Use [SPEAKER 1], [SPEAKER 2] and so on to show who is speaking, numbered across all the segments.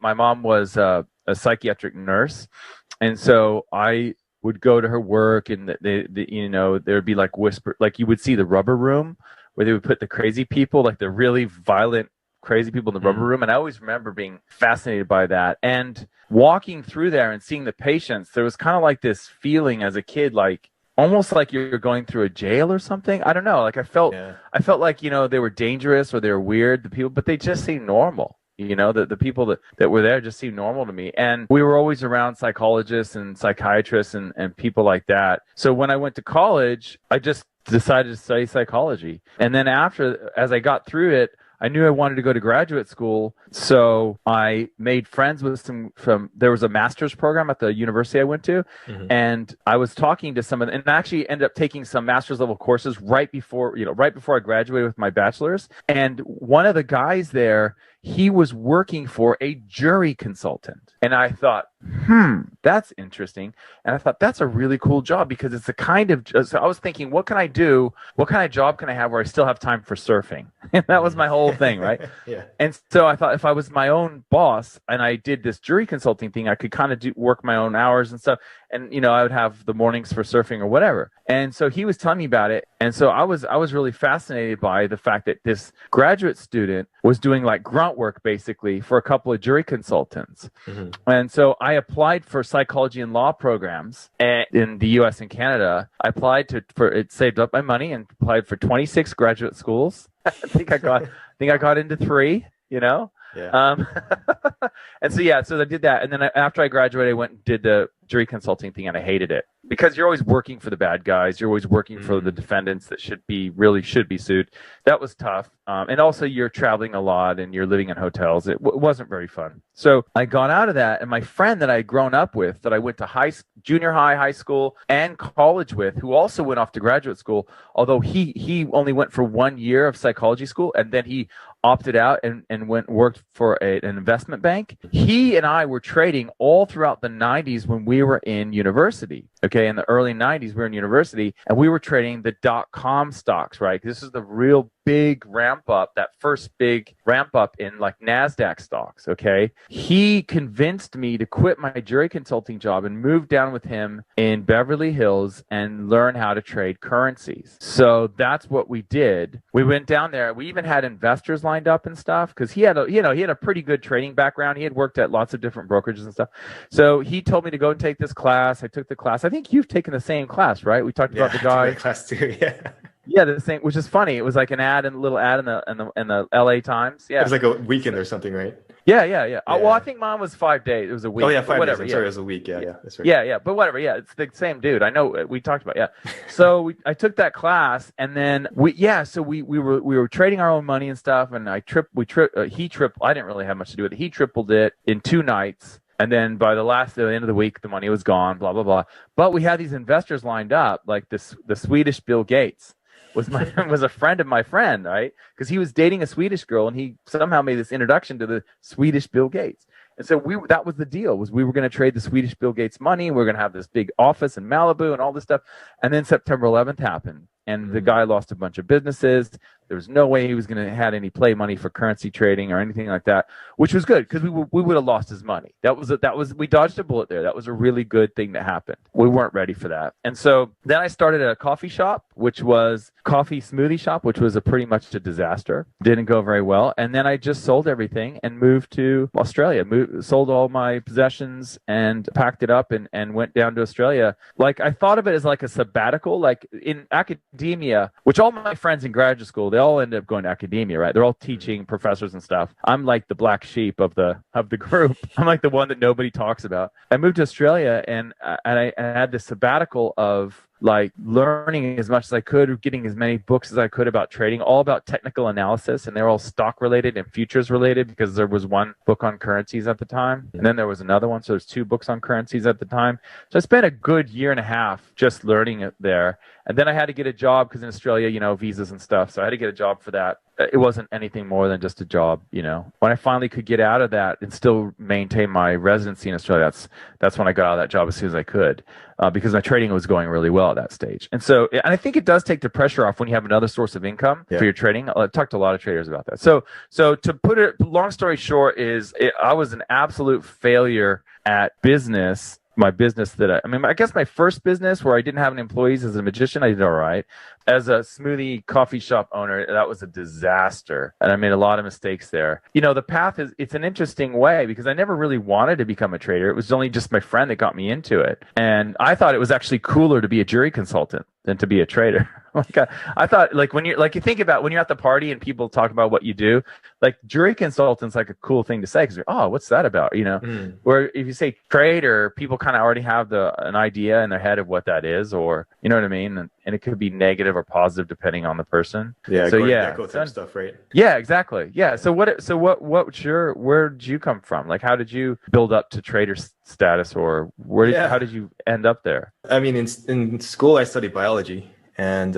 [SPEAKER 1] my mom was a psychiatric nurse, and so I would go to her work, and there would be like whisper, like you would see the rubber room where they would put the crazy people, like the really violent crazy people in the rubber room. And I always remember being fascinated by that. And walking through there and seeing the patients, there was kind of like this feeling as a kid, like almost like you're going through a jail or something. I don't know. Like I felt like, they were dangerous or they were weird, the people, but they just seemed normal. The people that were there just seemed normal to me. And we were always around psychologists and psychiatrists and people like that. So when I went to college, I just decided to study psychology. And then as I got through it, I knew I wanted to go to graduate school. So I made friends with there was a master's program at the university I went to. And I was talking to some of them, and I actually ended up taking some master's level courses right before I graduated with my bachelor's. And one of the guys there, he was working for a jury consultant. And I thought, that's interesting. And I thought, that's a really cool job, because it's the kind of, so I was thinking, what can I do? What kind of job can I have where I still have time for surfing? And that was my whole thing, right? And so I thought, if I was my own boss and I did this jury consulting thing, I could kind of work my own hours and stuff. And, I would have the mornings for surfing or whatever. And so he was telling me about it. And so I was really fascinated by the fact that this graduate student was doing like grunt work basically for a couple of jury consultants. And so I applied for psychology and law programs in the US and Canada. I applied it saved up my money and applied for 26 graduate schools. I think I got into 3, and so I did that. And then after I graduated, I went and did the jury consulting thing, and I hated it, because you're always working for the bad guys. You're always working for the defendants that should be sued. That was tough. And also you're traveling a lot and you're living in hotels. It wasn't very fun. So I got out of that, and my friend that I had grown up with, that I went to junior high school, and college with, who also went off to graduate school, although he only went for 1 year of psychology school, and then he opted out and worked for an investment bank. He and I were trading all throughout the 90s when we were in university. Okay, in the early 90s, we were in university, and we were trading the .com stocks, right? This is the real big ramp up, that first big ramp up in like NASDAQ stocks, okay? He convinced me to quit my jury consulting job and move down with him in Beverly Hills and learn how to trade currencies. So that's what we did. We went down there. We even had investors lined up and stuff, because he had a pretty good trading background. He had worked at lots of different brokerages and stuff. So he told me to go and take this class. I took the class. I think you've taken the same class, right? We talked about the guy.
[SPEAKER 2] I took that class too, yeah.
[SPEAKER 1] Yeah, the thing, which is funny. It was like a little ad in the LA Times. Yeah,
[SPEAKER 2] it was like a weekend or something, right?
[SPEAKER 1] Yeah. Well, I think mine was 5 days. It was a week.
[SPEAKER 2] Oh yeah, 5
[SPEAKER 1] days.
[SPEAKER 2] I'm sorry, it was a week. Yeah, that's right.
[SPEAKER 1] Yeah. But whatever. Yeah, it's the same dude. I know. We talked about. Yeah. So I took that class, and then we were trading our own money and stuff. And he tripled. I didn't really have much to do with it. He tripled it in 2 nights. And then by the end of the week, the money was gone. Blah blah blah. But we had these investors lined up, like the Swedish Bill Gates was a friend of my friend, right? Because he was dating a Swedish girl, and he somehow made this introduction to the Swedish Bill Gates. And so that was the deal, was we were going to trade the Swedish Bill Gates money. We were going to have this big office in Malibu and all this stuff. And then September 11th happened, and the guy lost a bunch of businesses. There was no way he was going to have any play money for currency trading or anything like that, which was good, because we would have lost his money. We dodged a bullet there. That was a really good thing that happened. We weren't ready for that. And so then I started a coffee smoothie shop, which was pretty much a disaster. Didn't go very well. And then I just sold everything and moved to Australia, sold all my possessions and packed it up and went down to Australia. Like, I thought of it as like a sabbatical, like in academia, which all my friends in graduate school, they all end up going to academia, right? They're all teaching professors and stuff. I'm like the black sheep of the group. I'm like the one that nobody talks about. I moved to Australia, and I had this sabbatical of like learning as much as I could, getting as many books as I could about trading, all about technical analysis, and they're all stock related and futures related, because there was one book on currencies at the time, and then there was another one, so there's 2 books on currencies at the time. So I spent a good year and a half just learning it there. And then I had to get a job, because in Australia, visas and stuff, so I had to get a job for that. it wasn't anything more than just a job, When I finally could get out of that and still maintain my residency in Australia, that's when I got out of that job as soon as I could, because my trading was going really well at that stage. And so, and I think it does take the pressure off when you have another source of income for your trading. I talked to a lot of traders about that. So to put it, long story short, I was an absolute failure at business. My business I guess my first business where I didn't have any employees as a magician, I did all right. As a smoothie coffee shop owner, that was a disaster. And I made a lot of mistakes there. The path it's an interesting way because I never really wanted to become a trader. It was only just my friend that got me into it. And I thought it was actually cooler to be a jury consultant than to be a trader. I thought when you think about when you're at the party and people talk about what you do, like jury consultant's like a cool thing to say because what's that about? Where if you say trader, people kind of already have an idea in their head of what that is, or you know what I mean, and it could be negative or positive depending on the person.
[SPEAKER 2] Yeah.
[SPEAKER 1] So
[SPEAKER 2] type stuff, right?
[SPEAKER 1] Yeah, exactly. Yeah. So where did you come from? Like, how did you build up to trader status, or how did you end up there?
[SPEAKER 2] I mean, in school I studied biology. And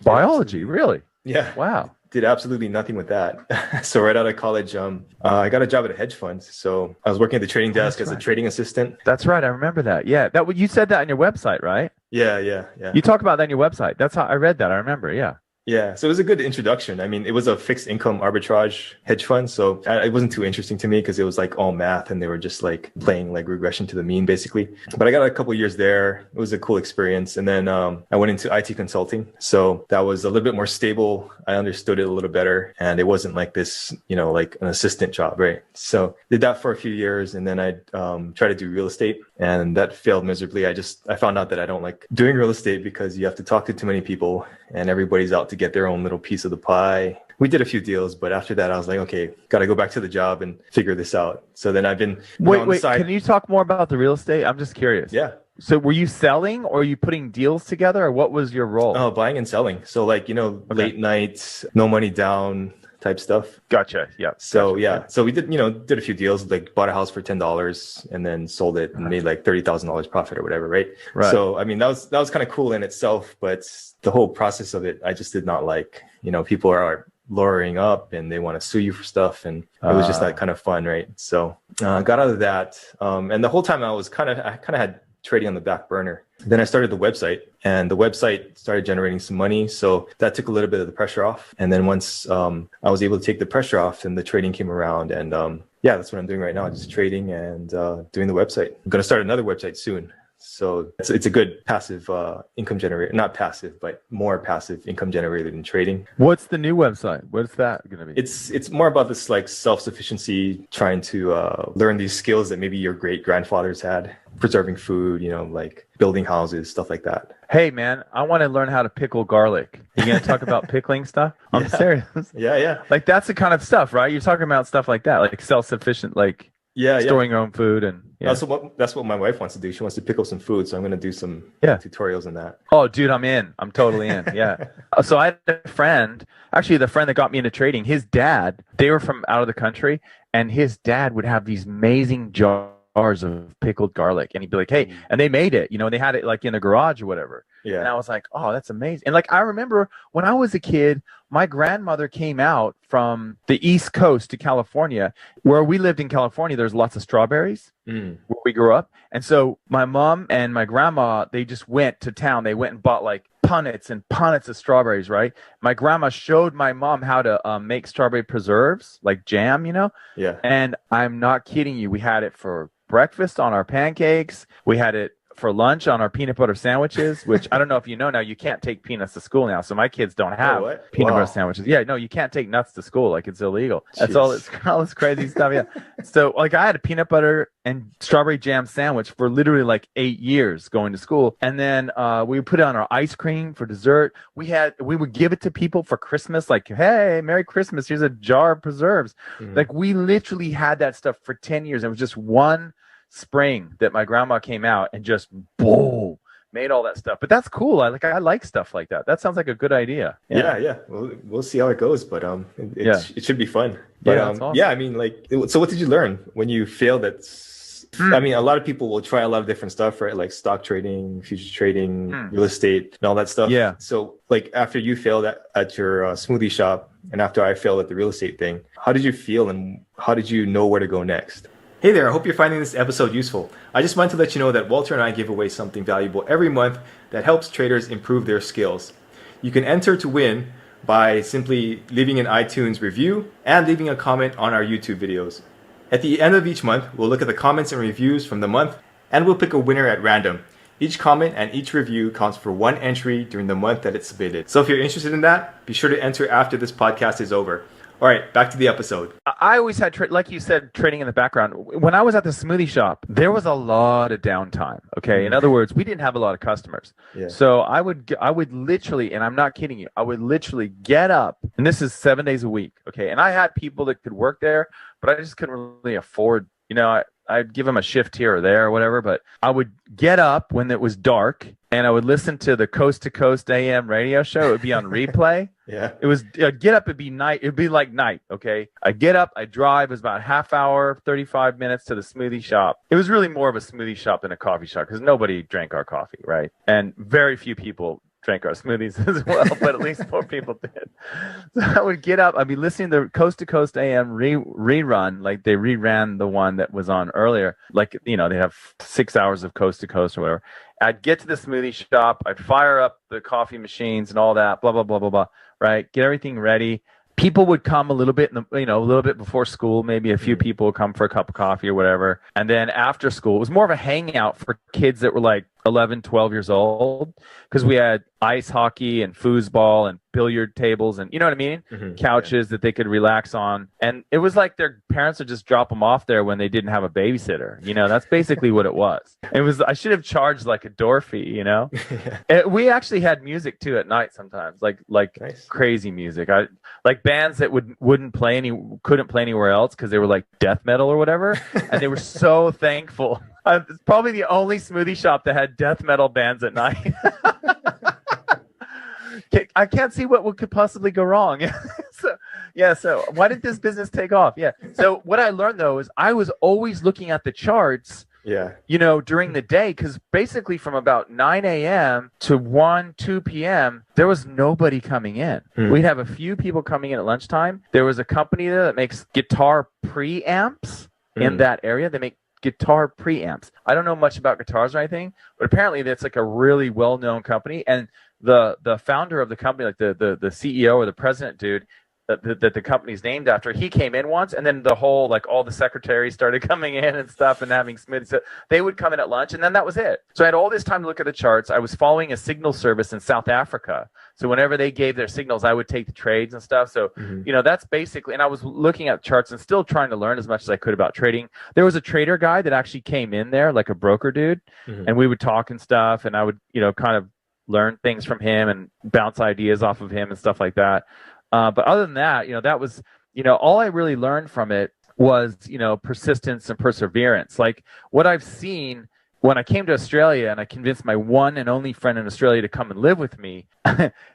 [SPEAKER 1] biology, really?
[SPEAKER 2] Yeah.
[SPEAKER 1] Wow.
[SPEAKER 2] Did absolutely nothing with that. So right out of college, I got a job at a hedge fund. So I was working at the trading desk as a trading assistant.
[SPEAKER 1] That's right. I remember that. Yeah. You said that on your website, right?
[SPEAKER 2] Yeah.
[SPEAKER 1] You talk about that on your website. That's how I read that. I remember. Yeah.
[SPEAKER 2] Yeah, so it was a good introduction. I mean, it was a fixed income arbitrage hedge fund, so it wasn't too interesting to me because it was like all math and they were just like playing like regression to the mean basically. But I got a couple of years there. It was a cool experience. And then I went into IT consulting. So that was a little bit more stable. I understood it a little better and it wasn't like this, like an assistant job, right? So did that for a few years and then I tried to do real estate and that failed miserably. I found out that I don't like doing real estate because you have to talk to too many people and everybody's out to get their own little piece of the pie. We did a few deals, but after that, I was like, okay, got to go back to the job and figure this out. So then I've been
[SPEAKER 1] on the side. Can you talk more about the real estate? I'm just curious.
[SPEAKER 2] Yeah.
[SPEAKER 1] So were you selling or were you putting deals together or what was your role?
[SPEAKER 2] Oh, buying and selling. So like, late nights, no money down type stuff.
[SPEAKER 1] Gotcha. Yeah.
[SPEAKER 2] So so we did a few deals, like bought a house for $10 and then sold it and made like $30,000 profit or whatever, right? So I mean that was kind of cool in itself, but the whole process of it I just did not like. People are lawyering up and they want to sue you for stuff, and it was just that kind of fun, right? So got out of that, and the whole time I kind of had trading on the back burner. Then I started the website and the website started generating some money. So that took a little bit of the pressure off. And then once I was able to take the pressure off, then the trading came around. And that's what I'm doing right now, just trading and doing the website. I'm going to start another website soon. So it's a good passive income generator, not passive, but more passive income generator than trading.
[SPEAKER 1] What's the new website? What's that going to be?
[SPEAKER 2] It's more about this like self-sufficiency, trying to learn these skills that maybe your great grandfathers had, preserving food, like building houses, stuff like that.
[SPEAKER 1] Hey man, I want to learn how to pickle garlic. You going to talk about pickling stuff? I'm serious.
[SPEAKER 2] Yeah.
[SPEAKER 1] Like that's the kind of stuff, right? You're talking about stuff like that, like self-sufficient, like storing your own food and
[SPEAKER 2] that's what my wife wants to do. She wants to pickle some food, so I'm going to do some tutorials on that.
[SPEAKER 1] Oh, dude, I'm in. I'm totally in. Yeah. So I had a friend, actually the friend that got me into trading. His dad, they were from out of the country, and his dad would have these amazing jars of pickled garlic, and he'd be like, "Hey," and they made it. They had it like in the garage or whatever. Yeah. And I was like, "Oh, that's amazing." And like I remember when I was a kid, my grandmother came out from the East Coast to California. Where we lived in California, there's lots of strawberries where we grew up. And so my mom and my grandma, they just went to town. They went and bought like punnets and punnets of strawberries, right? My grandma showed my mom how to make strawberry preserves, like jam,
[SPEAKER 2] Yeah.
[SPEAKER 1] And I'm not kidding you. We had it for breakfast on our pancakes. We had it for lunch on our peanut butter sandwiches, which I don't know if you know now, you can't take peanuts to school now. So my kids don't have peanut butter sandwiches. Yeah, no, you can't take nuts to school. Like it's illegal. That's all this crazy stuff. Yeah. So like I had a peanut butter and strawberry jam sandwich for literally like 8 years going to school. And then we would put it on our ice cream for dessert. We would give it to people for Christmas. Like, hey, Merry Christmas. Here's a jar of preserves. Like we literally had that stuff for 10 years. It was just one spring that my grandma came out and just boom made all that stuff. But that's cool. I like stuff like that. That sounds like a good idea.
[SPEAKER 2] Yeah. We'll see how it goes, but it should be fun. But
[SPEAKER 1] awesome.
[SPEAKER 2] I mean, like, so what did you learn when you failed at I mean, a lot of people will try a lot of different stuff, right? Like stock trading, futures trading, real estate, and all that stuff.
[SPEAKER 1] Yeah.
[SPEAKER 2] So like after you failed at your smoothie shop and after I failed at the real estate thing, how did you feel and how did you know where to go next? Hey there, I hope you're finding this episode useful. I just wanted to let you know that Walter and I give away something valuable every month that helps traders improve their skills. You can enter to win by simply leaving an iTunes review and leaving a comment on our YouTube videos. At the end of each month, we'll look at the comments and reviews from the month and we'll pick a winner at random. Each comment and each review counts for one entry during the month that it's submitted. So if you're interested in that, be sure to enter after this podcast is over. All right, back to the episode.
[SPEAKER 1] I always had, like you said, trading in the background. When I was at the smoothie shop, there was a lot of downtime. Okay, in other words, we didn't have a lot of customers. Yeah. So I would literally, and I'm not kidding you, I would literally get up, and this is 7 days a week. Okay, and I had people that could work there, but I just couldn't really afford. I'd give them a shift here or there or whatever, but I would get up when it was dark and I would listen to the Coast to Coast AM radio show. It would be on replay.
[SPEAKER 2] Yeah.
[SPEAKER 1] It was, I'd get up, it'd be night. It'd be like night. Okay. I get up, I drive. It was about a half hour, 35 minutes to the smoothie shop. It was really more of a smoothie shop than a coffee shop because nobody drank our coffee, right? And very few people drank our smoothies as well, but at least 4 people did. So I would get up, I'd be listening to Coast to Coast AM rerun, like they reran the one that was on earlier. Like, they have 6 hours of Coast to Coast or whatever. I'd get to the smoothie shop, I'd fire up the coffee machines and all that, blah, blah, blah, blah, blah, right? Get everything ready. People would come a little bit, a little bit before school. Maybe a few people would come for a cup of coffee or whatever. And then after school, it was more of a hangout for kids that were like 11, 12 years old because we had ice hockey and foosball and billiard tables and, you know what I mean? Couches that they could relax on. And it was like their parents would just drop them off there when they didn't have a babysitter. That's basically what it was. I should have charged like a door fee, We actually had music too at night sometimes, like nice. Crazy music. Like bands that couldn't play anywhere else because they were like death metal or whatever. And they were so thankful. It's probably the only smoothie shop that had death metal bands at night. I can't see what could possibly go wrong. So why did this business take off? Yeah. So what I learned though is I was always looking at the charts.
[SPEAKER 2] Yeah.
[SPEAKER 1] During the day, because basically from about 9 a.m. to 1, 2 p.m., there was nobody coming in. We'd have a few people coming in at lunchtime. There was a company there that makes guitar preamps in that area. They make guitar preamps. I don't know much about guitars or anything, but apparently that's like a really well-known company. And the founder of the company, like the CEO or the president dude that the company's named after, he came in once, and then the whole, like all the secretaries started coming in and stuff and having smoothies. So they would come in at lunch, and then that was it. So I had all this time to look at the charts. I was following a signal service in South Africa. So whenever they gave their signals, I would take the trades and stuff. So, that's basically, and I was looking at charts and still trying to learn as much as I could about trading. There was a trader guy that actually came in there, like a broker dude, and we would talk and stuff, and I would, kind of learn things from him and bounce ideas off of him and stuff like that. But other than that, that was, all I really learned from it was, persistence and perseverance. Like what I've seen when I came to Australia and I convinced my one and only friend in Australia to come and live with me,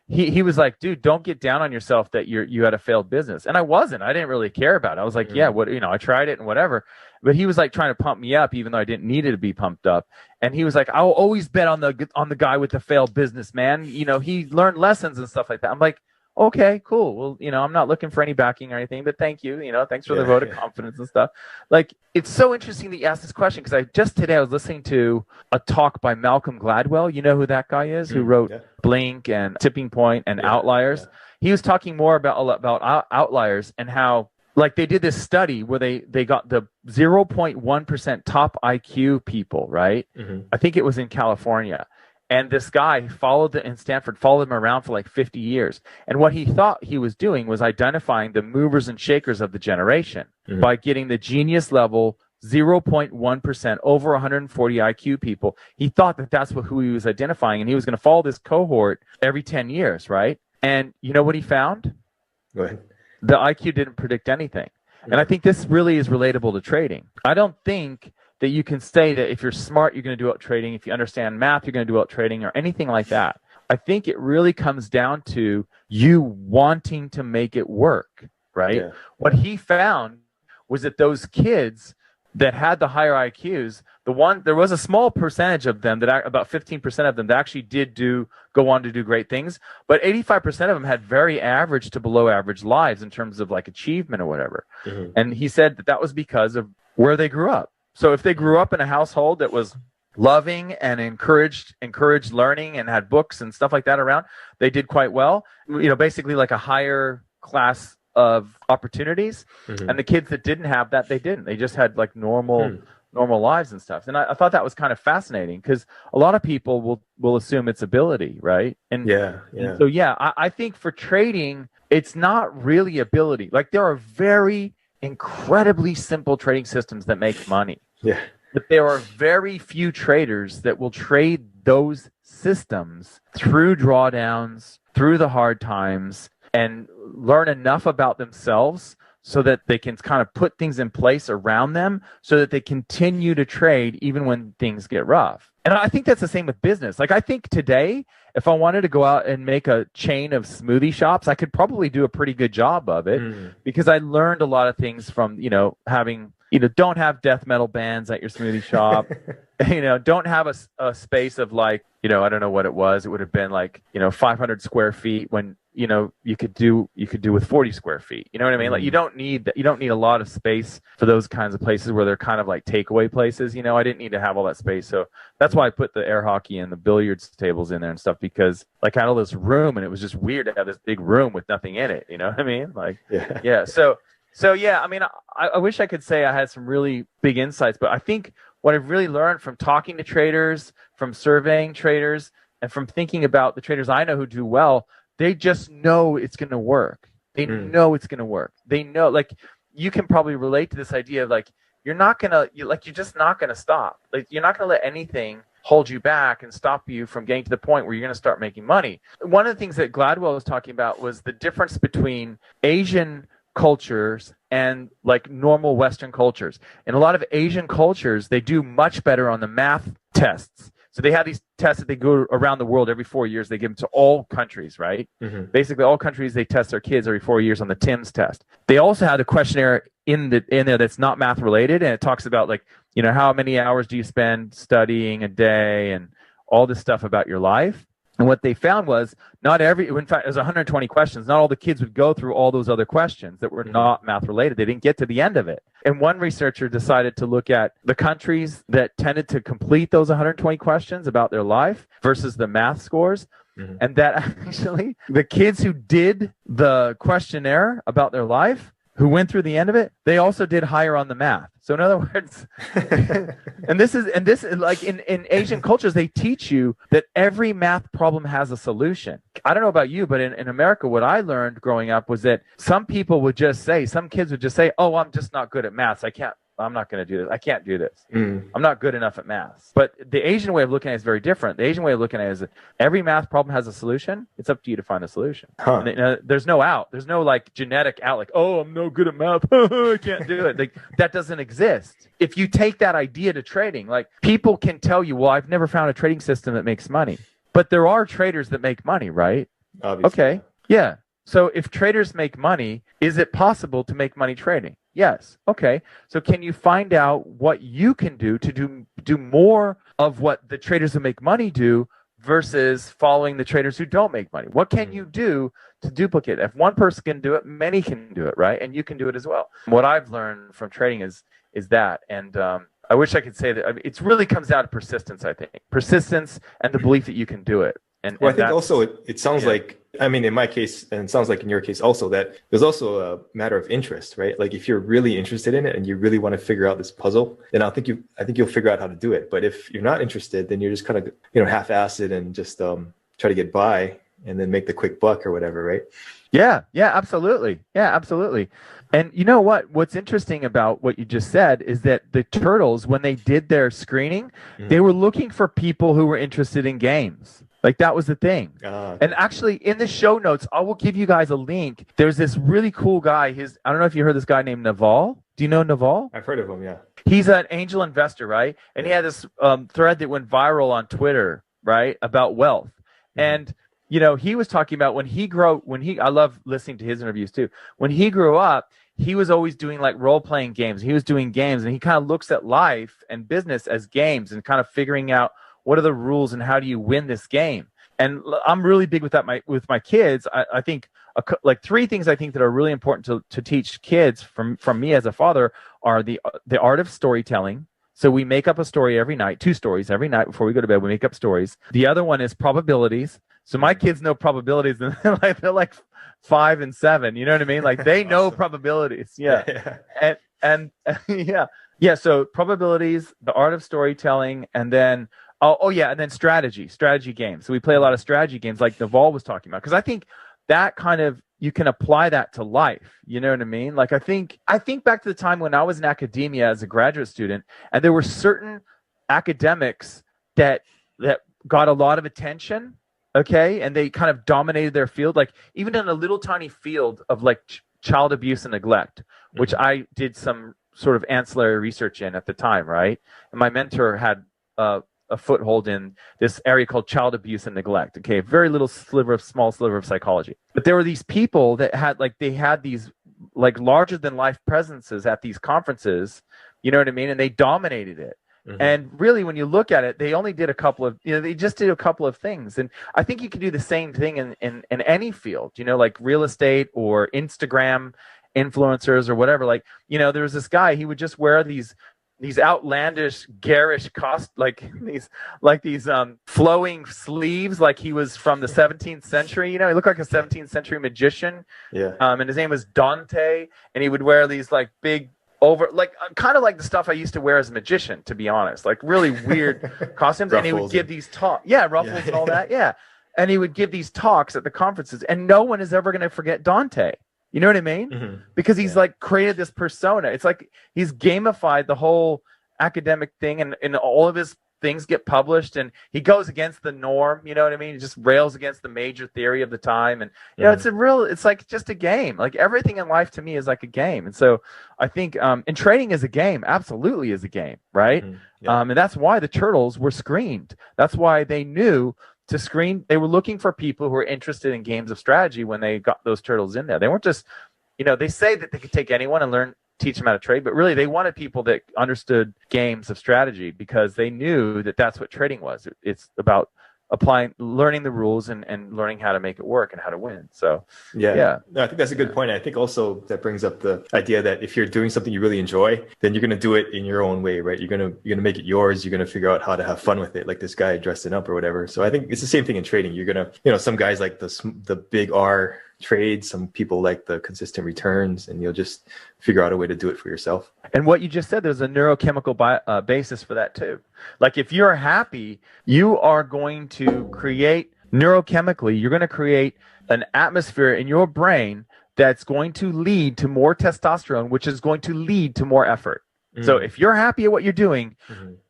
[SPEAKER 1] he was like, dude, don't get down on yourself that you had a failed business. And I wasn't. I didn't really care about it. I was like, yeah, I tried it and whatever. But he was like trying to pump me up, even though I didn't need it to be pumped up. And he was like, I'll always bet on the guy with the failed business, man. He learned lessons and stuff like that. I'm like, okay, cool. Well, I'm not looking for any backing or anything, but thank you. Thanks for the vote of confidence and stuff. Like, it's so interesting that you asked this question because today I was listening to a talk by Malcolm Gladwell. You know who that guy is? Who wrote Blink and Tipping Point and Outliers. Yeah. He was talking more about outliers and how, like, they did this study where they got the 0.1% top IQ people, right? I think it was in California. And this guy in Stanford followed him around for like 50 years. And what he thought he was doing was identifying the movers and shakers of the generation by getting the genius level 0.1% over 140 IQ people. He thought that's who he was identifying, and he was going to follow this cohort every 10 years, right? And you know what he found?
[SPEAKER 2] Go ahead.
[SPEAKER 1] The IQ didn't predict anything. And I think this really is relatable to trading. I don't think that you can say that if you're smart, you're going to do out trading. If you understand math, you're going to do out trading or anything like that. I think it really comes down to you wanting to make it work, right? Yeah. What he found was that those kids that had the higher IQs, there was a small percentage of them that about 15% of them that actually go on to do great things, but 85% of them had very average to below average lives in terms of like achievement or whatever. And he said that was because of where they grew up. So if they grew up in a household that was loving and encouraged learning and had books and stuff like that around, they did quite well. Basically like a higher class of opportunities. And the kids that didn't have that, they didn't. They just had like normal lives and stuff. And I thought that was kind of fascinating because a lot of people will assume it's ability, right? And and so I think for trading, it's not really ability. Like there are very incredibly simple trading systems that make money. But there are very few traders that will trade those systems through drawdowns, through the hard times, and learn enough about themselves so that they can kind of put things in place around them so that they continue to trade even when things get rough. And I think that's the same with business. Like I think today, if I wanted to go out and make a chain of smoothie shops, I could probably do a pretty good job of it because I learned a lot of things from, having, don't have death metal bands at your smoothie shop. Don't have a space of like, I don't know what it was. It would have been like, 500 square feet when, you could do with 40 square feet. You know what I mean? Like you don't need a lot of space for those kinds of places where they're kind of like takeaway places. I didn't need to have all that space. So that's why I put the air hockey and the billiards tables in there and stuff, because like I had all this room and it was just weird to have this big room with nothing in it. You know what I mean? Like, So yeah, I mean, I wish I could say I had some really big insights, but I think what I've really learned from talking to traders, from surveying traders, and from thinking about the traders I know who do well, they just know it's going to work. They know it's going to work. They know, like, you can probably relate to this idea of like, you're just not going to stop. Like, you're not going to let anything hold you back and stop you from getting to the point where you're going to start making money. One of the things that Gladwell was talking about was the difference between Asian cultures and like normal Western cultures. In a lot of Asian cultures, they do much better on the math tests. So they have these tests that they go around the world every 4 years. They give them to all countries, right? Basically, all countries, they test their kids every 4 years on the TIMSS test. They also have a questionnaire in there that's not math related, and it talks about like, how many hours do you spend studying a day and all this stuff about your life. And what they found was in fact, it was 120 questions. Not all the kids would go through all those other questions that were not math related. They didn't get to the end of it. And one researcher decided to look at the countries that tended to complete those 120 questions about their life versus the math scores. And that actually the kids who did the questionnaire about their life, who went through the end of it, they also did higher on the math. So in other words, and this is like in Asian cultures, they teach you that every math problem has a solution. I don't know about you, but in America, what I learned growing up was that some kids would just say, oh, I'm just not good at maths. I'm not going to do this. I can't do this. I'm not good enough at math. But the Asian way of looking at it is very different. The Asian way of looking at it is that every math problem has a solution. It's up to you to find the solution. And, there's no out. There's no like genetic out. Like, oh, I'm no good at math. I can't do it. Like that doesn't exist. If you take that idea to trading, like people can tell you, well, I've never found a trading system that makes money. But there are traders that make money, right?
[SPEAKER 2] Obviously.
[SPEAKER 1] Okay. Yeah. So if traders make money, is it possible to make money trading? Yes. Okay. So can you find out what you can do to do more of what the traders who make money do versus following the traders who don't make money? What can you do to duplicate? If one person can do it, many can do it, right? And you can do it as well. What I've learned from trading is that. And I wish I could say that. I mean, it really comes down to persistence, I think. Persistence and the belief that you can do it. And
[SPEAKER 2] I think also it sounds like, I mean, in my case, and it sounds like in your case also, that there's also a matter of interest, right? Like if you're really interested in it and you really want to figure out this puzzle, then I think you'll figure out how to do it. But if you're not interested, then you're just kind of, half-assed it and just try to get by and then make the quick buck or whatever, right?
[SPEAKER 1] Yeah, absolutely. Yeah, absolutely. And you know what? What's interesting about what you just said is that the Turtles, when they did their screening, they were looking for people who were interested in games. Like that was the thing. And actually in the show notes, I will give you guys a link. There's this really cool guy. I don't know if you heard this guy named Naval. Do you know Naval?
[SPEAKER 2] I've heard of him, yeah. He's
[SPEAKER 1] an angel investor, right? And he had this thread that went viral on Twitter, right? About wealth. And, he was talking about I love listening to his interviews too. When he grew up, he was always doing like role-playing games. He was doing games, and he kind of looks at life and business as games and kind of figuring out what are the rules and how do you win this game. And I'm really big with that with my kids. I think like three things I think that are really important to teach kids from me as a father are the art of storytelling. So we make up a story every night, 2 stories every night before we go to bed. We make up stories. The other one is probabilities. So my kids know probabilities, and they're like 5 and 7. You know what I mean? Like they know probabilities. Yeah. And yeah. So probabilities, the art of storytelling, and then and then strategy games. So we play a lot of strategy games, like Naval was talking about, because I think that kind of, you can apply that to life. You know what I mean? Like I think back to the time when I was in academia as a graduate student, and there were certain academics that got a lot of attention, okay, and they kind of dominated their field, like even in a little tiny field of like child abuse and neglect, which I did some sort of ancillary research in at the time, right? And my mentor had a foothold in this area called child abuse and neglect. Okay, a very small sliver of psychology. But there were these people that had these like larger than life presences at these conferences. You know what I mean? And they dominated it. And really, when you look at it, they only did they just did a couple of things. And I think you can do the same thing in any field, like real estate or Instagram influencers or whatever. Like, there was this guy, he would just wear these outlandish, garish these flowing sleeves, like he was from the 17th century. He looked like a 17th century magician. Yeah. And his name was Dante, and he would wear these like big kind of like the stuff I used to wear as a magician, to be honest, like really weird costumes. And he would give these talks, ruffles and all that, and he would give these talks at the conferences, and no one is ever going to forget Dante. You know what I mean? Because he's like created this persona. It's like he's gamified the whole academic thing, and all of his things get published, and he goes against the norm. You know what I mean? He just rails against the major theory of the time. And it's like just a game. Like everything in life to me is like a game. And so I think and trading is a game, absolutely is a game, right? And that's why the turtles were screened. That's why they knew to screen. They were looking for people who were interested in games of strategy when they got those turtles in there. They weren't just, they say that they could take anyone and teach them how to trade, but really they wanted people that understood games of strategy, because they knew that that's what trading was. It's about learning the rules and learning how to make it work and how to win. So
[SPEAKER 2] No, I think that's a good point. I think also that brings up the idea that if you're doing something you really enjoy, then you're going to do it in your own way, right? You're going to make it yours. You're going to figure out how to have fun with it, like this guy dressing up or whatever. So I think it's the same thing in trading. You're going to, some guys like the big R trades, some people like the consistent returns, and you'll just figure out a way to do it for yourself.
[SPEAKER 1] And what you just said, there's a neurochemical basis for that too. Like if you're happy, you are going to create neurochemically, you're going to create an atmosphere in your brain that's going to lead to more testosterone, which is going to lead to more effort. So if you're happy at what you're doing,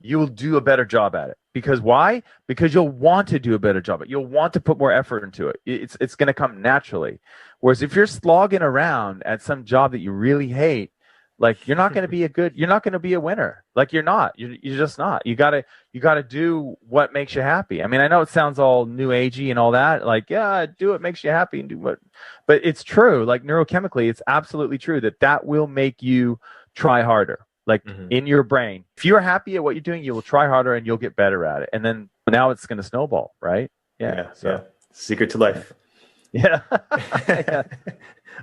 [SPEAKER 1] you will do a better job at it. Because why? Because you'll want to do a better job at it. You'll want to put more effort into it. It's going to come naturally. Whereas if you're slogging around at some job that you really hate, like you're not going to be a winner. Like you're just not. You got to do what makes you happy. I mean, I know it sounds all new agey and all that. Like, do what makes you happy and do what, but it's true. Like neurochemically, it's absolutely true that will make you try harder. Like in your brain, if you're happy at what you're doing, you will try harder and you'll get better at it. And then now it's going to snowball, right?
[SPEAKER 2] Secret to life.
[SPEAKER 1] Yeah.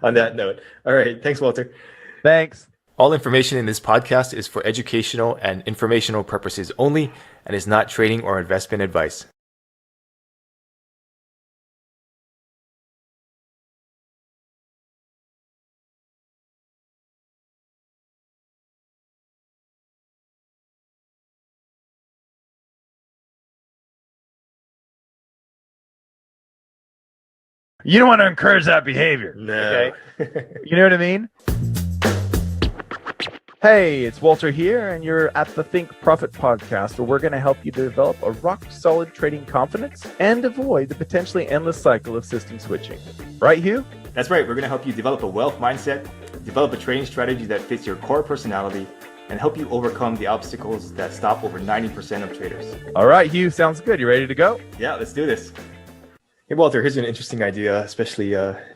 [SPEAKER 2] On that note. All right. Thanks, Walter.
[SPEAKER 1] Thanks.
[SPEAKER 2] All information in this podcast is for educational and informational purposes only and is not trading or investment advice.
[SPEAKER 1] You don't want to encourage that behavior.
[SPEAKER 2] No.
[SPEAKER 1] Okay? You know what I mean? Hey, it's Walter here, and you're at the Think Profit podcast, where we're going to help you develop a rock-solid trading confidence and avoid the potentially endless cycle of system switching. Right, Hugh?
[SPEAKER 2] That's right. We're going to help you develop a wealth mindset, develop a trading strategy that fits your core personality, and help you overcome the obstacles that stop over 90% of traders.
[SPEAKER 1] All right, Hugh, sounds good. You ready to go?
[SPEAKER 2] Yeah, let's do this. Hey, Walter, here's an interesting idea, especially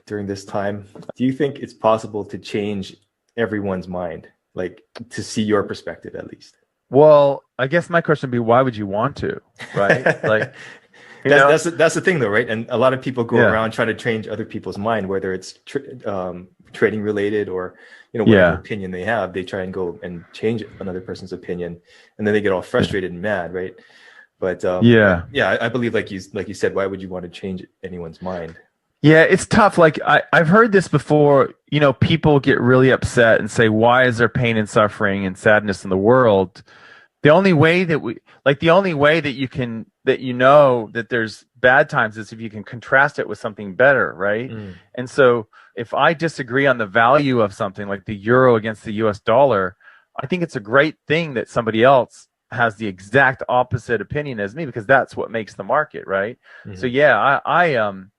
[SPEAKER 2] during this time. Do you think it's possible to change everyone's mind, like to see your perspective at least?
[SPEAKER 1] Well, I guess my question would be, why would you want to, right? Like,
[SPEAKER 2] that's the thing though, right? And a lot of people go
[SPEAKER 1] Yeah.
[SPEAKER 2] around trying to change other people's mind, whether it's trading related or whatever opinion they have. They try and go and change another person's opinion, and then they get all frustrated and mad, right? But yeah, I believe like you said, why would you want to change anyone's mind?
[SPEAKER 1] Yeah, it's tough. Like I've heard this before, people get really upset and say, why is there pain and suffering and sadness in the world? The only way that you know that there's bad times is if you can contrast it with something better, right? And so if I disagree on the value of something like the euro against the US dollar, I think it's a great thing that somebody else has the exact opposite opinion as me, because that's what makes the market, right? So yeah, I'm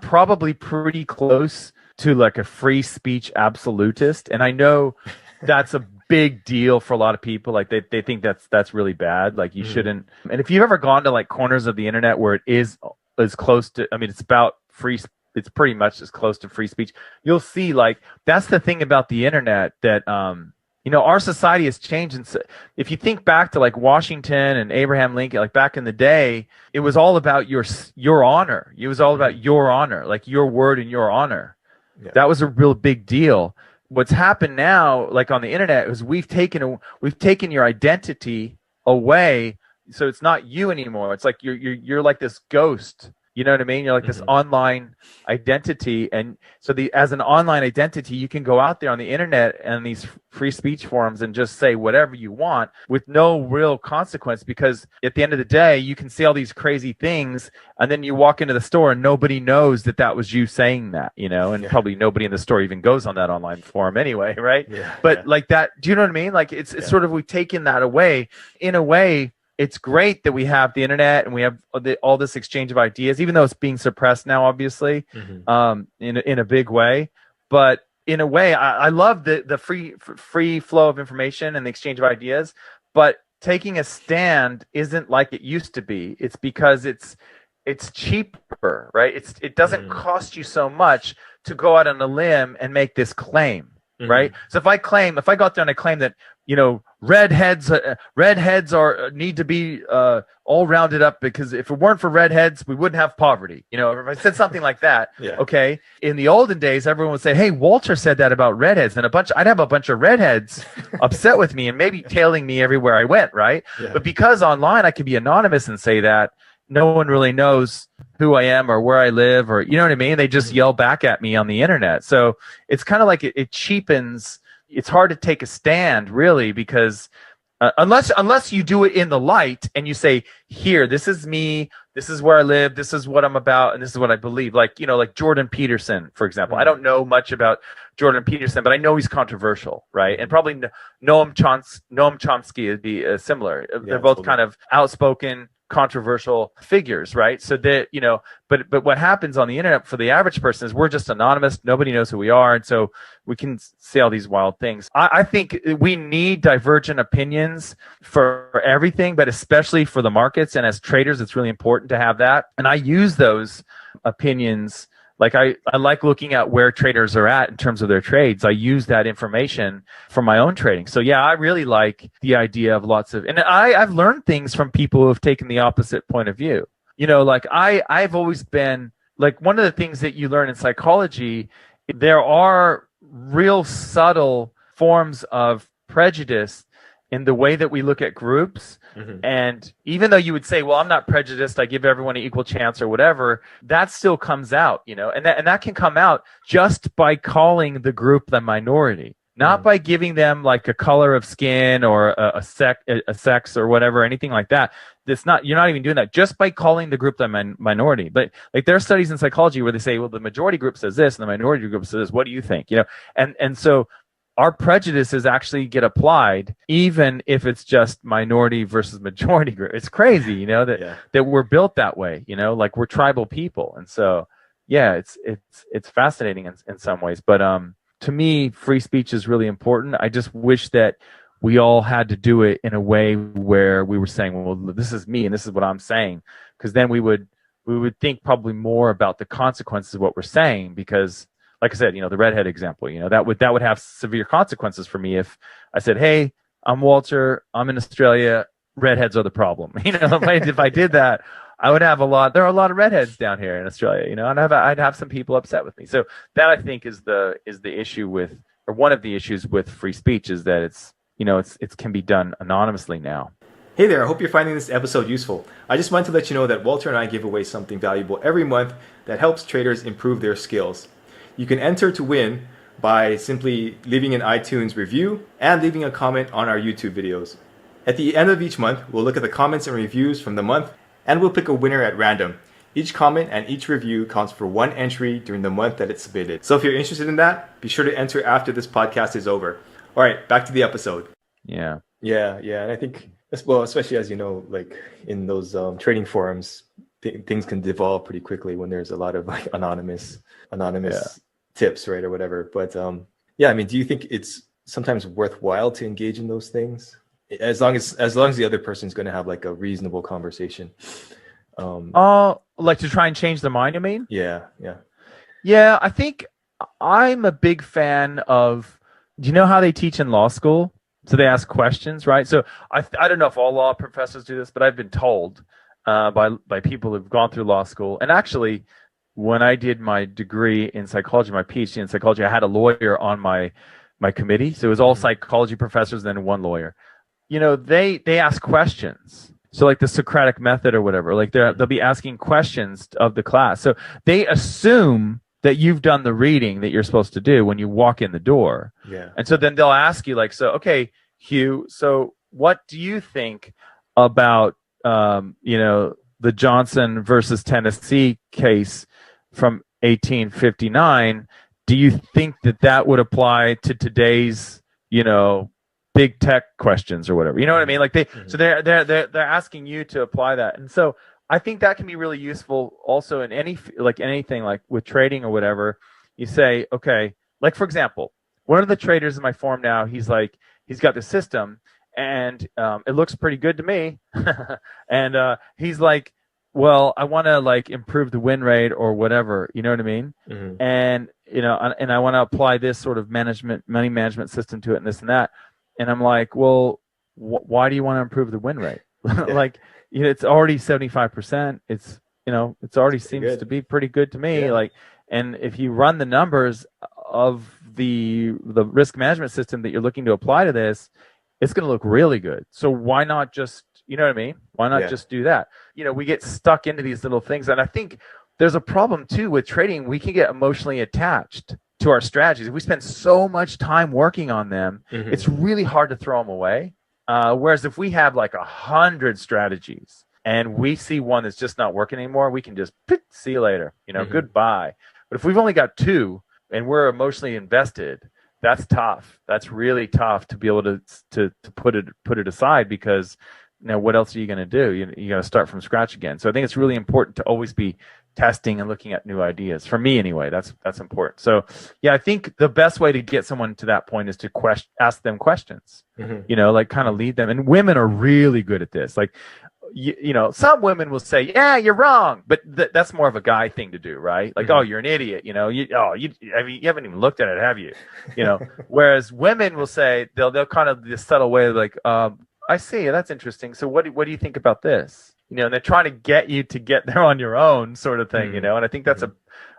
[SPEAKER 1] probably pretty close to like a free speech absolutist, and I know that's a big deal for a lot of people. Like they think that's really bad. Like you shouldn't. And if you've ever gone to like corners of the internet where it is as close to, I mean, it's about free. It's pretty much as close to free speech. You'll see, like, that's the thing about the internet that our society has changed. And so if you think back to like Washington and Abraham Lincoln, like back in the day, it was all about your honor. It was all about your honor, like your word and your honor. Yeah. That was a real big deal. What's happened now, like on the internet, is we've taken your identity away, so it's not you anymore. It's like you're like this ghost. You know what I mean? You're like this online identity. And so as an online identity, you can go out there on the internet and these free speech forums and just say whatever you want with no real consequence, because at the end of the day, you can say all these crazy things and then you walk into the store and nobody knows that was you saying that, and probably nobody in the store even goes on that online forum anyway, right? Yeah, but like that, do you know what I mean? Like it's sort of, we've taken that away. In a way, it's great that we have the internet and we have all this exchange of ideas, even though it's being suppressed now, obviously, in a big way. But in a way, I love the free flow of information and the exchange of ideas. But taking a stand isn't like it used to be. It's because it's cheaper, right? It doesn't cost you so much to go out on a limb and make this claim, right? So if I go out there and I claim that, redheads need to be all rounded up, because if it weren't for redheads, we wouldn't have poverty. If I said something like that, okay. In the olden days, everyone would say, "Hey, Walter said that about redheads," and I'd have a bunch of redheads upset with me and maybe tailing me everywhere I went, right? Yeah. But because online I could be anonymous and say that, no one really knows who I am or where I live, or you know what I mean? They just yell back at me on the internet. So it's kind of like it cheapens. It's hard to take a stand, really, because unless you do it in the light and you say, here, this is me, this is where I live, this is what I'm about, and this is what I believe. Like, like Jordan Peterson, for example. I don't know much about Jordan Peterson, but I know he's controversial, right? And probably Noam Chomsky would be similar. They're both kind of outspoken, controversial figures, right? So that, but what happens on the internet for the average person is we're just anonymous. Nobody knows who we are. And so we can say all these wild things. I think we need divergent opinions for everything, but especially for the markets. And as traders, it's really important to have that. And I use those opinions. Like I like looking at where traders are at in terms of their trades. I use that information for my own trading. So yeah, I really like the idea of and I've learned things from people who have taken the opposite point of view. Like I've always been like, one of the things that you learn in psychology, there are real subtle forms of prejudice in the way that we look at groups. And even though you would say, well, I'm not prejudiced, I give everyone an equal chance or whatever, that still comes out, and that can come out just by calling the group the minority, not by giving them like a color of skin or a sex or whatever, anything like that. You're not even doing that, just by calling the group the minority. But like, there are studies in psychology where they say, well, the majority group says this and the minority group says this. What do you think? And so our prejudices actually get applied, even if it's just minority versus majority group. It's crazy, that we're built that way, like we're tribal people. And so, yeah, it's fascinating in some ways. But to me, free speech is really important. I just wish that we all had to do it in a way where we were saying, well, this is me and this is what I'm saying, because then we would think probably more about the consequences of what we're saying, because like I said, the redhead example, that would have severe consequences for me if I said, hey, I'm Walter, I'm in Australia, redheads are the problem. If I did that, I would have there are a lot of redheads down here in Australia, and I'd have some people upset with me. So that, I think, is the issue with, or one of the issues with free speech, is that it can be done anonymously now.
[SPEAKER 2] Hey there, I hope you're finding this episode useful. I just wanted to let you know that Walter and I give away something valuable every month that helps traders improve their skills. You can enter to win by simply leaving an iTunes review and leaving a comment on our YouTube videos. At the end of each month, we'll look at the comments and reviews from the month, and we'll pick a winner at random. Each comment and each review counts for one entry during the month that it's submitted. So if you're interested in that, be sure to enter after this podcast is over. All right, back to the episode.
[SPEAKER 1] Yeah.
[SPEAKER 2] And I think, well, especially as like in those trading forums, things can devolve pretty quickly when there's a lot of like anonymous tips, right, or whatever. But I mean, do you think it's sometimes worthwhile to engage in those things, as long as the other person's going to have like a reasonable conversation?
[SPEAKER 1] Like to try and change their mind, you mean?
[SPEAKER 2] Yeah.
[SPEAKER 1] I think I'm a big fan of. Do you know how they teach in law school? So they ask questions, right? So I don't know if all law professors do this, but I've been told by people who've gone through law school. And actually, when I did my degree in psychology, my PhD in psychology, I had a lawyer on my committee. So it was all psychology professors, then one lawyer. They ask questions. So like the Socratic method or whatever, like they'll be asking questions of the class. So they assume that you've done the reading that you're supposed to do when you walk in the door.
[SPEAKER 2] Yeah.
[SPEAKER 1] And so then they'll ask you like, so, okay, Hugh, so what do you think about, the Johnson versus Tennessee case from 1859? Do you think that would apply to today's, big tech questions or whatever? You know what I mean? Like so they're asking you to apply that. And so I think that can be really useful also in anything like with trading or whatever. You say, okay, like for example, one of the traders in my forum now, he's got the system and it looks pretty good to me. And he's like, well, I want to like improve the win rate or whatever, you know what I mean?
[SPEAKER 2] Mm-hmm.
[SPEAKER 1] And I want to apply this sort of money management system to it and this and that. And I'm like, well, why do you want to improve the win rate? Like, it's already 75%. It's already seems to be pretty good to me. Yeah. Like, and if you run the numbers of the risk management system that you're looking to apply to this, it's going to look really good. So why not just, you know what I mean? Why not just do that? We get stuck into these little things. And I think there's a problem too with trading. We can get emotionally attached to our strategies. If we spend so much time working on them, it's really hard to throw them away. Whereas if we have like 100 strategies and we see one that's just not working anymore, we can just see you later, goodbye. But if we've only got 2 and we're emotionally invested, that's tough. That's really tough to be able to put it aside, because what else are you going to do? You got to start from scratch again. So I think it's really important to always be testing and looking at new ideas. For me, anyway, that's important. So I think the best way to get someone to that point is to ask them questions. Like kind of lead them. And women are really good at this. Like, some women will say, "Yeah, you're wrong," but that's more of a guy thing to do, right? Like, "Oh, you're an idiot," you haven't even looked at it, have you? Whereas women will say they'll kind of this subtle way, like, "I see, that's interesting. So what do you think about this?" And they're trying to get you to get there on your own, sort of thing, And I think that's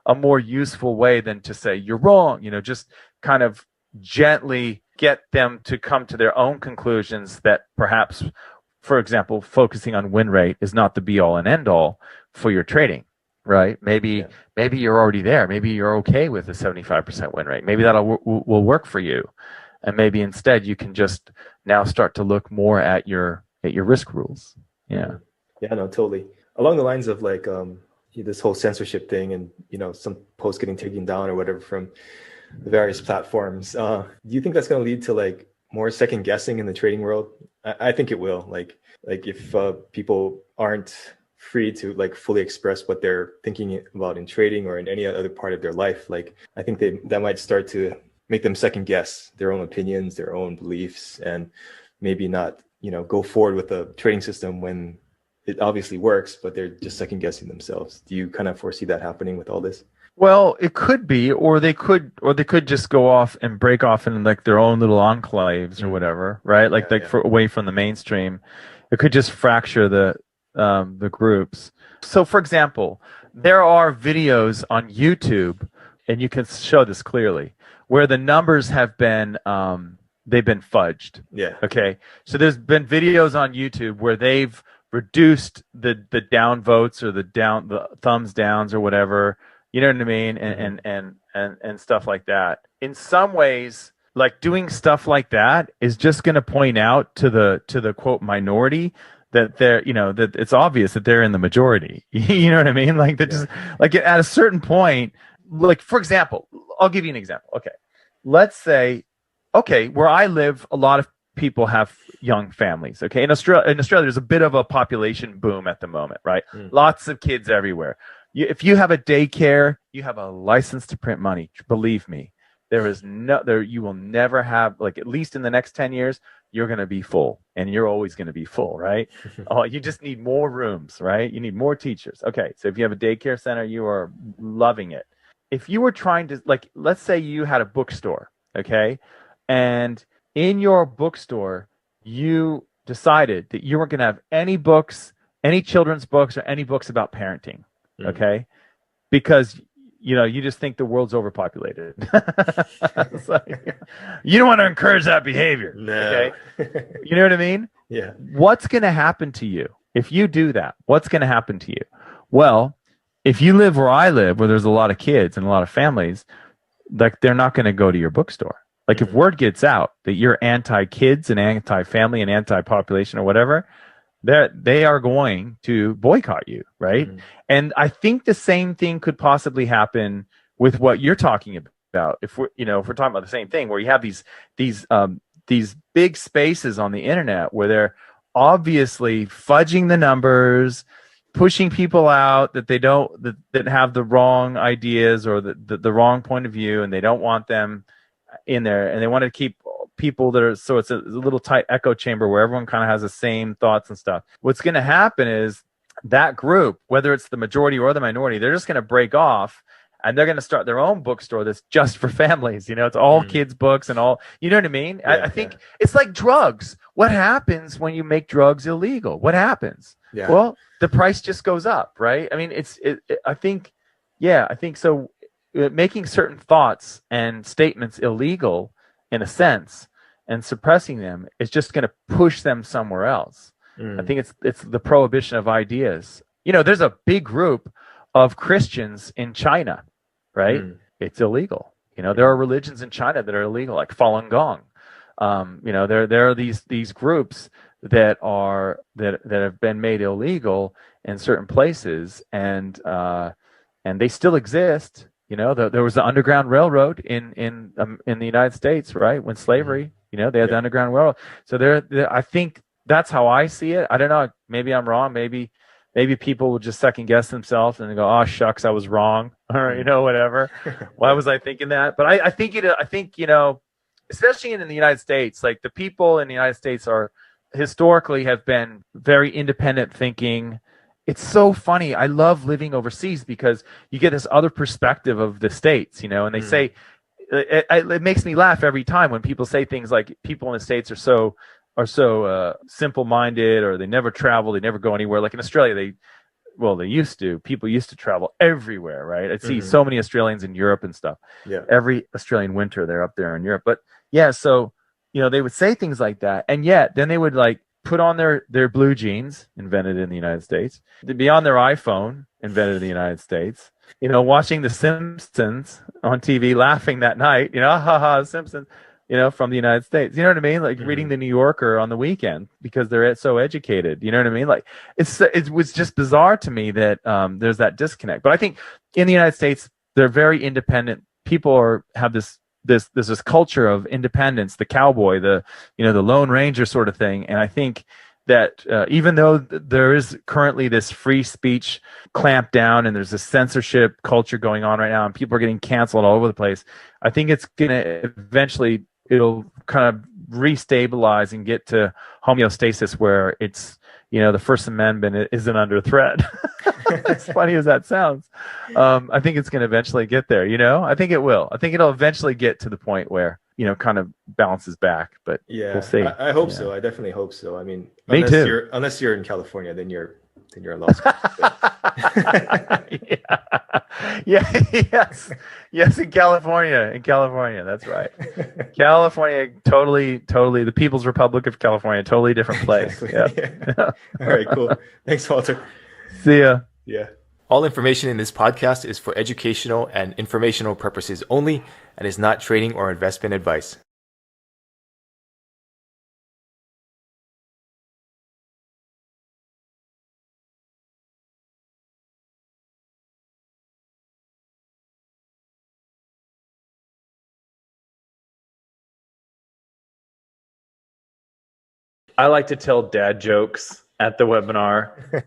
[SPEAKER 1] a more useful way than to say you're wrong. Just kind of gently get them to come to their own conclusions that perhaps, for example, focusing on win rate is not the be all and end all for your trading, right? Maybe you're already there. Maybe you're okay with a 75% win rate. Maybe that will work for you. And maybe instead you can just now start to look more at your risk rules. Yeah.
[SPEAKER 2] Yeah, no, totally. Along the lines of like this whole censorship thing and, some posts getting taken down or whatever from the various platforms. Do you think that's going to lead to like more second guessing in the trading world? I think it will. Like if people aren't free to like fully express what they're thinking about in trading or in any other part of their life, like I think that might start to make them second guess their own opinions, their own beliefs, and maybe not, go forward with a trading system when it obviously works, but they're just second guessing themselves. Do you kind of foresee that happening with all this?
[SPEAKER 1] Well, it could be, or they could just go off and break off in like their own little enclaves or whatever, right?
[SPEAKER 2] Yeah,
[SPEAKER 1] Like
[SPEAKER 2] yeah.
[SPEAKER 1] away from the mainstream. It could just fracture the groups. So, for example, there are videos on YouTube, and you can show this clearly, where the numbers have been they've been fudged.
[SPEAKER 2] Yeah.
[SPEAKER 1] Okay, so there's been videos on YouTube where they've reduced the down votes or the thumbs downs or whatever, you know what I mean, and stuff like that. In some ways, like doing stuff like that is just going to point out to the quote minority that they're, that it's obvious that they're in the majority. You know what I mean? Like that, just like at a certain point, like for example, I'll give you an example. Okay, let's say, okay, where I live, a lot of people have young families. Okay, in Australia, there's a bit of a population boom at the moment, right? Lots of kids everywhere. If you have a daycare, you have a license to print money. Believe me, you will never have, like, at least in the next 10 years, you're going to be full, and you're always going to be full, right? You just need more rooms, right? You need more teachers. Okay, so if you have a daycare center, you are loving it. If you were trying to, like, let's say you had a bookstore, okay, and in your bookstore, you decided that you weren't going to have any books, any children's books, or any books about parenting, okay, because you just think the world's overpopulated. Like, you don't want to encourage that behavior.
[SPEAKER 2] No.
[SPEAKER 1] Okay, you know what I mean?
[SPEAKER 2] Yeah.
[SPEAKER 1] What's going to happen to you if you do that? What's going to happen to you? Well, if you live where I live, where there's a lot of kids and a lot of families, like, they're not going to go to your bookstore. Like, if word gets out that you're anti-kids and anti-family and anti-population or whatever, they are going to boycott you, right? And I think the same thing could possibly happen with what you're talking about. If we're talking about the same thing, where you have these big spaces on the internet where they're obviously fudging the numbers, pushing people out that that have the wrong ideas or the wrong point of view, and they don't want them in there, and they want to keep people that are, so it's a little tight echo chamber where everyone kind of has the same thoughts and stuff. What's going to happen is that group, whether it's the majority or the minority, they're just going to break off, and they're going to start their own bookstore that's just for families. It's all kids books and all, you know what I mean? I think it's like drugs. What happens when you make drugs illegal? What happens? Well, the price just goes up, right? I mean, I think so. Making certain thoughts and statements illegal, in a sense, and suppressing them is just going to push them somewhere else. I think it's the prohibition of ideas. There's a big group of Christians in China, right? It's illegal. There are religions in China that are illegal, like Falun Gong. There are these groups that have been made illegal in certain places, and they still exist. There was the Underground Railroad in the United States, right? When slavery, they had the Underground Railroad. So I think that's how I see it. I don't know. Maybe I'm wrong. Maybe people will just second guess themselves and go, "Oh shucks, I was wrong," or whatever. Why was I thinking that? But I think especially in the United States, like, the people in the United States historically have been very independent thinking. It's so funny. I love living overseas because you get this other perspective of the States, and they say, it makes me laugh every time when people say things like people in the States are so simple-minded, or they never travel, they never go anywhere. Like in Australia, they used to. People used to travel everywhere, right? I'd see so many Australians in Europe and stuff. Yeah. Every Australian winter, they're up there in Europe. But yeah, so they would say things like that, and yet then they would, like, put on their blue jeans, invented in the United States. They'd be on their iPhone, invented in the United States. Watching The Simpsons on TV, laughing that night. The Simpsons. From the United States. You know what I mean? Like reading the New Yorker on the weekend because they're so educated. You know what I mean? Like it was just bizarre to me that there's that disconnect. But I think in the United States, they're very independent. People have this culture of independence, the cowboy, the Lone Ranger sort of thing. And I think that even though there is currently this free speech clamp down and there's a censorship culture going on right now and people are getting canceled all over the place, I think it's going to eventually, it'll kind of restabilize and get to homeostasis where it's, the First Amendment isn't under threat. As funny as that sounds, I think it's going to eventually get there. I think it will. I think it'll eventually get to the point where kind of balances back. But
[SPEAKER 2] Yeah,
[SPEAKER 1] we'll see.
[SPEAKER 2] I hope so. I definitely hope so. I mean,
[SPEAKER 1] Me too.
[SPEAKER 2] Unless you're in California, then you're in law school.
[SPEAKER 1] Yes, in California, that's right. California, totally, the People's Republic of California, totally different place.
[SPEAKER 2] Exactly. Yeah. All right, cool. Thanks, Walter.
[SPEAKER 1] See ya.
[SPEAKER 2] Yeah. All information in this podcast is for educational and informational purposes only and is not trading or investment advice.
[SPEAKER 1] I like to tell dad jokes at the webinar.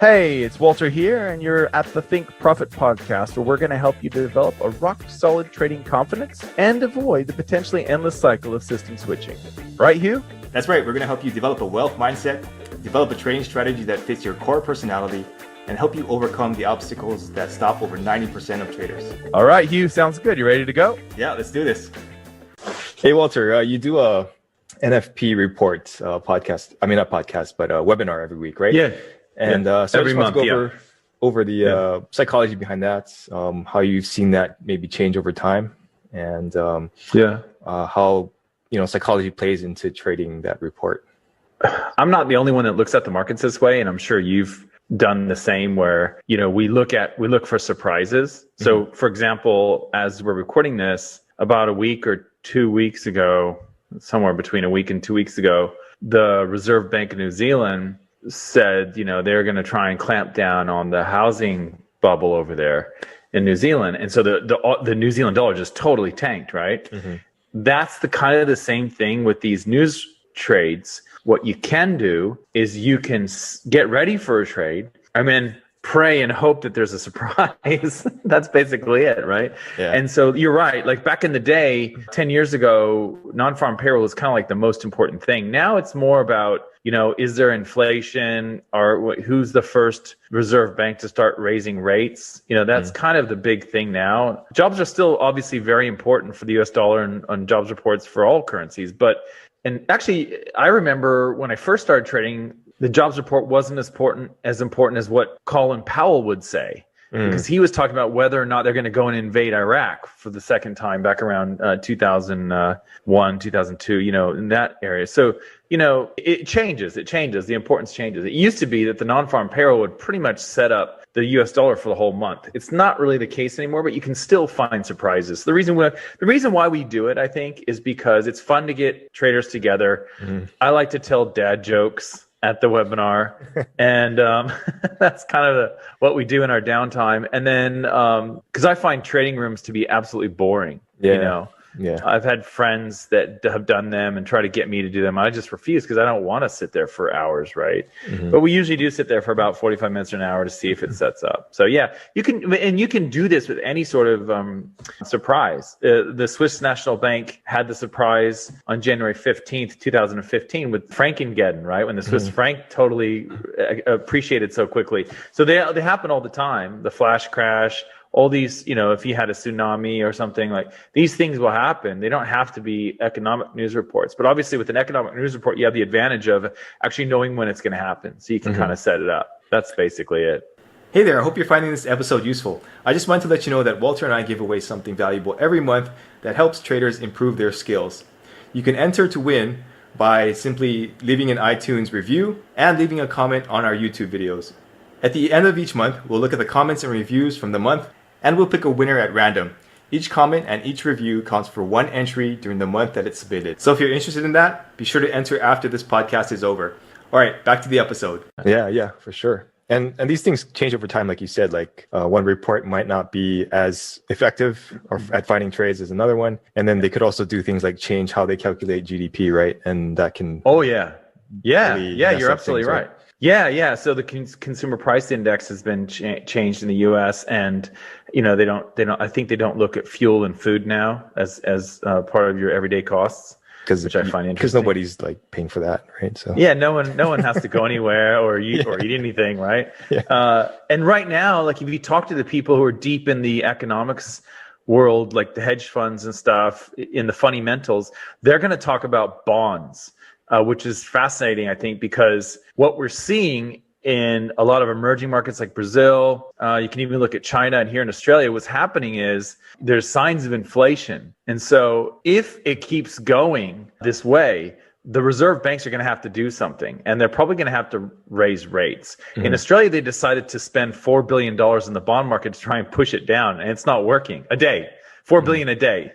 [SPEAKER 1] Hey, it's Walter here, and you're at the Think Profit podcast, where we're going to help you develop a rock-solid trading confidence and avoid the potentially endless cycle of system switching. Right, Hugh?
[SPEAKER 2] That's right. We're going to help you develop a wealth mindset, develop a trading strategy that fits your core personality, and help you overcome the obstacles that stop over 90% of traders.
[SPEAKER 1] All right, Hugh, sounds good. You ready to go?
[SPEAKER 2] Yeah, let's do this. Hey, Walter, you do a NFP report podcast. I mean, not podcast, but a webinar every week, right?
[SPEAKER 1] Yeah.
[SPEAKER 2] And so every month, go over the psychology behind that, how you've seen that maybe change over time, and how psychology plays into trading that report.
[SPEAKER 1] I'm not the only one that looks at the markets this way, and I'm sure you've done the same. Where we look for surprises. So, for example, as we're recording this, about a week or 2 weeks ago, somewhere between a week and 2 weeks ago, the Reserve Bank of New Zealand said, they're going to try and clamp down on the housing bubble over there in New Zealand. And so the New Zealand dollar just totally tanked, right? That's the kind of the same thing with these news trades. What you can do is you can get ready for a trade. I mean, pray and hope that there's a surprise. That's basically it, right?
[SPEAKER 2] Yeah.
[SPEAKER 1] And so you're right. Like back in the day, 10 years ago, non-farm payroll was kind of like the most important thing. Now it's more about, is there inflation, or who's the first reserve bank to start raising rates? That's kind of the big thing now. Jobs are still obviously very important for the US dollar and jobs reports for all currencies. And actually, I remember when I first started trading, the jobs report wasn't as important as what Colin Powell would say, because he was talking about whether or not they're going to go and invade Iraq for the second time back around 2001, 2002, in that area. So, it changes. The importance changes. It used to be that the non-farm payroll would pretty much set up the US dollar for the whole month. It's not really the case anymore, but you can still find surprises. The reason why we do it, I think, is because it's fun to get traders together. I like to tell dad jokes at the webinar, and that's kind of what we do in our downtime. And then because I find trading rooms to be absolutely boring. I've had friends that have done them and try to get me to do them. I just refuse because I don't want to sit there for hours, right? But we usually do sit there for about 45 minutes or an hour to see if it sets up. So yeah, you can do this with any sort of surprise. The Swiss National Bank had the surprise on January 15th, 2015 with Frankengeddon, right? When the Swiss franc totally appreciated so quickly. So they happen all the time. The flash crash, all these, if you had a tsunami or something, like these things will happen. They don't have to be economic news reports. But obviously with an economic news report, you have the advantage of actually knowing when it's going to happen. So you can kind of set it up. That's basically it.
[SPEAKER 2] Hey there, I hope you're finding this episode useful. I just wanted to let you know that Walter and I give away something valuable every month that helps traders improve their skills. You can enter to win by simply leaving an iTunes review and leaving a comment on our YouTube videos. At the end of each month, we'll look at the comments and reviews from the month, and we'll pick a winner at random. Each comment and each review counts for one entry during the month that it's submitted. So if you're interested in that, be sure to enter after this podcast is over. All right, back to the episode. Yeah, for sure. And these things change over time, like you said. Like one report might not be as effective or at finding trades as another one. And then they could also do things like change how they calculate GDP, right? And that can...
[SPEAKER 1] Oh, yeah. Really you're absolutely right. Yeah. So the consumer price index has been changed in the U.S. and they don't. I think they don't look at fuel and food now as part of your everyday costs.
[SPEAKER 2] Because
[SPEAKER 1] which I find interesting.
[SPEAKER 2] nobody's like paying for that, right? So
[SPEAKER 1] yeah, no one has to go anywhere or eat anything, right?
[SPEAKER 2] Yeah.
[SPEAKER 1] And right now, like if you talk to the people who are deep in the economics world, like the hedge funds and stuff, in the fundamentals, they're going to talk about bonds, which is fascinating, I think, because what we're seeing in a lot of emerging markets like Brazil, you can even look at China, and here in Australia, what's happening is there's signs of inflation. And so if it keeps going this way, the reserve banks are going to have to do something, and they're probably going to have to raise rates. In Australia, they decided to spend $4 billion in the bond market to try and push it down, and it's not working. A day. 4 billion a day.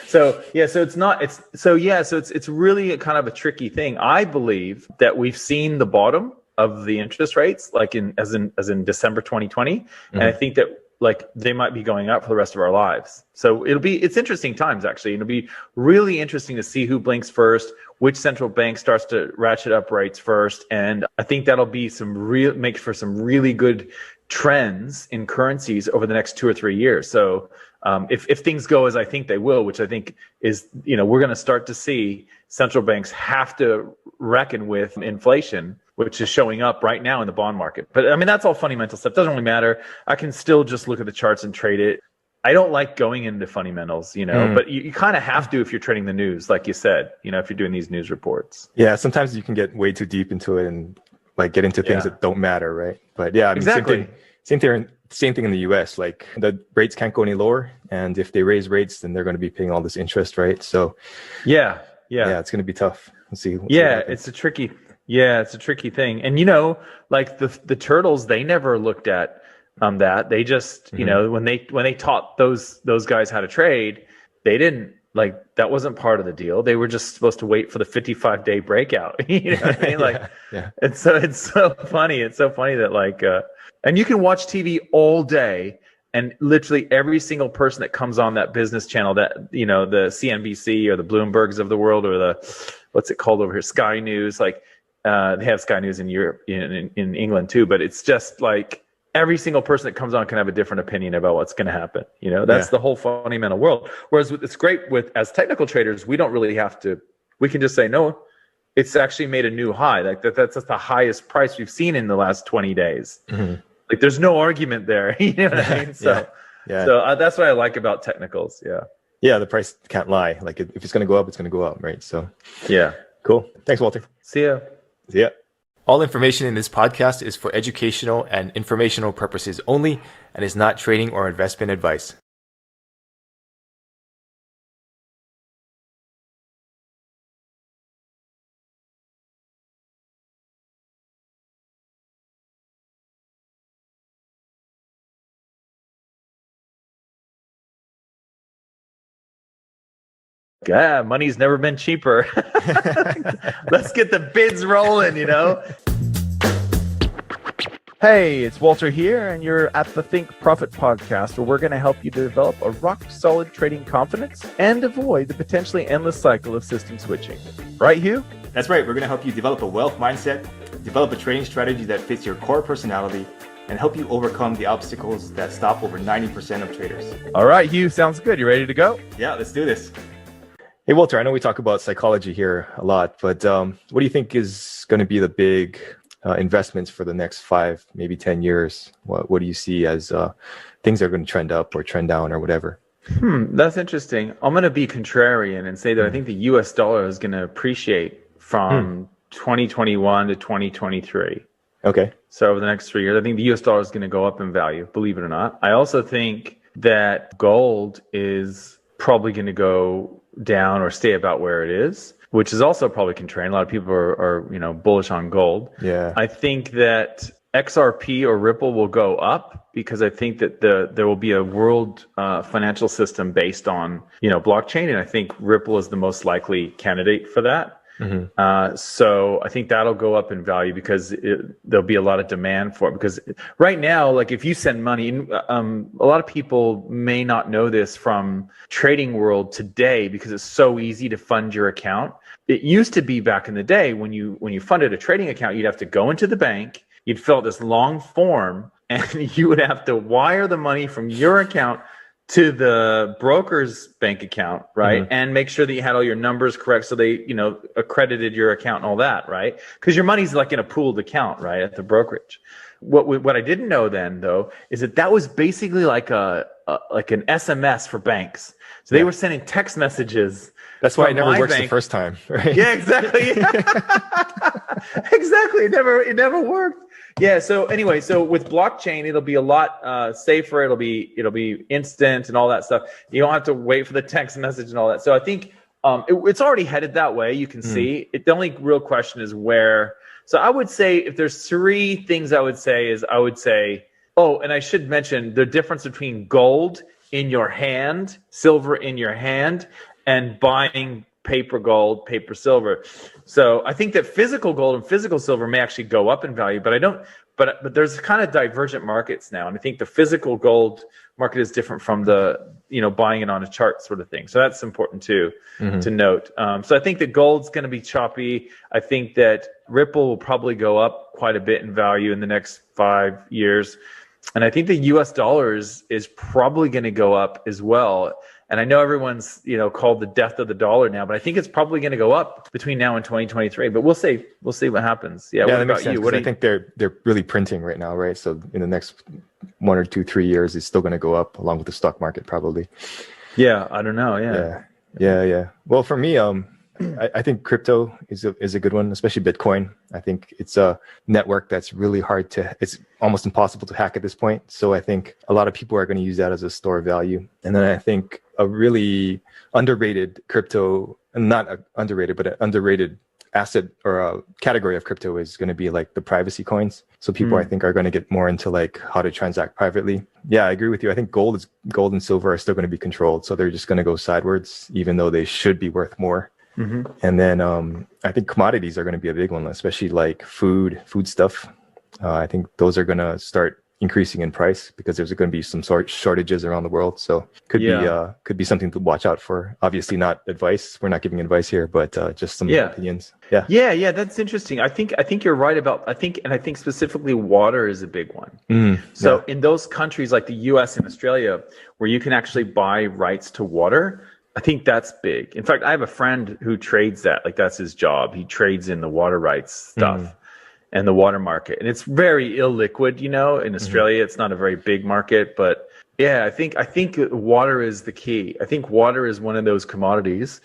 [SPEAKER 1] So it's really a kind of a tricky thing. I believe that we've seen the bottom of the interest rates, like as in December 2020, and I think that like they might be going up for the rest of our lives. So it's interesting times, actually. It'll be really interesting to see who blinks first, which central bank starts to ratchet up rates first, and I think that'll be make for some really good trends in currencies over the next 2 or 3 years. So if things go as I think they will, which I think is, we're going to start to see central banks have to reckon with inflation, which is showing up right now in the bond market. But I mean, that's all fundamental stuff. Doesn't really matter. I can still just look at the charts and trade it. I don't like going into fundamentals, but you kind of have to if you're trading the news, like you said, if you're doing these news reports.
[SPEAKER 2] Yeah, sometimes you can get way too deep into it and like get into things that don't matter, right? But yeah, I mean,
[SPEAKER 1] exactly.
[SPEAKER 2] Same thing in the US. Like the rates can't go any lower, and if they raise rates, then they're going to be paying all this interest, right? So yeah, it's going to be tough. Let's see.
[SPEAKER 1] It's a tricky thing. And like the turtles, they never looked at that. They just when they taught those guys how to trade, they didn't, like, that wasn't part of the deal. They were just supposed to wait for the 55-day breakout. You know what I mean? Like,
[SPEAKER 2] yeah.
[SPEAKER 1] It's so funny. It's so funny that like, and you can watch TV all day, and literally every single person that comes on that business channel, that the CNBC or the Bloombergs of the world, or the what's it called over here, Sky News. Like, they have Sky News in Europe, in England too. But it's just like every single person that comes on can have a different opinion about what's going to happen. That's the whole fundamental world. Whereas it's great as technical traders, we don't really have to. We can just say, no, it's actually made a new high. Like that's the highest price we've seen in the last 20 days. Like there's no argument there. You know what I mean? So that's what I like about technicals.
[SPEAKER 2] Yeah, the price can't lie. Like if it's going to go up, it's going to go up, right? So
[SPEAKER 1] yeah,
[SPEAKER 2] cool. Thanks, Walter.
[SPEAKER 1] See ya.
[SPEAKER 2] All information in this podcast is for educational and informational purposes only, and is not trading or investment advice.
[SPEAKER 1] Yeah, money's never been cheaper. Let's get the bids rolling, Hey, it's Walter here, and you're at the Think Profit podcast, where we're going to help you develop a rock-solid trading confidence and avoid the potentially endless cycle of system switching. Right, Hugh?
[SPEAKER 2] That's right. We're going to help you develop a wealth mindset, develop a trading strategy that fits your core personality, and help you overcome the obstacles that stop over 90% of traders.
[SPEAKER 1] All right, Hugh, sounds good. You ready to go?
[SPEAKER 2] Yeah, let's do this. Hey, Walter, I know we talk about psychology here a lot, but what do you think is going to be the big investments for the next 5, maybe 10 years? What do you see as things that are going to trend up or trend down or whatever?
[SPEAKER 1] That's interesting. I'm going to be contrarian and say that I think the US dollar is going to appreciate from 2021 to 2023.
[SPEAKER 2] Okay.
[SPEAKER 1] So over the next 3 years, I think the US dollar is going to go up in value, believe it or not. I also think that gold is probably going to go down or stay about where it is, which is also probably contrarian. A lot of people are bullish on gold.
[SPEAKER 2] Yeah.
[SPEAKER 1] I think that XRP or Ripple will go up because I think that there will be a world financial system based on blockchain, and I think Ripple is the most likely candidate for that. So I think that'll go up in value because there'll be a lot of demand for it. Because right now, like if you send money, a lot of people may not know this from trading world today because it's so easy to fund your account. It used to be back in the day when you funded a trading account, you'd have to go into the bank, you'd fill out this long form, and you would have to wire the money from your account to the broker's bank account, right? And make sure that you had all your numbers correct, so they, accredited your account and all that, right? Because your money's like in a pooled account, right, at the brokerage. What I didn't know then, though, is that was basically like an SMS for banks. So they were sending text messages.
[SPEAKER 2] That's why it never works the first time, right?
[SPEAKER 1] Yeah, exactly. Exactly. It never worked. Yeah. So anyway, so with blockchain, it'll be a lot safer. It'll be instant and all that stuff. You don't have to wait for the text message and all that. So I think it's already headed that way. You can see it. The only real question is where. So I would say if there's three things I would say, oh, and I should mention the difference between gold in your hand, silver in your hand, and buying paper gold, paper silver. So I think that physical gold and physical silver may actually go up in value, but there's kind of divergent markets now. And I think the physical gold market is different from the, buying it on a chart sort of thing. So that's important too, to note. So I think that gold's going to be choppy. I think that Ripple will probably go up quite a bit in value in the next 5 years. And I think the US dollars is probably going to go up as well. And I know everyone's, called the death of the dollar now, but I think it's probably going to go up between now and 2023. But we'll see. We'll see what happens. Yeah. What about you?
[SPEAKER 2] I think they're really printing right now, right? So in the next 1 or 2, 3 years, it's still going to go up along with the stock market, probably.
[SPEAKER 1] Yeah, I don't know. Yeah.
[SPEAKER 2] Yeah. Well, for me, I think crypto is a good one, especially Bitcoin. I think it's a network that's really it's almost impossible to hack at this point. So I think a lot of people are going to use that as a store of value. And then I think a really underrated crypto, not underrated, but an underrated asset or a category of crypto is going to be like the privacy coins. So people I think are going to get more into like how to transact privately. Yeah, I agree with you. I think gold and silver are still going to be controlled. So they're just going to go sideways, even though they should be worth more. And then I think commodities are going to be a big one, especially like food stuff. I think those are going to start increasing in price because there's going to be some sort of shortages around the world. So could be something to watch out for. Obviously not advice. We're not giving advice here, but just some opinions.
[SPEAKER 1] Yeah. That's interesting. I think you're right about, I think specifically water is a big one. So in those countries like the US and Australia, where you can actually buy rights to water, I think that's big. In fact, I have a friend who trades that. Like that's his job. He trades in the water rights stuff and the water market. And it's very illiquid, in Australia. It's not a very big market, but yeah, I think water is the key. I think water is one of those commodities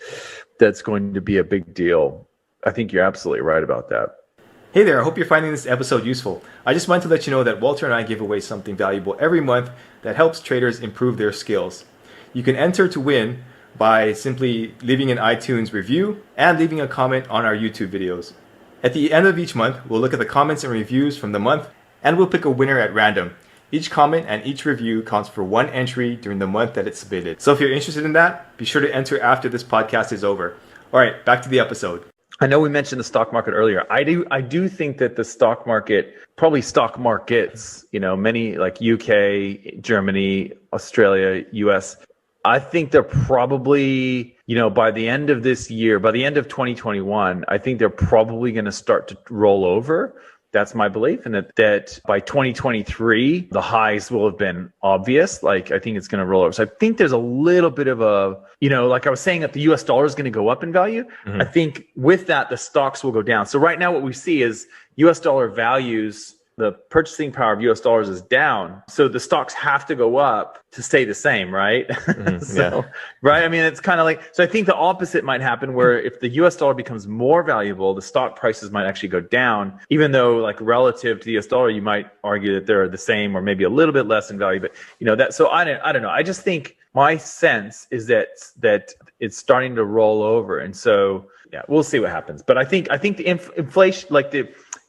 [SPEAKER 1] that's going to be a big deal. I think you're absolutely right about that.
[SPEAKER 2] Hey there, I hope you're finding this episode useful. I just wanted to let you know that Walter and I give away something valuable every month that helps traders improve their skills. You can enter to win by simply leaving an iTunes review and leaving a comment on our YouTube videos. At the end of each month, we'll look at the comments and reviews from the month, and we'll pick a winner at random. Each comment and each review counts for one entry during the month that it's submitted. So if you're interested in that, be sure to enter after this podcast is over. All right, back to the episode.
[SPEAKER 1] I know we mentioned the stock market earlier. I do think that the stock market, probably stock markets, many like UK, Germany, Australia, US, I think they're probably, by the end of this year, by the end of 2021, I think they're probably going to start to roll over. That's my belief. And that by 2023, the highs will have been obvious. Like, I think it's going to roll over. So I think there's a little bit of a, like I was saying, that the US dollar is going to go up in value. I think with that, the stocks will go down. So right now what we see is US dollar values, the purchasing power of US dollars is down. So the stocks have to go up to stay the same, right? Right. I mean, it's kind of like, so I think the opposite might happen where if the US dollar becomes more valuable, the stock prices might actually go down, even though like relative to the US dollar, you might argue that they're the same or maybe a little bit less in value. But so I don't know. I just think my sense is that it's starting to roll over. And so, yeah, we'll see what happens. But I think the inflation, like the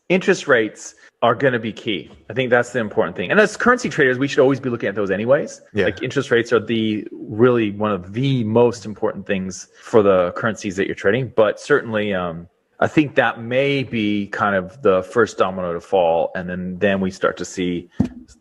[SPEAKER 1] interest rates, are going to be key. I think that's the important thing. And as currency traders, we should always be looking at those anyways. Like interest rates are really one of the most important things for the currencies that you're trading. But certainly, I think that may be kind of the first domino to fall. And then we start to see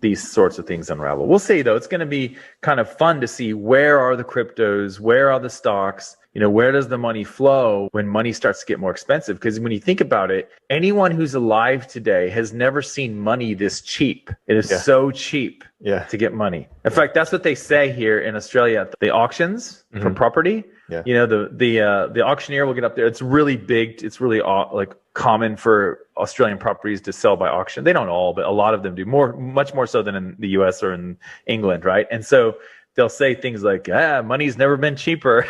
[SPEAKER 1] these sorts of things unravel. We'll see though. It's going to be kind of fun to see where are the cryptos, where are the stocks, where does the money flow when money starts to get more expensive? Because when you think about it, anyone who's alive today has never seen money this cheap. It is so cheap to get money. In fact, that's what they say here in Australia at the auctions for property. The auctioneer will get up there. It's really big. It's really like common for Australian properties to sell by auction. They don't all, but a lot of them do, much more so than in the US or in England, right? And so they'll say things like, money's never been cheaper.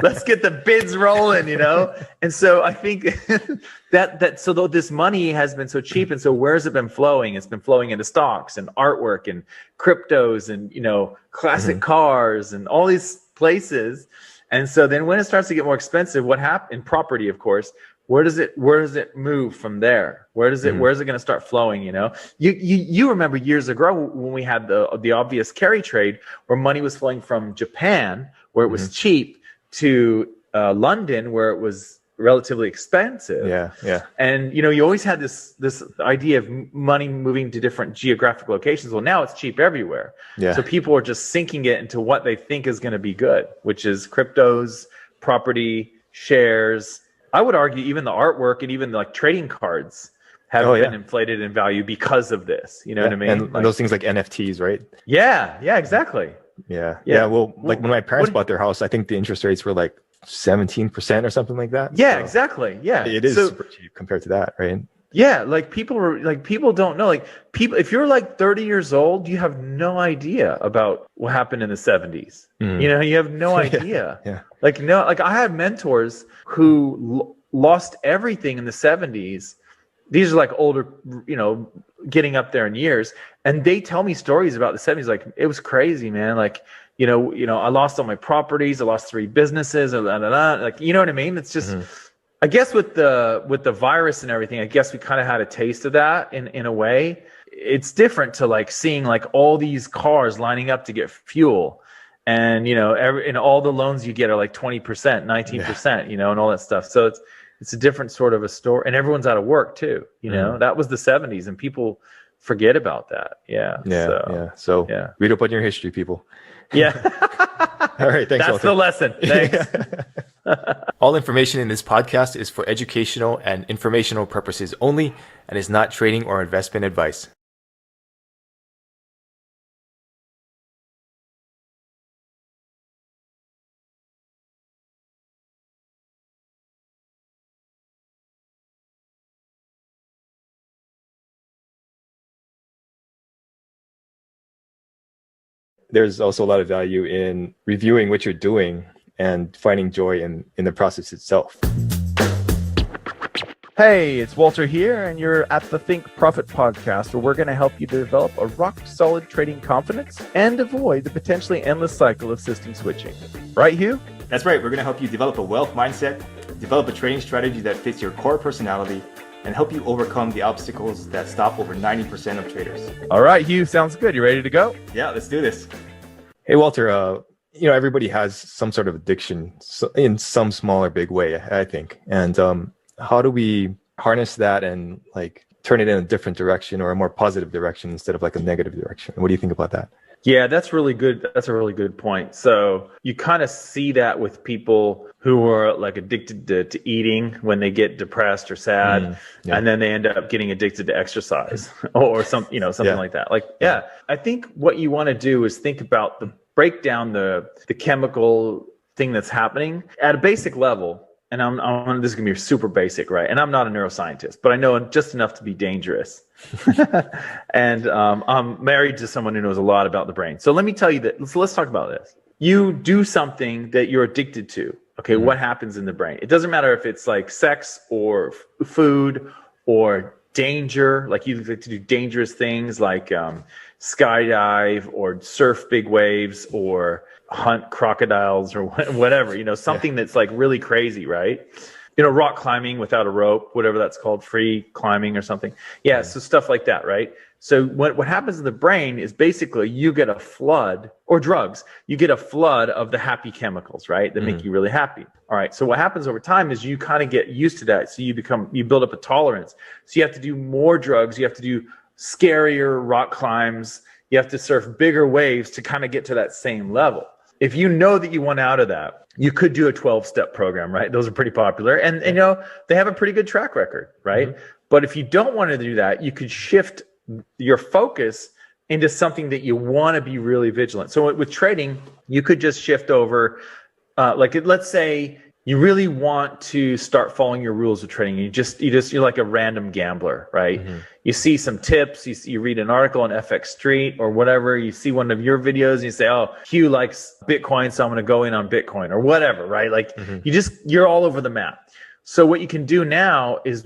[SPEAKER 1] Let's get the bids rolling, And so I think so this money has been so cheap. And so where's it been flowing? It's been flowing into stocks and artwork and cryptos and, classic cars and all these places. And so then when it starts to get more expensive, what happens in property, of course, where does it move from there? Where's it going to start flowing? You remember years ago when we had the obvious carry trade where money was flowing from Japan, where it was cheap, to London, where it was relatively expensive. And you always had this idea of money moving to different geographic locations. Well, now it's cheap everywhere. So people are just sinking it into what they think is going to be good, which is cryptos, property, shares. I would argue even the artwork and even like trading cards have been inflated in value because of this. You know what I mean?
[SPEAKER 2] And those things like NFTs, right?
[SPEAKER 1] Yeah, exactly.
[SPEAKER 2] Yeah. Well, like when my parents bought their house, I think the interest rates were like 17% or something like that.
[SPEAKER 1] Yeah, so exactly. Yeah.
[SPEAKER 2] It is super cheap compared to that, right?
[SPEAKER 1] Yeah, people don't know. If you're like 30 years old, you have no idea about what happened in the 70s. You have no idea. I have mentors who lost everything in the 70s. These are like older, getting up there in years, and they tell me stories about the 70s. Like, it was crazy, man. Like, I lost all my properties, I lost 3 businesses, like, you know what I mean? It's just. I guess with the virus and everything, I guess we kind of had a taste of that in a way. It's different to like seeing like all these cars lining up to get fuel, and and all the loans you get are like 20%, 19%, and all that stuff. So it's a different sort of a story, and everyone's out of work too. That was the 70s, and people forget about that.
[SPEAKER 2] So read up on your history, people. All right, thanks.
[SPEAKER 1] That's the lesson. Thanks.
[SPEAKER 2] All information in this podcast is for educational and informational purposes only and is not trading or investment advice. There's also a lot of value in reviewing what you're doing and finding joy in the process itself.
[SPEAKER 1] Hey, it's Walter here, and you're at the Think Profit podcast, where we're going to help you develop a rock-solid trading confidence and avoid the potentially endless cycle of system switching. Right, Hugh?
[SPEAKER 2] That's right. We're going to help you develop a wealth mindset, develop a trading strategy that fits your core personality, and help you overcome the obstacles that stop over 90% of traders.
[SPEAKER 1] All right, Hugh, sounds good. You ready to go?
[SPEAKER 2] Yeah, let's do this. Hey, Walter, everybody has some sort of addiction in some small or big way, I think. And how do we harness that and like turn it in a different direction or a more positive direction instead of like a negative direction? What do you think about that?
[SPEAKER 1] Yeah, that's really good. That's a really good point. So you kind of see that with people who are like addicted to eating when they get depressed or sad, and then they end up getting addicted to exercise or something like that. I think what you want to do is think about break down the chemical thing that's happening at a basic level. And this is going to be super basic, right? And I'm not a neuroscientist, but I know just enough to be dangerous. And I'm married to someone who knows a lot about the brain. So let me tell you that. So let's talk about this. You do something that you're addicted to. Okay, what happens in the brain? It doesn't matter if it's like sex or food or danger. Like you like to do dangerous things like skydive or surf big waves or hunt crocodiles or whatever, something that's like really crazy, right? Rock climbing without a rope, whatever that's called, free climbing or something. Yeah, so stuff like that, right? So what happens in the brain is basically you get a flood, or drugs, you get a flood of the happy chemicals, right? That make you really happy. All right, so what happens over time is you kind of get used to that. So you build up a tolerance. So you have to do more drugs, you have to do scarier rock climbs, you have to surf bigger waves to kind of get to that same level. if you know that you want out of that, you could do a 12-step program, right? Those are pretty popular. And you know, they have a pretty good track record, right? Mm-hmm. But if you don't want to do that, you could shift your focus into something that you want to be really vigilant. So with trading, you could just shift over, let's say you really want to start following your rules of trading. You're like a random gambler, right? Mm-hmm. You see some tips, you read an article on FX Street or whatever, you see one of your videos and you say, oh, Hugh likes Bitcoin, so I'm going to go in on Bitcoin or whatever, right? Like you're all over the map. So what you can do now is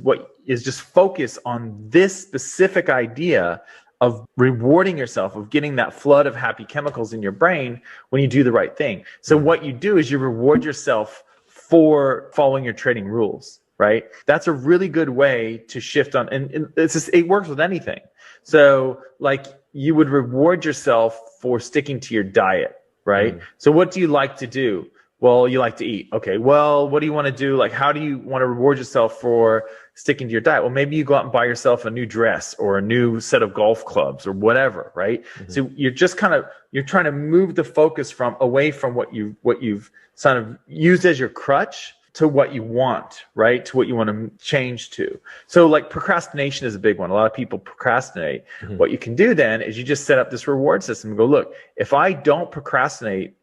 [SPEAKER 1] just focus on this specific idea of rewarding yourself, of getting that flood of happy chemicals in your brain when you do the right thing. So what you do is you reward yourself for following your trading rules, right? That's a really good way to shift on, and it works with anything. So like you would reward yourself for sticking to your diet, right? So what do you like to do? Well, you like to eat. Okay, well, what do you want to do? Like, how do you want to reward yourself for sticking to your diet? Well, maybe you go out and buy yourself a new dress or a new set of golf clubs or whatever, right? So you're just you're trying to move the focus away from what you've sort of used as your crutch to what you want, right? To what you want to change to. So like procrastination is a big one. A lot of people procrastinate. What you can do then is you just set up this reward system and go, look, if I don't procrastinate,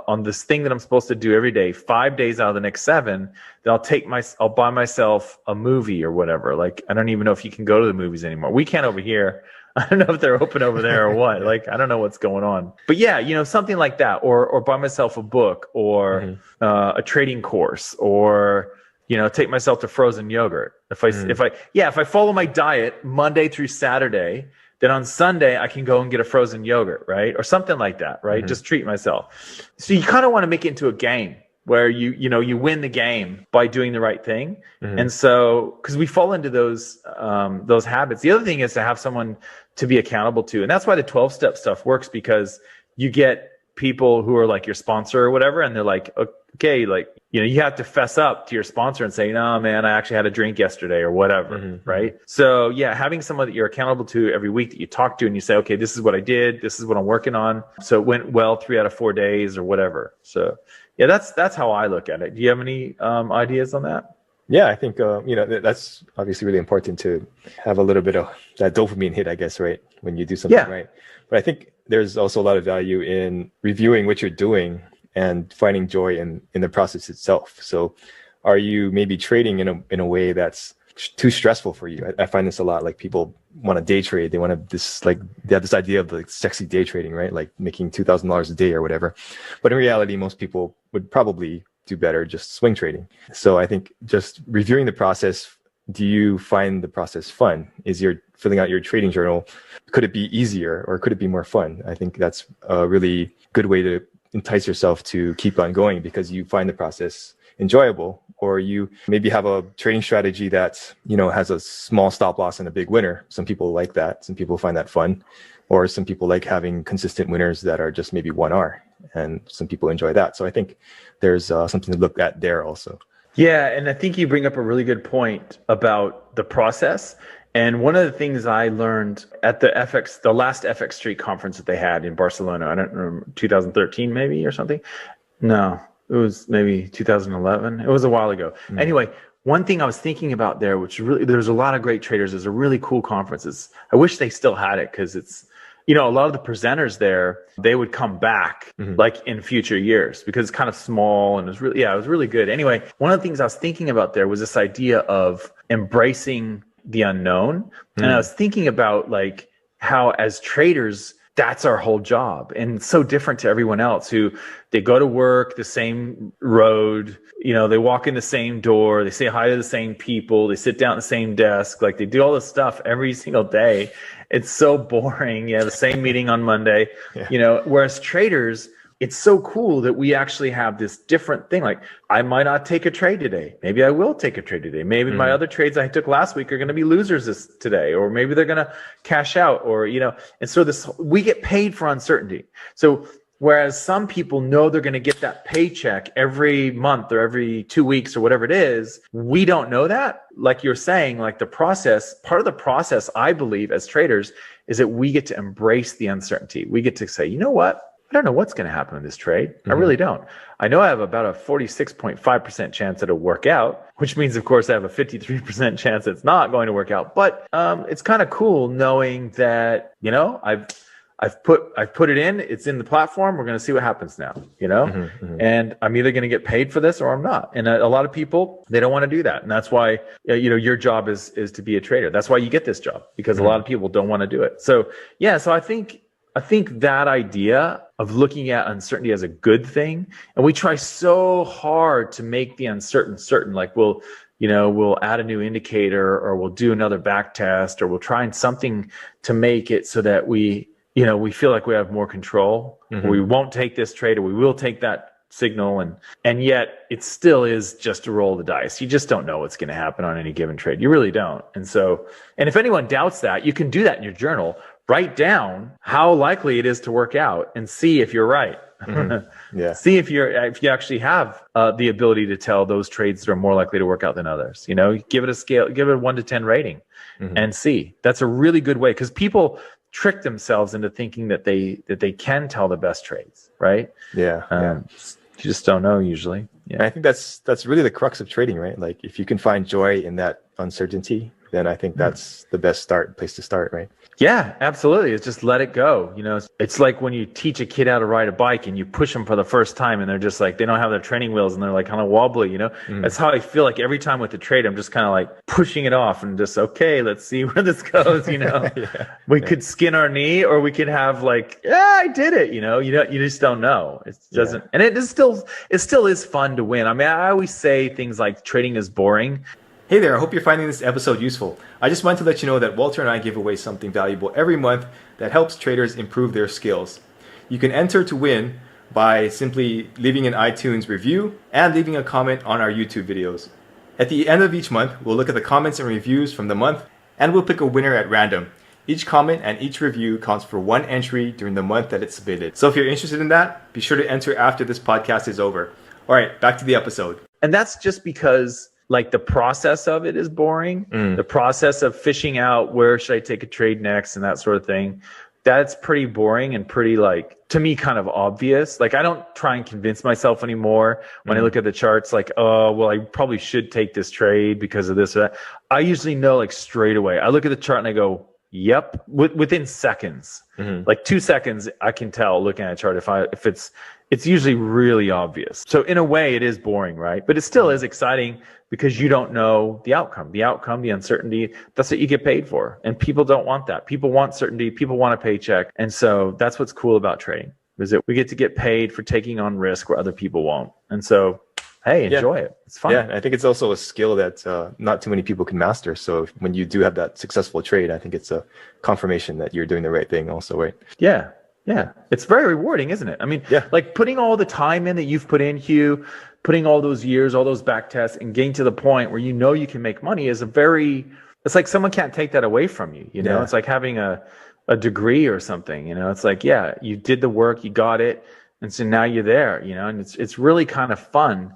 [SPEAKER 1] on this thing that I'm supposed to do every day, 5 days out of the next 7, then I'll buy myself a movie or whatever. Like, I don't even know if you can go to the movies anymore. We can't over here. I don't know if they're open over there or what. Like, I don't know what's going on. But yeah, something like that, or buy myself a book or a trading course, or take myself to frozen yogurt. If I follow my diet Monday through Saturday, then on Sunday I can go and get a frozen yogurt, right? Or something like that, right? Just treat myself. So you kind of want to make it into a game where you win the game by doing the right thing. And so, because we fall into those habits. The other thing is to have someone to be accountable to. And that's why the 12-step stuff works, because you get people who are like your sponsor or whatever, and they're like, okay, like, you have to fess up to your sponsor and say, no, man, I actually had a drink yesterday or whatever, right? So yeah, having someone that you're accountable to every week that you talk to and you say, okay, this is what I did, this is what I'm working on. So it went well 3 out of 4 days or whatever. So yeah, that's how I look at it. Do you have any ideas on that?
[SPEAKER 2] Yeah, I think, that's obviously really important to have a little bit of that dopamine hit, I guess, right? When you do something right. But I think there's also a lot of value in reviewing what you're doing and finding joy in the process itself. So are you maybe trading in a way that's too stressful for you? I find this a lot. Like, people want to day trade. They want to they have this idea of like sexy day trading, right? Like making $2,000 a day or whatever. But in reality, most people would probably do better just swing trading. So I think just reviewing the process, do you find the process fun? Is your filling out your trading journal, could it be easier or could it be more fun? I think that's a really good way to entice yourself to keep on going, because you find the process enjoyable, or you maybe have a trading strategy that, has a small stop loss and a big winner. Some people like that. Some people find that fun, or some people like having consistent winners that are just maybe 1R, and some people enjoy that. So I think there's something to look at there also.
[SPEAKER 1] Yeah, and I think you bring up a really good point about the process. And one of the things I learned at the last FX Street conference that they had in Barcelona, I don't remember, 2013 maybe or something. No, it was maybe 2011. It was a while ago. Anyway, one thing I was thinking about there, which really, there's a lot of great traders. There's a really cool conference. I wish they still had it, because it's, a lot of the presenters there, they would come back like in future years, because it's kind of small and it was really good. Anyway, one of the things I was thinking about there was this idea of embracing the unknown. And I was thinking about like how as traders, that's our whole job. And it's so different to everyone else who they go to work the same road, they walk in the same door, they say hi to the same people, they sit down at the same desk, like they do all this stuff every single day. It's so boring. The same meeting on Monday, whereas traders, it's so cool that we actually have this different thing. Like, I might not take a trade today. Maybe I will take a trade today. Maybe my other trades I took last week are going to be losers today, or maybe they're going to cash out, or, and so we get paid for uncertainty. So whereas some people know they're going to get that paycheck every month or every 2 weeks or whatever it is, we don't know that. Like you're saying, like part of the process, I believe, as traders, is that we get to embrace the uncertainty. We get to say, you know what? I don't know what's going to happen in this trade. I really don't. I know I have about a 46.5% chance that it'll work out, which means, of course, I have a 53% chance it's not going to work out. But it's kind of cool knowing that, you know, I've put it in. It's in the platform. We're going to see what happens now, you know, and I'm either going to get paid for this or I'm not. And a lot of people, they don't want to do that. And that's why, you know, your job is to be a trader. That's why you get this job, because a lot of people don't want to do it. So, yeah, so I think that idea of looking at uncertainty as a good thing, and we try so hard to make the uncertain certain, like we'll add a new indicator, or we'll do another back test, or we'll try something to make it so that we feel like we have more control. We won't take this trade, or we will take that signal, and yet it still is just a roll of the dice. You just don't know what's going to happen on any given trade. You really don't. And if anyone doubts that, you can do that in your journal. Write down how likely it is to work out and see if you're right. See if you actually have the ability to tell those trades that are more likely to work out than others. You know, give it a scale, give it a 1 to 10 rating, and see. That's a really good way, because people trick themselves into thinking that they can tell the best trades, right? You just don't know usually.
[SPEAKER 2] And I think that's really the crux of trading, right? Like, if you can find joy in that uncertainty, then I think that's the best place to start, right?
[SPEAKER 1] Yeah, absolutely. It's just let it go. You know, it's like when you teach a kid how to ride a bike and you push them for the first time and they're just like, they don't have their training wheels and they're like kind of wobbly, you know? That's how I feel like every time with the trade. I'm just kind of like pushing it off and just, okay, let's see where this goes, you know? We could skin our knee, or we could have like, yeah, I did it, you know? You just don't know. It doesn't, and it still is fun to win. I mean, I always say things like trading is boring.
[SPEAKER 2] Hey there, I hope you're finding this episode useful. I just wanted to let you know that Walter and I give away something valuable every month that helps traders improve their skills. You can enter to win by simply leaving an iTunes review and leaving a comment on our YouTube videos. At the end of each month, we'll look at the comments and reviews from the month, and we'll pick a winner at random. Each comment and each review counts for 1 entry during the month that it's submitted. So if you're interested in that, be sure to enter after this podcast is over. All right, back to the episode.
[SPEAKER 1] And that's just because, like, the process of it is boring. The process of fishing out where should I take a trade next and that sort of thing, that's pretty boring and pretty, like, to me, kind of obvious. Like, I don't try and convince myself anymore when I look at the charts, like, oh, well, I probably should take this trade because of this or that. I usually know, like, straight away. I look at the chart and I go, yep, within seconds. Like 2 seconds, I can tell looking at a chart if it's usually really obvious. So in a way, it is boring, right? But it still is exciting, because you don't know the outcome, the uncertainty. That's what you get paid for. And people don't want that. People want certainty. People want a paycheck. And so that's what's cool about trading, is that we get to get paid for taking on risk where other people won't. And so, hey, enjoy it. It's fun.
[SPEAKER 2] Yeah, I think it's also a skill that not too many people can master. So when you do have that successful trade, I think it's a confirmation that you're doing the right thing also, right?
[SPEAKER 1] Yeah. It's very rewarding, isn't it? I mean, like putting all the time in that you've put in, Hugh, putting all those years, all those back tests, and getting to the point where you know you can make money is it's like someone can't take that away from you. You know, it's like having a degree or something, you know, it's like, yeah, you did the work, you got it. And so now you're there, you know, and it's really kind of fun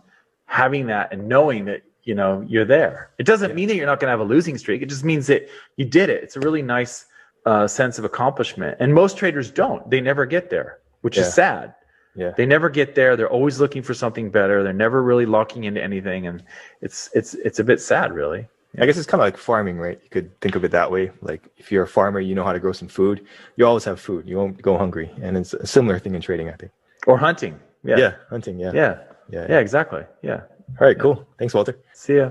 [SPEAKER 1] having that and knowing that, you know, you're there. It doesn't mean that you're not going to have a losing streak. It just means that you did it. It's a really nice sense of accomplishment. And most traders don't. They never get there, which is sad. They never get there. They're always looking for something better. They're never really locking into anything. And it's a bit sad, really.
[SPEAKER 2] I guess it's kind of like farming, right? You could think of it that way. Like, if you're a farmer, you know how to grow some food. You always have food. You won't go hungry. And it's a similar thing in trading, I think.
[SPEAKER 1] Or hunting.
[SPEAKER 2] Yeah, hunting. Yeah,
[SPEAKER 1] exactly. Yeah.
[SPEAKER 2] All right, cool. Thanks, Walter.
[SPEAKER 1] See ya.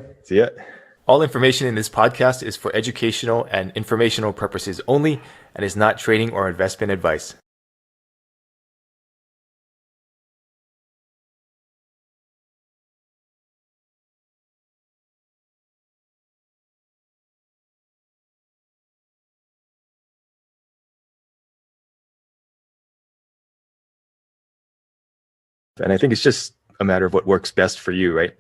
[SPEAKER 2] All information in this podcast is for educational and informational purposes only and is not trading or investment advice. And I think it's just a matter of what works best for you, right?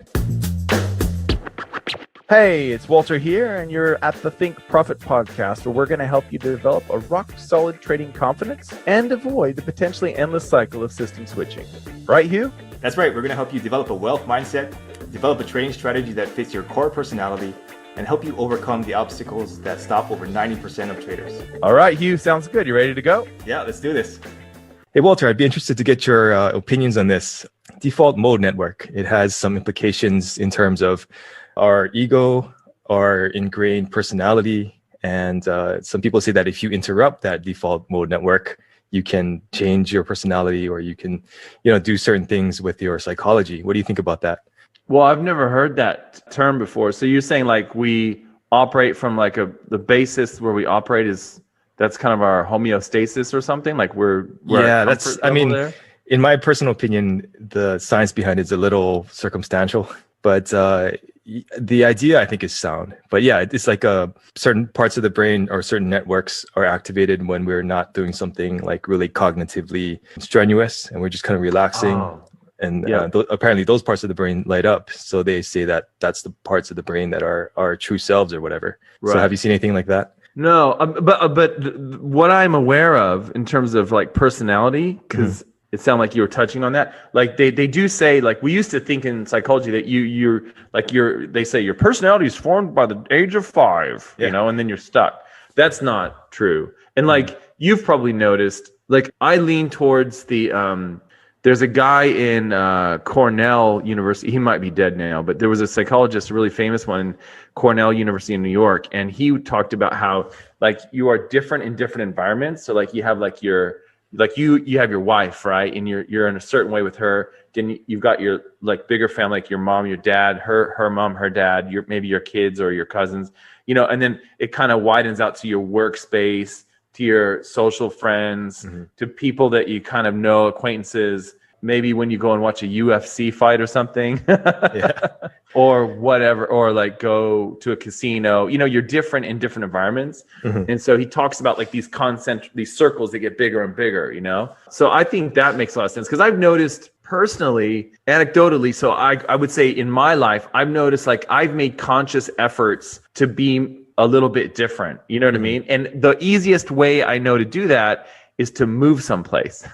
[SPEAKER 1] Hey, it's Walter here, and you're at the Think Profit podcast, where we're going to help you develop a rock-solid trading confidence and avoid the potentially endless cycle of system switching. Right, Hugh?
[SPEAKER 2] That's right. We're going to help you develop a wealth mindset, develop a trading strategy that fits your core personality, and help you overcome the obstacles that stop over 90% of traders.
[SPEAKER 1] All right, Hugh, sounds good. You ready to go?
[SPEAKER 2] Yeah, let's do this. Hey, Walter, I'd be interested to get your opinions on this. Default mode network. It has some implications in terms of our ego, our ingrained personality. And some people say that if you interrupt that default mode network, you can change your personality, or you can, do certain things with your psychology. What do you think about that?
[SPEAKER 1] Well, I've never heard that term before. So you're saying like we operate from like the basis where we operate is that's kind of our homeostasis or something? Like we're
[SPEAKER 2] Yeah,
[SPEAKER 1] at
[SPEAKER 2] that's,
[SPEAKER 1] comfort
[SPEAKER 2] I
[SPEAKER 1] level
[SPEAKER 2] mean,
[SPEAKER 1] there?
[SPEAKER 2] in my personal opinion, the science behind it is a little circumstantial, but the idea I think is sound. But yeah, it's like certain parts of the brain or certain networks are activated when we're not doing something like really cognitively strenuous, and we're just kind of relaxing.
[SPEAKER 1] Oh,
[SPEAKER 2] And
[SPEAKER 1] yeah.
[SPEAKER 2] apparently those parts of the brain light up. So they say that that's the parts of the brain that are our true selves or whatever. So have
[SPEAKER 1] Right.
[SPEAKER 2] you seen anything like that?
[SPEAKER 1] No, what I'm aware of in terms of like personality,
[SPEAKER 2] Mhm.
[SPEAKER 1] because it sounded like you were touching on that. Like they do say, like we used to think in psychology that they say your personality is formed by the age of 5,
[SPEAKER 2] Yeah.
[SPEAKER 1] and then you're stuck. That's not true. And
[SPEAKER 2] Mhm.
[SPEAKER 1] like you've probably noticed, like I lean towards the there's a guy in Cornell University. He might be dead now, but there was a psychologist, a really famous one in Cornell University in New York, and he talked about how like you are different in different environments. So like you have like you have your wife, right, and you're in a certain way with her. Then you've got your like bigger family, like your mom, your dad, her mom, her dad, maybe your kids or your cousins, and then it kind of widens out to your workspace, to your social friends,
[SPEAKER 2] Mhm.
[SPEAKER 1] to people that you kind of know, acquaintances, maybe when you go and watch a UFC fight or something,
[SPEAKER 2] Yeah.
[SPEAKER 1] or whatever, or like go to a casino. You're different in different environments.
[SPEAKER 2] Mhm.
[SPEAKER 1] And so he talks about like these circles that get bigger and bigger. So I think that makes a lot of sense because I've noticed personally, anecdotally, so I would say in my life, I've noticed like I've made conscious efforts to be a little bit different. You know what I
[SPEAKER 2] Mhm.
[SPEAKER 1] mean? And the easiest way I know to do that is to move someplace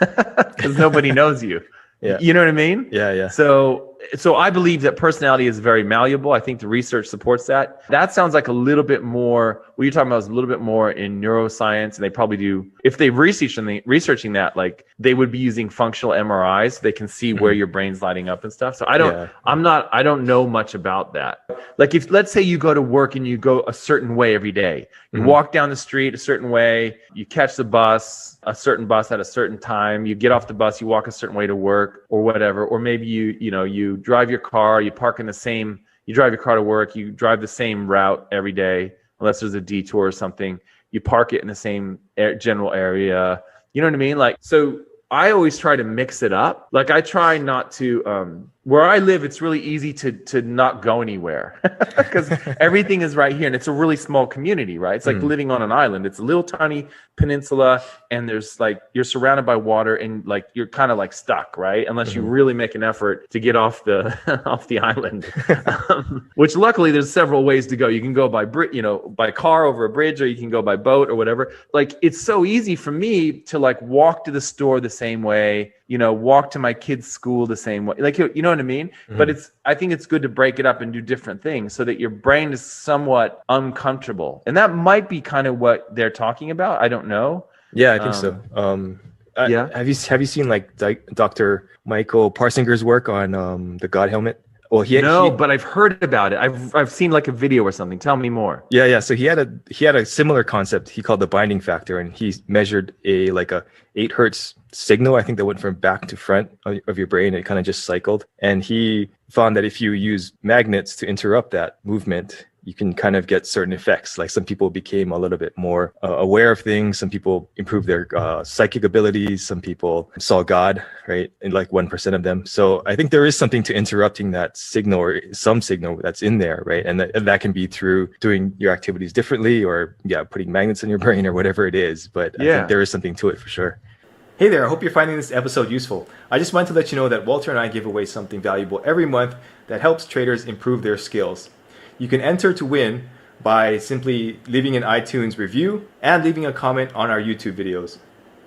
[SPEAKER 1] because nobody knows you.
[SPEAKER 2] Yeah.
[SPEAKER 1] You know what I mean?
[SPEAKER 2] Yeah. Yeah.
[SPEAKER 1] So I believe that personality is very malleable. I think the research supports that. That sounds like a little bit more, what you're talking about is a little bit more in neuroscience, and they probably do, if they've researching that, like they would be using functional MRIs so they can see where
[SPEAKER 2] Mhm.
[SPEAKER 1] your brain's lighting up and stuff. So
[SPEAKER 2] Yeah.
[SPEAKER 1] I don't know much about that. Like if let's say you go to work and you go a certain way every day, you
[SPEAKER 2] Mhm.
[SPEAKER 1] walk down the street a certain way, you catch the bus, a certain bus at a certain time, you get off the bus, you walk a certain way to work or whatever, or maybe you drive your car, you drive your car to work, you drive the same route every day, unless there's a detour or something, you park it in the same general area. You know what I mean? Like, so I always try to mix it up. Like I try not to, where I live, it's really easy to not go anywhere because everything is right here, and it's a really small community, right? It's like
[SPEAKER 2] Mhm.
[SPEAKER 1] living on an island. It's a little tiny peninsula, and there's like you're surrounded by water, and like you're kind of like stuck, right? Unless you
[SPEAKER 2] Mhm.
[SPEAKER 1] really make an effort to get off the off the island. Which luckily there's several ways to go. You can go by car over a bridge, or you can go by boat or whatever. Like it's so easy for me to like walk to the store the same way, walk to my kids' school the same way. Like, you know what I mean? But
[SPEAKER 2] Mhm.
[SPEAKER 1] I think it's good to break it up and do different things so that your brain is somewhat uncomfortable. And that might be kind of what they're talking about. I don't know.
[SPEAKER 2] Yeah, I think so.
[SPEAKER 1] Um, yeah.
[SPEAKER 2] Have you seen like Dr. Michael Parsinger's work on the God helmet? Well,
[SPEAKER 1] No,
[SPEAKER 2] he
[SPEAKER 1] but I've heard about it. I've seen like a video or something. Tell me more.
[SPEAKER 2] yeah. So he had a similar concept he called the binding factor, and he measured a 8 hertz signal. I think that went from back to front of your brain. It kind of just cycled, and he found that if you use magnets to interrupt that movement, you can kind of get certain effects. Like some people became a little bit more aware of things. Some people improved their psychic abilities. Some people saw God, right? And like 1% of them. So I think there is something to interrupting that signal or some signal that's in there, right? And that can be through doing your activities differently, or putting magnets in your brain or whatever it is. But I think
[SPEAKER 1] Yeah.
[SPEAKER 2] there is something to it for sure. Hey there, I hope you're finding this episode useful. I just wanted to let you know that Walter and I give away something valuable every month that helps traders improve their skills. You can enter to win by simply leaving an iTunes review and leaving a comment on our YouTube videos.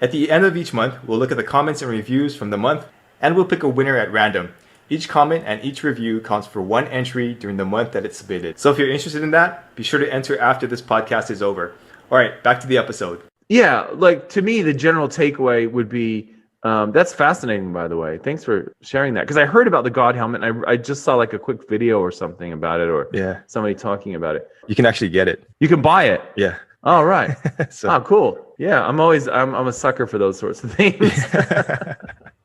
[SPEAKER 2] At the end of each month, we'll look at the comments and reviews from the month, and we'll pick a winner at random. Each comment and each review counts for one entry during the month that it's submitted. So if you're interested in that, be sure to enter after this podcast is over. All right, back to the episode.
[SPEAKER 1] Yeah, like to me, the general takeaway would be That's fascinating, by the way. Thanks for sharing that. Because I heard about the God helmet, and I just saw like a quick video or something about it, or somebody talking about it.
[SPEAKER 2] You can actually get it.
[SPEAKER 1] You can buy it.
[SPEAKER 2] Yeah.
[SPEAKER 1] Oh, right. Oh, cool. Yeah, I'm a sucker for those sorts of things.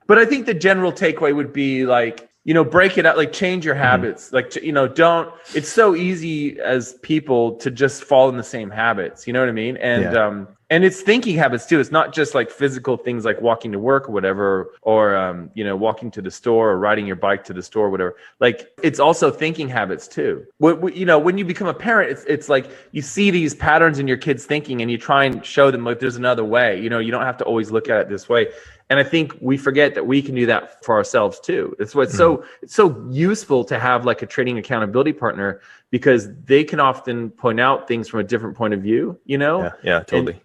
[SPEAKER 1] But I think the general takeaway would be like, break it out, like change your habits. Like, it's so easy as people to just fall in the same habits. You know what I mean? And it's thinking habits too. It's not just like physical things like walking to work or whatever, or, walking to the store or riding your bike to the store or whatever. Like, it's also thinking habits too. When you become a parent, it's like you see these patterns in your kids' thinking and you try and show them like there's another way. You don't have to always look at it this way. And I think we forget that we can do that for ourselves too. It's why it's so useful to have like a trading accountability partner, because they can often point out things from a different point of view,
[SPEAKER 2] Yeah, totally.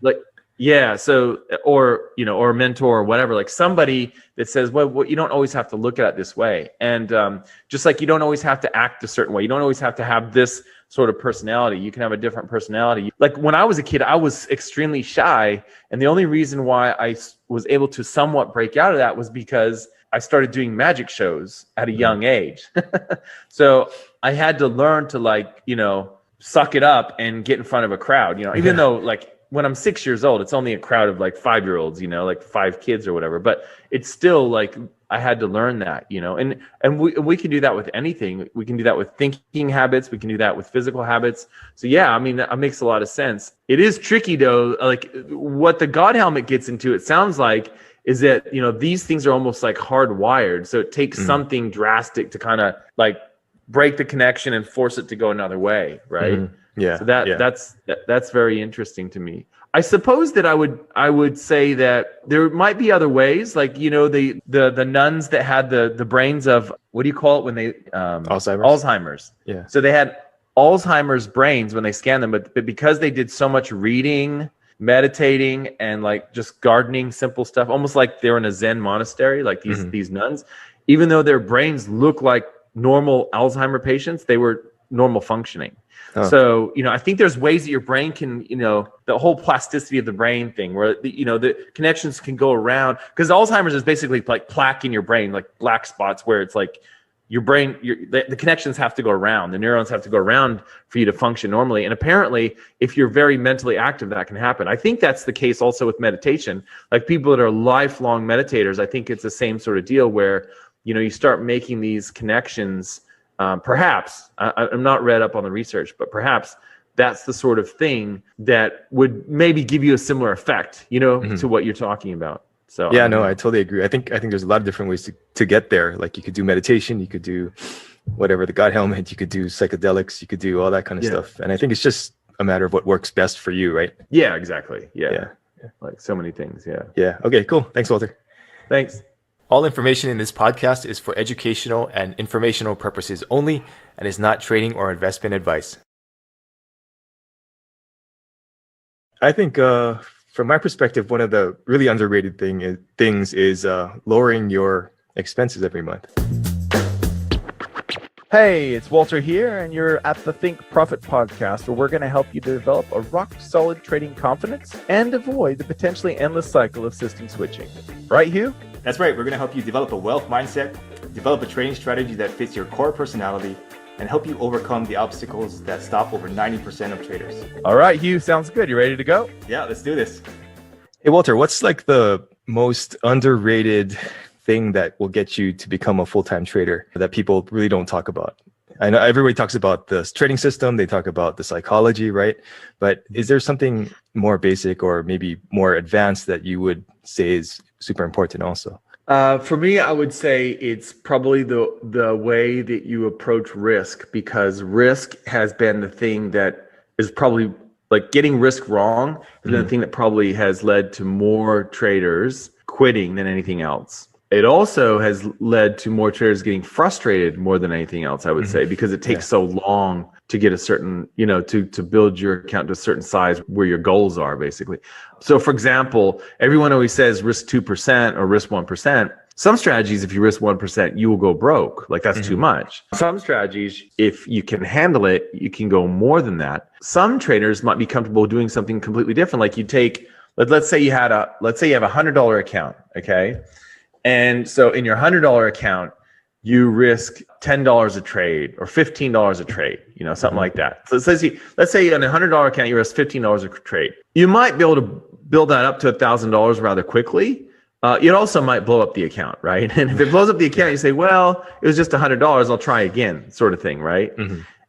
[SPEAKER 1] And so, or a mentor or whatever, like somebody that says, well, you don't always have to look at it this way. And just like you don't always have to act a certain way. You don't always have to have this sort of personality. You can have a different personality. Like when I was a kid, I was extremely shy. And the only reason why I was able to somewhat break out of that was because I started doing magic shows at a young age. So I had to learn to suck it up and get in front of a crowd, even though like when I'm 6 years old, it's only a crowd of like 5-year-olds, like 5 kids or whatever, but it's still like, I had to learn that, and we can do that with anything. We can do that with thinking habits. We can do that with physical habits. So yeah, I mean, that makes a lot of sense. It is tricky though. Like what the God helmet gets into, it sounds like, is that, these things are almost like hardwired. So it takes something drastic to kind of like break the connection and force it to go another way. Right.
[SPEAKER 2] Yeah.
[SPEAKER 1] So that's very interesting to me. I suppose that I would say that there might be other ways, like the nuns that had the brains of, what do you call it when they Alzheimer's.
[SPEAKER 2] Yeah.
[SPEAKER 1] So they had Alzheimer's brains when they scanned them, but because they did so much reading, meditating, and like just gardening, simple stuff, almost like they were in a Zen monastery, like these nuns, even though their brains look like normal Alzheimer patients, they were normal functioning. So, I think there's ways that your brain can, the whole plasticity of the brain thing where, the connections can go around, because Alzheimer's is basically like plaque in your brain, like black spots where it's like your brain, the connections have to go around, the neurons have to go around for you to function normally. And apparently, if you're very mentally active, that can happen. I think that's the case also with meditation. Like people that are lifelong meditators, I think it's the same sort of deal where, you start making these connections. Perhaps, I'm not read up on the research, but perhaps that's the sort of thing that would maybe give you a similar effect, to what you're talking about. So
[SPEAKER 2] yeah, no, I totally agree. I think there's a lot of different ways to get there. Like you could do meditation, you could do whatever, the God helmet, you could do psychedelics, you could do all that kind of stuff. And I think it's just a matter of what works best for you, right?
[SPEAKER 1] Yeah, exactly. Yeah. Like so many things. Yeah.
[SPEAKER 2] Yeah. Okay, cool. Thanks, Walter.
[SPEAKER 1] Thanks.
[SPEAKER 2] All information in this podcast is for educational and informational purposes only and is not trading or investment advice. I think from my perspective, one of the really underrated things is lowering your expenses every month.
[SPEAKER 1] Hey, it's Walter here, and you're at the Think Profit podcast, where we're going to help you develop a rock-solid trading confidence and avoid the potentially endless cycle of system switching. Right, Hugh?
[SPEAKER 2] That's right. We're going to help you develop a wealth mindset, develop a trading strategy that fits your core personality, and help you overcome the obstacles that stop over 90% of traders.
[SPEAKER 1] All right, Hugh, sounds good. You ready to go?
[SPEAKER 2] Yeah, let's do this. Hey, Walter, what's like the most underrated thing that will get you to become a full-time trader that people really don't talk about? I know everybody talks about the trading system, they talk about the psychology, right? But is there something more basic or maybe more advanced that you would say is super important also?
[SPEAKER 1] For me, I would say it's probably the way that you approach risk, because risk has been the thing that is probably, like, getting risk wrong has been the thing that probably has led to more traders quitting than anything else. It also has led to more traders getting frustrated more than anything else, I would say, because it takes so long to get a certain, to build your account to a certain size where your goals are, basically. So, for example, everyone always says risk 2% or risk 1%. Some strategies, if you risk 1%, you will go broke. Like, that's too much. Some strategies, if you can handle it, you can go more than that. Some traders might be comfortable doing something completely different. Like, you take let's say you have a $100 account, okay? And so in your $100 account, you risk $10 a trade or $15 a trade, something like that. So let's say on a $100 account, you risk $15 a trade. You might be able to build that up to $1,000 rather quickly. It also might blow up the account, right? And if it blows up the account, you say, well, it was just $100, I'll try again, sort of thing, right?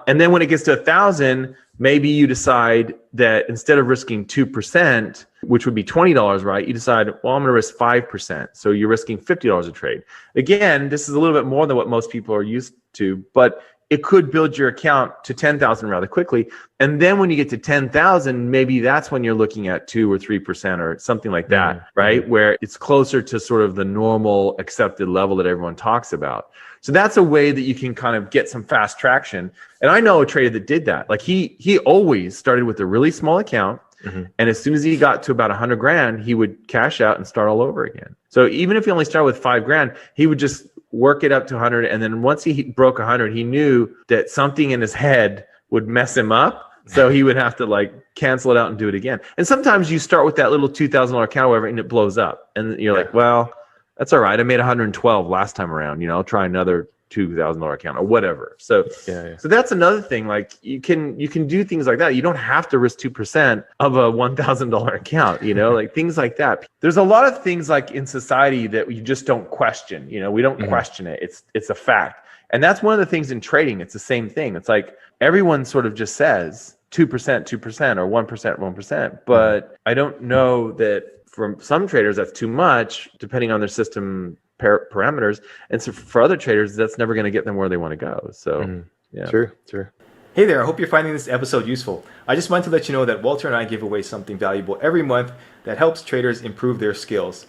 [SPEAKER 1] And then when it gets to 1,000, maybe you decide that instead of risking 2%, which would be $20, right? You decide, well, I'm going to risk 5%. So you're risking $50 a trade. Again, this is a little bit more than what most people are used to, but it could build your account to 10,000 rather quickly. And then when you get to 10,000, maybe that's when you're looking at 2 or 3% or something like that, right? Where it's closer to sort of the normal accepted level that everyone talks about. So that's a way that you can kind of get some fast traction. And I know a trader that did that. Like he always started with a really small account. And as soon as he got to about 100 grand, he would cash out and start all over again. So even if he only started with 5 grand, he would just work it up to 100. And then once he broke 100, he knew that something in his head would mess him up. So he would have to like cancel it out and do it again. And sometimes you start with that little $2,000 account or whatever, and it blows up. And you're like, well, that's all right. I made 112 last time around. I'll try another $2,000 account or whatever. So, so that's another thing. Like you can do things like that. You don't have to risk 2% of a $1,000 account. Like things like that. There's a lot of things like in society that you just don't question. We don't question it. It's a fact. And that's one of the things in trading. It's the same thing. It's like everyone sort of just says 2%, 2% or 1%, 1%. But I don't know that for some traders that's too much, depending on their system parameters, and so for other traders that's never going to get them where they want to go. So
[SPEAKER 2] True. Hey there, I hope you're finding this episode useful. I just want to let you know that Walter and I give away something valuable every month that helps traders improve their skills.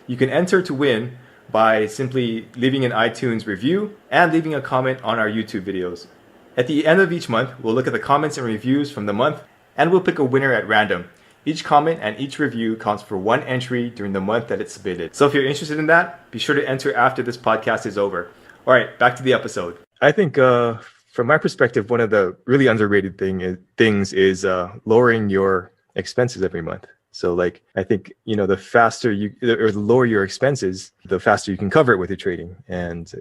[SPEAKER 2] You can enter to win by simply leaving an iTunes review and leaving a comment on our YouTube videos. At the end of each month, we'll look at the comments and reviews from the month, and we'll pick a winner at random. Each comment and each review counts for 1 entry during the month that it's submitted. So if you're interested in that, be sure to enter after this podcast is over. All right, back to the episode. I think from my perspective, one of the really underrated things is lowering your expenses every month. So like, I think, the faster or the lower your expenses, the faster you can cover it with your trading. And,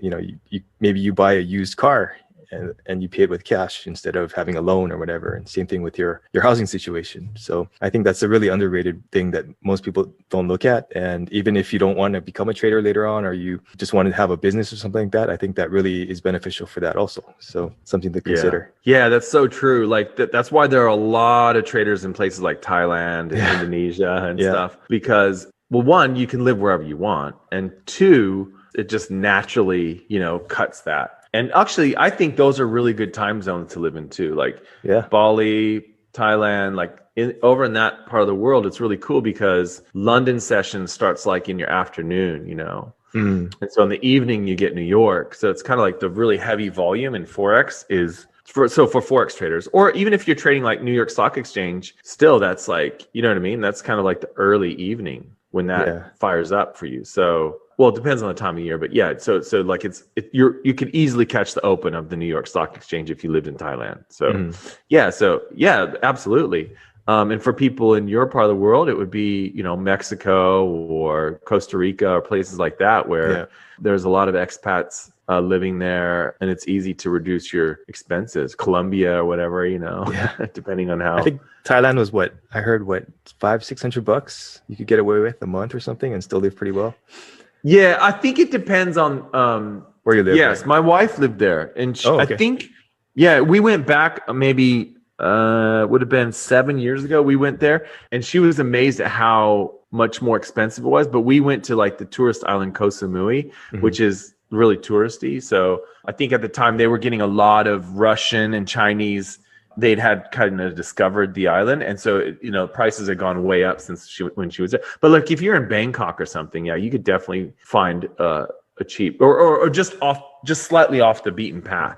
[SPEAKER 2] maybe you buy a used car and you pay it with cash instead of having a loan or whatever. And same thing with your housing situation. So I think that's a really underrated thing that most people don't look at. And even if you don't want to become a trader later on, or you just want to have a business or something like that, I think that really is beneficial for that also. So something to consider.
[SPEAKER 1] Yeah, that's so true. Like that's why there are a lot of traders in places like Thailand and Indonesia and stuff, because well, one, you can live wherever you want. And two, it just naturally, cuts that. And actually, I think those are really good time zones to live in too. Like Bali, Thailand, like over in that part of the world, it's really cool because London session starts like in your afternoon, And so in the evening, you get New York. So it's kind of like the really heavy volume in Forex is for Forex traders, or even if you're trading like New York Stock Exchange, still that's like, you know what I mean? That's kind of like the early evening when that fires up for you. So well, it depends on the time of year, but so like you could easily catch the open of the New York Stock Exchange if you lived in Thailand. So absolutely. And for people in your part of the world, it would be Mexico or Costa Rica or places like that where there's a lot of expats living there, and it's easy to reduce your expenses. Colombia or whatever, depending on how. I think
[SPEAKER 2] Thailand was $500-600 you could get away with a month or something and still live pretty well.
[SPEAKER 1] Yeah, I think it depends on
[SPEAKER 2] where you live.
[SPEAKER 1] Yes, my wife lived there, and I think we went back maybe would have been 7 years ago. We went there, and she was amazed at how much more expensive it was. But we went to like the tourist island Koh Samui, which is really touristy. So I think at the time they were getting a lot of Russian and Chinese. They'd had kind of discovered the island, and so prices had gone way up since when she was there. But look, if you're in Bangkok or something, you could definitely find a cheap or just slightly off the beaten path.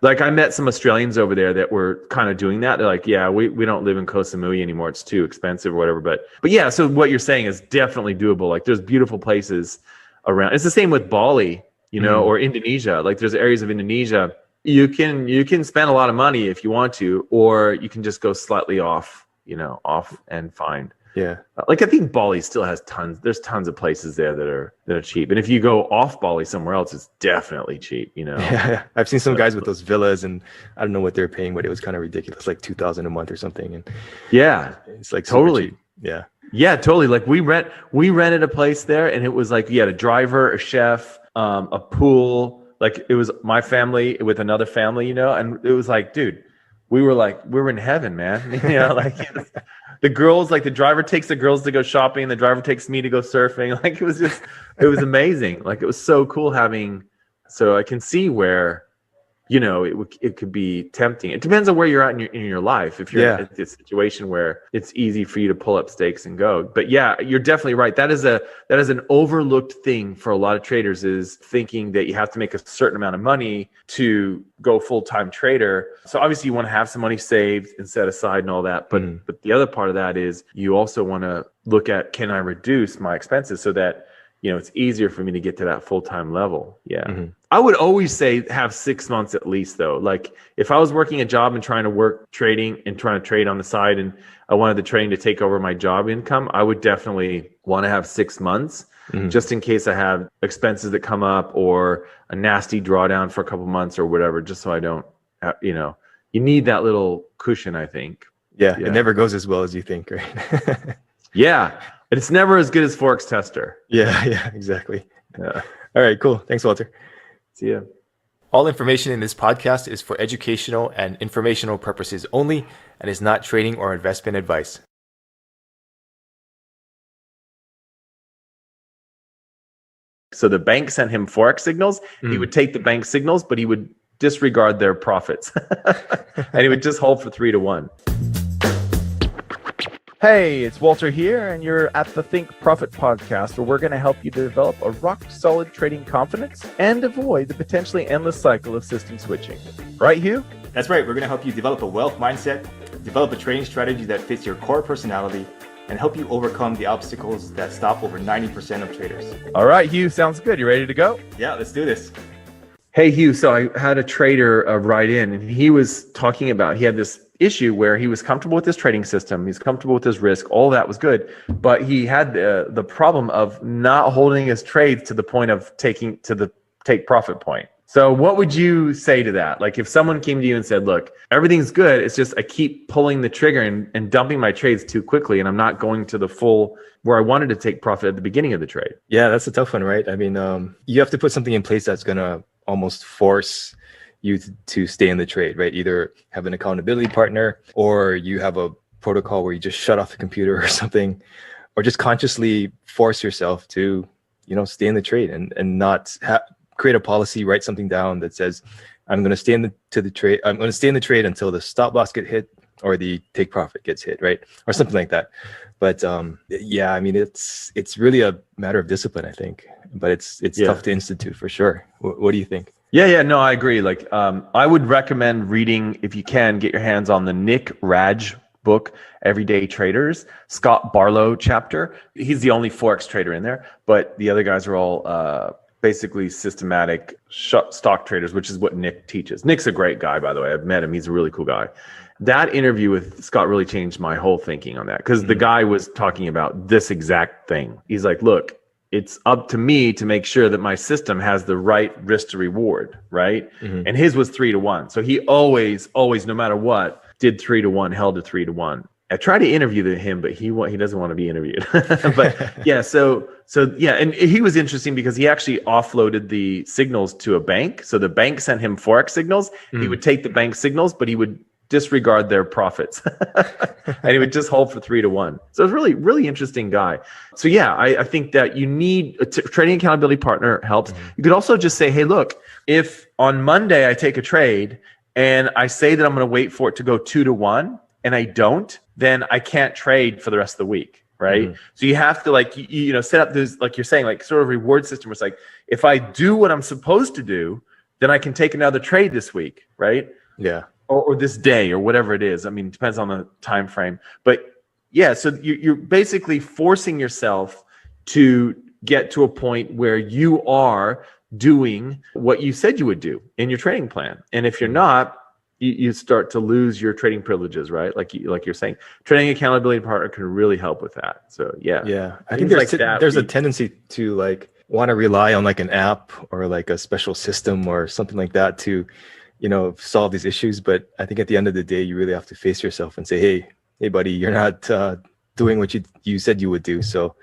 [SPEAKER 1] Like I met some Australians over there that were kind of doing that. They're like, we don't live in Koh Samui anymore; it's too expensive or whatever. But yeah, so what you're saying is definitely doable. Like there's beautiful places around. It's the same with Bali, or Indonesia. Like there's areas of Indonesia. You can spend a lot of money if you want to, or you can just go slightly off and find
[SPEAKER 2] Yeah.
[SPEAKER 3] Like I think Bali still has tons. There's tons of places there that are cheap. And if you go off Bali somewhere else, it's definitely cheap.
[SPEAKER 2] Yeah. I've seen some guys with those villas, and I don't know what they're paying, but it was kind of ridiculous, like $2,000 a month or something. And
[SPEAKER 3] yeah,
[SPEAKER 2] it's like
[SPEAKER 3] totally
[SPEAKER 2] super cheap. Yeah.
[SPEAKER 3] Yeah, totally. Like we rented a place there, and it was like you had a driver, a chef, a pool. Like it was my family with another family, and it was like, dude, we were in heaven, man. Like the girls, like the driver takes the girls to go shopping, the driver takes me to go surfing. Like it was amazing. Like it was so cool having. So I can see where, it could be tempting. It depends on where you're at in your life. If you're in a situation where it's easy for you to pull up stakes and go. But yeah, you're definitely right. That is an overlooked thing for a lot of traders, is thinking that you have to make a certain amount of money to go full-time trader. So obviously you want to have some money saved and set aside and all that. But the other part of that is you also want to look at, can I reduce my expenses so that it's easier for me to get to that full-time level. Yeah. Mm-hmm. I would always say have 6 months at least, though. Like if I was working a job and trying to work trading and trying to trade on the side, and I wanted the trading to take over my job income, I would definitely want to have 6 months, just in case I have expenses that come up or a nasty drawdown for a couple months or whatever, just so I don't, you need that little cushion, I think.
[SPEAKER 2] Yeah. It never goes as well as you think, right?
[SPEAKER 3] Yeah. It's never as good as Forex Tester.
[SPEAKER 2] Yeah, exactly. Yeah. All right, cool. Thanks, Walter.
[SPEAKER 3] See ya.
[SPEAKER 2] All information in this podcast is for educational and informational purposes only and is not trading or investment advice.
[SPEAKER 3] So the bank sent him Forex signals. He would take the bank signals, but he would disregard their profits. And he would just hold for 3 to 1.
[SPEAKER 1] Hey, it's Walter here, and you're at the Think Profit podcast, where we're going to help you develop a rock-solid trading confidence and avoid the potentially endless cycle of system switching. Right, Hugh?
[SPEAKER 2] That's right. We're going to help you develop a wealth mindset, develop a trading strategy that fits your core personality, and help you overcome the obstacles that stop over 90% of traders.
[SPEAKER 1] All right, Hugh, sounds good. You ready to go?
[SPEAKER 2] Yeah, let's do this.
[SPEAKER 3] Hey, Hugh. So I had a trader write in, and he was talking about, he had this issue where he was comfortable with his trading system, he's comfortable with his risk, all that was good, but he had the problem of not holding his trades to the point of taking to the take profit point. So what would you say to that? Like if someone came to you and said, look, everything's good, it's just I keep pulling the trigger and dumping my trades too quickly, and I'm not going to the full where I wanted to take profit at the beginning of the trade.
[SPEAKER 2] Yeah, that's a tough one, right? I mean, you have to put something in place that's going to almost force you to stay in the trade, right? Either have an accountability partner, or you have a protocol where you just shut off the computer or something, or just consciously force yourself to, stay in the trade and not create a policy, write something down that says, I'm going to stay in the trade. I'm going to stay in the trade until the stop loss get hit or the take profit gets hit, right? Or something like that. But yeah, I mean, it's really a matter of discipline, I think, but it's tough to institute for sure. What do you think?
[SPEAKER 3] Yeah, no, I agree. Like, I would recommend reading, if you can, get your hands on the Nick Raj book, Everyday Traders, Scott Barlow chapter. He's the only Forex trader in there, but the other guys are all basically systematic stock traders, which is what Nick teaches. Nick's a great guy, by the way. I've met him. He's a really cool guy. That interview with Scott really changed my whole thinking on that, because the guy was talking about this exact thing. He's like, look, it's up to me to make sure that my system has the right risk to reward, right? And his was 3 to 1. So he always, no matter what, did 3 to 1, held to 3 to 1. I tried to interview him, but he doesn't want to be interviewed. But yeah, so yeah, and he was interesting because he actually offloaded the signals to a bank. So the bank sent him Forex signals. He would take the bank signals, but he would disregard their profits and he would just hold for 3 to 1. So it's really, really interesting guy. So yeah, I think that you need a trading accountability partner helps. You could also just say, hey, look, if on Monday I take a trade and I say that I'm going to wait for it to go 2 to 1 and I don't, then I can't trade for the rest of the week. Right. So you have to set up this, like you're saying, like sort of reward system where it's like, if I do what I'm supposed to do, then I can take another trade this week. Right.
[SPEAKER 2] Yeah.
[SPEAKER 3] Or this day or whatever it is. I mean, it depends on the time frame. But yeah, so you're basically forcing yourself to get to a point where you are doing what you said you would do in your trading plan. And if you're not, you start to lose your trading privileges, right? Like you're saying, trading accountability partner can really help with that. So yeah,
[SPEAKER 2] I think there's a tendency to like want to rely on like an app or like a special system or something like that to, solve these issues. But I think at the end of the day, you really have to face yourself and say, hey, buddy, you're not doing what you said you would do. So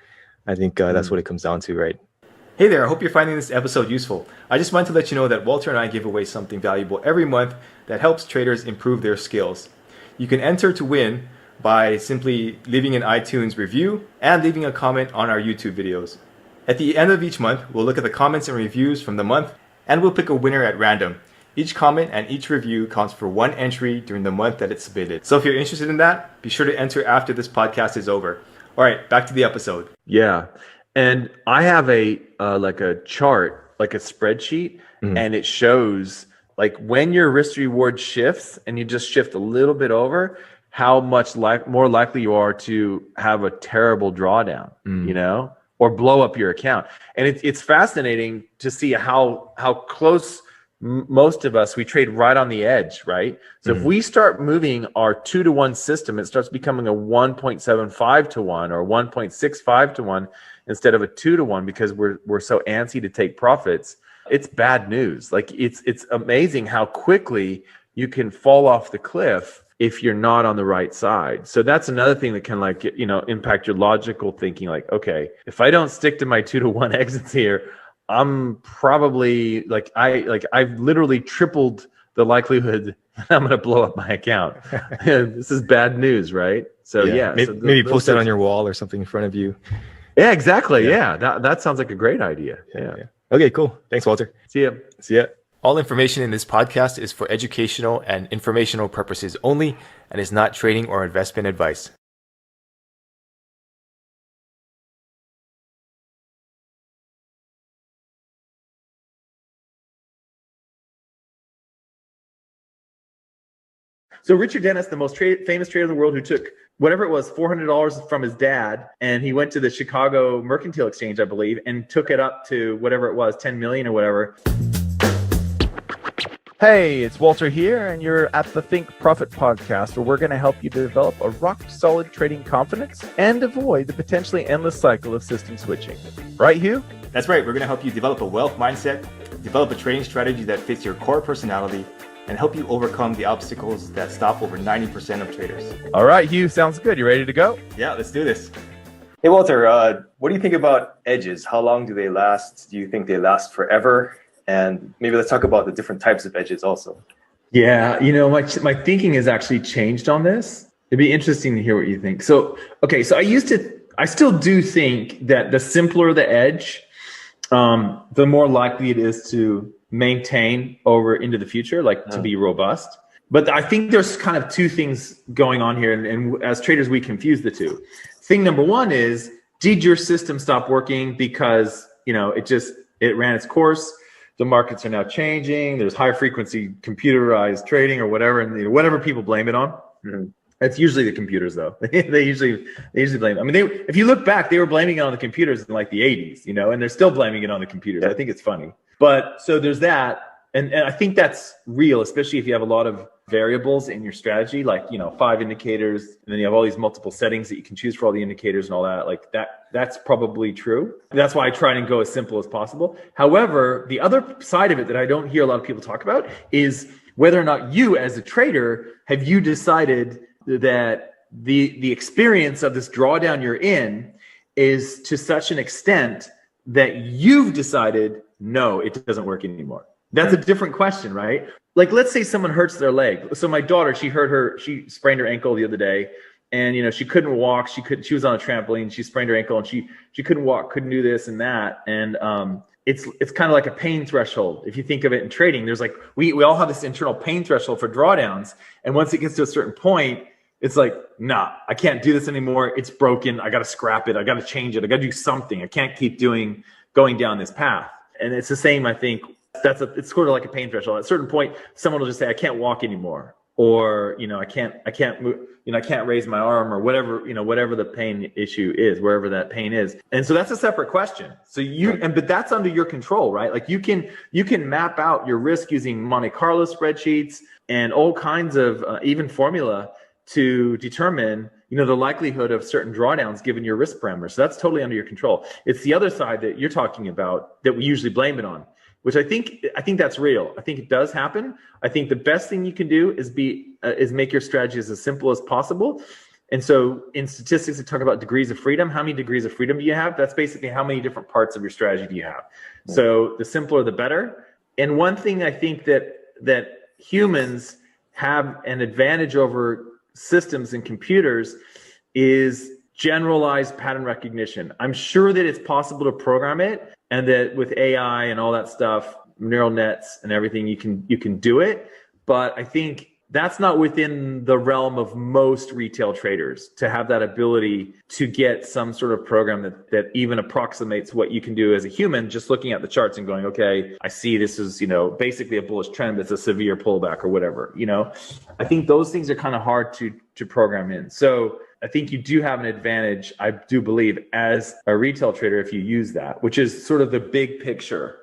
[SPEAKER 2] I think that's what it comes down to, right? Hey there, I hope you're finding this episode useful. I just wanted to let you know that Walter and I give away something valuable every month that helps traders improve their skills. You can enter to win by simply leaving an iTunes review and leaving a comment on our YouTube videos. At the end of each month, we'll look at the comments and reviews from the month, and we'll pick a winner at random. Each comment and each review counts for one entry during the month that it's submitted. So if you're interested in that, be sure to enter after this podcast is over. All right, back to the episode.
[SPEAKER 3] Yeah. And I have a like a chart, like a spreadsheet, and it shows like when your risk reward shifts and you just shift a little bit over, how much more likely you are to have a terrible drawdown, or blow up your account. And it's fascinating to see how close most of us, we trade right on the edge, right? So if we start moving our 2-to-1 system, it starts becoming a 1.75 to 1 or 1.65 to 1 instead of a 2-to-1 because we're so antsy to take profits. It's bad news. Like it's amazing how quickly you can fall off the cliff if you're not on the right side. So that's another thing that can impact your logical thinking. Like, okay, if I don't stick to my 2-to-1 exits here, I'm probably I've literally tripled the likelihood that I'm going to blow up my account. This is bad news, right? So
[SPEAKER 2] maybe post it on your wall or something in front of you.
[SPEAKER 3] Yeah, exactly. Yeah, that sounds like a great idea. Yeah.
[SPEAKER 2] Okay, cool. Thanks, Walter.
[SPEAKER 3] See ya.
[SPEAKER 2] All information in this podcast is for educational and informational purposes only and is not trading or investment advice.
[SPEAKER 3] So Richard Dennis, the most famous trader in the world, who took whatever it was, $400 from his dad, and he went to the Chicago Mercantile Exchange, I believe, and took it up to whatever it was, 10 million or whatever.
[SPEAKER 1] Hey, it's Walter here, and you're at the Think Profit podcast, where we're going to help you develop a rock-solid trading confidence and avoid the potentially endless cycle of system switching. Right, Hugh?
[SPEAKER 2] That's right. We're going to help you develop a wealth mindset, develop a trading strategy that fits your core personality, and help you overcome the obstacles that stop over 90% of traders.
[SPEAKER 1] All right, Hugh, sounds good. You ready to go?
[SPEAKER 2] Yeah, let's do this. Hey, Walter, what do you think about edges? How long do they last? Do you think they last forever? And maybe let's talk about the different types of edges also.
[SPEAKER 3] Yeah, my thinking has actually changed on this. It'd be interesting to hear what you think. So I still do think that the simpler the edge, the more likely it is to maintain over into the future, to be robust. But I think there's kind of two things going on here. And as traders, we confuse the two. Thing number one is, did your system stop working because, it ran its course? The markets are now changing. There's high frequency computerized trading or whatever. And whatever people blame it on. It's usually the computers, though. they usually blame it. I mean, if you look back, they were blaming it on the computers in like the 80s, and they're still blaming it on the computers. I think it's funny. But so there's that. And I think that's real, especially if you have a lot of variables in your strategy, like, 5 indicators, and then you have all these multiple settings that you can choose for all the indicators and all that. Like that's probably true. That's why I try and go as simple as possible. However, the other side of it that I don't hear a lot of people talk about is whether or not you, as a trader, have you decided that the experience of this drawdown you're in is to such an extent that you've decided, no, it doesn't work anymore. That's a different question, right? Like, let's say someone hurts their leg. So my daughter, she sprained her ankle the other day, and she couldn't walk. She was on a trampoline. She sprained her ankle, and she couldn't walk, couldn't do this and that. And it's kind of like a pain threshold. If you think of it in trading, there's like we all have this internal pain threshold for drawdowns, and once it gets to a certain point, it's like, nah, I can't do this anymore. It's broken. I got to scrap it. I got to change it. I got to do something. I can't keep going down this path. And it's the same, I think. It's sort of like a pain threshold. At a certain point, someone will just say, I can't walk anymore. or, I can't move, I can't raise my arm or whatever, whatever the pain issue is, wherever that pain is. And so that's a separate question. So but that's under your control, right? Like you can map out your risk using Monte Carlo spreadsheets and all kinds of even formula to determine, the likelihood of certain drawdowns given your risk parameters. So that's totally under your control. It's the other side that you're talking about that we usually blame it on, which I think that's real. I think it does happen. I think the best thing you can do is make your strategy as simple as possible. And so in statistics, they talk about degrees of freedom. How many degrees of freedom do you have? That's basically how many different parts of your strategy do you have. So the simpler, the better. And one thing I think that humans have an advantage over systems and computers is generalized pattern recognition. I'm sure that it's possible to program it, and that with AI and all that stuff, neural nets and everything, you can do it. But I think that's not within the realm of most retail traders to have that ability to get some sort of program that even approximates what you can do as a human, just looking at the charts and going, okay, I see this is, basically a bullish trend, but it's a severe pullback or whatever, I think those things are kind of hard to program in. So I think you do have an advantage, I do believe, as a retail trader if you use that, which is sort of the big picture,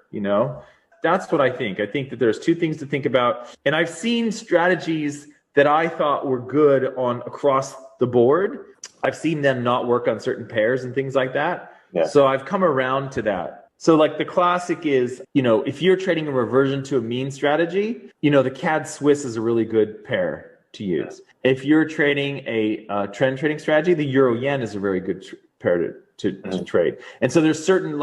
[SPEAKER 3] That's what I think. I think that there's two things to think about. And I've seen strategies that I thought were good on across the board. I've seen them not work on certain pairs and things like that. Yeah. So I've come around to that. So like the classic is, if you're trading a reversion to a mean strategy, the CAD Swiss is a really good pair to use. Yeah. If you're trading a trend trading strategy, the Euro Yen is a very good pair to trade. And so there's certain,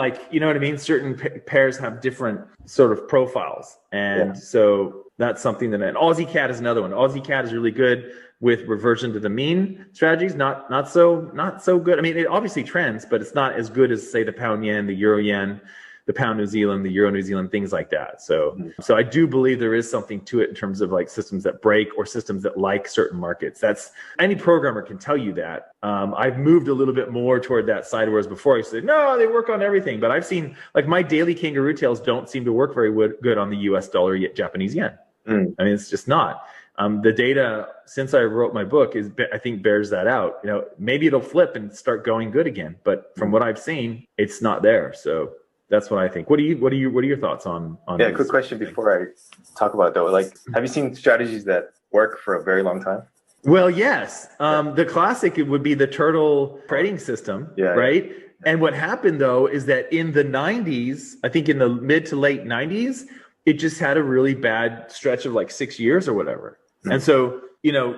[SPEAKER 3] certain pairs have different sort of profiles. And so that's something that, and Aussie CAD is another one. Aussie CAD is really good with reversion to the mean strategies, not so good. I mean, it obviously trends, but it's not as good as, say, the pound yen, the Euro yen, the pound New Zealand, the Euro New Zealand, things like that. So I do believe there is something to it in terms of like systems that break or systems that like certain markets. That's, any programmer can tell you that. I've moved a little bit more toward that side, whereas before I used to say, no, they work on everything. But I've seen, like, my daily kangaroo tails don't seem to work very good on the US dollar yet Japanese yen. I mean, it's just not. The data, since I wrote my book, I think bears that out. Maybe it'll flip and start going good again, but from what I've seen, it's not there. So that's what I think. What are your thoughts on
[SPEAKER 2] Yeah, quick question before I talk about it, though. Like, have you seen strategies that work for a very long time?
[SPEAKER 3] Well, yes. The classic, it would be the turtle trading system, right? Yeah. And what happened, though, is that in the 90s, I think in the mid to late 90s, it just had a really bad stretch of like 6 years or whatever. And so,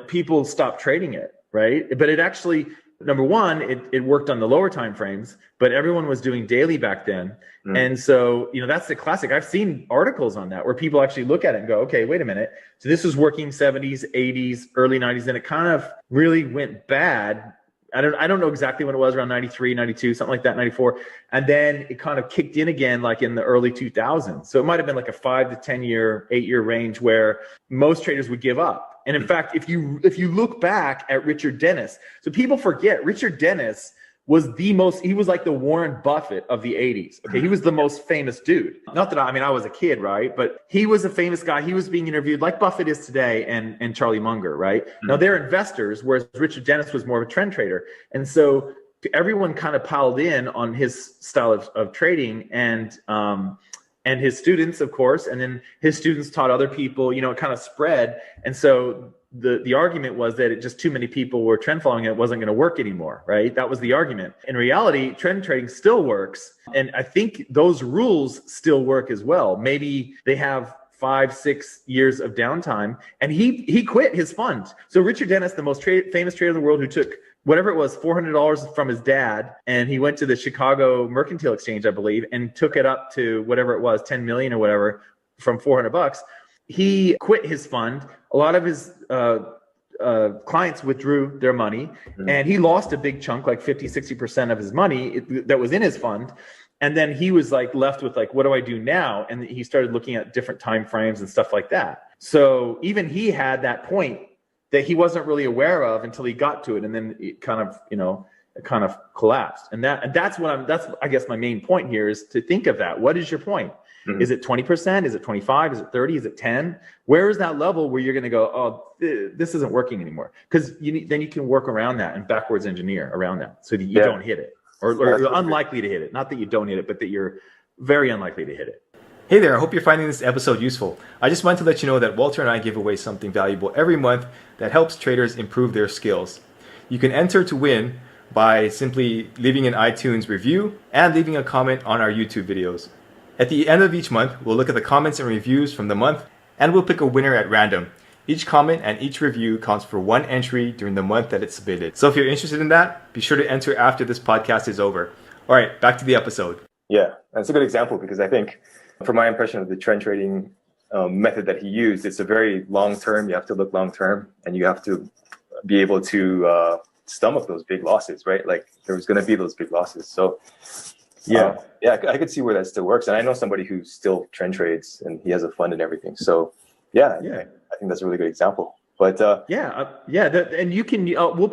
[SPEAKER 3] people stopped trading it, right? But it actually, number one, it worked on the lower time frames, but everyone was doing daily back then. And so, that's the classic. I've seen articles on that where people actually look at it and go, okay, wait a minute. So this was working 70s, 80s, early 90s, and it kind of really went bad. I don't know exactly when it was, around 93, 92, something like that, 94. And then it kind of kicked in again, like in the early 2000s. So it might've been like a 5 to 10 year, 8-year range where most traders would give up. And in fact, if you look back at Richard Dennis, so people forget Richard Dennis was he was like the Warren Buffett of the 80s. Okay. He was the most famous dude. Not that I was a kid, right? But he was a famous guy. He was being interviewed like Buffett is today and Charlie Munger, right? Now they're investors, whereas Richard Dennis was more of a trend trader. And so everyone kind of piled in on his style of trading and his students, of course, and then his students taught other people, it kind of spread. And so the argument was that just too many people were trend following, it wasn't going to work anymore, right? That was the argument. In reality, trend trading still works. And I think those rules still work as well. Maybe they have 5-6 years of downtime, and he quit his fund. So Richard Dennis, the most famous trader in the world, who took whatever it was, $400 from his dad, and he went to the Chicago Mercantile Exchange, I believe, and took it up to whatever it was, 10 million or whatever, from $400. He quit his fund. A lot of his clients withdrew their money, and he lost a big chunk, like 50-60% of his money that was in his fund. And then he was like left with like, what do I do now? And he started looking at different time frames and stuff like that. So even he had that point that he wasn't really aware of until he got to it, and then it kind of collapsed. And that's I guess my main point here is to think of that. What is your point? Mm-hmm. Is it 20%? Is it 25? Is it 30? Is it 10? Where is that level where you're going to go, oh, this isn't working anymore? Because then you can work around that and backwards engineer around that so that you don't hit it, or you're unlikely to hit it. Not that you don't hit it, but that you're very unlikely to hit it.
[SPEAKER 2] Hey there, I hope you're finding this episode useful. I just wanted to let you know that Walter and I give away something valuable every month that helps traders improve their skills. You can enter to win by simply leaving an iTunes review and leaving a comment on our YouTube videos. At the end of each month, we'll look at the comments and reviews from the month, and we'll pick a winner at random. Each comment and each review counts for one entry during the month that it's submitted. So if you're interested in that, be sure to enter after this podcast is over. All right, back to the episode. Yeah, that's a good example because I think from my impression of the trend trading method that he used, it's a very long-term, you have to look long-term, and you have to be able to stomach those big losses, right? Like there was going to be those big losses. So yeah, I could see where that still works. And I know somebody who still trend trades and he has a fund and everything. So yeah, I think that's a really good example. But
[SPEAKER 3] and you can, I'll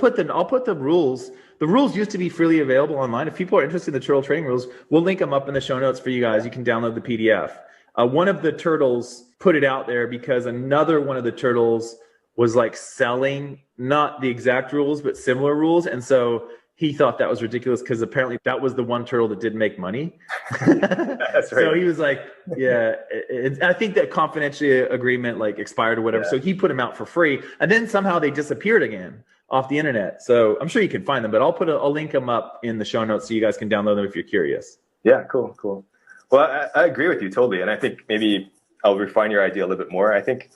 [SPEAKER 3] put the rules. The rules used to be freely available online. If people are interested in the turtle trading rules, we'll link them up in the show notes for you guys. You can download the PDF. One of the turtles put it out there because another one of the turtles was like selling, not the exact rules, but similar rules. And so he thought that was ridiculous because apparently that was the one turtle that did make money. That's right. So he was like, I think that confidentiality agreement like expired or whatever. Yeah. So he put them out for free. And then somehow they disappeared again off the internet. So I'm sure you can find them, but I'll link them up in the show notes so you guys can download them if you're curious.
[SPEAKER 2] Yeah, cool. Well, I agree with you totally. And I think maybe I'll refine your idea a little bit more. I think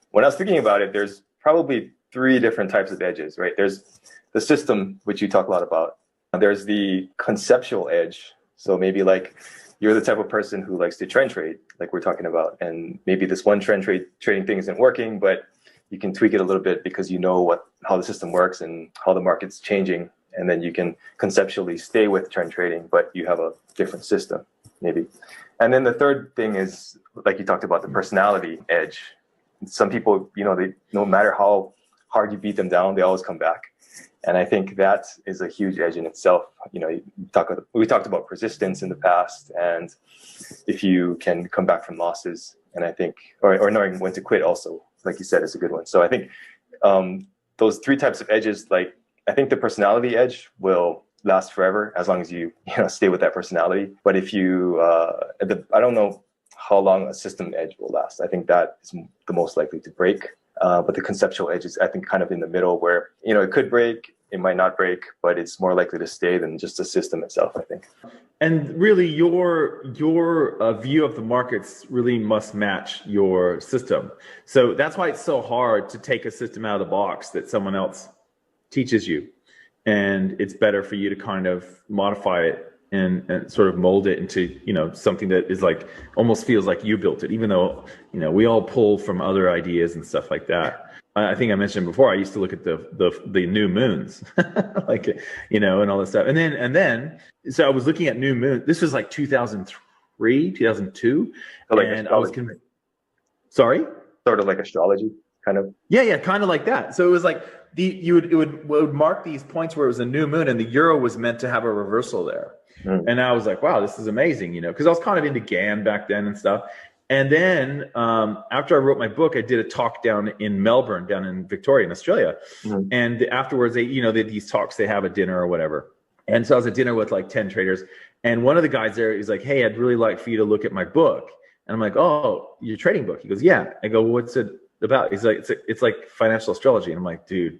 [SPEAKER 2] when I was thinking about it, there's probably 3 different types of edges, right? There's the system, which you talk a lot about. There's the conceptual edge. So maybe like you're the type of person who likes to trend trade, like we're talking about. And maybe this one trading thing isn't working, but you can tweak it a little bit because you know how the system works and how the market's changing. And then you can conceptually stay with trend trading, but you have a different system, maybe. And then the third thing is, like you talked about, the personality edge. Some people, they, no matter how hard you beat them down, they always come back. And I think that is a huge edge in itself. We talked about persistence in the past, and if you can come back from losses, and I think, or knowing when to quit also, like you said, is a good one. So I think those 3 types of edges, like I think the personality edge will last forever as long as you stay with that personality. But if you, I don't know how long a system edge will last. I think that is the most likely to break. But the conceptual edge is, I think, kind of in the middle where, it could break, it might not break, but it's more likely to stay than just the system itself, I think.
[SPEAKER 3] And really your view of the markets really must match your system. So that's why it's so hard to take a system out of the box that someone else teaches you. And it's better for you to kind of modify it and sort of mold it into, something that is like, almost feels like you built it, even though, we all pull from other ideas and stuff like that. I think I mentioned before, I used to look at the new moons, like, and all this stuff. And then, so I was looking at new moon. This was like 2003, 2002. And I was sorry?
[SPEAKER 2] Sort of like astrology, kind of.
[SPEAKER 3] Yeah, kind of like that. So it was like, it would mark these points where it was a new moon and the euro was meant to have a reversal there. And I was like, wow, this is amazing, because I was kind of into GAN back then and stuff. And then after I wrote my book, I did a talk down in Melbourne, down in Victoria in Australia. And afterwards, they these talks, they have a dinner or whatever. And so I was at dinner with like 10 traders. And one of the guys there is like, hey, I'd really like for you to look at my book. And I'm like, oh, your trading book? He goes, yeah. I go, well, what's it about? He's like, it's like financial astrology. And I'm like, dude,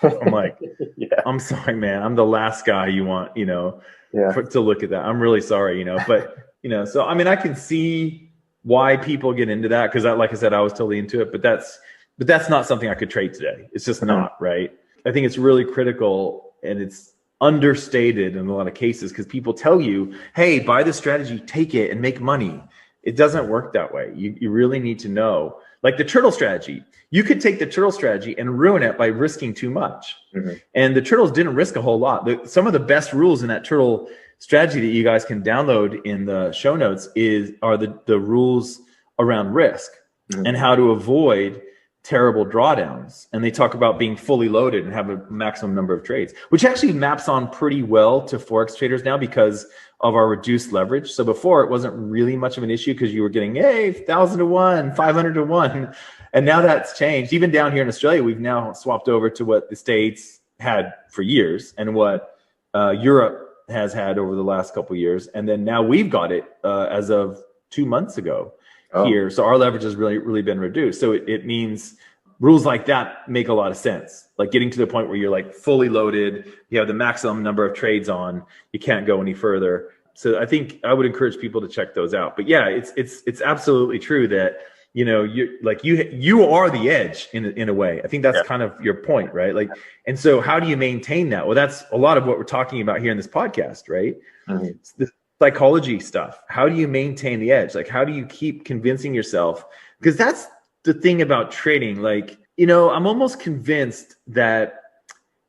[SPEAKER 3] I'm like, I'm sorry, man. I'm the last guy you want, to look at that. I'm really sorry, but, so, I mean, I can see why people get into that. Cause like I said, I was totally into it, but that's not something I could trade today. It's just not, right? I think it's really critical and it's understated in a lot of cases because people tell you, hey, buy this strategy, take it and make money. It doesn't work that way. You really need to know, like the turtle strategy. You could take the turtle strategy and ruin it by risking too much. And the turtles didn't risk a whole lot. Some of the best rules in that turtle strategy that you guys can download in the show notes are the rules around risk and how to avoid terrible drawdowns, and they talk about being fully loaded and have a maximum number of trades, which actually maps on pretty well to Forex traders now because of our reduced leverage. So before it wasn't really much of an issue because you were getting, hey, 1,000 to 1, 500 to 1. And now that's changed. Even down here in Australia, we've now swapped over to what the States had for years and what Europe has had over the last couple of years. And then now we've got it as of 2 months ago here. So our leverage has really been reduced. So it means rules like that make a lot of sense. Like getting to the point where you're like fully loaded, you have the maximum number of trades on, you can't go any further. So I think I would encourage people to check those out. But yeah, it's absolutely true that, you know, you are the edge in a way. I think that's kind of your point, right? Like, and so how do you maintain that? Well, that's a lot of what we're talking about here in this podcast, right? It's the psychology stuff. How do you maintain the edge? Like, how do you keep convincing yourself? Because that's the thing about trading. Like, you know, I'm almost convinced that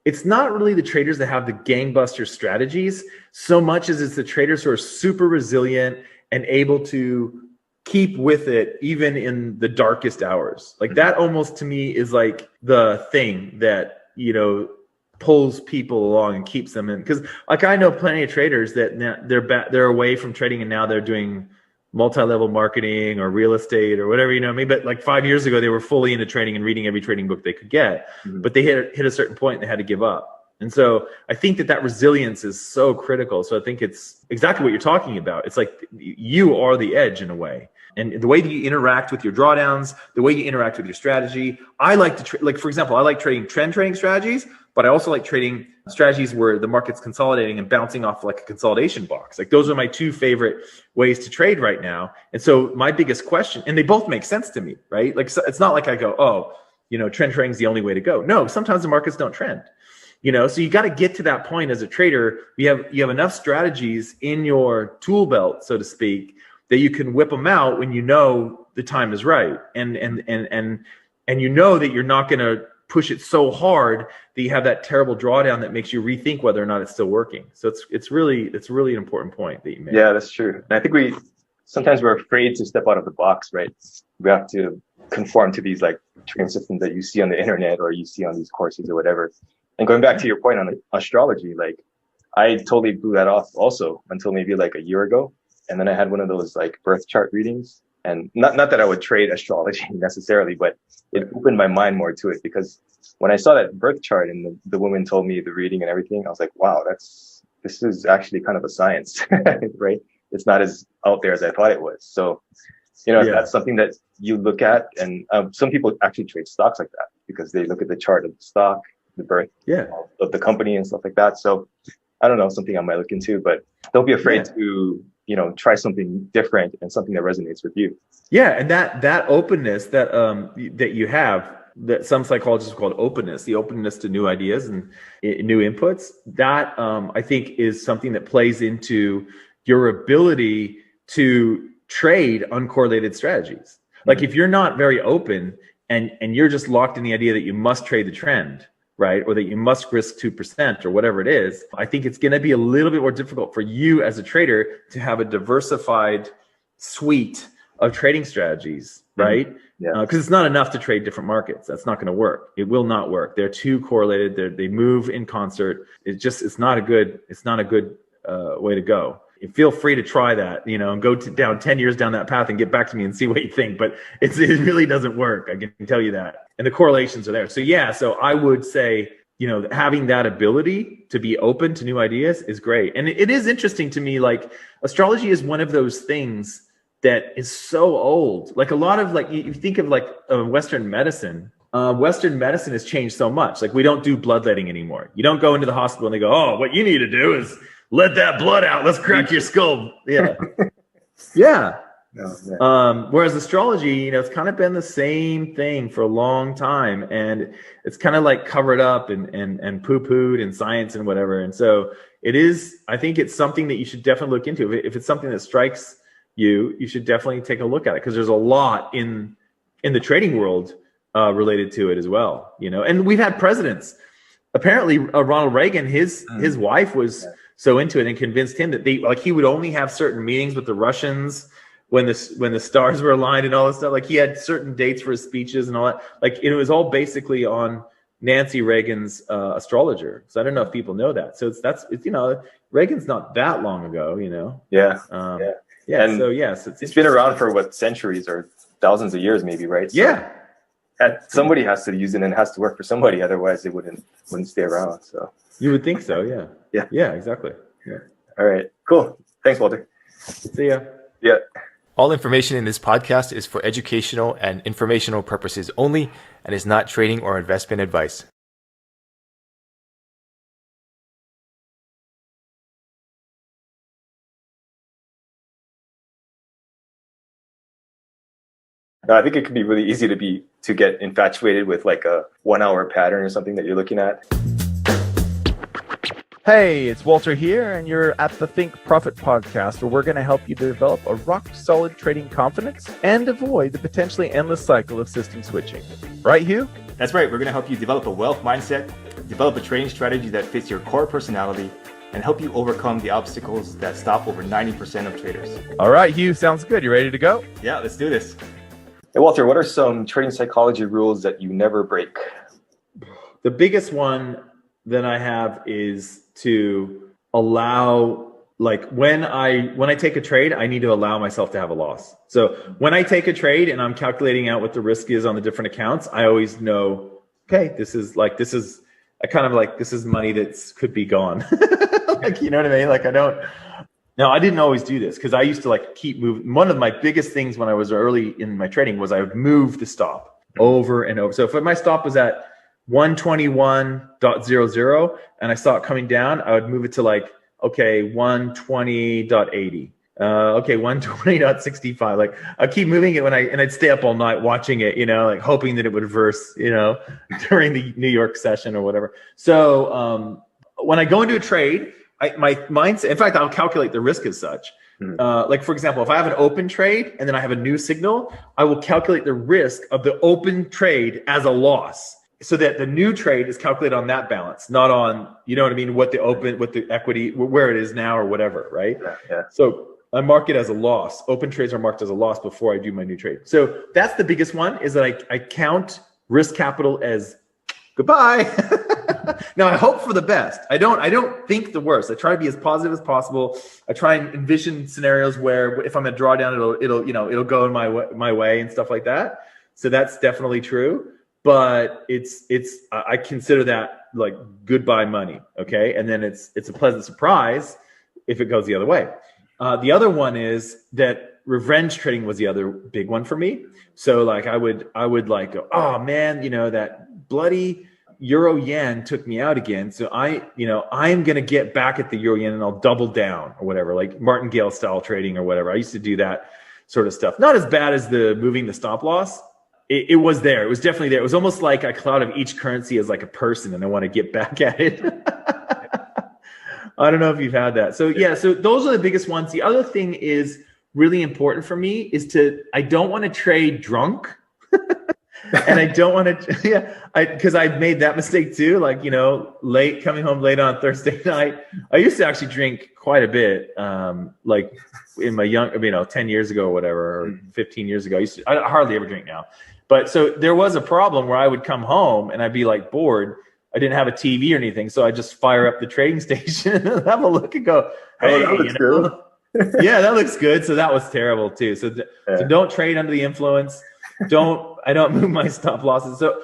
[SPEAKER 3] it's not really the traders that have the gangbuster strategies so much as it's the traders who are super resilient and able to keep with it even in the darkest hours. Like that almost to me is like the thing that, you know, pulls people along and keeps them in. Because like I know plenty of traders that they're away from trading and now they're doing multi-level marketing or real estate or whatever, you know what I mean? But like 5 years ago, they were fully into trading and reading every trading book they could get, but they hit a certain point and they had to give up. And so I think that resilience is so critical. So I think it's exactly what you're talking about. It's like you are the edge in a way. And the way that you interact with your drawdowns, the way you interact with your strategy. I like to like, for example, I like trading trend trading strategies, but I also like trading strategies where the market's consolidating and bouncing off like a consolidation box. Like those are my two favorite ways to trade right now. And so my biggest question, and they both make sense to me, right? Like so it's not like I go, oh, you know, trend trading is the only way to go. No, sometimes the markets don't trend. You know, so you got to get to that point as a trader. You have enough strategies in your tool belt, so to speak, that you can whip them out when you know the time is right, and you know that you're not going to push it so hard that you have that terrible drawdown that makes you rethink whether or not it's still working. So it's really an important point that you made.
[SPEAKER 2] Yeah, that's true. And I think sometimes we're afraid to step out of the box, right? We have to conform to these like trading systems that you see on the internet or you see on these courses or whatever. And going back to your point on astrology, like I totally blew that off also until maybe like a year ago. And then I had one of those like birth chart readings, and not that I would trade astrology necessarily, but it opened my mind more to it, because when I saw that birth chart and the woman told me the reading and everything, I was like, wow, this is actually kind of a science, right? It's not as out there as I thought it was. So, you know, that's something that you look at, and some people actually trade stocks like that because they look at the chart of the stock, the birth of the company and stuff like that. So I don't know, something I might look into, but don't be afraid to, you know, try something different and something that resonates with you.
[SPEAKER 3] Yeah. And that openness that you have, that some psychologists call openness, the openness to new ideas and new inputs, that I think is something that plays into your ability to trade uncorrelated strategies. Like if you're not very open and you're just locked in the idea that you must trade the trend, right? Or that you must risk 2% or whatever it is, I think it's going to be a little bit more difficult for you as a trader to have a diversified suite of trading strategies, right? Because it's not enough to trade different markets. That's not going to work. It will not work. They're too correlated. They move in concert. It's not a good way to go. Feel free to try that, you know, and go down 10 years down that path and get back to me and see what you think. But it really doesn't work. I can tell you that. And the correlations are there. So yeah, so I would say, you know, having that ability to be open to new ideas is great. And it is interesting to me, like astrology is one of those things that is so old. Like a lot of like, you think of like Western medicine. Western medicine has changed so much. Like we don't do bloodletting anymore. You don't go into the hospital and they go, oh, what you need to do is let that blood out. Let's crack your skull. Yeah. Yeah. Whereas astrology, you know, it's kind of been the same thing for a long time, and it's kind of like covered up and poo-pooed in science and whatever. And so it is, I think it's something that you should definitely look into. If it's something that strikes you, you should definitely take a look at it, because there's a lot in the trading world related to it as well, you know. And we've had presidents. Apparently, Ronald Reagan, his wife was so into it and convinced him that he would only have certain meetings with the Russians when the stars were aligned and all this stuff. Like he had certain dates for his speeches and all that. Like it was all basically on Nancy Reagan's astrologer. So I don't know if people know that. So it's you know, Reagan's not that long ago, you know.
[SPEAKER 2] Yeah.
[SPEAKER 3] Yeah.
[SPEAKER 2] And
[SPEAKER 3] so yes,
[SPEAKER 2] it's been around for what, centuries or thousands of years, maybe, right? So
[SPEAKER 3] yeah.
[SPEAKER 2] somebody has to use it and it has to work for somebody. Otherwise, it wouldn't stay around. So
[SPEAKER 3] You would think so. Yeah.
[SPEAKER 2] Yeah.
[SPEAKER 3] Yeah. Exactly. Yeah.
[SPEAKER 2] All right. Cool. Thanks, Walter.
[SPEAKER 3] See ya.
[SPEAKER 2] Yeah.
[SPEAKER 4] All information in this podcast is for educational and informational purposes only and is not trading or investment advice.
[SPEAKER 2] No, I think it could be really easy to get infatuated with like a 1 hour pattern or something that you're looking at.
[SPEAKER 1] Hey, it's Walter here, and you're at the Think Profit podcast, where we're going to help you develop a rock-solid trading confidence and avoid the potentially endless cycle of system switching. Right, Hugh?
[SPEAKER 2] That's right. We're going to help you develop a wealth mindset, develop a trading strategy that fits your core personality, and help you overcome the obstacles that stop over 90% of traders.
[SPEAKER 1] All right, Hugh, sounds good. You ready to go?
[SPEAKER 2] Yeah, let's do this. Hey, Walter, what are some trading psychology rules that you never break?
[SPEAKER 3] The biggest one that I have is to allow, like when I take a trade, I need to allow myself to have a loss. So when I take a trade and I'm calculating out what the risk is on the different accounts, I always know, okay, this is money that could be gone. Like, you know what I mean? Like I didn't always do this because I used to like keep moving. One of my biggest things when I was early in my trading was I would move the stop over and over. So if my stop was at 121.00 and I saw it coming down, I would move it to like, okay, 120.80. Okay, 120.65. Like I keep moving it and I'd stay up all night watching it, you know, like hoping that it would reverse, you know, during the New York session or whatever. So when I go into a trade, my mindset, in fact, I'll calculate the risk as such. Like for example, if I have an open trade and then I have a new signal, I will calculate the risk of the open trade as a loss, so that the new trade is calculated on that balance, not on, you know what I mean, what the equity, where it is now or whatever, right?
[SPEAKER 2] Yeah.
[SPEAKER 3] So I mark it as a loss. Open trades are marked as a loss before I do my new trade. So that's the biggest one, is that I count risk capital as goodbye. Now I hope for the best. I don't think the worst. I try to be as positive as possible. I try and envision scenarios where if I'm a drawdown, it'll go in my way and stuff like that. So that's definitely true. But I consider that like goodbye money, okay? And then it's a pleasant surprise if it goes the other way. The other one is that revenge trading was the other big one for me. So like I would like go, oh man, you know, that bloody Euro yen took me out again. So I'm gonna get back at the Euro yen and I'll double down or whatever, like martingale style trading or whatever. I used to do that sort of stuff. Not as bad as the moving the stop loss. It was there. It was definitely there. It was almost like I thought of each currency as like a person and I want to get back at it. I don't know if you've had that. So yeah, so those are the biggest ones. The other thing is really important for me is I don't want to trade drunk. And I don't want to, because I've made that mistake too. Like, you know, coming home late on Thursday night. I used to actually drink quite a bit, like in my 10 years ago or whatever, or 15 years ago. I hardly ever drink now. But so there was a problem where I would come home and I'd be like bored. I didn't have a TV or anything. So I just fire up the trading station and have a look and go, hey,
[SPEAKER 2] that looks good.
[SPEAKER 3] Yeah, that looks good. So that was terrible too. So don't trade under the influence. I don't move my stop losses. So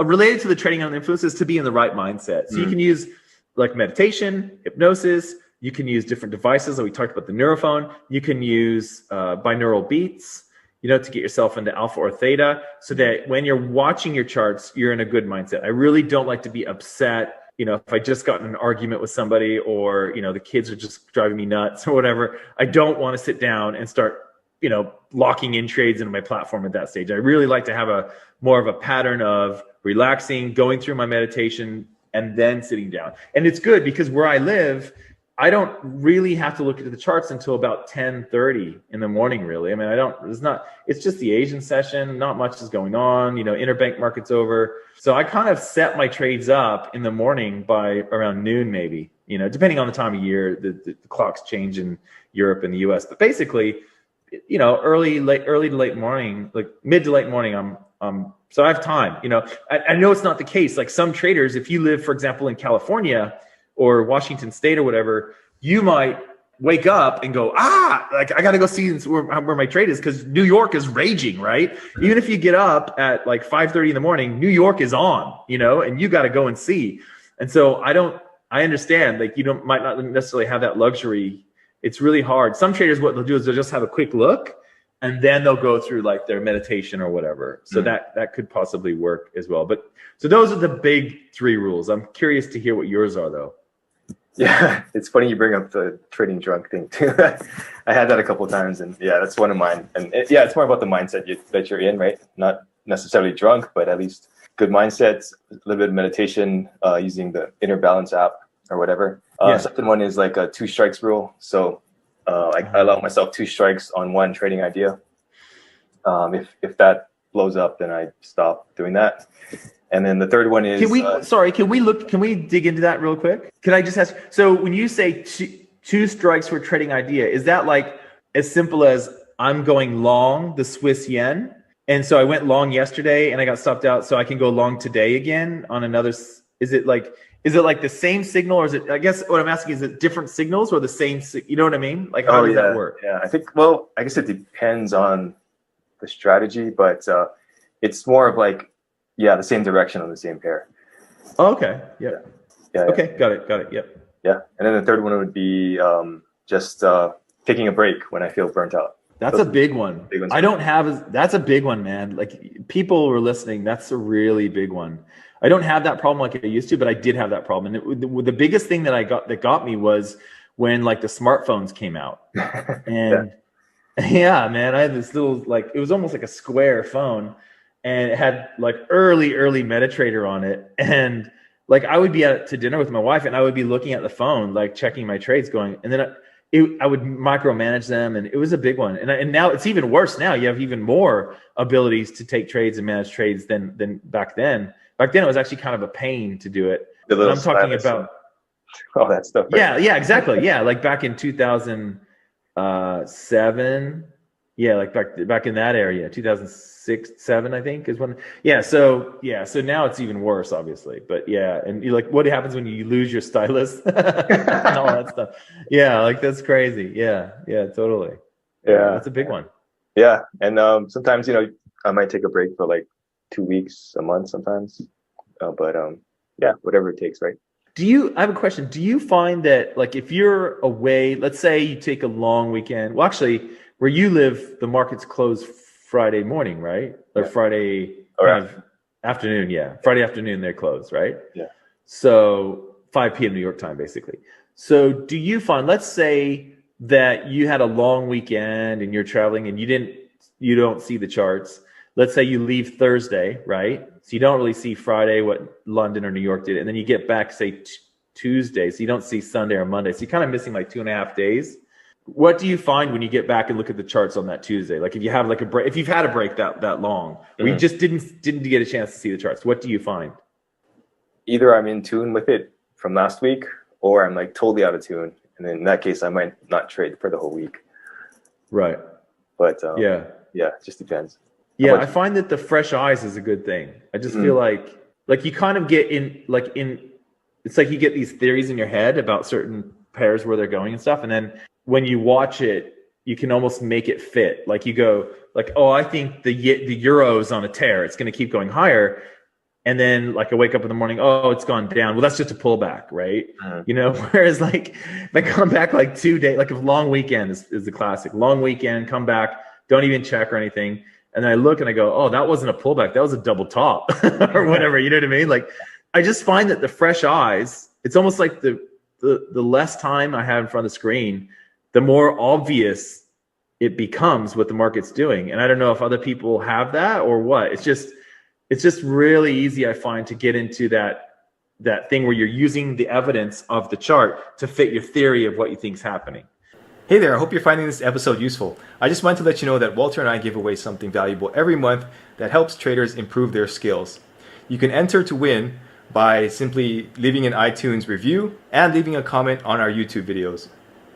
[SPEAKER 3] related to the trading under the influence is to be in the right mindset. So you can use like meditation, hypnosis. You can use different devices. Like we talked about the neurophone. You can use binaural beats, you know, to get yourself into alpha or theta, so that when you're watching your charts, you're in a good mindset. I really don't like to be upset, you know, if I just got in an argument with somebody or, you know, the kids are just driving me nuts or whatever. I don't want to sit down and start, you know, locking in trades into my platform at that stage. I really like to have more of a pattern of relaxing, going through my meditation, and then sitting down. And it's good because where I live, I don't really have to look at the charts until about 10:30 in the morning, really. I mean, it's just the Asian session. Not much is going on. You know, interbank market's over. So I kind of set my trades up in the morning by around noon, maybe, You know, depending on the time of year, the clocks change in Europe and the US. But basically, you know, early to late morning, like mid to late morning, so I have time. You know, I know it's not the case. Like some traders, if you live, for example, in California or Washington State or whatever, you might wake up and go, like I got to go see where my trade is, because New York is raging, right? Even if you get up at like 5:30 in the morning, New York is on, you know, and you got to go and see. And so I understand, like you might not necessarily have that luxury. It's really hard. Some traders, what they'll do is they'll just have a quick look, and then they'll go through like their meditation or whatever. So that could possibly work as well. But so those are the big 3 rules. I'm curious to hear what yours are, though.
[SPEAKER 2] Yeah, it's funny you bring up the trading drunk thing too. I had that a couple of times, and yeah, that's one of mine. And it's more about the mindset that you're in, right? Not necessarily drunk, but at least good mindsets, a little bit of meditation, using the Inner Balance app or whatever. Second one is like a 2 strikes rule. So I allow myself 2 strikes on one trading idea. If that blows up, then I stop doing that. And then the third one is... Can we dig into that real quick? Can I just ask, so when you say 2 strikes for trading idea, is that like as simple as I'm going long the Swiss yen, and so I went long yesterday and I got stopped out, so I can go long today again on another... Is it like the same signal, or is it, I guess what I'm asking, is it different signals or the same, you know what I mean? Like how does that work? Yeah, I guess it depends on the strategy, but it's more of like, the same direction on the same pair.
[SPEAKER 3] Oh, okay. Yeah. Okay.
[SPEAKER 2] Yeah.
[SPEAKER 3] Got it. Yep.
[SPEAKER 2] Yeah. And then the third one would be just taking a break when I feel burnt out.
[SPEAKER 3] That's a big one. That's a big one, man. Like people were listening. That's a really big one. I don't have that problem like I used to, but I did have that problem. And the biggest thing that got me was when like the smartphones came out. And yeah, man, I had this little, like, it was almost like a square phone, and it had like early MetaTrader on it. And like I would be out to dinner with my wife and I would be looking at the phone, like checking my trades going, and then I would micromanage them, and it was a big one. And now it's even worse. Now you have even more abilities to take trades and manage trades than back then. Back then it was actually kind of a pain to do it. I'm talking about
[SPEAKER 2] all that stuff. Right?
[SPEAKER 3] Yeah, exactly. Yeah, like back in 2007. Yeah, like back in that area, 2006, 7, I think is when. So now it's even worse, obviously. But yeah, and you like, what happens when you lose your stylus and all that stuff? Yeah, like that's crazy. Yeah, totally.
[SPEAKER 2] Yeah,
[SPEAKER 3] that's a big one.
[SPEAKER 2] Yeah, and sometimes I might take a break for like 2 weeks, a month, sometimes. But whatever it takes, right?
[SPEAKER 3] I have a question. Do you find that like if you're away, let's say you take a long weekend, well, actually, where you live, the markets close Friday morning, right? Or Friday afternoon. Yeah. Friday afternoon, they're closed, right?
[SPEAKER 2] Yeah.
[SPEAKER 3] So 5 p.m. New York time, basically. So do you find, let's say that you had a long weekend and you're traveling and you don't see the charts. Let's say you leave Thursday, right? So you don't really see Friday, what London or New York did. And then you get back, say Tuesday. So you don't see Sunday or Monday. So you're kind of missing like 2.5 days. What do you find when you get back and look at the charts on that Tuesday? Like if you have like a break, if you've had a break that long, we just didn't get a chance to see the charts. What do you find?
[SPEAKER 2] Either I'm in tune with it from last week, or I'm like totally out of tune. And then in that case, I might not trade for the whole week.
[SPEAKER 3] Right.
[SPEAKER 2] But it just depends.
[SPEAKER 3] Yeah, I find that the fresh eyes is a good thing. I just feel like you kind of get in, it's like you get these theories in your head about certain pairs where they're going and stuff, and then when you watch it, you can almost make it fit. Like you go, like, oh, I think the euro's on a tear. It's going to keep going higher. And then like I wake up in the morning, oh, it's gone down. Well, that's just a pullback, right? Whereas like if I come back like 2 days, like a long weekend is the classic. Long weekend, come back, don't even check or anything. And then I look and I go, oh, that wasn't a pullback. That was a double top or whatever. You know what I mean? Like I just find that the fresh eyes, it's almost like the less time I have in front of the screen, the more obvious it becomes what the market's doing. And I don't know if other people have that or what. It's just really easy, I find, to get into that thing where you're using the evidence of the chart to fit your theory of what you think's happening.
[SPEAKER 4] Hey there, I hope you're finding this episode useful. I just wanted to let you know that Walter and I give away something valuable every month that helps traders improve their skills. You can enter to win by simply leaving an iTunes review and leaving a comment on our YouTube videos.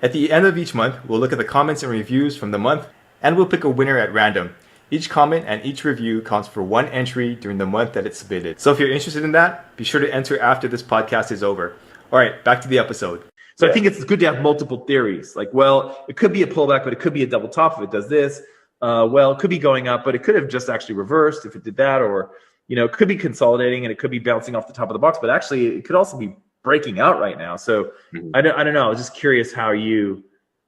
[SPEAKER 4] At the end of each month, we'll look at the comments and reviews from the month, and we'll pick a winner at random. Each comment and each review counts for one entry during the month that it's submitted. So if you're interested in that, be sure to enter after this podcast is over. All right, back to the episode.
[SPEAKER 3] So I think it's good to have multiple theories. Like, well, it could be a pullback, but it could be a double top if it does this. Well, it could be going up, but it could have just actually reversed if it did that, or it could be consolidating and it could be bouncing off the top of the box, but actually it could also be breaking out right now. So I don't know. I was just curious how you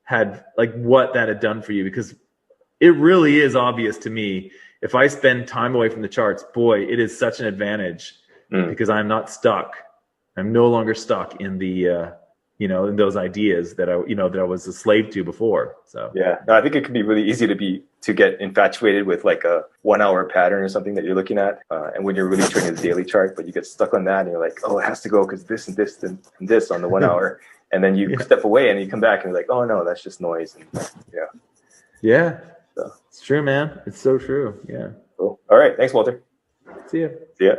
[SPEAKER 3] had, like, what that had done for you, because it really is obvious to me. If I spend time away from the charts, boy, it is such an advantage because I'm not stuck. I'm no longer stuck in the, in those ideas that I was a slave to before. So
[SPEAKER 2] yeah, no, I think it could be really easy to get infatuated with like a 1 hour pattern or something that you're looking at. And when you're really trading the daily chart, but you get stuck on that and you're like, oh, it has to go because this and this and this on the 1 hour. And then you step away and you come back and you're like, oh no, that's just noise. And
[SPEAKER 3] yeah.
[SPEAKER 2] So
[SPEAKER 3] it's true, man. It's so true. Yeah.
[SPEAKER 2] Cool. All right. Thanks, Walter.
[SPEAKER 3] See ya.
[SPEAKER 2] See ya.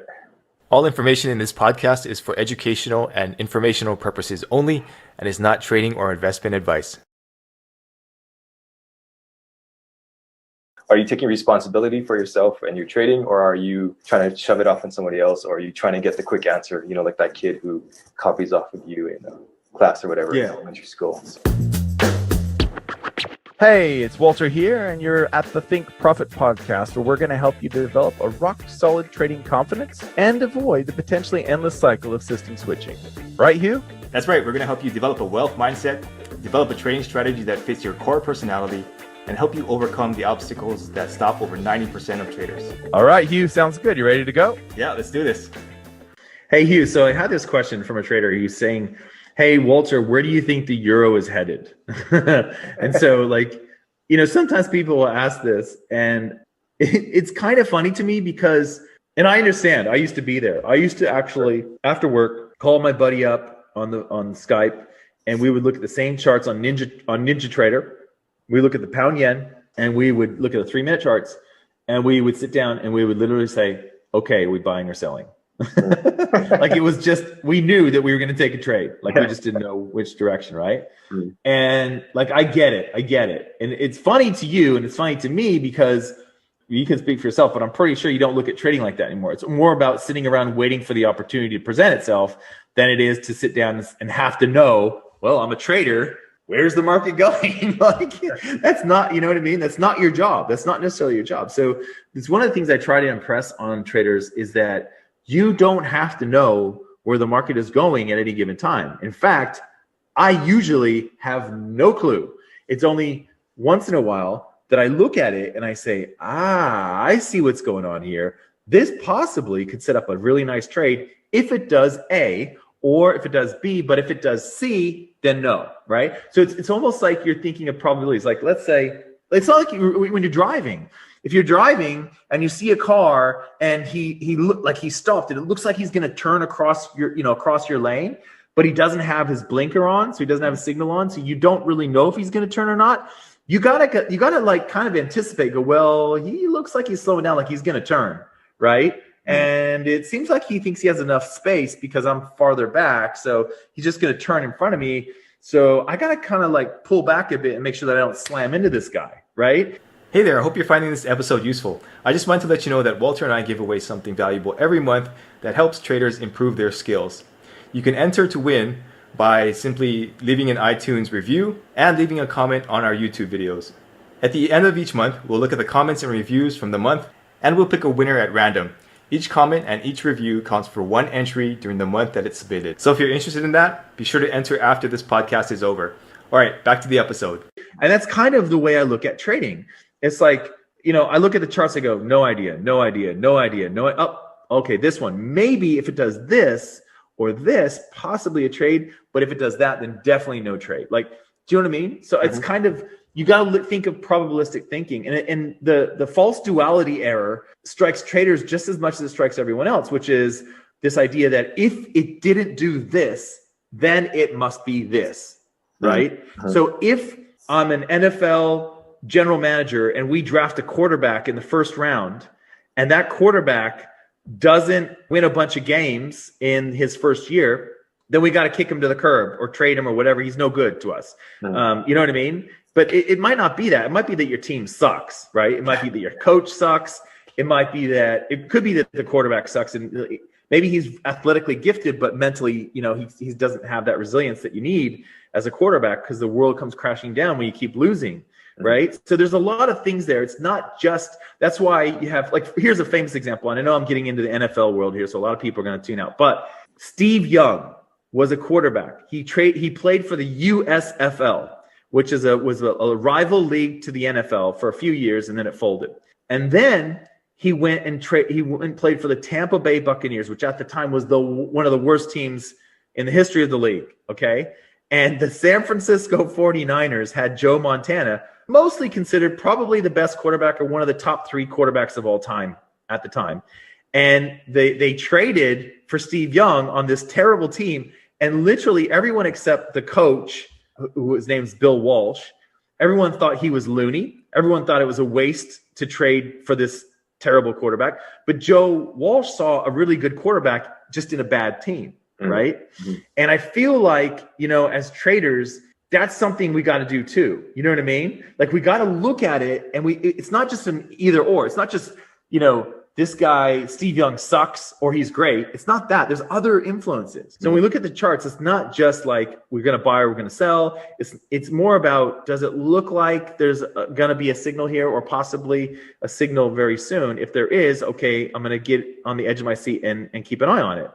[SPEAKER 4] All information in this podcast is for educational and informational purposes only and is not trading or investment advice.
[SPEAKER 2] Are you taking responsibility for yourself and your trading, or are you trying to shove it off on somebody else, or are you trying to get the quick answer, like that kid who copies off of you in class or whatever in elementary school?
[SPEAKER 1] Hey, it's Walter here, and you're at the Think Profit podcast, where we're going to help you develop a rock-solid trading confidence and avoid the potentially endless cycle of system switching. Right, Hugh?
[SPEAKER 4] That's right. We're going to help you develop a wealth mindset, develop a trading strategy that fits your core personality, and help you overcome the obstacles that stop over 90% of traders.
[SPEAKER 1] All right, Hugh, sounds good. You ready to go?
[SPEAKER 4] Yeah, let's do this.
[SPEAKER 3] Hey, Hugh, so I had this question from a trader. He's saying, hey, Walter, where do you think the euro is headed? And so, sometimes people will ask this, and it's kind of funny to me because, and I understand, I used to be there. I used to actually, after work, call my buddy up on Skype, and we would look at the same charts on Ninja Trader. We look at the pound yen, and we would look at the 3-minute charts, and we would sit down and we would literally say, okay, are we buying or selling? Like, it was just, we knew that we were going to take a trade. Like, we just didn't know which direction, right? And like, I get it. And it's funny to you and it's funny to me because you can speak for yourself, but I'm pretty sure you don't look at trading like that anymore. It's more about sitting around waiting for the opportunity to present itself than it is to sit down and have to know, well, I'm a trader. Where's the market going? Like, that's not, you know what I mean? That's not your job. That's not necessarily your job. So it's one of the things I try to impress on traders is that you don't have to know where the market is going at any given time. In fact, I usually have no clue. It's only once in a while that I look at it and I say, I see what's going on here. This possibly could set up a really nice trade if it does A, or if it does B, but if it does C, then no, right? So it's almost like you're thinking of probabilities. Like, let's say, it's not like when you're driving. If you're driving and you see a car and he looked like he stopped and it looks like he's going to turn across your lane, but he doesn't have his blinker on, so he doesn't have a signal on, so you don't really know if he's going to turn or not. You gotta like kind of anticipate. Go, well, he looks like he's slowing down, like he's going to turn, right? And it seems like he thinks he has enough space because I'm farther back, so he's just going to turn in front of me. So I got to kind of like pull back a bit and make sure that I don't slam into this guy, right?
[SPEAKER 4] Hey there, I hope you're finding this episode useful. I just wanted to let you know that Walter and I give away something valuable every month that helps traders improve their skills. You can enter to win by simply leaving an iTunes review and leaving a comment on our YouTube videos. At the end of each month, we'll look at the comments and reviews from the month, and we'll pick a winner at random. Each comment and each review counts for one entry during the month that it's submitted. So if you're interested in that, be sure to enter after this podcast is over. All right, back to the episode.
[SPEAKER 3] And that's kind of the way I look at trading. It's like, I look at the charts, I go, no idea. Oh, okay, this one. Maybe if it does this or this, possibly a trade. But if it does that, then definitely no trade. Like, do you know what I mean? So it's kind of, you got to think of probabilistic thinking. And the false duality error strikes traders just as much as it strikes everyone else, which is this idea that if it didn't do this, then it must be this, right? So if I'm an NFL general manager and we draft a quarterback in the first round, and that quarterback doesn't win a bunch of games in his first year, then we got to kick him to the curb or trade him or whatever. He's no good to us. You know what I mean? But it might not be that. It might be that your team sucks, right? It might be that your coach sucks. It could be that the quarterback sucks, and maybe he's athletically gifted, but mentally, he doesn't have that resilience that you need as a quarterback, because the world comes crashing down when you keep losing, right? So there's a lot of things there. It's not just, that's why you have, like, here's a famous example, and I know I'm getting into the NFL world here, so a lot of people are going to tune out, but Steve Young was a quarterback. He played for the USFL, which was a rival league to the NFL for a few years, and then it folded. And then he went and played for the Tampa Bay Buccaneers, which at the time was one of the worst teams in the history of the league. Okay. And the San Francisco 49ers had Joe Montana, mostly considered probably the best quarterback or one of the top 3 quarterbacks of all time at the time. And they traded for Steve Young on this terrible team. And literally everyone except the coach, whose name's Bill Walsh, everyone thought he was loony. Everyone thought it was a waste to trade for this terrible quarterback. But Joe Walsh saw a really good quarterback just in a bad team, right? And I feel like, as traders, that's something we got to do too. You know what I mean? Like, we got to look at it, and it's not just an either or. It's not just, this guy, Steve Young, sucks or he's great. It's not that. There's other influences. So when we look at the charts, it's not just like we're going to buy or we're going to sell. It's more about, does it look like there's going to be a signal here, or possibly a signal very soon? If there is, okay, I'm going to get on the edge of my seat and keep an eye on it.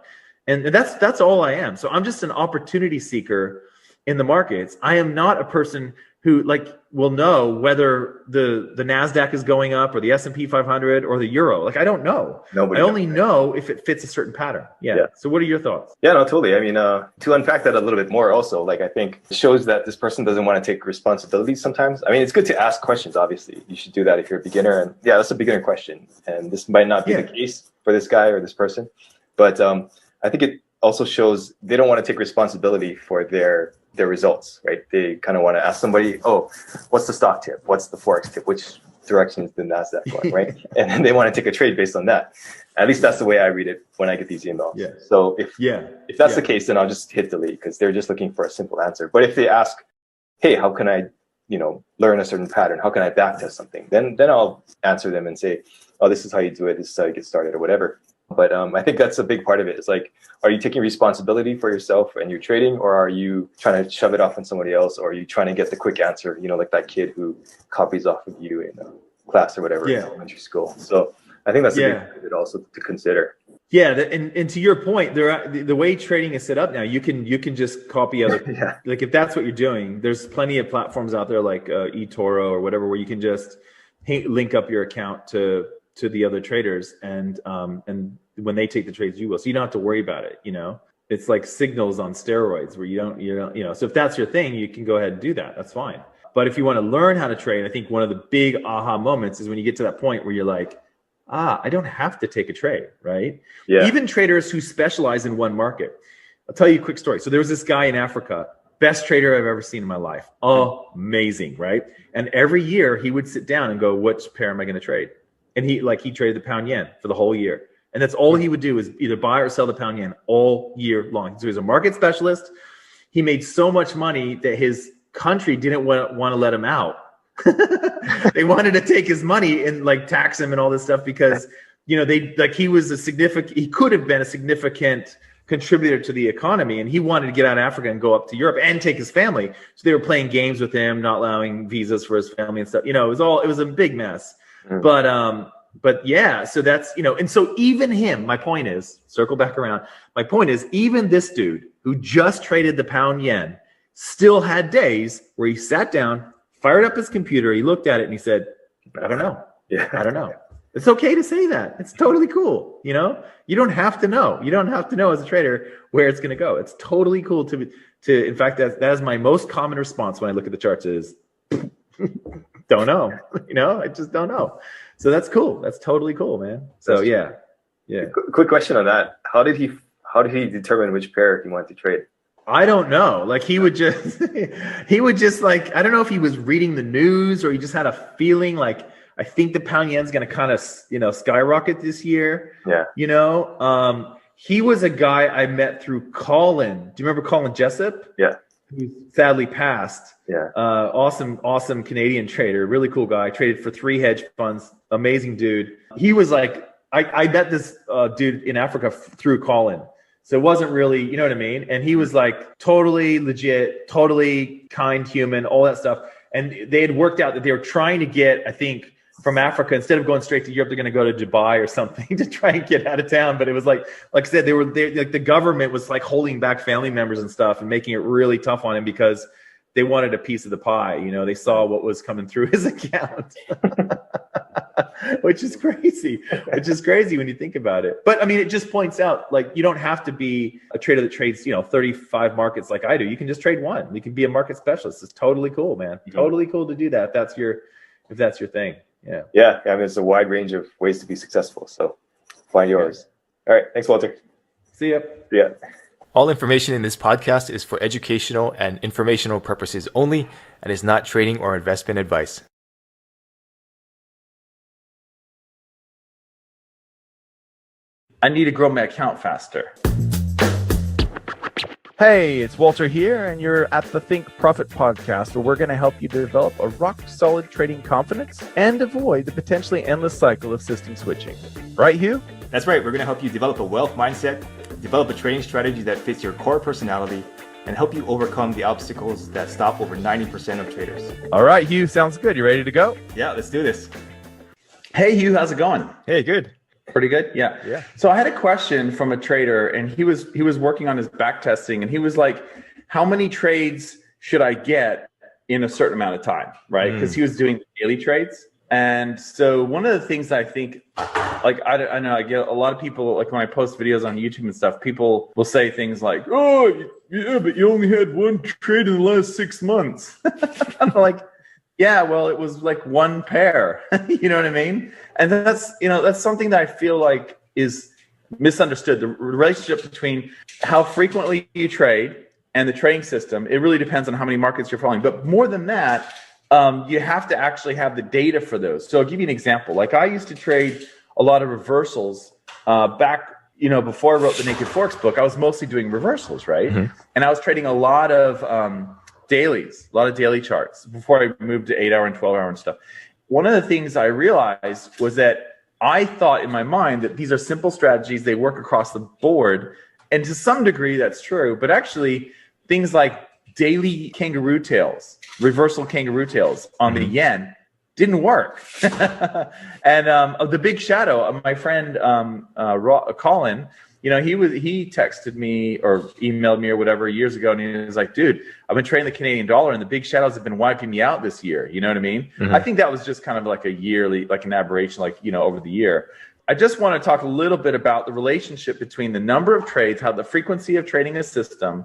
[SPEAKER 3] And that's all I am. So I'm just an opportunity seeker in the markets. I am not a person who will know whether the NASDAQ is going up, or the S&P 500, or the euro. I don't know. I only know if it fits a certain pattern. Yeah. So what are your thoughts?
[SPEAKER 2] Yeah, no, totally. I mean, to unpack that a little bit more also, I think it shows that this person doesn't want to take responsibility sometimes. I mean, it's good to ask questions, obviously. You should do that if you're a beginner. And yeah, that's a beginner question. And this might not be the case for this guy or this person. But I think it also shows they don't want to take responsibility for their results, right? They kind of want to ask somebody, oh, what's the stock tip? What's the Forex tip? Which direction is the NASDAQ going, right? And then they want to take a trade based on that. At least that's the way I read it when I get these emails. Yeah. So if that's the case, then I'll just hit delete, because they're just looking for a simple answer. But if they ask, hey, how can I, learn a certain pattern? How can I backtest something? Then I'll answer them and say, oh, this is how you do it. This is how you get started, or whatever. But I think that's a big part of it. It's like, are you taking responsibility for yourself and your trading, or are you trying to shove it off on somebody else, or are you trying to get the quick answer, like that kid who copies off of you in class or whatever in elementary school. So I think that's a big part of it also to consider. Yeah,
[SPEAKER 3] and to your point, the way trading is set up now, you can just copy other. Like, if that's what you're doing, there's plenty of platforms out there like eToro or whatever, where you can just link up your account to the other traders, and when they take the trades, you will. So you don't have to worry about it. It's like signals on steroids, where you don't. So if that's your thing, you can go ahead and do that. That's fine. But if you want to learn how to trade, I think one of the big aha moments is when you get to that point where you're like, I don't have to take a trade, right? Yeah. Even traders who specialize in one market. I'll tell you a quick story. So there was this guy in Africa, best trader I've ever seen in my life. Amazing, right? And every year he would sit down and go, which pair am I going to trade? And he traded the pound yen for the whole year. And that's all he would do, is either buy or sell the pound yen all year long. So he was a market specialist. He made so much money that his country didn't want to let him out. They wanted to take his money and tax him and all this stuff, because, he could have been a significant contributor to the economy, and he wanted to get out of Africa and go up to Europe and take his family. So they were playing games with him, not allowing visas for his family and stuff. It was a big mess. But yeah, so that's, and so even him, my point is, circle back around. My point is, even this dude who just traded the pound yen still had days where he sat down, fired up his computer, he looked at it, and he said, I don't know. I don't know. It's okay to say that. It's totally cool. You don't have to know. You don't have to know as a trader where it's going to go. It's totally cool to, in fact, that is my most common response when I look at the charts is, don't know. I just don't know. So that's cool. That's totally cool, man. So yeah.
[SPEAKER 2] Quick question on that. How did he determine which pair he wanted to trade?
[SPEAKER 3] I don't know. He would just I don't know if he was reading the news or he just had a feeling I think the pound yen's going to kind of, skyrocket this year.
[SPEAKER 2] Yeah.
[SPEAKER 3] He was a guy I met through Colin. Do you remember Colin Jessup?
[SPEAKER 2] Yeah.
[SPEAKER 3] Who sadly passed.
[SPEAKER 2] Yeah.
[SPEAKER 3] Awesome Canadian trader, really cool guy. Traded for 3 hedge funds, amazing dude. He was like, I met this dude in Africa through Colin. So it wasn't really, you know what I mean? And he was like totally legit, totally kind human, all that stuff. And they had worked out that they were trying to get, I think, from Africa, instead of going straight to Europe, they're going to go to Dubai or something to try and get out of town. But it was like I said, like the government was like holding back family members and stuff and making it really tough on him because they wanted a piece of the pie. They saw what was coming through his account, which is crazy when you think about it. But I mean, it just points out, like, you don't have to be a trader that trades, 35 markets like I do. You can just trade one. You can be a market specialist. It's totally cool, man. Mm-hmm. Totally cool to do that. If that's your thing. Yeah.
[SPEAKER 2] Yeah. I mean, there's a wide range of ways to be successful. So find yours. All right. Thanks, Walter.
[SPEAKER 3] See ya.
[SPEAKER 2] Yeah.
[SPEAKER 4] All information in this podcast is for educational and informational purposes only and is not trading or investment advice.
[SPEAKER 3] I need to grow my account faster.
[SPEAKER 1] Hey, it's Walter here, and you're at the Think Profit podcast, where we're going to help you develop a rock-solid trading confidence and avoid the potentially endless cycle of system switching. Right, Hugh?
[SPEAKER 4] That's right. We're going to help you develop a wealth mindset, develop a trading strategy that fits your core personality, and help you overcome the obstacles that stop over 90% of traders.
[SPEAKER 1] All right, Hugh, sounds good. You ready to go?
[SPEAKER 4] Yeah, let's do this.
[SPEAKER 3] Hey, Hugh, how's it going?
[SPEAKER 2] Hey, good.
[SPEAKER 3] Pretty good? Yeah. So I had a question from a trader, and he was working on his back testing, and he was like, how many trades should I get in a certain amount of time, right? Because he was doing daily trades. And so one of the things I think, like, I know I get a lot of people, like when I post videos on YouTube and stuff, people will say things like, oh, yeah, but you only had one trade in the last 6 months. I'm like, yeah, well, it was like one pair, you know what I mean? And that's something that I feel like is misunderstood. The relationship between how frequently you trade and the trading system, it really depends on how many markets you're following. But more than that, you have to actually have the data for those. So I'll give you an example. Like, I used to trade a lot of reversals back, before I wrote the Naked Forex book. I was mostly doing reversals, right? Mm-hmm. And I was trading a lot of dailies, a lot of daily charts before I moved to 8-hour and 12-hour and stuff. One of the things I realized was that I thought in my mind that these are simple strategies. They work across the board. And to some degree, that's true. But actually, things like daily kangaroo tails, reversal kangaroo tails on the yen didn't work. And the big shadow, my friend Colin, he texted me or emailed me or whatever years ago, and he was like, dude, I've been trading the Canadian dollar, and the big shadows have been wiping me out this year. You know what I mean? Mm-hmm. I think that was just kind of like a yearly, like an aberration, like, over the year. I just want to talk a little bit about the relationship between the number of trades, how the frequency of trading a system,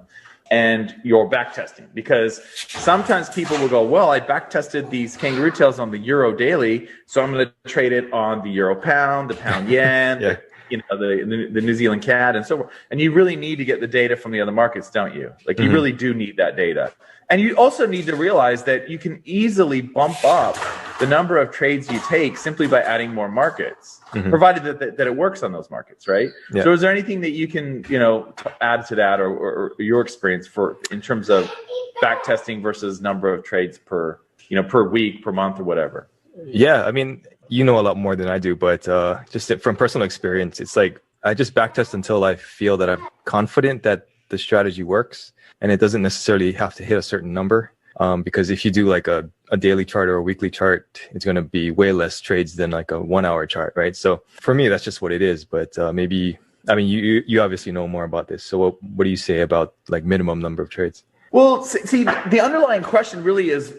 [SPEAKER 3] and your back testing. Because sometimes people will go, well, I back tested these kangaroo tails on the Euro daily, so I'm going to trade it on the Euro pound, the pound yen,
[SPEAKER 2] yeah.
[SPEAKER 3] The New Zealand CAD, and so forth. And you really need to get the data from the other markets, don't you? Like, you really do need that data. And you also need to realize that you can easily bump up the number of trades you take simply by adding more markets, provided that it works on those markets, right? Yeah. So is there anything that you can, add to that, or your experience in terms of back testing versus number of trades per week, per month, or whatever?
[SPEAKER 2] Yeah, I mean, you know a lot more than I do, but just from personal experience, it's like I just backtest until I feel that I'm confident that the strategy works, and it doesn't necessarily have to hit a certain number. Because if you do like a daily chart or a weekly chart, it's going to be way less trades than like a 1 hour chart, right? So for me, that's just what it is. But you obviously know more about this. So what do you say about like minimum number of trades?
[SPEAKER 3] Well, see, the underlying question really is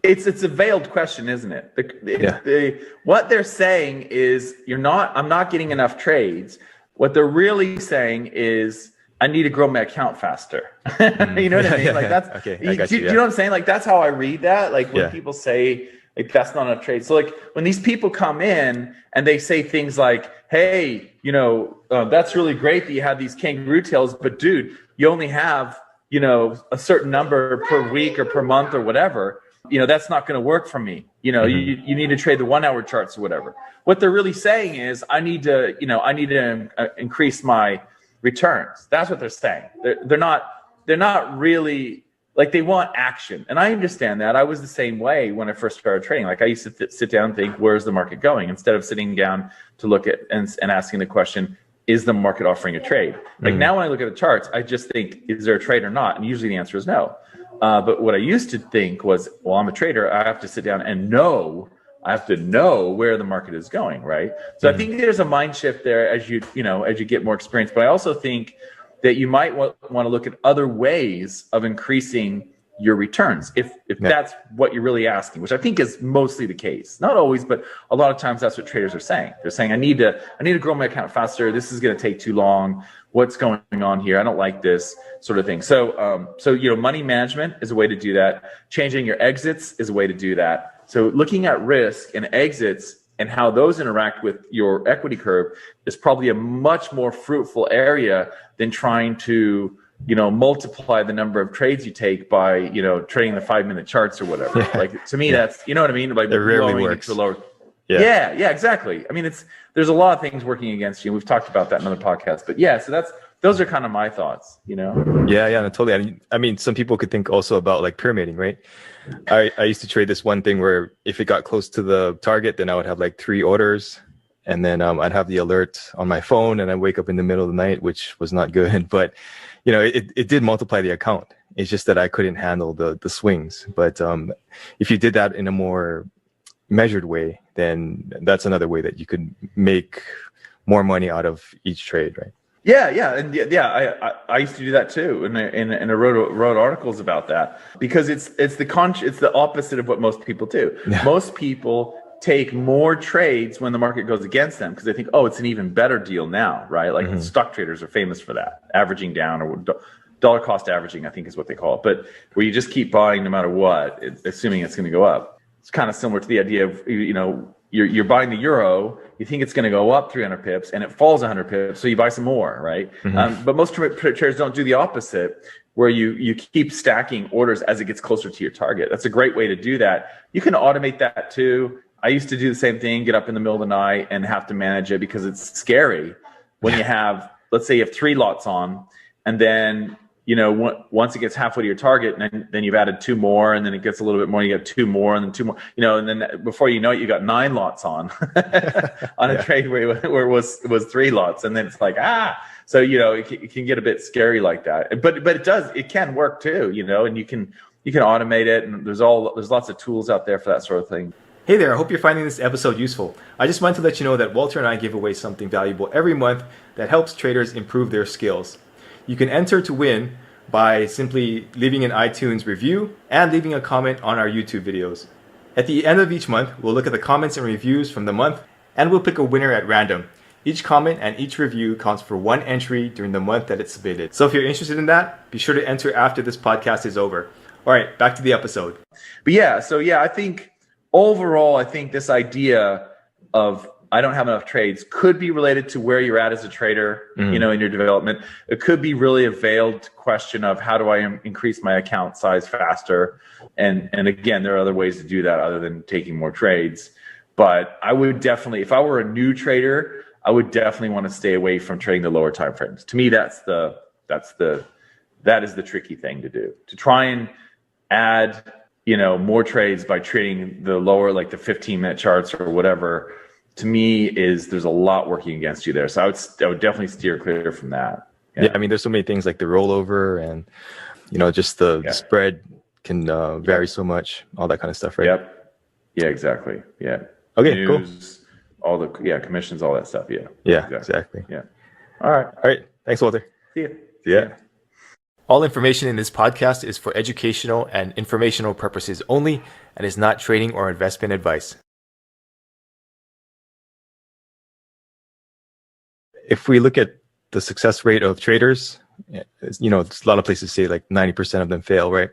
[SPEAKER 3] it's a veiled question, isn't it? What they're saying is I'm not getting enough trades. What they're really saying is, I need to grow my account faster. You know what I mean? Like, that's
[SPEAKER 2] okay.
[SPEAKER 3] Do you know what I'm saying? Like, that's how I read that. Like, when people say, like, that's not enough trades. So like, when these people come in and they say things like, hey, that's really great that you have these kangaroo tails, but dude, you only have, a certain number per week or per month or whatever.
[SPEAKER 1] that's not going to work for me. You need to trade the 1 hour charts or whatever. What they're really saying is I need to increase my returns. That's what they're saying. They're not really like, they want action. And I understand that. I was the same way when I first started trading. Like, I used to sit down and think, where's the market going? Instead of sitting down to look at and asking the question, is the market offering a trade? Like, now when I look at the charts, I just think, is there a trade or not? And usually the answer is no. But what I used to think was, well, I'm a trader. I have to sit down and I have to know where the market is going, right? So I think there's a mind shift there as you get more experience. But I also think that you might want to look at other ways of increasing your returns, if that's what you're really asking, which I think is mostly the case. Not always, but a lot of times that's what traders are saying. They're saying, I need to grow my account faster. This is going to take too long. What's going on here? I don't like this sort of thing. So money management is a way to do that. Changing your exits is a way to do that. So looking at risk and exits and how those interact with your equity curve is probably a much more fruitful area than trying to multiply the number of trades you take by, trading the 5-minute charts or whatever. Yeah. Like, to me, that's, you know what I mean? Like,
[SPEAKER 2] it rarely works.
[SPEAKER 1] To lower. Yeah, exactly. I mean, there's a lot of things working against you. We've talked about that in other podcasts, but yeah, so those are kind of my thoughts,
[SPEAKER 2] Yeah, no, totally. I mean, some people could think also about like pyramiding, right? I used to trade this one thing where if it got close to the target, then I would have like 3 orders. And then I'd have the alert on my phone and I'd wake up in the middle of the night, which was not good. But, it did multiply the account. It's just that I couldn't handle the swings. But if you did that in a more measured way, then that's another way that you could make more money out of each trade, right?
[SPEAKER 1] I used to do that too, and I wrote articles about that, because it's the opposite of what most people do. Yeah. Most people take more trades when the market goes against them because they think, oh, it's an even better deal now, right? Like stock traders are famous for that, averaging down, or dollar cost averaging, I think is what they call it. But where you just keep buying no matter what, assuming it's going to go up. It's kind of similar to the idea of, you're buying the euro, you think it's going to go up 300 pips and it falls 100 pips, so you buy some more, right? But most traders don't do the opposite, where you keep stacking orders as it gets closer to your target. That's a great way to do that. You can automate that too. I used to do the same thing, get up in the middle of the night and have to manage it, because it's scary when you have, let's say you have 3 lots on, and then once it gets halfway to your target, and then you've added 2 more, and then it gets a little bit more, you get 2 more, and then 2 more, and then before you know it, you got 9 lots on a trade where it was 3 lots, and then it's like, so it can get a bit scary like that. But it can work too, and you can automate it, and there's lots of tools out there for that sort of thing.
[SPEAKER 4] Hey there, I hope you're finding this episode useful. I just wanted to let you know that Walter and I give away something valuable every month that helps traders improve their skills. You can enter to win by simply leaving an iTunes review and leaving a comment on our YouTube videos. At the end of each month, we'll look at the comments and reviews from the month, and we'll pick a winner at random. Each comment and each review counts for 1 entry during the month that it's submitted. So if you're interested in that, be sure to enter after this podcast is over. All right, back to the episode.
[SPEAKER 1] But I think overall, this idea of I don't have enough trades could be related to where you're at as a trader, in your development. It could be really a veiled question of how do I increase my account size faster? And again, there are other ways to do that other than taking more trades. But I would definitely, if I were a new trader, I would definitely want to stay away from trading the lower time frames. To me, that is the tricky thing to do. To try and add more trades by trading the lower, like the 15-minute charts or whatever, to me there's a lot working against you there. So I would definitely steer clear from that.
[SPEAKER 2] Yeah, I mean, there's so many things like the rollover and, just the spread can vary so much, all that kind of stuff, right?
[SPEAKER 1] Yep. Yeah, exactly. Yeah.
[SPEAKER 2] Okay,
[SPEAKER 1] News, cool. All the commissions, all that stuff. Yeah.
[SPEAKER 2] Yeah, exactly.
[SPEAKER 1] Yeah. All right.
[SPEAKER 2] Thanks, Walter.
[SPEAKER 1] See ya.
[SPEAKER 2] Yeah.
[SPEAKER 4] All information in this podcast is for educational and informational purposes only and is not trading or investment advice.
[SPEAKER 2] If we look at the success rate of traders, there's a lot of places say like 90% of them fail, right?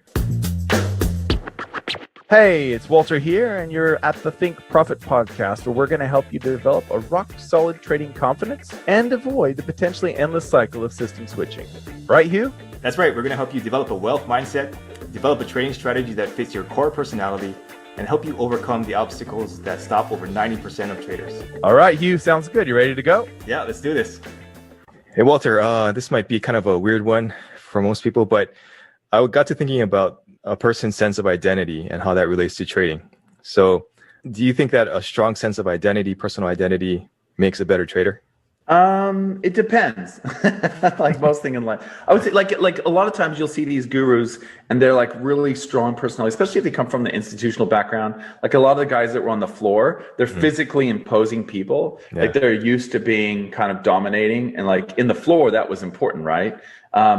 [SPEAKER 1] Hey, it's Walter here, and you're at the Think Profit podcast, where we're going to help you develop a rock-solid trading confidence and avoid the potentially endless cycle of system switching. Right, Hugh?
[SPEAKER 4] That's right. We're going to help you develop a wealth mindset, develop a trading strategy that fits your core personality, and help you overcome the obstacles that stop over 90% of traders.
[SPEAKER 1] All right, Hugh, sounds good. You ready to go?
[SPEAKER 4] Yeah, let's do this.
[SPEAKER 2] Hey, Walter, this might be kind of a weird one for most people, but I got to thinking about a person's sense of identity and how that relates to trading. So do you think that a strong sense of identity, personal identity, makes a better trader?
[SPEAKER 3] It depends. Like most thing in life, I would say like a lot of times you'll see these gurus and they're like really strong personality, especially if they come from the institutional background. Like a lot of the guys that were on the floor, they're physically imposing people. Yeah. Like they're used to being kind of dominating, and like in the floor that was important, right?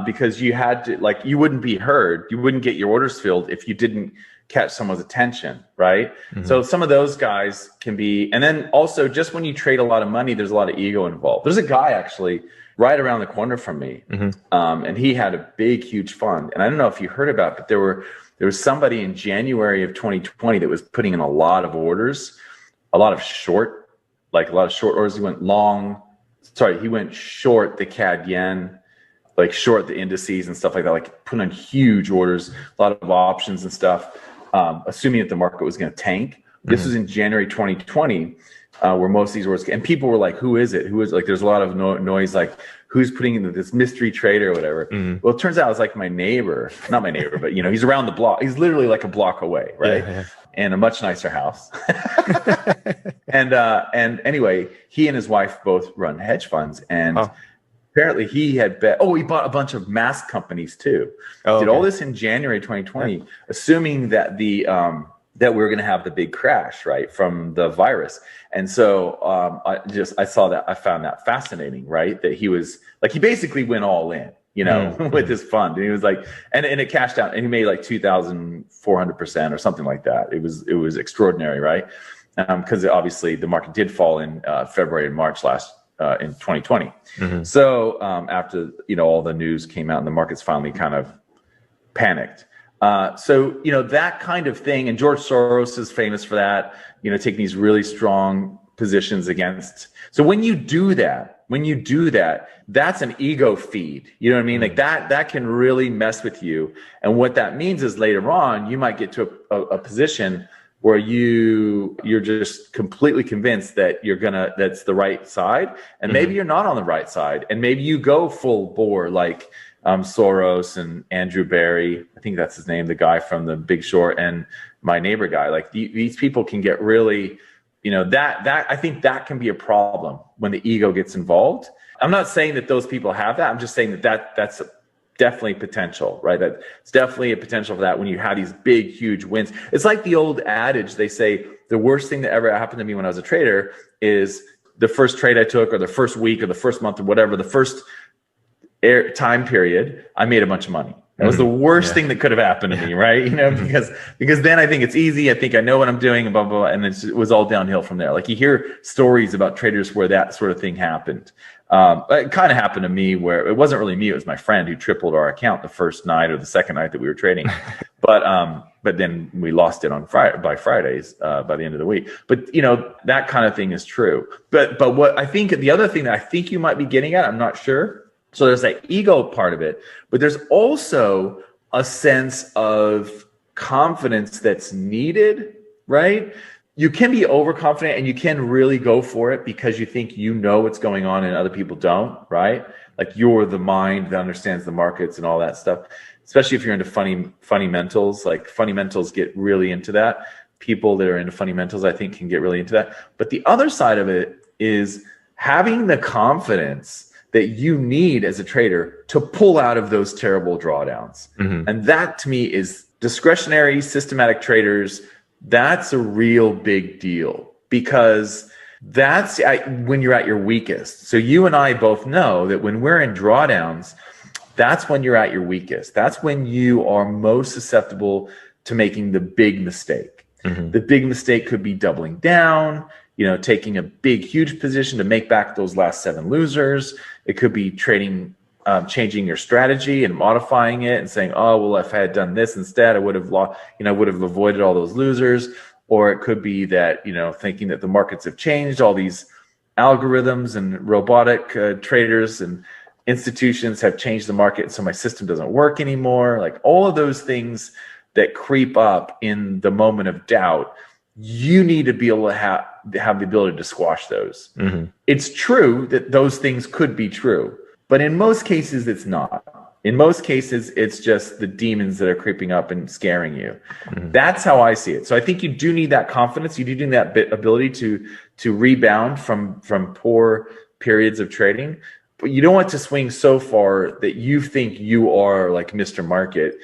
[SPEAKER 3] Because you had to, like, you wouldn't be heard, you wouldn't get your orders filled if you didn't catch someone's attention, right? So some of those guys can be, and then also just when you trade a lot of money, there's a lot of ego involved. There's a guy actually right around the corner from me, and he had a big, huge fund. And I don't know if you heard about it, but there was somebody in January of 2020 that was putting in a lot of orders, a lot of short orders. He went he went short the CAD yen, like short the indices and stuff like that, like put on huge orders, a lot of options and stuff, assuming that the market was going to tank. This was in January 2020, where most of these orders, and people were like, who is it? Who is it? Like, there's a lot of noise, like, who's putting in this mystery trader or whatever. Well, it turns out it's like my neighbor, not my neighbor, but he's around the block. He's literally like a block away, right? Yeah. And a much nicer house. And anyway, he and his wife both run hedge funds, and apparently he had he bought a bunch of mask companies too. Did all this in January 2020, assuming that that we were going to have the big crash, right, from the virus. And so I found that fascinating, right? That he was like, he basically went all in, with his fund, and he was like, and it cashed out, and he made like 2,400% or something like that. It was extraordinary, right? Because obviously the market did fall in February and March in 2020. So after all the news came out and the markets finally kind of panicked. So that kind of thing, and George Soros is famous for that, taking these really strong positions against. So when you do that, that's an ego feed. You know what I mean? Like that can really mess with you. And what that means is later on, you might get to a position where you're just completely convinced that that's the right side, and maybe you're not on the right side, and maybe you go full bore like Soros and Andrew Barry, I think that's his name, the guy from The Big Short, and my neighbor guy. Like these people can get really, that I think that can be a problem when the ego gets involved. I'm not saying that those people have that. I'm just saying that's definitely potential, right? That's definitely a potential for that when you have these big, huge wins. It's like the old adage, they say the worst thing that ever happened to me when I was a trader is the first trade I took, or the first week, or the first month, or whatever, the first time period, I made a bunch of money. That was the worst thing that could have happened to me, right? Because then I think it's easy. I think I know what I'm doing, and blah, blah, blah, and it was all downhill from there. Like you hear stories about traders where that sort of thing happened. It kind of happened to me, where it wasn't really me. It was my friend who tripled our account the first night or the second night that we were trading. But then we lost it on by Fridays, by the end of the week. But that kind of thing is true. But what I think, the other thing that I think you might be getting at, I'm not sure. So there's that ego part of it, but there's also a sense of confidence that's needed, right? You can be overconfident and you can really go for it because you think what's going on and other people don't, right? Like you're the mind that understands the markets and all that stuff, especially if you're into fundamentals. Like fundamentals get really into that. People that are into fundamentals, I think, can get really into that. But the other side of it is having the confidence that you need as a trader to pull out of those terrible drawdowns. And that to me is discretionary, systematic traders. That's a real big deal, because that's when you're at your weakest. So you and I both know that when we're in drawdowns, that's when you're at your weakest. That's when you are most susceptible to making the big mistake. The big mistake could be doubling down, taking a big, huge position to make back those last 7 losers. It could be trading, changing your strategy and modifying it and saying, oh, well, if I had done this instead, I would have would have avoided all those losers. Or it could be that, thinking that the markets have changed, all these algorithms and robotic traders and institutions have changed the market, so my system doesn't work anymore. Like all of those things that creep up in the moment of doubt, you need to be able to have the ability to squash those. It's true that those things could be true, but in most cases, it's not. In most cases, it's just the demons that are creeping up and scaring you. That's how I see it. So I think you do need that confidence. You do need that ability to rebound from poor periods of trading. But you don't want to swing so far that you think you are like Mr. Market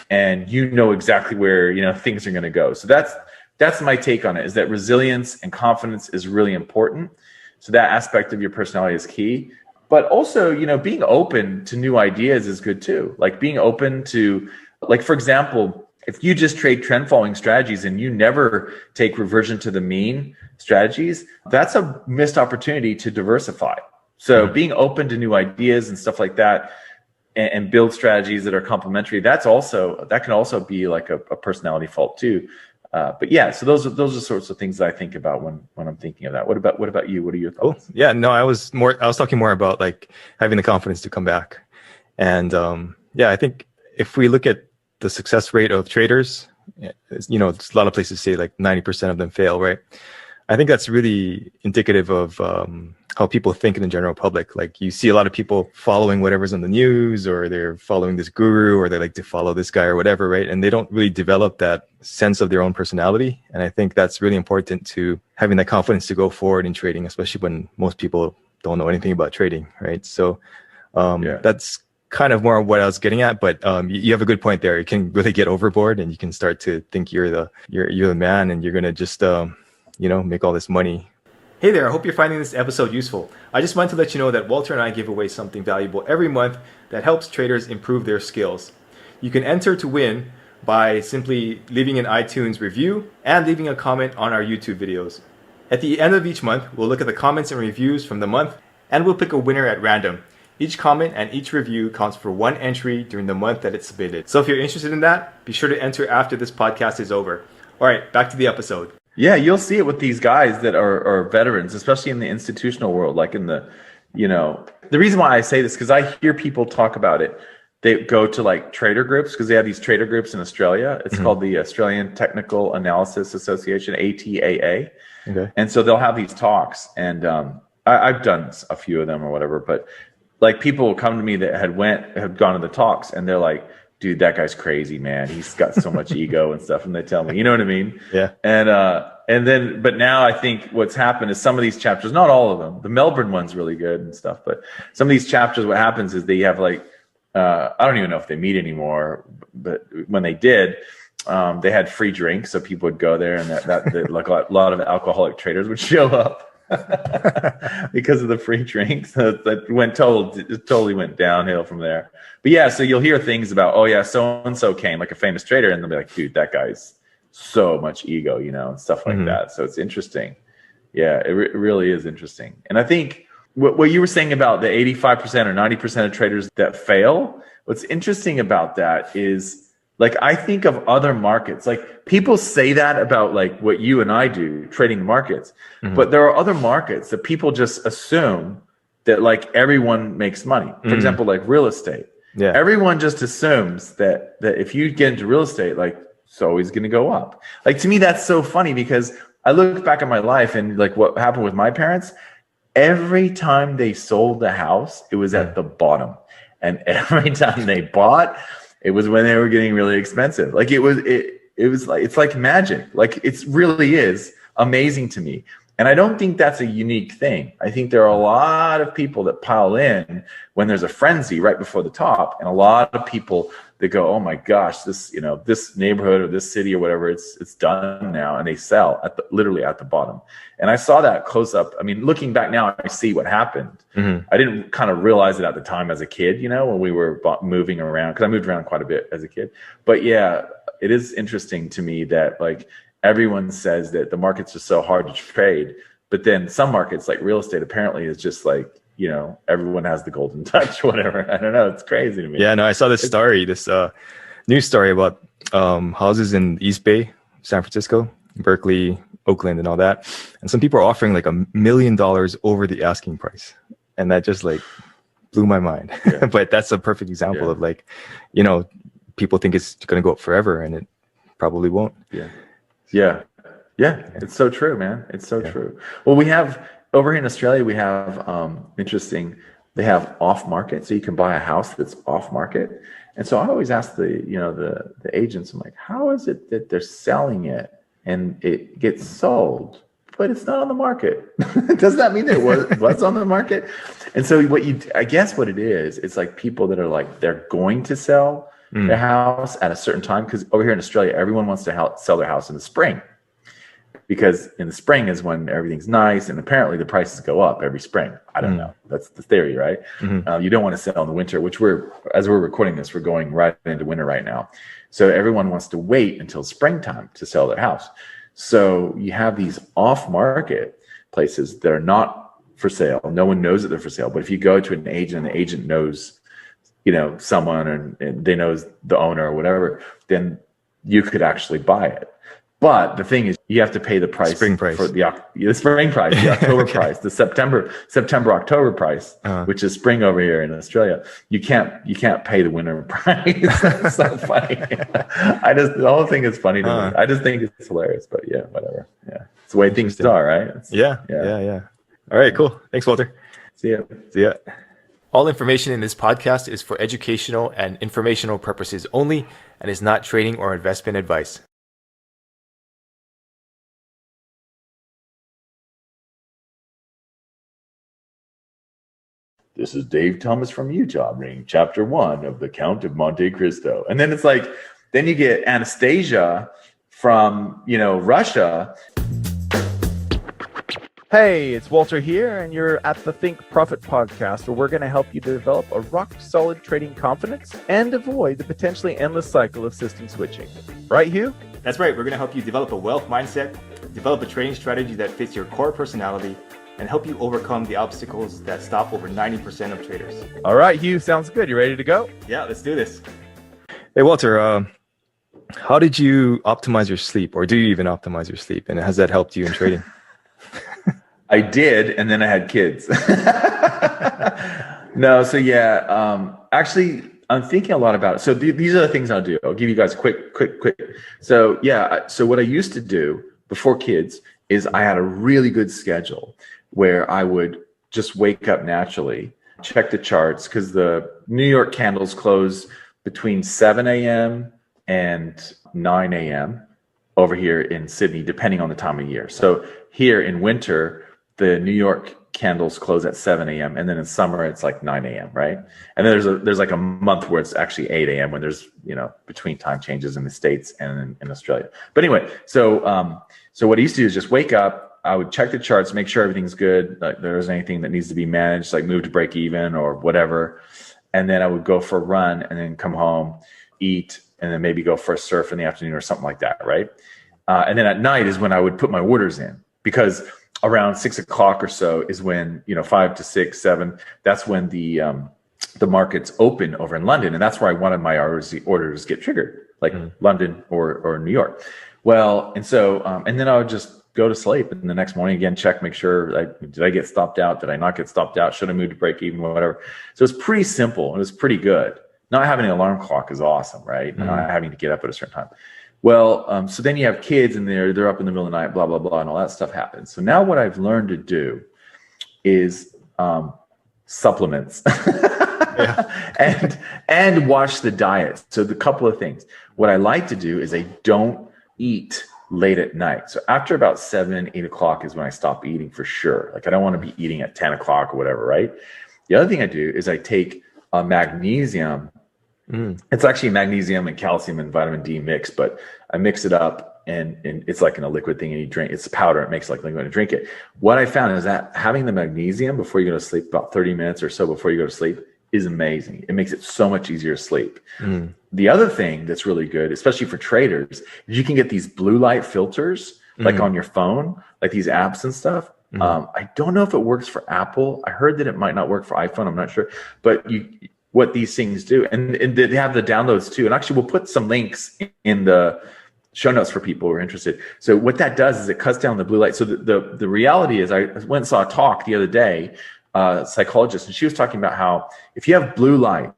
[SPEAKER 3] and you know exactly where things are going to go. So that's my take on it, is that resilience and confidence is really important. So that aspect of your personality is key. But also, being open to new ideas is good too. Like being open to, like, for example, if you just trade trend following strategies and you never take reversion to the mean strategies, that's a missed opportunity to diversify. So being open to new ideas and stuff like that, and build strategies that are complementary, that can also be like a personality fault too. But yeah, so those are sorts of things that I think about when I'm thinking of that. What about you? What are your thoughts?
[SPEAKER 2] Oh, yeah, no, I was talking more about like having the confidence to come back. And I think if we look at the success rate of traders, there's a lot of places say like 90% of them fail, right? I think that's really indicative of how people think in the general public. Like you see a lot of people following whatever's on the news, or they're following this guru, or they like to follow this guy or whatever, right? And they don't really develop that sense of their own personality. And I think that's really important to having that confidence to go forward in trading, especially when most people don't know anything about trading, right? So that's kind of more of what I was getting at. But you have a good point there. You can really get overboard, and you can start to think you're the man, and you're gonna just make all this money.
[SPEAKER 4] Hey there, I hope you're finding this episode useful. I just wanted to let you know that Walter and I give away something valuable every month that helps traders improve their skills. You can enter to win by simply leaving an iTunes review and leaving a comment on our YouTube videos. At the end of each month, we'll look at the comments and reviews from the month, and we'll pick a winner at random. Each comment and each review counts for one entry during the month that it's submitted. So if you're interested in that, be sure to enter after this podcast is over. All right, back to the episode.
[SPEAKER 3] Yeah, you'll see it with these guys that are veterans, especially in the institutional world, like in the reason why I say this, because I hear people talk about it. They go to like trader groups, because they have these trader groups in Australia. It's called the Australian Technical Analysis Association, ATAA. Okay. And so they'll have these talks, and I've done a few of them or whatever, but like people will come to me that had gone to the talks, and they're like, dude, that guy's crazy, man. He's got so much ego and stuff. And they tell me, you know what I mean? Yeah. But now I think what's happened is some of these chapters, not all of them, the Melbourne one's really good and stuff, but some of these chapters, what happens is they have like, I don't even know if they meet anymore, but when they did, they had free drinks. So people would go there, and that like a lot of alcoholic traders would show up. Because of the free drinks. It totally went downhill from there. But yeah, so you'll hear things about, oh yeah, so-and-so came, like a famous trader, and they'll be like, dude, that guy's so much ego, and stuff like that. So it's interesting. Yeah, it really is interesting. And I think what you were saying about the 85% or 90% of traders that fail, what's interesting about that is, like, I think of other markets. Like, people say that about like what you and I do, trading markets, but there are other markets that people just assume that like everyone makes money. For example, like real estate. Yeah. Everyone just assumes that if you get into real estate, like it's always going to go up. Like, to me, that's so funny, because I look back at my life and like what happened with my parents. Every time they sold the house, it was at the bottom, and every time they bought, it was when they were getting really expensive. Like it was like, it's like magic. Like it really is amazing to me. And I don't think that's a unique thing. I think there are a lot of people that pile in when there's a frenzy right before the top, and a lot of people that go, oh my gosh, this neighborhood or this city or whatever, it's done now, and they sell literally at the bottom. And I saw that close up. I mean, looking back now, I see what happened. I didn't kind of realize it at the time as a kid, when we were moving around, because I moved around quite a bit as a kid. But yeah, it is interesting to me that like everyone says that the markets are so hard to trade, but then some markets like real estate apparently is just like, everyone has the golden touch, whatever. I don't know. It's crazy to me.
[SPEAKER 2] Yeah, no, I saw this story, this news story about houses in East Bay, San Francisco, Berkeley, Oakland, and all that. And some people are offering like $1 million over the asking price. And that just like blew my mind.
[SPEAKER 3] Yeah.
[SPEAKER 2] But that's a perfect example of like, you know, people think it's going to go up forever, and it probably won't.
[SPEAKER 3] Yeah. It's so true, man. It's so true. Well, we have over here in Australia, we have interesting. They have off market, so you can buy a house that's off market. And so I always ask the agents, I'm like, how is it that they're selling it and it gets sold, but it's not on the market? Does that mean that it was on the market? And so I guess what it is, it's like people that are like, they're going to sell their house at a certain time. Because over here in Australia, everyone wants to sell their house in the spring. Because in the spring is when everything's nice, and apparently the prices go up every spring. I don't know. That's the theory, right? You don't want to sell in the winter, which as we're recording this, we're going right into winter right now. So everyone wants to wait until springtime to sell their house. So you have these off-market places that are not for sale. No one knows that they're for sale. But if you go to an agent, and the agent knows, someone, and they know the owner or whatever, then you could actually buy it. But the thing is, you have to pay the price,
[SPEAKER 2] spring price,
[SPEAKER 3] for the spring price, the October price, the September October price, which is spring over here in Australia. You can't pay the winter price. It's so funny. The whole thing is funny to me. I just think it's hilarious. But yeah, whatever. Yeah, it's the way things are, right?
[SPEAKER 2] Yeah. All right, cool. Thanks, Walter.
[SPEAKER 3] See ya.
[SPEAKER 4] All information in this podcast is for educational and informational purposes only, and is not trading or investment advice.
[SPEAKER 3] This is Dave Thomas from Utah, reading Chapter 1 of The Count of Monte Cristo. And then it's like, then you get Anastasia from, Russia.
[SPEAKER 1] Hey, it's Walter here, and you're at the Think Profit podcast, where we're going to help you develop a rock-solid trading confidence and avoid the potentially endless cycle of system switching. Right, Hugh?
[SPEAKER 4] That's right. We're going to help you develop a wealth mindset, develop a trading strategy that fits your core personality, and help you overcome the obstacles that stop over 90% of traders.
[SPEAKER 1] All right, Hugh, sounds good. You ready to go?
[SPEAKER 4] Yeah, let's do this.
[SPEAKER 2] Hey, Walter, how did you optimize your sleep, or do you even optimize your sleep? And has that helped you in trading?
[SPEAKER 3] I did, and then I had kids. No, so yeah, actually, I'm thinking a lot about it. So these are the things I'll do. I'll give you guys quick. So yeah, so what I used to do before kids is I had a really good schedule where I would just wake up naturally, check the charts, because the New York candles close between 7 a.m. and 9 a.m. over here in Sydney, depending on the time of year. So here in winter, the New York candles close at 7 a.m. and then in summer it's like 9 a.m. right? And then there's like a month where it's actually 8 a.m. when there's between time changes in the States and in Australia. But anyway, so what I used to do is just wake up, I would check the charts, make sure everything's good, like there isn't anything that needs to be managed, like move to break even or whatever, and then I would go for a run and then come home, eat, and then maybe go for a surf in the afternoon or something like that, right? And then at night is when I would put my orders in, because around 6 o'clock or so is when, 5 to 6, 7, that's when the markets open over in London. And that's where I wanted my orders get triggered, like London or New York. Well, and so, and then I would just go to sleep. And the next morning, again, check, make sure, did I get stopped out? Did I not get stopped out? Should I move to break even, whatever? So it's pretty simple. It was pretty good. Not having an alarm clock is awesome, right? Not having to get up at a certain time. Well, so then you have kids and they're up in the middle of the night, blah, blah, blah, and all that stuff happens. So now what I've learned to do is supplements and watch the diet. So the couple of things. What I like to do is I don't eat late at night. So after about 7, 8 o'clock is when I stop eating for sure. Like I don't want to be eating at 10 o'clock or whatever, right? The other thing I do is I take magnesium. It's actually magnesium and calcium and vitamin D mix, but I mix it up and it's like in a liquid thing and you drink. It's a powder. It makes like liquid and drink it. What I found is that having the magnesium before you go to sleep, about 30 minutes or so before you go to sleep, is amazing. It makes it so much easier to sleep. The other thing that's really good, especially for traders, is you can get these blue light filters like on your phone, like these apps and stuff. I don't know if it works for Apple. I heard that it might not work for iPhone. I'm not sure, but what these things do, and they have the downloads too. And actually, we'll put some links in the show notes for people who are interested. So what that does is it cuts down the blue light. So the reality is, I went and saw a talk the other day psychologist, and she was talking about how if you have blue light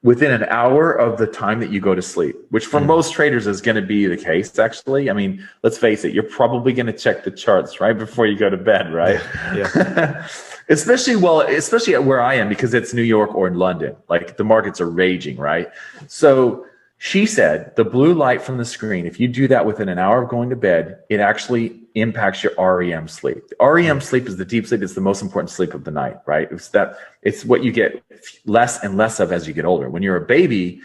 [SPEAKER 3] within an hour of the time that you go to sleep, which for most traders is going to be the case, actually. I mean, let's face it, you're probably going to check the charts right before you go to bed, right?
[SPEAKER 2] Yeah.
[SPEAKER 3] especially at where I am, because it's New York or in London. Like the markets are raging, right? So she said the blue light from the screen, if you do that within an hour of going to bed, it actually impacts your REM sleep. The REM sleep is the deep sleep. It's the most important sleep of the night, right? It's what you get less and less of as you get older. When you're a baby,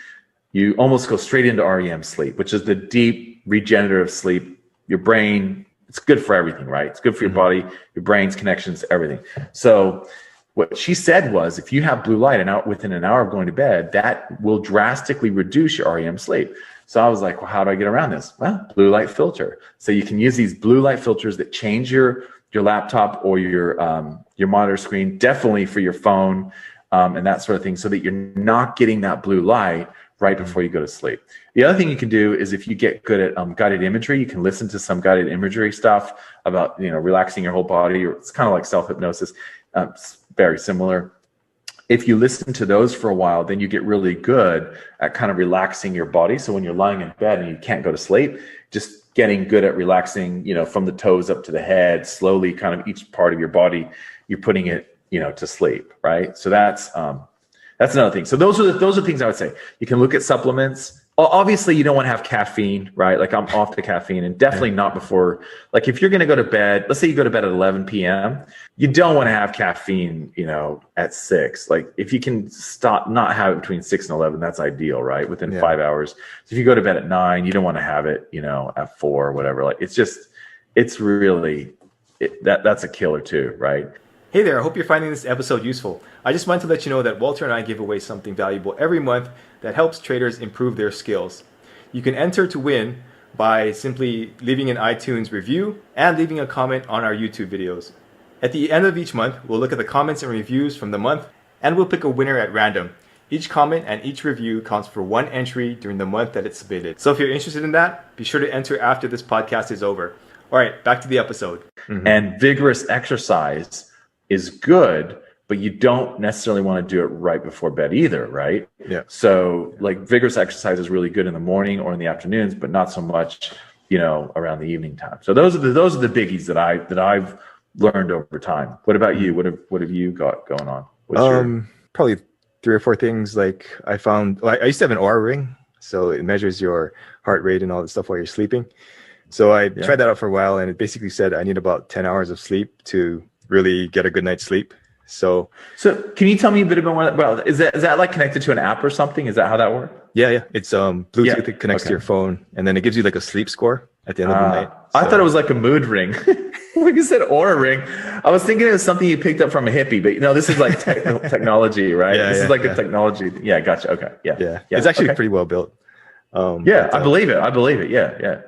[SPEAKER 3] you almost go straight into REM sleep, which is the deep regenerative sleep. Your brain, it's good for everything, right? It's good for your body, your brain's connections, everything. So what she said was, if you have blue light and out within an hour of going to bed, that will drastically reduce your REM sleep. So I was like, well, how do I get around this? Well, blue light filter. So you can use these blue light filters that change your laptop or your monitor screen, definitely for your phone and that sort of thing, so that you're not getting that blue light right before you go to sleep. The other thing you can do is, if you get good at guided imagery, you can listen to some guided imagery stuff about, relaxing your whole body, or it's kind of like self-hypnosis. It's very similar. If you listen to those for a while, then you get really good at kind of relaxing your body. So when you're lying in bed and you can't go to sleep, just getting good at relaxing, from the toes up to the head, slowly, kind of each part of your body, you're putting it, to sleep, right? So that's another thing. So those are things I would say. You can look at supplements. Obviously, you don't want to have caffeine, right? Like, I'm off the caffeine, and definitely not before. Like, if you're going to go to bed, let's say you go to bed at 11 p.m., you don't want to have caffeine, at 6. Like, if you can not have it between 6 and 11, that's ideal, right? Within 5 hours. So if you go to bed at 9, you don't want to have it, at 4 or whatever. Like, it's really, that's a killer too, right?
[SPEAKER 4] Hey there, I hope you're finding this episode useful. I just wanted to let you know that Walter and I give away something valuable every month that helps traders improve their skills. You can enter to win by simply leaving an iTunes review and leaving a comment on our YouTube videos. At the end of each month, we'll look at the comments and reviews from the month, and we'll pick a winner at random. Each comment and each review counts for one entry during the month that it's submitted. So if you're interested in that, be sure to enter after this podcast is over. All right, back to the episode.
[SPEAKER 3] And vigorous exercise is good, but you don't necessarily want to do it right before bed either, right?
[SPEAKER 2] Yeah.
[SPEAKER 3] So like, vigorous exercise is really good in the morning or in the afternoons, but not so much, around the evening time. So those are the biggies that I've learned over time. What about you? What have you got going on?
[SPEAKER 2] Probably 3 or 4 things. Like, I found, I used to have an Aura ring, so it measures your heart rate and all that stuff while you're sleeping. So I tried that out for a while, and it basically said I need about 10 hours of sleep to really get a good night's sleep. So
[SPEAKER 3] can you tell me a bit about is that like connected to an app or something? Is that how that works?
[SPEAKER 2] Yeah. It's Bluetooth. It connects to your phone, and then it gives you like a sleep score at the end of the night.
[SPEAKER 3] I thought it was like a mood ring. When you said Aura ring, I was thinking it was something you picked up from a hippie, but this is like technology, right? This is like a technology. Yeah, gotcha. Okay. Yeah.
[SPEAKER 2] It's actually pretty well built.
[SPEAKER 3] I believe it.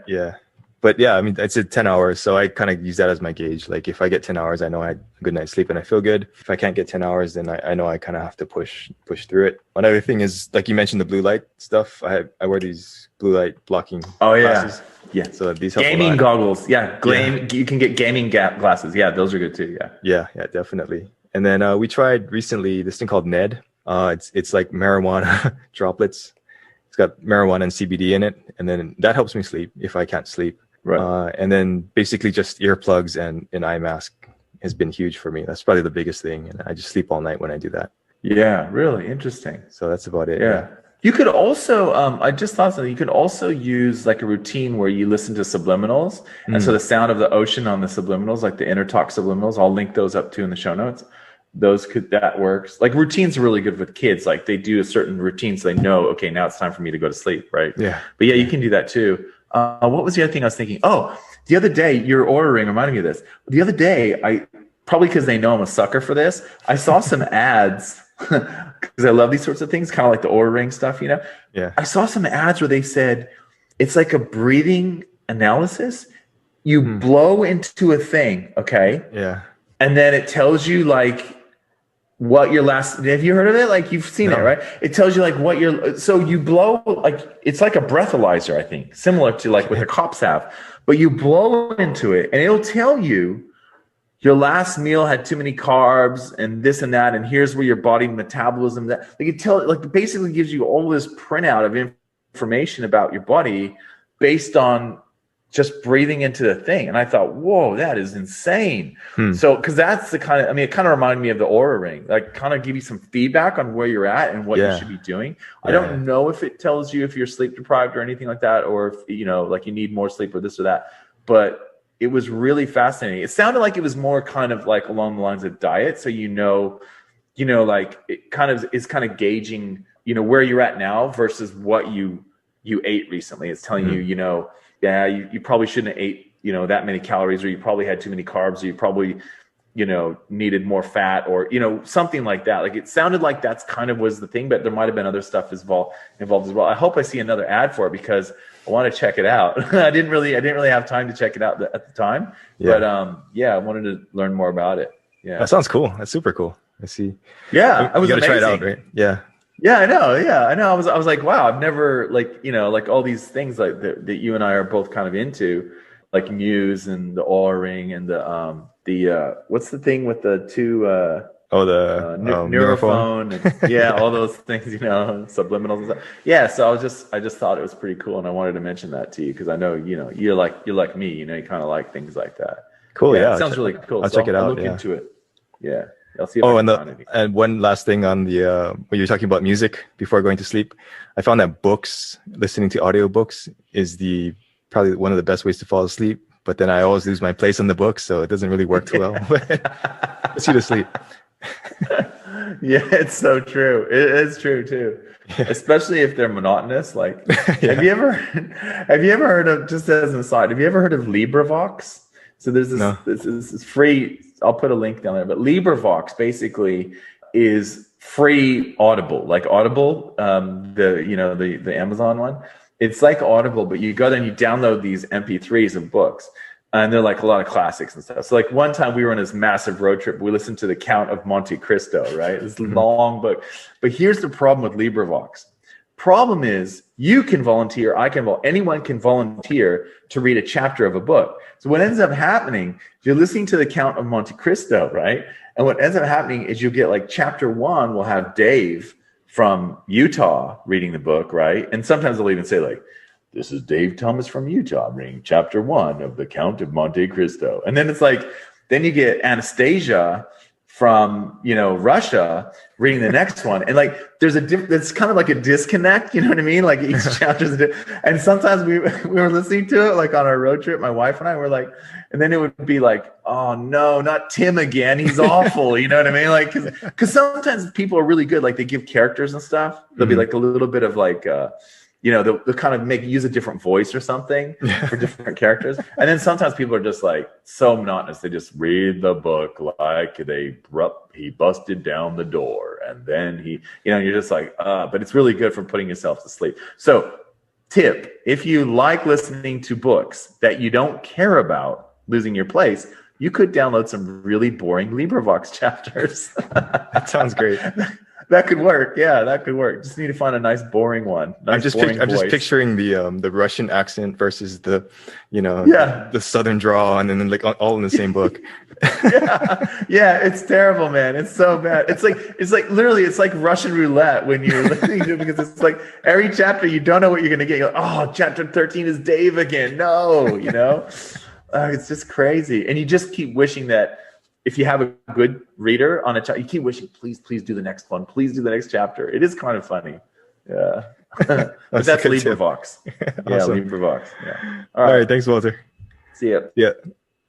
[SPEAKER 3] Yeah.
[SPEAKER 2] But yeah, I mean, it's at 10 hours. So I kind of use that as my gauge. Like, if I get 10 hours, I know I had a good night's sleep and I feel good. If I can't get 10 hours, then I know I kind of have to push through it. Another thing is, like you mentioned, the blue light stuff. I wear these blue light blocking glasses.
[SPEAKER 3] Yeah.
[SPEAKER 2] So these help
[SPEAKER 3] gaming goggles. Yeah. You can get gaming glasses. Yeah. Those are good too.
[SPEAKER 2] Yeah, definitely. And then we tried recently this thing called NED. It's like marijuana droplets. It's got marijuana and CBD in it. And then that helps me sleep if I can't sleep.
[SPEAKER 3] Right.
[SPEAKER 2] And then basically just earplugs and an eye mask has been huge for me. That's probably the biggest thing. And I just sleep all night when I do that.
[SPEAKER 3] Yeah, really interesting.
[SPEAKER 2] So that's about it.
[SPEAKER 3] Yeah. You could also, I just thought something, you could also use like a routine where you listen to subliminals. And so the sound of the ocean on the subliminals, like the inner talk subliminals, I'll link those up too in the show notes. That works. Like, routines are really good with kids. Like, they do a certain routine so they know, okay, now it's time for me to go to sleep, right?
[SPEAKER 2] Yeah.
[SPEAKER 3] But yeah, you can do that too. What was the other thing I was thinking? Oh, the other day, your Aura ring reminded me of this. The other day, I probably because they know I'm a sucker for this, I saw some ads because I love these sorts of things, kind of like the Aura ring stuff,
[SPEAKER 2] Yeah.
[SPEAKER 3] I saw some ads where they said it's like a breathing analysis. You blow into a thing, okay?
[SPEAKER 2] Yeah.
[SPEAKER 3] And then it tells you like what your have you heard of it? Like, you've seen it, right? It tells you like so you blow, like, it's like a breathalyzer, I think, similar to like what the cops have, but you blow into it and it'll tell you your last meal had too many carbs and this and that, and here's where your body metabolism that like it basically gives you all this printout of information about your body based on just breathing into the thing. And I thought, whoa, that is insane. So, because that's the kind of, I mean, it kind of reminded me of the Aura Ring, like kind of give you some feedback on where you're at and what you should be doing. I don't know if it tells you if you're sleep deprived or anything like that, or if, you know, like you need more sleep or this or that, but it was really fascinating. It sounded like it was more kind of like along the lines of diet. So, you know, like it kind of is kind of gauging, you know, where you're at now versus what you ate recently. It's telling you, you know, yeah, you probably shouldn't have ate, you know, that many calories, or you probably had too many carbs, or you probably, you know, needed more fat, or, you know, something like that. Like it sounded like that's kind of was the thing, but there might've been other stuff involved as well. I hope I see another ad for it because I want to check it out. I didn't really have time to check it out at the time, but I wanted to learn more about it. Yeah.
[SPEAKER 2] That sounds cool. That's super cool. I see.
[SPEAKER 3] Yeah.
[SPEAKER 2] I was going to try it out, right? Yeah.
[SPEAKER 3] Yeah, I know. Yeah, I know. I was like, wow, I've never like, you know, like all these things like that you and I are both kind of into, like Muse and the Aura Ring and the what's the thing with the two neurophone and, yeah, all those things, you know, subliminals and stuff. Yeah, so I just thought it was pretty cool, and I wanted to mention that to you because I know, you know, you're like me, you know, you kind of like things like that.
[SPEAKER 2] Cool. Yeah,
[SPEAKER 3] it sounds really cool.
[SPEAKER 2] I'll check it out.
[SPEAKER 3] I'll look into it. Yeah. I'll see
[SPEAKER 2] and one last thing on the when you're talking about music before going to sleep, I found that listening to audiobooks is probably one of the best ways to fall asleep. But then I always lose my place on the book, so it doesn't really work too well. Gets you to sleep.
[SPEAKER 3] Yeah, it's so true. It is true too, especially if they're monotonous. Like, have you ever heard of? Just as an aside, have you ever heard of LibriVox? So there's this free. I'll put a link down there, but LibriVox basically is free Audible, like Audible, the Amazon one. It's like Audible, but you go there and you download these MP3s of books, and they're like a lot of classics and stuff. So like one time we were on this massive road trip, we listened to The Count of Monte Cristo, right? This long book. But here's the problem with LibriVox. Problem is you can volunteer, anyone can volunteer to read a chapter of a book. So what ends up happening, you're listening to The Count of Monte Cristo, right? And what ends up happening is you get like chapter 1 will have Dave from Utah reading the book, right? And sometimes they'll even say like, this is Dave Thomas from Utah reading chapter 1 of The Count of Monte Cristo. And then it's like, then you get Anastasia from, you know, Russia reading the next one. And like, it's kind of like a disconnect, you know what I mean? Like each chapter's and sometimes we were listening to it like on our road trip, my wife and I were like, and then it would be like, oh no, not Tim again. He's awful. You know what I mean? Like, cause sometimes people are really good. Like they give characters and stuff. There'll be like a little bit of like, you know, they'll kind of use a different voice or something for different characters. And then sometimes people are just like so monotonous. They just read the book like he busted down the door. And then he, you know, you're just like, but it's really good for putting yourself to sleep. So tip, if you like listening to books that you don't care about losing your place, you could download some really boring LibriVox chapters.
[SPEAKER 2] That sounds great.
[SPEAKER 3] That could work. Yeah, that could work. Just need to find a nice boring one.
[SPEAKER 2] I'm just picturing the Russian accent versus the, you know, the Southern drawl, and then like all in the same book.
[SPEAKER 3] yeah, it's terrible, man. It's so bad. It's like literally, it's like Russian roulette when you're listening to it, because it's like every chapter you don't know what you're gonna get. You're like, oh, chapter 13 is Dave again. No, you know, it's just crazy, and you just keep wishing that. If you have a good reader on a chapter, you keep wishing, please do the next one. Please do the next chapter. It is kind of funny. Yeah. But that's LibriVox. Yeah, LibriVox. Yeah.
[SPEAKER 2] All right. Thanks, Walter.
[SPEAKER 3] See ya.
[SPEAKER 2] Yeah.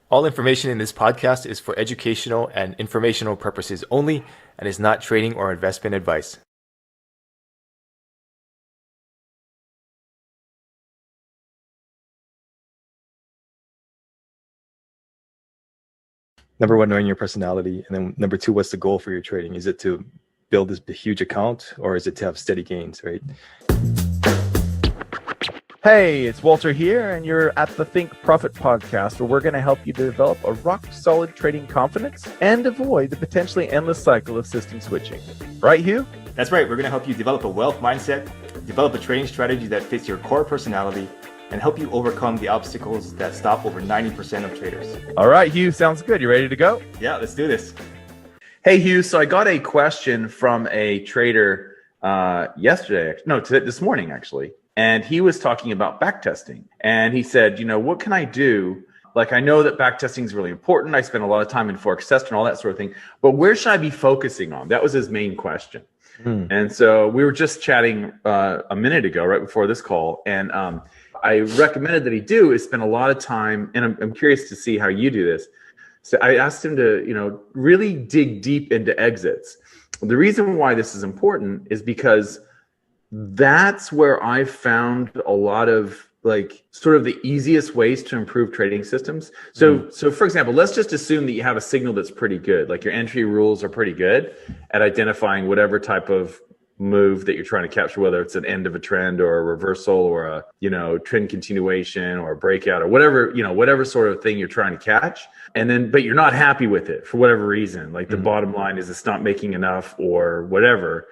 [SPEAKER 4] All information in this podcast is for educational and informational purposes only and is not trading or investment advice.
[SPEAKER 2] Number one, knowing your personality. And then number two, what's the goal for your trading? Is it to build this huge account, or is it to have steady gains, right?
[SPEAKER 1] Hey, it's Walter here, and you're at the Think Profit podcast, where we're going to help you develop a rock-solid trading confidence and avoid the potentially endless cycle of system switching. Right, Hugh?
[SPEAKER 4] That's right. We're going to help you develop a wealth mindset, develop a trading strategy that fits your core personality, and help you overcome the obstacles that stop over 90% of traders.
[SPEAKER 1] All right, Hugh, sounds good. You ready to go?
[SPEAKER 4] Yeah, let's do this.
[SPEAKER 3] Hey, Hugh. So I got a question from a trader this morning, actually. And he was talking about backtesting. And he said, what can I do? Like, I know that backtesting is really important. I spend a lot of time in Forex Test and all that sort of thing. But where should I be focusing on? That was his main question. And so we were just chatting a minute ago, right before this call. And I recommended that he spend a lot of time. And I'm curious to see how you do this. So I asked him to, really dig deep into exits. The reason why this is important is because that's where I found a lot of sort of the easiest ways to improve trading systems. So for example, let's just assume that you have a signal that's pretty good, like your entry rules are pretty good at identifying whatever type of move that you're trying to capture, whether it's an end of a trend or a reversal or a trend continuation or a breakout or whatever sort of thing you're trying to catch. But you're not happy with it for whatever reason, like the bottom line is it's not making enough or whatever.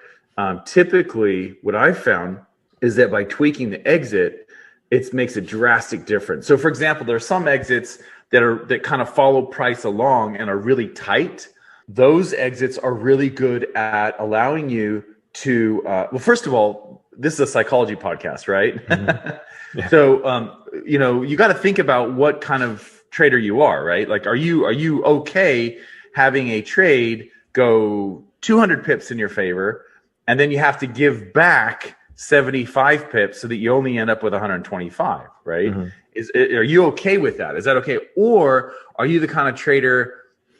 [SPEAKER 3] Typically what I've found is that by tweaking the exit, it makes a drastic difference. So for example, there are some exits that kind of follow price along and are really tight. Those exits are really good at allowing you to, well, first of all, this is a psychology podcast, right? Yeah. So, you got to think about what kind of trader you are, right? Like, are you okay having a trade go 200 pips in your favor, and then you have to give back 75 pips so that you only end up with 125, right? Are you okay with that? Is that okay? Or are you the kind of trader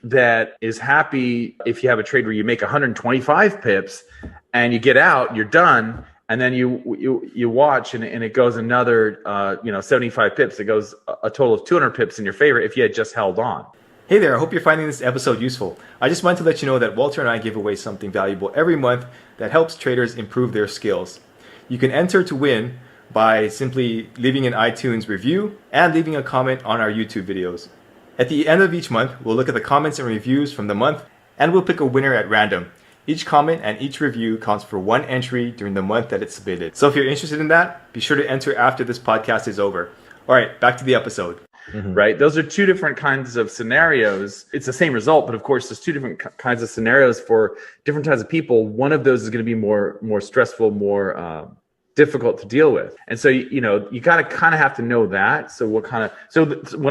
[SPEAKER 3] that is happy if you have a trade where you make 125 pips and you get out, you're done, and then you watch and it goes another 75 pips. It goes a total of 200 pips in your favor if you had just held on.
[SPEAKER 4] Hey there, I hope you're finding this episode useful. I just wanted to let you know that Walter and I give away something valuable every month that helps traders improve their skills. You can enter to win by simply leaving an iTunes review and leaving a comment on our YouTube videos. At the end of each month, we'll look at the comments and reviews from the month, and we'll pick a winner at random. Each comment and each review counts for one entry during the month that it's submitted. So if you're interested in that, be sure to enter after this podcast is over. All right, back to the episode.
[SPEAKER 1] Right? Those are two different kinds of scenarios. It's the same result, but of course, there's two different kinds of scenarios for different types of people. One of those is going to be more stressful, more difficult to deal with. And so, you got to kind of have to know that. So what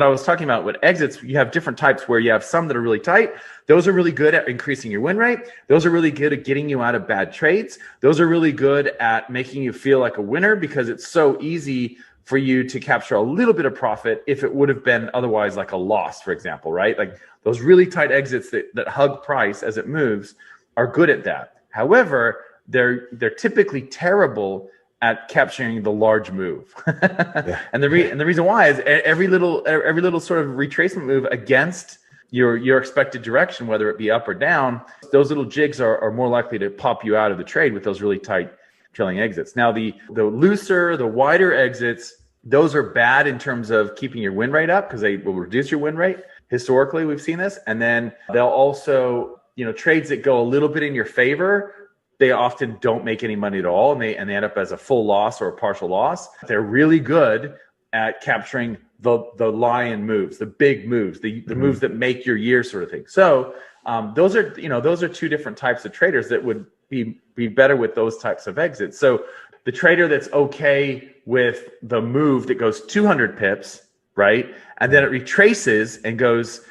[SPEAKER 1] I was talking about with exits, you have different types where you have some that are really tight. Those are really good at increasing your win rate. Those are really good at getting you out of bad trades. Those are really good at making you feel like a winner because it's so easy for you to capture a little bit of profit if it would have been otherwise like a loss, for example, right? Like those really tight exits that hug price as it moves are good at that. However, they're typically terrible at capturing the large move. Yeah. And the reason why is every little sort of retracement move against your expected direction, whether it be up or down, those little jigs are more likely to pop you out of the trade with those really tight trailing exits. Now the looser, the wider exits, those are bad in terms of keeping your win rate up because they will reduce your win rate. Historically, we've seen this. And then they'll also, trades that go a little bit in your favor, they often don't make any money at all, and they end up as a full loss or a partial loss. They're really good at capturing the lion moves, the big moves, the moves that make your year sort of thing. So those are two different types of traders that would be better with those types of exits. So the trader that's okay with the move that goes 200 pips, right? And then it retraces and goes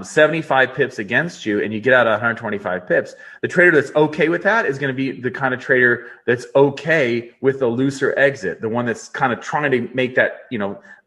[SPEAKER 1] 75 pips against you and you get out 125 pips. The trader that's okay with that is going to be the kind of trader that's okay with the looser exit, the one that's kind of trying to make that,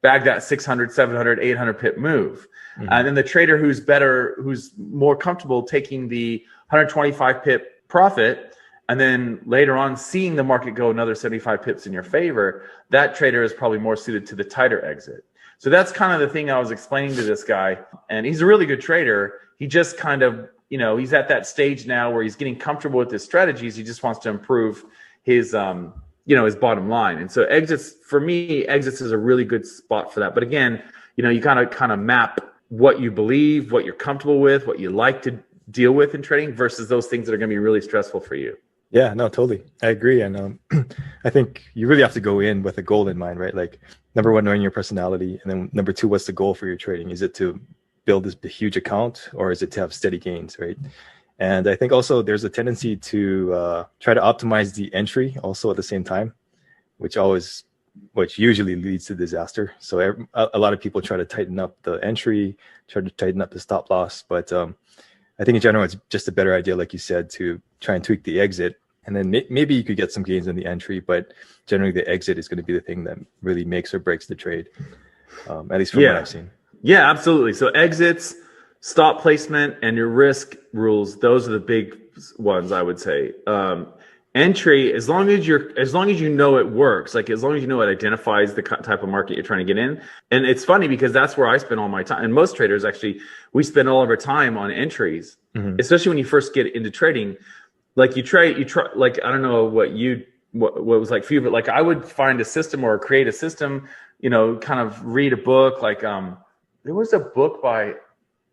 [SPEAKER 1] bag that 600, 700, 800 pip move. And then the trader who's more comfortable taking the 125 pip profit and then later on seeing the market go another 75 pips in your favor, that trader is probably more suited to the tighter exit. So that's kind of the thing I was explaining to this guy. And he's a really good trader. He just kind of, he's at that stage now where he's getting comfortable with his strategies. He just wants to improve his, his bottom line. And so exits is a really good spot for that. But again, you gotta kind of map what you believe, what you're comfortable with, what you like to deal with in trading versus those things that are going to be really stressful for you.
[SPEAKER 2] Yeah, no, totally. I agree. And I think you really have to go in with a goal in mind, right? Like, number one, knowing your personality. And then number two, what's the goal for your trading? Is it to build this huge account, or is it to have steady gains, right? And I think also there's a tendency to try to optimize the entry also at the same time, which usually leads to disaster. So a lot of people try to tighten up the entry, try to tighten up the stop loss. But I think in general, it's just a better idea, like you said, to try and tweak the exit. And then maybe you could get some gains in the entry, but generally the exit is going to be the thing that really makes or breaks the trade, at least from what I've seen.
[SPEAKER 3] Yeah, absolutely. So exits, stop placement, and your risk rules, those are the big ones, I would say. Entry, as long as you know it works, like as long as you know it identifies the type of market you're trying to get in. And it's funny because that's where I spend all my time. And most traders, actually, we spend all of our time on entries, especially when you first get into trading. Like you try, like, I don't know what was like for you, but like I would find a system or create a system, kind of read a book. Like there was a book by,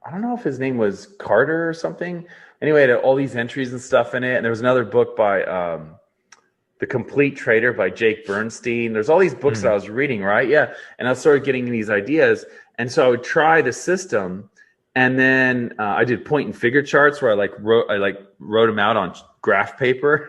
[SPEAKER 3] I don't know if his name was Carter or something. Anyway, it had all these entries and stuff in it. And there was another book by The Complete Trader by Jake Bernstein. There's all these books that I was reading, right? Yeah. And I started getting these ideas. And so I would try the system. And then I did point and figure charts where I wrote them out on graph paper.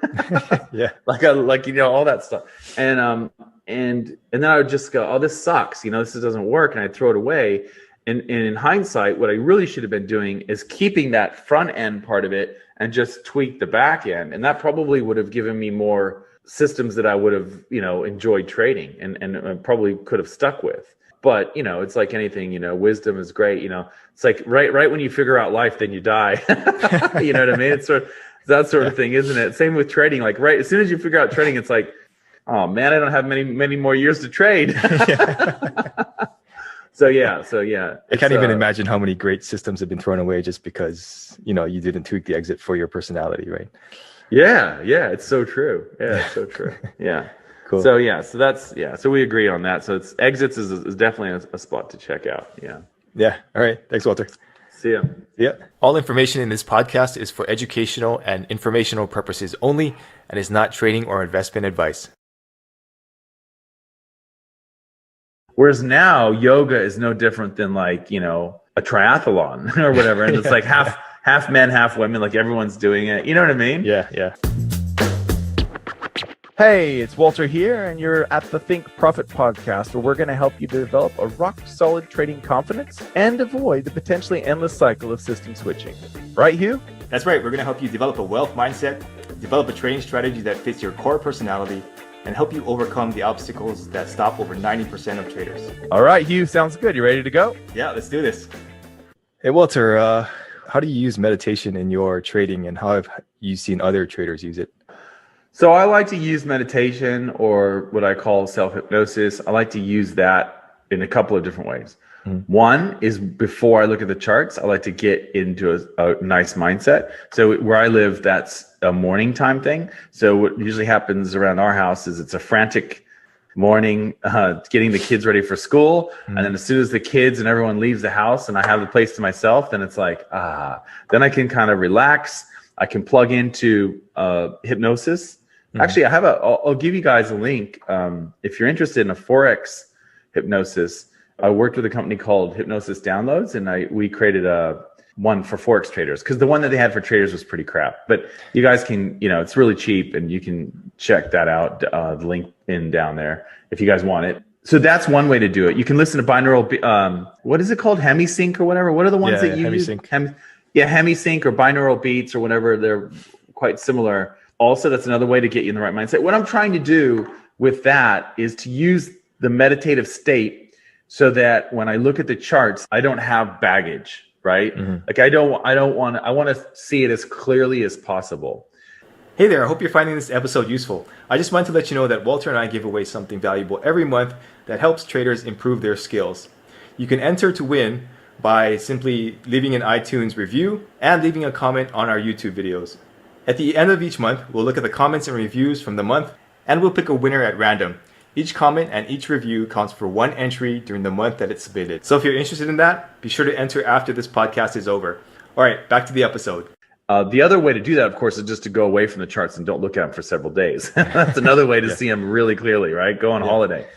[SPEAKER 2] Yeah.
[SPEAKER 3] like all that stuff. And then I would just go, oh, this sucks. This doesn't work. And I'd throw it away. And in hindsight, what I really should have been doing is keeping that front end part of it and just tweak the back end. And that probably would have given me more systems that I would have, enjoyed trading and probably could have stuck with. But, it's like anything, wisdom is great. It's like right when you figure out life, then you die. You know what I mean? It's that sort of thing, isn't it? Same with trading. Like right as soon as you figure out trading, it's like, oh man, I don't have many more years to trade. So yeah.
[SPEAKER 2] I can't even imagine how many great systems have been thrown away just because, you didn't tweak the exit for your personality, right?
[SPEAKER 3] Yeah, it's so true. Yeah, it's so true. Yeah.
[SPEAKER 2] Cool.
[SPEAKER 3] So so we agree on that. So it's exits is definitely a spot to check out. Yeah.
[SPEAKER 2] Yeah. All right. Thanks, Walter.
[SPEAKER 3] See ya.
[SPEAKER 2] Yeah.
[SPEAKER 4] All information in this podcast is for educational and informational purposes only and is not trading or investment advice.
[SPEAKER 3] Whereas now yoga is no different than like, a triathlon or whatever. And it's like half men, half women, like everyone's doing it. You know what I mean?
[SPEAKER 2] Yeah.
[SPEAKER 1] Hey, it's Walter here, and you're at the Think Profit podcast, where we're going to help you develop a rock-solid trading confidence and avoid the potentially endless cycle of system switching. Right, Hugh?
[SPEAKER 4] That's right. We're going to help you develop a wealth mindset, develop a trading strategy that fits your core personality, and help you overcome the obstacles that stop over 90% of traders.
[SPEAKER 1] All right, Hugh, sounds good. You ready to go?
[SPEAKER 4] Yeah, let's do this.
[SPEAKER 2] Hey, Walter, how do you use meditation in your trading, and how have you seen other traders use it?
[SPEAKER 3] So I like to use meditation, or what I call self-hypnosis. I like to use that in a couple of different ways. One is before I look at the charts, I like to get into a nice mindset. So where I live, that's a morning time thing. So what usually happens around our house is it's a frantic morning, getting the kids ready for school. And then as soon as the kids and everyone leaves the house and I have the place to myself, then it's like, then I can kind of relax. I can plug into hypnosis. Actually, I'll give you guys a link. If you're interested in a Forex hypnosis, I worked with a company called Hypnosis Downloads, and we created a one for Forex traders, because the one that they had for traders was pretty crap. But you guys can, it's really cheap, and you can check that out, the link in down there if you guys want it. So that's one way to do it. You can listen to binaural, what is it called? Hemisync or whatever? What are the ones that you
[SPEAKER 2] Hemisync.
[SPEAKER 3] use? Hemisync or binaural beats or whatever. They're quite similar. Also, that's another way to get you in the right mindset. What I'm trying to do with that is to use the meditative state so that when I look at the charts, I don't have baggage, right? Like I want to see it as clearly as possible.
[SPEAKER 4] Hey there, I hope you're finding this episode useful. I just wanted to let you know that Walter and I give away something valuable every month that helps traders improve their skills. You can enter to win by simply leaving an iTunes review and leaving a comment on our YouTube videos. At the end of each month, we'll look at the comments and reviews from the month, and we'll pick a winner at random. Each comment and each review counts for one entry during the month that it's submitted. So if you're interested in that, be sure to enter after this podcast is over. All right, back to the episode.
[SPEAKER 3] The other way to do that, of course, is just to go away from the charts and don't look at them for several days. That's another way to see them really clearly, right? Go on holiday.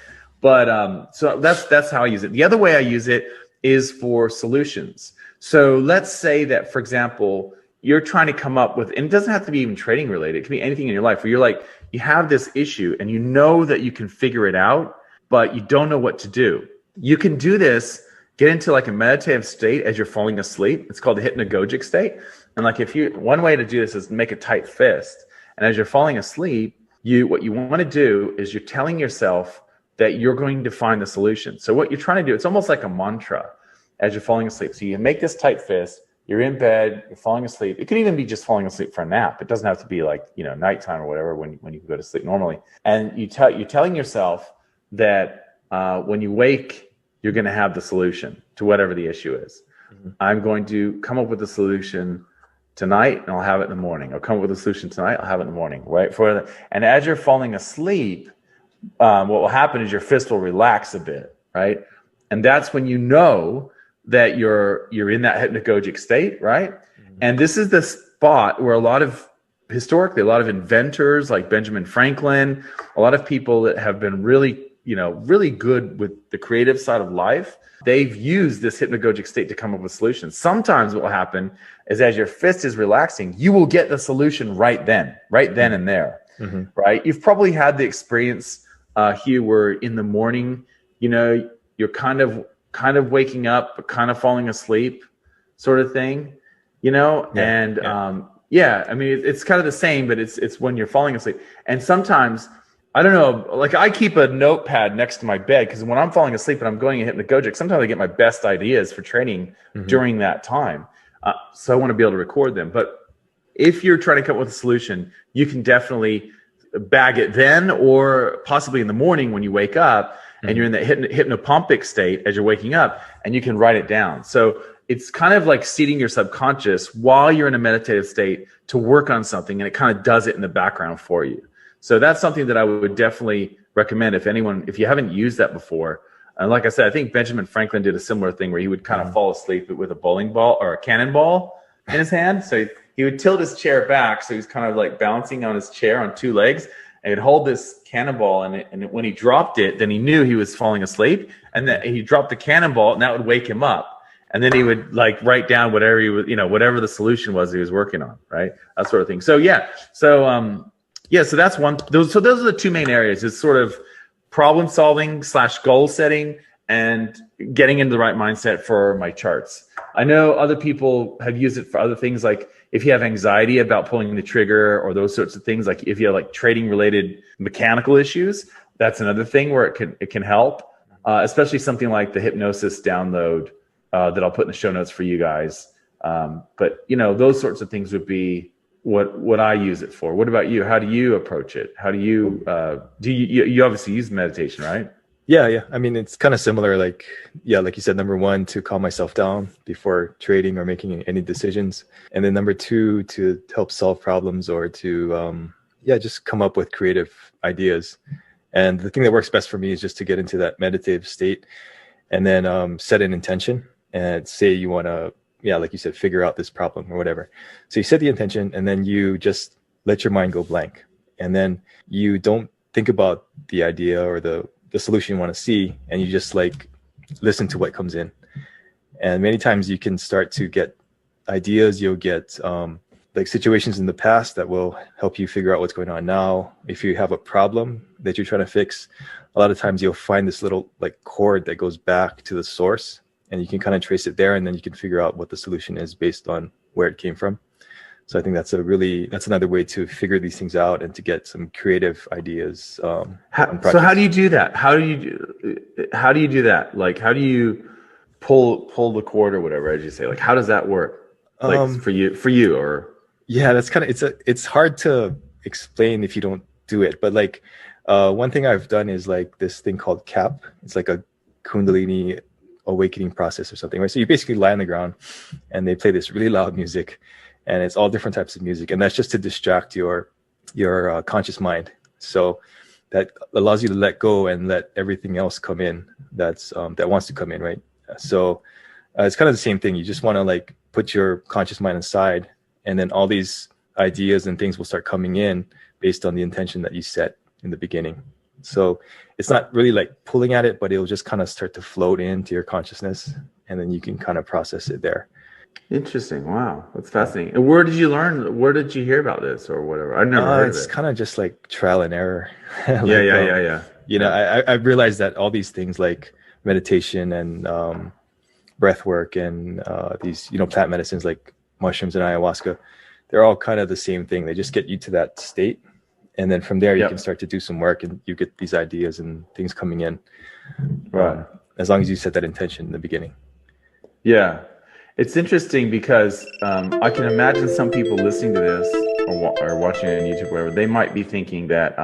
[SPEAKER 3] But so that's how I use it. The other way I use it is for solutions. So let's say that, for example, you're trying to come up with, and it doesn't have to be even trading related. It can be anything in your life where you're like, you have this issue and you know that you can figure it out, but you don't know what to do. You can do this, get into like a meditative state as you're falling asleep. It's called the hypnagogic state. And like one way to do this is make a tight fist. And as you're falling asleep, what you want to do is you're telling yourself that you're going to find the solution. So what you're trying to do, it's almost like a mantra as you're falling asleep. So you make this tight fist, you're in bed, you're falling asleep. It could even be just falling asleep for a nap. It doesn't have to be like, nighttime or whatever when you go to sleep normally. And you're telling yourself that when you wake, you're going to have the solution to whatever the issue is. Mm-hmm. I'm going to come up with a solution tonight and I'll have it in the morning. I'll come up with a solution tonight, I'll have it in the morning, right? And as you're falling asleep, what will happen is your fist will relax a bit, right? And that's when you know that you're in that hypnagogic state, right? Mm-hmm. And this is the spot where historically, a lot of inventors like Benjamin Franklin, a lot of people that have been really good with the creative side of life, they've used this hypnagogic state to come up with solutions. Sometimes what will happen is as your fist is relaxing, you will get the solution right then and there, mm-hmm. right? You've probably had the experience, Hugh, where in the morning, you're kind of waking up, but kind of falling asleep sort of thing, I mean, it's kind of the same, but it's when you're falling asleep. And sometimes, I don't know, like I keep a notepad next to my bed because when I'm falling asleep and I'm going in hypnagogic, sometimes I get my best ideas for training mm-hmm. during that time. So I want to be able to record them. But if you're trying to come up with a solution, you can definitely bag it then or possibly in the morning when you wake up mm-hmm. and you're in that hypnopompic state as you're waking up and you can write it down. So it's kind of like seating your subconscious while you're in a meditative state to work on something, and it kind of does it in the background for you. So that's something that I would definitely recommend if you haven't used that before. And like I said, I think Benjamin Franklin did a similar thing where he would kind of fall asleep with a bowling ball or a cannonball in his hand. So he would tilt his chair back. So he's kind of like bouncing on his chair on two legs and he'd hold this cannonball. And when he dropped it, then he knew he was falling asleep. And then he dropped the cannonball and that would wake him up. And then he would like write down whatever he was, whatever the solution was he was working on. Right. That sort of thing. So yeah. So that's one. Those are the two main areas. It's sort of problem solving / goal setting and getting into the right mindset for my charts. I know other people have used it for other things, like if you have anxiety about pulling the trigger or those sorts of things, like if you have like trading related mechanical issues, that's another thing where it can help, especially something like the hypnosis download that I'll put in the show notes for you guys. But those sorts of things would be what I use it for. What about you? How do you approach it? How do you you obviously use meditation, right?
[SPEAKER 2] Yeah. I mean, it's kind of similar. Like you said, number one, to calm myself down before trading or making any decisions. And then number two, to help solve problems or to, just come up with creative ideas. And the thing that works best for me is just to get into that meditative state and then set an intention and say you want to, like you said, figure out this problem or whatever. So you set the intention and then you just let your mind go blank. And then you don't think about the idea or the solution you want to see, and you just like listen to what comes in. And many times you can start to get ideas. You'll get like situations in the past that will help you figure out what's going on now. If you have a problem that you're trying to fix, a lot of times you'll find this little like cord that goes back to the source, and you can kind of trace it there, and then you can figure out what the solution is based on where it came from. So I think that's another way to figure these things out and to get some creative ideas. So
[SPEAKER 3] how do you do that? How do you do that? Like, how do you pull the cord or whatever, as you say? Like, how does that work? Like for you or?
[SPEAKER 2] Yeah, that's kind of, it's hard to explain if you don't do it. But like one thing I've done is like this thing called CAP. It's like a Kundalini awakening process or something, right? So you basically lie on the ground and they play this really loud music, and it's all different types of music, and that's just to distract your conscious mind. So that allows you to let go and let everything else come in that wants to come in, right? So it's kind of the same thing. You just want to like put your conscious mind aside And then all these ideas and things will start coming in based on the intention that you set in the beginning. So it's not really like pulling at it, but it'll just kind of start to float into your consciousness, and then you can kind of process it there.
[SPEAKER 3] Interesting. Wow, that's fascinating. And where did you learn? Where did you hear about this or whatever? I never heard of it.
[SPEAKER 2] It's kind of just like trial and error. Like,
[SPEAKER 3] yeah.
[SPEAKER 2] You know, I realized that all these things like meditation and breath work and these, you know, plant medicines like mushrooms and ayahuasca, they're all kind of the same thing. They just get you to that state. And then from there, you can start to do some work and you get these ideas and things coming in.
[SPEAKER 3] Right.
[SPEAKER 2] As long as you set that intention in the beginning.
[SPEAKER 3] Yeah. It's interesting because I can imagine some people listening to this or watching it on YouTube, or whatever, they might be thinking that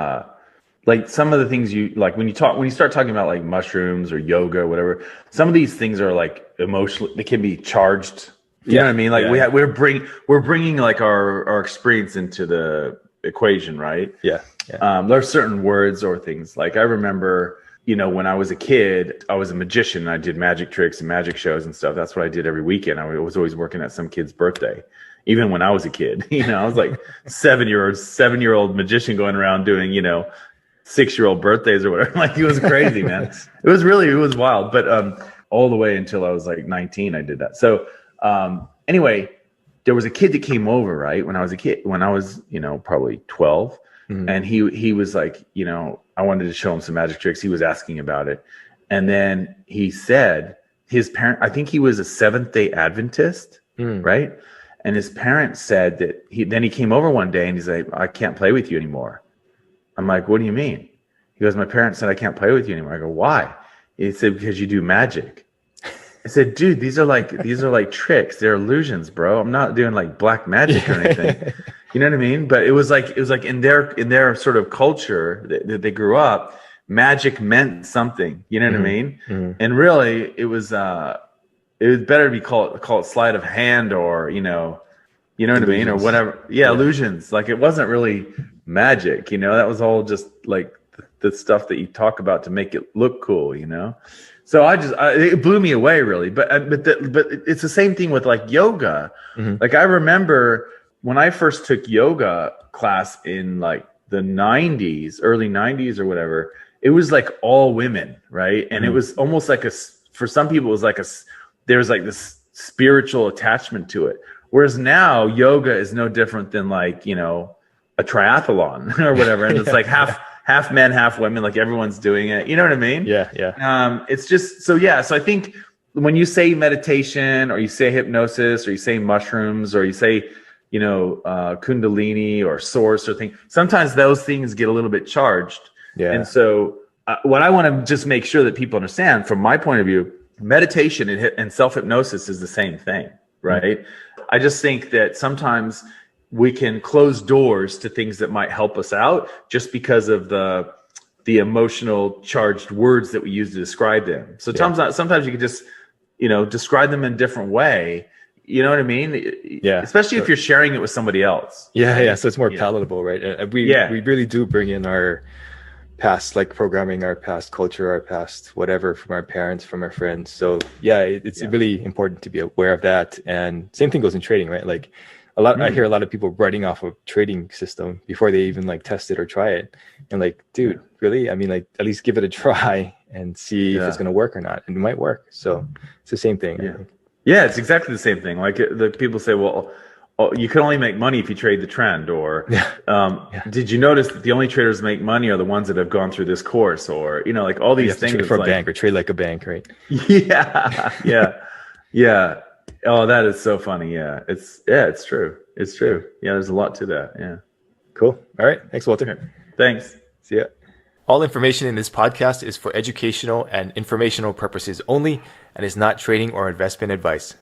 [SPEAKER 3] like some of the things you like when you start talking about like mushrooms or yoga or whatever, some of these things are like emotionally, they can be charged. You know what I mean? Like we're bringing like our experience into the equation, right?
[SPEAKER 2] Yeah.
[SPEAKER 3] There are certain words or things. Like I remember, you know, when I was a kid, I was a magician and I did magic tricks and magic shows and stuff. That's what I did every weekend. I was always working at some kid's birthday, even when I was a kid. You know, I was like 7-year-old magician going around doing, you know, 6-year-old birthdays or whatever. Like it was crazy, man. It was wild. But all the way until I was like 19, I did that. So anyway, there was a kid that came over, right? When I was, you know, probably 12. Mm-hmm. And he was like, you know, I wanted to show him some magic tricks. He was asking about it. And then he said his parent, I think he was a Seventh-day Adventist, right? And his parents said that he came over one day and he's like, I can't play with you anymore. I'm like, what do you mean? He goes, my parents said I can't play with you anymore. I go, why? He said, because you do magic. I said, dude, these are like tricks. They're illusions, bro. I'm not doing like black magic or anything. You know what I mean? But it was like in their sort of culture that they grew up, magic meant something. You know what I mean? Mm-hmm. And really, it was better to be call it sleight of hand or you know what I mean, or whatever. Yeah, illusions. Like it wasn't really magic. You know, that was all just like the stuff that you talk about to make it look cool. You know. So it blew me away really, but it's the same thing with like yoga. Mm-hmm. Like I remember when I first took yoga class in like the 90s, early 90s or whatever, it was like all women, right? And it was almost like for some people it was like there's like this spiritual attachment to it. Whereas now yoga is no different than like, you know, a triathlon or whatever. And it's like half men, half women, like everyone's doing it. You know what I mean?
[SPEAKER 2] Yeah.
[SPEAKER 3] It's just, so I think when you say meditation or you say hypnosis or you say mushrooms or you say, you know, Kundalini or source or thing, sometimes those things get a little bit charged. Yeah. And so what I want to just make sure that people understand from my point of view, meditation and self-hypnosis is the same thing, right? Mm-hmm. I just think that sometimes we can close doors to things that might help us out just because of the emotional charged words that we use to describe them. So sometimes you can just, you know, describe them in a different way. You know what I mean?
[SPEAKER 2] Yeah.
[SPEAKER 3] Especially if you're sharing it with somebody else.
[SPEAKER 2] Yeah. So it's more palatable, right? We really do bring in our past, like programming, our past culture, our past whatever from our parents, from our friends. So it's really important to be aware of that. And same thing goes in trading, right? Like I hear a lot of people writing off a trading system before they even like test it or try it. And like, dude, really? I mean, like at least give it a try and see if it's going to work or not. And it might work. So it's the same thing.
[SPEAKER 3] Yeah. Yeah, it's exactly the same thing. Like the people say, well, you can only make money if you trade the trend. Or did you notice that the only traders make money are the ones that have gone through this course? Or, you know, like all these things.
[SPEAKER 2] Trade for a bank or trade like a bank, right?
[SPEAKER 3] Yeah. Oh, that is so funny. Yeah, it's true. It's true. Yeah, there's a lot to that. Yeah.
[SPEAKER 2] Cool. All right. Thanks, Walter.
[SPEAKER 3] Okay. Thanks.
[SPEAKER 2] See ya.
[SPEAKER 4] All information in this podcast is for educational and informational purposes only and is not trading or investment advice.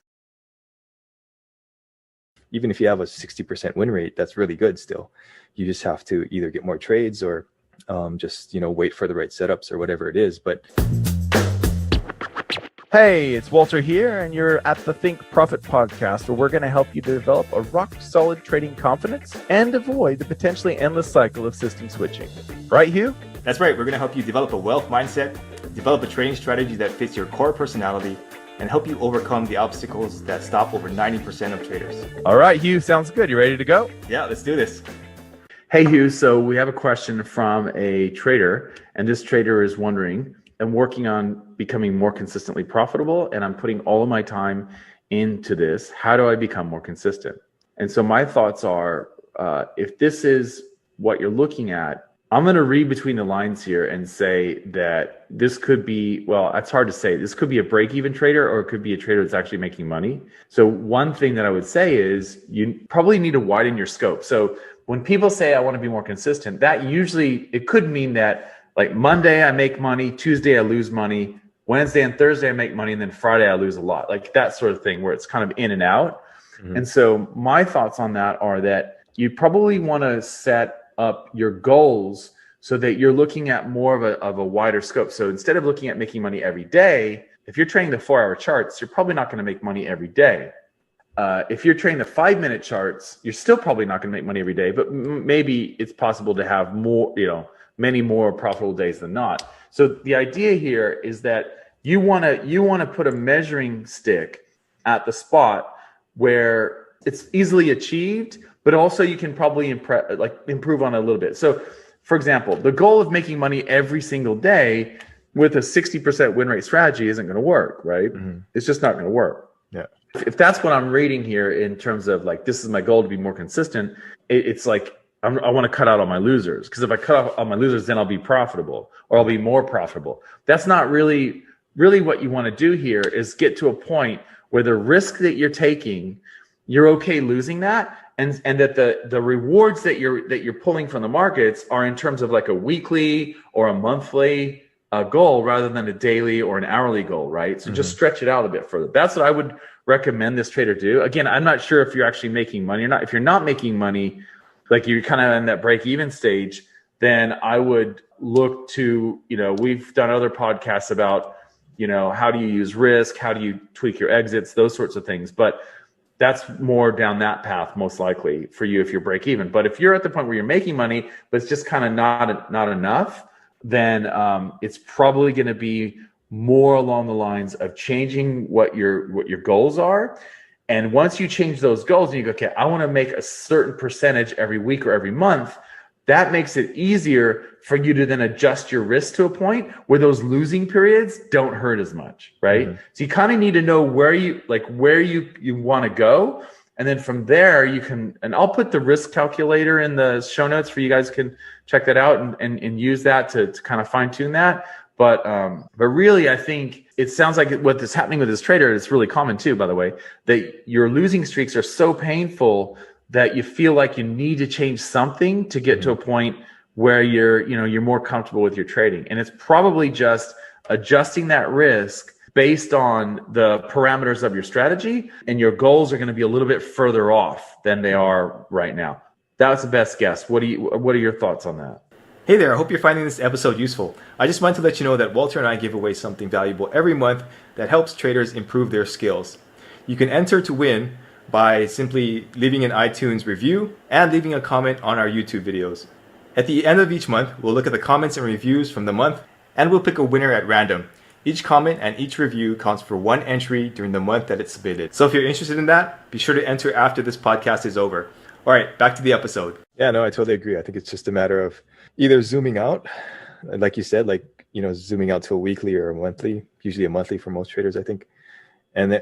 [SPEAKER 2] Even if you have a 60% win rate, that's really good still. You just have to either get more trades or just, you know, wait for the right setups or whatever it is. But
[SPEAKER 1] hey, it's Walter here, and you're at the Think Profit podcast, where we're going to help you develop a rock-solid trading confidence and avoid the potentially endless cycle of system switching. Right, Hugh?
[SPEAKER 4] That's right. We're going to help you develop a wealth mindset, develop a trading strategy that fits your core personality, and help you overcome the obstacles that stop over 90% of traders.
[SPEAKER 1] All right, Hugh, sounds good. You ready to go?
[SPEAKER 4] Yeah, let's do this.
[SPEAKER 3] Hey, Hugh. So we have a question from a trader, and this trader is wondering, I'm working on becoming more consistently profitable, and I'm putting all of my time into this. How do I become more consistent? And so my thoughts are, if this is what you're looking at, I'm going to read between the lines here and say that this could be, well, it's hard to say. This could be a break-even trader, or it could be a trader that's actually making money. So one thing that I would say is you probably need to widen your scope. So when people say I want to be more consistent, that usually, it could mean that like Monday I make money, Tuesday I lose money, Wednesday and Thursday I make money, and then Friday I lose a lot. Like that sort of thing where it's kind of in and out. Mm-hmm. And so my thoughts on that are that you probably want to set up your goals so that you're looking at more of a wider scope. So instead of looking at making money every day, if you're trading the 4-hour charts, you're probably not going to make money every day. If you're trading the 5-minute charts, you're still probably not going to make money every day, but maybe it's possible to have more, many more profitable days than not. So the idea here is that you want to put a measuring stick at the spot where it's easily achieved, but also you can probably improve on it a little bit. So for example, the goal of making money every single day with a 60% win rate strategy isn't going to work, right? Mm-hmm. It's just not going to work.
[SPEAKER 2] Yeah.
[SPEAKER 3] If that's what I'm reading here in terms of like, this is my goal to be more consistent, it's like, I want to cut out all my losers, because if I cut out all my losers, then I'll be profitable, or I'll be more profitable. That's not really what you want to do here, is get to a point where the risk that you're taking, you're okay losing that, and that the rewards that you're pulling from the markets are in terms of like a weekly or a monthly goal rather than a daily or an hourly goal, right? So just stretch it out a bit further. That's what I would recommend this trader do. Again, I'm not sure if you're actually making money or not. If you're not making money, like you're kind of in that break-even stage, then I would look to, we've done other podcasts about, how do you use risk? How do you tweak your exits? Those sorts of things. But that's more down that path, most likely for you if you're break even. But if you're at the point where you're making money, but it's just kind of not enough, then it's probably going to be more along the lines of changing what your goals are. And once you change those goals and you go, okay, I want to make a certain percentage every week or every month, that makes it easier for you to then adjust your risk to a point where those losing periods don't hurt as much, right? Mm-hmm. So you kind of need to know where you want to go. And then from there you can, and I'll put the risk calculator in the show notes for you guys can check that out and use that to kind of fine tune that. But really, I think it sounds like what is happening with this trader, it's really common too, by the way, that your losing streaks are so painful that you feel like you need to change something to get to a point where you're more comfortable with your trading. And it's probably just adjusting that risk based on the parameters of your strategy, and your goals are going to be a little bit further off than they are right now. That's the best guess. What are your thoughts on that?
[SPEAKER 4] Hey there, I hope you're finding this episode useful. I just wanted to let you know that Walter and I give away something valuable every month that helps traders improve their skills. You can enter to win by simply leaving an iTunes review and leaving a comment on our YouTube videos. At the end of each month, we'll look at the comments and reviews from the month, and we'll pick a winner at random. Each comment and each review counts for one entry during the month that it's submitted. So if you're interested in that, be sure to enter after this podcast is over. All right, back to the episode.
[SPEAKER 2] Yeah, no, I totally agree. I think it's just a matter of either zooming out, like you said, zooming out to a weekly or a monthly, usually a monthly for most traders, I think.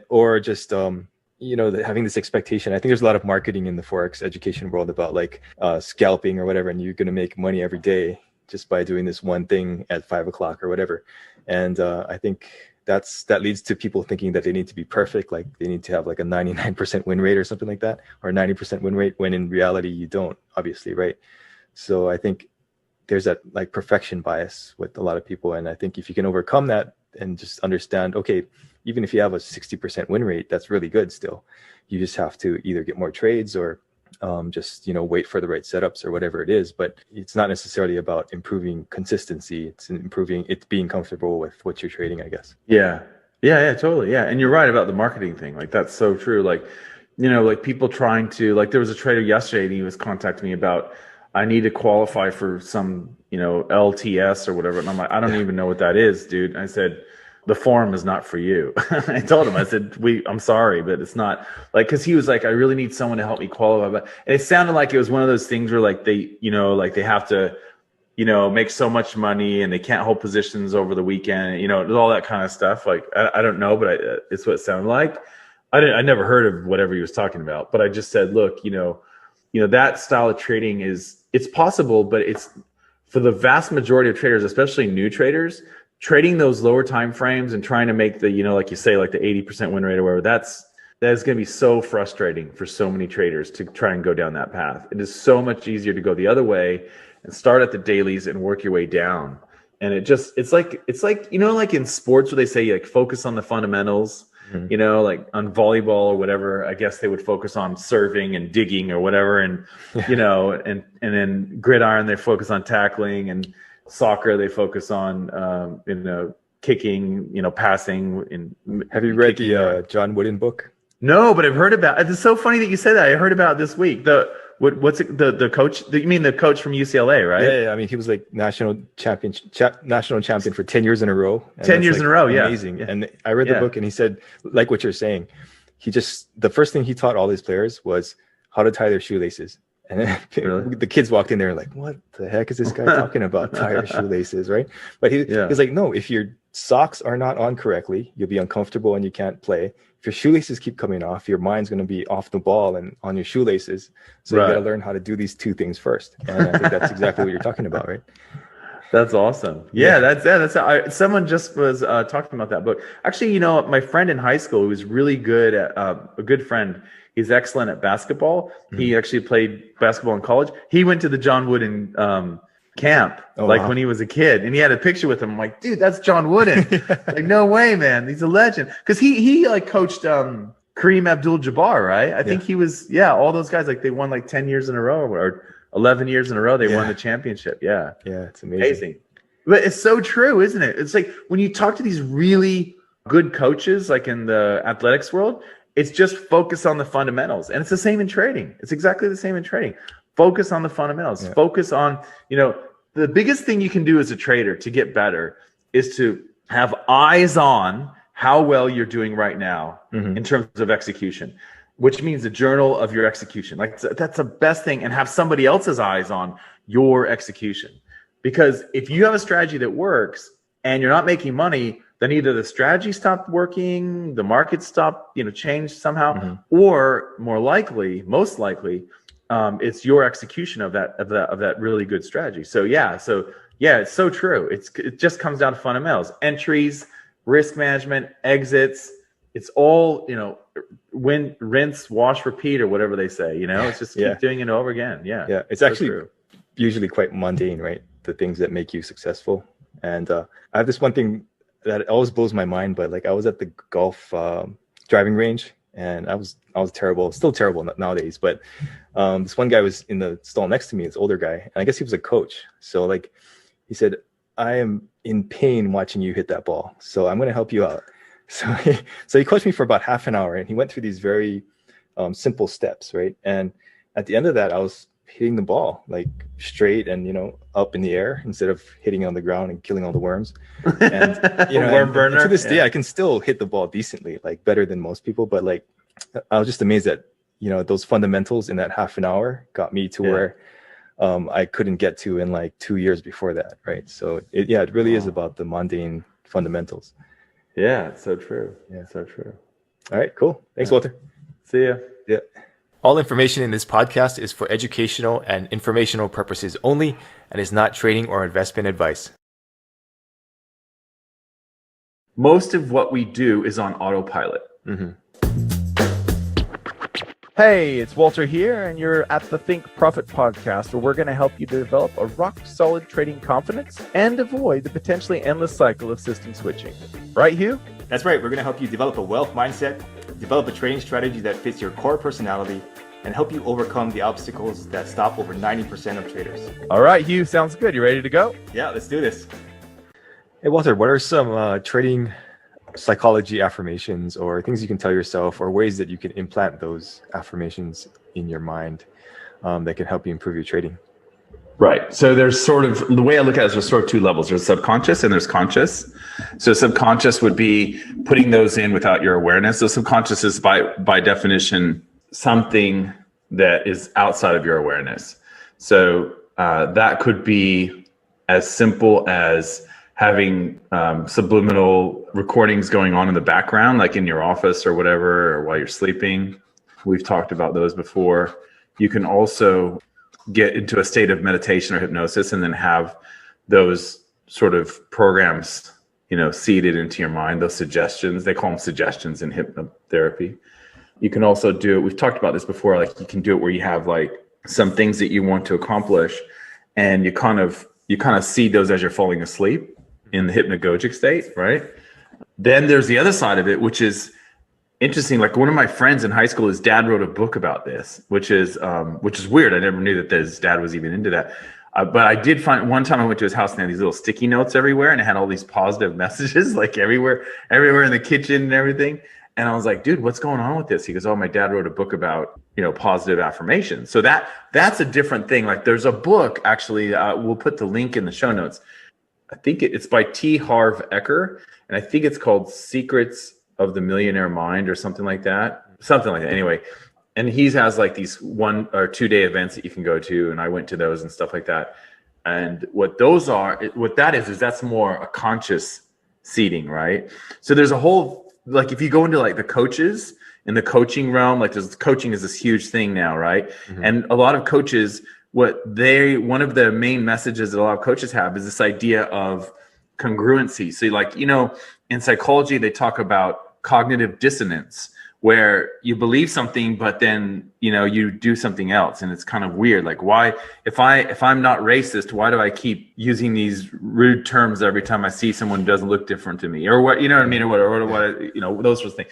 [SPEAKER 2] Or just, having this expectation. I think there's a lot of marketing in the Forex education world about scalping or whatever, and you're going to make money every day just by doing this one thing at 5 o'clock or whatever. And I think that leads to people thinking that they need to be perfect, like they need to have like a 99% win rate or something like that, or a 90% win rate, when in reality you don't, obviously, right? So I think there's that like perfection bias with a lot of people. And I think if you can overcome that and just understand, okay, even if you have a 60% win rate, that's really good still. You just have to either get more trades or just wait for the right setups or whatever it is. But it's not necessarily about improving consistency. It's being comfortable with what you're trading, I guess.
[SPEAKER 3] Yeah, totally. Yeah, and you're right about the marketing thing. Like that's so true. Like people trying to, there was a trader yesterday and he was contacting me about, I need to qualify for some LTS or whatever, and I'm like, I don't even know what that is, dude. And I said, the forum is not for you. I told him, I said, I'm sorry, but it's not like, cause he was like, I really need someone to help me qualify. And it sounded like it was one of those things where like they, like they have to, make so much money and they can't hold positions over the weekend, all that kind of stuff. Like, I don't know, but it's what it sounded like. I never heard of whatever he was talking about, but I just said, look, that style of trading it's possible, but it's for the vast majority of traders, especially new traders, trading those lower time frames and trying to make the, like you say, like the 80% win rate or whatever, that is going to be so frustrating for so many traders to try and go down that path. It is so much easier to go the other way and start at the dailies and work your way down. And it's like, like in sports where they say like focus on the fundamentals, like on volleyball or whatever, I guess they would focus on serving and digging or whatever. And, and then gridiron, they focus on tackling, and soccer, they focus on, kicking, passing.
[SPEAKER 2] Have you read the John Wooden book?
[SPEAKER 3] No, but I've heard about it. It's so funny that you say that. I heard about it this week. What's it, the coach? You mean the coach from UCLA, right?
[SPEAKER 2] Yeah. I mean, he was like national champion for 10 years in a row.
[SPEAKER 3] 10 years in a row, yeah.
[SPEAKER 2] Amazing. Yeah. And I read the book, and he said, like what you're saying, the first thing he taught all his players was how to tie their shoelaces. And then the kids walked in there like, what the heck is this guy talking about? Tie your shoelaces, right? But he's like, no, if your socks are not on correctly, you'll be uncomfortable and you can't play. If your shoelaces keep coming off, your mind's going to be off the ball and on your shoelaces. So you got to learn how to do these two things first. And I think that's exactly what you're talking about, right?
[SPEAKER 3] That's awesome. That's someone just was talking about that book. Actually, my friend in high school who was really good at a good friend. He's excellent at basketball. Mm-hmm. He actually played basketball in college. He went to the John Wooden camp when he was a kid, and he had a picture with him. I'm like, dude, that's John Wooden. Like, no way, man. He's a legend. Because he like coached Kareem Abdul-Jabbar, right? I think he was, all those guys, like they won like 10 years in a row or 11 years in a row. They won the championship. Yeah.
[SPEAKER 2] Yeah, it's amazing.
[SPEAKER 3] But it's so true, isn't it? It's like when you talk to these really good coaches, like in the athletics world, it's just focus on the fundamentals. And it's the same in trading. It's exactly the same in trading. Focus on the fundamentals. Yeah. Focus on, the biggest thing you can do as a trader to get better is to have eyes on how well you're doing right now in terms of execution, which means a journal of your execution. Like that's the best thing, and have somebody else's eyes on your execution. Because if you have a strategy that works and you're not making money, then either the strategy stopped working, the market stopped, changed somehow, or most likely, it's your execution of that really good strategy. So it's so true. It just comes down to fundamentals, entries, risk management, exits. It's all, rinse, wash, repeat, or whatever they say. It's just keep doing it over again. Yeah.
[SPEAKER 2] Yeah. It's actually usually quite mundane, right? The things that make you successful. And I have this one thing that always blows my mind, but like I was at the golf driving range, and I was terrible, still terrible nowadays. But this one guy was in the stall next to me, this older guy, and I guess he was a coach. So like he said, I am in pain watching you hit that ball, so I'm going to help you out. So he coached me for about half an hour, and he went through these very simple steps, right? And at the end of that, I was hitting the ball like straight and up in the air instead of hitting it on the ground and killing all the worms. And
[SPEAKER 3] worm burner.
[SPEAKER 2] To this day, I can still hit the ball decently, like better than most people. But like, I was just amazed that those fundamentals in that half an hour got me to where I couldn't get to in like 2 years before that, right? So it really is about the mundane fundamentals.
[SPEAKER 3] Yeah, it's so true. Yeah, so true.
[SPEAKER 2] All right, cool. Thanks, Walter.
[SPEAKER 3] See ya.
[SPEAKER 2] Yeah.
[SPEAKER 4] All information in this podcast is for educational and informational purposes only and is not trading or investment advice.
[SPEAKER 3] Most of what we do is on autopilot.
[SPEAKER 1] Hey, it's Walter here, and you're at the Think Profit podcast, where we're going to help you develop a rock-solid trading confidence and avoid the potentially endless cycle of system switching. Right, Hugh?
[SPEAKER 4] That's right. We're going to help you develop a wealth mindset, develop a trading strategy that fits your core personality, and help you overcome the obstacles that stop over 90% of traders.
[SPEAKER 1] All right, Hugh, sounds good. You ready to go?
[SPEAKER 4] Yeah, let's do this.
[SPEAKER 2] Hey, Walter, what are some trading psychology affirmations or things you can tell yourself, or ways that you can implant those affirmations in your mind that can help you improve your trading?
[SPEAKER 3] Right. So there's sort of, the way I look at it is there's sort of two levels. There's subconscious and there's conscious. So subconscious would be putting those in without your awareness. So subconscious is by definition something that is outside of your awareness. So that could be as simple as having subliminal recordings going on in the background, like in your office or whatever, or while you're sleeping. We've talked about those before. You can also get into a state of meditation or hypnosis and then have those sort of programs, seeded into your mind, those suggestions. They call them suggestions in hypnotherapy. You can also do it. We've talked about this before. Like you can do it where you have like some things that you want to accomplish, and you kind of see those as you're falling asleep in the hypnagogic state, right? Then there's the other side of it, which is interesting. Like one of my friends in high school, his dad wrote a book about this, which is weird. I never knew that his dad was even into that. But I did find one time I went to his house and they had these little sticky notes everywhere, and it had all these positive messages like everywhere in the kitchen and everything. And I was like, dude, what's going on with this? He goes, oh, my dad wrote a book about, positive affirmations. So that's a different thing. Like there's a book, actually, we'll put the link in the show notes. I think it's by T. Harv Eker, and I think it's called Secrets of the Millionaire Mind or something like that. Anyway, and he has like these 1 or 2 day events that you can go to, and I went to those and stuff like that. And what that is that's more a conscious seeding, right? So there's a whole, like if you go into like the coaches in the coaching realm, like coaching is this huge thing now, right? Mm-hmm. And a lot of coaches, one of the main messages that a lot of coaches have is this idea of congruency. So like, in psychology, they talk about cognitive dissonance, where you believe something, but then, you do something else. And it's kind of weird. Like why, if I'm not racist, why do I keep using these rude terms every time I see someone who doesn't look different to me, or what, what I mean? Or what, those sorts of things.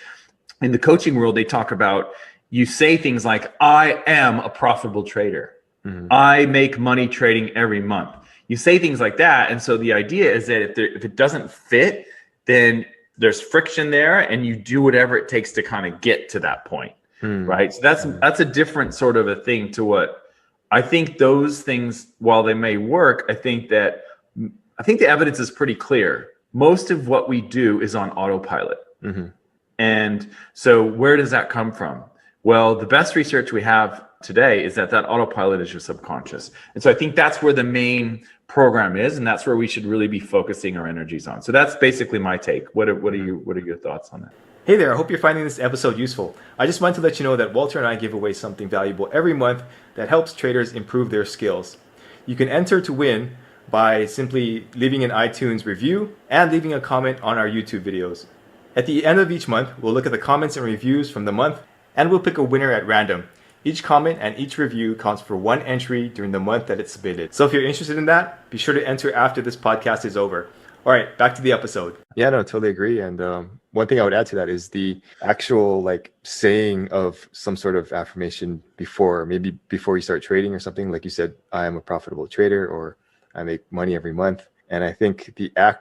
[SPEAKER 3] In the coaching world, they talk about, you say things like, I am a profitable trader. Mm-hmm. I make money trading every month. You say things like that. And so the idea is that if it doesn't fit, then there's friction there, and you do whatever it takes to kind of get to that point. Right. So that's a different sort of a thing to what I think those things, while they may work, I think the evidence is pretty clear. Most of what we do is on autopilot. Mm-hmm. And so where does that come from? Well, the best research we have today is that autopilot is your subconscious. And so I think that's where the main program is, and that's where we should really be focusing our energies on. So that's basically my take. What are your thoughts on that?
[SPEAKER 4] Hey there, I hope you're finding this episode useful. I just wanted to let you know that Walter and I give away something valuable every month that helps traders improve their skills. You can enter to win by simply leaving an iTunes review and leaving a comment on our YouTube videos. At the end of each month, we'll look at the comments and reviews from the month, and we'll pick a winner at random. Each comment and each review counts for one entry during the month that it's submitted. So if you're interested in that, be sure to enter after this podcast is over. All right, back to the episode.
[SPEAKER 2] Yeah, no, totally agree. And one thing I would add to that is the actual saying of some sort of affirmation before you start trading or something. Like you said, I am a profitable trader, or I make money every month. And I think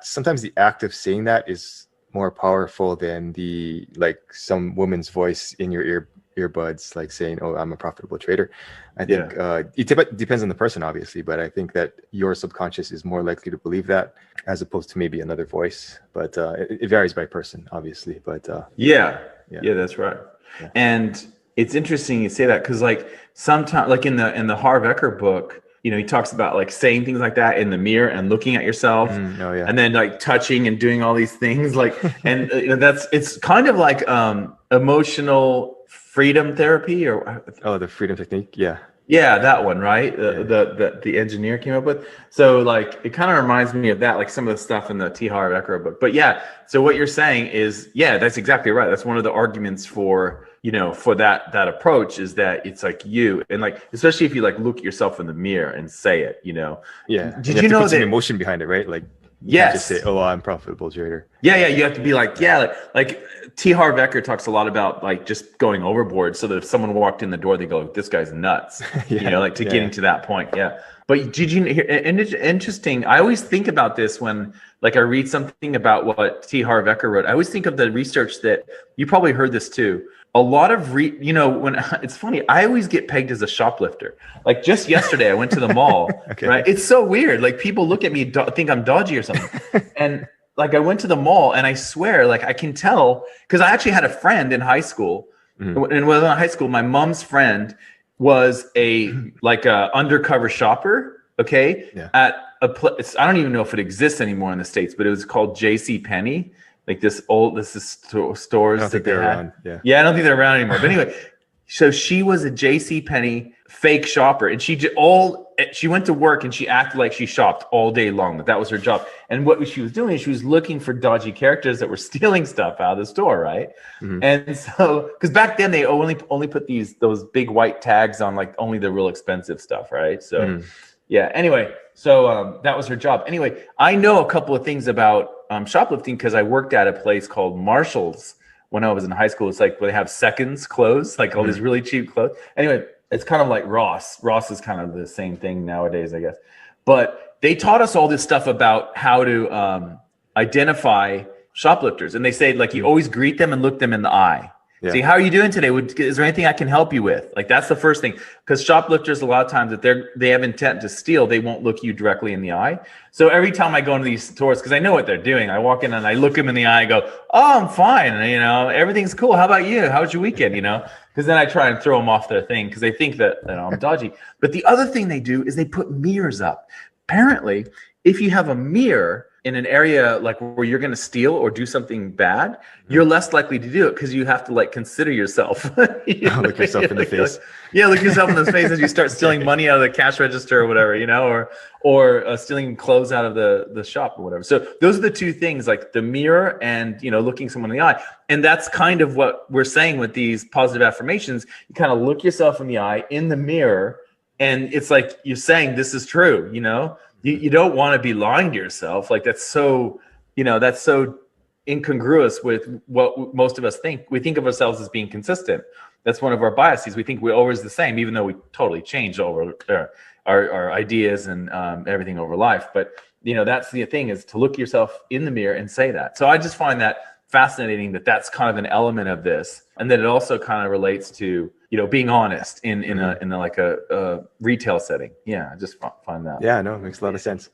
[SPEAKER 2] sometimes the act of saying that is more powerful than some woman's voice in your earbuds, like saying, oh, I'm a profitable trader. I think it depends on the person, obviously, but I think that your subconscious is more likely to believe that as opposed to maybe another voice. But it varies by person, obviously. But
[SPEAKER 3] yeah, that's right. Yeah. And it's interesting you say that, because sometimes, in the Harv Eker book, he talks about saying things like that in the mirror and looking at yourself, and then touching and doing all these things, and it's kind of like emotional freedom therapy, or
[SPEAKER 2] the freedom technique.
[SPEAKER 3] Yeah, that one, right? The engineer came up with. So it kind of reminds me of that, some of the stuff in the T. Harv Eker book. But yeah, so what you're saying is, that's exactly right. That's one of the arguments for that approach, is that it's you, and especially if you look at yourself in the mirror and say it,
[SPEAKER 2] Yeah.
[SPEAKER 3] Did you know
[SPEAKER 2] put some
[SPEAKER 3] that
[SPEAKER 2] emotion behind it, right?
[SPEAKER 3] Yes.
[SPEAKER 2] Just say, oh, I'm a profitable trader.
[SPEAKER 3] Yeah. You have to be T. Harv Eker talks a lot about just going overboard, so that if someone walked in the door, they go, this guy's nuts, getting to that point. Yeah. But did you hear, and it's interesting, I always think about this when I read something about what T. Harv Eker wrote. I always think of the research that, you probably heard this too, a lot of when it's funny, I always get pegged as a shoplifter. Like just yesterday, I went to the mall,
[SPEAKER 2] Okay.
[SPEAKER 3] right? It's so weird. Like people look at me, think I'm dodgy or something. And like I went to the mall and I swear, like I can tell, because I actually had a friend in high school. And when I was in high school, my mom's friend was a undercover shopper, okay?
[SPEAKER 2] Yeah.
[SPEAKER 3] At a place, I don't even know if it exists anymore in the States, but it was called J.C. Penney. Like stores
[SPEAKER 2] I don't think
[SPEAKER 3] that they
[SPEAKER 2] they're
[SPEAKER 3] had.
[SPEAKER 2] around.
[SPEAKER 3] Yeah, I don't think they're around anymore. But anyway, so she was a J.C. Penney fake shopper, and she went to work and she acted like she shopped all day long. That was her job. And what she was doing is she was looking for dodgy characters that were stealing stuff out of the store, right? And so, because back then they only put those big white tags on like only the real expensive stuff, right? So. Yeah. Anyway, so that was her job. Anyway, I know a couple of things about shoplifting because I worked at a place called Marshall's when I was in high school. It's like where they have seconds clothes, like all these really cheap clothes. Anyway, it's kind of like Ross. Ross is kind of the same thing nowadays, I guess. But they taught us all this stuff about how to identify shoplifters. And they say, like, you always greet them and look them in the eye. Yeah. See, how are you doing today? Is there anything I can help you with? Like, that's the first thing. Because shoplifters, a lot of times, if they have intent to steal, they won't look you directly in the eye. So every time I go into these stores, because I know what they're doing, I walk in and I look them in the eye and go, oh, I'm fine. And, everything's cool. How about you? How was your weekend? Because then I try and throw them off their thing because they think that I'm dodgy. But the other thing they do is they put mirrors up. Apparently, if you have a mirror in an area like where you're going to steal or do something bad, you're less likely to do it because you have to like consider yourself.
[SPEAKER 2] Look yourself in the face.
[SPEAKER 3] Look yourself in the face as you start stealing money out of the cash register or whatever, or stealing clothes out of the shop or whatever. So those are the two things, like the mirror and looking someone in the eye. And that's kind of what we're saying with these positive affirmations. You kind of look yourself in the eye in the mirror, and it's like you're saying this is true. You don't want to be lying to yourself. Like that's so incongruous with what most of us think. We think of ourselves as being consistent. That's one of our biases. We think we're always the same, even though we totally change over our ideas and everything over life. But that's the thing, is to look yourself in the mirror and say that. So I just find that fascinating that that's kind of an element of this, and that it also kind of relates to being honest in a retail setting. Yeah, I just find that.
[SPEAKER 2] Yeah, no, it makes a lot of sense.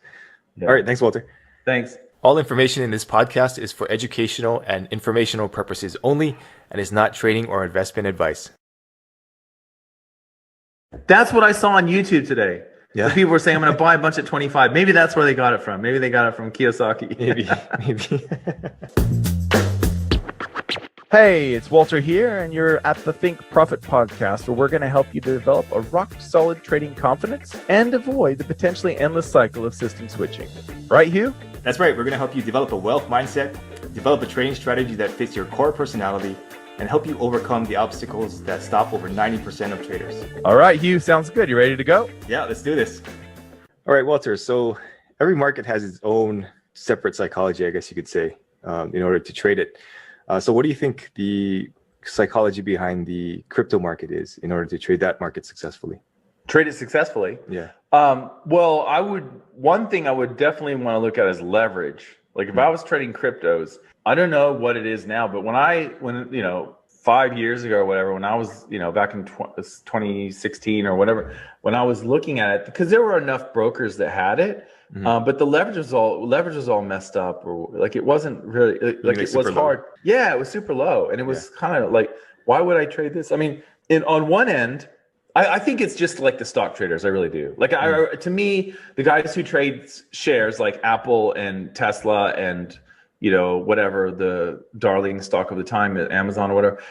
[SPEAKER 3] Yeah.
[SPEAKER 2] All right, thanks, Walter.
[SPEAKER 3] Thanks.
[SPEAKER 4] All information in this podcast is for educational and informational purposes only and is not trading or investment advice.
[SPEAKER 3] That's what I saw on YouTube today.
[SPEAKER 2] Yeah.
[SPEAKER 3] So people were saying, I'm going to buy a bunch at 25. Maybe that's where they got it from. Maybe they got it from Kiyosaki.
[SPEAKER 2] Maybe.
[SPEAKER 1] Hey, it's Walter here, and you're at the Think Profit podcast, where we're going to help you develop a rock-solid trading confidence and avoid the potentially endless cycle of system switching. Right, Hugh?
[SPEAKER 4] That's right. We're going to help you develop a wealth mindset, develop a trading strategy that fits your core personality, and help you overcome the obstacles that stop over 90% of traders.
[SPEAKER 1] All right, Hugh, sounds good. You ready to go?
[SPEAKER 4] Yeah, let's do this.
[SPEAKER 2] All right, Walter. So every market has its own separate psychology, I guess you could say, in order to trade it. So what do you think the psychology behind the crypto market is in order to trade that market successfully?
[SPEAKER 3] Trade it successfully?
[SPEAKER 2] Yeah.
[SPEAKER 3] Well, one thing I would definitely want to look at is leverage. Like if I was trading cryptos, I don't know what it is now, but when 5 years ago or whatever, when I was, back in 2016 or whatever, when I was looking at it, because there were enough brokers that had it, but the leverage was all messed up, or like it wasn't really like it was hard.
[SPEAKER 2] Low.
[SPEAKER 3] Yeah, it was super low, and it was kind of like, why would I trade this? I mean, on one end, I think it's just like the stock traders. I really do. Like to me, the guys who trade shares like Apple and Tesla and whatever the darling stock of the time, Amazon or whatever,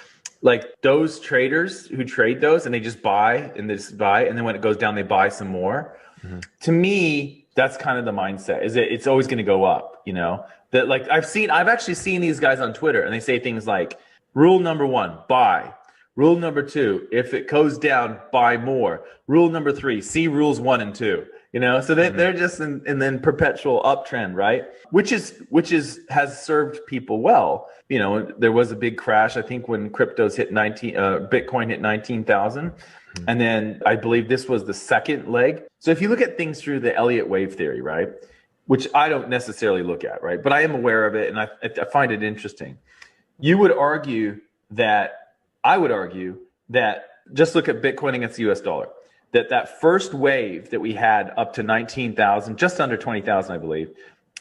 [SPEAKER 3] like those traders who trade those and they just buy and then when it goes down, they buy some more. To me, that's kind of the mindset, is that it's always going to go up, that like I've actually seen these guys on Twitter, and they say things like, rule number 1, buy. Rule number 2, if it goes down, buy more. Rule number 3, see rules 1 and 2. So they're just in then perpetual uptrend, right? Which has served people well. There was a big crash, I think, when cryptos hit Bitcoin hit 19,000. And then I believe this was the second leg. So if you look at things through the Elliott wave theory, right, which I don't necessarily look at, right, but I am aware of it, and I find it interesting. You would argue that I would argue that just look at Bitcoin against the US dollar, that first wave that we had up to 19,000, just under 20,000, I believe,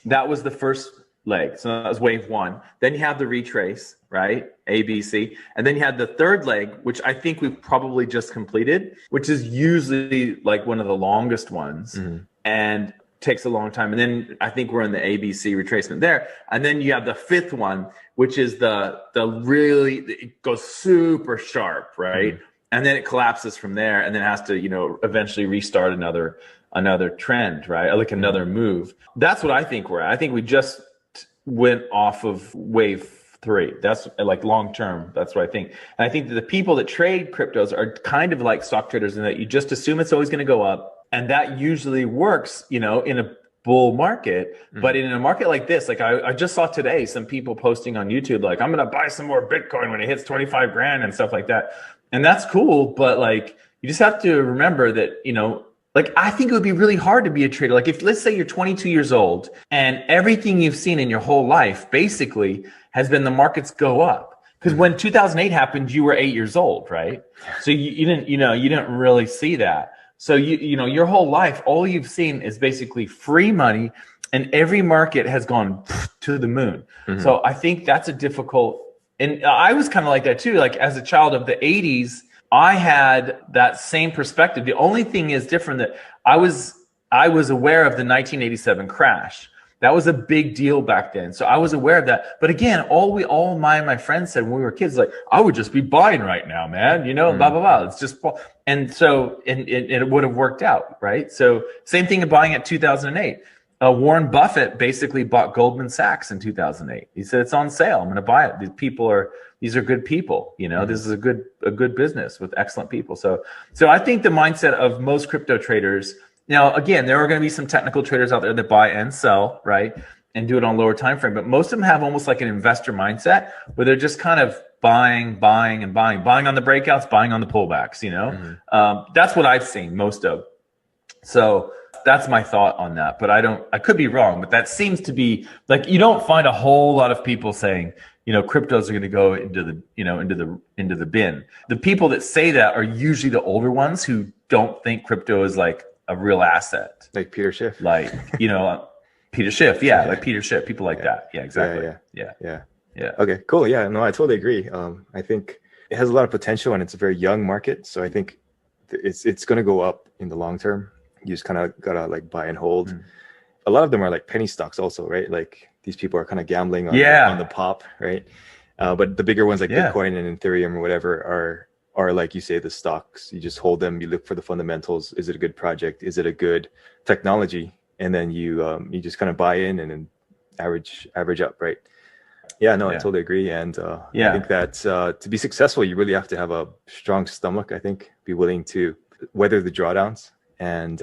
[SPEAKER 3] that was the first leg. So that was wave one. Then you have the retrace, right? A, B, C. And then you had the third leg, which I think we've probably just completed, which is usually like one of the longest ones and takes a long time. And then I think we're in the ABC retracement there. And then you have the fifth one, which is the really, it goes super sharp, right? And then it collapses from there, and then has to, you know, eventually restart another trend, right? Like another move. That's what I think we're at. I think we just went off of wave 3. That's like long term. That's what I think. And I think that the people that trade cryptos are kind of like stock traders in that you just assume it's always going to go up, and that usually works, you know, in a bull market. But in a market like this, like I just saw today some people posting on YouTube like, I'm going to buy some more Bitcoin when it hits 25 grand and stuff like that. And that's cool, but like you just have to remember that, you know, like I think it would be really hard to be a trader. Like if let's say you're 22 years old and everything you've seen in your whole life basically has been the markets go up. Because when 2008 happened, you were 8 years old, right? So you didn't really see that. So you know your whole life, all you've seen is basically free money, and every market has gone to the moon. So I think that's a difficult. And I was kind of like that too. Like as a child of the 80s, I had that same perspective. The only thing is different that I was aware of the 1987 crash. That was a big deal back then. So I was aware of that. But again, all my friends said when we were kids, like, I would just be buying right now, man, you know, blah, blah, blah. It's just, and so, and it would have worked out, right? So same thing of buying at 2008. Warren Buffett basically bought Goldman Sachs in 2008. He said, it's on sale. I'm going to buy it. These are good people. You know, this is a good business with excellent people. So I think the mindset of most crypto traders, now, again, there are going to be some technical traders out there that buy and sell, right? And do it on lower time frame. But most of them have almost like an investor mindset where they're just kind of buying on the breakouts, buying on the pullbacks, you know? That's what I've seen most of. So that's my thought on that, but I could be wrong, but that seems to be like, you don't find a whole lot of people saying, you know, cryptos are going to go into the bin. The people that say that are usually the older ones who don't think crypto is like a real asset.
[SPEAKER 2] Like Peter Schiff.
[SPEAKER 3] Like, you know, Peter Schiff. Yeah. Like Peter Schiff, people like that. Yeah, exactly. Yeah.
[SPEAKER 2] Okay, cool. Yeah, no, I totally agree. I think it has a lot of potential and it's a very young market. So I think it's going to go up in the long term. You just kind of gotta like buy and hold. A lot of them are like penny stocks also, right? Like these people are kind of gambling on the pop, right? But the bigger ones like Bitcoin and Ethereum or whatever are like you say, the stocks. You just hold them. You look for the fundamentals. Is it a good project? Is it a good technology? And then you just kind of buy in and then average up, right? Yeah, no, I totally agree. And I think that to be successful, you really have to have a strong stomach. I think be willing to weather the drawdowns and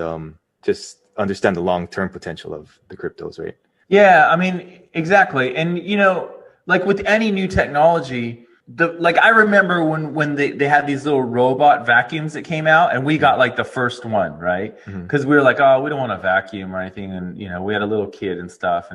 [SPEAKER 2] just understand the long-term potential of the cryptos, right?
[SPEAKER 3] Yeah, I mean, exactly. And, you know, like with any new technology, like I remember when they had these little robot vacuums that came out and we got like the first one, right? Because we were like, oh, we don't want a vacuum or anything. And, you know, we had a little kid and stuff.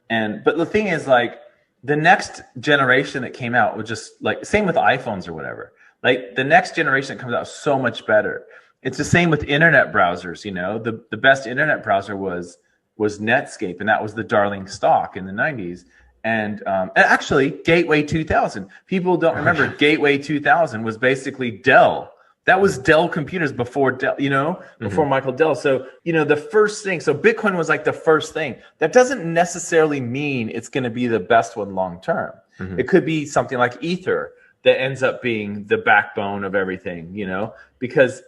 [SPEAKER 3] But the thing is like the next generation that came out was just like, same with iPhones or whatever. Like the next generation that comes out is so much better. It's the same with internet browsers. You know, the best internet browser was Netscape, and that was the darling stock in the 90s. And actually, Gateway 2000. People don't remember Gateway 2000 was basically Dell. That was Dell computers before Dell, you know, before Michael Dell. So, you know, the first thing, so Bitcoin was like the first thing. That doesn't necessarily mean it's going to be the best one long term. It could be something like Ether that ends up being the backbone of everything, you know, because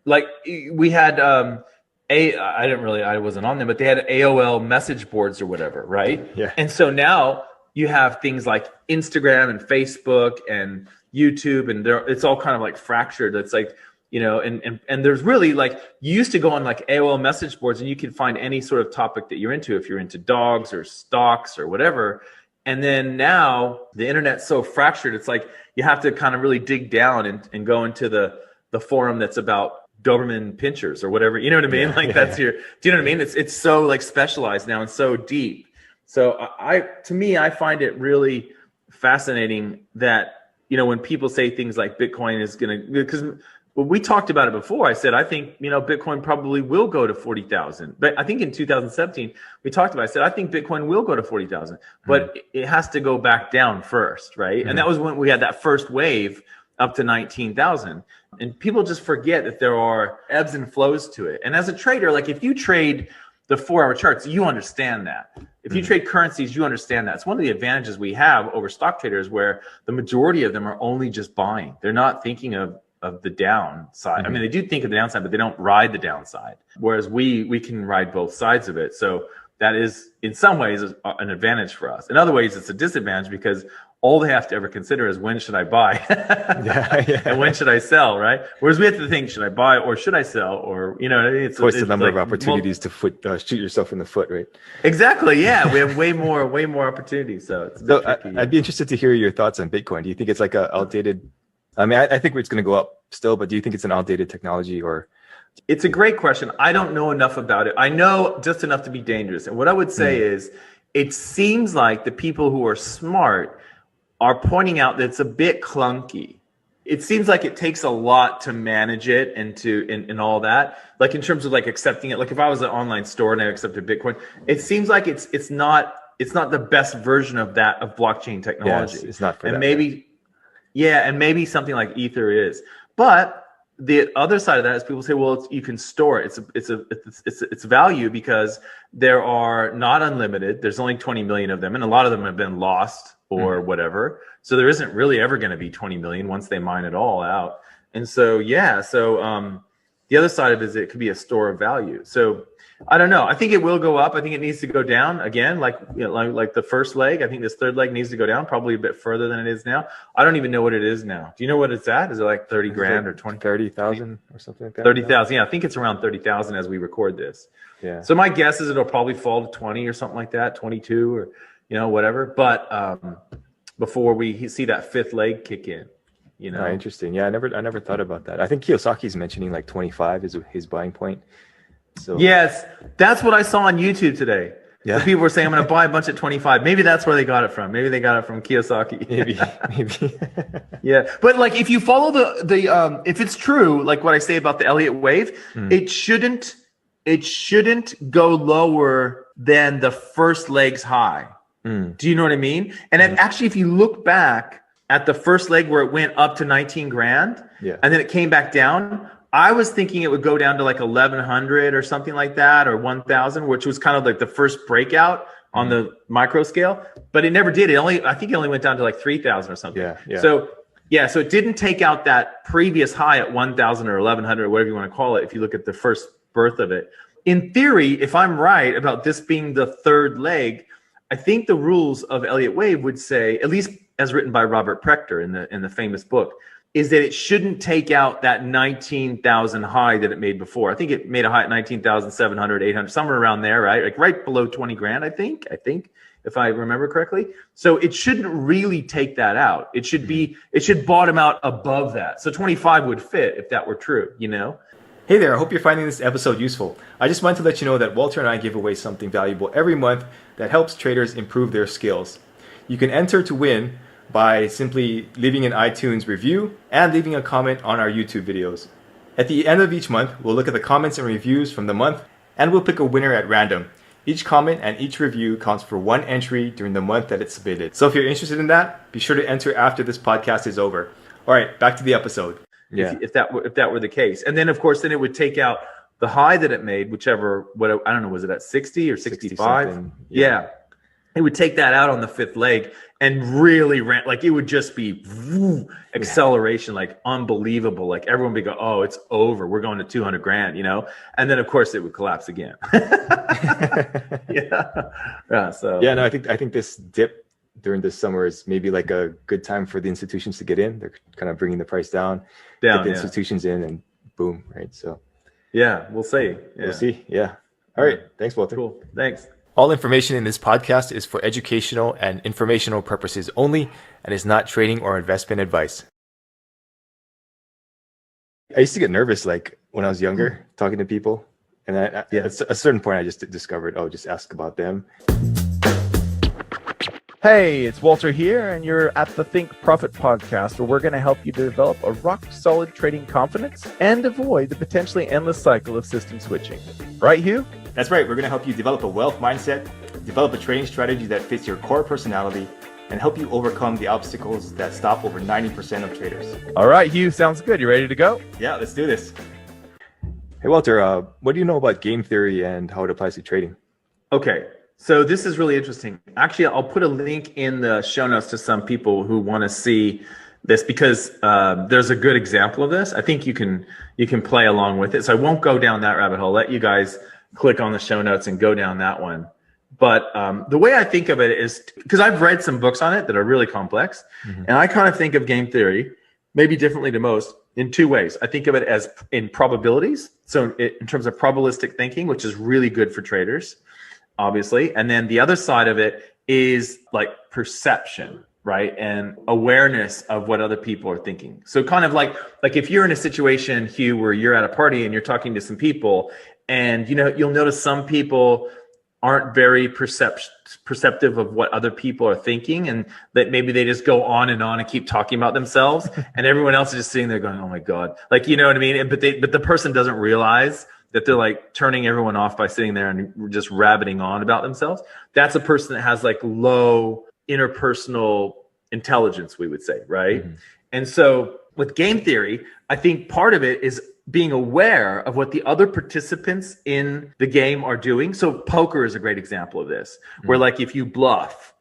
[SPEAKER 3] like we had I wasn't on them, but they had AOL message boards or whatever, right?
[SPEAKER 2] Yeah.
[SPEAKER 3] And so now you have things like Instagram and Facebook and YouTube, and it's all kind of like fractured. It's like, you know, and there's really like, you used to go on like AOL message boards and you could find any sort of topic that you're into, if you're into dogs or stocks or whatever. And then now the internet's so fractured, it's like you have to kind of really dig down and go into the forum that's about Doberman pinchers or whatever. You know what I mean? Do you know what I mean? It's so like specialized now and so deep. So I find it really fascinating that when people say things like Bitcoin is going to, because we talked about it before. I said, I think, Bitcoin probably will go to 40,000. But I think in 2017, we talked about, I said, I think Bitcoin will go to 40,000, but it has to go back down first, right? And that was when we had that first wave up to 19,000. And people just forget that there are ebbs and flows to it. And as a trader, like if you trade the 4-hour charts, you understand that. If you trade currencies, you understand that. It's one of the advantages we have over stock traders, where the majority of them are only just buying. They're not thinking of the downside. I mean, they do think of the downside, but they don't ride the downside. Whereas we can ride both sides of it. So that is, in some ways, an advantage for us. In other ways, it's a disadvantage, because all they have to ever consider is, when should I buy? And when should I sell, right? Whereas we have to think, should I buy or should I sell? Or, it's
[SPEAKER 2] the number of opportunities to shoot yourself in the foot, right?
[SPEAKER 3] Exactly. Yeah. We have way more opportunities. So it's a bit tricky.
[SPEAKER 2] I'd be interested to hear your thoughts on Bitcoin. Do you think it's like a outdated, I mean, I think it's going to go up still, but do you think it's an outdated technology? Or
[SPEAKER 3] It's a great question. I don't know enough about it. I know just enough to be dangerous. And what I would say is, it seems like the people who are smart are pointing out that it's a bit clunky. It seems like it takes a lot to manage it and all that. Like in terms of like accepting it. Like if I was an online store and I accepted Bitcoin, it seems like it's not the best version of blockchain technology.
[SPEAKER 2] It's not for
[SPEAKER 3] and
[SPEAKER 2] that.
[SPEAKER 3] And maybe something like Ether is. But the other side of that is people say, well, you can store it. It's value because there are not unlimited. There's only 20 million of them, and a lot of them have been lost or whatever. So there isn't really ever going to be 20 million once they mine it all out. And so, the other side of it is it could be a store of value. So I don't know. I think it will go up. I think it needs to go down again, like the first leg. I think this third leg needs to go down probably a bit further than it is now. I don't even know what it is now. Do you know what it's at? Is it like 30 grand or
[SPEAKER 2] 30,000 or something like that?
[SPEAKER 3] 30,000. Yeah, I think it's around 30,000 as we record this.
[SPEAKER 2] Yeah.
[SPEAKER 3] So my guess is it'll probably fall to 20 or something like that, 22 or whatever. But before we see that fifth leg kick in.
[SPEAKER 2] Interesting. Yeah, I never thought about that. I think Kiyosaki's mentioning like 25 is his buying point. So
[SPEAKER 3] yes, that's what I saw on YouTube today.
[SPEAKER 2] Yeah.
[SPEAKER 3] The people were saying, I'm going to buy a bunch at 25. Maybe that's where they got it from. Maybe they got it from Kiyosaki.
[SPEAKER 2] Maybe.
[SPEAKER 3] Yeah. But like, if you follow the if it's true, like what I say about the Elliott wave, it shouldn't go lower than the first leg's high. Do you know what I mean? And if you look back at the first leg where it went up to 19 grand, and then it came back down, I was thinking it would go down to like 1,100 or something like that, or 1,000, which was kind of like the first breakout on the micro scale, but it never did. I think it only went down to like 3,000 or something.
[SPEAKER 2] Yeah.
[SPEAKER 3] So it didn't take out that previous high at 1,000 or 1,100 or whatever you want to call it. If you look at the first birth of it, in theory, if I'm right about this being the third leg, I think the rules of Elliott wave would say, at least as written by Robert Prechter in the famous book, is that it shouldn't take out that 19,000 high that it made before. I think it made a high at 19,700, 800, somewhere around there, right? Like right below 20 grand, I think, if I remember correctly. So it shouldn't really take that out. It should bottom out above that. So 25 would fit if that were true,
[SPEAKER 4] Hey there, I hope you're finding this episode useful. I just wanted to let you know that Walter and I give away something valuable every month that helps traders improve their skills. You can enter to win by simply leaving an iTunes review and leaving a comment on our YouTube videos. At the end of each month, we'll look at the comments and reviews from the month, and we'll pick a winner at random. Each comment and each review counts for one entry during the month that it's submitted. So if you're interested in that, be sure to enter after this podcast is over. All right, back to the episode.
[SPEAKER 3] Yeah. If that were the case. And then, of course, it would take out the high that it made, I don't know, was it at 60 or 65? Yeah. It would take that out on the fifth leg and really it would just be acceleration, like unbelievable. Like everyone would go, oh, it's over. We're going to 200 grand, And then, of course, it would collapse again.
[SPEAKER 2] I think this dip during this summer is maybe like a good time for the institutions to get in. They're kind of bringing the price down, get the institutions in, and boom, right? So
[SPEAKER 3] we'll see.
[SPEAKER 2] We'll see. Yeah. All right. Thanks, Walter.
[SPEAKER 3] Cool. Thanks.
[SPEAKER 4] All information in this podcast is for educational and informational purposes only and is not trading or investment advice.
[SPEAKER 2] I used to get nervous like when I was younger talking to people. And at a certain point, I just discovered, just ask about them.
[SPEAKER 1] Hey, it's Walter here, and you're at the Think Profit podcast, where we're going to help you develop a rock-solid trading confidence and avoid the potentially endless cycle of system switching. Right, Hugh?
[SPEAKER 4] That's right. We're going to help you develop a wealth mindset, develop a trading strategy that fits your core personality, and help you overcome the obstacles that stop over 90% of traders.
[SPEAKER 1] All right, Hugh, sounds good. You ready to go?
[SPEAKER 4] Yeah, let's do this. Hey, Walter, what do you know about game theory and how it applies to trading?
[SPEAKER 3] Okay, so this is really interesting. Actually, I'll put a link in the show notes to some people who want to see this, because there's a good example of this. I think you can play along with it. So I won't go down that rabbit hole. Let you guys click on the show notes and go down that one. But the way I think of it is, because I've read some books on it that are really complex, and I kind of think of game theory maybe differently to most in two ways. I think of it as in probabilities, so in terms of probabilistic thinking, which is really good for traders, obviously. And then the other side of it is like perception, right? And awareness of what other people are thinking. So kind of like if you're in a situation, Hugh, where you're at a party and you're talking to some people, and you'll notice some people aren't very perceptive of what other people are thinking, and that maybe they just go on and keep talking about themselves, and everyone else is just sitting there going, oh my God, like, you know what I mean? But the person doesn't realize that they're like turning everyone off by sitting there and just rabbiting on about themselves. That's a person that has like low interpersonal intelligence, we would say, right? And so with game theory, I think part of it is being aware of what the other participants in the game are doing. So poker is a great example of this, where like if you bluff,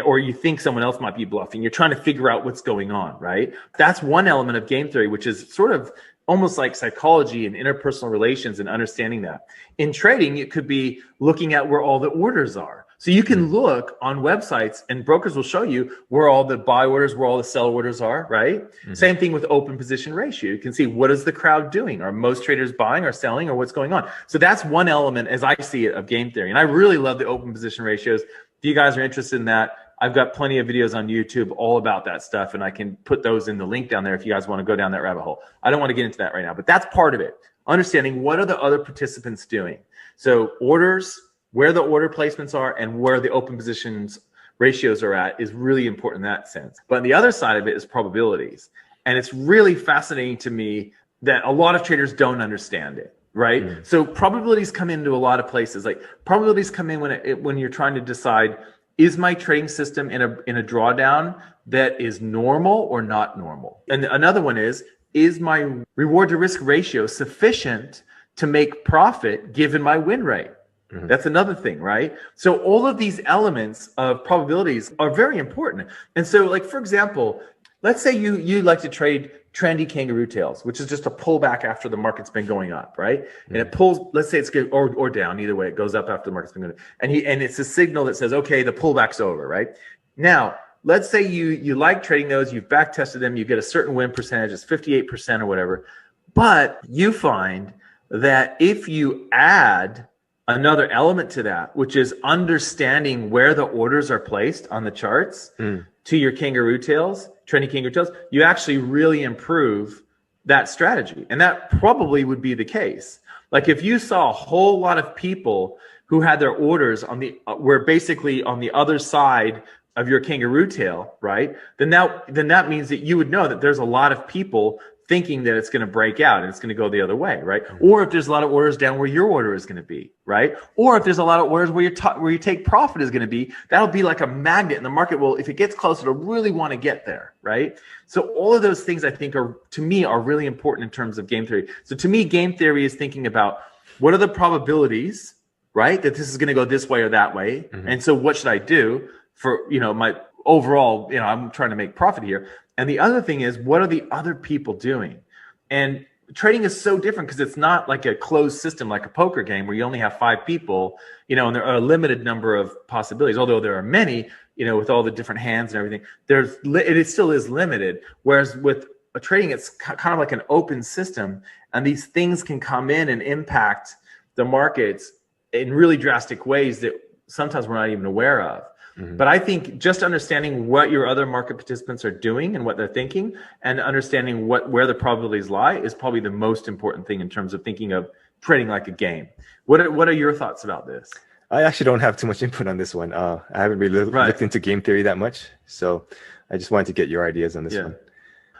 [SPEAKER 3] or you think someone else might be bluffing, you're trying to figure out what's going on, right? That's one element of game theory, which is sort of almost like psychology and interpersonal relations and understanding that. In trading, it could be looking at where all the orders are. So you can look on websites, and brokers will show you where all the buy orders, where all the sell orders are, right? Same thing with open position ratio. You can see, what is the crowd doing? Are most traders buying or selling, or what's going on? So that's one element, as I see it, of game theory. And I really love the open position ratios. If you guys are interested in that, I've got plenty of videos on YouTube all about that stuff, and I can put those in the link down there if you guys want to go down that rabbit hole. I don't want to get into that right now, but that's part of it. Understanding what are the other participants doing. So orders, where the order placements are, and where the open positions ratios are at is really important in that sense. But the other side of it is probabilities. And it's really fascinating to me that a lot of traders don't understand it, right? So probabilities come into a lot of places. Like probabilities come in when you're trying to decide, is my trading system in a drawdown that is normal or not normal? And another one is my reward to risk ratio sufficient to make profit given my win rate? That's another thing, right? So all of these elements of probabilities are very important. And so, like, for example, let's say you like to trade trendy kangaroo tails, which is just a pullback after the market's been going up, right? And it pulls, let's say it's good or down, either way, it goes up after the market's been going up. And it's a signal that says, okay, the pullback's over, right? Now, let's say you like trading those, you've back tested them, you get a certain win percentage, it's 58% or whatever. But you find that if you add another element to that, which is understanding where the orders are placed on the charts to your kangaroo tails, trendy kangaroo tails, you actually really improve that strategy. And that probably would be the case. Like if you saw a whole lot of people who had their orders were basically on the other side of your kangaroo tail, right? Then that means that you would know that there's a lot of people thinking that it's going to break out and it's going to go the other way, right? Or if there's a lot of orders down where your order is going to be, right? Or if there's a lot of orders where you take profit is going to be, that'll be like a magnet, and the market will, if it gets close, it'll really want to get there, right? So all of those things I think are really important in terms of game theory. So to me, game theory is thinking about what are the probabilities, right? That this is going to go this way or that way. And so what should I do for, my overall, I'm trying to make profit here. And the other thing is, what are the other people doing? And trading is so different because it's not like a closed system like a poker game where you only have 5 people, and there are a limited number of possibilities, although there are many, with all the different hands and everything. It still is limited. Whereas with a trading, it's kind of like an open system, and these things can come in and impact the markets in really drastic ways that sometimes we're not even aware of. But I think just understanding what your other market participants are doing and what they're thinking, and understanding where the probabilities lie, is probably the most important thing in terms of thinking of trading like a game. What are your thoughts about this?
[SPEAKER 2] I actually don't have too much input on this one. I haven't really looked into game theory that much, so I just wanted to get your ideas on this one.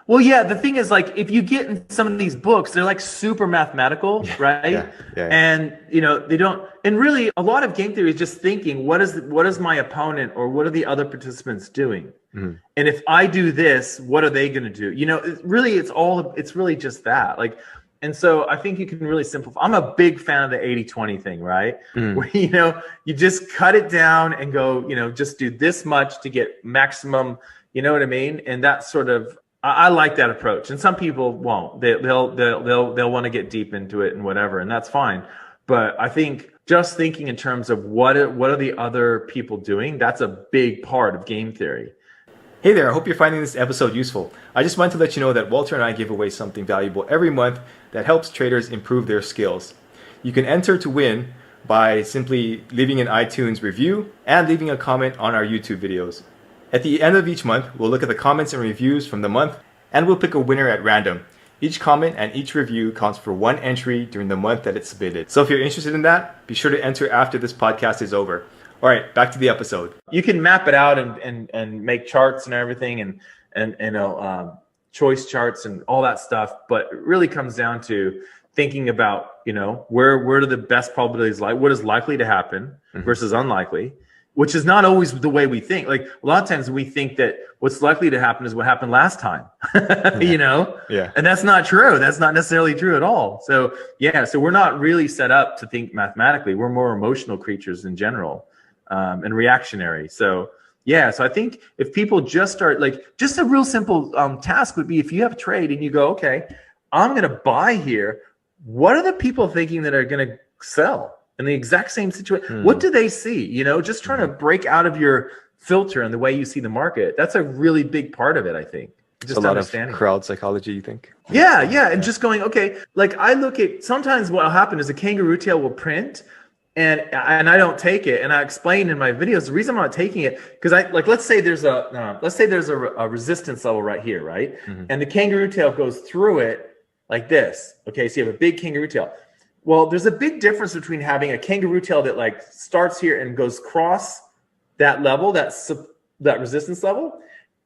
[SPEAKER 3] Well, yeah, the thing is, like, if you get in some of these books, they're like super mathematical, right? And they don't. And really, a lot of game theory is just thinking, what is my opponent or what are the other participants doing? And if I do this, what are they going to do? Really, it's really just that. Like, and so I think you can really simplify. I'm a big fan of the 80-20 thing, right? Where you just cut it down and go, just do this much to get maximum. You know what I mean? And that's sort of. I like that approach, and some people won't. They'll want to get deep into it and whatever, and that's fine. But I think just thinking in terms of what are the other people doing, that's a big part of game theory.
[SPEAKER 4] Hey there, I hope you're finding this episode useful. I just wanted to let you know that Walter and I give away something valuable every month that helps traders improve their skills. You can enter to win by simply leaving an iTunes review and leaving a comment on our YouTube videos. At the end of each month, we'll look at the comments and reviews from the month, and we'll pick a winner at random. Each comment and each review counts for one entry during the month that it's submitted. So if you're interested in that, be sure to enter after this podcast is over. All right, back to the episode.
[SPEAKER 3] You can map it out and make charts and everything and choice charts and all that stuff, but it really comes down to thinking about, where do the best probabilities lie, what is likely to happen versus unlikely. Which is not always the way we think. Like a lot of times we think that what's likely to happen is what happened last time, And that's not true. That's not necessarily true at all. So so we're not really set up to think mathematically. We're more emotional creatures in general, and reactionary. So I think if people just start, just a real simple task would be if you have a trade and you go, okay, I'm going to buy here. What are the people thinking that are going to sell? In the exact same situation, what do they see? Just trying to break out of your filter and the way you see the market. That's a really big part of it, I think. Just
[SPEAKER 2] a lot of crowd psychology, you think?
[SPEAKER 3] Yeah. And just going, okay, like I look at, sometimes what will happen is a kangaroo tail will print and I don't take it. And I explain in my videos, the reason I'm not taking it, because let's say there's a resistance level right here, right? And the kangaroo tail goes through it like this. Okay, so you have a big kangaroo tail. Well, there's a big difference between having a kangaroo tail that starts here and goes across that level, that resistance level,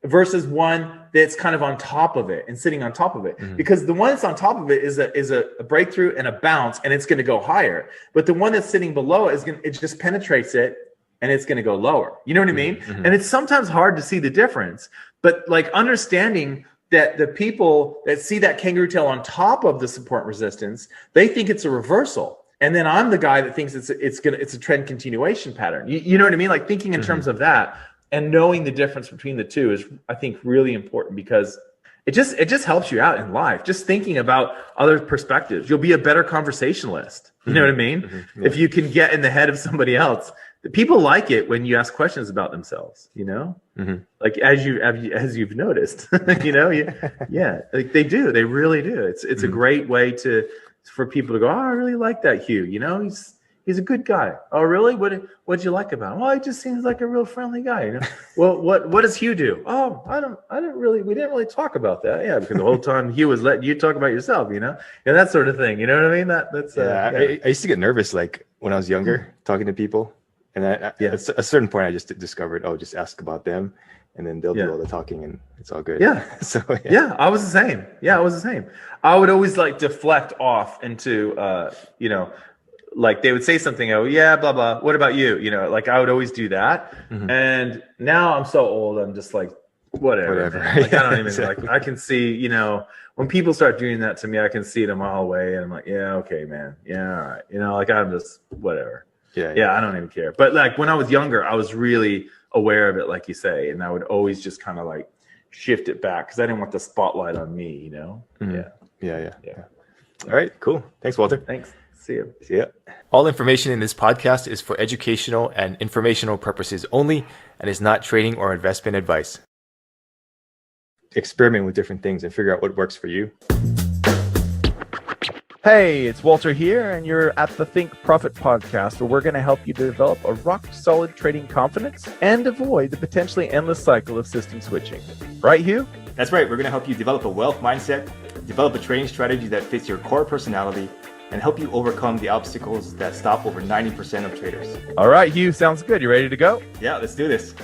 [SPEAKER 3] versus one that's kind of on top of it and sitting on top of it. Because the one that's on top of it is a breakthrough and a bounce, and it's going to go higher. But the one that's sitting below it just penetrates it and it's going to go lower. You know what I mean? And it's sometimes hard to see the difference, but understanding that the people that see that kangaroo tail on top of the support resistance, they think it's a reversal. And then I'm the guy that thinks it's a trend continuation pattern. You know what I mean? Like thinking in terms of that and knowing the difference between the two is, I think, really important because it just helps you out in life. Just thinking about other perspectives. You'll be a better conversationalist. You know what I mean? If you can get in the head of somebody else. People like it when you ask questions about themselves, like as you've noticed, like they do, they really do. It's a great way for people to go, oh, I really like that Hugh, he's a good guy. Oh, really? What'd you like about him? Well, he just seems like a real friendly guy, Well, what does Hugh do? Oh, we didn't really talk about that. Yeah, because the whole time Hugh was letting you talk about yourself, and that sort of thing. You know what I mean? That's
[SPEAKER 2] I used to get nervous when I was younger talking to people. And at a certain point, I just discovered, just ask about them, and then they'll do all the talking, and it's all good.
[SPEAKER 3] Yeah.
[SPEAKER 2] So
[SPEAKER 3] I was the same. I was the same. I would always deflect off into, they would say something. Oh, yeah, blah blah. What about you? I would always do that. And now I'm so old. I'm just like, whatever. I don't even I can see. When people start doing that to me, I can see it a mile away, and I'm like, yeah, okay, man. Yeah, all right. I'm just whatever. Yeah, I don't even care. But when I was younger, I was really aware of it, like you say, and I would always just kind of shift it back because I didn't want the spotlight on me,
[SPEAKER 2] Yeah. All right, cool. Thanks, Walter.
[SPEAKER 3] Thanks. See you.
[SPEAKER 2] See ya.
[SPEAKER 4] All information in this podcast is for educational and informational purposes only and is not trading or investment advice.
[SPEAKER 2] Experiment with different things and figure out what works for you.
[SPEAKER 1] Hey, it's Walter here, and you're at the Think Profit podcast, where we're going to help you develop a rock-solid trading confidence and avoid the potentially endless cycle of system switching. Right, Hugh?
[SPEAKER 4] That's right. We're going to help you develop a wealth mindset, develop a trading strategy that fits your core personality, and help you overcome the obstacles that stop over 90% of traders.
[SPEAKER 1] All right, Hugh, sounds good. You ready to go?
[SPEAKER 4] Yeah, let's do this.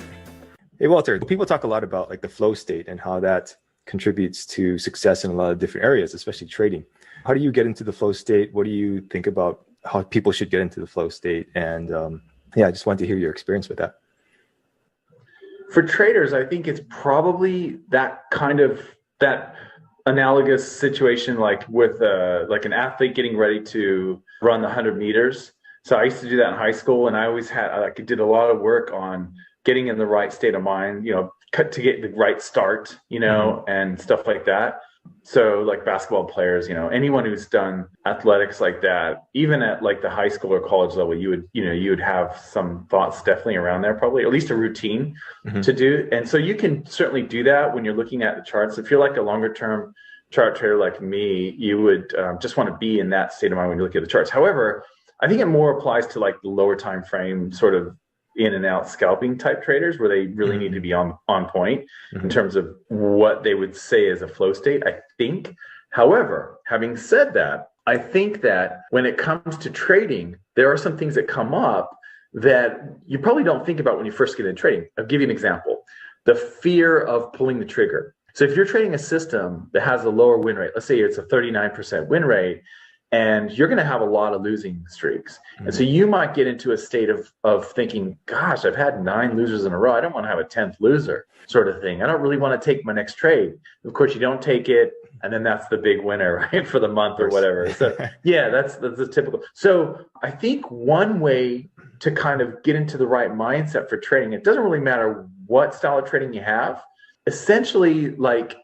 [SPEAKER 4] Hey, Walter, people talk a lot about like the flow state and how that contributes to success in a lot of different areas, especially trading. How do you get into the flow state? What do you think about how people should get into the flow state? And I just wanted to hear your experience with that.
[SPEAKER 5] For traders, I think it's probably that analogous situation like with like an athlete getting ready to run the 100 meters. So I used to do that in high school, and I always did a lot of work on getting in the right state of mind, to get the right start, and stuff like that. So like basketball players, anyone who's done athletics like that, even at like the high school or college level, you would have some thoughts definitely around there, probably, or at least a routine to do. And so you can certainly do that when you're looking at the charts. If you're like a longer term chart trader like me, you would just want to be in that state of mind when you look at the charts. However, I think it more applies to like the lower time frame sort of in and out scalping type traders, where they really need to be on point in terms of what they would say is a flow state, I think. However, having said that, I think that when it comes to trading, there are some things that come up that you probably don't think about when you first get into trading. I'll give you an example. The fear of pulling the trigger. So if you're trading a system that has a lower win rate, let's say it's a 39% win rate, and you're going to have a lot of losing streaks. And so you might get into a state of thinking, gosh, I've had 9 losers in a row. I don't want to have a 10th loser sort of thing. I don't really want to take my next trade. Of course, you don't take it, and then that's the big winner, right, for the month or whatever. So yeah, that's the typical. So I think one way to kind of get into the right mindset for trading, it doesn't really matter what style of trading you have. Essentially, like,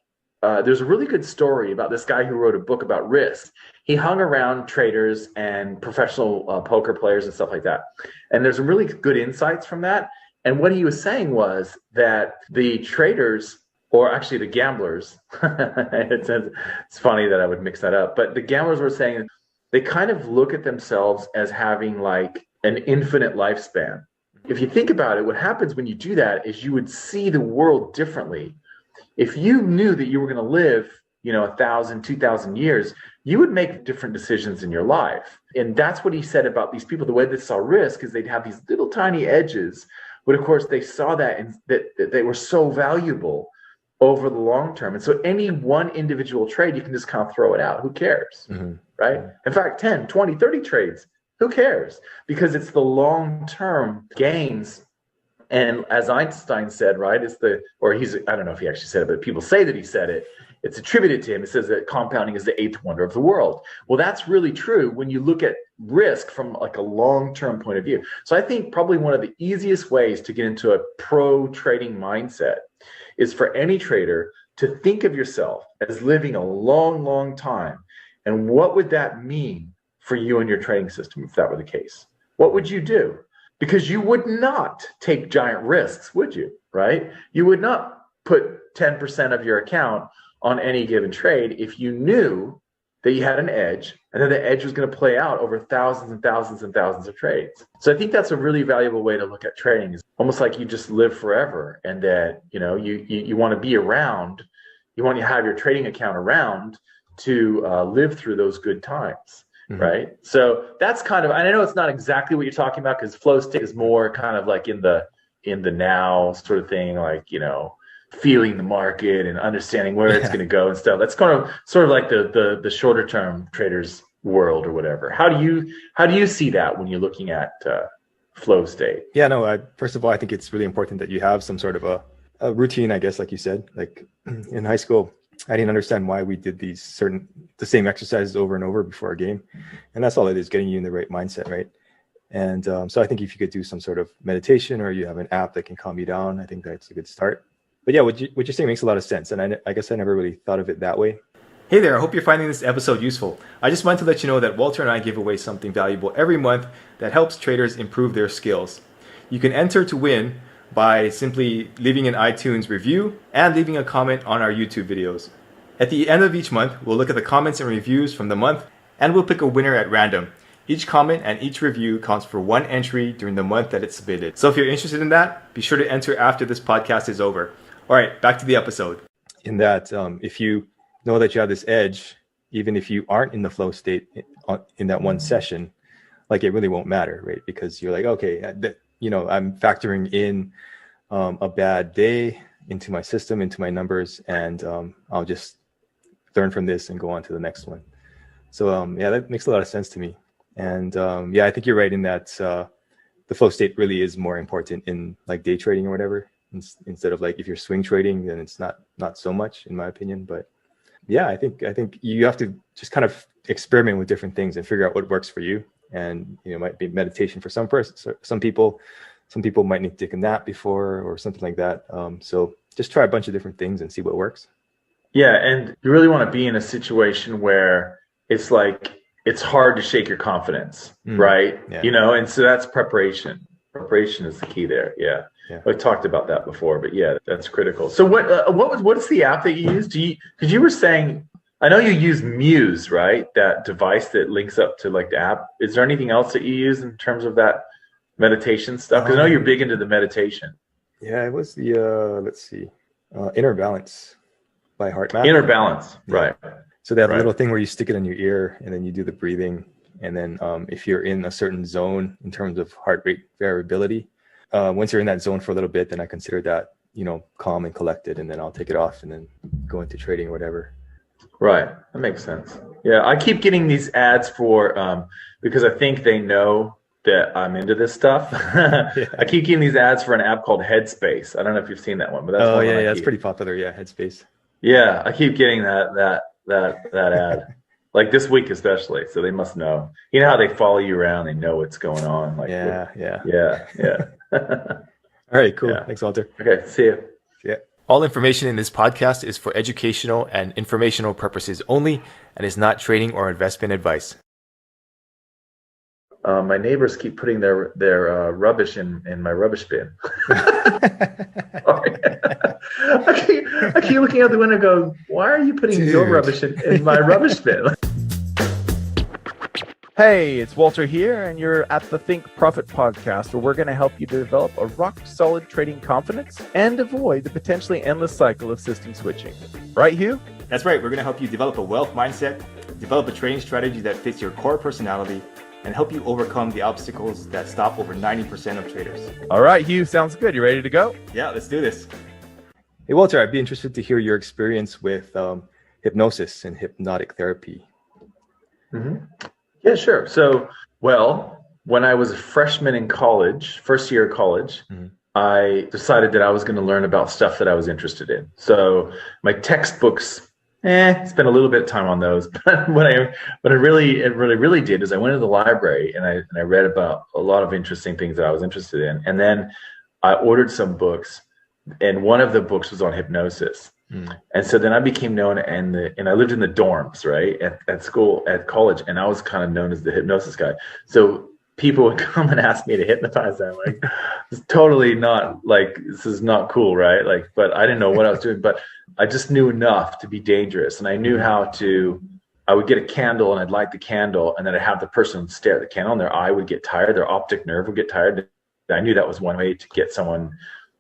[SPEAKER 5] there's a really good story about this guy who wrote a book about risk. He hung around traders and professional poker players and stuff like that. And there's some really good insights from that. And what he was saying was that the traders, or actually the gamblers, it's funny that I would mix that up, but the gamblers were saying they kind of look at themselves as having like an infinite lifespan. If you think about it, what happens when you do that is you would see the world differently. If you knew that you were going to live, 1,000, 2,000 years, you would make different decisions in your life. And that's what he said about these people. The way they saw risk is they'd have these little tiny edges, but of course they saw that and that they were so valuable over the long term. And so any one individual trade, you can just kind of throw it out. Who cares, right? In fact, 10, 20, 30 trades, who cares? Because it's the long-term gains. And as Einstein said, right, I don't know if he actually said it, but people say that he said it. It's attributed to him. It says that compounding is the 8th wonder of the world. Well, that's really true when you look at risk from like a long-term point of view. So I think probably one of the easiest ways to get into a pro trading mindset is for any trader to think of yourself as living a long, long time. And what would that mean for you and your trading system if that were the case? What would you do? Because you would not take giant risks, would you? Right? You would not put 10% of your account on any given trade if you knew that you had an edge, and then the edge was going to play out over thousands and thousands and thousands of trades. So I think that's a really valuable way to look at trading. It's almost like you just live forever, and that you want to be around, you want to have your trading account around to live through those good times. Right. So that's kind of, and I know it's not exactly what you're talking about, because flow state is more kind of like in the now sort of thing, like, feeling the market and understanding where it's going to go and stuff. That's kind of sort of like the shorter term traders world or whatever. How do you see that when you're looking at flow state?
[SPEAKER 2] Yeah, no, first of all, I think it's really important that you have some sort of a routine, I guess, like you said. Like in high school, I didn't understand why we did the same exercises over and over before a game. And that's all it is, getting you in the right mindset, right? And so I think if you could do some sort of meditation, or you have an app that can calm you down, I think that's a good start. But yeah, what you're saying makes a lot of sense. And I guess I never really thought of it that way.
[SPEAKER 4] Hey there, I hope you're finding this episode useful. I just wanted to let you know that Walter and I give away something valuable every month that helps traders improve their skills. You can enter to win by simply leaving an iTunes review and leaving a comment on our YouTube videos. At the end of each month, we'll look at the comments and reviews from the month, and we'll pick a winner at random. Each comment and each review counts for 1 entry during the month that it's submitted. So if you're interested in that, be sure to enter after this podcast is over. All right, back to the episode.
[SPEAKER 2] In that, if you know that you have this edge, even if you aren't in the flow state in that one session, like it really won't matter, right? Because you're like, okay, I'm factoring in a bad day into my system, into my numbers, and I'll just learn from this and go on to the next one. So yeah, that makes a lot of sense to me. And yeah, I think you're right in that the flow state really is more important in like day trading or whatever, instead of like if you're swing trading, then it's not so much, in my opinion. But yeah, I think you have to just kind of experiment with different things and figure out what works for you. And it might be meditation for some people. Some people might need to take a nap before or something like that. So just try a bunch of different things and see what works.
[SPEAKER 5] Yeah, and you really want to be in a situation where it's like it's hard to shake your confidence, right? Yeah. And so that's preparation. Preparation is the key there. Yeah. I talked about that before, but yeah, that's critical. So what's the app that you use? Because you were saying, I know you use Muse, right? That device that links up to like the app. Is there anything else that you use in terms of that meditation stuff? Because I know you're big into the meditation.
[SPEAKER 2] Yeah, it was the let's see, Inner Balance by HeartMath.
[SPEAKER 5] Inner Balance, right?
[SPEAKER 2] So they have a little thing where you stick it on your ear and then you do the breathing, and then if you're in a certain zone in terms of heart rate variability, once you're in that zone for a little bit, then I consider that calm and collected, and then I'll take it off and then go into trading or whatever.
[SPEAKER 5] Right, that makes sense. Yeah, I keep getting these ads for because I think they know that I'm into this stuff. I keep getting these ads for an app called Headspace. I don't know if you've seen that one, but that's
[SPEAKER 2] that's pretty popular. Yeah, Headspace.
[SPEAKER 5] Yeah, I keep getting that ad, like this week especially. So they must know. You know how they follow you around? They know what's going on. Like yeah.
[SPEAKER 2] All right, cool. Yeah. Thanks, Walter.
[SPEAKER 5] Okay, see you.
[SPEAKER 2] Yeah.
[SPEAKER 4] All information in this podcast is for educational and informational purposes only and is not trading or investment advice.
[SPEAKER 5] My neighbors keep putting their rubbish in my rubbish bin. I keep looking out the window and go, why are you putting your rubbish in my rubbish bin?
[SPEAKER 1] Hey, it's Walter here, and you're at the Think Profit podcast, where we're going to help you develop a rock-solid trading confidence and avoid the potentially endless cycle of system switching. Right, Hugh?
[SPEAKER 2] That's right. We're going to help you develop a wealth mindset, develop a trading strategy that fits your core personality, and help you overcome the obstacles that stop over 90% of traders.
[SPEAKER 1] All right, Hugh, sounds good. You ready to go?
[SPEAKER 2] Yeah, let's do this. Hey, Walter, I'd be interested to hear your experience with hypnosis and hypnotic therapy.
[SPEAKER 5] Mm-hmm. Yeah, sure. So, when I was a freshman in college, first year of college, I decided that I was going to learn about stuff that I was interested in. So my textbooks, spent a little bit of time on those. But what I really did is I went to the library and I read about a lot of interesting things that I was interested in. And then I ordered some books, and one of the books was on hypnosis. And so then I became known, and I lived in the dorms, right, at college, and I was kind of known as the hypnosis guy. So people would come and ask me to hypnotize them. Like, it's totally not, like, this is not cool, right? Like, but I didn't know what I was doing, but I just knew enough to be dangerous, and I knew I would get a candle, and I'd light the candle, and then I'd have the person stare at the candle, and their eye would get tired, their optic nerve would get tired. I knew that was one way to get someone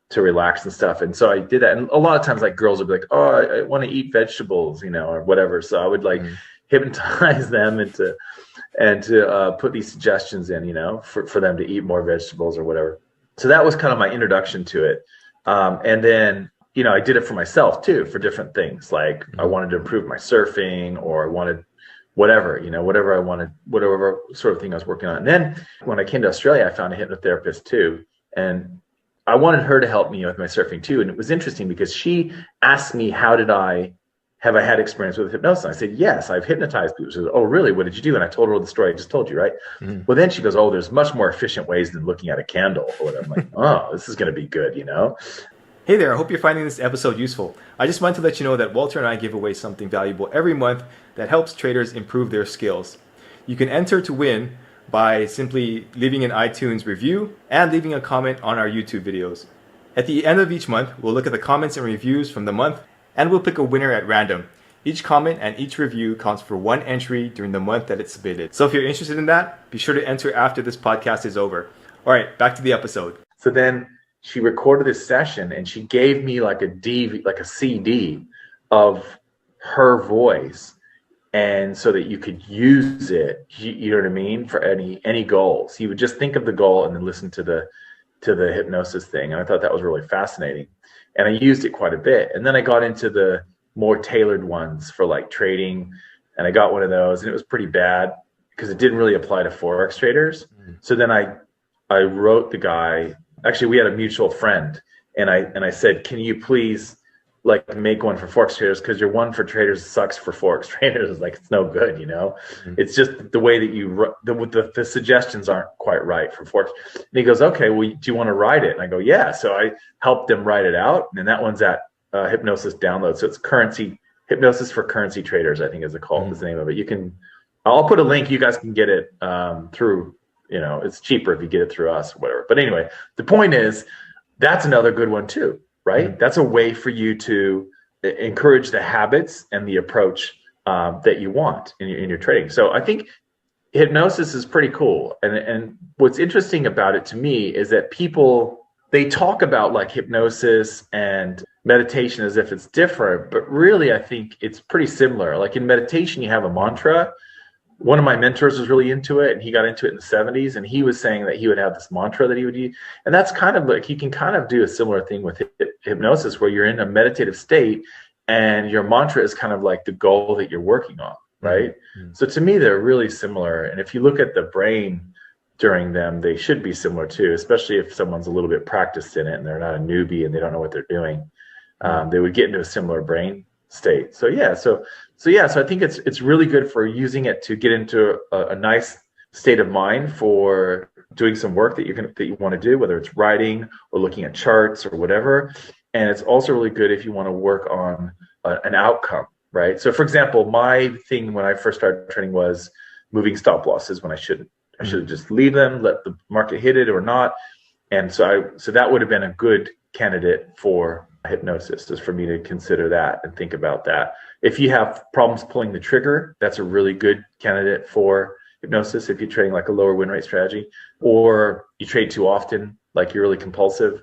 [SPEAKER 5] to relax and stuff. And so I did that. And a lot of times, like, girls would be like, oh, I want to eat vegetables, or whatever. So I would like hypnotize them and to put these suggestions in, for them to eat more vegetables or whatever. So that was kind of my introduction to it. And then, I did it for myself too, for different things. Like I wanted to improve my surfing, or I wanted whatever, whatever I wanted, whatever sort of thing I was working on. And then when I came to Australia, I found a hypnotherapist too. And I wanted her to help me with my surfing too. And it was interesting because she asked me, have I had experience with hypnosis? And I said, yes, I've hypnotized people. She said, oh, really? What did you do? And I told her the story I just told you, right? Well, then she goes, oh, there's much more efficient ways than looking at a candle or whatever. I'm like, oh, this is going to be good,
[SPEAKER 4] Hey there, I hope you're finding this episode useful. I just wanted to let you know that Walter and I give away something valuable every month that helps traders improve their skills. You can enter to win by simply leaving an iTunes review and leaving a comment on our YouTube videos. At the end of each month, we'll look at the comments and reviews from the month, and we'll pick a winner at random. Each comment and each review counts for one entry during the month that it's submitted. So if you're interested in that, be sure to enter after this podcast is over. All right, back to the episode.
[SPEAKER 5] So then she recorded this session, and she gave me like a CD of her voice. and so that you could use it, you know what I mean, for any goals. You would just think of the goal and then listen to the hypnosis thing. And I thought that was really fascinating. And I used it quite a bit. And then I got into the more tailored ones for like trading, and I got one of those, and it was pretty bad because it didn't really apply to Forex traders. So then I wrote the guy, actually we had a mutual friend, and I said, can you please like make one for Forex traders, because your one for traders sucks for Forex traders. It's like, it's no good, you know. It's just the way that you the suggestions aren't quite right for Forex. And he goes, okay, well, do you want to write it? And I go, yeah. So I helped them write it out, and that one's at Hypnosis Download. So it's Hypnosis for Currency Traders, I think is the name of it. I'll put a link. You guys can get it through, you know, it's cheaper if you get it through us or whatever. But anyway, the point is, that's another good one too, right? That's a way for you to encourage the habits and the approach that you want in your trading. So I think hypnosis is pretty cool. And what's interesting about it to me is that they talk about like hypnosis and meditation as if it's different, but really I think it's pretty similar. Like in meditation, you have a mantra. One of my mentors was really into it, and he got into it in the 70s, and he was saying that he would have this mantra that he would use. And that's kind of like, you can kind of do a similar thing with hypnosis, where you're in a meditative state and your mantra is kind of like the goal that you're working on, right? So to me, they're really similar. And if you look at the brain during them, they should be similar too, especially if someone's a little bit practiced in it and they're not a newbie and they don't know what they're doing. They would get into a similar brain state. So I think it's really good for using it to get into a nice state of mind for doing some work that you want to do, whether it's writing or looking at charts or whatever. And it's also really good if you want to work on an outcome, right? So for example, my thing when I first started trading was moving stop losses when I shouldn't. I should just leave them, let the market hit it or not. And so that would have been a good candidate for hypnosis, is for me to consider that and think about that. If you have problems pulling the trigger, that's a really good candidate for hypnosis. If you're trading like a lower win rate strategy, or you trade too often, like you're really compulsive,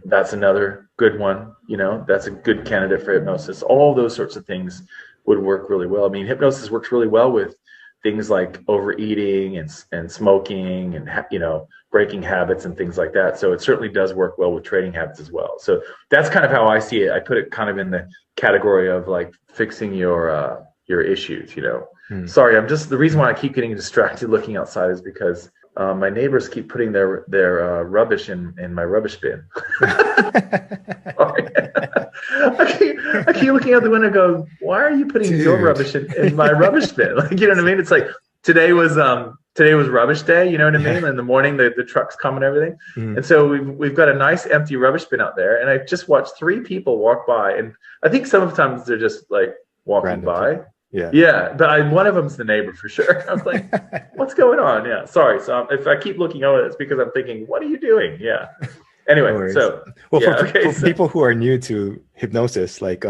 [SPEAKER 5] that's another good one. You know, that's a good candidate for hypnosis. All those sorts of things would work really well. I mean, hypnosis works really well with things like overeating and smoking and, you know, breaking habits and things like that. So it certainly does work well with trading habits as well. So that's kind of how I see it. I put it kind of in the category of like fixing your issues, you know. Sorry, the reason why I keep getting distracted looking outside is because my neighbors keep putting their rubbish in my rubbish bin. Sorry. I keep looking out the window and go, why are you putting your rubbish in my rubbish bin? Like, you know what I mean? It's like today was rubbish day, you know what I mean? In the morning the trucks come and everything. And so we've got a nice empty rubbish bin out there, and I just watched 3 people walk by, and I think sometimes they're just like walking random by people. Yeah, but one of them's the neighbor for sure. I was like, what's going on? Yeah, sorry. So if I keep looking over, it's because I'm thinking, what are you doing? Yeah. Anyway,
[SPEAKER 2] no for people who are new to hypnosis, like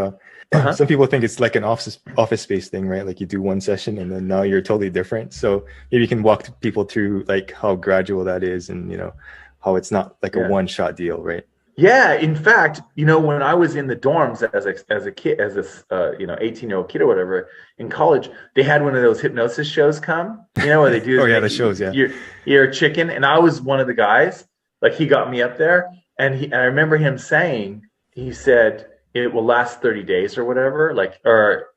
[SPEAKER 2] some people think it's like an office space thing, right? Like you do one session and then now you're totally different. So maybe you can walk people through like how gradual that is, and you know how it's not like a one-shot deal, right?
[SPEAKER 5] Yeah, in fact, you know, when I was in the dorms as a kid, as this 18-year-old kid or whatever in college, they had one of those hypnosis shows come, you know, where they do
[SPEAKER 2] the shows,
[SPEAKER 5] you're a chicken, and I was one of the guys. Like, he got me up there, and I remember him saying, he said it will last 30 days or whatever, like, or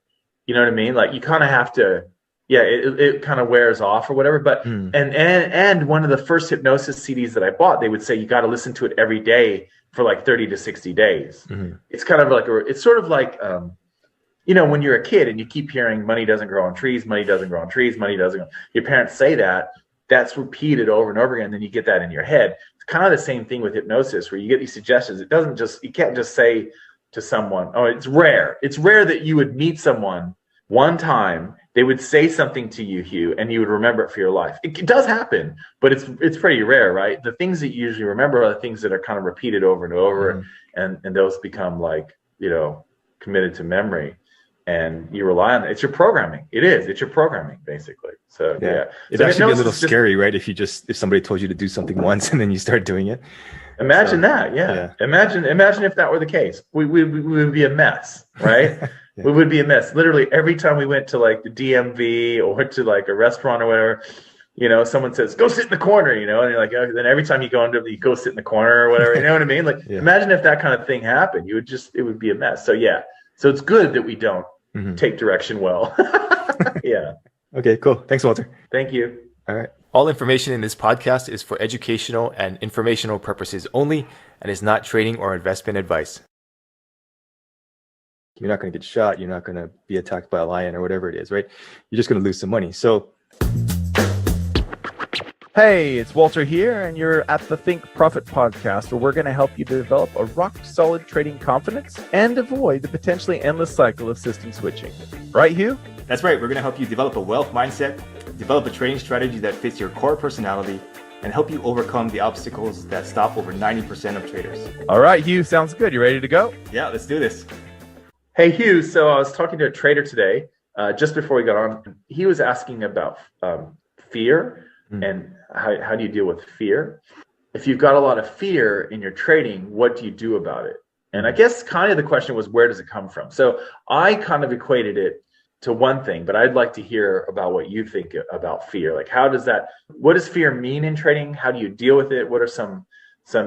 [SPEAKER 5] you know what I mean? Like, you kind of have to, it kind of wears off or whatever. But and one of the first hypnosis CDs that I bought, they would say you got to listen to it every day for like 30 to 60 days. It's kind of like it's sort of like you know, when you're a kid and you keep hearing money doesn't grow on trees, money doesn't grow on trees, money doesn't grow. Your parents say that's repeated over and over again, and then you get that in your head. It's kind of the same thing with hypnosis, where you get these suggestions. You can't just say to someone, oh, it's rare that you would meet someone one time, they would say something to you, Hugh, and you would remember it for your life. It does happen, but it's pretty rare, right? The things that you usually remember are the things that are kind of repeated over and over, and those become like, you know, committed to memory, and you rely on it. It's your programming. It's your programming, basically. So
[SPEAKER 2] it'd actually be a little scary, right? If somebody told you to do something once and then you start doing it.
[SPEAKER 5] Imagine that. Imagine if that were the case. We would be a mess, right? We would be a mess. Literally every time we went to like the DMV or to like a restaurant or whatever, you know, someone says, go sit in the corner, you know, and you're like, oh, then every time you go into, you go sit in the corner or whatever, you know what I mean? Like, imagine if that kind of thing happened, it would be a mess. So yeah, so it's good that we don't take direction well. Yeah.
[SPEAKER 2] Okay, cool. Thanks, Walter.
[SPEAKER 5] Thank you.
[SPEAKER 2] All right.
[SPEAKER 4] All information in this podcast is for educational and informational purposes only and is not trading or investment advice.
[SPEAKER 2] You're not going to get shot. You're not going to be attacked by a lion or whatever it is, right? You're just going to lose some money. So,
[SPEAKER 1] hey, it's Walter here, and you're at the Think Profit podcast, where we're going to help you develop a rock-solid trading confidence and avoid the potentially endless cycle of system switching. Right, Hugh?
[SPEAKER 2] That's right. We're going to help you develop a wealth mindset, develop a trading strategy that fits your core personality, and help you overcome the obstacles that stop over 90% of traders.
[SPEAKER 1] All right, Hugh, sounds good. You ready to go?
[SPEAKER 2] Yeah, let's do this.
[SPEAKER 5] Hey, Hugh. So I was talking to a trader today, just before we got on. He was asking about fear and how do you deal with fear? If you've got a lot of fear in your trading, what do you do about it? And I guess kind of the question was, where does it come from? So I kind of equated it to one thing, but I'd like to hear about what you think about fear. Like, what does fear mean in trading? How do you deal with it? What are some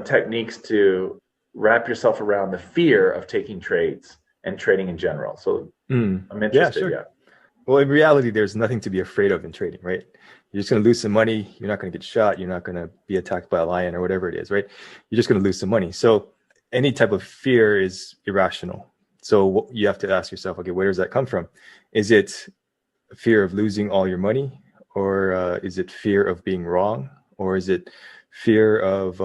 [SPEAKER 5] techniques to wrap yourself around the fear of taking trades and trading in general? So I'm interested.
[SPEAKER 2] Yeah, sure. Well, in reality, there's nothing to be afraid of in trading, right? You're just going to lose some money. You're not going to get shot. You're not going to be attacked by a lion or whatever it is, right? You're just going to lose some money. So any type of fear is irrational. So you have to ask yourself, okay, where does that come from? Is it fear of losing all your money? Or is it fear of being wrong? Or is it fear of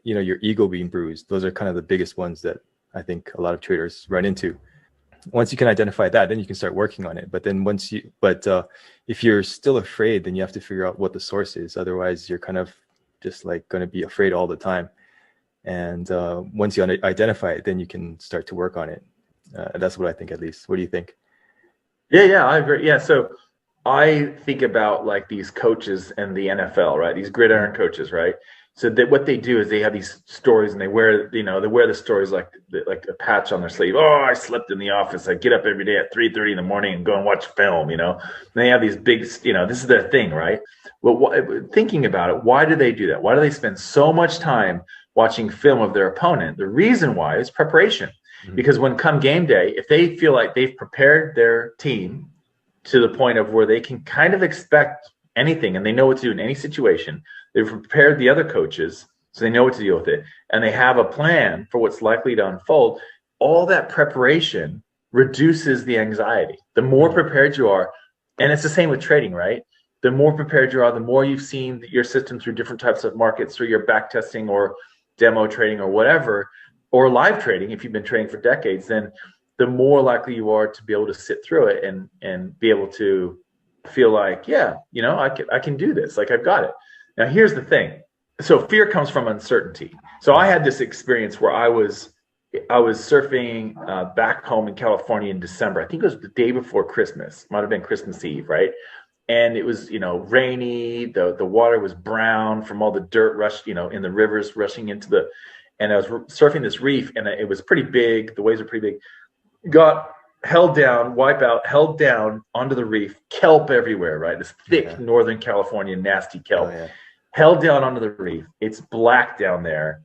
[SPEAKER 2] your ego being bruised? Those are kind of the biggest ones that I think a lot of traders run into. Once you can identify that, then you can start working on it. But then if you're still afraid, then you have to figure out what the source is. Otherwise, you're kind of just like going to be afraid all the time. And once you identify it, then you can start to work on it. That's what I think, at least. What do you think?
[SPEAKER 5] Yeah, I agree. Yeah, so I think about like these coaches in the NFL, right? These gridiron coaches, right? So that what they do is they have these stories, and they wear the stories like a patch on their sleeve. Oh, I slept in the office. I get up every day at 3:30 in the morning and go and watch film. And they have these big, this is their thing, right? Well, thinking about it, why do they do that? Why do they spend so much time watching film of their opponent? The reason why is preparation. Because when come game day, if they feel like they've prepared their team to the point of where they can kind of expect anything and they know what to do in any situation, they've prepared the other coaches so they know what to deal with it, and they have a plan for what's likely to unfold, all that preparation reduces the anxiety. The more prepared you are, and it's the same with trading, right? The more prepared you are, the more you've seen your system through different types of markets, through your back testing or demo trading or whatever, or live trading, if you've been trading for decades, then the more likely you are to be able to sit through it and be able to feel like, yeah, I can do this. Like, I've got it. Now, here's the thing. So fear comes from uncertainty. So I had this experience where I was surfing back home in California in December. I think it was the day before Christmas. Might have been Christmas Eve, right? And it was, rainy. The water was brown from all the dirt rushed, in the rivers rushing into and I was surfing this reef, and it was pretty big. The waves were pretty big. Got held down, held down onto the reef, kelp everywhere, right? This thick Northern California nasty kelp. Oh, yeah. Held down onto the reef. It's black down there,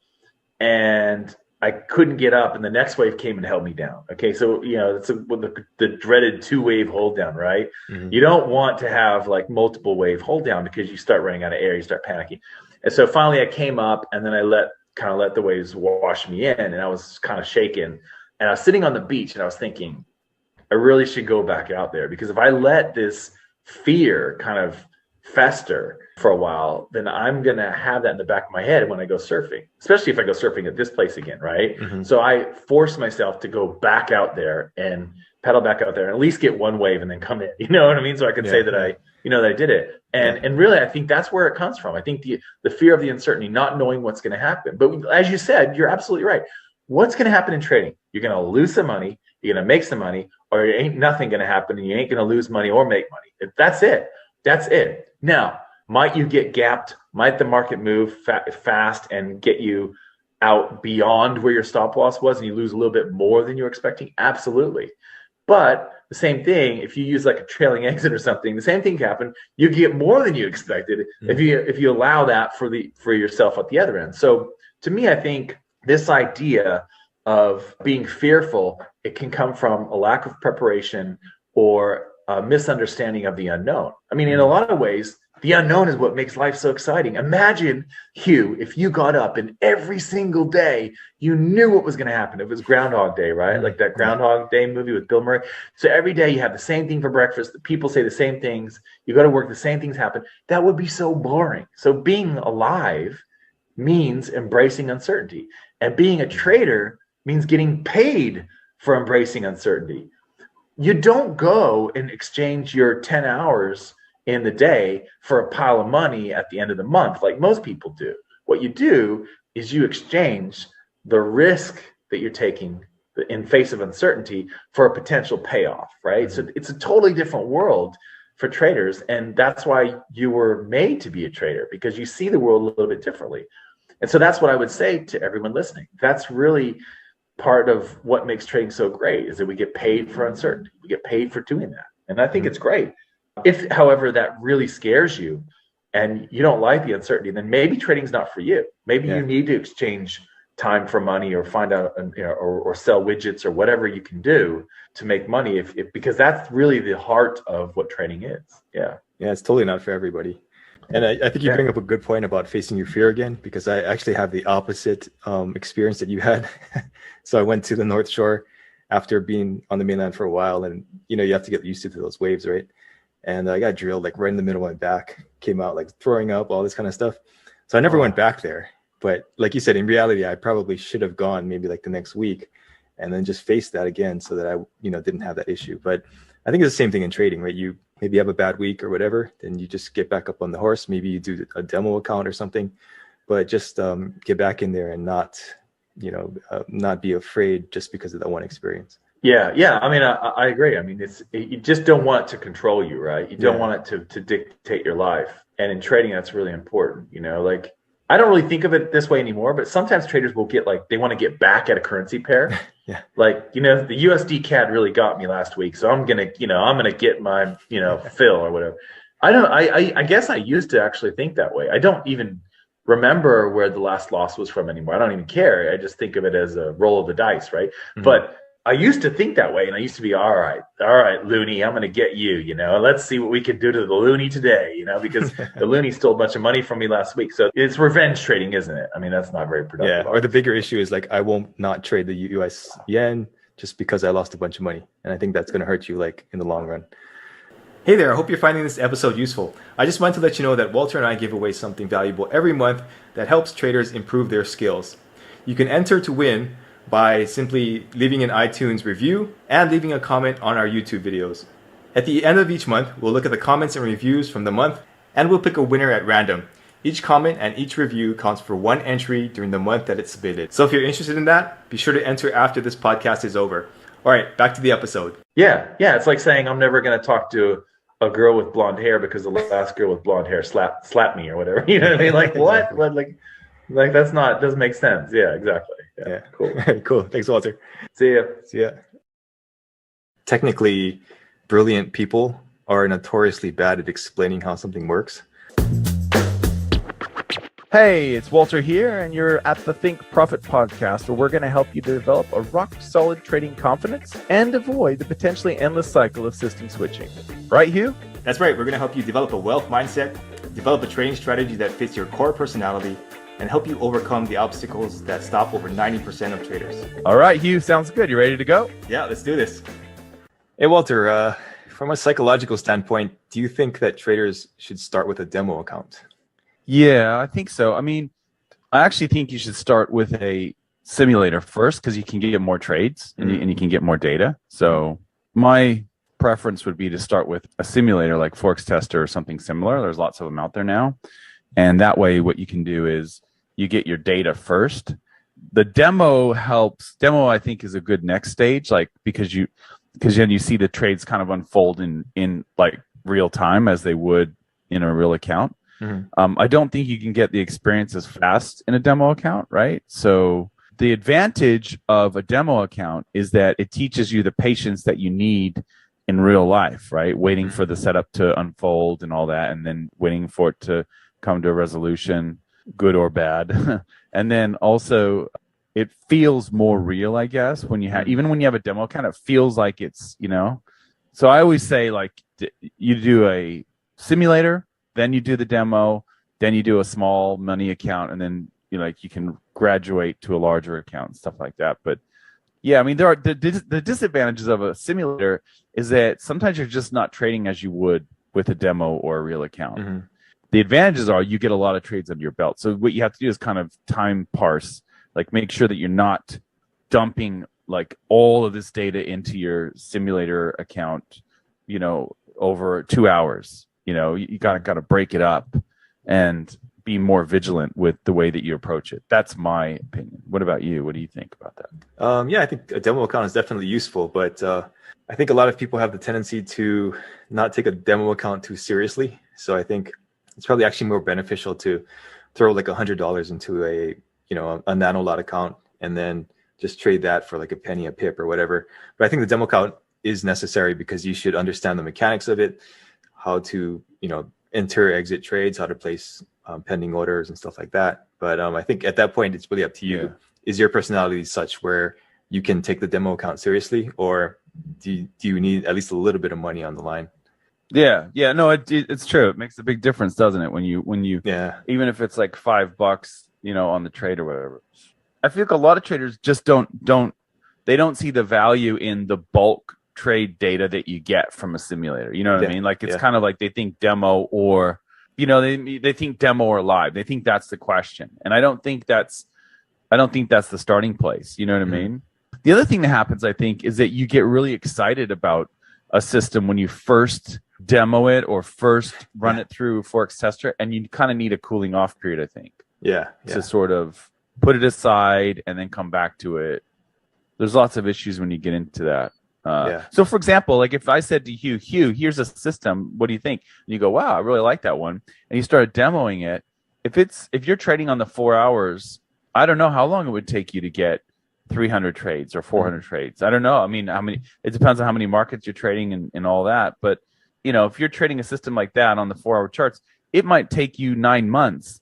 [SPEAKER 5] and I couldn't get up, and the next wave came and held me down. Okay, so it's the dreaded 2-wave hold down, right? Mm-hmm. You don't want to have like multiple wave hold down because you start running out of air, you start panicking. And so finally I came up, and then I let the waves wash me in, and I was kind of shaken. And I was sitting on the beach, and I was thinking, I really should go back out there, because if I let this fear kind of fester for a while, then I'm going to have that in the back of my head when I go surfing, especially if I go surfing at this place again, right? Mm-hmm. So I forced myself to go back out there and paddle back out there and at least get one wave and then come in, you know what I mean? So I could say that that I did it. And really, I think that's where it comes from. I think the fear of the uncertainty, not knowing what's going to happen. But as you said, you're absolutely right. What's going to happen in trading? You're going to lose some money, you're going to make some money, or it ain't nothing going to happen, and you ain't going to lose money or make money. That's it. That's it. Now, might you get gapped? Might the market move fast and get you out beyond where your stop loss was and you lose a little bit more than you're expecting? Absolutely. But the same thing, if you use like a trailing exit or something, the same thing can happen. You get more than you expected if you allow that for yourself at the other end. So to me, I think this idea of being fearful, it can come from a lack of preparation or a misunderstanding of the unknown. I mean, in a lot of ways, the unknown is what makes life so exciting. Imagine, Hugh, if you got up and every single day you knew what was going to happen. It was Groundhog Day, right? Like that Groundhog Day movie with Bill Murray. So every day you have the same thing for breakfast. The people say the same things. You go to work, the same things happen. That would be so boring. So being alive means embracing uncertainty. And being a trader means getting paid for embracing uncertainty. You don't go and exchange your 10 hours in the day for a pile of money at the end of the month like most people do. What you do is you exchange the risk that you're taking in face of uncertainty for a potential payoff, right? So it's a totally different world for traders, and that's why you were made to be a trader, because you see the world a little bit differently. And so that's what I would say to everyone listening. That's really part of what makes trading so great, is that we get paid for uncertainty. We get paid for doing that. And I think it's great. If, however, that really scares you and you don't like the uncertainty, then maybe trading's not for you. Maybe you need to exchange time for money, or find out, or sell widgets, or whatever you can do to make money, because that's really the heart of what trading is. Yeah,
[SPEAKER 2] it's totally not for everybody. And I think you bring up a good point about facing your fear again, because I actually have the opposite experience that you had. So I went to the North Shore after being on the mainland for a while, and you have to get used to those waves, right? And I got drilled like right in the middle of my back, came out like throwing up, all this kind of stuff. So I never went back there. But like you said, in reality, I probably should have gone maybe like the next week and then just face that again, so that I, didn't have that issue. But I think it's the same thing in trading, right? You maybe have a bad week or whatever, then you just get back up on the horse. Maybe you do a demo account or something, but just get back in there and not be afraid just because of that one experience.
[SPEAKER 5] Yeah. I mean, I agree. I mean, you just don't want it to control you, right? You don't want it to dictate your life. And in trading, that's really important. Like, I don't really think of it this way anymore, but sometimes traders will get like, they want to get back at a currency pair. Like, the USD CAD really got me last week, so I'm gonna get my, fill or whatever. I guess I used to actually think that way. I don't even remember where the last loss was from anymore. I don't even care. I just think of it as a roll of the dice, right? But I used to think that way, and I used to be, all right, Looney, I'm going to get you, let's see what we can do to the Looney today, because the Looney stole a bunch of money from me last week. So it's revenge trading, isn't it? I mean, that's not very productive.
[SPEAKER 2] Yeah, or the bigger issue is like, I won't not trade the US yen just because I lost a bunch of money. And I think that's going to hurt you like in the long run.
[SPEAKER 4] Hey there, I hope you're finding this episode useful. I just wanted to let you know that Walter and I give away something valuable every month that helps traders improve their skills. You can enter to win by simply leaving an iTunes review and leaving a comment on our YouTube videos. At the end of each month, we'll look at the comments and reviews from the month, and we'll pick a winner at random. Each comment and each review counts for one entry during the month that it's submitted. So if you're interested in that, be sure to enter after this podcast is over. All right, back to the episode.
[SPEAKER 5] Yeah, it's like saying I'm never going to talk to a girl with blonde hair because the last girl with blonde hair slapped me or whatever. You know what I mean? Like, what? Exactly. Like that's not, doesn't make sense. Yeah, exactly. Yeah. Cool.
[SPEAKER 2] Cool. Thanks, Walter.
[SPEAKER 5] See ya.
[SPEAKER 2] Technically, brilliant people are notoriously bad at explaining how something works.
[SPEAKER 1] Hey, it's Walter here, and you're at the Think Profit podcast, where we're going to help you develop a rock-solid trading confidence and avoid the potentially endless cycle of system switching. Right, Hugh?
[SPEAKER 4] That's right. We're going to help you develop a wealth mindset, develop a trading strategy that fits your core personality, and help you overcome the obstacles that stop over 90% of traders.
[SPEAKER 1] All right, Hugh, sounds good. You ready to go?
[SPEAKER 4] Yeah, let's do this.
[SPEAKER 2] Hey, Walter, from a psychological standpoint, do you think that traders should start with a demo account?
[SPEAKER 1] Yeah, I think so. I mean, I actually think you should start with a simulator first, because you can get more trades and you can get more data. So my preference would be to start with a simulator like Forex Tester or something similar. There's lots of them out there now. And that way what you can do is you get your data first. The demo helps. Demo, I think, is a good next stage, like because then you see the trades kind of unfold in like real time as they would in a real account. I don't think you can get the experience as fast in a demo account, right? So the advantage of a demo account is that it teaches you the patience that you need in real life, right? Waiting for the setup to unfold and all that, and then waiting for it to come to a resolution, good or bad. And then also it feels more real, I guess, when you have, even when you have a demo account, it feels like it's, so I always say, like, you do a simulator, then you do the demo, then you do a small money account, and then you can graduate to a larger account and stuff like that. But yeah, I mean, there are the disadvantages of a simulator is that sometimes you're just not trading as you would with a demo or a real account. The advantages are you get a lot of trades under your belt. So what you have to do is kind of time parse, like make sure that you're not dumping like all of this data into your simulator account, over 2 hours. You gotta break it up and be more vigilant with the way that you approach it. That's my opinion. What about you? What do you think about that?
[SPEAKER 4] Yeah, I think a demo account is definitely useful, but I think a lot of people have the tendency to not take a demo account too seriously. So I think it's probably actually more beneficial to throw like $100 into a nano lot account and then just trade that for like a penny a pip or whatever. But I think the demo account is necessary because you should understand the mechanics of it, how to enter, exit trades, how to place pending orders and stuff like that. But I think at that point, it's really up to you. Yeah. Is your personality such where you can take the demo account seriously, or do you need at least a little bit of money on the line?
[SPEAKER 1] Yeah, no, it's true. It makes a big difference, doesn't it? When you even if it's like $5, on the trade or whatever. I feel like a lot of traders just don't see the value in the bulk trade data that you get from a simulator. You know what I mean? Like it's kind of like they think demo or they think demo or live. They think that's the question. And I don't think that's the starting place. You know what I mean? The other thing that happens, I think, is that you get really excited about a system when you first demo it or first run it through Forex Tester, and you kind of need a cooling off period, I think. To sort of put it aside and then come back to it. There's lots of issues when you get into that. So for example, like if I said to Hugh, here's a system, what do you think? And you go, wow, I really like that one. And you started demoing it. If you're trading on the 4 hours, I don't know how long it would take you to get 300 trades or 400 trades. I don't know. I mean, it depends on how many markets you're trading and all that. But, if you're trading a system like that on the 4 hour charts, it might take you 9 months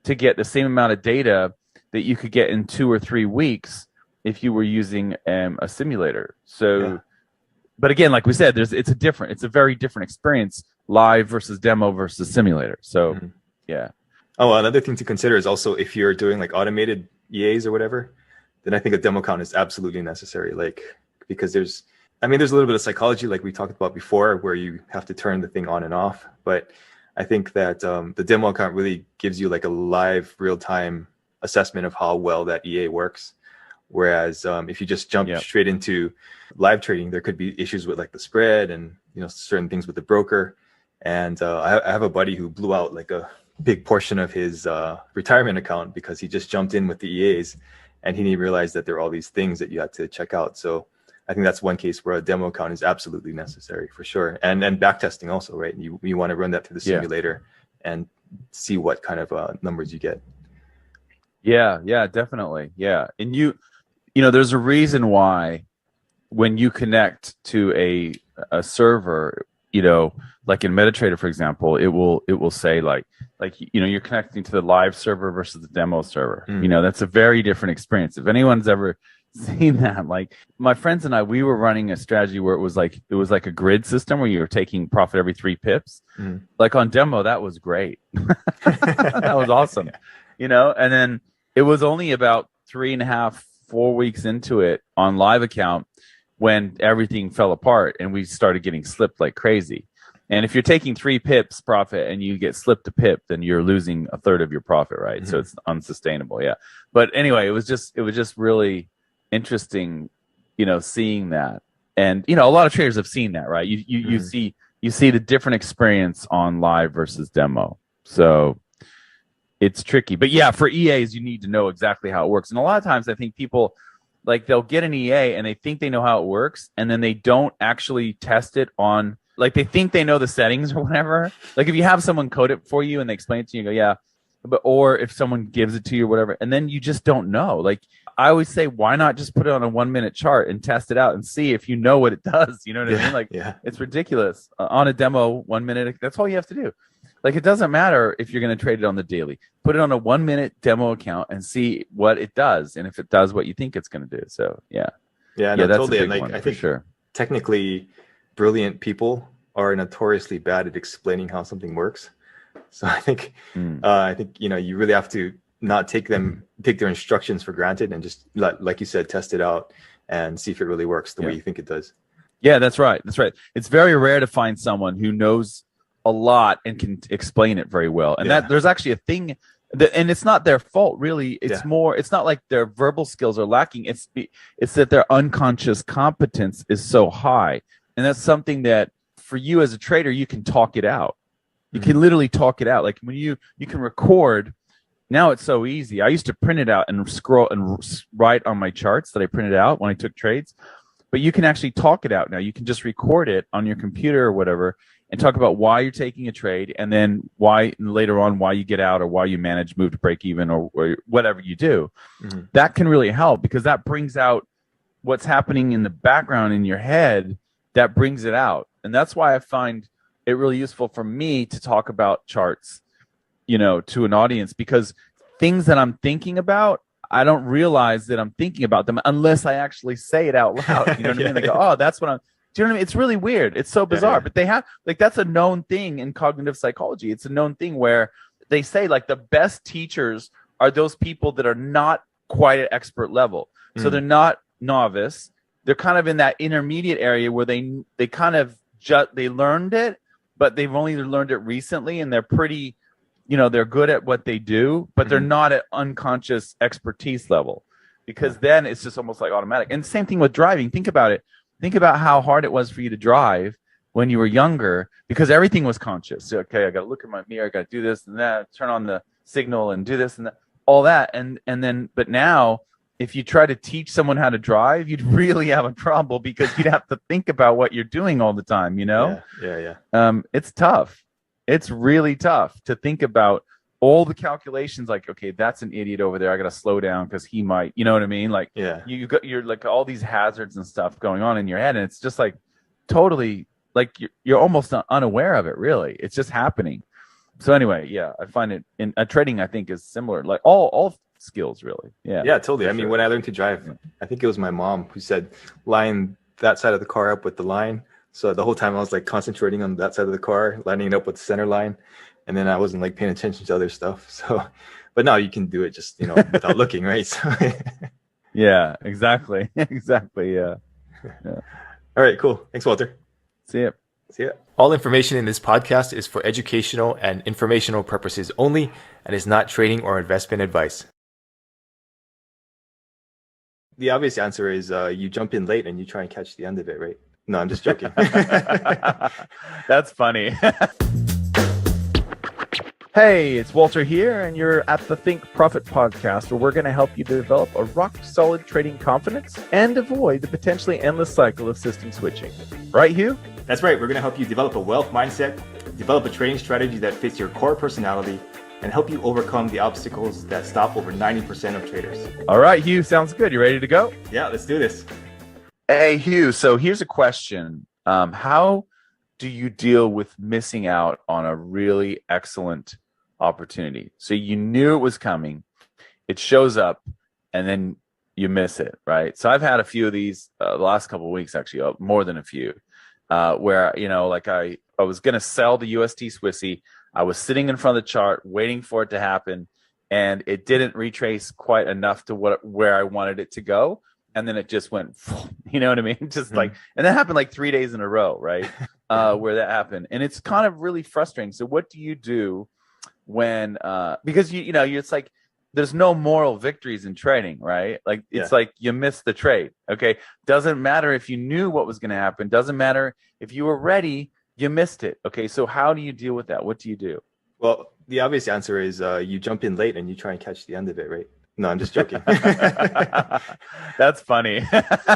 [SPEAKER 1] to get the same amount of data that you could get in 2 or 3 weeks if you were using a simulator. So, but again, like we said, it's a very different experience, live versus demo versus simulator. So, yeah.
[SPEAKER 4] Oh, another thing to consider is also if you're doing like automated EAs or whatever, then I think a demo account is absolutely necessary. Like, because there's a little bit of psychology, like we talked about before, where you have to turn the thing on and off. But I think that the demo account really gives you like a live, real-time assessment of how well that EA works. Whereas if you just jump straight into live trading, there could be issues with like the spread and certain things with the broker. And I have a buddy who blew out like a big portion of his retirement account because he just jumped in with the EAs and he didn't realize that there are all these things that you had to check out. So I think that's one case where a demo account is absolutely necessary for sure. And back testing also, right? You want to run that through the simulator and see what kind of numbers you get.
[SPEAKER 1] Yeah, definitely. Yeah. And there's a reason why when you connect to a server, like in MetaTrader, for example, it will say like you're connecting to the live server versus the demo server. That's a very different experience. If anyone's ever seen that, like my friends and I, we were running a strategy where it was like a grid system where you were taking profit every 3 pips. Like on demo, that was great. That was awesome. And then it was only about 3.5, 4 weeks into it on live account when everything fell apart and we started getting slipped like crazy. And if you're taking 3 pips profit and you get slipped a pip, then you're losing a third of your profit, right? So it's unsustainable. Yeah. But anyway, it was just really interesting, seeing that. And a lot of traders have seen that, right? You see the different experience on live versus demo. So it's tricky. But yeah, for EAs, you need to know exactly how it works. And a lot of times I think people they'll get an EA and they think they know how it works, and then they don't actually test it on like they think they know the settings or whatever. Like if you have someone code it for you and they explain it to you, you go, yeah. But or if someone gives it to you or whatever, and then you just don't know. Like I always say, why not just put it on a 1 minute chart and test it out and see if you know what it does? You know what I mean? Like it's ridiculous. On a demo, 1 minute, that's all you have to do. Like it doesn't matter if you're going to trade it on the daily. Put it on a 1 minute demo account and see what it does, and if it does what you think it's going to do. So
[SPEAKER 2] no,
[SPEAKER 1] that's
[SPEAKER 2] totally.
[SPEAKER 1] a big
[SPEAKER 2] Like
[SPEAKER 1] one,
[SPEAKER 2] I think
[SPEAKER 1] for sure.
[SPEAKER 2] Technically, brilliant people are notoriously bad at explaining how something works. So I think you really have to not take their instructions for granted and just like you said, test it out and see if it really works the way you think it does.
[SPEAKER 1] Yeah, that's right. That's right. It's very rare to find someone who knows a lot and can explain it very well. And that there's actually a thing and it's not their fault really. It's more, it's not like their verbal skills are lacking. It's that their unconscious competence is so high. And that's something that for you as a trader, you can talk it out. You can literally talk it out. Like when you can record, now it's so easy. I used to print it out and scroll and write on my charts that I printed out when I took trades. But you can actually talk it out now. You can just record it on your computer or whatever and talk about why you're taking a trade, and then why later on why you get out or why you manage move to break even or whatever you do. That can really help because that brings out what's happening in the background in your head. That brings it out. And that's why I find it really useful for me to talk about charts, to an audience, because things that I'm thinking about, I don't realize that I'm thinking about them unless I actually say it out loud. You know what I mean? They go, oh, that's what I'm. Do you know what I mean? It's really weird. It's so bizarre. But they have that's a known thing in cognitive psychology. It's a known thing where they say like the best teachers are those people that are not quite at expert level. So they're not novice. They're kind of in that intermediate area where they kind of they learned it, but they've only learned it recently, and they're pretty, they're good at what they do, but they're not at unconscious expertise level, because then it's just almost like automatic. And same thing with driving. Think about it. Think about how hard it was for you to drive when you were younger, because everything was conscious. So, okay, I got to look at my mirror, I got to do this and that, turn on the signal and do this and that, all that. And then, but now, if you try to teach someone how to drive, you'd really have a trouble because you'd have to think about what you're doing all the time, It's tough. It's really tough to think about all the calculations. Like, okay, that's an idiot over there. I got to slow down because he might, you know what I mean? Like, you're like all these hazards and stuff going on in your head. And it's just like totally like you're almost unaware of it, really. It's just happening. So anyway, I find it in trading, I think, is similar. Like all skills, really.
[SPEAKER 2] Yeah, totally. I mean, when I learned to drive, I think it was my mom who said line that side of the car up with the line. So the whole time I was like concentrating on that side of the car, lining it up with the center line, and then I wasn't like paying attention to other stuff. So, but now you can do it just without looking, right? So
[SPEAKER 1] yeah, exactly. Yeah.
[SPEAKER 2] All right, cool. Thanks, Walter.
[SPEAKER 1] See ya.
[SPEAKER 4] All information in this podcast is for educational and informational purposes only and is not trading or investment advice.
[SPEAKER 2] The obvious answer is you jump in late and you try and catch the end of it, right? No, I'm just joking.
[SPEAKER 1] That's funny. Hey, it's Walter here, and you're at the Think Profit podcast, where we're going to help you develop a rock-solid trading confidence and avoid the potentially endless cycle of system switching. Right, Hugh?
[SPEAKER 4] That's right. We're going to help you develop a wealth mindset, develop a trading strategy that fits your core personality, and help you overcome the obstacles that stop over 90% of traders.
[SPEAKER 1] All right, Hugh, sounds good. You ready to go?
[SPEAKER 4] Yeah, let's do this.
[SPEAKER 1] Hey, Hugh, so here's a question. How do you deal with missing out on a really excellent opportunity? So you knew it was coming, it shows up, and then you miss it, right? So I've had a few of these the last couple of weeks, actually, more than a few, where, like I was going to sell the USD Swissy. I was sitting in front of the chart waiting for it to happen, and it didn't retrace quite enough to where I wanted it to go. And then it just went, you know what I mean? Just like, and that happened like 3 days in a row, right? Where that happened. And it's kind of really frustrating. So what do you do when, because it's like, there's no moral victories in trading, right? Like, it's like you missed the trade. Okay. Doesn't matter if you knew what was going to happen. Doesn't matter if you were ready, you missed it. Okay. So how do you deal with that? What do you do?
[SPEAKER 2] Well, the obvious answer is you jump in late and you try and catch the end of it, right? No, I'm just joking.
[SPEAKER 1] That's funny.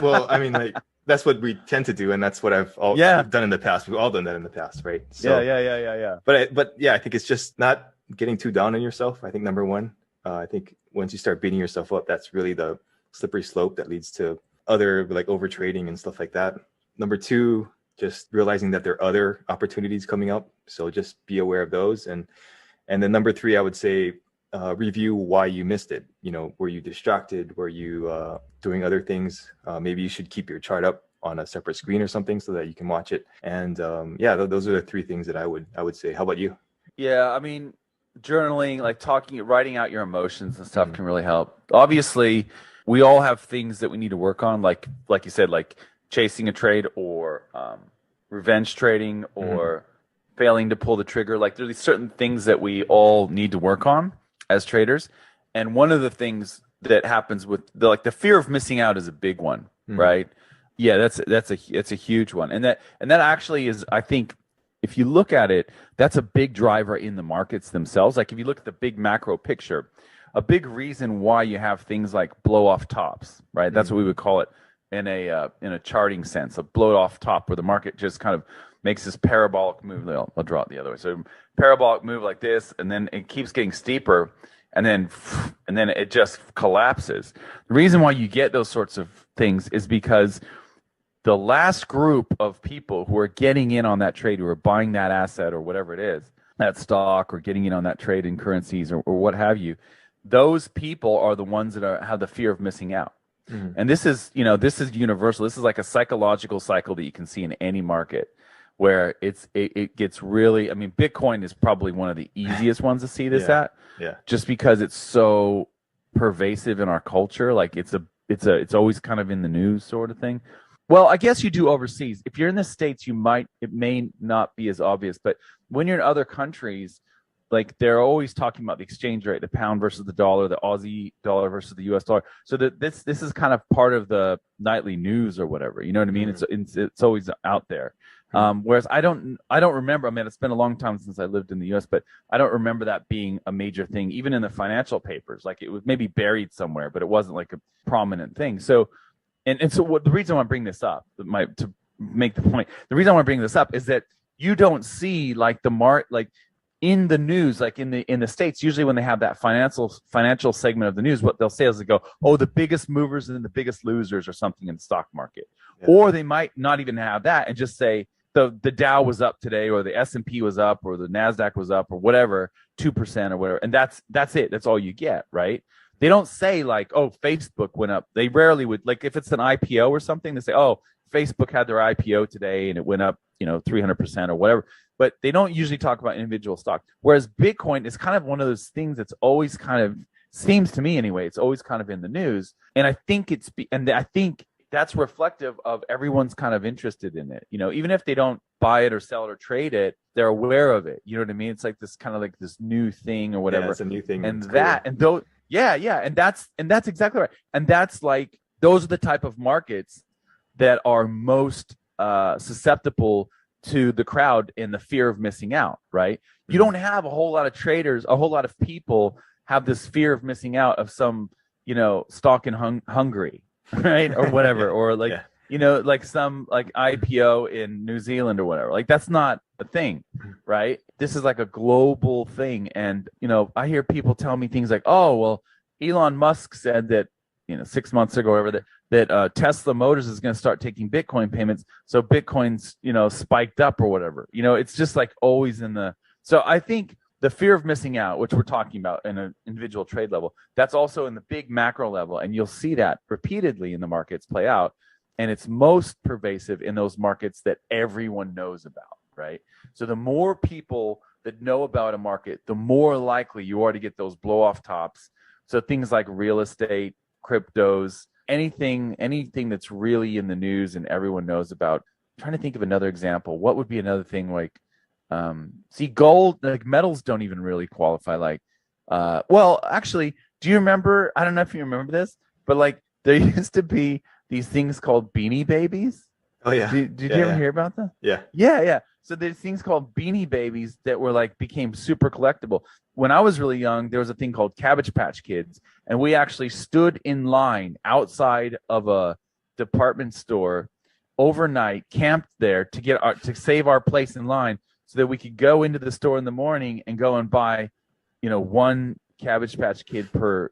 [SPEAKER 2] Well, I mean, like that's what we tend to do, and that's what I've done in the past. We've all done that in the past, right? So,
[SPEAKER 1] yeah.
[SPEAKER 2] But yeah, I think it's just not getting too down on yourself. I think number one, I think once you start beating yourself up, that's really the slippery slope that leads to other like over trading and stuff like that. Number two, just realizing that there are other opportunities coming up, so just be aware of those. And then number three, I would say review why you missed it. You know, were you distracted? Were you doing other things? Maybe you should keep your chart up on a separate screen or something so that you can watch it. And yeah, those are the three things that I would say. How about you?
[SPEAKER 1] Yeah, I mean, journaling, like talking, writing out your emotions and stuff can really help. Obviously, we all have things that we need to work on, like you said, like chasing a trade or revenge trading or failing to pull the trigger. Like there's certain things that we all need to work on as traders. And one of the things that happens with the fear of missing out is a big one, right? Yeah, that's a huge one. And that actually is, I think, if you look at it, that's a big driver in the markets themselves. Like if you look at the big macro picture, a big reason why you have things like blow off tops, right? That's what we would call it in a charting sense, a blow off top where the market just kind of makes this parabolic move. I'll draw it the other way. So parabolic move like this, and then it keeps getting steeper, and then it just collapses. The reason why you get those sorts of things is because the last group of people who are getting in on that trade, who are buying that asset or whatever it is, that stock, or getting in on that trade in currencies or what have you, those people are the ones that have the fear of missing out. And this is universal. This is like a psychological cycle that you can see in any market, where it gets really, I mean, Bitcoin is probably one of the easiest ones to see this at, just because it's so pervasive in our culture. Like it's always kind of in the news sort of thing. Well, I guess you do overseas. If you're in the States, it may not be as obvious, but when you're in other countries, like they're always talking about the exchange rate, the pound versus the dollar, the Aussie dollar versus the US dollar. So that this is kind of part of the nightly news or whatever. You know what I mean? It's always out there. Whereas I don't remember. I mean, it's been a long time since I lived in the US, but I don't remember that being a major thing, even in the financial papers. Like it was maybe buried somewhere, but it wasn't like a prominent thing. So. And so the reason I want to bring this up, to make the point, the reason I want to bring this up is that you don't see like like in the news, like in the States, usually when they have that financial segment of the news, what they'll say is they go, oh, the biggest movers and the biggest losers or something in the stock market. Or they might not even have that and just say the Dow was up today, or the S&P was up, or the NASDAQ was up, or whatever, 2% or whatever. And that's it. That's all you get, right? They don't say like, oh, Facebook went up. They rarely would, like if it's an IPO or something, they say, oh, Facebook had their IPO today and it went up, 300% or whatever. But they don't usually talk about individual stock. Whereas Bitcoin is kind of one of those things that's always kind of, seems to me anyway, it's always kind of in the news. And I think I think that's reflective of everyone's kind of interested in it. Even if they don't buy it or sell it or trade it, they're aware of it. You know what I mean? It's like this kind of like this new thing or whatever.
[SPEAKER 2] Yeah, it's a new thing.
[SPEAKER 1] And that, cool. And those, yeah. And that's exactly right. And that's like, those are the type of markets that are most susceptible to the crowd and the fear of missing out, right? You don't have a whole lot of traders, a whole lot of people have this fear of missing out of some, stock in Hungary, right? Or whatever, or like, like some like IPO in New Zealand or whatever. Like that's not a thing, right? This is like a global thing. And, I hear people tell me things like, oh, well, Elon Musk said that, 6 months ago, or whatever, that Tesla Motors is going to start taking Bitcoin payments. So Bitcoin's, spiked up or whatever. It's just like always in the, so I think the fear of missing out, which we're talking about in an individual trade level, that's also in the big macro level. And you'll see that repeatedly in the markets play out. And it's most pervasive in those markets that everyone knows about, right? So the more people that know about a market, the more likely you are to get those blow off tops. So things like real estate, cryptos, anything that's really in the news and everyone knows about. I'm trying to think of another example. What would be another thing like, gold, like metals don't even really qualify. Like, well, actually, do you remember, I don't know if you remember this, but like there used to be these things called Beanie Babies.
[SPEAKER 2] Oh yeah.
[SPEAKER 1] Did you ever hear about that?
[SPEAKER 2] Yeah.
[SPEAKER 1] Yeah. So there's things called Beanie Babies that were like became super collectible. When I was really young, there was a thing called Cabbage Patch Kids, and we actually stood in line outside of a department store overnight, camped there to save our place in line, so that we could go into the store in the morning and go and buy, one Cabbage Patch Kid per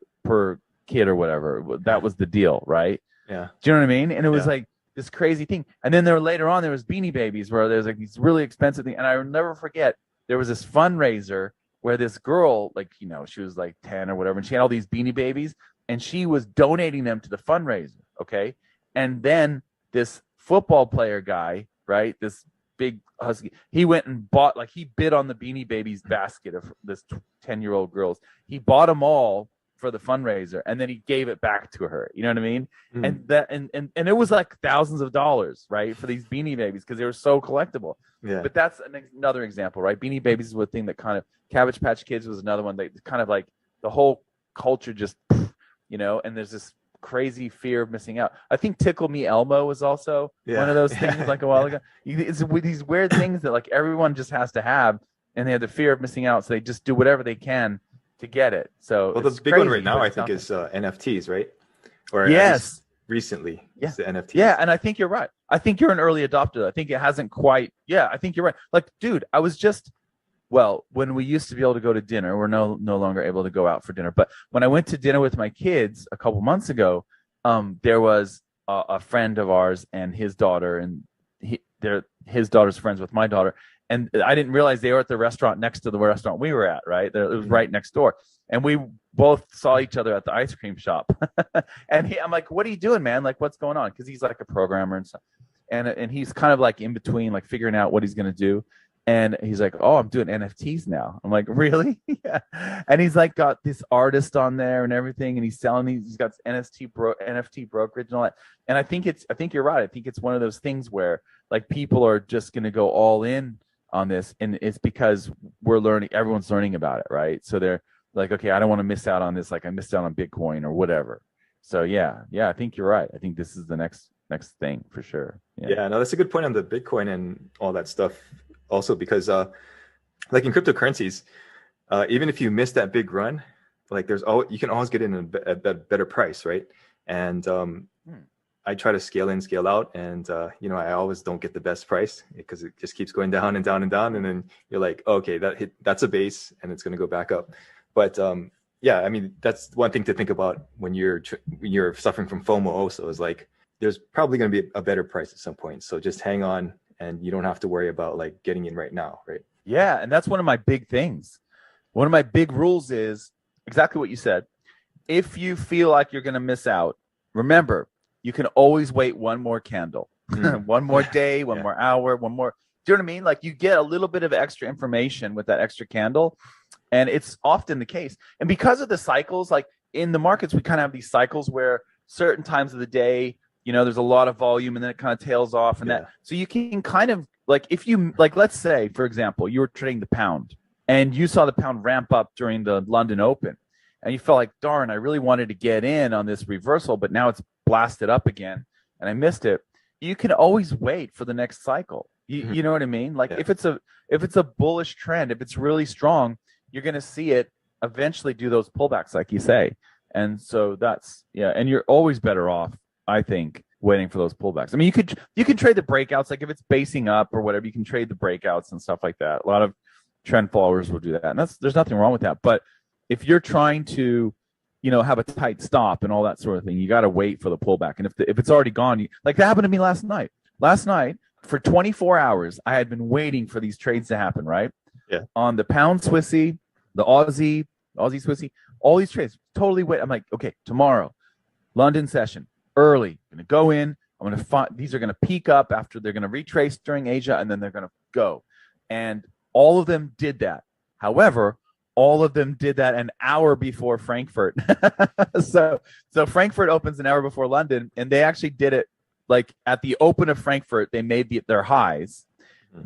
[SPEAKER 1] kid or whatever. That was the deal, right?
[SPEAKER 2] Yeah.
[SPEAKER 1] Do you know what I mean? And it was
[SPEAKER 2] Yeah.
[SPEAKER 1] like this crazy thing. And then later on there was Beanie Babies, where there's like these really expensive things. And I will never forget, there was this fundraiser where this girl, like, she was like 10 or whatever, and she had all these Beanie Babies, and she was donating them to the fundraiser. Okay. And then this football player guy, right? This big husky, he went and bought, like, he bid on the Beanie Babies basket of this 10-year-old girls. He bought them all for the fundraiser, and then he gave it back to her. You know what I mean? And it was like thousands of dollars, right, for these Beanie Babies, because they were so collectible.
[SPEAKER 2] Yeah.
[SPEAKER 1] But that's another example, right? Beanie Babies was a thing that kind of, Cabbage Patch Kids was another one that kind of like the whole culture just, and there's this crazy fear of missing out. I think Tickle Me Elmo was also one of those things like a while ago. It's these weird things that like everyone just has to have, and they have the fear of missing out, so they just do whatever they can to get it. So
[SPEAKER 2] well, the big one right now, I think, is NFTs, right? Or
[SPEAKER 1] yes,
[SPEAKER 2] recently,
[SPEAKER 1] yeah,
[SPEAKER 2] the NFTs.
[SPEAKER 1] Yeah, and I think you're right. I think you're an early adopter. I think it hasn't quite. Yeah, I think you're right. Like, dude, I was just. Well, when we used to be able to go to dinner, we're no longer able to go out for dinner. But when I went to dinner with my kids a couple months ago, there was a friend of ours and his daughter, and his daughter's friends with my daughter. And I didn't realize they were at the restaurant next to the restaurant we were at, right? It was right next door. And we both saw each other at the ice cream shop. And I'm like, what are you doing, man? Like, what's going on? Because he's like a programmer and stuff. And he's kind of like in between, like figuring out what he's going to do. And he's like, oh, I'm doing NFTs now. I'm like, really? Yeah. And he's like got this artist on there and everything. And he's selling these. He's got NFT brokerage and all that. And I think you're right. I think it's one of those things where like people are just going to go all in on this. And it's because everyone's learning about it, right? So they're like, okay, I don't want to miss out on this. Like I missed out on Bitcoin or whatever. So yeah, I think you're right. I think this is the next thing for sure.
[SPEAKER 2] Yeah, no, that's a good point on the Bitcoin and all that stuff. Also, because like in cryptocurrencies, even if you miss that big run, like you can always get in a better price, right? And I try to scale in, scale out, and I always don't get the best price because it just keeps going down and down and down, and then you're like, oh, okay, that's a base, and it's going to go back up. But yeah, I mean, that's one thing to think about when you're suffering from FOMO. Also, is like there's probably going to be a better price at some point, so just hang on. And you don't have to worry about like getting in right now, right?
[SPEAKER 1] Yeah, and that's one of my big things. One of my big rules is exactly what you said. If you feel like you're going to miss out, remember, you can always wait one more candle, one more day, one more hour, one more. Do you know what I mean? Like you get a little bit of extra information with that extra candle, and it's often the case. And because of the cycles, like in the markets, we kind of have these cycles where certain times of the day, there's a lot of volume and then it kind of tails off and that. So you can kind of like, if you like, let's say, for example, you were trading the pound and you saw the pound ramp up during the London Open and you felt like, darn, I really wanted to get in on this reversal, but now it's blasted up again and I missed it. You can always wait for the next cycle. You know what I mean? Like if it's a bullish trend, if it's really strong, you're going to see it eventually do those pullbacks, like you say. And so that's, and you're always better off, I think, waiting for those pullbacks. I mean, you could trade the breakouts, like if it's basing up or whatever, you can trade the breakouts and stuff like that. A lot of trend followers will do that, and there's nothing wrong with that. But if you're trying to, have a tight stop and all that sort of thing, you got to wait for the pullback. And if it's already gone, like that happened to me last night. Last night for 24 hours, I had been waiting for these trades to happen. Right?
[SPEAKER 2] Yeah.
[SPEAKER 1] On the pound Swissy, the Aussie Swissy, all these trades totally wait. I'm like, okay, tomorrow, London session. Early, going to go in. I'm going to find these are going to peak up after they're going to retrace during Asia, and then they're going to go. And all of them did that. However, all of them did that an hour before Frankfurt. so Frankfurt opens an hour before London, and they actually did it like at the open of Frankfurt. They made their highs,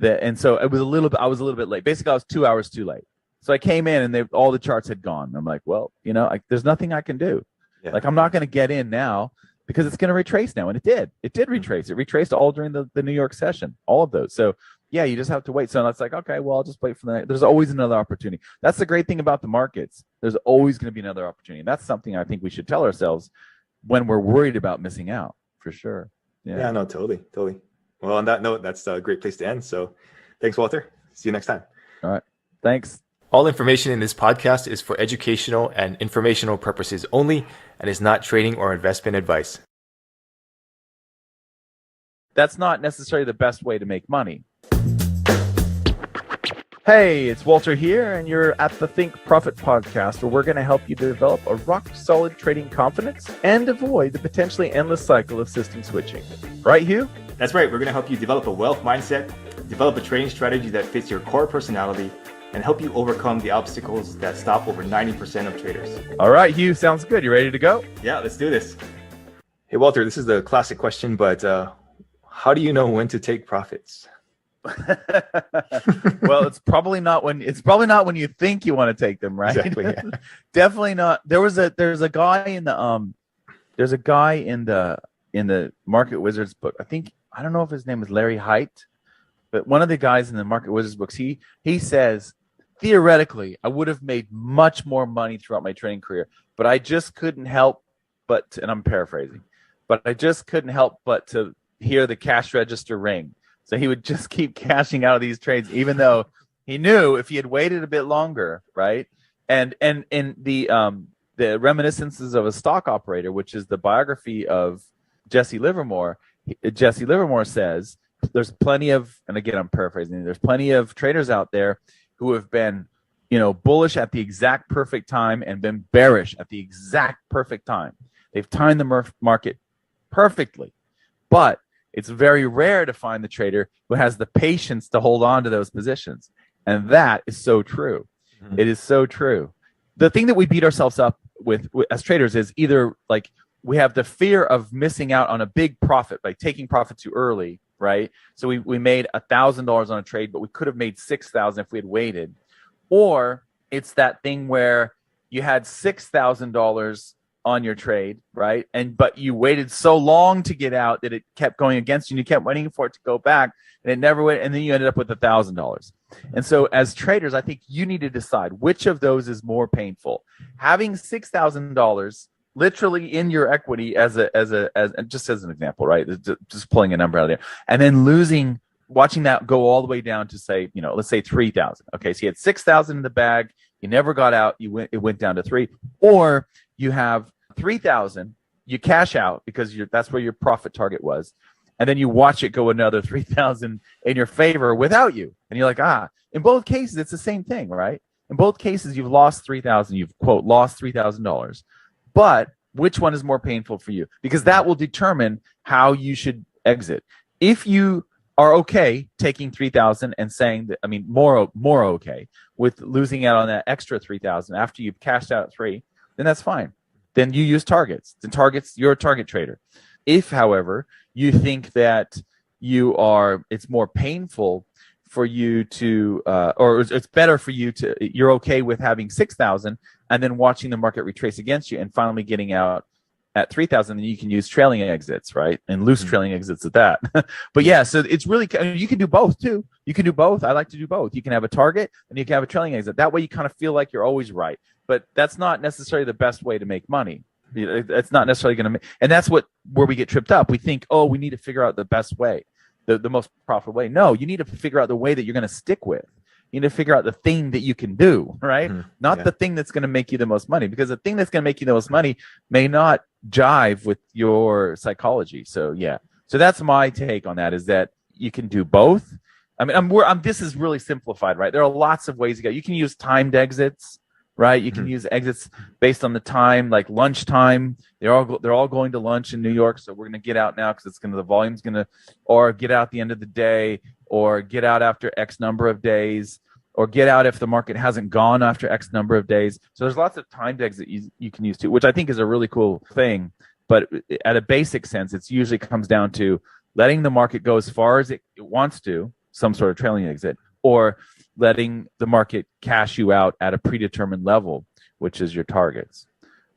[SPEAKER 1] and so I was a little bit late. Basically, I was 2 hours too late. So I came in, and all the charts had gone. I'm like, well, there's nothing I can do.
[SPEAKER 2] Yeah.
[SPEAKER 1] Like I'm not going to get in now, because it's going to retrace now. And it did. It did retrace. It retraced all during the New York session, all of those. So yeah, you just have to wait. So it's like, okay, well, I'll just wait for the next. There's always another opportunity. That's the great thing about the markets. There's always going to be another opportunity. And that's something I think we should tell ourselves when we're worried about missing out, for sure.
[SPEAKER 4] Yeah, no, totally. Well, on that note, that's a great place to end. So thanks, Walter. See you next time.
[SPEAKER 1] All right. Thanks.
[SPEAKER 4] All information in this podcast is for educational and informational purposes only and is not trading or investment advice.
[SPEAKER 1] That's not necessarily the best way to make money. Hey, it's Walter here, and you're at the Think Profit podcast, where we're going to help you develop a rock-solid trading confidence and avoid the potentially endless cycle of system switching. Right, Hugh?
[SPEAKER 4] That's right. We're going to help you develop a wealth mindset, develop a trading strategy that fits your core personality, and help you overcome the obstacles that stop over 90% of traders.
[SPEAKER 1] All right, Hugh, sounds good. You ready to go?
[SPEAKER 4] Yeah, let's do this. Hey, Walter, this is the classic question, but how do you know when to take profits?
[SPEAKER 1] Well, it's probably not when you think you want to take them, right?
[SPEAKER 4] Exactly. Yeah.
[SPEAKER 1] Definitely not. There's a guy in the Market Wizards book. I don't know if his name is Larry Height, but one of the guys in the Market Wizards books, he says, theoretically, I would have made much more money throughout my trading career, but I just couldn't help but, and I'm paraphrasing, but I just couldn't help but to hear the cash register ring. So he would just keep cashing out of these trades, even though he knew if he had waited a bit longer, right? And in the Reminiscences of a Stock Operator, which is the biography of Jesse Livermore says there's plenty of, and again I'm paraphrasing, there's plenty of traders out there who have been, bullish at the exact perfect time and been bearish at the exact perfect time. They've timed the market perfectly, but it's very rare to find the trader who has the patience to hold on to those positions. And that is so true. Mm-hmm. It is so true. The thing that we beat ourselves up with as traders is either like we have the fear of missing out on a big profit by taking profit too early, right? So we made $1,000 on a trade, but we could have made $6,000 if we had waited. Or it's that thing where you had $6,000 on your trade, right? But you waited so long to get out that it kept going against you, and you kept waiting for it to go back, and it never went, and then you ended up with $1,000. And so as traders, I think you need to decide which of those is more painful. Having $6,000 literally in your equity as just as an example, right? Just pulling a number out of there, and then watching that go all the way down to say, let's say 3,000. Okay, so you had 6,000 in the bag, you never got out, it went down to 3, or you have 3,000, you cash out because that's where your profit target was, and then you watch it go another 3,000 in your favor without you, and you're like, in both cases it's the same thing, right? In both cases you've lost 3,000, you've quote lost $3,000, but which one is more painful for you? Because that will determine how you should exit. If you are okay taking 3,000 and saying that, more okay with losing out on that extra 3,000 after you've cashed out at 3, then that's fine. Then you use targets. You're a target trader. If, however, you think that it's more painful for you to, or it's better for you to, you're okay with having 6,000 and then watching the market retrace against you and finally getting out at 3,000, then you can use trailing exits, right? And loose trailing exits at that. But yeah, so it's really, you can do both too. You can do both. I like to do both. You can have a target and you can have a trailing exit. That way you kind of feel like you're always right. But that's not necessarily the best way to make money. It's not necessarily going to make, and that's where we get tripped up. We think, we need to figure out the best way, the most profitable way. No, you need to figure out the way that you're going to stick with. You need to figure out the thing that you can do, right? Mm-hmm. Not the thing that's going to make you the most money, because the thing that's going to make you the most money may not jive with your psychology. So yeah, so that's my take on that, is that you can do both. This is really simplified, right? There are lots of ways to go. You can use timed exits, right? You can use exits based on the time, like lunchtime. They're all going to lunch in New York, so we're going to get out now because the volume's going to, or get out at the end of the day, or get out after X number of days, or get out if the market hasn't gone after X number of days. So there's lots of timed exit you can use too, which I think is a really cool thing. But at a basic sense, it usually comes down to letting the market go as far as it wants to, some sort of trailing exit, or letting the market cash you out at a predetermined level, which is your targets.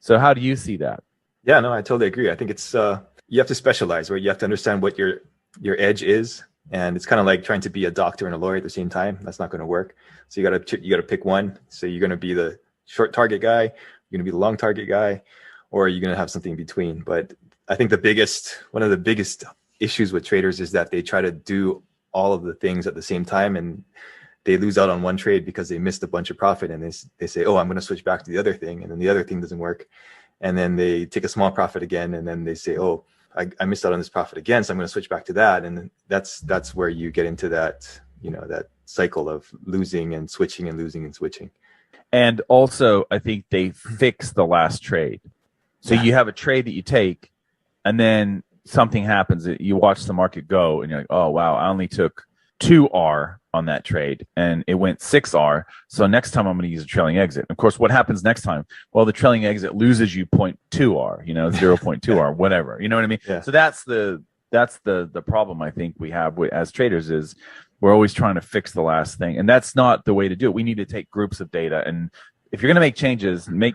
[SPEAKER 1] So how do you see that?
[SPEAKER 2] Yeah, no, I totally agree. I think it's you have to specialize, right? You have to understand what your edge is, and it's kind of like trying to be a doctor and a lawyer at the same time. That's not going to work. So you got to pick one. So you're going to be the short target guy, you're going to be the long target guy, or you're going to have something in between. But I think one of the biggest issues with traders is that they try to do all of the things at the same time, and they lose out on one trade because they missed a bunch of profit, and they say, oh, I'm going to switch back to the other thing, and then the other thing doesn't work, and then they take a small profit again, and then they say, oh, I missed out on this profit again, so I'm going to switch back to that. And that's where you get into that, that cycle of losing and switching and losing and switching.
[SPEAKER 1] And also, I think they fix the last trade. So you have a trade that you take, and then something happens. You watch the market go, and you're like, oh, wow, I only took 2R on that trade, and it went 6R. So next time I'm going to use a trailing exit. Of course, what happens next time? Well, the trailing exit loses you 0.2R, 0.2R, whatever. You know what I mean?
[SPEAKER 2] Yeah.
[SPEAKER 1] So that's the problem I think we have as traders is we're always trying to fix the last thing, and that's not the way to do it. We need to take groups of data, and if you're going to make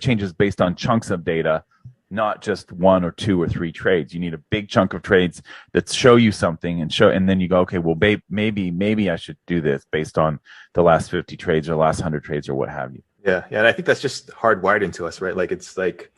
[SPEAKER 1] changes based on chunks of data, not just 1 or 2 or 3 trades. You need a big chunk of trades that show you something and then you go, okay, well, maybe I should do this based on the last 50 trades or the last 100 trades or what have you.
[SPEAKER 2] Yeah. And I think that's just hardwired into us, right? Like, it's like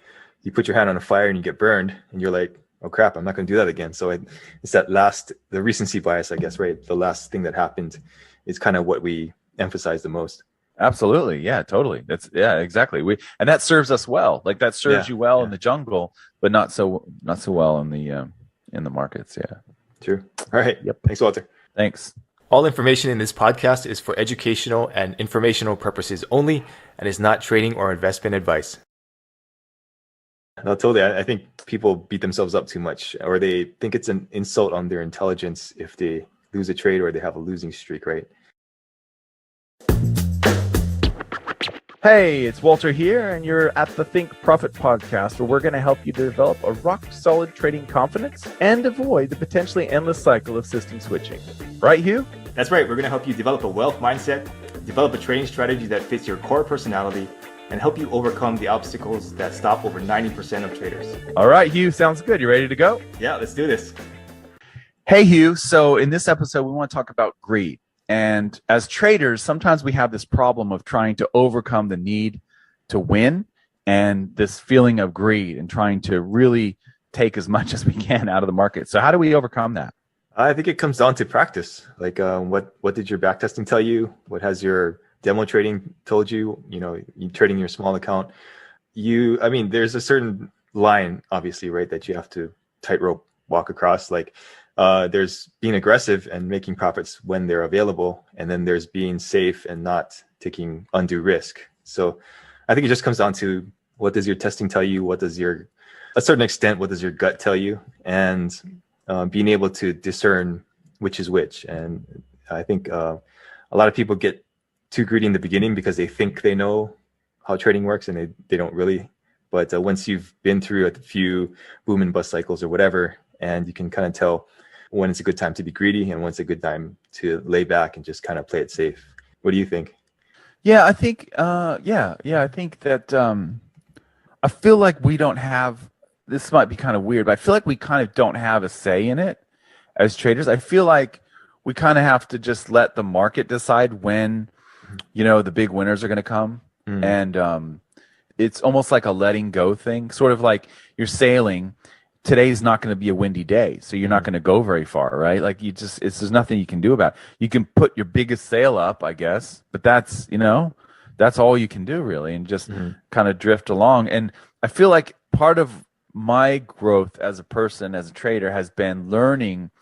[SPEAKER 2] you put your hand on a fire and you get burned and you're like, oh crap, I'm not going to do that again. So it's the recency bias, I guess, right? The last thing that happened is kind of what we emphasize the most.
[SPEAKER 1] Absolutely. Yeah, totally. Exactly. And that serves us well. Like that serves you well in the jungle, but not so well in the markets. Yeah.
[SPEAKER 2] True. All right.
[SPEAKER 1] Yep.
[SPEAKER 2] Thanks, Walter.
[SPEAKER 1] Thanks.
[SPEAKER 4] All information in this podcast is for educational and informational purposes only and is not trading or investment advice.
[SPEAKER 2] No, totally. I think people beat themselves up too much, or they think it's an insult on their intelligence if they lose a trade or they have a losing streak, right?
[SPEAKER 1] Hey, it's Walter here, and you're at the Think Profit podcast, where we're going to help you develop a rock-solid trading confidence and avoid the potentially endless cycle of system switching. Right, Hugh?
[SPEAKER 4] That's right. We're going to help you develop a wealth mindset, develop a trading strategy that fits your core personality, and help you overcome the obstacles that stop over 90% of traders.
[SPEAKER 1] All right, Hugh, sounds good. You ready to go?
[SPEAKER 4] Yeah, let's do this.
[SPEAKER 1] Hey, Hugh. So in this episode, we want to talk about greed. And as traders, sometimes we have this problem of trying to overcome the need to win and this feeling of greed and trying to really take as much as we can out of the market. So how do we overcome that?
[SPEAKER 2] I think it comes down to practice. Like, what did your backtesting tell you? What has your demo trading told you? You trading your small account. There's a certain line, obviously, right, that you have to tightrope walk across. Like, there's being aggressive and making profits when they're available, and then there's being safe and not taking undue risk. So I think it just comes down to, what does your testing tell you? What does a certain extent, what does your gut tell you? And being able to discern which is which. And I think a lot of people get too greedy in the beginning because they think they know how trading works, and they don't really. But once you've been through a few boom and bust cycles or whatever, and you can kind of tell when it's a good time to be greedy and when it's a good time to lay back and just kind of play it safe. What do you think?
[SPEAKER 1] Yeah, I think, I think that I feel like we don't have, this might be kind of weird, but I feel like we kind of don't have a say in it as traders. I feel like we kind of have to just let the market decide when, the big winners are going to come. Mm-hmm. And it's almost like a letting go thing, sort of like you're sailing. Today's not going to be a windy day, so you're not going to go very far, right? Like there's nothing you can do about it. You can put your biggest sail up, I guess, but that's all you can do really, and just kind of drift along. And I feel like part of my growth as a person, as a trader, has been learning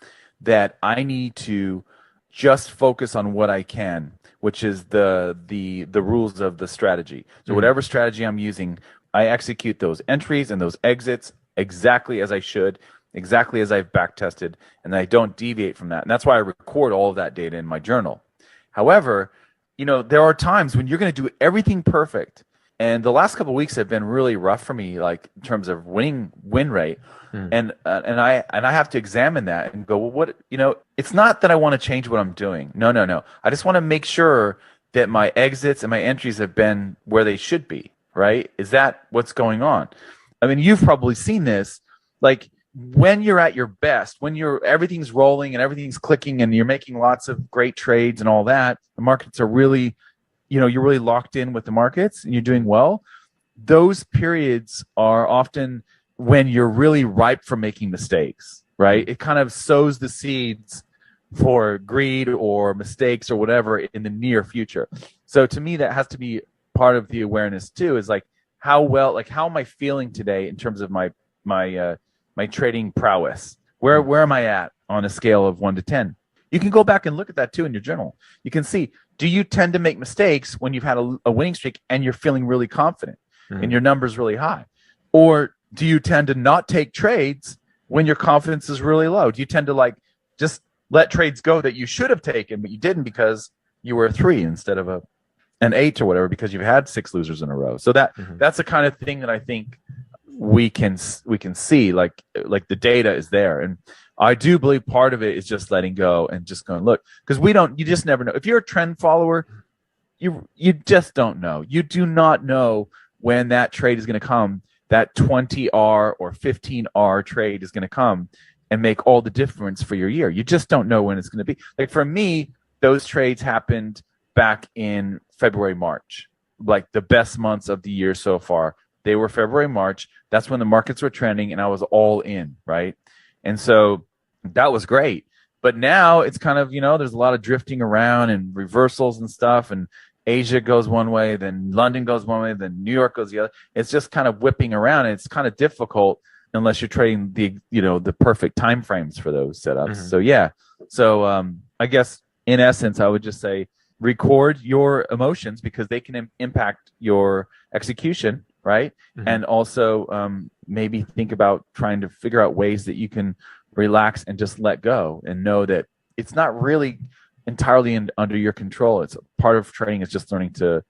[SPEAKER 1] that I need to just focus on what I can, which is the rules of the strategy. So whatever strategy I'm using, I execute those entries and those exits exactly as I should, exactly as I've back tested, and I don't deviate from that. And that's why I record all of that data in my journal. However, there are times when you're going to do everything perfect. And the last couple of weeks have been really rough for me, like in terms of win rate. And I have to examine that and go, well, what, it's not that I want to change what I'm doing. No. I just want to make sure that my exits and my entries have been where they should be, right? Is that what's going on? I mean, you've probably seen this, like when you're at your best, when everything's rolling and everything's clicking and you're making lots of great trades and all that, the markets are really, you're really locked in with the markets and you're doing well. Those periods are often when you're really ripe for making mistakes, right? It kind of sows the seeds for greed or mistakes or whatever in the near future. So to me, that has to be part of the awareness too, is like how am I feeling today in terms of my trading prowess? Where am I at on a scale of 1 to 10? You can go back and look at that too in your journal. You can see, do you tend to make mistakes when you've had a winning streak and you're feeling really confident and your number's really high? Or do you tend to not take trades when your confidence is really low? Do you tend to like just let trades go that you should have taken, but you didn't because you were a 3 instead of an 8 or whatever, because you've had 6 losers in a row? So that's the kind of thing that I think we can see, like the data is there. And I do believe part of it is just letting go and just going, look, because you just never know. If you're a trend follower, you just don't know. You do not know when that trade is going to come. That 20R or 15R trade is going to come and make all the difference for your year. You just don't know when it's going to be. Like for me, those trades happened back in February, March, like the best months of the year so far. They were February, March. That's when the markets were trending and I was all in, right? And so that was great. But now it's kind of, there's a lot of drifting around and reversals and stuff, and Asia goes one way, then London goes one way, then New York goes the other. It's just kind of whipping around, and it's kind of difficult unless you're trading the perfect time frames for those setups. So yeah. So I guess in essence, I would just say record your emotions because they can impact your execution, right? And also maybe think about trying to figure out ways that you can relax and just let go and know that it's not really entirely under your control. It's part of trading is just learning to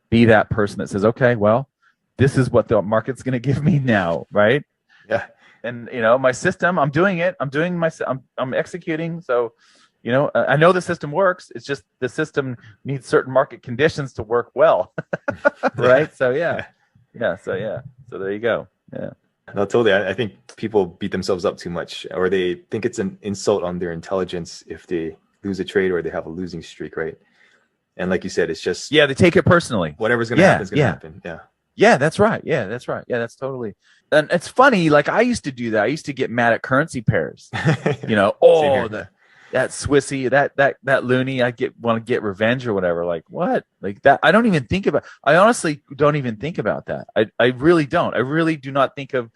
[SPEAKER 1] be that person that says, okay, well, this is what the market's going to give me now, right?
[SPEAKER 4] Yeah.
[SPEAKER 1] And my system, I'm doing it. I'm executing. So, I know the system works. It's just the system needs certain market conditions to work well, right? So yeah. So there you go. Yeah.
[SPEAKER 4] No, totally. I think people beat themselves up too much, or they think it's an insult on their intelligence if they lose a trade or they have a losing streak, right? And like you said, it's just
[SPEAKER 1] they take it personally.
[SPEAKER 4] Whatever's going to happen is going to happen. Yeah.
[SPEAKER 1] Yeah, that's right. Yeah, that's right. Yeah, that's totally. And it's funny. Like I used to do that. I used to get mad at currency pairs. That Swissy, that loony. I want to get revenge or whatever. Like what? Like that. I don't even think about. I honestly don't even think about that. I really don't. I really do not think of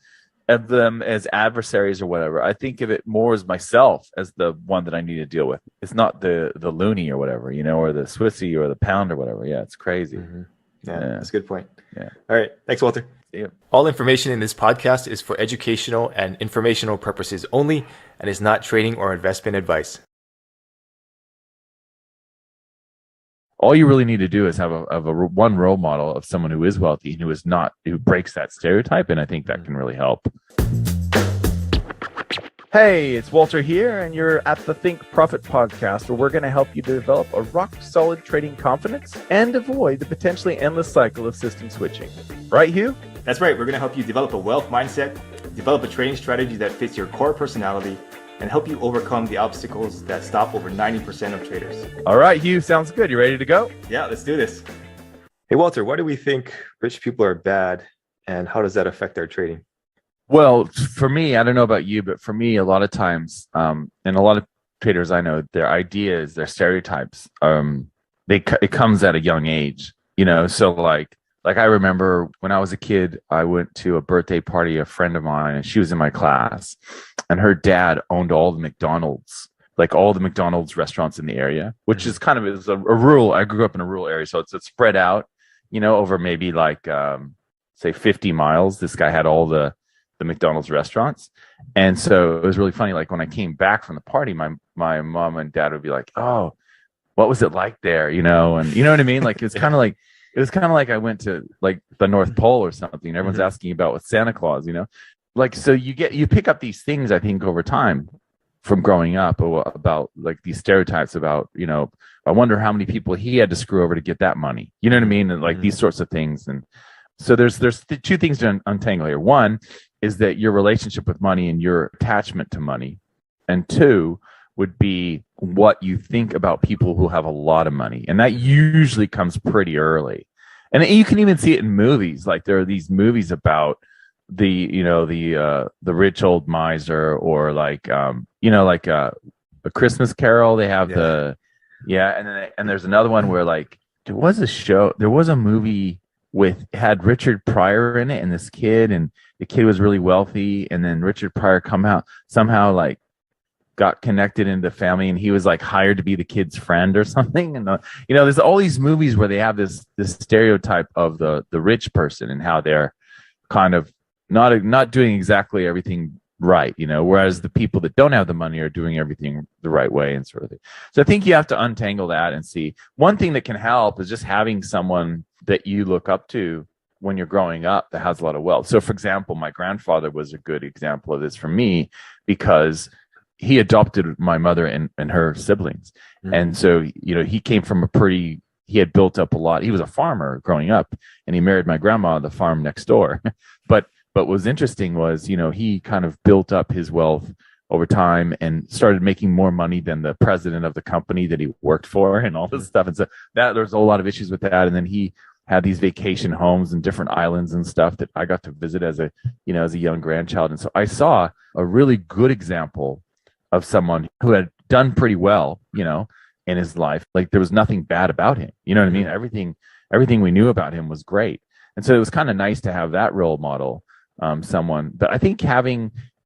[SPEAKER 1] them as adversaries or whatever. I think of it more as myself as the one that I need to deal with. It's not the loony or whatever, or the Swissy or the pound or whatever. Yeah, it's crazy.
[SPEAKER 4] Yeah, that's a good point.
[SPEAKER 1] Yeah.
[SPEAKER 4] All right. Thanks, Walter.
[SPEAKER 1] See you.
[SPEAKER 4] All information in this podcast is for educational and informational purposes only and is not trading or investment advice.
[SPEAKER 1] All you really need to do is have one role model of someone who is wealthy and who breaks that stereotype, and I think that can really help. Hey, it's Walter here, and you're at the Think Profit podcast, where we're going to help you develop a rock-solid trading confidence and avoid the potentially endless cycle of system switching. Right, Hugh?
[SPEAKER 4] That's right. We're going to help you develop a wealth mindset, develop a trading strategy that fits your core personality, and help you overcome the obstacles that stop over 90% of traders.
[SPEAKER 1] All right, Hugh, sounds good. You ready to go?
[SPEAKER 4] Yeah, let's do this. Hey, Walter, why do we think rich people are bad, and how does that affect our trading?
[SPEAKER 1] Well, for me, I don't know about you, but for me, a lot of times, and a lot of traders I know, their ideas, their stereotypes, it comes at a young age, So like I remember when I was a kid, I went to a birthday party of a friend of mine, and she was in my class, and her dad owned all the McDonald's, like all the McDonald's restaurants in the area, which is kind of is a rural. I grew up in a rural area, so it's spread out, over maybe like say 50 miles. This guy had all the McDonald's restaurants. And so it was really funny. Like when I came back from the party, my mom and dad would be like, "Oh, what was it like there?" And you know what I mean? Like it was kind of like I went to like the North Pole or something. Everyone's asking about with Santa Claus, Like so you pick up these things, I think, over time from growing up about like these stereotypes about, I wonder how many people he had to screw over to get that money. You know what I mean? And like these sorts of things. And So there's two things to untangle here. One is that your relationship with money and your attachment to money, and two would be what you think about people who have a lot of money, and that usually comes pretty early. And you can even see it in movies. Like there are these movies about the rich old miser, or like like A Christmas Carol. They have and there's another one where like there was a movie had Richard Pryor in it, and this kid, and the kid was really wealthy, and then Richard Pryor somehow like got connected into the family, and he was like hired to be the kid's friend or something. And there's all these movies where they have this stereotype of the rich person and how they're kind of not doing exactly everything right, whereas the people that don't have the money are doing everything the right way and sort of thing. So I think you have to untangle that and see. One thing that can help is just having someone that you look up to when you're growing up that has a lot of wealth. So for example, my grandfather was a good example of this for me, because he adopted my mother and her siblings. Mm-hmm. And so, he came from he had built up a lot. He was a farmer growing up, and he married my grandma on the farm next door. But what was interesting was, he kind of built up his wealth over time and started making more money than the president of the company that he worked for and all this stuff. And so there's a lot of issues with that. And then he had these vacation homes in different islands and stuff that I got to visit as a young grandchild. And so I saw a really good example of someone who had done pretty well, in his life. Like there was nothing bad about him. You know what I mean? Everything we knew about him was great. And so it was kind of nice to have that role model, someone. But I think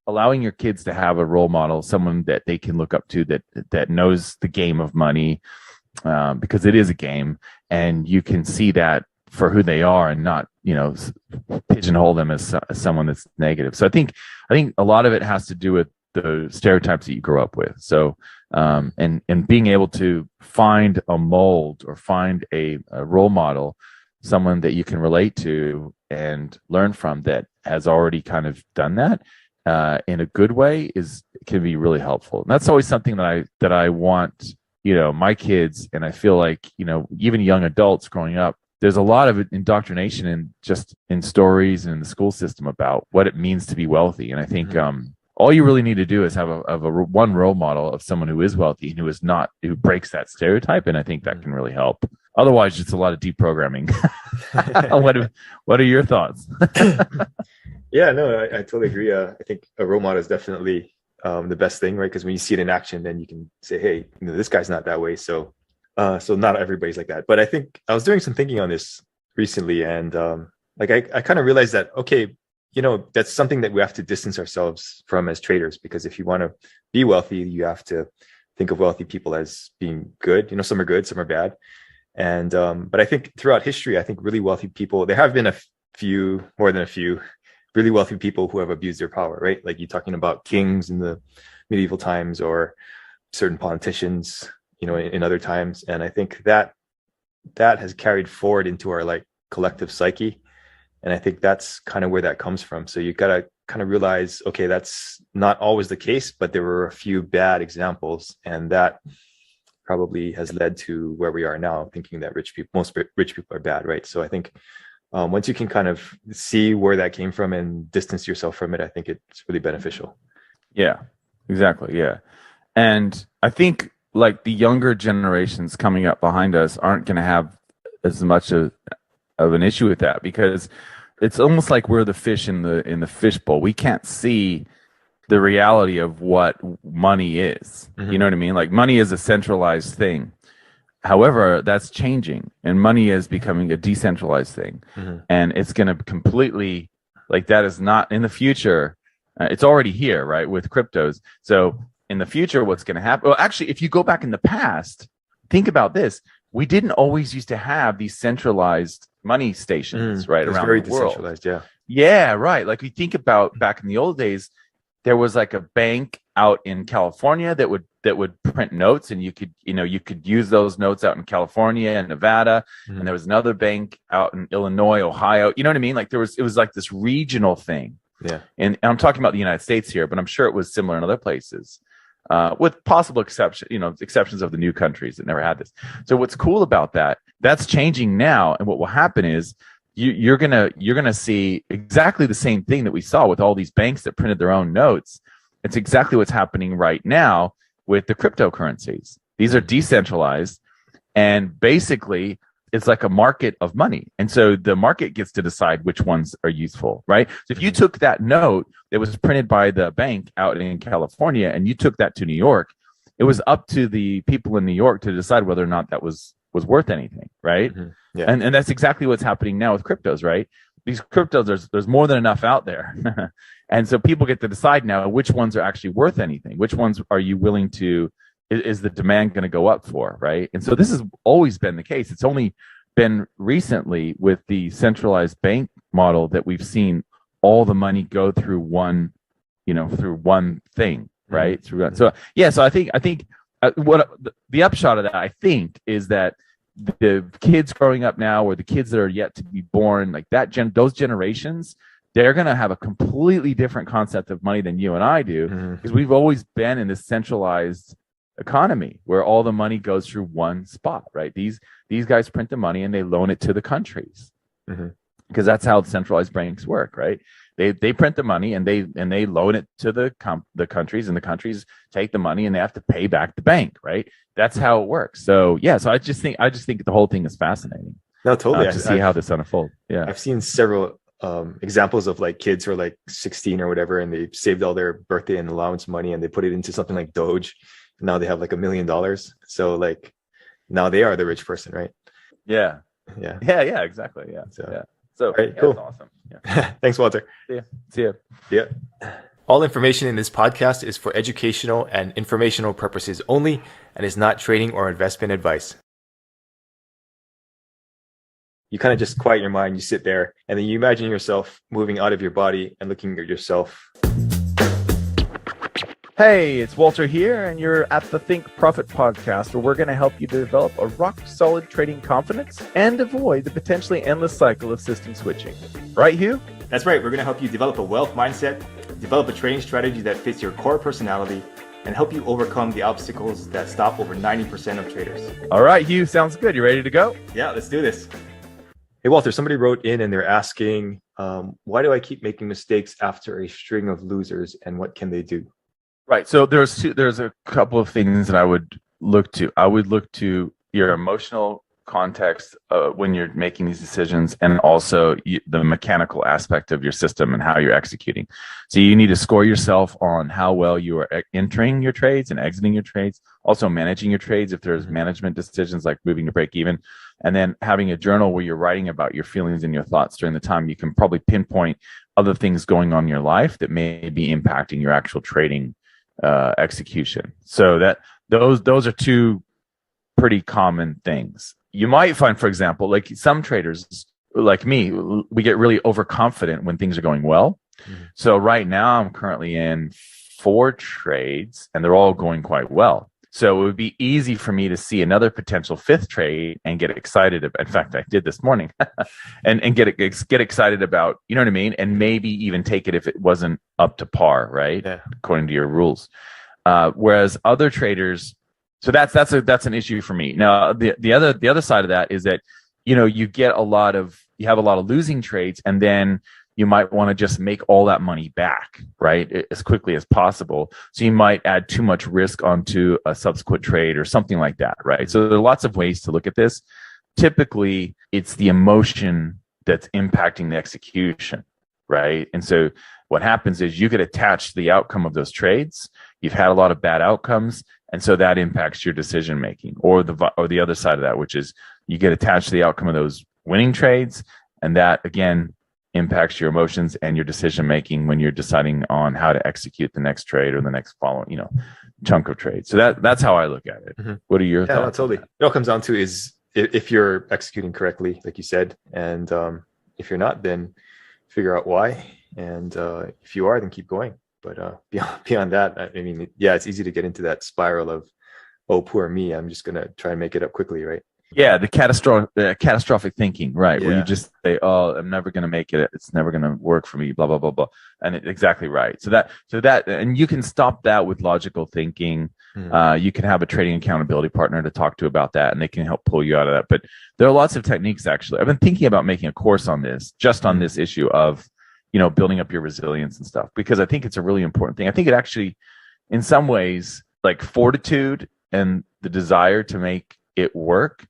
[SPEAKER 1] allowing your kids to have a role model, someone that they can look up to that knows the game of money, because it is a game, and you can see that for who they are and not, pigeonhole them as someone that's negative. So I think a lot of it has to do with the stereotypes that you grow up with. So, and being able to find a mold or find a role model, someone that you can relate to and learn from that has already kind of done that in a good way can be really helpful. And that's always something that I want, my kids, and I feel like, even young adults growing up, there's a lot of indoctrination in stories and in the school system about what it means to be wealthy. And I think, all you really need to do is have one role model of someone who is wealthy and who breaks that stereotype. And I think that can really help. Otherwise, it's a lot of deprogramming. What are your thoughts?
[SPEAKER 4] Yeah, no, I totally agree. I think a role model is definitely the best thing, right? Because when you see it in action, then you can say, hey, this guy's not that way. So not everybody's like that. But I think I was doing some thinking on this recently, and I kind of realized that, okay, that's something that we have to distance ourselves from as traders, because if you want to be wealthy, you have to think of wealthy people as being good. Some are good, some are bad. And, but I think throughout history, I think really wealthy people, there have been more than a few really wealthy people who have abused their power, right? Like you're talking about kings in the medieval times, or certain politicians, in other times. And I think that has carried forward into our like collective psyche. And I think that's kind of where that comes from. So you got to kind of realize, okay, that's not always the case, but there were a few bad examples, and that probably has led to where we are now, thinking that most rich people are bad, right? So I think once you can kind of see where that came from and distance yourself from it, I think it's really beneficial.
[SPEAKER 1] Yeah, exactly. Yeah. And I think like the younger generations coming up behind us aren't going to have as much of an issue with that, because it's almost like we're the fish in the fishbowl. We can't see the reality of what money is. Mm-hmm. You know what I mean? Like money is a centralized thing. However, that's changing, and money is becoming a decentralized thing. Mm-hmm. And it's going to completely, like, that is not in the future. It's already here, right, with cryptos. So in the future, what's going to happen? Well, actually, if you go back in the past, think about this. We didn't always used to have these centralized money stations, right, around
[SPEAKER 4] very
[SPEAKER 1] the world.
[SPEAKER 4] Decentralized, yeah.
[SPEAKER 1] Yeah, right. Like we think about back in the old days, there was like a bank out in California that would print notes, and you could use those notes out in California and Nevada. Mm-hmm. And there was another bank out in Illinois, Ohio. You know what I mean? Like it was like this regional thing.
[SPEAKER 4] Yeah.
[SPEAKER 1] And I'm talking about the United States here, but I'm sure it was similar in other places. With possible exceptions of the new countries that never had this. So what's cool about that, that's changing now. And what will happen is you're gonna see exactly the same thing that we saw with all these banks that printed their own notes. It's exactly what's happening right now with the cryptocurrencies. These are decentralized, and basically it's like a market of money. And so the market gets to decide which ones are useful, right? So if you took that note that was printed by the bank out in California and you took that to New York, it was up to the people in New York to decide whether or not that was worth anything, right?
[SPEAKER 2] Yeah.
[SPEAKER 1] And that's exactly what's happening now with cryptos, right? These cryptos, there's more than enough out there. And so people get to decide now which ones are actually worth anything. Which ones are you willing to, is the demand going to go up for, right? And so this has always been the case. It's only been recently with the centralized bank model that we've seen all the money go through one, through one thing, right? So I think what the upshot of that, I think, is that the kids growing up now, or the kids that are yet to be born, like those generations, they're going to have a completely different concept of money than you and I do, because we've always been in this centralized economy where all the money goes through one spot, right? These guys print the money and they loan it to the countries, because that's how centralized banks work, right? They print the money and they loan it to the countries, and the countries take the money and they have to pay back the bank, right? That's how it works. So so I just think the whole thing is fascinating.
[SPEAKER 2] No, totally.
[SPEAKER 1] To see how this unfolds. Yeah,
[SPEAKER 2] I've seen several examples of like kids who are like 16 or whatever, and they saved all their birthday and allowance money and they put it into something like Doge. Now they have like $1 million. So like now they are the rich person, right?
[SPEAKER 1] Yeah, exactly. Yeah. So
[SPEAKER 2] right, cool.
[SPEAKER 1] That's awesome. Yeah.
[SPEAKER 2] Thanks, Walter.
[SPEAKER 1] See ya.
[SPEAKER 2] Yeah.
[SPEAKER 4] All information in this podcast is for educational and informational purposes only and is not trading or investment advice.
[SPEAKER 2] You kind of just quiet your mind, you sit there, and then you imagine yourself moving out of your body and looking at yourself.
[SPEAKER 1] Hey, it's Walter here, and you're at the Think Profit podcast, where we're going to help you develop a rock-solid trading confidence and avoid the potentially endless cycle of system switching. Right, Hugh?
[SPEAKER 4] That's right. We're going to help you develop a wealth mindset, develop a trading strategy that fits your core personality, and help you overcome the obstacles that stop over 90% of traders.
[SPEAKER 1] All right, Hugh, sounds good. You ready to go?
[SPEAKER 4] Yeah, let's do this.
[SPEAKER 2] Hey, Walter, somebody wrote in and they're asking, why do I keep making mistakes after a string of losers, and what can they do?
[SPEAKER 1] Right. So there's a couple of things that I would look to. I would look to your emotional context when you're making these decisions, and also the mechanical aspect of your system and how you're executing. So you need to score yourself on how well you are entering your trades and exiting your trades, also managing your trades if there's management decisions like moving to break even, and then having a journal where you're writing about your feelings and your thoughts during the time. You can probably pinpoint other things going on in your life that may be impacting your actual trading execution. So that those are two pretty common things. You might find, for example, like some traders like me, we get really overconfident when things are going well. So right now I'm currently in 4 trades and they're all going quite well. So it would be easy for me to see another potential 5th trade and get excited about. In fact, I did this morning, and get excited about, you know what I mean, and maybe even take it if it wasn't up to par, right? Yeah. According to your rules. Whereas other traders, so that's an issue for me. Now the other side of that is that you have a lot of losing trades, and then you might want to just make all that money back, right, as quickly as possible. So you might add too much risk onto a subsequent trade or something like that, right? So there are lots of ways to look at this. Typically, it's the emotion that's impacting the execution, right? And so what happens is you get attached to the outcome of those trades. You've had a lot of bad outcomes, and so that impacts your decision making. Or the other side of that, which is you get attached to the outcome of those winning trades, and that again impacts your emotions and your decision making when you're deciding on how to execute the next trade or the next following, chunk of trades. So that's how I look at it. What are your thoughts?
[SPEAKER 2] No, totally. It all comes down to is if you're executing correctly, like you said, and if you're not, then figure out why. And if you are, then keep going. But beyond that, I mean, it's easy to get into that spiral of, oh, poor me, I'm just gonna try and make it up quickly, right?
[SPEAKER 1] Yeah, the catastrophic thinking, right? Where
[SPEAKER 4] Yeah.
[SPEAKER 1] you just say, "Oh, I'm never going to make it. It's never going to work for me." Blah blah blah blah, and exactly right. So that, and you can stop that with logical thinking. You can have a trading accountability partner to talk to about that, and they can help pull you out of that. But there are lots of techniques. Actually, I've been thinking about making a course on this, just on this issue of, building up your resilience and stuff, because I think it's a really important thing. I think it actually, in some ways, like fortitude and the desire to make it work,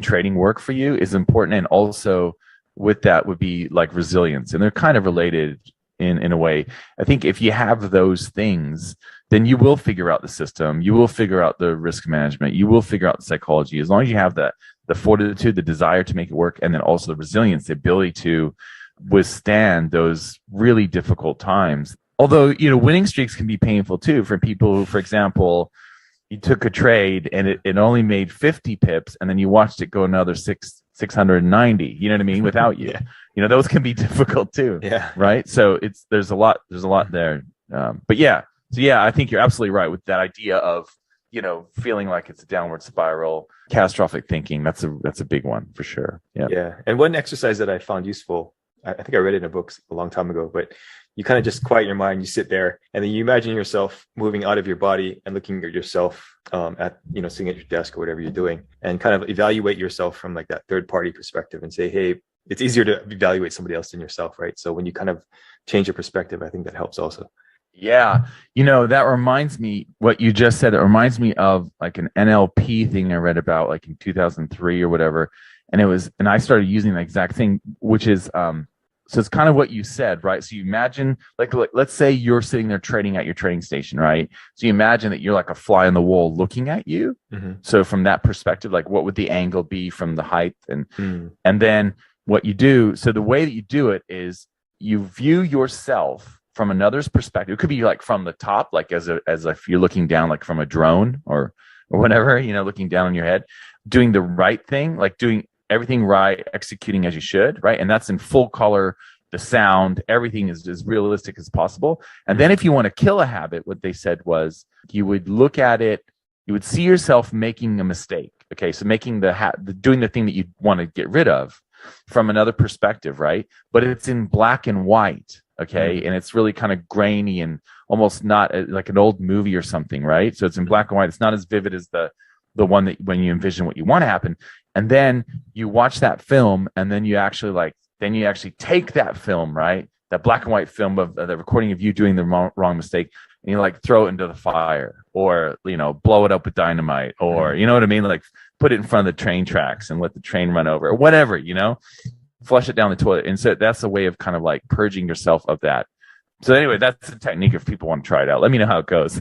[SPEAKER 1] trading work for you is important. And also with that would be like resilience, and they're kind of related in a way. I think if you have those things, then you will figure out the system, you will figure out the risk management, you will figure out the psychology, as long as you have the fortitude, the desire to make it work, and then also the resilience, the ability to withstand those really difficult times. Although, winning streaks can be painful too for people who, for example, you took a trade and it only made 50 pips, and then you watched it go another 690, you know what I mean, without you.
[SPEAKER 4] Yeah.
[SPEAKER 1] Those can be difficult too.
[SPEAKER 4] Yeah.
[SPEAKER 1] Right. So there's a lot there. But yeah. So yeah, I think you're absolutely right with that idea of, feeling like it's a downward spiral, catastrophic thinking. That's a big one for sure. Yeah.
[SPEAKER 4] Yeah. And one exercise that I found useful, I think I read it in a book a long time ago, but you kind of just quiet your mind, you sit there, and then you imagine yourself moving out of your body and looking at yourself sitting at your desk or whatever you're doing, and kind of evaluate yourself from like that third party perspective and say, hey, it's easier to evaluate somebody else than yourself, right? So when you kind of change your perspective, I think that helps also.
[SPEAKER 1] Yeah. That reminds me, what you just said, it reminds me of like an NLP thing I read about like in 2003 or whatever. And I started using the exact thing, which is, so it's kind of what you said, right? So you imagine, like let's say you're sitting there trading at your trading station, right? So you imagine that you're like a fly on the wall looking at you. So from that perspective, like what would the angle be from the height? And then what you do, so the way that you do it is you view yourself from another's perspective. It could be like from the top, like as if you're looking down, like from a drone or whatever, looking down on your head, doing the right thing, like doing everything right, executing as you should, right? And that's in full color, the sound, everything is as realistic as possible. And then if you want to kill a habit, what they said was you would look at it, you would see yourself making a mistake. Okay, so making doing the thing that you want to get rid of from another perspective, right? But it's in black and white, okay? And it's really kind of grainy and almost not like an old movie or something, right? So it's in black and white. It's not as vivid as the one that when you envision what you want to happen. And then you watch that film, and then you actually take that film, right? That black and white film of the recording of you doing the wrong mistake, and you like throw it into the fire, or blow it up with dynamite, or you know what I mean, like put it in front of the train tracks and let the train run over, or whatever, flush it down the toilet. And so that's a way of kind of like purging yourself of that. So anyway, that's a technique if people want to try it out. Let me know how it goes.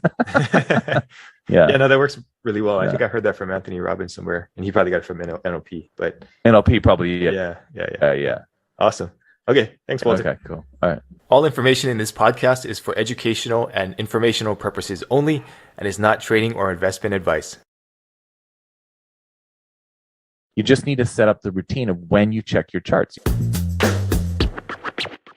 [SPEAKER 1] Yeah,
[SPEAKER 4] no, that works really well. I think I heard that from Anthony Robbins somewhere, and he probably got it from NLP. But
[SPEAKER 1] NLP probably,
[SPEAKER 4] yeah. Awesome. Okay, thanks, Walter.
[SPEAKER 1] Okay, cool. All right.
[SPEAKER 4] All information in this podcast is for educational and informational purposes only, and is not trading or investment advice.
[SPEAKER 1] You just need to set up the routine of when you check your charts.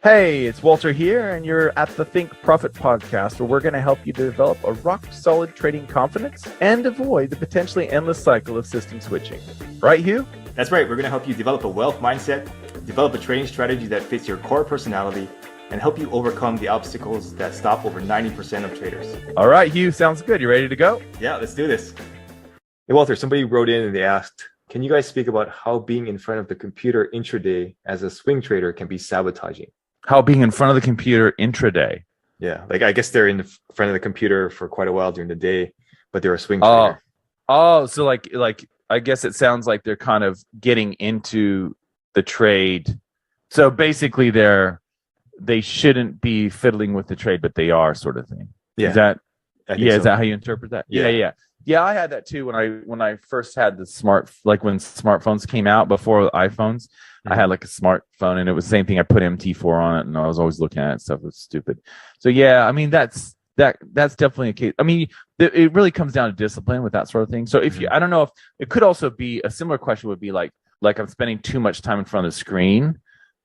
[SPEAKER 1] Hey, it's Walter here, and you're at the Think Profit podcast, where we're going to help you develop a rock-solid trading confidence and avoid the potentially endless cycle of system switching. Right, Hugh?
[SPEAKER 4] That's right. We're going to help you develop a wealth mindset, develop a trading strategy that fits your core personality, and help you overcome the obstacles that stop over 90% of traders.
[SPEAKER 1] All right, Hugh, sounds good. You ready to go?
[SPEAKER 4] Yeah, let's do this. Hey, Walter, somebody wrote in and they asked, can you guys speak about how being in front of the computer intraday as a swing trader can be sabotaging?
[SPEAKER 1] How being in front of the computer intraday?
[SPEAKER 4] Yeah, like I guess they're in front of the computer for quite a while during the day, but they're a swing trader.
[SPEAKER 1] Oh, so like I guess it sounds like they're kind of getting into the trade. So basically they shouldn't be fiddling with the trade, but they are, sort of thing. Yeah. Is that how you interpret that? Yeah. Yeah, I had that too when I first had the when smartphones came out before iPhones. I had like a smartphone, and it was the same thing. I put MT4 on it, and I was always looking at it. Stuff was stupid. So yeah, I mean that's definitely a case. I mean, it really comes down to discipline with that sort of thing. So if I don't know if it could also be a similar question would be like I'm spending too much time in front of the screen.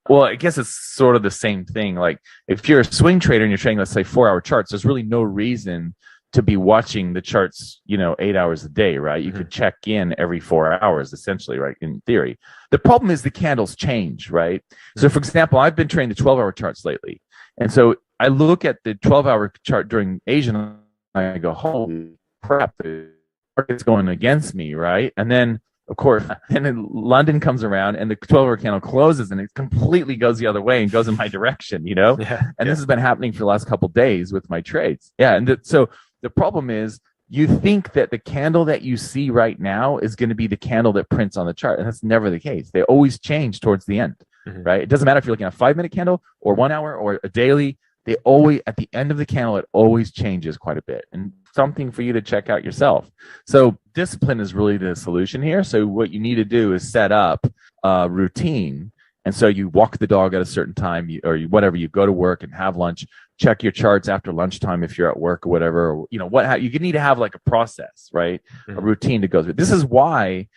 [SPEAKER 1] Well, I guess it's sort of the same thing. Like if you're a swing trader and you're trading, let's say 4-hour charts, there's really no reason to be watching the charts, 8 hours a day, right? You could check in every 4 hours, essentially, right? In theory. The problem is the candles change, right? So, for example, I've been trading the 12-hour charts lately. And so I look at the 12-hour chart during Asian, and I go, holy crap, the market's going against me, right? And then, of course, and then London comes around and the 12-hour candle closes and it completely goes the other way and goes in my direction, And this has been happening for the last couple of days with my trades. Yeah, and so the problem is you think that the candle that you see right now is going to be the candle that prints on the chart, and that's never the case. They always change towards the end, right? It doesn't matter if you're looking at a 5-minute candle or 1 hour or a daily. They always, at the end of the candle, it always changes quite a bit, and something for you to check out yourself. So discipline is really the solution here. So what you need to do is set up a routine. And so you walk the dog at a certain time, whatever, you go to work and have lunch, check your charts after lunchtime if you're at work or whatever, or, you need to have like a process, right? A routine to go through. This is why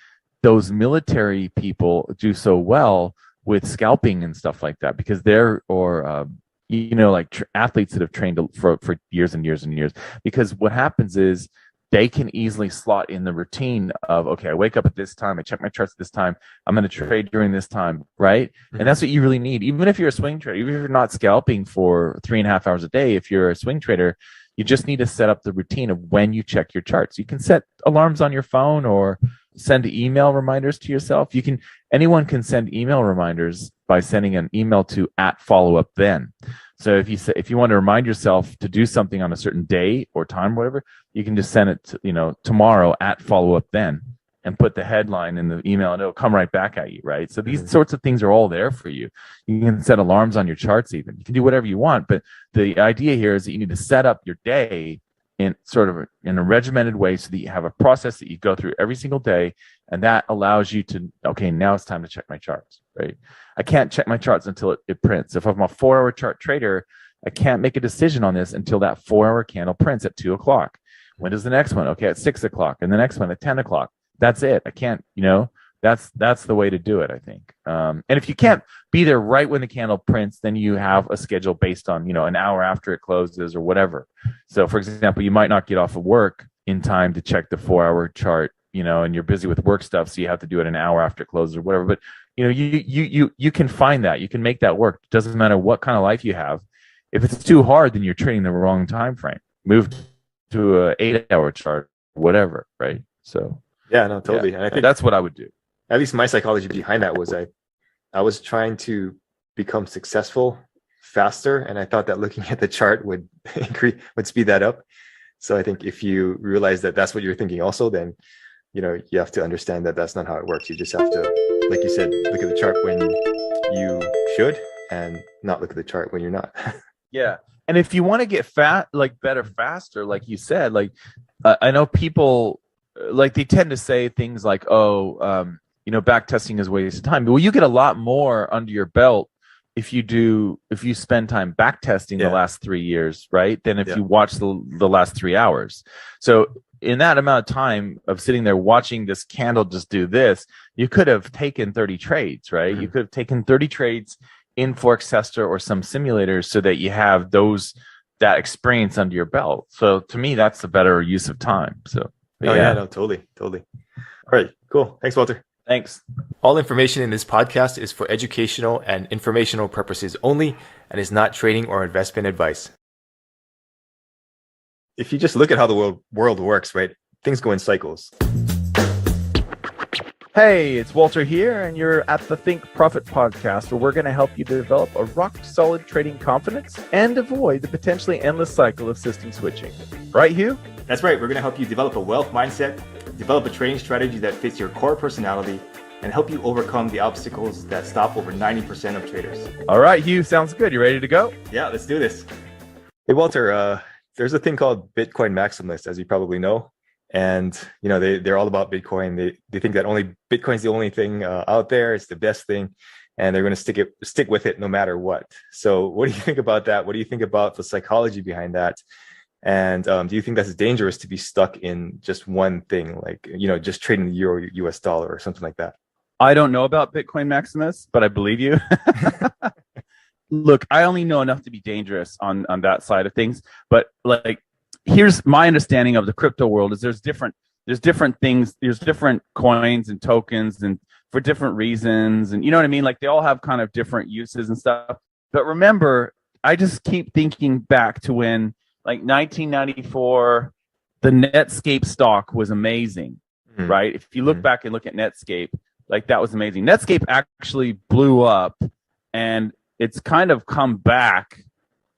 [SPEAKER 1] those military people do so well with scalping and stuff like that, because they're, athletes that have trained for years and years and years, because what happens is they can easily slot in the routine of, okay, I wake up at this time, I check my charts at this time, I'm going to trade during this time, right? And that's what you really need. Even if you're a swing trader, even if you're not scalping for 3.5 hours a day, if you're a swing trader, you just need to set up the routine of when you check your charts. You can set alarms on your phone or send email reminders to yourself. Anyone can send email reminders by sending an email to @followupthen. So if you want to remind yourself to do something on a certain day or time, whatever, you can just send it to, tomorrow @followupthen and put the headline in the email and it'll come right back at you, right? So these sorts of things are all there for you. You can set alarms on your charts even. You can do whatever you want, but the idea here is that you need to set up your day in a regimented way so that you have a process that you go through every single day, and that allows you to, okay, now it's time to check my charts, right? I can't check my charts until it prints. If I'm a 4-hour chart trader, I can't make a decision on this until that 4-hour candle prints at 2 o'clock. When does the next one? Okay, at 6 o'clock, and the next one at 10 o'clock. That's it. I can't, that's the way to do it, I think. And if you can't be there right when the candle prints, then you have a schedule based on, an hour after it closes or whatever. So, for example, you might not get off of work in time to check the 4-hour chart, and you're busy with work stuff, so you have to do it an hour after it closes or whatever. But, you can find that. You can make that work. It doesn't matter what kind of life you have. If it's too hard, then you're trading the wrong time frame. Move to an 8-hour chart, whatever, right? So
[SPEAKER 4] yeah, no, totally.
[SPEAKER 1] Yeah,
[SPEAKER 4] and I think
[SPEAKER 1] that's what I would do.
[SPEAKER 4] At least my psychology behind that was I was trying to become successful faster, and I thought that looking at the chart would speed that up. So I think if you realize that that's what you're thinking also, then you have to understand that that's not how it works. You just have to, like you said, look at the chart when you should and not look at the chart when you're not.
[SPEAKER 1] Yeah. And if you want to get better faster, like you said, I know people they tend to say things like, back testing is a waste of time. Well, you get a lot more under your belt if you spend time back testing the last 3 years, right? Than if you watch the last 3 hours. So in that amount of time of sitting there watching this candle just do this, you could have taken 30 trades, right? You could have taken 30 trades in Forex Tester or some simulators so that you have that experience under your belt. So to me, that's the better use of time. So
[SPEAKER 4] no, totally. All right, cool. Thanks, Walter.
[SPEAKER 1] Thanks.
[SPEAKER 4] All information in this podcast is for educational and informational purposes only and is not trading or investment advice. If you just look at how the world works, right, things go in cycles.
[SPEAKER 1] Hey, it's Walter here, and you're at the Think Profit podcast, where we're going to help you develop a rock-solid trading confidence and avoid the potentially endless cycle of system switching. Right, Hugh?
[SPEAKER 4] That's right. We're going to help you develop a wealth mindset, develop a trading strategy that fits your core personality, and help you overcome the obstacles that stop over 90% of traders.
[SPEAKER 1] All right, Hugh, sounds good. You ready to go?
[SPEAKER 4] Yeah, let's do this. Hey, Walter, there's a thing called Bitcoin maximalists, as you probably know. And, they're all about Bitcoin. They think that only Bitcoin's the only thing out there. It's the best thing. And they're going to stick with it no matter what. So what do you think about that? What do you think about the psychology behind that? And do you think that's dangerous to be stuck in just one thing, like, just trading the euro, US dollar or something like that?
[SPEAKER 6] I don't know about Bitcoin Maximus, but I believe you. Look, I only know enough to be dangerous on that side of things. But here's my understanding of the crypto world is there's different things, there's different coins and tokens and for different reasons, and you know what I mean, like they all have kind of different uses and stuff. But remember, I just keep thinking back to when like 1994 the Netscape stock was amazing, right? If you look back and look at Netscape, like that was amazing. Netscape actually blew up, and it's kind of come back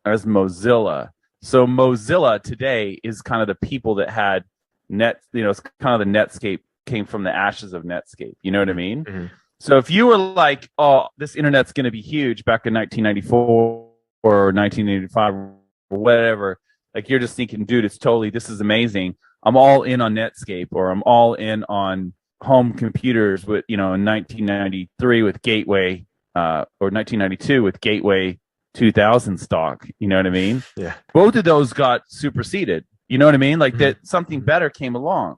[SPEAKER 6] as Mozilla. So Mozilla today is kind of the people that had it's kind of the Netscape came from the ashes of Netscape. You know what I mean? So if you were like, oh, this internet's going to be huge back in 1994 or 1985 or whatever, like you're just thinking, dude, this is amazing. I'm all in on Netscape, or I'm all in on home computers with, in 1993 with Gateway, or 1992 with Gateway 2000 stock. You know what I mean?
[SPEAKER 2] Yeah.
[SPEAKER 6] Both of those got superseded. You know what I mean? Like that something better came along.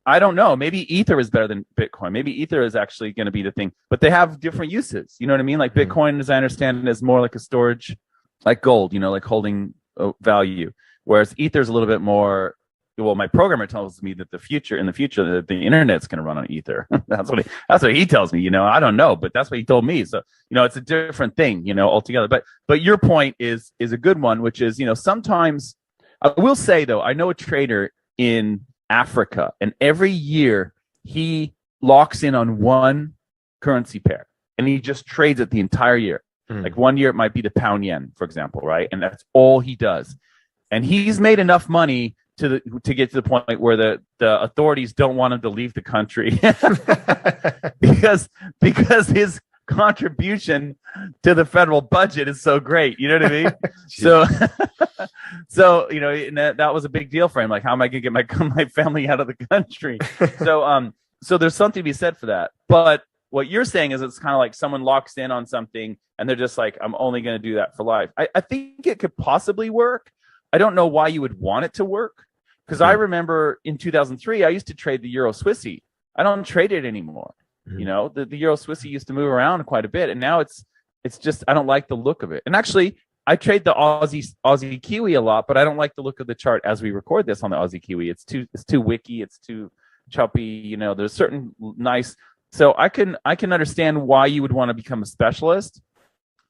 [SPEAKER 6] I don't know. Maybe Ether is better than Bitcoin. Maybe Ether is actually going to be the thing, but they have different uses. You know what I mean? Like Bitcoin, as I understand it, is more like a storage, like gold, like holding value. Whereas Ether is a little bit more, well, my programmer tells me that in the future, the internet's going to run on Ether. That's what he tells me, I don't know, but that's what he told me. So, it's a different thing, altogether. But your point is a good one, which is, sometimes I will say though, I know a trader in Africa, and every year he locks in on one currency pair and he just trades it the entire year. Like one year it might be the pound yen, for example, right? And that's all he does. And he's made enough money to get to the point where the authorities don't want him to leave the country because his contribution to the federal budget is so great. You know what I mean? So and that was a big deal for him. Like, how am I going to get my family out of the country? So there's something to be said for that. But what you're saying is it's kind of like someone locks in on something and they're just like, I'm only going to do that for life. I think it could possibly work. I don't know why you would want it to work, because I remember in 2003, I used to trade the Euro-Swissy. I don't trade it anymore. The Euro-Swissy used to move around quite a bit, and now it's just, I don't like the look of it. And actually, I trade the Aussie Kiwi a lot, but I don't like the look of the chart as we record this on the Aussie Kiwi. It's too wicky, it's too choppy. There's certain nice. So I can understand why you would want to become a specialist,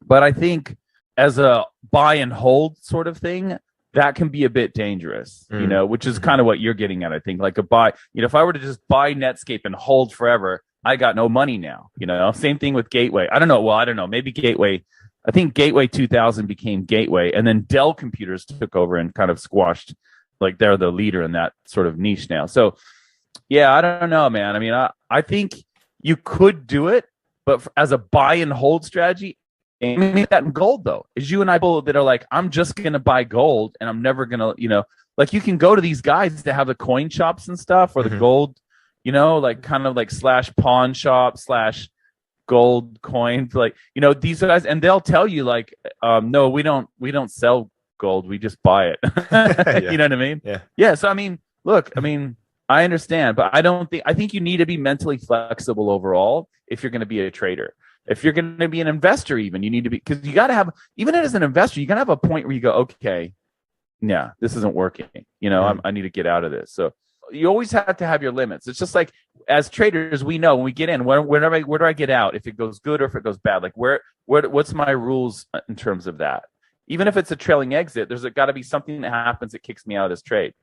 [SPEAKER 6] but I think as a buy and hold sort of thing, that can be a bit dangerous, which is kind of what you're getting at. I think like a buy, if I were to just buy Netscape and hold forever, I got no money now, same thing with Gateway. I don't know. Well, I don't know. Maybe Gateway, I think Gateway 2000 became Gateway, and then Dell Computers took over and kind of squashed, like they're the leader in that sort of niche now. So yeah, I don't know, man. I mean, I think you could do it, but as a buy and hold strategy, and maybe that in gold though, is you and I both that are like, I'm just going to buy gold and I'm never going to, like you can go to these guys that have the coin shops and stuff, or the gold, like kind of like / pawn shop / gold coins, like, these guys, and they'll tell you like, no, we don't sell gold. We just buy it.
[SPEAKER 2] Yeah.
[SPEAKER 6] You know what I mean?
[SPEAKER 2] Yeah.
[SPEAKER 6] Yeah. So, I mean, look, I understand, but I think you need to be mentally flexible overall if you're going to be a trader. If you're going to be an investor, even, you need to be, because you got to have, even as an investor, you got to have a point where you go, okay, yeah, this isn't working. I need to get out of this. So you always have to have your limits. It's just like, as traders, we know when we get in, where do I get out? If it goes good or if it goes bad, like what's my rules in terms of that? Even if it's a trailing exit, there's got to be something that happens that kicks me out of this trade.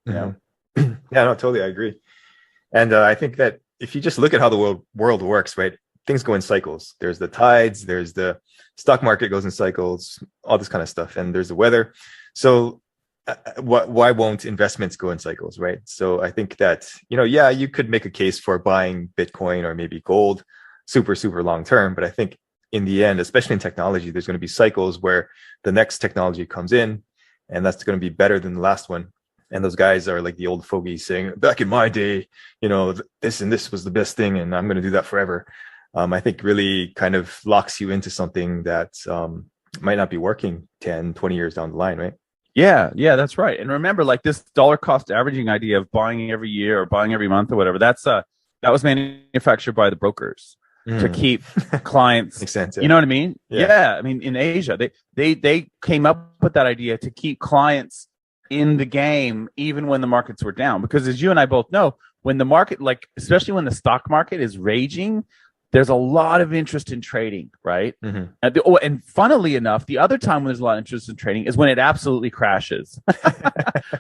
[SPEAKER 2] Yeah, no, totally. I agree. And I think that if you just look at how the world works, right? Things go in cycles. There's the tides, there's the stock market goes in cycles, all this kind of stuff. And there's the weather. So why won't investments go in cycles, right? So I think that, you could make a case for buying Bitcoin or maybe gold super, super long term. But I think in the end, especially in technology, there's going to be cycles where the next technology comes in and that's going to be better than the last one. And those guys are like the old fogies saying, back in my day, this and this was the best thing, and I'm going to do that forever. I think really kind of locks you into something that might not be working 10, 20 years down the line, right?
[SPEAKER 6] Yeah, that's right. And remember, like this dollar cost averaging idea of buying every year or buying every month or whatever, that was manufactured by the brokers to keep clients.
[SPEAKER 2] Makes sense. Yeah.
[SPEAKER 6] You know what I mean?
[SPEAKER 2] Yeah.
[SPEAKER 6] I mean, in Asia, they came up with that idea to keep clients in the game even when the markets were down, because as you and I both know, when the market, like especially when the stock market is raging, there's a lot of interest in trading, right? And funnily enough, the other time when there's a lot of interest in trading is when it absolutely crashes.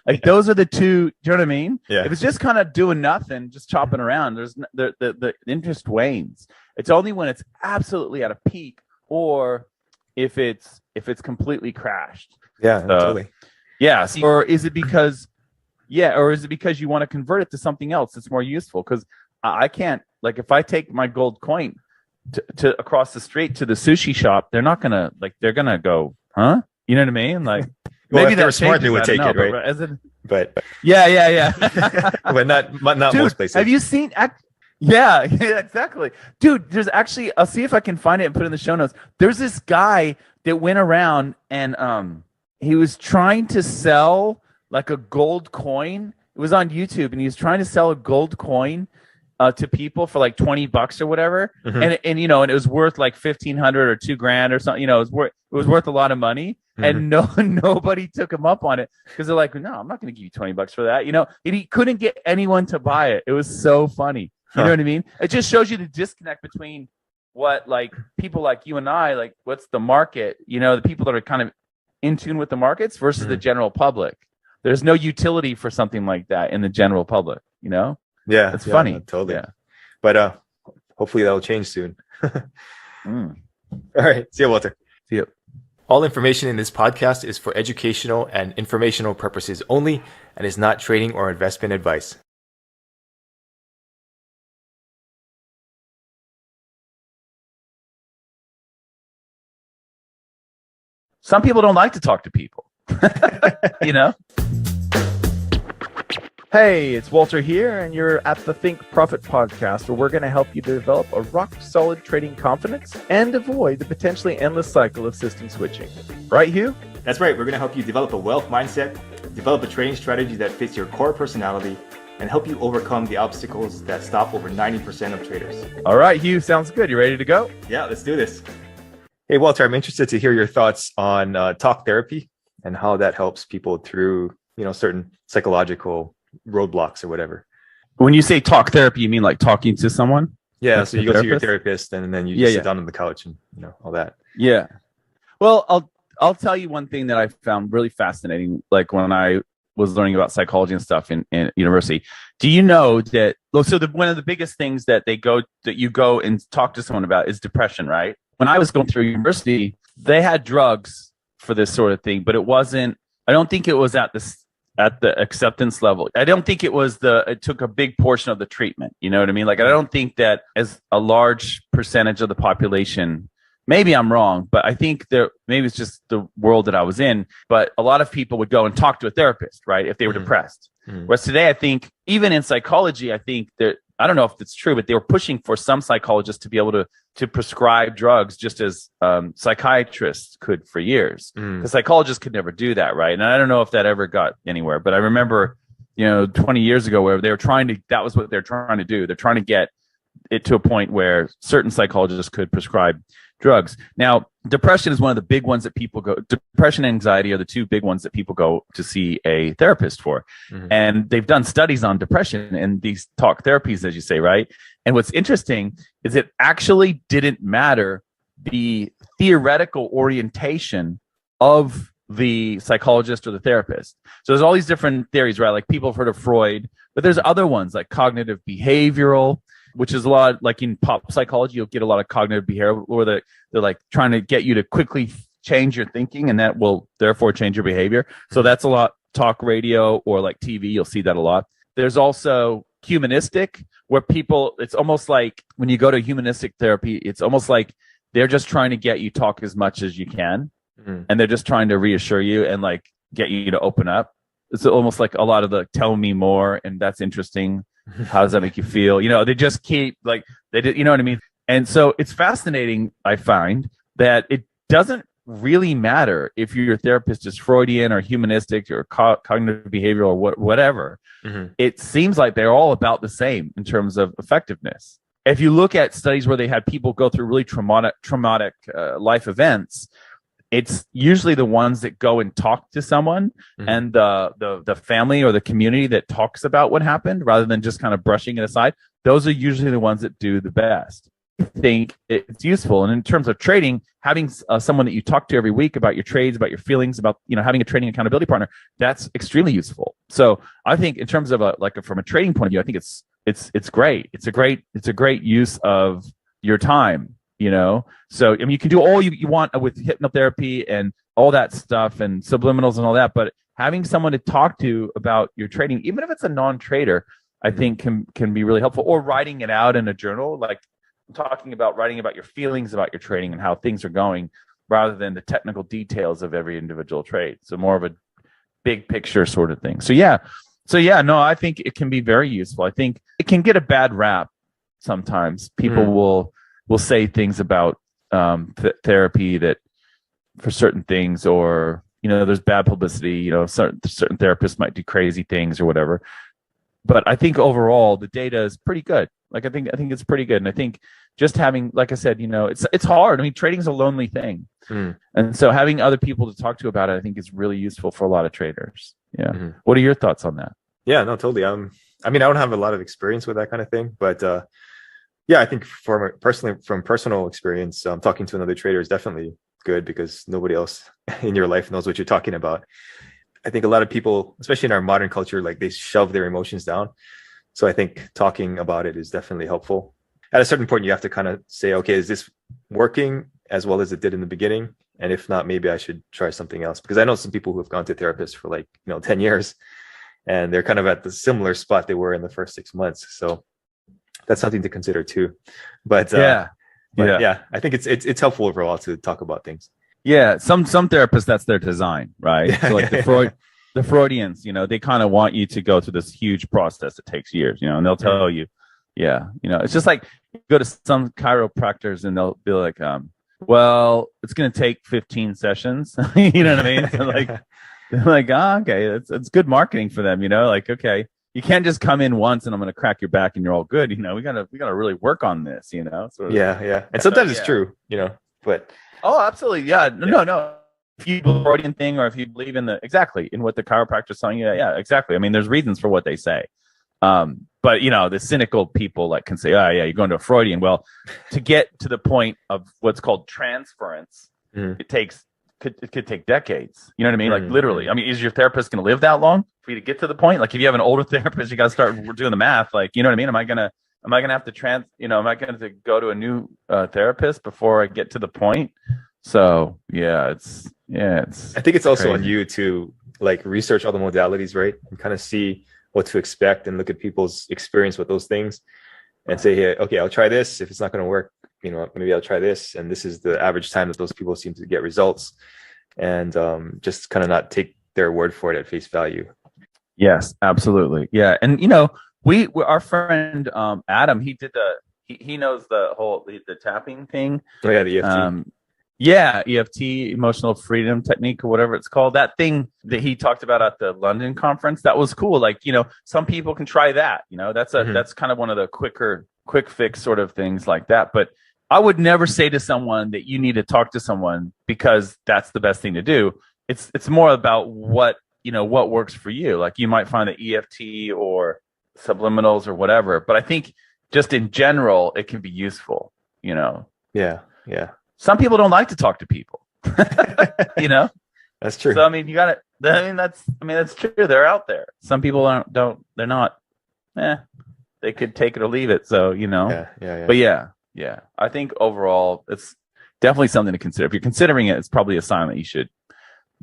[SPEAKER 6] Like those are the two. Do you know what I mean?
[SPEAKER 4] Yeah.
[SPEAKER 6] If it's just kind of doing nothing, just chopping around, there's the interest wanes. It's only when it's absolutely at a peak, or if it's completely crashed.
[SPEAKER 4] Yeah, totally.
[SPEAKER 6] Yeah. Or is it because you want to convert it to something else that's more useful? Because I can't, like, if I take my gold coin to across the street to the sushi shop, they're not gonna, like, they're gonna go, huh? You know what I mean? Like,
[SPEAKER 4] Well,
[SPEAKER 6] maybe
[SPEAKER 4] if they were
[SPEAKER 6] that
[SPEAKER 4] smart, they
[SPEAKER 6] changes,
[SPEAKER 4] would
[SPEAKER 6] I don't
[SPEAKER 4] take
[SPEAKER 6] know,
[SPEAKER 4] it, right?
[SPEAKER 6] But
[SPEAKER 4] But
[SPEAKER 6] yeah.
[SPEAKER 4] but not
[SPEAKER 6] Dude,
[SPEAKER 4] most places.
[SPEAKER 6] have you seen? Yeah, exactly. Dude, there's actually, I'll see if I can find it and put it in the show notes. There's this guy that went around and he was trying to sell like a gold coin. It was on YouTube, and he was trying to sell a gold coin to people for like $20 or whatever. And you know, and it was worth like 1,500 or $2,000 or something. You know, it was worth a lot of money. And nobody took him up on it, because they're like, no, I'm not going to give you $20 for that. You know, and he couldn't get anyone to buy it. It was so funny. You know what I mean? It just shows you the disconnect between what, like, people like you and I, like, what's the market, you know, the people that are kind of in tune with the markets versus the general public. There's no utility for something like that in the general public, you know?
[SPEAKER 4] Yeah,
[SPEAKER 6] it's funny.
[SPEAKER 4] No, totally.
[SPEAKER 6] Yeah.
[SPEAKER 4] But hopefully that'll change soon. All right. See you, Walter.
[SPEAKER 6] See you.
[SPEAKER 4] All information in this podcast is for educational and informational purposes only and is not trading or investment advice.
[SPEAKER 6] Some people don't like to talk to people, you know? Hey, it's Walter here, and you're at the Think Profit podcast, where we're going to help you develop a rock-solid trading confidence and avoid the potentially endless cycle of system switching. Right, Hugh?
[SPEAKER 4] That's right. We're going to help you develop a wealth mindset, develop a trading strategy that fits your core personality, and help you overcome the obstacles that stop over 90% of traders.
[SPEAKER 6] All right, Hugh, sounds good. You ready to go?
[SPEAKER 4] Yeah, let's do this. Hey, Walter, I'm interested to hear your thoughts on talk therapy and how that helps people through, you know, certain psychological roadblocks or whatever.
[SPEAKER 6] When you say talk therapy, you mean like talking to someone?
[SPEAKER 4] Yeah,
[SPEAKER 6] like
[SPEAKER 4] so you go to your therapist and then you just sit down on the couch and, you know, all that.
[SPEAKER 6] Yeah. Well, I'll tell you one thing that I found really fascinating, like when I was learning about psychology and stuff in university. Do you know that, so one of the biggest things that you go and talk to someone about is depression, right? When I was going through university, they had drugs for this sort of thing, but I don't think it was at the acceptance level. I don't think it took a big portion of the treatment. You know what I mean? Like, I don't think that as a large percentage of the population, maybe I'm wrong, but I think maybe it's just the world that I was in, but a lot of people would go and talk to a therapist, right? If they were depressed. Whereas today, I think even in psychology, I think that, I don't know if it's true, but they were pushing for some psychologists to be able to prescribe drugs, just as psychiatrists could for years. The psychologists could never do that, right? And I don't know if that ever got anywhere, but I remember, 20 years ago, where that was what they're trying to do. They're trying to get it to a point where certain psychologists could prescribe drugs. Now, depression is one of the big ones that depression and anxiety are the two big ones that people go to see a therapist for. And they've done studies on depression and these talk therapies, as you say, right? And what's interesting is it actually didn't matter the theoretical orientation of the psychologist or the therapist. So there's all these different theories, right? Like, people have heard of Freud, but there's other ones like cognitive behavioral, which is a lot, like in pop psychology, you'll get a lot of cognitive behavior where they're like trying to get you to quickly change your thinking, and that will therefore change your behavior. So that's a lot. Talk radio or like TV, you'll see that a lot. There's also humanistic, where it's almost like when you go to humanistic therapy, it's almost like they're just trying to get you talk as much as you can. And they're just trying to reassure you and like get you to open up. It's almost like a lot of the tell me more, and that's interesting. How does that make you feel? They just keep like you know what I mean? And so it's fascinating. I find that it doesn't really matter if your therapist is Freudian or humanistic or cognitive behavioral or whatever. It seems like they're all about the same in terms of effectiveness. If you look at studies where they had people go through really traumatic life events, it's usually the ones that go and talk to someone and the family or the community that talks about what happened rather than just kind of brushing it aside. Those are usually the ones that do the best. I think it's useful. And in terms of trading, having someone that you talk to every week about your trades, about your feelings, about, having a trading accountability partner, that's extremely useful. So I think in terms of from a trading point of view, I think it's great. It's a great use of your time, So, you can do all you want with hypnotherapy and all that stuff and subliminals and all that, but having someone to talk to about your trading, even if it's a non-trader, I think can be really helpful. Or writing it out in a journal, like talking about writing about your feelings about your trading and how things are going rather than the technical details of every individual trade. So more of a big picture sort of thing. So no, I think it can be very useful. I think it can get a bad rap sometimes. People will say things about therapy that for certain things, or there's bad publicity. Certain therapists might do crazy things or whatever. But I think overall the data is pretty good. Like I think it's pretty good, and I think just having, like I said, it's hard. I mean, trading is a lonely thing, and so having other people to talk to about it, I think, is really useful for a lot of traders. Yeah. What are your thoughts on that?
[SPEAKER 2] Yeah, no, totally. I don't have a lot of experience with that kind of thing, but yeah, I think from personal experience, talking to another trader is definitely good because nobody else in your life knows what you're talking about. I think a lot of people, especially in our modern culture, like they shove their emotions down. So I think talking about it is definitely helpful. At a certain point, you have to kind of say, okay, is this working as well as it did in the beginning? And if not, maybe I should try something else. Because I know some people who have gone to therapists for 10 years, and they're kind of at the similar spot they were in the first 6 months. So that's something to consider too. But yeah, I think it's helpful overall to talk about things.
[SPEAKER 6] Yeah, some therapists, that's their design, right? Yeah, so the Freudians, they kind of want you to go through this huge process that takes years, and they'll tell you, it's just like you go to some chiropractors and they'll be like, well, it's going to take 15 sessions. You know what I mean? So they're like, okay, it's good marketing for them, okay, you can't just come in once and I'm going to crack your back and you're all good. We gotta really work on this, sort of.
[SPEAKER 2] Yeah. And sometimes it's true, but.
[SPEAKER 6] Oh, absolutely. Yeah. No. If you believe the Freudian thing, or if you believe in what the chiropractor's telling you, yeah, exactly. I mean, there's reasons for what they say. But the cynical people can say, oh yeah, you're going to a Freudian. Well, to get to the point of what's called transference, it could take decades. You know what I mean? Like literally. I mean, is your therapist going to live that long for you to get to the point? Like if you have an older therapist, you got to start doing the math. You know what I mean? Am I going to have to am I going to go to a new therapist before I get to the point? So it's
[SPEAKER 2] I think it's also on you to research all the modalities, right? And kind of see what to expect and look at people's experience with those things and say, hey, okay, I'll try this. If it's not going to work, maybe I'll try this. And this is the average time that those people seem to get results, and just kind of not take their word for it at face value.
[SPEAKER 6] Yes, absolutely. Yeah. And, our friend, Adam, he knows the tapping thing.
[SPEAKER 2] Oh yeah. The EFT.
[SPEAKER 6] EFT, emotional freedom technique, or whatever it's called. That thing that he talked about at the London conference, that was cool. Some people can try that, that's kind of one of the quick fix sort of things like that. But I would never say to someone that you need to talk to someone because that's the best thing to do. It's more about what works for you. You might find that EFT or subliminals or whatever, but I think just in general, it can be useful,
[SPEAKER 2] Yeah.
[SPEAKER 6] Some people don't like to talk to people,
[SPEAKER 2] That's true.
[SPEAKER 6] So, that's true. They're out there. Some people they're not, they could take it or leave it. So,
[SPEAKER 2] Yeah.
[SPEAKER 6] But yeah. I think overall, it's definitely something to consider. If you're considering it, it's probably a sign that you should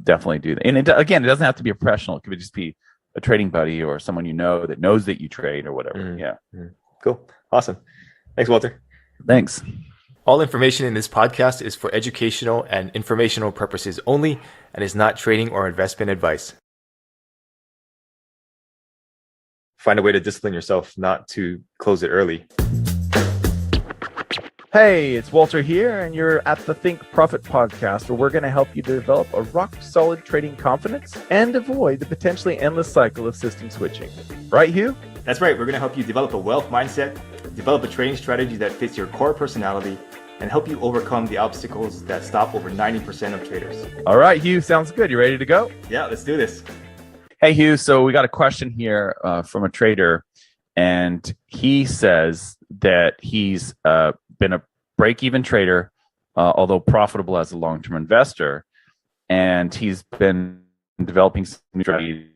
[SPEAKER 6] definitely do that. And it doesn't have to be a professional. It could just be a trading buddy or someone that knows that you trade or whatever. Yeah.
[SPEAKER 2] Cool. Awesome. Thanks, Walter.
[SPEAKER 6] Thanks.
[SPEAKER 4] All information in this podcast is for educational and informational purposes only and is not trading or investment advice.
[SPEAKER 2] Find a way to discipline yourself not to close it early.
[SPEAKER 6] Hey, it's Walter here, and you're at the Think Profit podcast, where we're going to help you develop a rock-solid trading confidence and avoid the potentially endless cycle of system switching. Right, Hugh?
[SPEAKER 4] That's right. We're going to help you develop a wealth mindset, develop a trading strategy that fits your core personality, and help you overcome the obstacles that stop over 90% of traders.
[SPEAKER 6] All right, Hugh, sounds good. You ready to go?
[SPEAKER 4] Yeah, let's do this.
[SPEAKER 6] Hey, Hugh, so we got a question here from a trader, and he says that he's been a break-even trader, although profitable as a long-term investor, and he's been developing some new strategies,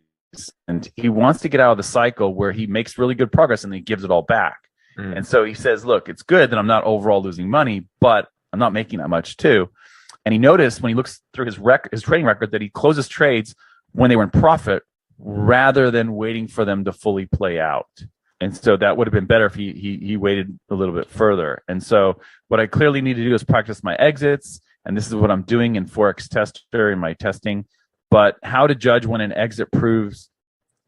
[SPEAKER 6] and he wants to get out of the cycle where he makes really good progress and then he gives it all back. And so he says, look, it's good that I'm not overall losing money, but I'm not making that much too. And he noticed when he looks through his trading record that he closes trades when they were in profit rather than waiting for them to fully play out. And so that would have been better if he waited a little bit further. And so what I clearly need to do is practice my exits. And this is what I'm doing in Forex Tester in my testing. But how to judge when an exit proves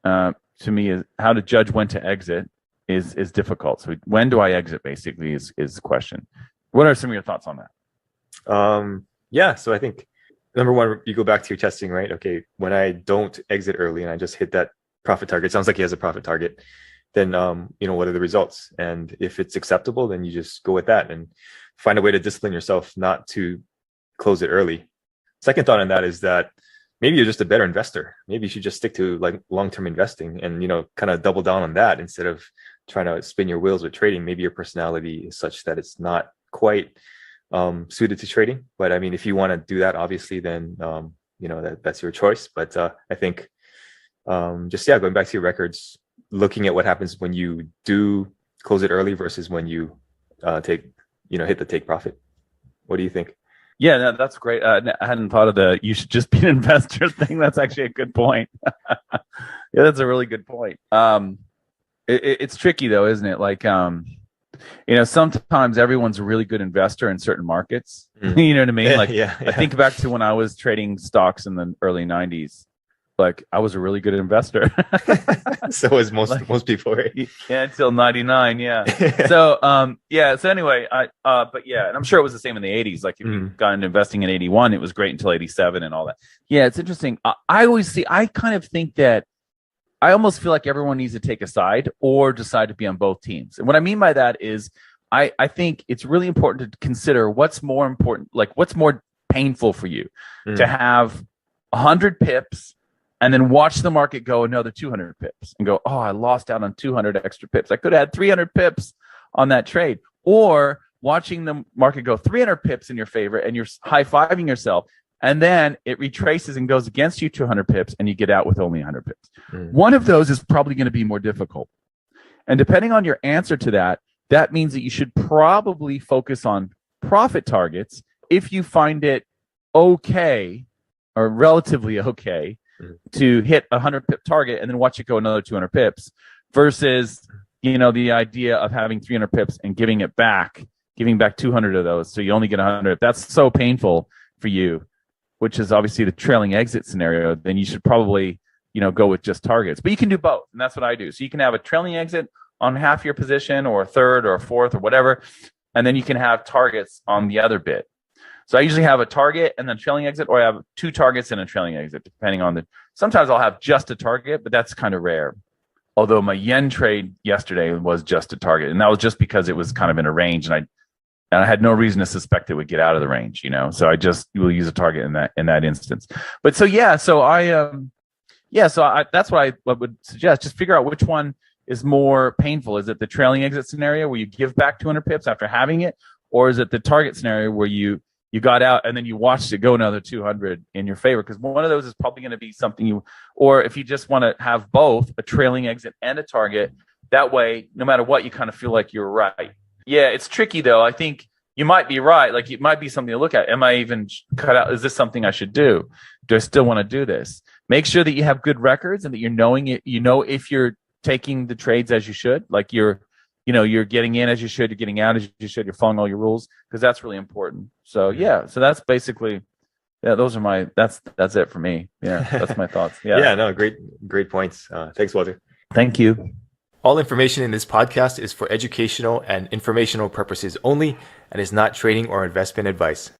[SPEAKER 6] to me is how to judge when to exit is difficult. So when do I exit basically is the question. What are some of your thoughts on that?
[SPEAKER 2] Yeah, so I think number one, you go back to your testing, right? Okay, when I don't exit early and I just hit that profit target, sounds like he has a profit target, then what are the results? And if it's acceptable, then you just go with that and find a way to discipline yourself not to close it early. Second thought on that is that maybe you're just a better investor. Maybe you should just stick to like long-term investing and, kind of double down on that instead of trying to spin your wheels with trading. Maybe your personality is such that it's not quite suited to trading. But I mean, if you want to do that, obviously, then, that's your choice. But I think going back to your records, looking at what happens when you do close it early versus when you hit the take profit. What do you think?
[SPEAKER 6] Yeah, no, that's great. I hadn't thought of the you should just be an investor thing. That's actually a good point. Yeah, that's a really good point. It's tricky though, isn't it? Like, sometimes everyone's a really good investor in certain markets. You know what I mean? Like,
[SPEAKER 2] yeah.
[SPEAKER 6] I think back to when I was trading stocks in the early 90s. Like, I was a really good investor.
[SPEAKER 2] So is most people, right?
[SPEAKER 6] Yeah, until 99. Yeah. So, So anyway, but yeah, and I'm sure it was the same in the 80s. Like, if you got into investing in 81, it was great until 87 and all that. Yeah, it's interesting. I kind of think that I almost feel like everyone needs to take a side or decide to be on both teams. And what I mean by that is, I think it's really important to consider what's more important, like what's more painful for you to have 100 pips and then watch the market go another 200 pips and go, oh, I lost out on 200 extra pips. I could have had 300 pips on that trade. Or watching the market go 300 pips in your favor and you're high-fiving yourself, and then it retraces and goes against you 200 pips and you get out with only 100 pips. One of those is probably going to be more difficult. And depending on your answer to that, that means that you should probably focus on profit targets if you find it okay or relatively okay to hit a 100 pip target and then watch it go another 200 pips versus, the idea of having 300 pips and giving back 200 of those. So you only get 100. That's so painful for you, which is obviously the trailing exit scenario. Then you should probably, go with just targets, but you can do both. And that's what I do. So you can have a trailing exit on half your position or a third or a fourth or whatever. And then you can have targets on the other bit. So I usually have a target and then trailing exit, or I have 2 targets and a trailing exit, depending on sometimes I'll have just a target, but that's kind of rare. Although my yen trade yesterday was just a target, and that was just because it was kind of in a range, and I had no reason to suspect it would get out of the range, So I just will use a target in that instance. But so that's what I would suggest. Just figure out which one is more painful. Is it the trailing exit scenario where you give back 200 pips after having it, or is it the target scenario where you got out and then you watched it go another 200 in your favor? Because one of those is probably going to be something or if you just want to have both a trailing exit and a target, that way, no matter what, you kind of feel like you're right. Yeah, it's tricky though. I think you might be right. Like, it might be something to look at. Am I even cut out? Is this something I should do? Do I still want to do this? Make sure that you have good records and that you're knowing it. If you're taking the trades as you should, like you're getting in as you should, you're getting out as you should, you're following all your rules, because that's really important. So so that's basically, that's it for me. Yeah, that's my thoughts. Yeah.
[SPEAKER 2] Yeah, no, great points. Thanks, Walter.
[SPEAKER 6] Thank you.
[SPEAKER 4] All information in this podcast is for educational and informational purposes only and is not trading or investment advice.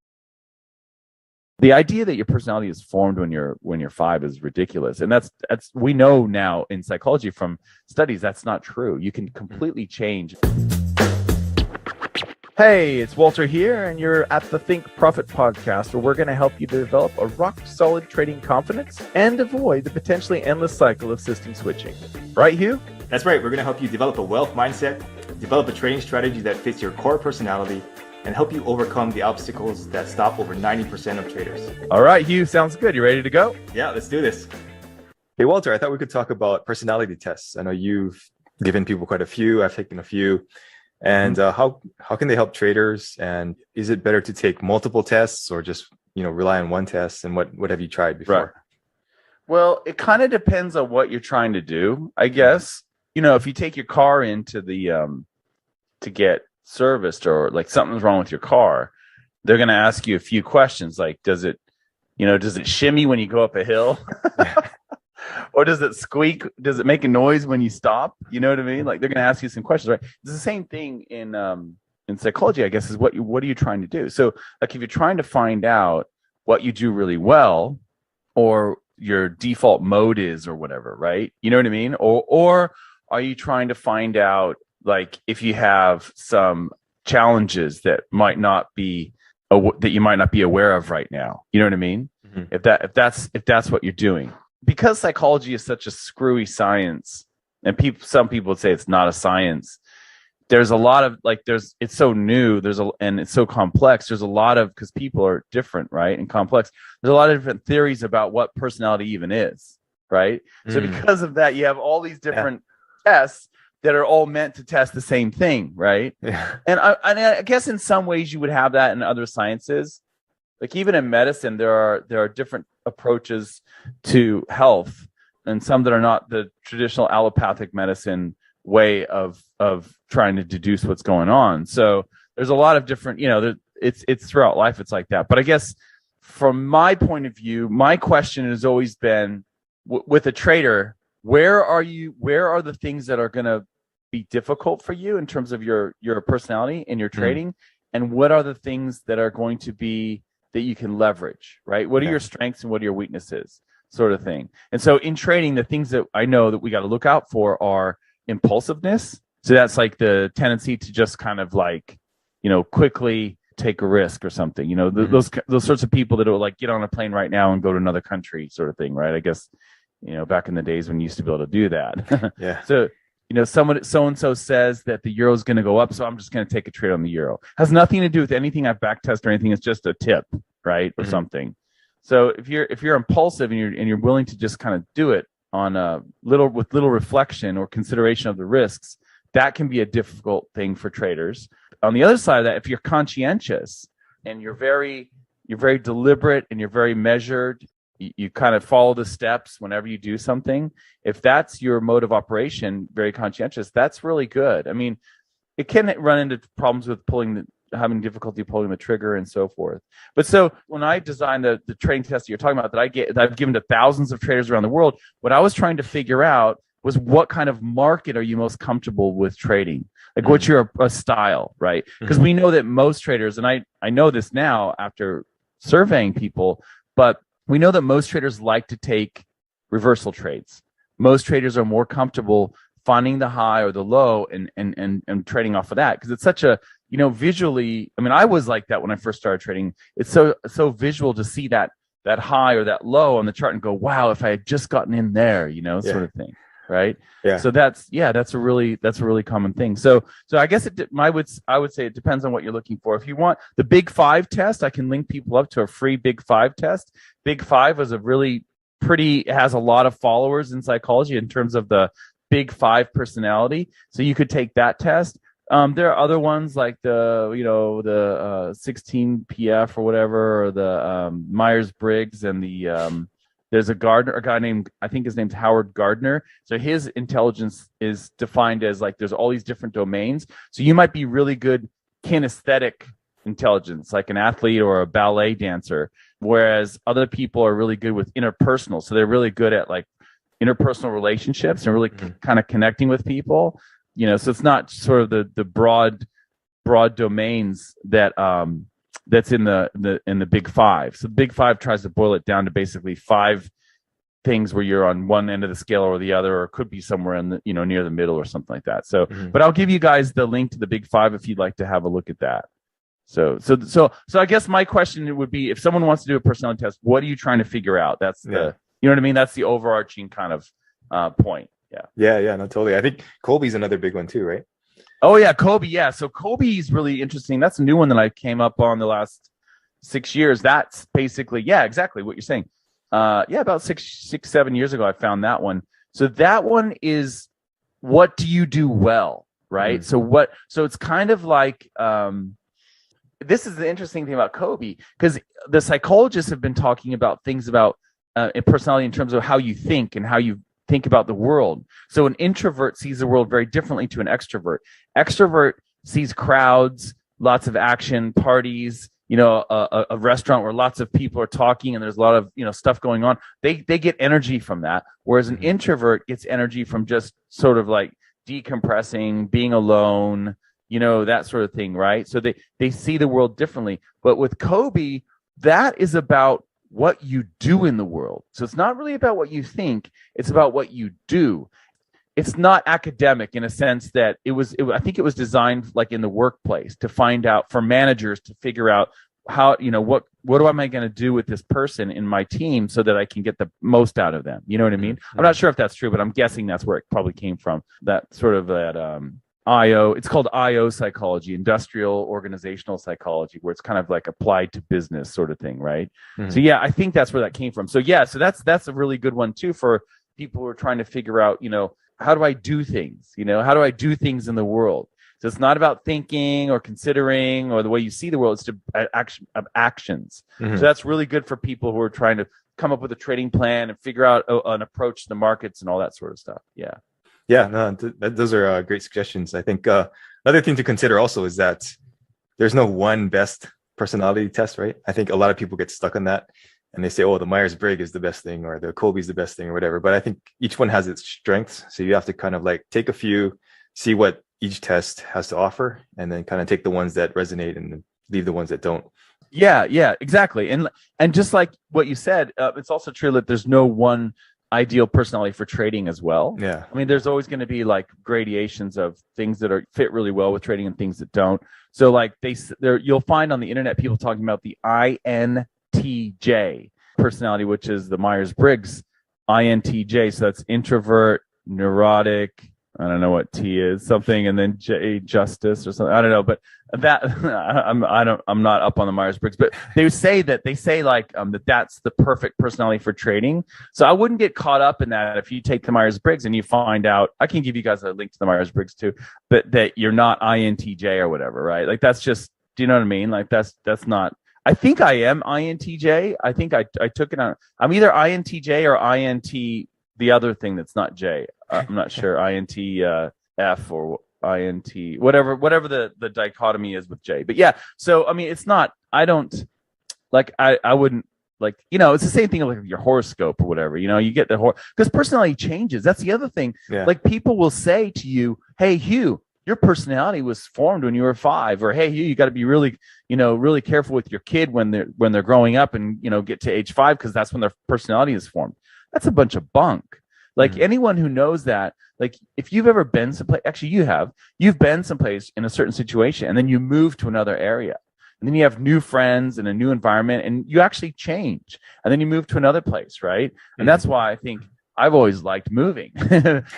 [SPEAKER 6] The idea that your personality is formed when you're 5 is ridiculous, and that's we know now in psychology from studies that's not true. You can completely change. Hey, it's Walter here, and you're at the Think Profit podcast, where we're going to help you develop a rock-solid trading confidence and avoid the potentially endless cycle of system switching. Right, Hugh?
[SPEAKER 4] That's right. We're going to help you develop a wealth mindset, develop a trading strategy that fits your core personality, and help you overcome the obstacles that stop over 90% of traders.
[SPEAKER 6] All right, Hugh, sounds good. You ready to go?
[SPEAKER 4] Yeah, let's do this.
[SPEAKER 2] Hey, Walter, I thought we could talk about personality tests. I know you've given people quite a few. I've taken a few. And how can they help traders? And is it better to take multiple tests or just rely on one test? And what have you tried before?
[SPEAKER 6] Right. Well, it kind of depends on what you're trying to do, I guess. If you take your car into the to get serviced, or like something's wrong with your car, they're going to ask you a few questions, like does it shimmy when you go up a hill? Or does it squeak? Does it make a noise when you stop? You know what I mean? Like they're going to ask you some questions, right? It's the same thing in psychology, I guess, is what are you trying to do? So like if you're trying to find out what you do really well, or your default mode is, or whatever, right? You know what I mean? Or are you trying to find out like if you have some challenges that you might not be aware of right now? You know what I mean? Mm-hmm. If that's what you're doing. Because psychology is such a screwy science, and some people would say it's not a science. There's a lot of it's so new. And it's so complex. There's a lot of, because people are different, right, and complex. There's a lot of different theories about what personality even is, right? So because of that, you have all these different tests that are all meant to test the same thing, right? Yeah. And I guess in some ways you would have that in other sciences. Like even in medicine, there are different approaches to health, and some that are not the traditional allopathic medicine way of trying to deduce what's going on. So there's a lot of different, it's throughout life, it's like that. But I guess from my point of view, my question has always been with a trader, where are the things that are going to be difficult for you in terms of your personality and your trading, and what are the things that are going to be that you can leverage, right? What are your strengths and what are your weaknesses, sort of thing. And so in trading, the things that I know that we got to look out for are impulsiveness. So that's like the tendency to just kind of like, quickly take a risk or something. Those sorts of people that will like get on a plane right now and go to another country, sort of thing, right? I guess, back in the days when you used to be able to do that. Yeah. So, someone so-and-so says that the euro is going to go up, so I'm just going to take a trade on the euro. Has nothing to do with anything I've backtested or anything. It's just a tip, right, or something. So if you're impulsive and you're willing to just kind of do it on with little reflection or consideration of the risks, that can be a difficult thing for traders. On the other side of that, if you're conscientious and you're very deliberate and you're very measured, you kind of follow the steps whenever you do something. If that's your mode of operation, very conscientious, that's really good. I mean, it can run into problems with having difficulty pulling the trigger and so forth. But so when I designed the trading test that you're talking about that I've given to thousands of traders around the world, what I was trying to figure out was what kind of market are you most comfortable with trading? Like what's your style, right? Because we know that most traders, and I know this now after surveying people, but we know that most traders like to take reversal trades. Most traders are more comfortable finding the high or the low and trading off of that, because it's such a, visually, I mean, I was like that when I first started trading. It's so visual to see that high or that low on the chart and go, wow, if I had just gotten in there, sort of thing. Right. Yeah. So that's a really common thing. So I guess I would say it depends on what you're looking for. If you want the Big Five test, I can link people up to a free Big Five test. Big Five is has a lot of followers in psychology in terms of the Big Five personality. So you could take that test. There are other ones like the 16 PF or whatever, or the Myers-Briggs, and there's a guy named, I think his name's Howard Gardner. So his intelligence is defined as like there's all these different domains. So you might be really good kinesthetic intelligence, like an athlete or a ballet dancer, whereas other people are really good with interpersonal. So they're really good at like interpersonal relationships and really kind of connecting with people. So it's not sort of the broad domains that that's in the Big Five. So the Big Five tries to boil it down to basically 5 things where you're on one end of the scale or the other, or it could be somewhere in the, near the middle or something like that. So, but I'll give you guys the link to the Big Five if you'd like to have a look at that. So I guess my question would be, if someone wants to do a personality test, what are you trying to figure out? That's the, you know what I mean? That's the overarching kind of point.
[SPEAKER 2] Yeah, no, totally. I think Colby's another big one too, right?
[SPEAKER 6] Oh yeah, Colby. Yeah, so Colby's really interesting. That's a new one that I came up on the last 6 years. That's basically, exactly what you're saying. About 7 years ago, I found that one. So that one is, what do you do well, right? So it's kind of like, this is the interesting thing about Kobe, because the psychologists have been talking about things about personality in terms of how you think and how you think about the world. So an introvert sees the world very differently to an extrovert. Extrovert sees crowds, lots of action, parties, a restaurant where lots of people are talking and there's a lot of, stuff going on. They get energy from that. Whereas an introvert gets energy from just sort of like decompressing, being alone, that sort of thing, right? So they see the world differently. But with Kobe, that is about what you do in the world. So it's not really about what you think, it's about what you do. It's not academic in a sense that I think it was designed like in the workplace to find out, for managers to figure out how, what am I going to do with this person in my team so that I can get the most out of them? You know what I mean? I'm not sure if that's true, but I'm guessing that's where it probably came from. That sort of that IO, it's called IO psychology, industrial organizational psychology, where it's kind of like applied to business sort of thing, right? So I think that's where that came from. So so that's a really good one too for people who are trying to figure out, how do I do things? How do I do things in the world? So it's not about thinking or considering or the way you see the world. It's actions. So that's really good for people who are trying to come up with a trading plan and figure out an approach to the markets and all that sort of stuff.
[SPEAKER 2] Yeah, no, those are great suggestions. I think another thing to consider also is that there's no one best personality test, right? I think a lot of people get stuck on that and they say, oh, the Myers-Briggs is the best thing or the Colby's the best thing or whatever. But I think each one has its strengths. So you have to kind of like take a few, see what each test has to offer, and then kind of take the ones that resonate and leave the ones that don't.
[SPEAKER 6] Yeah, exactly. And just like what you said, it's also true that there's no one ideal personality for trading as well.
[SPEAKER 2] Yeah.
[SPEAKER 6] I mean, there's always going to be like gradations of things that fit really well with trading and things that don't. So like you'll find on the internet people talking about the INTJ personality, which is the Myers-Briggs INTJ. So that's introvert, neurotic, I don't know what T is, something, and then J, justice or something. I don't know, but that I'm not up on the Myers-Briggs, but they say like that that's the perfect personality for trading. So I wouldn't get caught up in that if you take the Myers-Briggs and you find out. I can give you guys a link to the Myers-Briggs too, but that you're not INTJ or whatever, right? Like that's just, do you know what I mean? Like that's not. I think I am INTJ. I think I took it on. I'm either INTJ or INT, the other thing that's not J. I'm not sure, INTF or INT, whatever the dichotomy is with J. But yeah, so I mean, it's not. I don't like. I wouldn't like. It's the same thing like your horoscope or whatever. You get the because personality changes. That's the other thing.
[SPEAKER 2] Yeah.
[SPEAKER 6] Like people will say to you, "Hey, Hugh, your personality was formed when you were 5," or "Hey, Hugh, you got to be really, really careful with your kid when they're growing up and get to age 5 because that's when their personality is formed." That's a bunch of bunk. Like anyone who knows that, like if you've ever been someplace, actually you've been someplace in a certain situation and then you move to another area and then you have new friends and a new environment and you actually change and then you move to another place, right? And that's why I think I've always liked moving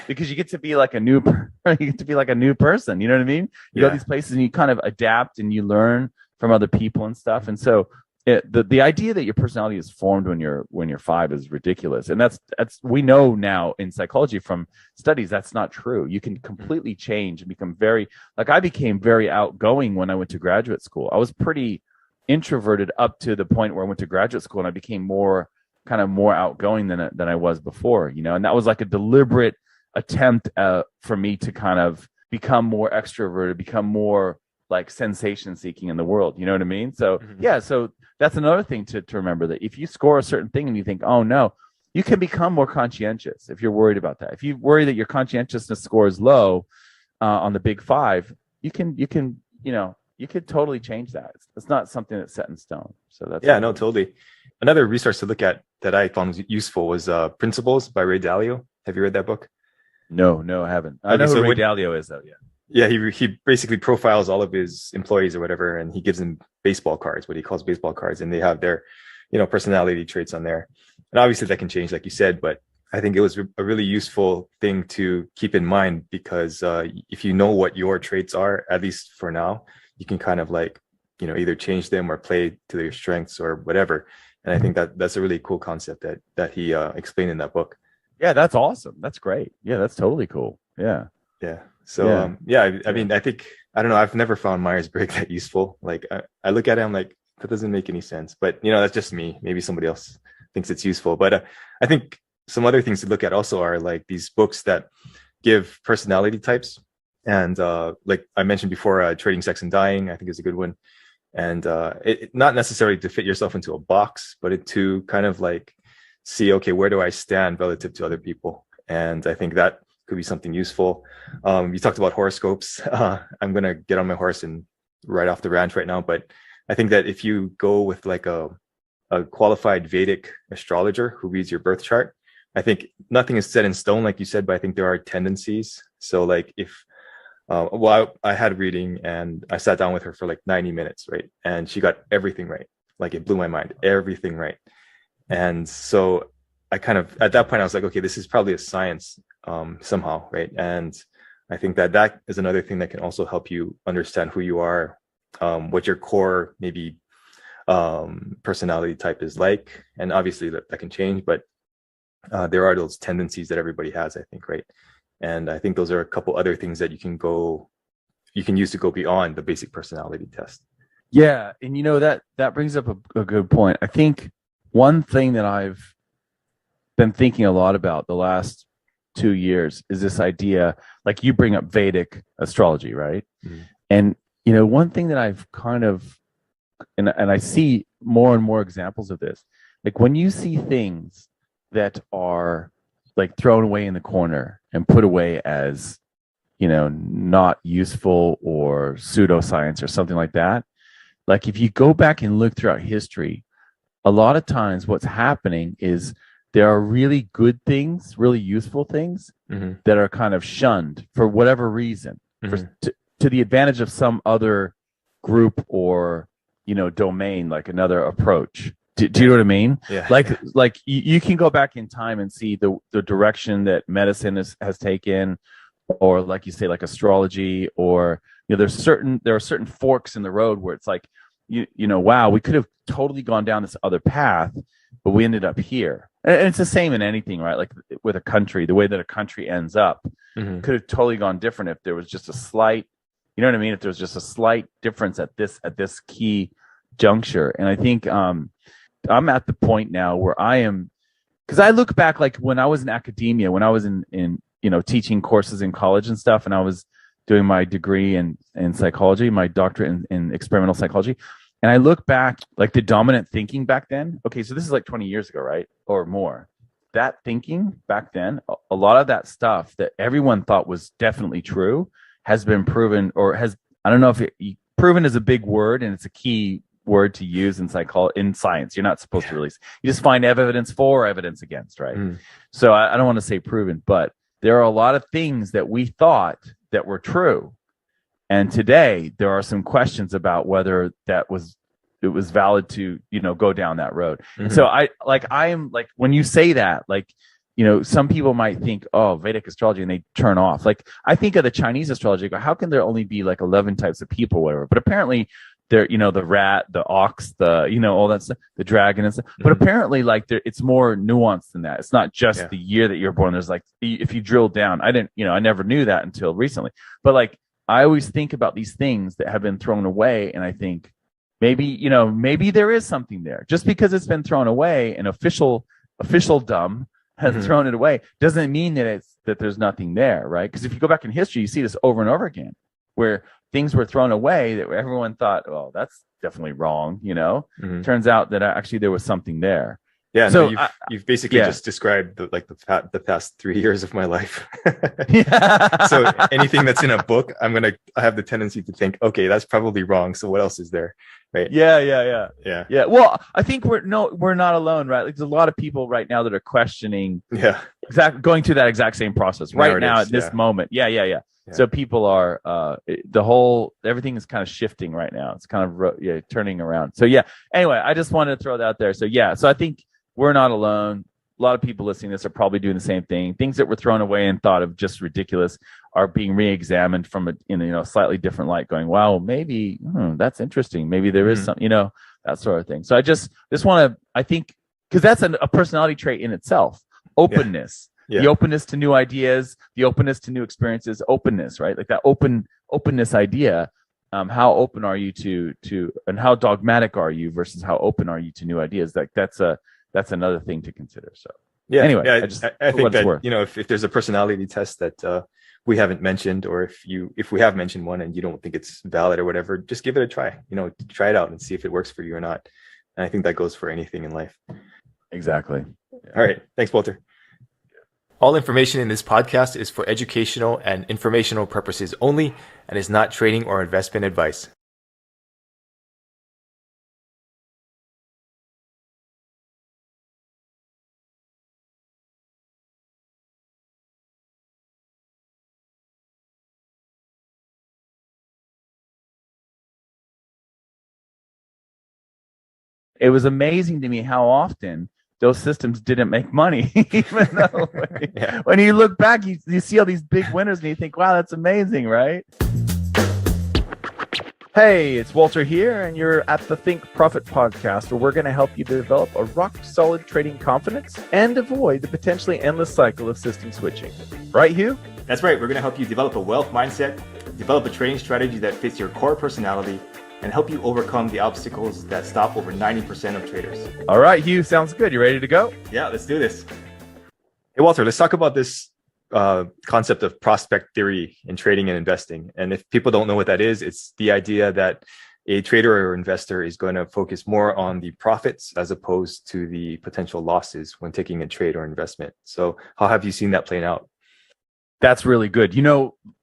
[SPEAKER 6] because you get to be like a new person. You know what I mean? You go to these places and you kind of adapt and you learn from other people and stuff. And so the idea that your personality is formed when you're 5 is ridiculous, and that's we know now in psychology from studies that's not true. You can completely change and become I became very outgoing when I went to graduate school. I was pretty introverted up to the point where I went to graduate school, and I became more outgoing than I was before. And that was like a deliberate attempt for me to kind of become more extroverted, become more like sensation seeking in the world. You know what I mean? So so that's another thing to remember, that if you score a certain thing and you think, oh no, you can become more conscientious if you're worried about that. If you worry that your conscientiousness score is low on the Big Five, you can totally change that. It's not something that's set in stone. So that's
[SPEAKER 2] no, totally. another resource to look at that I found useful was Principles by Ray Dalio. Have you read that book?
[SPEAKER 6] No, I haven't. I know who Ray Dalio is, though.
[SPEAKER 2] Yeah, he basically profiles all of his employees or whatever, and he gives them baseball cards, what he calls baseball cards, and they have their, personality traits on there. And obviously that can change, like you said, but I think it was a really useful thing to keep in mind, because if you know what your traits are, at least for now, you can kind of like, either change them or play to your strengths or whatever. And I think that's a really cool concept that he explained in that book.
[SPEAKER 6] Yeah, that's awesome. That's great. Yeah, that's totally cool. Yeah.
[SPEAKER 2] Yeah. So, I mean, I think, I don't know, I've never found Myers-Briggs that useful. Like, I look at it, I'm like, that doesn't make any sense. But, that's just me. Maybe somebody else thinks it's useful. But I think some other things to look at also are like these books that give personality types. And like I mentioned before, Trading, Sex, and Dying, I think is a good one. And it not necessarily to fit yourself into a box, but to kind of like see, okay, where do I stand relative to other people? And I think that could be something useful. You talked about horoscopes. I'm going to get on my horse and ride off the ranch right now. But I think that if you go with like a qualified Vedic astrologer who reads your birth chart, I think nothing is set in stone, like you said, but I think there are tendencies. So like if, I had a reading and I sat down with her for like 90 minutes, right? And she got everything right. Like it blew my mind, everything right. And so I kind of, at that point, I was like, okay, this is probably a science somehow, right? And I think that is another thing that can also help you understand who you are, what your core maybe personality type is like. And obviously that can change, but there are those tendencies that everybody has, I think, right? And I think those are a couple other things that you can use to go beyond the basic personality test.
[SPEAKER 6] Yeah, and that brings up a good point. I think one thing that I've been thinking a lot about the last 2 years is this idea, like you bring up Vedic astrology, right? Mm-hmm. And one thing that I've kind of, and I see more and more examples of this, like when you see things that are like thrown away in the corner and put away as, not useful or pseudoscience or something like that. Like if you go back and look throughout history, a lot of times what's happening is there are really good things, really useful things that are kind of shunned for whatever reason, to the advantage of some other group or, domain, like another approach. Do you know what I mean?
[SPEAKER 2] Yeah.
[SPEAKER 6] Like you can go back in time and see the direction that medicine has taken, or like you say, like astrology, or there are certain forks in the road where it's like wow, we could have totally gone down this other path, but we ended up here. And it's the same in anything, right? Like with a country, the way that a country ends up could have totally gone different if there was just a slight, you know what I mean? If there was just a slight difference at this key juncture. And I think I'm at the point now where I am, because I look back, like when I was in academia, when I was in teaching courses in college and stuff, and I was doing my degree in psychology, my doctorate in experimental psychology. And I look back, like the dominant thinking back then. Okay, so this is like 20 years ago, right? Or more. That thinking back then, a lot of that stuff that everyone thought was definitely true has been proven, or I don't know if proven is a big word, and it's a key word to use in science. You're not supposed to release. You just find evidence for, evidence against, right? So I don't want to say proven, but there are a lot of things that we thought that were true, and today there are some questions about whether it was valid to go down that road. So I am like, when you say that, like some people might think, oh, Vedic astrology, and they turn off. Like I think of the Chinese astrology, how can there only be like 11 types of people, whatever? But apparently there, the rat, the ox, all that stuff, the dragon and stuff. But apparently, like it's more nuanced than that. It's not just the year that you're born. There's like, if you drill down, I never knew that until recently. But like, I always think about these things that have been thrown away, and I think maybe there is something there. Just because it's been thrown away and officialdom has thrown it away doesn't mean that there's nothing there, right? Because if you go back in history, you see this over and over again, where things were thrown away that everyone thought, oh, that's definitely wrong. Turns out that actually there was something there.
[SPEAKER 2] Yeah,
[SPEAKER 6] So
[SPEAKER 2] no, you've basically just described the past 3 years of my life.
[SPEAKER 6] yeah.
[SPEAKER 2] So anything that's in a book, I have the tendency to think, okay, that's probably wrong. So what else is there, right?
[SPEAKER 6] Yeah.
[SPEAKER 2] Yeah.
[SPEAKER 6] Well, I think we're not alone, right? Like there's a lot of people right now that are questioning, going through that exact same process right now at this moment. Yeah. So people are everything is kind of shifting right now. It's kind of turning around. So yeah. Anyway, I just wanted to throw that out there. So yeah. So I think we're not alone. A lot of people listening to this are probably doing the same thing. Things that were thrown away and thought of just ridiculous are being re-examined from a slightly different light, going, wow, maybe that's interesting. Maybe there is some, that sort of thing. So I just want to, I think, because that's a personality trait in itself, openness, the openness to new ideas, the openness to new experiences, openness, right? Like that openness idea. How open are you to, and how dogmatic are you versus how open are you to new ideas? Like that's another thing to consider. So anyway,
[SPEAKER 2] I think that if there's a personality test that we haven't mentioned, or if we have mentioned one and you don't think it's valid or whatever, just give it a try. Try it out and see if it works for you or not. And I think that goes for anything in life.
[SPEAKER 6] Exactly.
[SPEAKER 2] All right, thanks, Walter.
[SPEAKER 4] All information in this podcast is for educational and informational purposes only and is not trading or investment advice.
[SPEAKER 6] It was amazing to me how often those systems didn't make money, even though when you look back, you see all these big winners and you think, wow, that's amazing, right? Hey, it's Walter here, and you're at the Think Profit podcast, where we're going to help you develop a rock-solid trading confidence and avoid the potentially endless cycle of system switching. Right, Hugh?
[SPEAKER 4] That's right. We're going to help you develop a wealth mindset, develop a trading strategy that fits your core personality, and help you overcome the obstacles that stop over 90% of traders.
[SPEAKER 6] All right, Hugh, sounds good. You ready to go?
[SPEAKER 4] Yeah, let's do this.
[SPEAKER 2] Hey, Walter, let's talk about this concept of prospect theory in trading and investing. And if people don't know what that is, it's the idea that a trader or investor is going to focus more on the profits as opposed to the potential losses when taking a trade or investment. So how have you seen that playing out?
[SPEAKER 6] That's really good.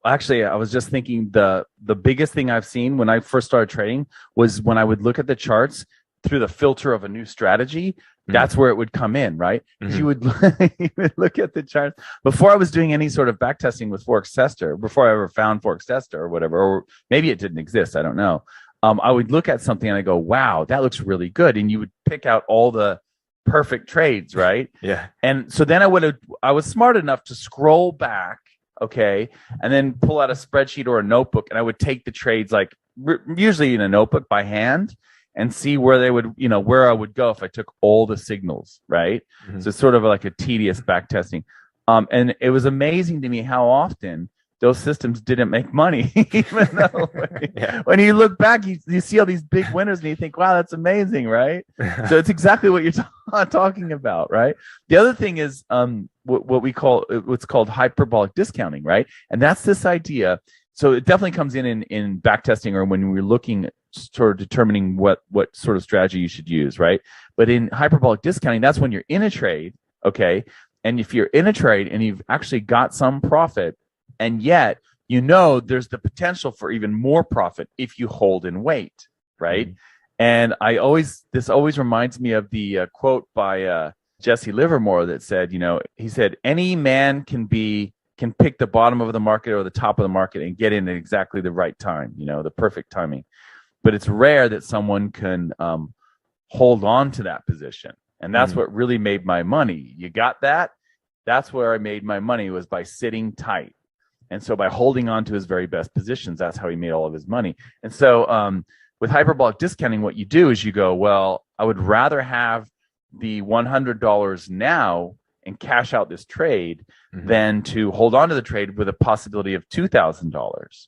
[SPEAKER 6] Actually, I was just thinking the biggest thing I've seen when I first started trading was when I would look at the charts through the filter of a new strategy. That's where it would come in, right? Because you would look at the charts before I was doing any sort of back testing with Forex Tester, before I ever found Forex Tester or whatever, or maybe it didn't exist. I don't know. I would look at something and I go, wow, that looks really good. And you would pick out all the perfect trades, right?
[SPEAKER 2] Yeah.
[SPEAKER 6] And so then I was smart enough to scroll back, okay, and then pull out a spreadsheet or a notebook, and I would take the trades usually in a notebook by hand and see where they would, where I would go if I took all the signals, right? So it's sort of like a tedious back testing. And it was amazing to me how often those systems didn't make money, even though when you look back, you see all these big winners and you think, wow, that's amazing, right? So it's exactly what you're talking about, right? The other thing is what's called hyperbolic discounting, right? And that's this idea. So it definitely comes in back testing, or when we're looking at sort of determining what sort of strategy you should use, right? But in hyperbolic discounting, that's when you're in a trade, okay? And if you're in a trade and you've actually got some profit, and yet there's the potential for even more profit if you hold and wait, right? And this always reminds me of the quote by Jesse Livermore that said, he said, any man can pick the bottom of the market or the top of the market and get in at exactly the right time, the perfect timing. But it's rare that someone can hold on to that position. And that's what really made my money. You got that? That's where I made my money, was by sitting tight. And so by holding on to his very best positions, that's how he made all of his money. And so with hyperbolic discounting, what you do is you go, well, I would rather have the $100 now and cash out this trade than to hold on to the trade with a possibility of $2,000.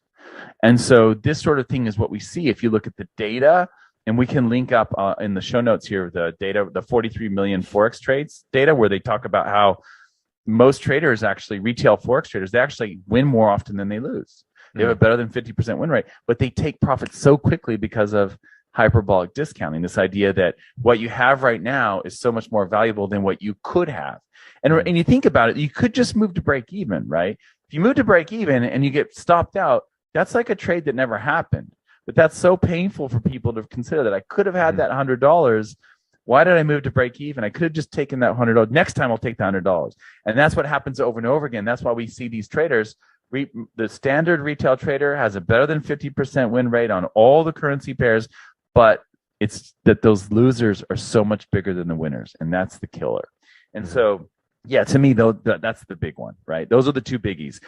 [SPEAKER 6] And so this sort of thing is what we see if you look at the data, and we can link up in the show notes here the data, the 43 million Forex trades data, where they talk about how most traders, actually retail Forex traders, they actually win more often than they lose. They have a better than 50% win rate, but they take profits so quickly because of hyperbolic discounting, this idea that what you have right now is so much more valuable than what you could have. And you think about it, you could just move to break even, right? If you move to break even and you get stopped out, that's like a trade that never happened. But that's so painful for people to consider that I could have had that $100. Why did I move to break even? I could have just taken that $100. Next time I'll take the $100. And that's what happens over and over again. That's why we see these traders. The standard retail trader has a better than 50% win rate on all the currency pairs, but it's that those losers are so much bigger than the winners, and that's the killer. And so, yeah, to me, though, that's the big one, right? Those are the two biggies.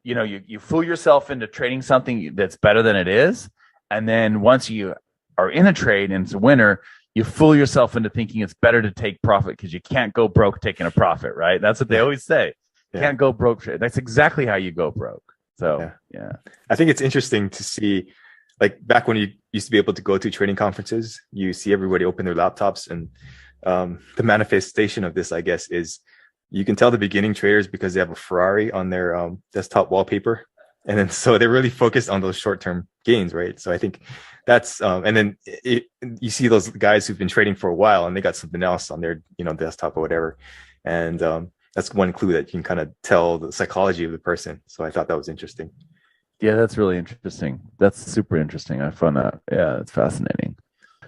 [SPEAKER 6] You know, you fool yourself into trading something that's better than it is, and then once you are in a trade and it's a winner, you fool yourself into thinking it's better to take profit because you can't go broke taking a profit, right? That's what they always say. Can't go broke. That's exactly how you go broke. So, yeah.
[SPEAKER 2] I think it's interesting to see, like back when you used to be able to go to trading conferences, you see everybody open their laptops, and the manifestation of this, I guess, is you can tell the beginning traders because they have a Ferrari on their desktop wallpaper. And then so they're really focused on those short-term gains, right? So I think that's and then you see those guys who've been trading for a while and they got something else on their desktop or whatever, and that's one clue that you can kind of tell the psychology of the person. So I thought that was interesting.
[SPEAKER 6] Yeah, that's really interesting. That's super interesting. I found that. Yeah, it's fascinating.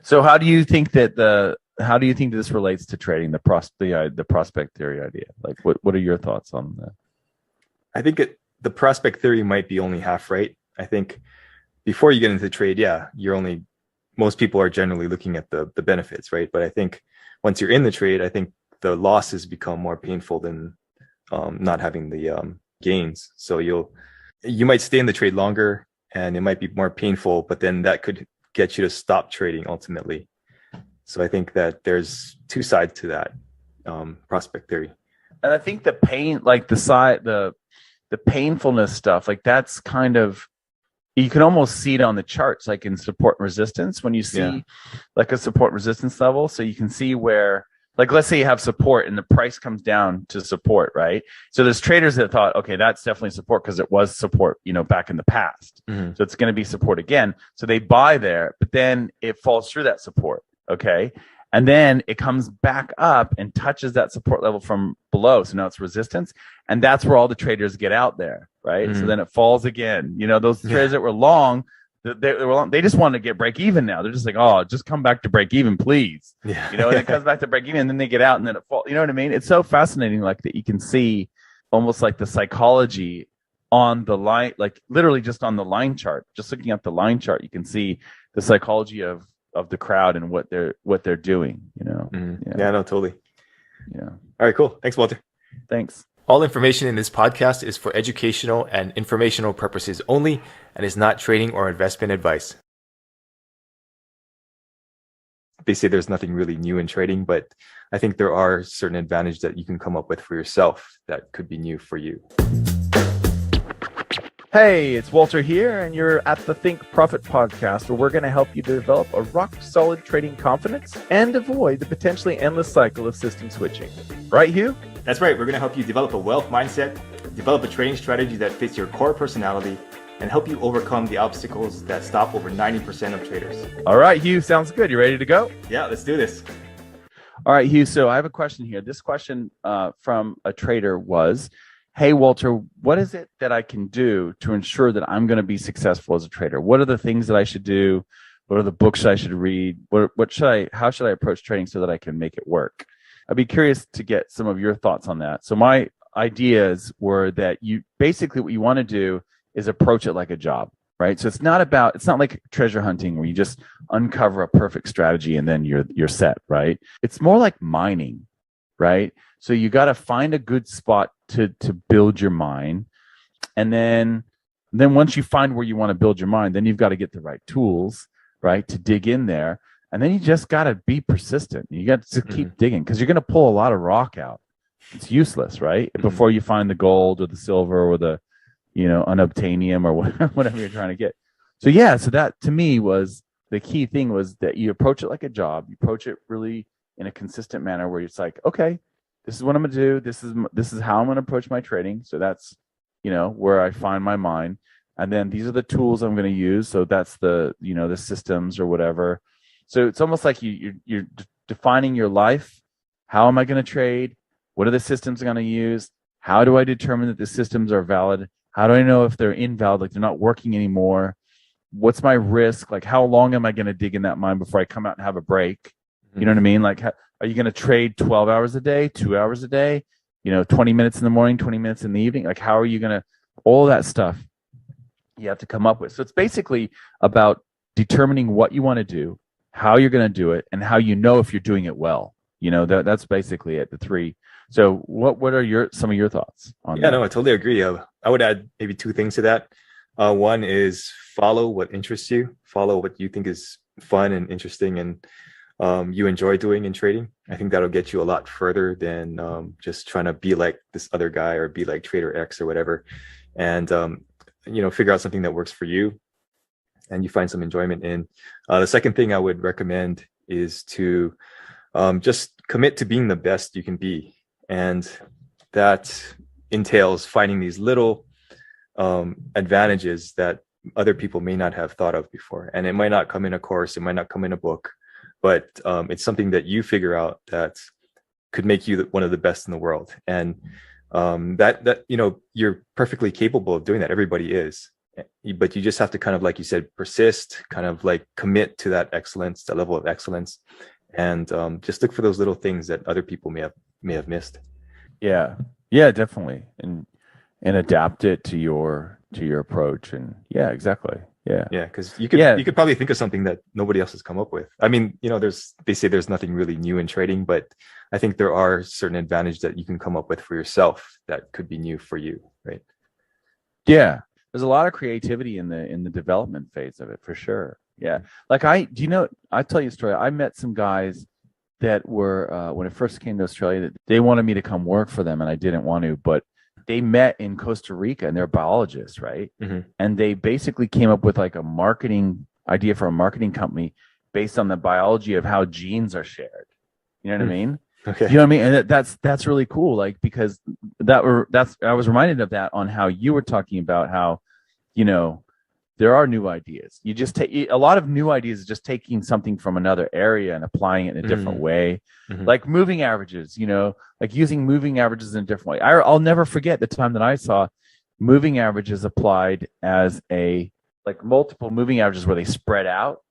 [SPEAKER 6] So how do you think that this relates to trading, the prospect theory idea? Like, what are your thoughts on that?
[SPEAKER 2] I think the prospect theory might be only half right. I think before you get into the trade, most people are generally looking at the benefits, right? But I think once you're in the trade, I think the losses become more painful than not having the gains. So you might stay in the trade longer and it might be more painful, but then that could get you to stop trading ultimately. So I think that there's two sides to that prospect theory.
[SPEAKER 6] And I think the pain, like the painfulness stuff, like that's kind of, you can almost see it on the charts, like in support and resistance, when you see like a support and resistance level. So you can see where, like, let's say you have support and the price comes down to support, right? So there's traders that thought, okay, that's definitely support because it was support, back in the past. So it's going to be support again. So they buy there, but then it falls through that support. Okay. And then it comes back up and touches that support level from below. So now it's resistance. And that's where all the traders get out there, right? So then it falls again. Those traders that were long, they just want to get break even now. They're just like, oh, just come back to break even, please. And it comes back to break even, and then they get out and then it falls. You know what I mean? It's so fascinating, like that you can see almost like the psychology on the line, like literally just on the line chart. Just looking at the line chart, you can see the psychology of the crowd and what they're doing,
[SPEAKER 2] Yeah, no, totally.
[SPEAKER 6] Yeah.
[SPEAKER 2] All right, cool. Thanks, Walter.
[SPEAKER 6] Thanks.
[SPEAKER 4] All information in this podcast is for educational and informational purposes only and is not trading or investment advice.
[SPEAKER 2] They say there's nothing really new in trading, but I think there are certain advantages that you can come up with for yourself that could be new for you.
[SPEAKER 6] Hey, it's Walter here, and you're at the Think Profit podcast, where we're going to help you develop a rock-solid trading confidence and avoid the potentially endless cycle of system switching. Right, Hugh?
[SPEAKER 4] That's right. We're going to help you develop a wealth mindset, develop a trading strategy that fits your core personality, and help you overcome the obstacles that stop over 90% of traders.
[SPEAKER 6] All right, Hugh, sounds good. You ready to go?
[SPEAKER 4] Yeah, let's do this.
[SPEAKER 6] All right, Hugh, so I have a question here. This question from a trader was, hey, Walter, what is it that I can do to ensure that I'm going to be successful as a trader? What are the things that I should do? What are the books I should read? How should I approach trading so that I can make it work? I'd be curious to get some of your thoughts on that. So my ideas were that what you want to do is approach it like a job, right? So it's not like treasure hunting where you just uncover a perfect strategy and then you're set, right? It's more like mining, right? So you got to find a good spot to build your mine. And then once you find where you want to build your mine, then you've got to get the right tools, right, to dig in there. And then you just got to be persistent. You got to keep digging because you're going to pull a lot of rock out. It's useless, right? Before you find the gold or the silver or the, unobtainium or whatever you're trying to get. So that to me was the key thing, was that you approach it like a job. You approach it really in a consistent manner where it's like, okay, this is what I'm going to do. This is how I'm going to approach my trading. So that's, where I find my mind. And then these are the tools I'm going to use. So that's the, the systems or whatever. So it's almost like you're defining your life. How am I going to trade? What are the systems I'm going to use? How do I determine that the systems are valid? How do I know if they're invalid, like they're not working anymore? What's my risk? Like, how long am I going to dig in that mine before I come out and have a break? You know what I mean? Like, are you going to trade 12 hours a day, 2 hours a day, 20 minutes in the morning, 20 minutes in the evening? Like, how are you going to, all that stuff you have to come up with. So it's basically about determining what you want to do, how you're going to do it, and how you know if you're doing it well. That's basically it, the three. So what are some of your thoughts on that?
[SPEAKER 2] Yeah, no, I totally agree. I would add maybe two things to that. One is follow what interests you, follow what you think is fun and interesting and you enjoy doing in trading. I think that'll get you a lot further than just trying to be like this other guy or be like Trader X or whatever. And, figure out something that works for you and you find some enjoyment in. The second thing I would recommend is to just commit to being the best you can be. And that entails finding these little advantages that other people may not have thought of before. And it might not come in a course, it might not come in a book, but it's something that you figure out that could make you one of the best in the world. And that you're perfectly capable of doing that. Everybody is. But you just have to kind of, like you said, persist, kind of like commit to that excellence, that level of excellence, and just look for those little things that other people may have missed.
[SPEAKER 6] Yeah, definitely, and adapt it to your approach. And yeah, exactly. Yeah,
[SPEAKER 2] because you could probably think of something that nobody else has come up with. I mean, they say there's nothing really new in trading, but I think there are certain advantages that you can come up with for yourself that could be new for you, right?
[SPEAKER 6] Yeah. There's a lot of creativity in the development phase of it, for sure. Yeah. Like I'll tell you a story. I met some guys that were, when I first came to Australia, that they wanted me to come work for them and I didn't want to, but they met in Costa Rica and they're biologists, right? Mm-hmm. And they basically came up with like a marketing idea for a marketing company based on the biology of how genes are shared. You know what I mean?
[SPEAKER 2] Okay.
[SPEAKER 6] You know what I mean? And that's really cool. Like, because I was reminded of that on how you were talking about how, there are new ideas. You just take a lot of new ideas is just taking something from another area and applying it in a different way. Mm-hmm. Like moving averages, like using moving averages in a different way. I'll never forget the time that I saw moving averages applied as multiple moving averages where they spread out.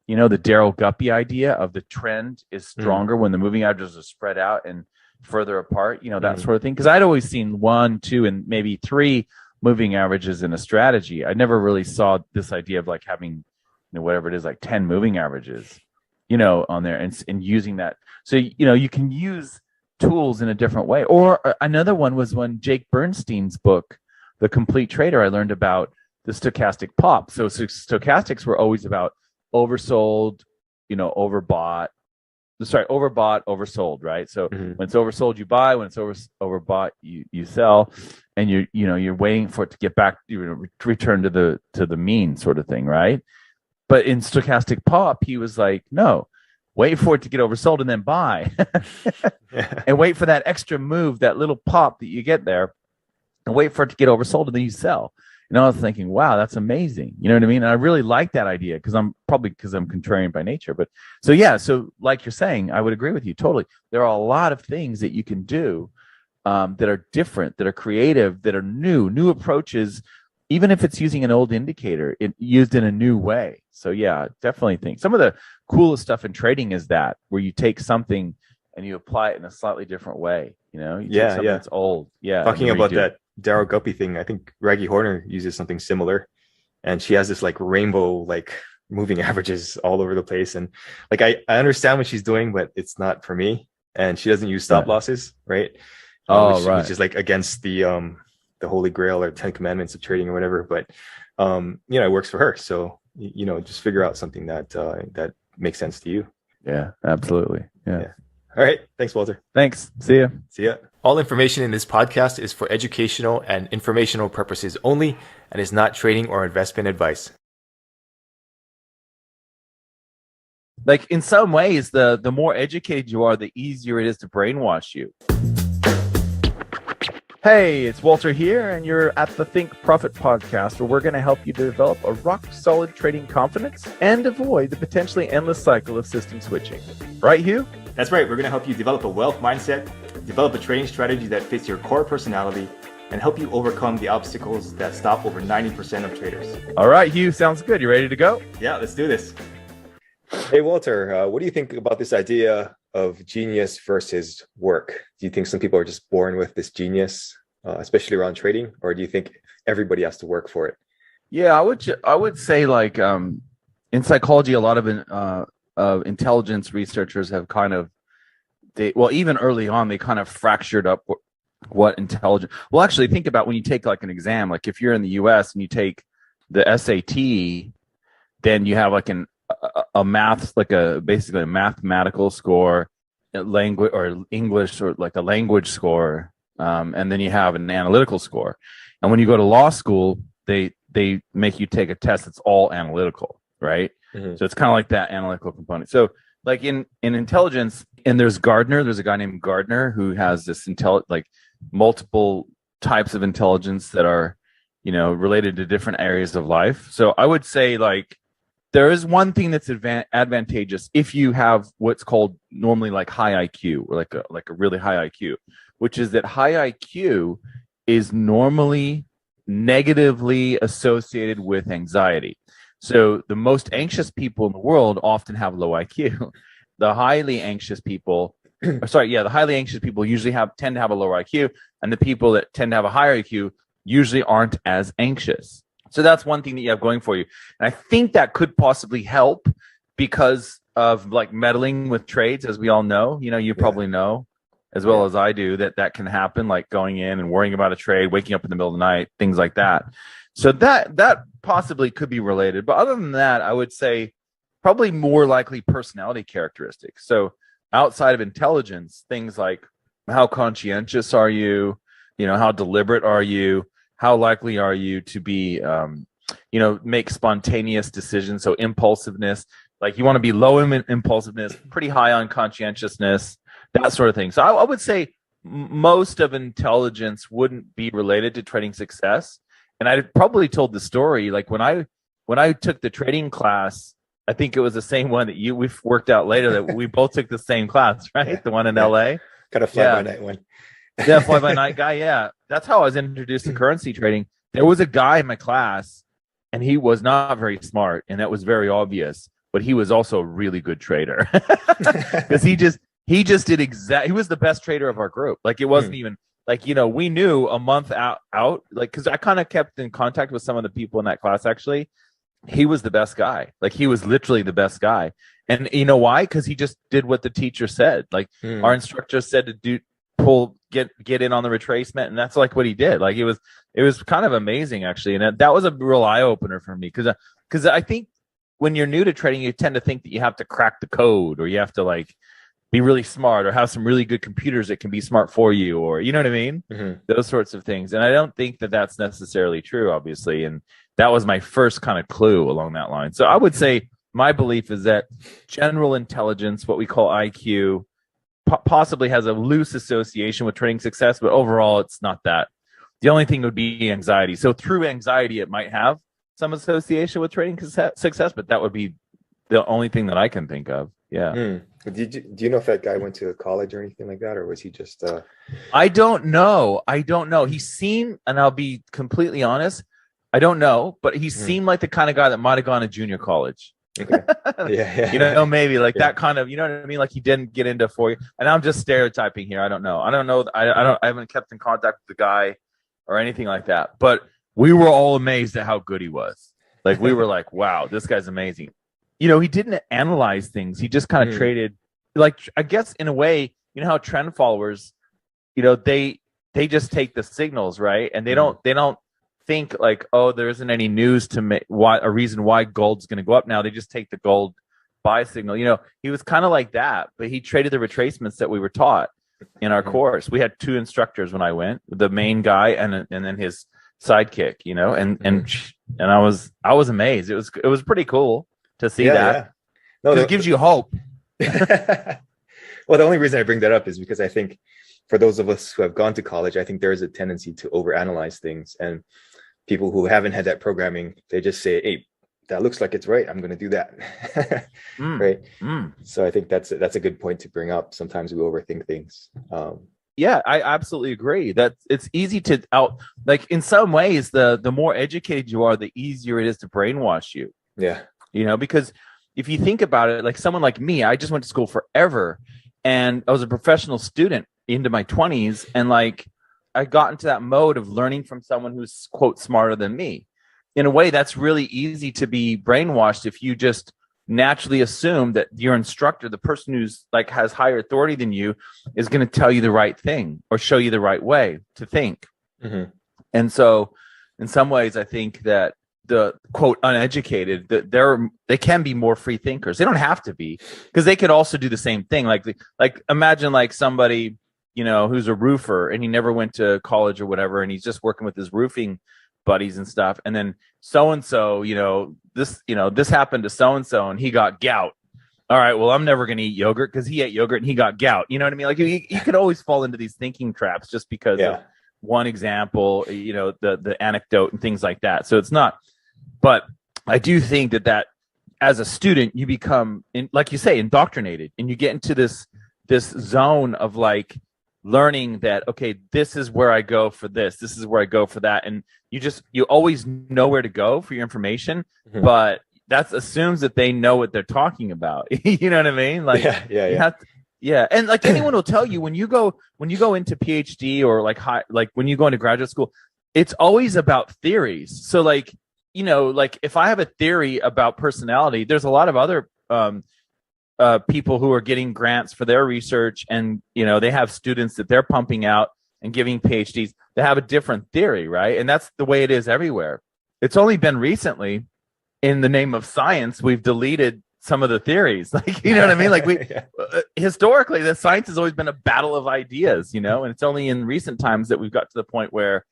[SPEAKER 6] The Daryl Guppy idea of the trend is stronger when the moving averages are spread out and further apart, that sort of thing. Because I'd always seen 1, 2, and maybe 3 moving averages in a strategy. I never really saw this idea of like having, whatever it is, like 10 moving averages, on there and using that. So, you can use tools in a different way. Or another one was when Jake Bernstein's book, The Complete Trader, I learned about the stochastic pop. So stochastics were always about oversold, overbought, oversold, right? So when it's oversold, you buy. When it's overbought, you sell, and you're waiting for it to get back, return to the mean sort of thing, right? But in stochastic pop, he was like, no, wait for it to get oversold and then buy, and wait for that extra move, that little pop that you get there, and wait for it to get oversold and then you sell. And I was thinking, wow, that's amazing. You know what I mean? And I really like that idea because I'm contrarian by nature. But so like you're saying, I would agree with you totally. There are a lot of things that you can do that are different, that are creative, that are new approaches, even if it's using an old indicator, used in a new way. So yeah, definitely think some of the coolest stuff in trading is that where you take something and you apply it in a slightly different way. You take something that's old. Yeah.
[SPEAKER 2] Talking about that Daryl Guppy thing, I think Raggy Horner uses something similar, and she has this like rainbow like moving averages all over the place, and like I understand what she's doing, but it's not for me. And she doesn't use stop losses, right? Which is like against the Holy Grail or 10 Commandments of trading or whatever. But it works for her. So just figure out something that makes sense to you.
[SPEAKER 6] Yeah, absolutely. Yeah.
[SPEAKER 2] All right. Thanks, Walter.
[SPEAKER 6] Thanks. See ya.
[SPEAKER 2] See ya.
[SPEAKER 4] All information in this podcast is for educational and informational purposes only and is not trading or investment advice.
[SPEAKER 6] Like in some ways, the more educated you are, the easier it is to brainwash you. Hey, it's Walter here, and you're at the Think Profit podcast, where we're going to help you develop a rock-solid trading confidence and avoid the potentially endless cycle of system switching. Right, Hugh?
[SPEAKER 4] That's right. We're going to help you develop a wealth mindset, develop a trading strategy that fits your core personality, and help you overcome the obstacles that stop over 90% of traders.
[SPEAKER 6] All right, Hugh, sounds good. You ready to go?
[SPEAKER 4] Yeah, let's do this.
[SPEAKER 2] Hey, Walter, what do you think about this idea of genius versus work? Do you think some people are just born with this genius, especially around trading, or do you think everybody has to work for it?
[SPEAKER 6] Yeah, I would say like in psychology, a lot of intelligence researchers have kind of even early on they kind of fractured up what intelligence. Well, actually, think about when you take like an exam. Like if you're in the U.S. and you take the SAT, then you have like a math, like basically a mathematical score, language or English, or like a language score, and then you have an analytical score. And when you go to law school, they make you take a test that's all analytical, right? Mm-hmm. So it's kind of like that analytical component. So like in intelligence, and there's a guy named Gardner who has this like multiple types of intelligence that are, related to different areas of life. So I would say like there is one thing that's advantageous if you have what's called normally like high IQ, or like a really high IQ, which is that high IQ is normally negatively associated with anxiety. So the most anxious people in the world often have low IQ. The highly anxious people usually tend to have a lower IQ, and the people that tend to have a higher IQ usually aren't as anxious. So that's one thing that you have going for you. And I think that could possibly help because of like meddling with trades, as we all know. You probably know as well as I do that can happen, like going in and worrying about a trade, waking up in the middle of the night, things like that. So that possibly could be related. But other than that, I would say probably more likely personality characteristics. So outside of intelligence, things like how conscientious are you? How deliberate are you? How likely are you to be, make spontaneous decisions? So impulsiveness, like you want to be low in impulsiveness, pretty high on conscientiousness, that sort of thing. So I would say most of intelligence wouldn't be related to trading success. And I probably told the story, like when I took the trading class, I think it was the same one that we've worked out later that we both took the same class, right? Yeah. The one in LA.
[SPEAKER 2] Kind of fly-by-night one.
[SPEAKER 6] Yeah, fly-by-night guy, yeah. That's how I was introduced to currency trading. There was a guy in my class, and he was not very smart, and that was very obvious, but he was also a really good trader. Because he just did he was the best trader of our group. Like, it wasn't even, like, we knew a month out, like, because I kind of kept in contact with some of the people in that class, actually. He was the best guy. Like, he was literally the best guy. And you know why? Because he just did what the teacher said. Like, our instructor said to get in on the retracement, and that's like what he did. Like, it was kind of amazing, actually. And that was a real eye-opener for me, because I think when you're new to trading, you tend to think that you have to crack the code, or you have to like be really smart, or have some really good computers that can be smart for you, or you know what I mean? Mm-hmm. Those sorts of things. And I don't think that that's necessarily true, obviously. And that was my first kind of clue along that line. So I would say my belief is that general intelligence, what we call IQ, possibly has a loose association with trading success, but overall it's not that. The only thing would be anxiety. So through anxiety, it might have some association with trading success, but that would be the only thing that I can think of. Yeah.
[SPEAKER 2] Do you know if that guy went to college or anything like that, or was he just?
[SPEAKER 6] I don't know. He seemed, and I'll be completely honest, I don't know, but he seemed like the kind of guy that might have gone to junior college.
[SPEAKER 2] Okay. Yeah.
[SPEAKER 6] Maybe like that kind of, you know what I mean? Like he didn't get into 4 years. And I'm just stereotyping here. I don't know. I haven't kept in contact with the guy or anything like that. But we were all amazed at how good he was. Like we were like, wow, this guy's amazing. He didn't analyze things. He just kind of traded. Like, I guess in a way, how trend followers, they just take the signals, right? And they don't think like, oh, there isn't any news to make a reason why gold's going to go up now. They just take the gold buy signal. He was kind of like that, but he traded the retracements that we were taught in our course. We had 2 instructors when I went, the main guy and then his sidekick, and I was amazed. It was pretty cool to see that. Yeah. No, it gives you hope.
[SPEAKER 2] Well, the only reason I bring that up is because I think for those of us who have gone to college, I think there is a tendency to overanalyze things. And people who haven't had that programming, they just say, hey, that looks like it's right, I'm going to do that. Right. So I think that's a good point to bring up. Sometimes we overthink things.
[SPEAKER 6] Yeah, I absolutely agree that it's easy to like in some ways, the more educated you are, the easier it is to brainwash you.
[SPEAKER 2] Yeah.
[SPEAKER 6] You know, because if you think about it, like someone like me, I just went to school forever and I was a professional student into my 20s. And like, I got into that mode of learning from someone who's quote smarter than me. In a way, that's really easy to be brainwashed if you just naturally assume that your instructor, the person who's like has higher authority than you, is going to tell you the right thing or show you the right way to think. And so in some ways, I think that the quote uneducated, they can be more free thinkers. They don't have to be, because they could also do the same thing. Like imagine like somebody, you know, who's a roofer and he never went to college or whatever, and he's just working with his roofing buddies and stuff. And then so-and-so, this happened to so-and-so and he got gout. All right, well, I'm never going to eat yogurt because he ate yogurt and he got gout. You know what I mean? Like you could always fall into these thinking traps just because of one example, you know, the anecdote and things like that. So it's not, but I do think that as a student, you become, like you say, indoctrinated, and you get into this zone of like learning that, okay, this is where I go for this is where I go for that. And you always know where to go for your information, but that assumes that they know what they're talking about. You know what I mean? Like, yeah. And like anyone will tell you when you go into PhD or like when you go into graduate school, it's always about theories. So like, you know, like if I have a theory about personality, there's a lot of other people who are getting grants for their research, and you know they have students that they're pumping out and giving PhDs that have a different theory, right? And that's the way it is everywhere. It's only been recently, in the name of science, we've deleted some of the theories. Like, you know what I mean? Like historically, the science has always been a battle of ideas, you know, and it's only in recent times that we've got to the point where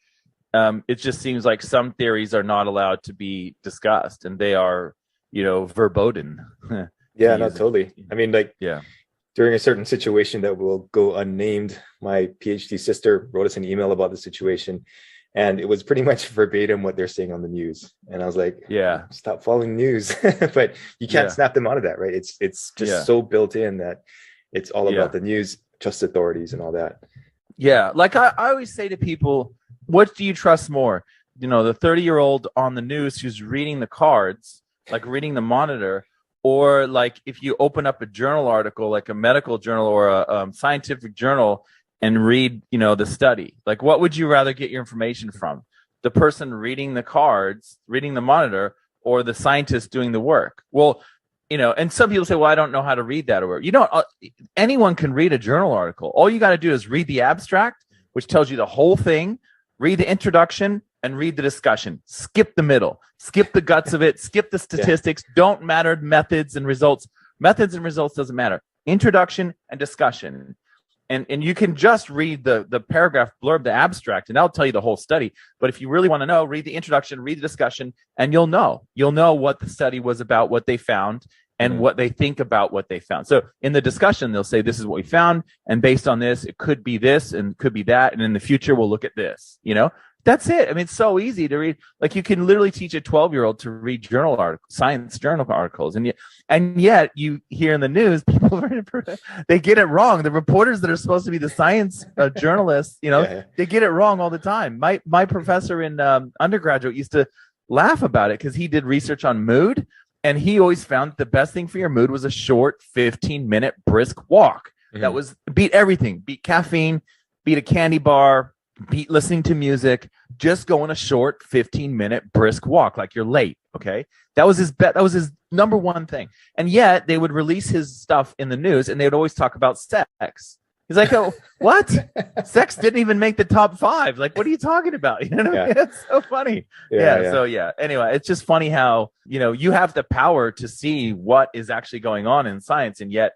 [SPEAKER 6] it just seems like some theories are not allowed to be discussed, and they are, you know, verboten.
[SPEAKER 2] Yeah, no, totally. I mean, like, during a certain situation that will go unnamed, my PhD sister wrote us an email about the situation, and it was pretty much verbatim what they're saying on the news. And I was like, stop following news. But you can't snap them out of that, right? It's just so built in that it's all about the news, trust authorities and all that.
[SPEAKER 6] Yeah. Like I always say to people, what do you trust more? You know, the 30-year-old on the news who's reading the cards, like reading the monitor, or like if you open up a journal article, like a medical journal or a scientific journal, and read, you know, the study. Like, what would you rather get your information from? The person reading the cards, reading the monitor, or the scientist doing the work? Well, you know, and some people say, well, I don't know how to read that. Or, you don't, anyone can read a journal article. All you got to do is read the abstract, which tells you the whole thing, read the introduction, and read the discussion. Skip the middle, skip the guts of it, skip the statistics. Don't matter methods and results. Methods and results doesn't matter. Introduction and discussion. And you can just read the paragraph blurb, the abstract, and that'll tell you the whole study. But if you really want to know, read the introduction, read the discussion, and you'll know what the study was about, what they found, and what they think about what they found. So in the discussion, they'll say, this is what we found, and based on this, it could be this and could be that, and in the future, we'll look at this. You know, that's it. I mean, it's so easy to read. Like, you can literally teach a 12-year-old to read journal articles, science journal articles, and yet you hear in the news, people they get it wrong. The reporters that are supposed to be the science journalists, you know, they get it wrong all the time. My professor in undergraduate used to laugh about it because he did research on mood, and he always found that the best thing for your mood was a short 15-minute brisk walk. That was beat everything, beat caffeine, beat a candy bar, beat listening to music. Just go on a short 15-minute brisk walk, like you're late. Okay, that was his bet. That was his number one thing. And yet they would release his stuff in the news, and they would always talk about sex. He's like, oh, what? Sex didn't even make the top 5. Like, what are you talking about? You know what I mean? It's so funny. So anyway, it's just funny how, you know, you have the power to see what is actually going on in science, and yet,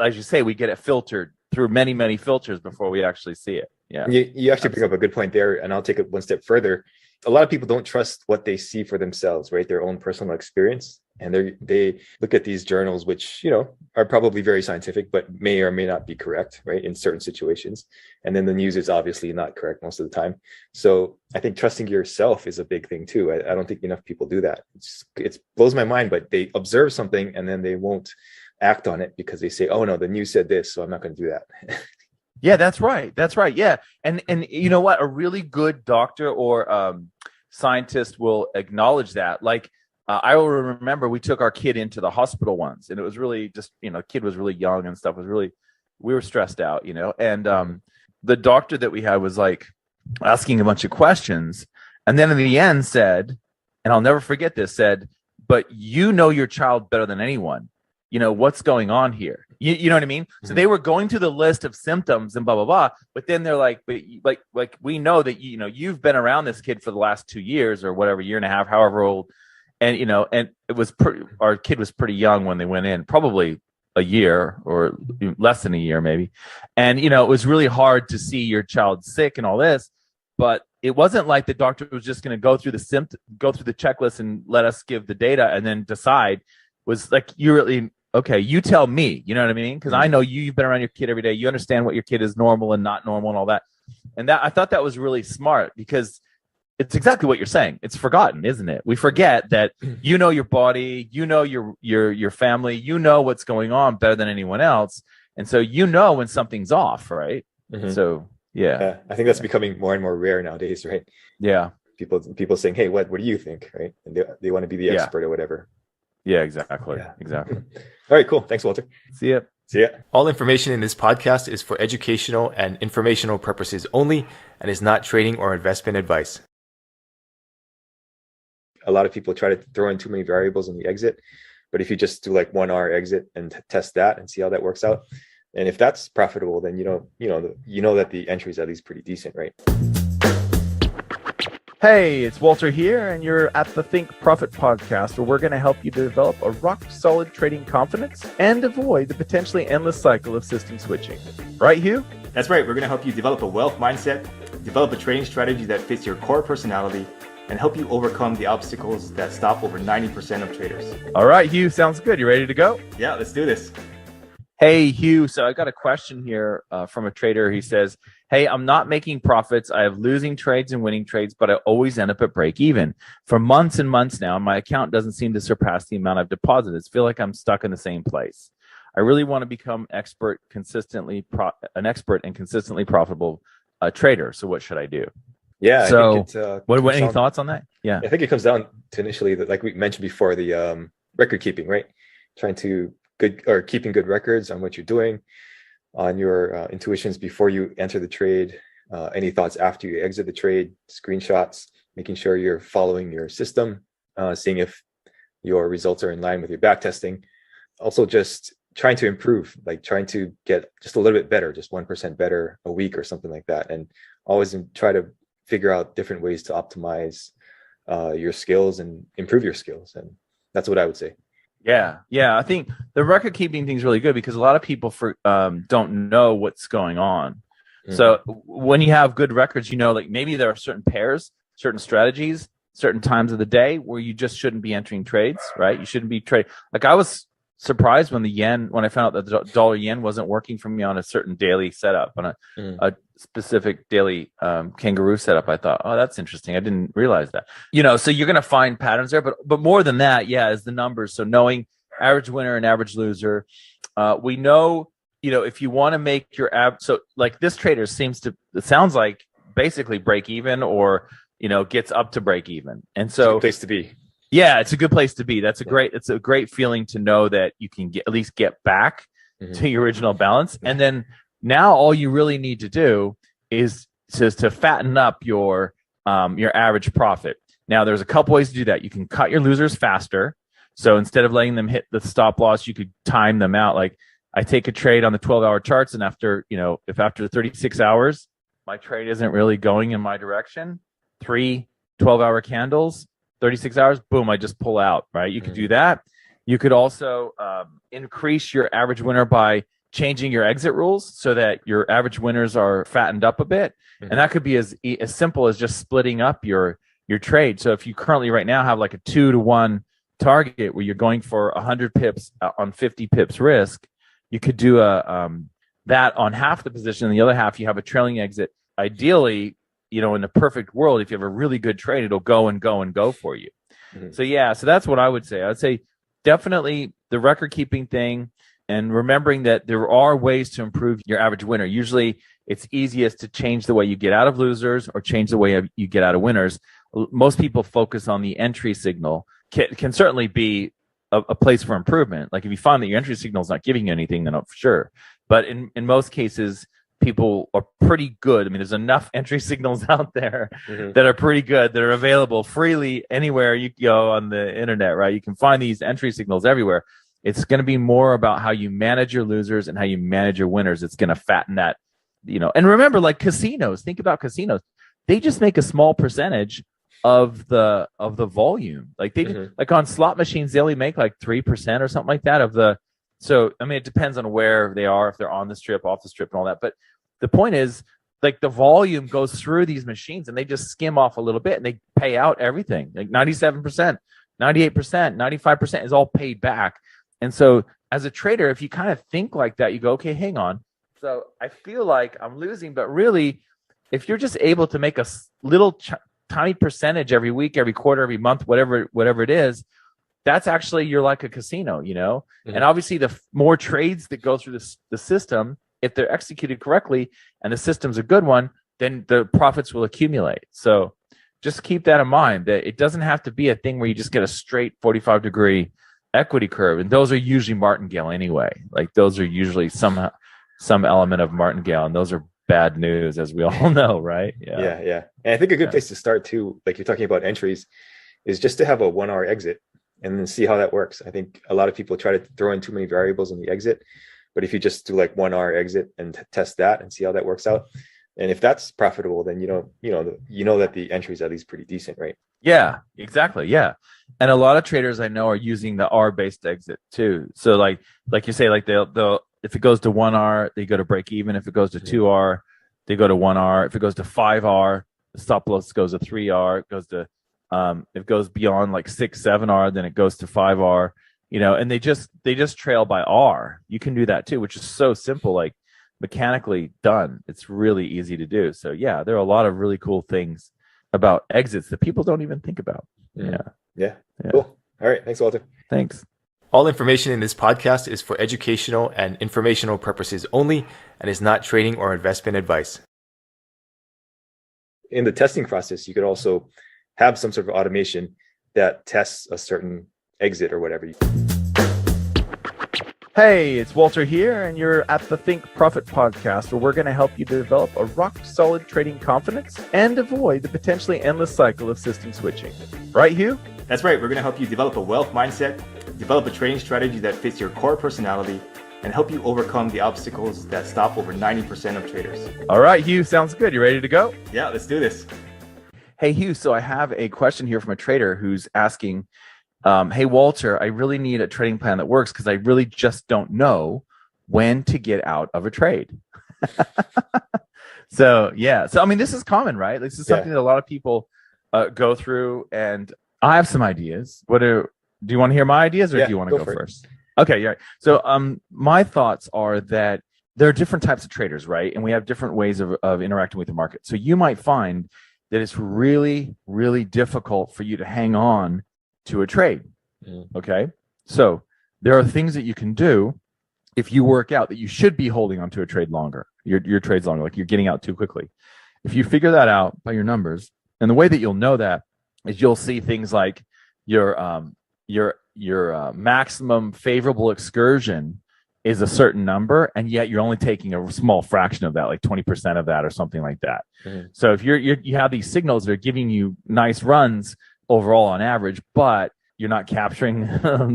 [SPEAKER 6] as you say, we get it filtered through many, many filters before we actually see it. Yeah,
[SPEAKER 2] you actually bring up a good point there, and I'll take it one step further. A lot of people don't trust what they see for themselves, right? Their own personal experience. and they look at these journals, which, you know, are probably very scientific, but may or may not be correct, right, in certain situations. And then the news is obviously not correct most of the time. So I think trusting yourself is a big thing too. I don't think enough people do that. It blows my mind, but they observe something and then they won't act on it because they say, oh no, the news said this, so I'm not going to do that.
[SPEAKER 6] Yeah, that's right. That's right. Yeah. And you know what? A really good doctor or scientist will acknowledge that. Like, I will remember we took our kid into the hospital once, and it was really just, you know, kid was really young and stuff, we were stressed out, you know, and the doctor that we had was like asking a bunch of questions. And then in the end said, and I'll never forget this, said, but you know your child better than anyone. You know, what's going on here? You know what I mean? So they were going through the list of symptoms and blah, blah, blah. But then they're like, but like we know that, you know, you've been around this kid for the last 2 years or whatever, year and a half, however old. And, you know, and it was our kid was pretty young when they went in, probably a year or less than a year, maybe. And, you know, it was really hard to see your child sick and all this, but it wasn't like the doctor was just going to go through the checklist and let us give the data and then decide. It was like, you really, okay, you tell me, you know what I mean? Because I know you've been around your kid every day. You understand what your kid is normal and not normal and all that. And that, I thought that was really smart because it's exactly what you're saying. It's forgotten, isn't it? We forget that you know your body, you know your family, you know what's going on better than anyone else, and so you know when something's off, right? So yeah,
[SPEAKER 2] I think that's becoming more and more rare nowadays, right?
[SPEAKER 6] Yeah,
[SPEAKER 2] people saying, "Hey, what do you think?" Right? And they want to be the expert or whatever.
[SPEAKER 6] Yeah, exactly. Exactly.
[SPEAKER 2] All right, cool. Thanks, Walter.
[SPEAKER 6] See ya.
[SPEAKER 2] See ya.
[SPEAKER 4] All information in this podcast is for educational and informational purposes only and is not trading or investment advice.
[SPEAKER 2] A lot of people try to throw in too many variables in the exit, but if you just do like 1 hour exit and test that and see how that works out, and if that's profitable, then you know that the entry is at least pretty decent, right?
[SPEAKER 6] Hey, it's Walter here, and you're at the Think Profit podcast, where we're going to help you develop a rock-solid trading confidence and avoid the potentially endless cycle of system switching. Right, Hugh?
[SPEAKER 4] That's right. We're going to help you develop a wealth mindset, develop a trading strategy that fits your core personality, and help you overcome the obstacles that stop over 90% of traders.
[SPEAKER 6] All right, Hugh, sounds good. You ready to go?
[SPEAKER 4] Yeah, let's do this.
[SPEAKER 6] Hey, Hugh. So I got a question here from a trader. He says, hey, I'm not making profits. I have losing trades and winning trades, but I always end up at break even. For months and months now, my account doesn't seem to surpass the amount I've deposited. I feel like I'm stuck in the same place. I really want to become an expert and consistently profitable trader. So what should I do?
[SPEAKER 2] Yeah.
[SPEAKER 6] So what any thoughts on that? Yeah.
[SPEAKER 2] I think it comes down to initially that, like we mentioned before, the record keeping, right? Keeping good records on what you're doing, on your intuitions before you enter the trade, any thoughts after you exit the trade, screenshots, making sure you're following your system, seeing if your results are in line with your back testing. Also just trying to improve, like trying to get just a little bit better, just 1% better a week or something like that. And always try to figure out different ways to optimize your skills and improve your skills. And that's what I would say.
[SPEAKER 6] Yeah. I think the record keeping thing is really good because a lot of people don't know what's going on. So when you have good records, you know, like maybe there are certain pairs, certain strategies, certain times of the day where you just shouldn't be entering trades, right? You shouldn't be trading. Like I was surprised when I found out that the dollar yen wasn't working for me on a certain daily setup, on a specific daily kangaroo setup. I thought, oh, that's interesting. I didn't realize that. You know, so you're going to find patterns there, but more than that, is the numbers. So knowing average winner and average loser, we know, you know, if you want to make your so like this trader it sounds like basically break even or, you know, gets up to break even. And so
[SPEAKER 2] it's a good place to be.
[SPEAKER 6] Yeah, it's a good place to be. It's a great feeling to know that you can at least get back to your original balance. And then now all you really need to do is to fatten up your average profit. Now there's a couple ways to do that. You can cut your losers faster. So instead of letting them hit the stop loss, you could time them out. Like I take a trade on the 12-hour charts, and after 36 hours, my trade isn't really going in my direction, 3 12-hour candles, 36 hours, boom, I just pull out, right? You could do that. You could also increase your average winner by changing your exit rules so that your average winners are fattened up a bit. And that could be as simple as just splitting up your trade. So if you currently right now have like a 2-to-1 target where you're going for 100 pips on 50 pips risk, you could do that on half the position, and the other half you have a trailing exit. Ideally, in the perfect world, if you have a really good trade, it'll go and go and go for you. So that's what I would say. I would say definitely the record keeping thing, and remembering that there are ways to improve your average winner. Usually it's easiest to change the way you get out of losers or change the way you get out of winners. Most people focus on the entry signal. Can certainly be a place for improvement. Like if you find that your entry signal is not giving you anything, then for sure. But in most cases, people are pretty good. I mean, there's enough entry signals out there that are pretty good, that are available freely anywhere you go on the internet, right? You can find these entry signals everywhere. It's going to be more about how you manage your losers and how you manage your winners. It's going to fatten that, And remember, like casinos, think about casinos. They just make a small percentage of the volume. Like like on slot machines, they only make like 3% or something like that of the. So I mean, it depends on where they are, if they're on the strip, off the strip, and all that. But the point is, like the volume goes through these machines, and they just skim off a little bit, and they pay out everything. Like 97%, 98%, 95% is all paid back. And so, as a trader, if you kind of think like that, you go, okay, hang on. So I feel like I'm losing, but really, if you're just able to make a little tiny percentage every week, every quarter, every month, whatever it is, that's actually, you're like a casino, And obviously, the more trades that go through the system, if they're executed correctly and the system's a good one, then the profits will accumulate. So just keep that in mind, that it doesn't have to be a thing where you just get a straight 45-degree equity curve, and those are usually martingale anyway. Like those are usually some element of martingale, and those are bad news, as we all know, right?
[SPEAKER 2] Yeah. And I think a good place to start too, like you're talking about entries, is just to have a 1 hour exit and then see how that works. I think a lot of people try to throw in too many variables in the exit, but if you just do like 1 hour exit and test that and see how that works out, and if that's profitable, then you know that the entry is at least pretty decent, right?
[SPEAKER 6] Yeah, exactly. Yeah. And a lot of traders I know are using the R-based exit too. So like you say, like they'll if it goes to 1 R, they go to break even. If it goes to 2 R, they go to 1 R. If it goes to 5 R, the stop loss goes to 3 R. It goes to if it goes beyond like 6, 7 R, then it goes to 5 R. And they just trail by R. You can do that too, which is so simple, like mechanically done. It's really easy to do. So yeah, there are a lot of really cool things about exits that people don't even think about.
[SPEAKER 2] Yeah. Cool. All right. Thanks, Walter.
[SPEAKER 6] Thanks.
[SPEAKER 4] All information in this podcast is for educational and informational purposes only and is not trading or investment advice.
[SPEAKER 2] In the testing process, you could also have some sort of automation that tests a certain exit or whatever.
[SPEAKER 6] Hey, it's Walter here, and you're at the Think Profit podcast, where we're going to help you develop a rock-solid trading confidence and avoid the potentially endless cycle of system switching. Right, Hugh?
[SPEAKER 4] That's right. We're going to help you develop a wealth mindset, develop a trading strategy that fits your core personality, and help you overcome the obstacles that stop over 90% of traders.
[SPEAKER 6] All right, Hugh, sounds good. You ready to go?
[SPEAKER 4] Yeah, let's do this.
[SPEAKER 6] Hey, Hugh, so I have a question here from a trader who's asking, hey, Walter, I really need a trading plan that works because I really just don't know when to get out of a trade. So I mean, this is common, right? This is something that a lot of people go through, and I have some ideas. Do you want to hear my ideas, or do you want to go first? Okay, yeah. So my thoughts are that there are different types of traders, right? And we have different ways of interacting with the market. So you might find that it's really, really difficult for you to hang on to a trade. Okay. So there are things that you can do if you work out that you should be holding onto a trade longer, your trade's longer, like you're getting out too quickly. If you figure that out by your numbers, and the way that you'll know that is you'll see things like your maximum favorable excursion is a certain number, and yet you're only taking a small fraction of that, like 20% of that or something like that. So if you have these signals that are giving you nice runs overall on average, but you're not capturing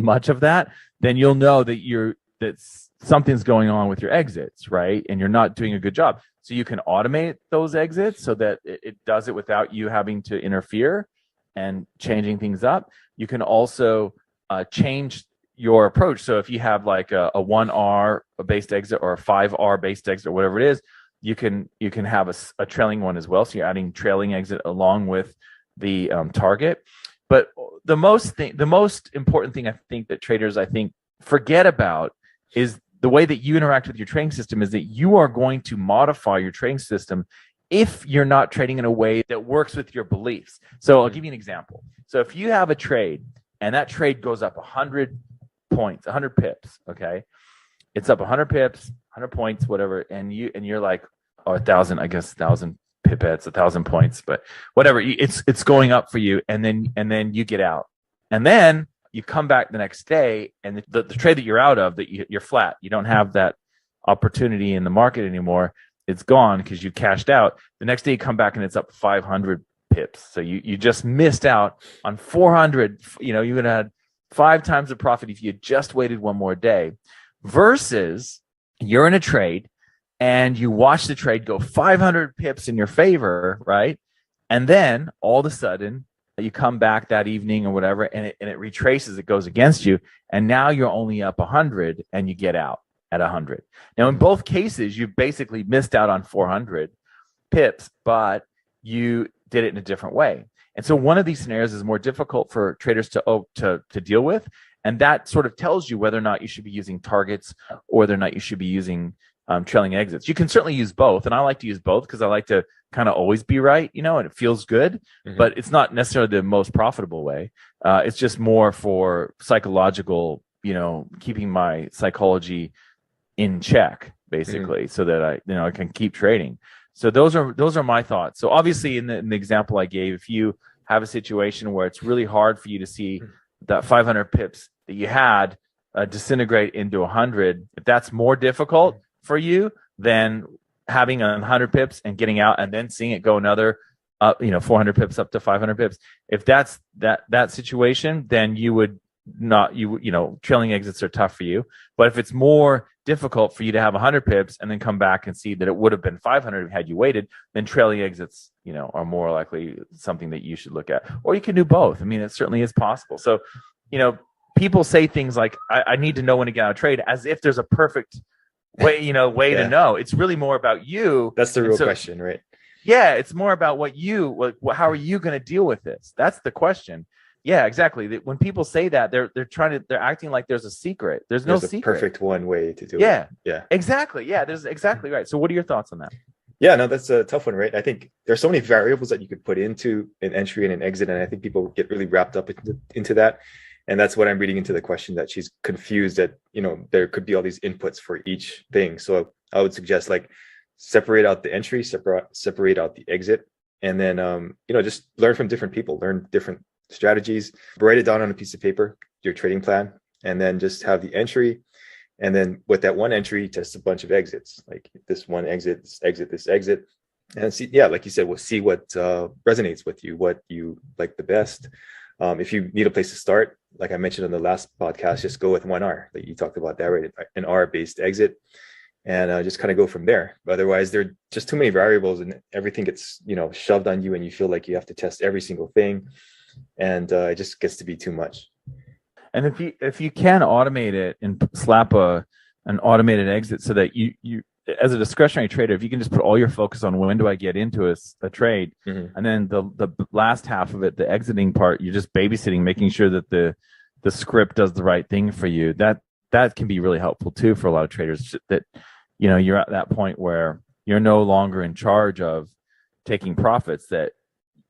[SPEAKER 6] much of that, then you'll know that something's going on with your exits, right? And you're not doing a good job. So you can automate those exits so that it does it without you having to interfere and changing things up. You can also change your approach. So if you have like a 1R based exit or a 5R based exit or whatever it is, you can have a trailing one as well. So you're adding trailing exit along with the target. But the most important thing I think that traders forget about is the way that you interact with your trading system is that you are going to modify your trading system if you're not trading in a way that works with your beliefs. So I'll give you an example. So if you have a trade and that trade goes up 100 points, 100 pips, okay? It's up 100 pips, 100 points, whatever, and you're like, oh, 1,000 pipettes, 1,000 points, but whatever, it's going up for you, and then you get out. And then you come back the next day, and the trade that you're out of, that you're flat. You don't have that opportunity in the market anymore. It's gone because you cashed out. The next day you come back and it's up 500 pips. So you just missed out on 400. You know, you would have had 5 times the profit if you had just waited one more day. Versus you're in a trade and you watch the trade go 500 pips in your favor, right? And then all of a sudden you come back that evening or whatever, and it retraces, it goes against you, and now you're only up 100 and you get out at 100. Now, in both cases, you basically missed out on 400 pips, but you did it in a different way. And so one of these scenarios is more difficult for traders to deal with, and that sort of tells you whether or not you should be using targets or whether or not you should be using trailing exits. You can certainly use both, and I like to use both because I like to kind of always be right, you know, and it feels good, but it's not necessarily the most profitable way. It's just more for psychological, you know, keeping my psychology in check, basically, so that I can keep trading. So those are my thoughts. So obviously in the example I gave, if you have a situation where it's really hard for you to see that 500 pips that you had disintegrate into 100, if that's more difficult for you than having 100 pips and getting out and then seeing it go another 400 pips up to 500 pips, if that's that situation, then you would not, trailing exits are tough for you. But if it's more difficult for you to have 100 pips and then come back and see that it would have been 500 had you waited, then trailing exits, are more likely something that you should look at. Or you can do both. I mean, it certainly is possible. So, people say things like, I need to know when to get out of trade, as if there's a perfect way to know. It's really more about you.
[SPEAKER 2] That's the real question, right?
[SPEAKER 6] Yeah, it's more about how are you going to deal with this? That's the question. Yeah, exactly. When people say that, they're acting like there's a secret. There's no secret.
[SPEAKER 2] Perfect one way to do it.
[SPEAKER 6] Yeah, exactly. Yeah, there's exactly right. So what are your thoughts on that?
[SPEAKER 2] Yeah, no, that's a tough one, right? I think there's so many variables that you could put into an entry and an exit, and I think people get really wrapped up into that. And that's what I'm reading into the question, that she's confused that, there could be all these inputs for each thing. So I would suggest separate out the entry, separate out the exit, and then, just learn from different people, learn different strategies, write it down on a piece of paper, your trading plan, and then just have the entry. And then with that one entry, test a bunch of exits, like this one exit, this exit, and see, like you said, we'll see what resonates with you, what you like the best. If you need a place to start, like I mentioned on the last podcast, just go with 1R. Like you talked about that, right? An R-based exit, and just kind of go from there. But otherwise, there are just too many variables, and everything gets shoved on you, and you feel like you have to test every single thing, and it just gets to be too much.
[SPEAKER 6] And if you can automate it and slap an automated exit, so that you as a discretionary trader, if you can just put all your focus on when do I get into a trade, and then the last half of it, the exiting part, you're just babysitting, making sure that the script does the right thing for you. That can be really helpful too for a lot of traders, that you're at that point where you're no longer in charge of taking profits, that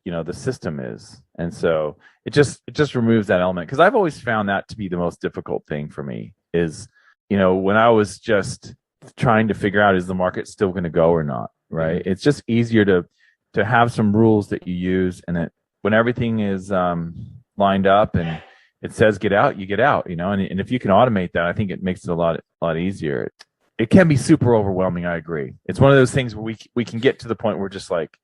[SPEAKER 6] the system is. And so it just removes that element, because I've always found that to be the most difficult thing for me is, when I was just trying to figure out, is the market still going to go or not, right? It's just easier to have some rules that you use, and that when everything is lined up and it says get out, you get out, and if you can automate that, I think it makes it a lot easier. It can be super overwhelming, I agree. It's one of those things where we can get to the point where we're just like,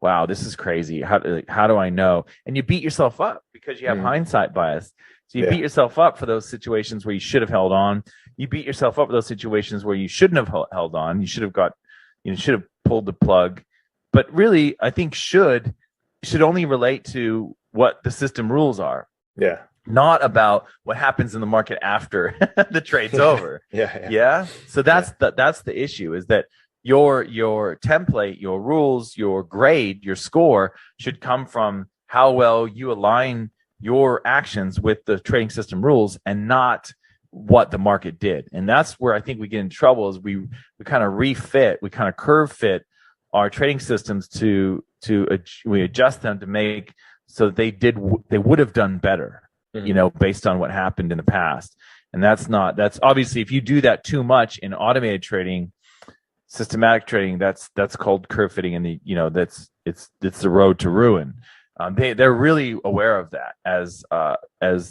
[SPEAKER 6] wow, this is crazy. How do I know? And you beat yourself up because you have hindsight bias. So you beat yourself up for those situations where you should have held on. You beat yourself up for those situations where you shouldn't have held on. You should have pulled the plug. But really, I think should only relate to what the system rules are.
[SPEAKER 2] Yeah.
[SPEAKER 6] Not about what happens in the market after the trade's over. Yeah. So that's the issue, is that your template, your rules, your grade, your score should come from how well you align your actions with the trading system rules and not what the market did. And that's where I think we get in trouble, is we kind of we kind of curve fit our trading systems we adjust them to make so that they would have done better, based on what happened in the past. And that's obviously, if you do that too much in automated trading, systematic trading, that's called curve fitting, and it's the road to ruin. They're really aware of that as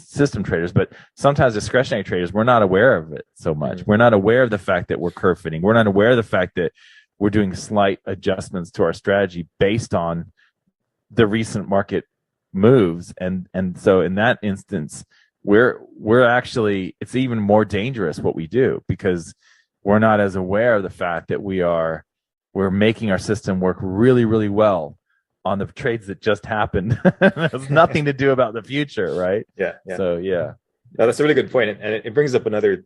[SPEAKER 6] system traders, but sometimes discretionary traders, we're not aware of it so much. We're not aware of the fact that we're curve fitting. We're not aware of the fact that we're doing slight adjustments to our strategy based on the recent market moves, and so in that instance, we're actually, it's even more dangerous what we do, because we're not as aware of the fact that we're making our system work really, really well on the trades that just happened. It has nothing to do about the future, right?
[SPEAKER 4] Yeah.
[SPEAKER 6] So yeah.
[SPEAKER 4] No, that's a really good point, and it brings up another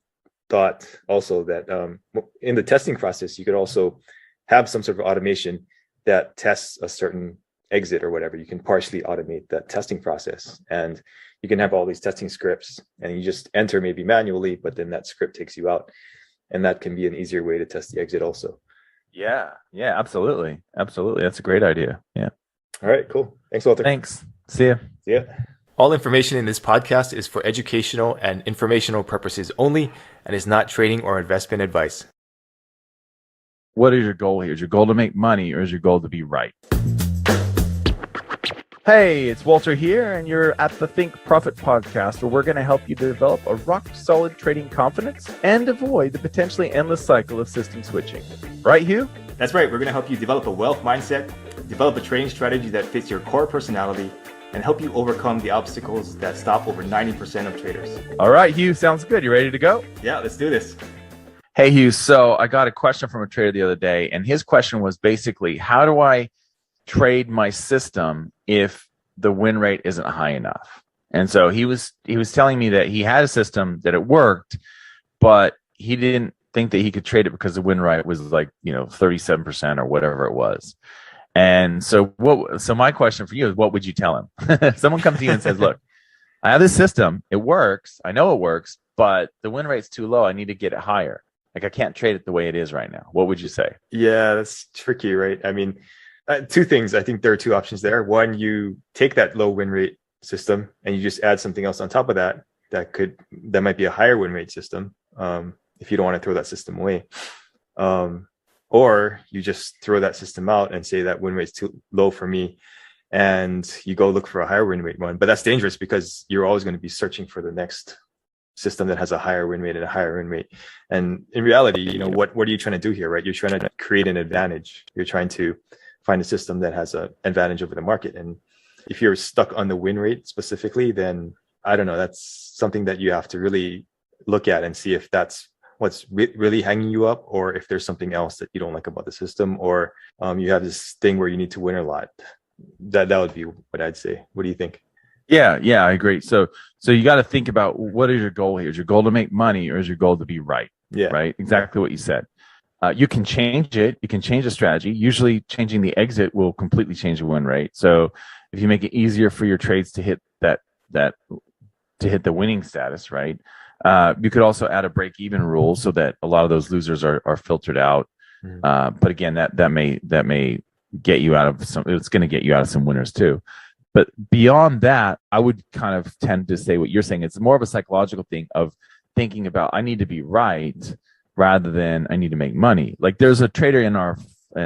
[SPEAKER 4] thought also, that in the testing process, you could also have some sort of automation that tests a certain exit or whatever. You can partially automate that testing process, and you can have all these testing scripts, and you just enter maybe manually, but then that script takes you out, and that can be an easier way to test the exit also.
[SPEAKER 6] Yeah, absolutely. That's a great idea. Yeah.
[SPEAKER 4] All right, cool. Thanks, Walter.
[SPEAKER 6] Thanks. See ya.
[SPEAKER 4] All information in this podcast is for educational and informational purposes only, and is not trading or investment advice.
[SPEAKER 6] What is your goal here? Is your goal to make money, or is your goal to be right? Hey, it's Walter here, and you're at the Think Profit podcast, where we're going to help you develop a rock-solid trading confidence and avoid the potentially endless cycle of system switching. Right, Hugh?
[SPEAKER 4] That's right. We're going to help you develop a wealth mindset, develop a trading strategy that fits your core personality, and help you overcome the obstacles that stop over 90% of traders.
[SPEAKER 6] All right, Hugh, sounds good. You ready to go?
[SPEAKER 4] Yeah, let's do this.
[SPEAKER 6] Hey, Hugh, so I got a question from a trader the other day, and his question was basically, how do I trade my system if the win rate isn't high enough? And so he was telling me that he had a system that it worked, but he didn't think that he could trade it because the win rate was like 37% or whatever it was. And so my question for you is, what would you tell him? If someone comes to you and says, look, I have this system, it works, I know it works, but the win rate's too low, I need to get it higher. Like, I can't trade it the way it is right now. What would you say?
[SPEAKER 4] Yeah, that's tricky, right? I mean, two things. I think there are two options there. One, you take that low win rate system and you just add something else on top of that. That might be a higher win rate system, if you don't want to throw that system away. Or you just throw that system out and say that win rate's too low for me, and you go look for a higher win rate one. But that's dangerous, because you're always going to be searching for the next system that has a higher win rate and a higher win rate. And in reality, what are you trying to do here, right? You're trying to create an advantage. You're trying to find a system that has an advantage over the market. And if you're stuck on the win rate specifically, then I don't know, that's something that you have to really look at and see if that's what's really hanging you up, or if there's something else that you don't like about the system, or you have this thing where you need to win a lot. That would be what I'd say. What do you think?
[SPEAKER 6] Yeah, I agree. So you got to think about, what is your goal here? Is your goal to make money, or is your goal to be right?
[SPEAKER 4] Yeah.
[SPEAKER 6] Right. Exactly what you said. You can change it. You can change the strategy. Usually changing the exit will completely change the win rate. So if you make it easier for your trades to hit to hit the winning status, right? You could also add a break-even rule so that a lot of those losers are filtered out. But again, that may get you out of some. It's going to get you out of some winners too. But beyond that, I would kind of tend to say what you're saying. It's more of a psychological thing of thinking about, I need to be right rather than I need to make money. Like, there's a trader in our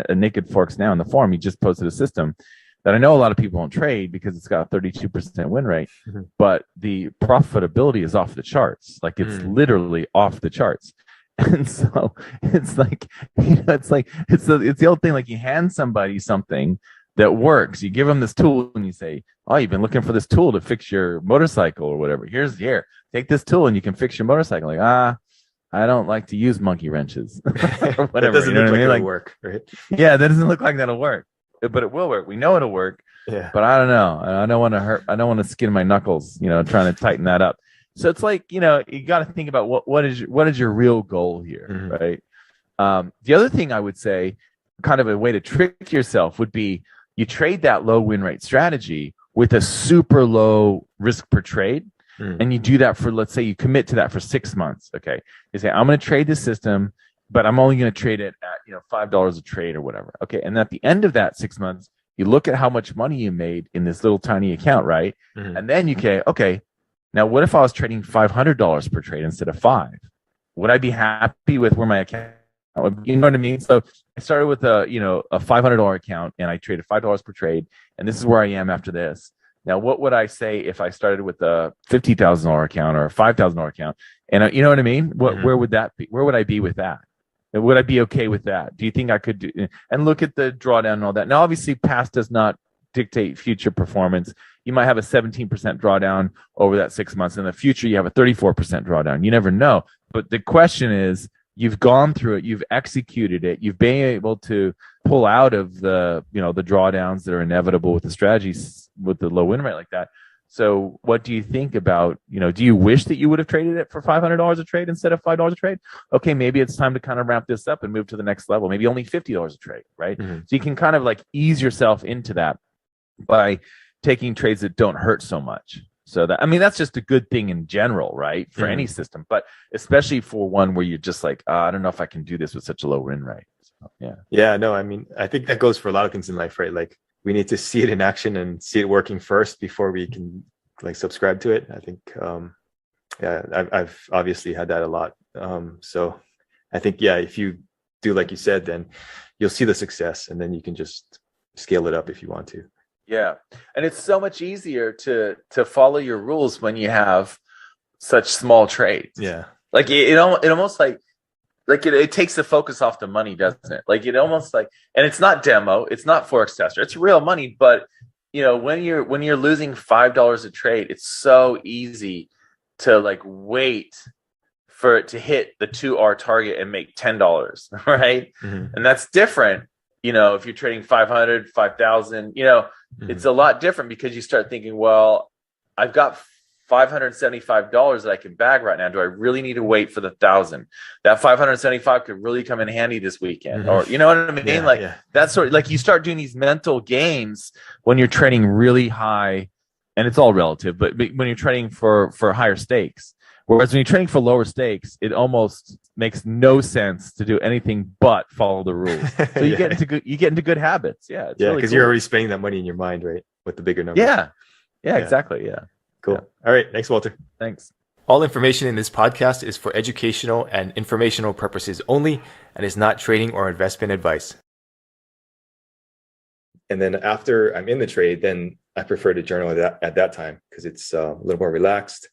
[SPEAKER 6] Naked Forks now in the forum. He just posted a system that I know a lot of people don't trade because it's got a 32% win rate, but the profitability is off the charts. Like, it's literally off the charts. And so it's like, it's the old thing. Like, you hand somebody something that works. You give them this tool and you say, oh, you've been looking for this tool to fix your motorcycle or whatever. Here, take this tool and you can fix your motorcycle. Like, I don't like to use monkey wrenches or whatever.
[SPEAKER 4] That doesn't look like it'll work, right?
[SPEAKER 6] Yeah, that doesn't look like that'll work, but it will work. We know it'll work.
[SPEAKER 4] Yeah.
[SPEAKER 6] But I don't know. I don't want to hurt. I don't want to skin my knuckles, trying to tighten that up. So it's like, you got to think about what is your real goal here, right? The other thing I would say, kind of a way to trick yourself, would be you trade that low win rate strategy with a super low risk per trade. And you do that for, let's say you commit to that for 6 months. Okay. You say, I'm going to trade this system, but I'm only going to trade it at, $5 a trade or whatever. Okay. And at the end of that 6 months, you look at how much money you made in this little tiny account, right? And then you can, okay, now what if I was trading $500 per trade instead of 5? Would I be happy with where my account, you know what I mean? So I started with a $500 account and I traded $5 per trade. And this is where I am after this. Now, what would I say if I started with a $50,000 account or a $5,000 account? And you know what I mean? Where would that be? Where would I be with that? Would I be okay with that? Do you think I could do? And look at the drawdown and all that. Now, obviously, past does not dictate future performance. You might have a 17% drawdown over that 6 months. In the future, you have a 34% drawdown. You never know. But the question is, you've gone through it, you've executed it, you've been able to pull out of the the drawdowns that are inevitable with the strategies with the low win rate like that. So what do you think about, do you wish that you would have traded it for $500 a trade instead of $5 a trade? Okay, maybe it's time to kind of wrap this up and move to the next level. Maybe only $50 a trade, right? So you can kind of like ease yourself into that by taking trades that don't hurt so much. So that's just a good thing in general, right? For any system, but especially for one where you're just like, I don't know if I can do this with such a low win rate. So, yeah.
[SPEAKER 4] Yeah, no, I think that goes for a lot of things in life, right? Like we need to see it in action and see it working first before we can like subscribe to it. I think, I've obviously had that a lot. So I think, if you do, like you said, then you'll see the success and then you can just scale it up if you want to.
[SPEAKER 6] Yeah. And it's so much easier to follow your rules when you have such small trades.
[SPEAKER 4] Yeah.
[SPEAKER 6] Like it almost like it takes the focus off the money, doesn't it? Like it almost like, and it's not demo, it's not Forex Tester, it's real money. But when you're losing $5 a trade, it's so easy to like wait for it to hit the 2R target and make $10, right? And that's different. If you're trading 500, 5,000, it's a lot different because you start thinking, well, I've got $575 that I can bag right now. Do I really need to wait for the 1,000? That 575 could really come in handy this weekend, or you know what I mean? That's sort of like you start doing these mental games when you're trading really high, and it's all relative. But when you're trading for higher stakes, whereas when you're trading for lower stakes, it almost makes no sense to do anything but follow the rules. So you get into good habits. Yeah,
[SPEAKER 4] because really cool. You're already spending that money in your mind, right? With the bigger numbers.
[SPEAKER 6] Yeah, exactly. Yeah.
[SPEAKER 4] Cool. Yeah. All right. Thanks, Walter.
[SPEAKER 6] Thanks.
[SPEAKER 4] All information in this podcast is for educational and informational purposes only and is not trading or investment advice. And then after I'm in the trade, then I prefer to journal at that time because it's a little more relaxed.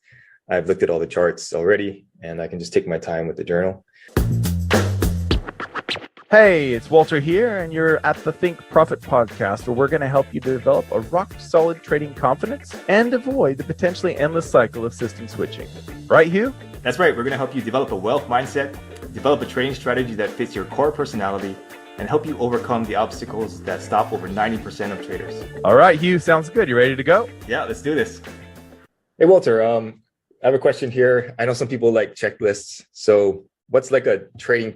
[SPEAKER 4] I've looked at all the charts already and I can just take my time with the journal.
[SPEAKER 6] Hey, it's Walter here, and you're at the Think Profit podcast, where we're going to help you develop a rock-solid trading confidence and avoid the potentially endless cycle of system switching. Right, Hugh?
[SPEAKER 4] That's right. We're going to help you develop a wealth mindset, develop a trading strategy that fits your core personality, and help you overcome the obstacles that stop over 90% of traders.
[SPEAKER 6] All right, Hugh, sounds good. You ready to go?
[SPEAKER 4] Yeah, let's do this.
[SPEAKER 2] Hey, Walter, I have a question here. I know some people like checklists. So what's like a trading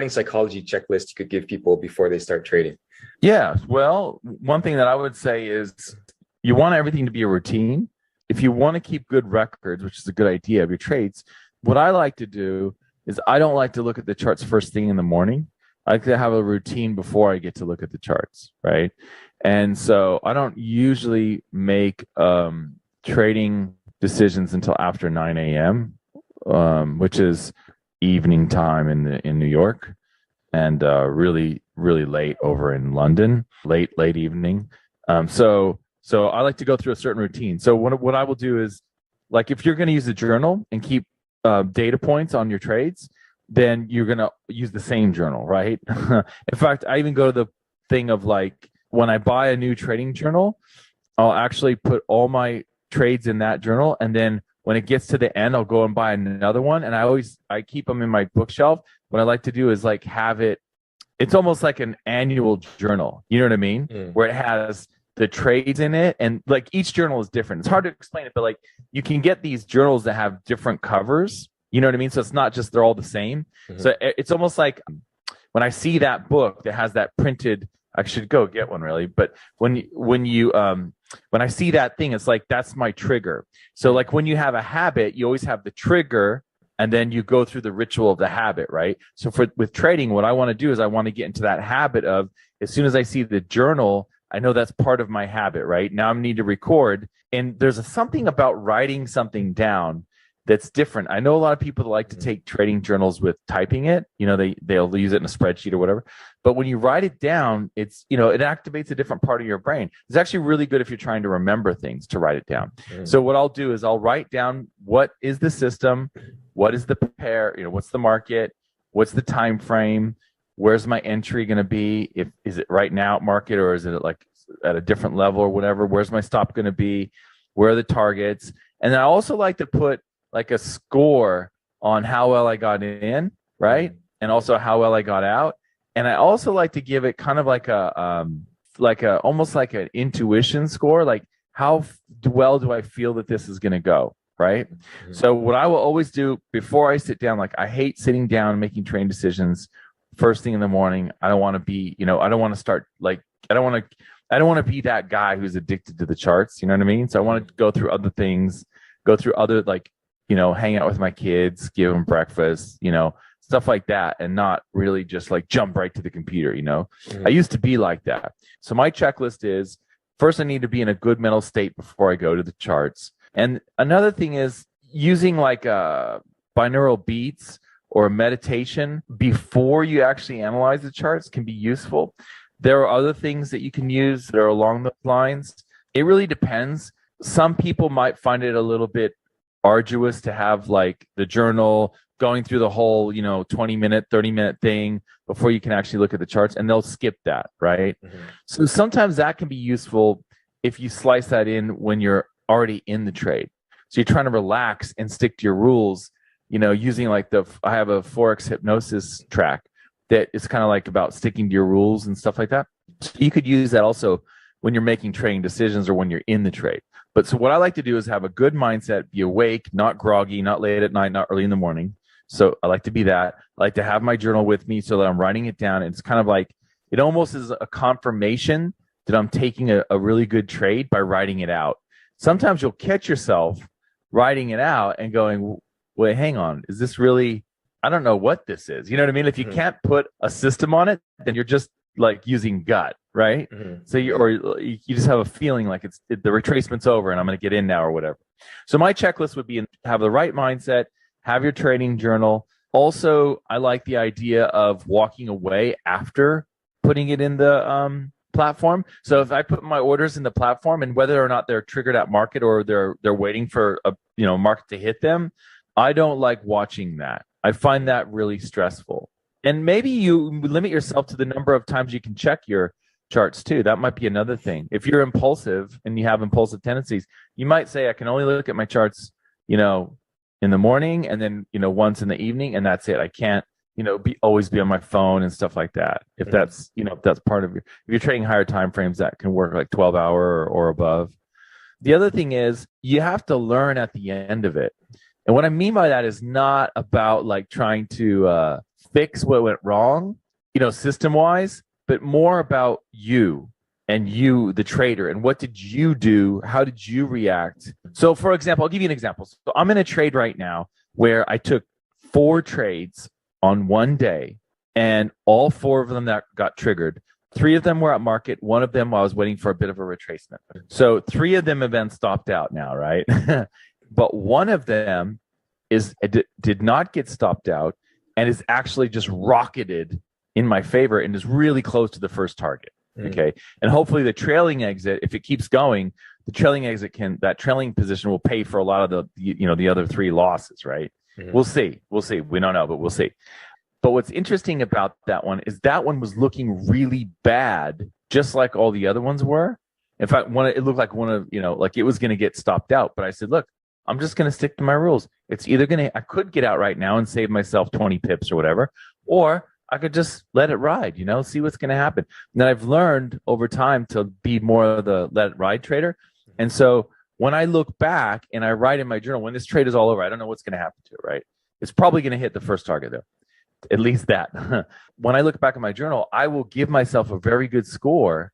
[SPEAKER 2] psychology checklist you could give people before they start trading?
[SPEAKER 6] Yeah, well, one thing that I would say is you want everything to be a routine. If you want to keep good records, which is a good idea of your trades, what I like to do is I don't like to look at the charts first thing in the morning. I like to have a routine before I get to look at the charts, right? And so I don't usually make trading decisions until after 9 a.m., which is evening time in New York, and really late over in London, late evening. So I like to go through a certain routine. So what I will do is, like, if you're going to use a journal and keep data points on your trades, then you're going to use the same journal, right? In fact, I even go to the thing of, like, when I buy a new trading journal, I'll actually put all my trades in that journal, and then when it gets to the end, I'll go and buy another one. And I keep them in my bookshelf. What I like to do is like have it's almost like an annual journal. You know what I mean? Where it has the trades in it. And like each journal is different. It's hard to explain it, but like you can get these journals that have different covers. You know what I mean? So it's not just they're all the same. So it's almost like when I see that book that has that printed I should go get one really. But when I see that thing, it's like, that's my trigger. So like when you have a habit, you always have the trigger and then you go through the ritual of the habit, right? So with trading, what I want to do is I want to get into that habit of, as soon as I see the journal, I know that's part of my habit, right? Now I need to record. And there's something about writing something down that's different. I know a lot of people that like to take trading journals with typing it. They'll use it in a spreadsheet or whatever. But when you write it down, it activates a different part of your brain. It's actually really good if you're trying to remember things to write it down. So what I'll do is I'll write down, what is the system, what is the pair, what's the market, what's the time frame, where's my entry going to be? Is it right now at market, or is it like at a different level or whatever? Where's my stop going to be? Where are the targets? And then I also like to put like a score on how well I got in, right? And also how well I got out. And I also like to give it kind of like almost like an intuition score, like how well do I feel that this is going to go, right? So what I will always do before I sit down, like I hate sitting down and making trading decisions first thing in the morning. I don't want to be, I don't want to start like, I don't want to be that guy who's addicted to the charts. You know what I mean? So I want to go through other things, go through other, like, hang out with my kids, give them breakfast, stuff like that, and not really just like jump right to the computer. I used to be like that. So my checklist is, first I need to be in a good mental state before I go to the charts. And another thing is using like binaural beats or meditation before you actually analyze the charts can be useful. There are other things that you can use that are along those lines. It really depends. Some people might find it a little bit arduous to have like the journal going through the whole 20-minute 30-minute thing before you can actually look at the charts, and they'll skip that, right? So sometimes that can be useful if you slice that in when you're already in the trade, so you're trying to relax and stick to your rules, using like I have a Forex hypnosis track that is kind of like about sticking to your rules and stuff like that. So you could use that also when you're making trading decisions or when you're in the trade. But so what I like to do is have a good mindset, be awake, not groggy, not late at night, not early in the morning. So I like to be that. I like to have my journal with me so that I'm writing it down. And it's kind of like, it almost is a confirmation that I'm taking a really good trade by writing it out. Sometimes you'll catch yourself writing it out and going, wait, hang on, is this really, I don't know what this is. You know what I mean? If you can't put a system on it, then you're just like using gut, right? So you just have a feeling like the retracement's over and I'm going to get in now or whatever. So my checklist would be have the right mindset, have your trading journal. Also, I like the idea of walking away after putting it in the platform. So if I put my orders in the platform, and whether or not they're triggered at market or they're waiting for a market to hit them, I don't like watching that. I find that really stressful. And maybe you limit yourself to the number of times you can check your charts too. That might be another thing. If you're impulsive and you have impulsive tendencies, you might say, I can only look at my charts, in the morning, and then, once in the evening, and that's it. I can't, always be on my phone and stuff like that. If that's, if that's part of if you're trading higher time frames, that can work like 12-hour or above. The other thing is you have to learn at the end of it. And what I mean by that is not about like trying to fix what went wrong, system wise, but more about you and you, the trader, and what did you do? How did you react? So for example, I'll give you an example. So I'm in a trade right now where I took 4 trades on one day, and all 4 of them that got triggered. 3 of them were at market. 1 of them I was waiting for a bit of a retracement. So 3 of them have been stopped out now, right? But 1 of them did not get stopped out and is actually just rocketed in my favor and is really close to the first target. Okay. And hopefully the trailing exit, if it keeps going, the trailing exit that trailing position will pay for a lot of the other 3 losses, right? We'll see. We don't know, but we'll see. But what's interesting about that one is that one was looking really bad, just like all the other ones were. In fact, it looked like one of, like it was going to get stopped out. But I said, look, I'm just going to stick to my rules. It's either I could get out right now and save myself 20 pips or whatever, or I could just let it ride, see what's going to happen. And then I've learned over time to be more of the let it ride trader. And so when I look back and I write in my journal, when this trade is all over, I don't know what's going to happen to it, right? It's probably going to hit the first target though.
[SPEAKER 1] at least that. When I look back at my journal, I will give myself a very good score,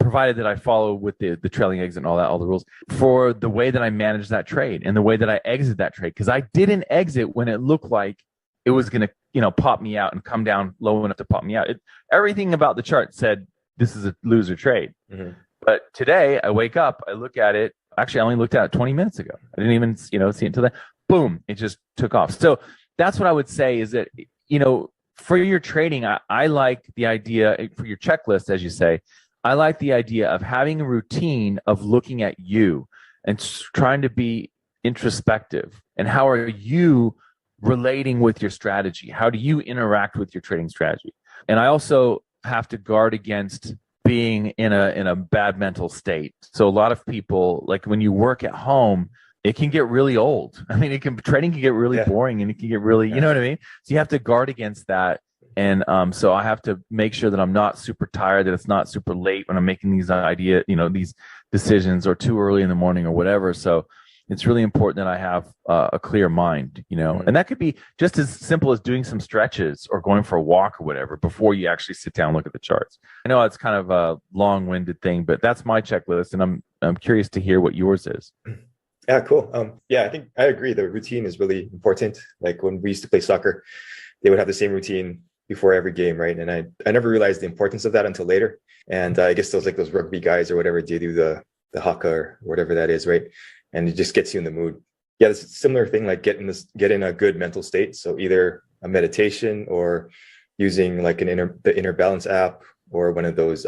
[SPEAKER 1] provided that I follow with the trailing exit and all the rules, for the way that I manage that trade and the way that I exit that trade. Because I didn't exit when it looked like it was going to, pop me out and come down low enough to pop me out. Everything about the chart said this is a loser trade. Mm-hmm. But today I wake up, I look at it. Actually, I only looked at it 20 minutes ago. I didn't even, see it until then. Boom, it just took off. So that's what I would say is that, for your trading, I like the idea, for your checklist, as you say, I like the idea of having a routine of looking at you and trying to be introspective. And how are you relating with your strategy? How do you interact with your trading strategy? And I also have to guard against being in a bad mental state. So a lot of people, like when you work at home, it can get really old. I mean, trading can get really boring, and it can get really, you know what I mean? So you have to guard against that. And so I have to make sure that I'm not super tired, that it's not super late when I'm making these these decisions, or too early in the morning or whatever. So it's really important that I have a clear mind, and that could be just as simple as doing some stretches or going for a walk or whatever before you actually sit down and look at the charts. I know it's kind of a long-winded thing, but that's my checklist, and I'm curious to hear what yours is.
[SPEAKER 2] Yeah, cool. I think I agree. The routine is really important. Like when we used to play soccer, they would have the same routine before every game, right? And I never realized the importance of that until later. And I guess those rugby guys or whatever, they do the haka or whatever that is, right? And it just gets you in the mood. Yeah, it's a similar thing, like get in a good mental state. So either a meditation or using like the Inner Balance app or one of those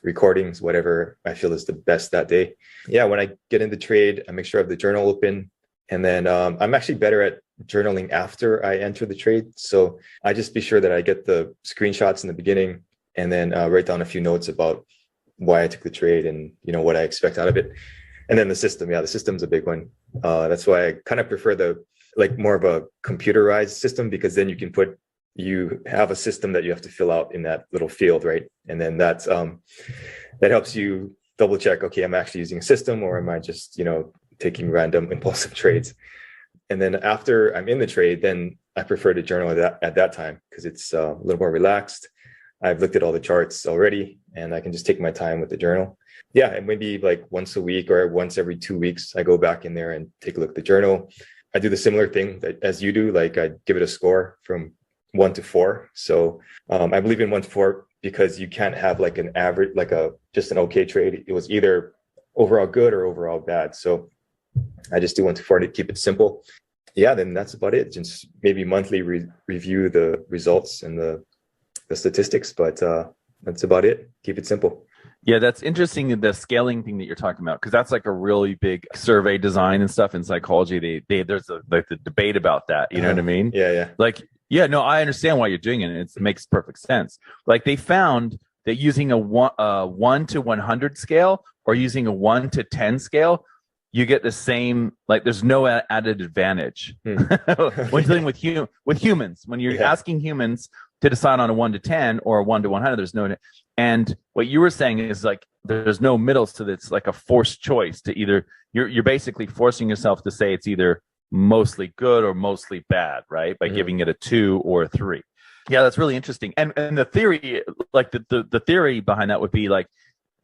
[SPEAKER 2] recordings, whatever I feel is the best that day. Yeah, when I get into trade, I make sure I have the journal open. And then I'm actually better at journaling after I enter the trade. So I just be sure that I get the screenshots in the beginning and then write down a few notes about why I took the trade and, what I expect out of it. And then the system. Yeah, the system's a big one. That's why I kind of prefer more of a computerized system, because then you have a system that you have to fill out in that little field, right? And then that helps you double check, okay, I'm actually using a system, or am I just, taking random impulsive trades? And then after I'm in the trade, then I prefer to journal at that time, because it's a little more relaxed. I've looked at all the charts already, and I can just take my time with the journal. Yeah, and maybe like once a week or once every 2 weeks, I go back in there and take a look at the journal. I do the similar thing as you do, like I give it a score from 1 to 4. So I believe in 1 to 4 because you can't have like an average, just an okay trade. It was either overall good or overall bad. So I just do 1 to 4 to keep it simple. Yeah, then that's about it. Just maybe monthly review the results and the statistics, but that's about it. Keep it simple.
[SPEAKER 1] Yeah, that's interesting, the scaling thing that you're talking about, because that's like a really big survey design and stuff in psychology. There's the debate about that. You know what I mean?
[SPEAKER 2] Yeah.
[SPEAKER 1] No, I understand why you're doing it. It makes perfect sense. Like they found that using a 1 to 100 scale or using a 1 to 10 scale, you get the same, like there's no added advantage when dealing with humans. When you're asking humans to decide on a 1 to 10 or a 1 to 100, there's no. And what you were saying is like there's no middle, so it's like a forced choice to either you're basically forcing yourself to say it's either mostly good or mostly bad, right? By giving it a 2 or a 3. Yeah, that's really interesting. And the theory, like the theory behind that would be like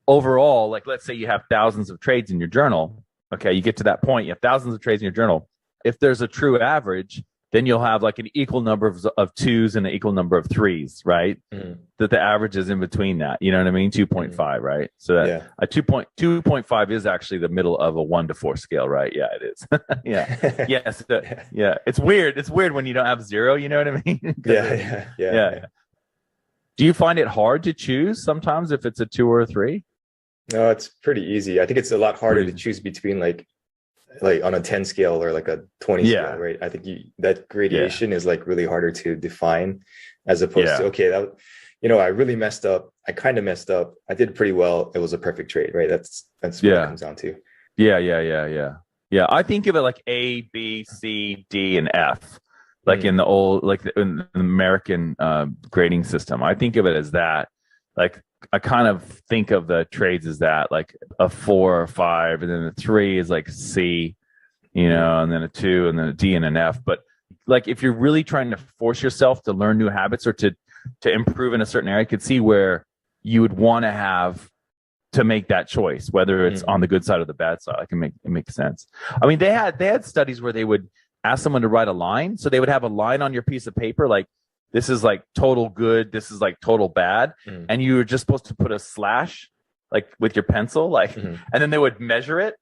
[SPEAKER 1] overall, like let's say you have thousands of trades in your journal. Okay, you get to that point, you have thousands of trades in your journal. If there's a true average, then you'll have like an equal number of 2s and an equal number of 3s, right? That the average is in between that. You know what I mean? 2.5, right? So that a 2.5 is actually the middle of a 1 to 4 scale, right? Yeah, it is. Yeah. Yes. Yeah. It's weird. It's weird when you don't have 0, you know what I mean? Yeah. Do you find it hard to choose sometimes if it's a 2 or a 3?
[SPEAKER 2] No, it's pretty easy. I think it's a lot harder to choose between like on a 10 scale or like a 20 scale, right? I think that gradation is like really harder to define, as opposed to, okay, that, I really messed up. I kind of messed up. I did pretty well. It was a perfect trade, right? That's what it comes down to.
[SPEAKER 1] Yeah. I think of it like A, B, C, D, and F, like in the old, like in the American grading system. I think of it as that. Like I kind of think of the trades as that, like a 4 or 5, and then a 3 is like C, and then a 2, and then a D and an F. But
[SPEAKER 6] like if you're really trying to force yourself to learn new habits or to improve in a certain area, I could see where you would want to have to make that choice, whether it's on the good side or the bad side. It makes sense. I mean, they had studies where they would ask someone to write a line. So they would have a line on your piece of paper, like this is like total good, this is like total bad. And you were just supposed to put a slash like with your pencil, like, and then they would measure it.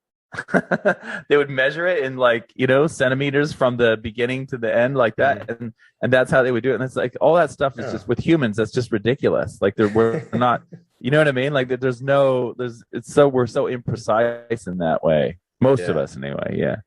[SPEAKER 6] They would measure it in like, centimeters from the beginning to the end, like that. And that's how they would do it. And it's like all that stuff is just with humans, that's just ridiculous. Like we're not, you know what I mean? Like we're so imprecise in that way. Most of us anyway. Yeah.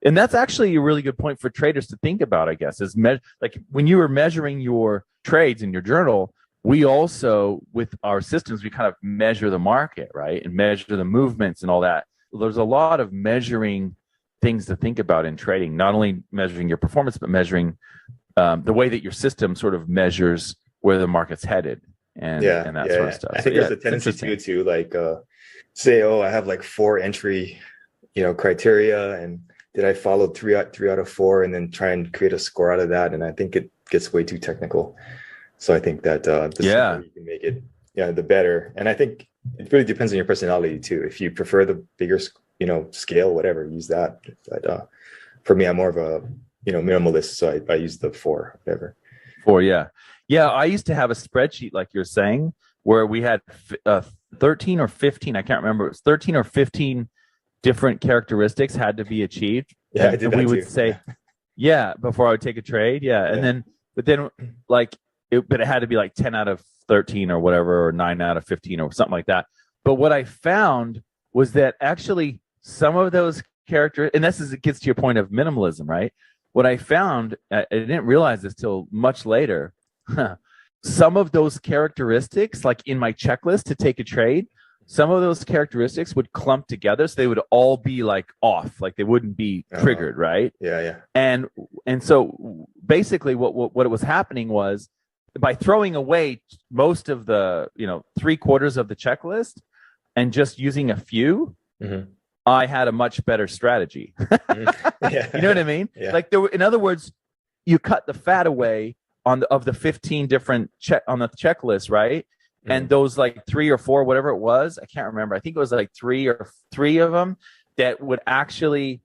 [SPEAKER 6] And that's actually a really good point for traders to think about, I guess, is like when you were measuring your trades in your journal, we also, with our systems, we kind of measure the market, right? And measure the movements and all that. There's a lot of measuring things to think about in trading, not only measuring your performance, but measuring the way that your system sort of measures where the market's headed and that sort of stuff.
[SPEAKER 2] I think there's a tendency to like say, oh, I have like 4 entry, criteria, and did I follow three out of 4, and then try and create a score out of that? And I think it gets way too technical. So I think that the simpler you can make it, the better. And I think it really depends on your personality too. If you prefer the bigger, scale, whatever, use that. But for me, I'm more of a, minimalist. So I use the 4, whatever.
[SPEAKER 6] 4, yeah. Yeah, I used to have a spreadsheet like you're saying, where we had 13 or 15, I can't remember, it was 13 or 15 different characteristics had to be achieved.
[SPEAKER 2] Yeah, I did that
[SPEAKER 6] we would
[SPEAKER 2] too.
[SPEAKER 6] say, before I would take a trade. And then, but it had to be like 10 out of 13 or whatever, or 9 out of 15 or something like that. But what I found was that actually some of those characters, and it gets to your point of minimalism, right? What I found, I didn't realize this till much later, some of those characteristics, like in my checklist to take a trade, some of those characteristics would clump together, so they would all be like off, like they wouldn't be triggered, right?
[SPEAKER 2] Yeah.
[SPEAKER 6] And so basically what was happening was, by throwing away most of the 3/4 of the checklist and just using a few, I had a much better strategy. You know what I mean?
[SPEAKER 2] Yeah.
[SPEAKER 6] Like in other words, you cut the fat away of the 15 different on the checklist, right? And those like 3 or 4, whatever it was, I can't remember. I think it was like 3 of them that would actually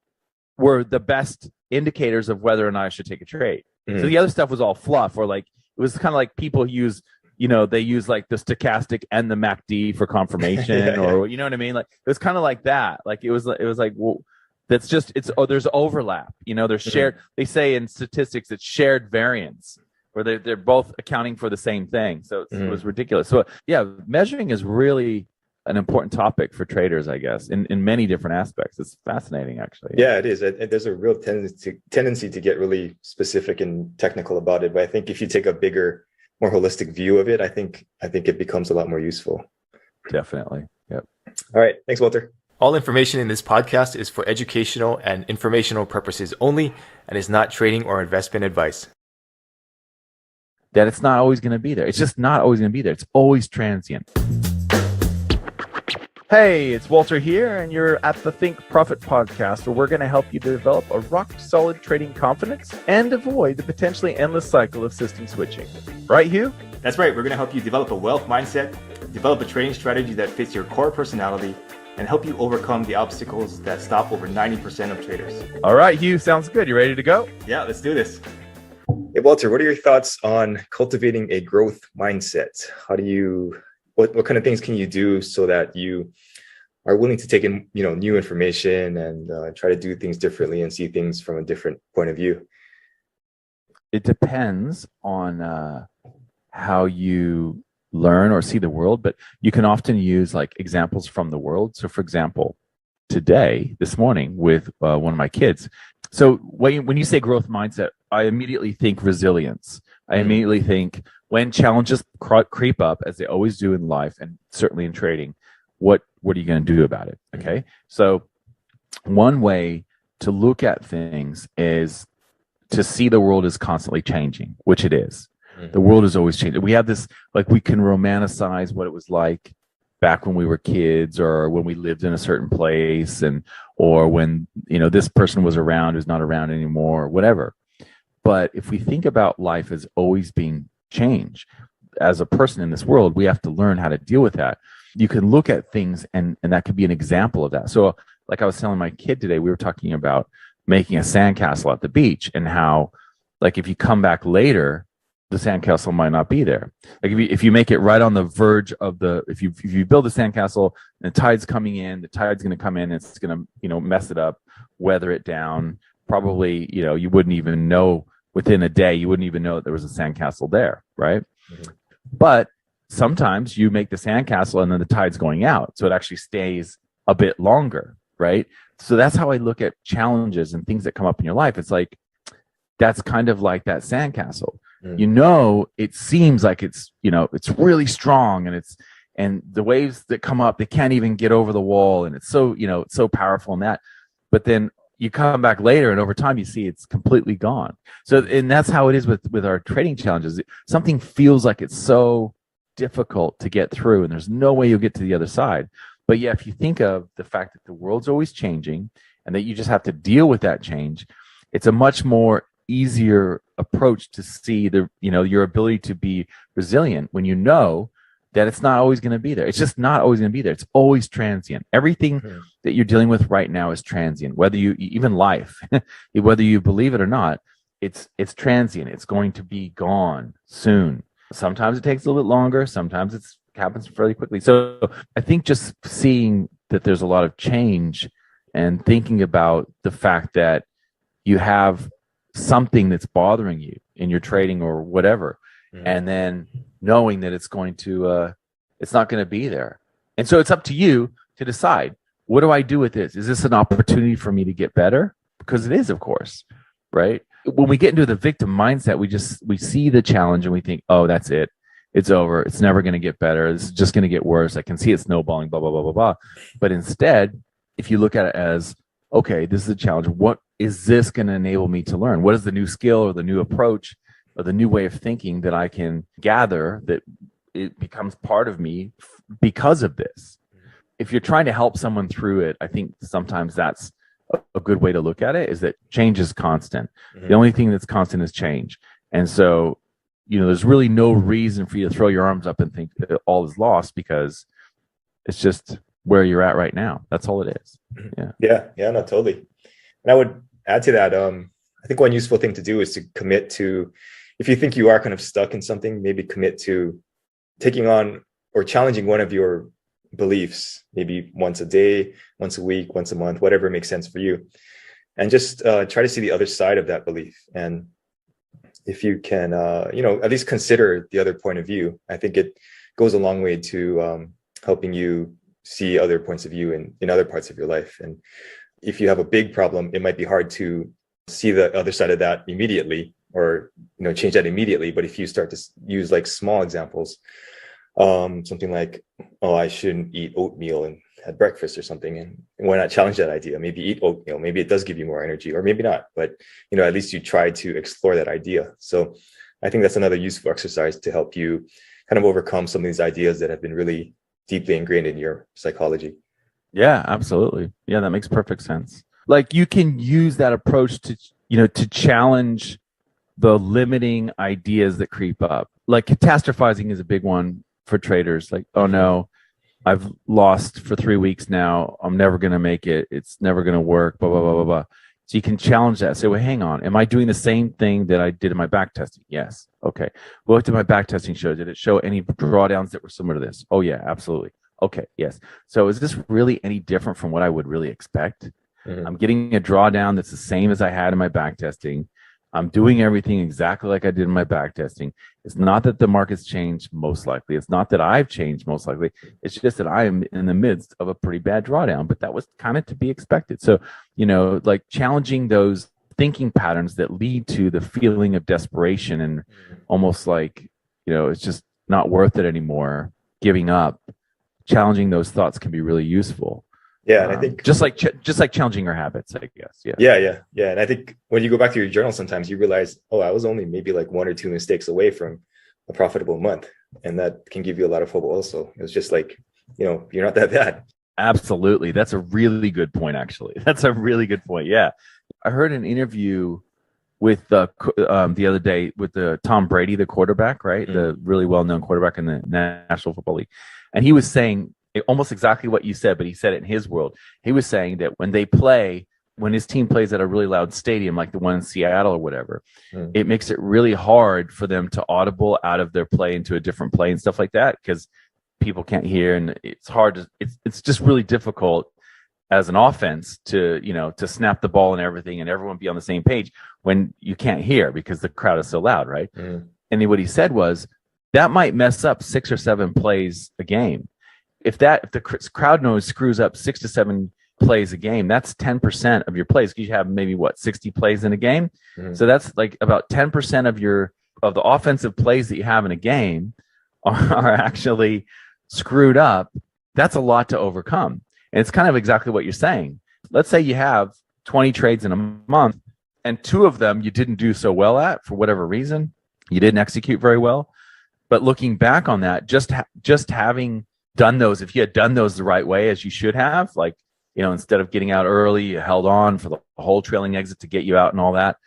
[SPEAKER 6] were the best indicators of whether or not I should take a trade. So the other stuff was all fluff, or like it was kind of like people use, they use like the stochastic and the MACD for confirmation, or you know what I mean? Like it was kind of like that. Like it was like, well, that's just there's overlap. There's shared. They say in statistics it's shared variance, where they're both accounting for the same thing. So it was ridiculous. So measuring is really an important topic for traders, I guess, in many different aspects. It's fascinating, actually.
[SPEAKER 2] Yeah, it is. There's a real tendency to get really specific and technical about it. But I think if you take a bigger, more holistic view of it, I think it becomes a lot more useful.
[SPEAKER 6] Definitely. Yep.
[SPEAKER 2] All right. Thanks, Walter.
[SPEAKER 4] All information in this podcast is for educational and informational purposes only and is not trading or investment advice.
[SPEAKER 6] That it's not always going to be there. It's just not always going to be there. It's always transient. Hey, it's Walter here, and you're at the Think Profit podcast, where we're going to help you develop a rock-solid trading confidence and avoid the potentially endless cycle of system switching. Right, Hugh?
[SPEAKER 4] That's right. We're going to help you develop a wealth mindset, develop a trading strategy that fits your core personality, and help you overcome the obstacles that stop over 90% of traders.
[SPEAKER 6] All right, Hugh, sounds good. You ready to go?
[SPEAKER 4] Yeah, let's do this.
[SPEAKER 2] Hey, Walter, what are your thoughts on cultivating a growth mindset? What kind of things can you do so that you are willing to take in, new information and try to do things differently and see things from a different point of view?
[SPEAKER 6] It depends on how you learn or see the world, but you can often use like examples from the world. So for example, this morning with one of my kids. So when you say growth mindset, I immediately think resilience. I immediately think when challenges creep up, as they always do in life and certainly in trading, what are you going to do about it? Okay. So one way to look at things is to see the world is constantly changing, which it is. The world is always changing. We have this, like, we can romanticize what it was like back when we were kids, or when we lived in a certain place, or when, this person was around who's not around anymore, or whatever.
[SPEAKER 1] But if we think about life as always being change, as a person in this world, we have to learn how to deal with that. You can look at things, and that could be an example of that. So like I was telling my kid today, we were talking about making a sandcastle at the beach, and how, like, if you come back later, the sandcastle might not be there. Like if you make it right on the verge of if you build a sandcastle and the tide's coming in, the tide's going to come in, it's going to, mess it up, weather it down. Probably, you wouldn't even know within a day, you wouldn't even know that there was a sandcastle there, right? Mm-hmm. But sometimes you make the sandcastle and then the tide's going out, so it actually stays a bit longer, right? So that's how I look at challenges and things that come up in your life. It's like, that's kind of like that sandcastle. It seems like it's really strong, and the waves that come up, they can't even get over the wall, and it's so, it's so powerful in that. But then you come back later, and over time you see it's completely gone. So, and that's how it is with our trading challenges. Something feels like it's so difficult to get through, and there's no way you'll get to the other side. But yeah, if you think of the fact that the world's always changing and that you just have to deal with that change, it's a much more easier approach to see your ability to be resilient when you know that it's not always going to be there. It's just not always going to be there. It's always transient. Everything that you're dealing with right now is transient. Whether even life, whether you believe it or not, it's transient. It's going to be gone soon. Sometimes it takes a little bit longer. Sometimes it happens fairly quickly. So I think just seeing that there's a lot of change and thinking about the fact that you have something that's bothering you in your trading or whatever, and then knowing that it's not going to be there. And so it's up to you to decide, what do I do with this? Is this an opportunity for me to get better? Because it is, of course, right? When we get into the victim mindset, we see the challenge and we think, oh, that's it. It's over. It's never going to get better. This is just going to get worse. I can see it snowballing, blah, blah, blah, blah, blah. But instead, if you look at it as, okay, this is a challenge. What is this going to enable me to learn? What is the new skill or the new approach or the new way of thinking that I can gather that it becomes part of me because of this? If you're trying to help someone through it, I think sometimes that's a good way to look at it, is that change is constant. The only thing that's constant is change. And so, there's really no reason for you to throw your arms up and think that all is lost, because it's just where you're at right now. That's all it is.
[SPEAKER 2] Yeah, no, totally. And I would add to that, I think one useful thing to do is to commit to, if you think you are kind of stuck in something, maybe commit to taking on or challenging one of your beliefs, maybe once a day, once a week, once a month, whatever makes sense for you. And just try to see the other side of that belief. And if you can, at least consider the other point of view, I think it goes a long way to helping you see other points of view in other parts of your life. And if you have a big problem, it might be hard to see the other side of that immediately, or change that immediately. But if you start to use like small examples, something like, oh, I shouldn't eat oatmeal at breakfast or something, and why not challenge that idea? Maybe eat oatmeal. Maybe it does give you more energy, or maybe not. But at least you try to explore that idea. So I think that's another useful exercise to help you kind of overcome some of these ideas that have been really deeply ingrained in your psychology.
[SPEAKER 1] Yeah, absolutely. Yeah, that makes perfect sense. Like, you can use that approach to challenge the limiting ideas that creep up. Like, catastrophizing is a big one for traders. Like, oh no, I've lost for 3 weeks now. I'm never going to make it. It's never going to work, blah, blah, blah, blah, blah. So you can challenge that. Say, well, hang on. Am I doing the same thing that I did in my back testing? Yes. Okay. What did my back testing show? Did it show any drawdowns that were similar to this? Oh, yeah, absolutely. Okay. Yes. So is this really any different from what I would really expect? I'm getting a drawdown that's the same as I had in my back testing. I'm doing everything exactly like I did in my back testing. It's not that the market's changed, most likely. It's not that I've changed, most likely. It's just that I am in the midst of a pretty bad drawdown, but that was kind of to be expected. So, like challenging those thinking patterns that lead to the feeling of desperation and almost like, it's just not worth it anymore, giving up. Challenging those thoughts can be really useful.
[SPEAKER 2] Yeah, and I think
[SPEAKER 1] just like challenging our habits, I guess.
[SPEAKER 2] Yeah. And I think when you go back to your journal, sometimes you realize, oh, I was only maybe like 1 or 2 mistakes away from a profitable month, and that can give you a lot of hope. Also, it was just like, you're not that bad.
[SPEAKER 1] Absolutely, that's a really good point. Actually, that's a really good point. Yeah, I heard an interview the other day with the Tom Brady, the quarterback, right? The really well-known quarterback in the National Football League. And he was saying almost exactly what you said, but he said it in his world. He was saying that when his team plays at a really loud stadium, like the one in Seattle or whatever, it makes it really hard for them to audible out of their play into a different play and stuff like that, because people can't hear, and it's hard to, it's just really difficult as an offense to snap the ball and everything and everyone be on the same page when you can't hear because the crowd is so loud, right? And what he said was that might mess up 6 or 7 plays a game. If the crowd noise screws up 6 to 7 plays a game, that's 10% of your plays, because you have maybe 60 plays in a game. So that's like about 10% of the offensive plays that you have in a game are actually screwed up. That's a lot to overcome. And it's kind of exactly what you're saying. Let's say you have 20 trades in a month and 2 of them you didn't do so well at for whatever reason. You didn't execute very well. But looking back on that, just having done those, if you had done those the right way as you should have, like, instead of getting out early, you held on for the whole trailing exit to get you out and all that,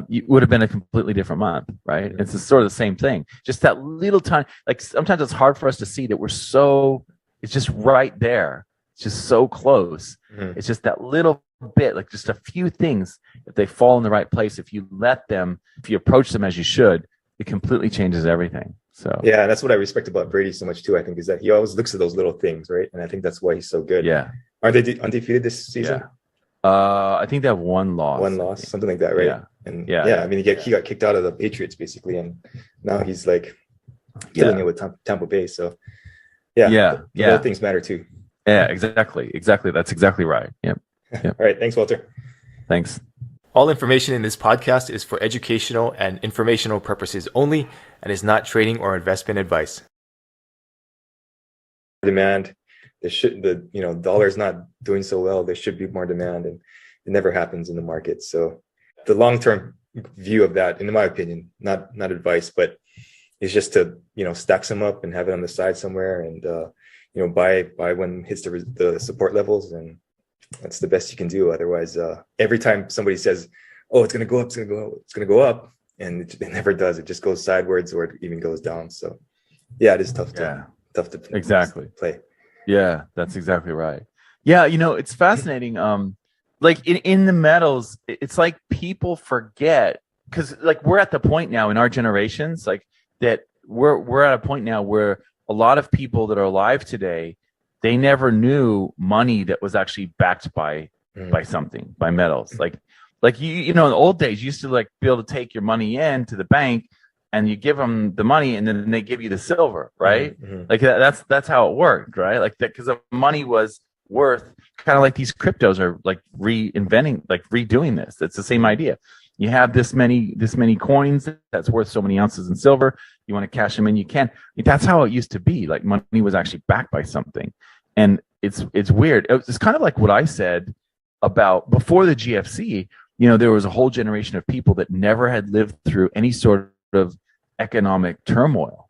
[SPEAKER 1] it would have been a completely different month, right? It's sort of the same thing. Just that little time, like sometimes it's hard for us to see that it's just right there. It's just so close. It's just that little bit, like just a few things, if they fall in the right place, if you approach them as you should, it completely changes everything. So
[SPEAKER 2] yeah, that's what I respect about Brady so much too, I think, is that he always looks at those little things, right? And I think that's why he's so good.
[SPEAKER 1] Yeah.
[SPEAKER 2] Are they undefeated this season?
[SPEAKER 1] I think they have one loss.
[SPEAKER 2] One loss, something like that, right?
[SPEAKER 1] Yeah.
[SPEAKER 2] And I mean, he got kicked out of the Patriots basically, and now he's like killing it with Tampa Bay. So little things matter too.
[SPEAKER 1] Yeah, exactly. That's exactly right. Yep.
[SPEAKER 2] All right. Thanks, Walter.
[SPEAKER 1] Thanks.
[SPEAKER 4] All information in this podcast is for educational and informational purposes only and is not trading or investment advice.
[SPEAKER 2] Demand. The dollar's not doing so well. There should be more demand, and it never happens in the market. So the long-term view of that, in my opinion, not advice, but is just to, stack some up and have it on the side somewhere, and buy when it hits the support levels, and that's the best you can do. Otherwise, every time somebody says, "Oh, it's going to go up, it's going to go up," and it never does. It just goes sideways, or it even goes down. So, yeah, it is tough to play.
[SPEAKER 1] Yeah, that's exactly right. Yeah, it's fascinating. Like in the metals, it's like people forget, because like we're at the point now in our generations, like that we're at a point now where a lot of people that are alive today, they never knew money that was actually backed by something, by metals. Like in the old days, you used to like be able to take your money in to the bank, and you give them the money, and then they give you the silver, right? Like that's how it worked, right? Like that, because the money was worth, kind of like these cryptos are like reinventing, like redoing this. It's the same idea. You have this many coins that's worth so many ounces in silver. You want to cash them in, you can. That's how it used to be. Like money was actually backed by something, and it's weird. It's kind of like what I said about before the GFC. There was a whole generation of people that never had lived through any sort of economic turmoil,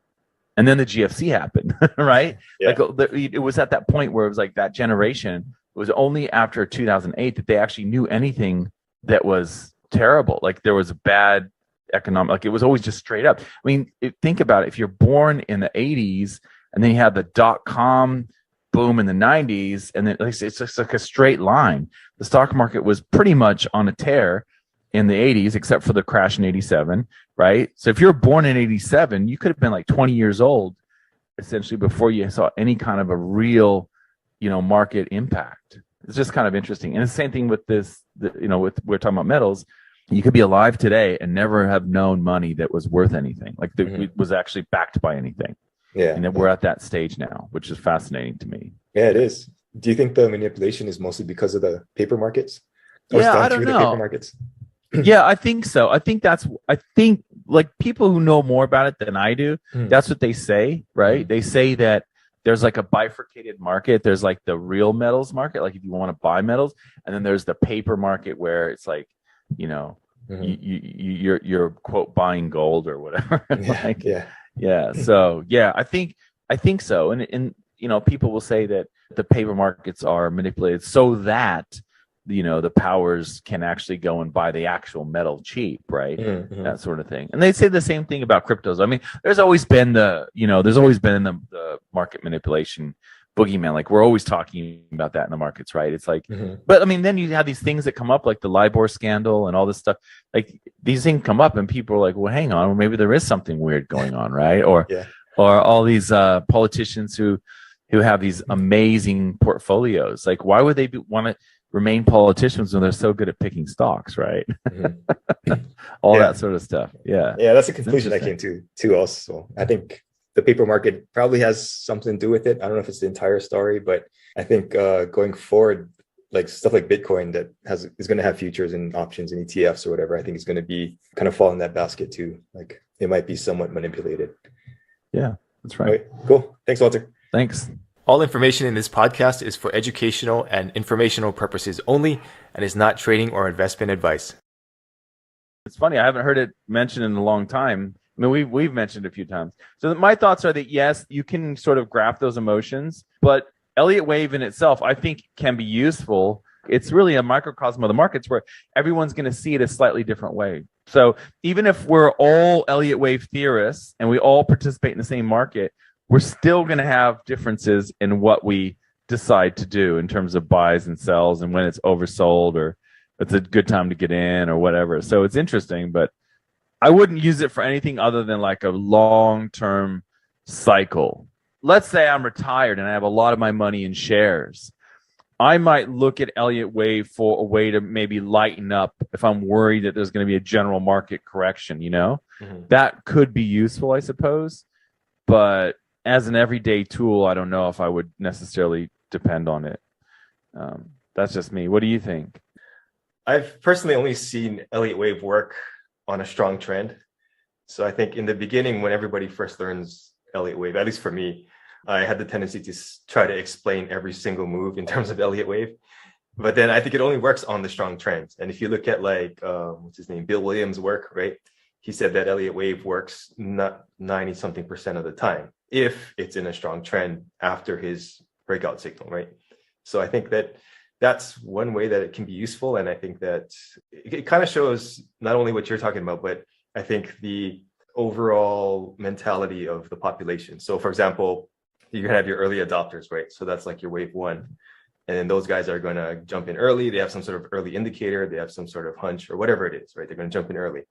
[SPEAKER 1] and then the GFC happened, right?
[SPEAKER 2] Yeah.
[SPEAKER 1] Like it was at that point where it was like that generation. It was only after 2008 that they actually knew anything that was terrible. Like there was a bad economic, like it was always just straight up. I mean, think about it. If you're born in the 80s and then you have the .com boom in the 90s, and then it's just like a straight line. The stock market was pretty much on a tear in the 80s, except for the crash in 87, right? So if you're born in 87, you could have been like 20 years old, essentially, before you saw any kind of a real, market impact. It's just kind of interesting. And the same thing with this, we're talking about metals. You could be alive today and never have known money that was worth anything, like it was actually backed by anything.
[SPEAKER 2] Yeah.
[SPEAKER 1] And we're at that stage now, which is fascinating to me.
[SPEAKER 2] Yeah, it is. Do you think the manipulation is mostly because of the paper markets?
[SPEAKER 1] I don't know.
[SPEAKER 2] The paper markets?
[SPEAKER 1] Yeah, I think so. I think like people who know more about it than I do, that's what they say, right? They say that there's like a bifurcated market. There's like the real metals market, like if you want to buy metals, and then there's the paper market where it's like, you're quote buying gold or whatever. So I think so. And people will say that the paper markets are manipulated so that
[SPEAKER 6] the powers can actually go and buy the actual metal cheap, right?
[SPEAKER 2] Mm-hmm.
[SPEAKER 6] That sort of thing. And they say the same thing about cryptos. I mean, there's always been the market manipulation boogeyman. Like we're always talking about that in the markets, right? It's like, but I mean, then you have these things that come up like the LIBOR scandal and all this stuff. Like these things come up and people are like, well, hang on, well, maybe there is something weird going on, right? Or all these politicians who have these amazing portfolios. Like why would they want to remain politicians when they're so good at picking stocks, right? All that sort of stuff. Yeah,
[SPEAKER 2] that's a conclusion I came to too. Also, I think the paper market probably has something to do with it. I don't know if it's the entire story, but I think going forward, like stuff like Bitcoin that is going to have futures and options and ETFs or whatever, I think is going to be kind of fall in that basket too. Like it might be somewhat manipulated.
[SPEAKER 6] Yeah, that's right.
[SPEAKER 2] Cool. Thanks, Walter.
[SPEAKER 6] Thanks.
[SPEAKER 4] All information in this podcast is for educational and informational purposes only and is not trading or investment advice.
[SPEAKER 6] It's funny, I haven't heard it mentioned in a long time. I mean, we've mentioned it a few times. So my thoughts are that, yes, you can sort of graph those emotions, but Elliott wave in itself, I think, can be useful. It's really a microcosm of the markets where everyone's going to see it a slightly different way. So even if we're all Elliott wave theorists and we all participate in the same market, we're still going to have differences in what we decide to do in terms of buys and sells and when it's oversold or it's a good time to get in or whatever. So it's interesting, but I wouldn't use it for anything other than like a long-term cycle. Let's say I'm retired and I have a lot of my money in shares. I might look at Elliott wave for a way to maybe lighten up if I'm worried that there's going to be a general market correction, That could be useful, I suppose. But as an everyday tool, I don't know if I would necessarily depend on it. That's just me. What do you think?
[SPEAKER 2] I've personally only seen Elliott wave work on a strong trend. So I think in the beginning, when everybody first learns Elliott wave, at least for me, I had the tendency to try to explain every single move in terms of Elliott wave. But then I think it only works on the strong trends. And if you look at like, what's his name, Bill Williams' work, right? He said that Elliott wave works not 90-something% of the time if it's in a strong trend after his breakout signal, right? So I think that that's one way that it can be useful. And I think that it kind of shows not only what you're talking about, but I think the overall mentality of the population. So for example, you're gonna have your early adopters, right? So that's like your wave one. And then those guys are gonna jump in early. They have some sort of early indicator. They have some sort of hunch or whatever it is, right? They're gonna jump in early.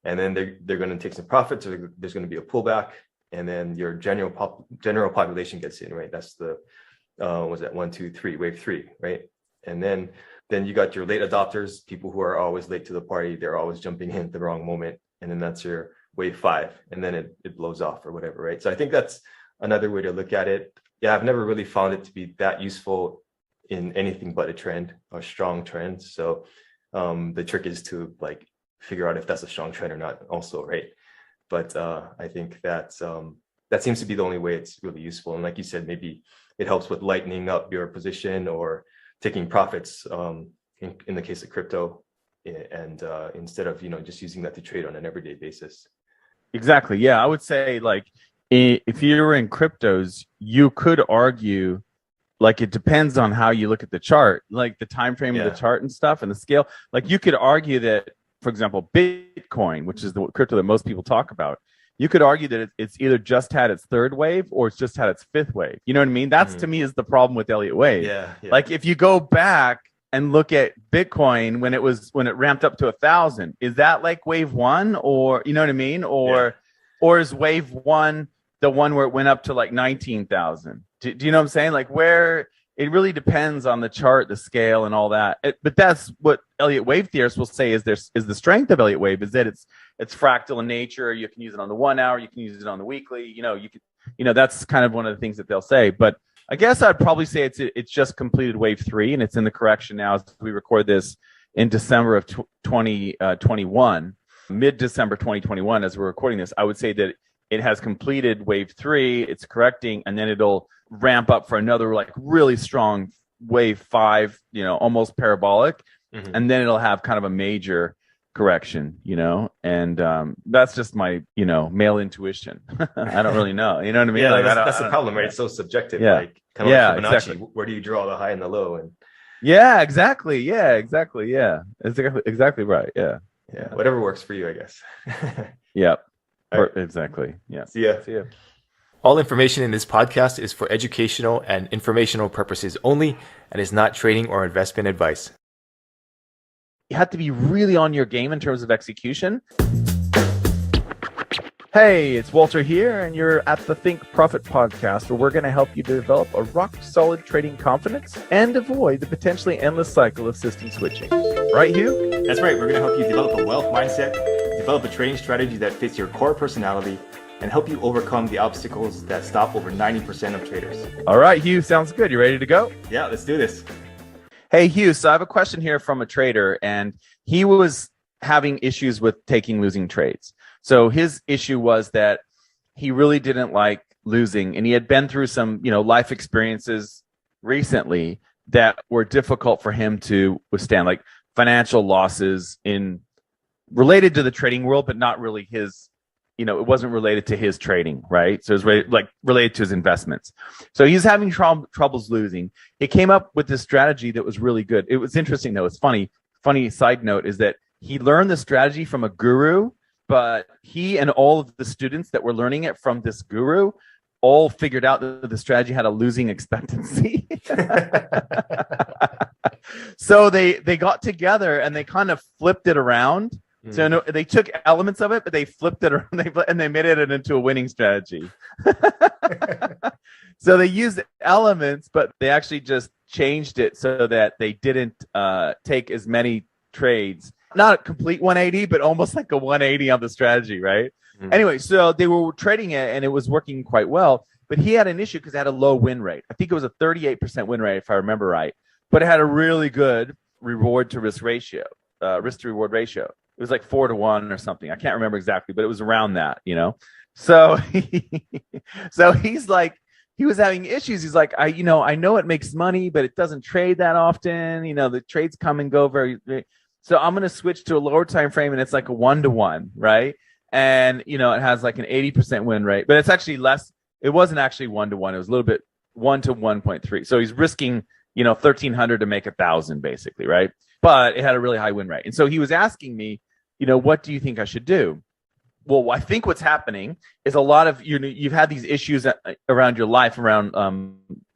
[SPEAKER 2] And then they're gonna take some profits. So there's gonna be a pullback. And then your general population gets in, right? That's the, was that 1, 2, 3, wave 3, right? And then you got your late adopters, people who are always late to the party. They're always jumping in at the wrong moment. And then that's your wave 5. And then it blows off or whatever, right? So I think that's another way to look at it. Yeah, I've never really found it to be that useful in anything but a trend, a strong trend. So the trick is to like figure out if that's a strong trend or not also, right? But I think that seems to be the only way it's really useful. And like you said, maybe it helps with lightening up your position or taking profits in the case of crypto, and instead of just using that to trade on an everyday basis.
[SPEAKER 6] Exactly. Yeah, I would say like if you're in cryptos, you could argue like it depends on how you look at the chart, like the time frame of the chart and stuff and the scale. Like you could argue that, for example, Bitcoin, which is the crypto that most people talk about, you could argue that it's either just had its third wave or it's just had its fifth wave. You know what I mean? That's to me is the problem with Elliott wave.
[SPEAKER 2] Yeah.
[SPEAKER 6] Like if you go back and look at Bitcoin when it ramped up to 1,000, is that like wave 1 or you know what I mean? Or is wave 1 the one where it went up to like 19,000? Do you know what I'm saying? Like where it really depends on the chart, the scale, and all that. But that's what Elliott wave theorists will say is the strength of Elliott wave is that it's fractal in nature. You can use it on the 1 hour, you can use it on the weekly. That's kind of one of the things that they'll say. But I guess I'd probably say it's just completed wave 3 and it's in the correction now as we record this in December of 2021, mid-December 2021 as we're recording this. I would say that it has completed wave 3, it's correcting, and then it'll ramp up for another like really strong wave 5, almost parabolic, and then it'll have kind of a major correction, and that's just my male intuition. I don't really know, you know what I mean?
[SPEAKER 2] Yeah,
[SPEAKER 6] like,
[SPEAKER 2] that's the problem, right? It's so subjective.
[SPEAKER 6] Yeah.
[SPEAKER 2] Like kind of like Fibonacci.
[SPEAKER 6] Exactly.
[SPEAKER 2] Where do you draw the high and the low? And
[SPEAKER 6] Yeah, exactly. Yeah, exactly. Yeah, exactly right. Yeah.
[SPEAKER 2] Whatever works for you, I guess.
[SPEAKER 6] Yep.
[SPEAKER 2] All right.
[SPEAKER 6] Exactly. Yeah.
[SPEAKER 2] See ya.
[SPEAKER 6] See ya.
[SPEAKER 4] All information in this podcast is for educational and informational purposes only and is not trading or investment advice.
[SPEAKER 6] You have to be really on your game in terms of execution. Hey, it's Walter here, and you're at the Think Profit podcast, where we're going to help you develop a rock-solid trading confidence and avoid the potentially endless cycle of system switching. Right, Hugh?
[SPEAKER 4] That's right. We're going to help you develop a wealth mindset, develop a trading strategy that fits your core personality, and help you overcome the obstacles that stop over 90% of traders.
[SPEAKER 6] All right, Hugh, sounds good. You ready to go?
[SPEAKER 4] Yeah, let's do this.
[SPEAKER 6] Hey, Hugh, so I have a question here from a trader, and he was having issues with taking losing trades. So his issue was that he really didn't like losing, and he had been through some, life experiences recently that were difficult for him to withstand, like financial losses related to the trading world, but not really his, it wasn't related to his trading, right? So it was related to his investments. So he's having troubles losing. He came up with this strategy that was really good. It was interesting though. It's funny side note is that he learned the strategy from a guru, but he and all of the students that were learning it from this guru all figured out that the strategy had a losing expectancy. So they got together and they kind of flipped it around. So no, they took elements of it, but they flipped it around and they made it into a winning strategy. So they used elements, but they actually just changed it so that they didn't take as many trades. Not a complete 180, but almost like a 180 on the strategy, right? Anyway, so they were trading it and it was working quite well, but he had an issue because it had a low win rate. I think it was a 38% win rate, if I remember right, but it had a really good reward to risk ratio, risk to reward ratio. It was like 4-1 or something. I can't remember exactly, but it was around that, So, so he's like, he was having issues. He's like, I know it makes money, but it doesn't trade that often. The trades come and go very. So I'm going to switch to a lower time frame, and it's like a 1-to-1, right? And it has like an 80% win rate, but it's actually less. It wasn't actually 1-to-1. It was a little bit 1 to 1.3. So he's risking 1,300 to make 1,000 basically, right? But it had a really high win rate. And so he was asking me, what do you think I should do? Well, I think what's happening is a lot of you've had these issues around your life, around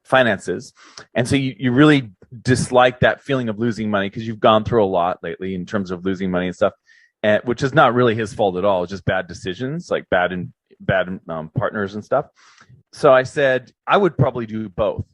[SPEAKER 6] finances, and so you really dislike that feeling of losing money because you've gone through a lot lately in terms of losing money and stuff, which is not really his fault at all. It's just bad decisions, like bad partners and stuff. So I said I would probably do both.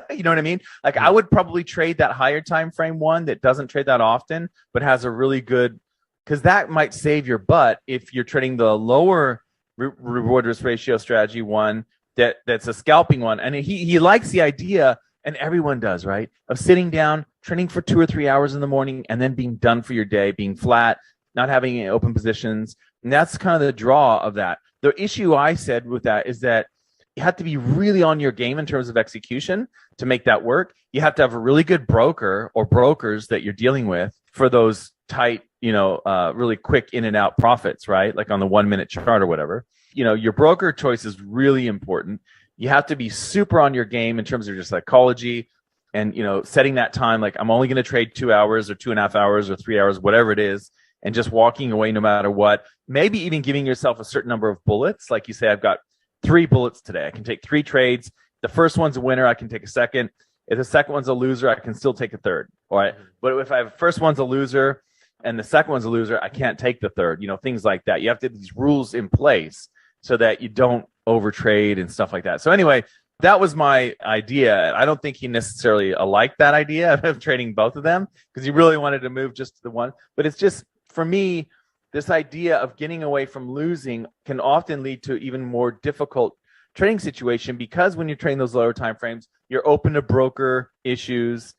[SPEAKER 6] You know what I mean? Like I would probably trade that higher time frame one that doesn't trade that often, but has a really good, because that might save your butt if you're trading the lower reward risk ratio strategy one that's a scalping one. And he likes the idea, and everyone does, right? Of sitting down, trading for 2 or 3 hours in the morning, and then being done for your day, being flat, not having any open positions. And that's kind of the draw of that. The issue I said with that is that you have to be really on your game in terms of execution to make that work. You have to have a really good broker or brokers that you're dealing with for those tight, really quick in and out profits, right? Like on the 1 minute chart or whatever. Your broker choice is really important. You have to be super on your game in terms of your psychology and, setting that time. Like I'm only going to trade 2 hours or 2.5 hours or 3 hours, whatever it is, and just walking away no matter what. Maybe even giving yourself a certain number of bullets. Like you say, I've got 3 bullets today. I can take 3 trades. The first one's a winner. I can take a second. If the second one's a loser, I can still take a third. All right. But if I have first one's a loser and the second one's a loser, I can't take the third, things like that. You have to have these rules in place so that you don't overtrade and stuff like that. So anyway, that was my idea. I don't think he necessarily liked that idea of trading both of them because he really wanted to move just to the one. But it's just, for me, this idea of getting away from losing can often lead to even more difficult trading situation because when you're trading those lower time frames, you're open to broker issues.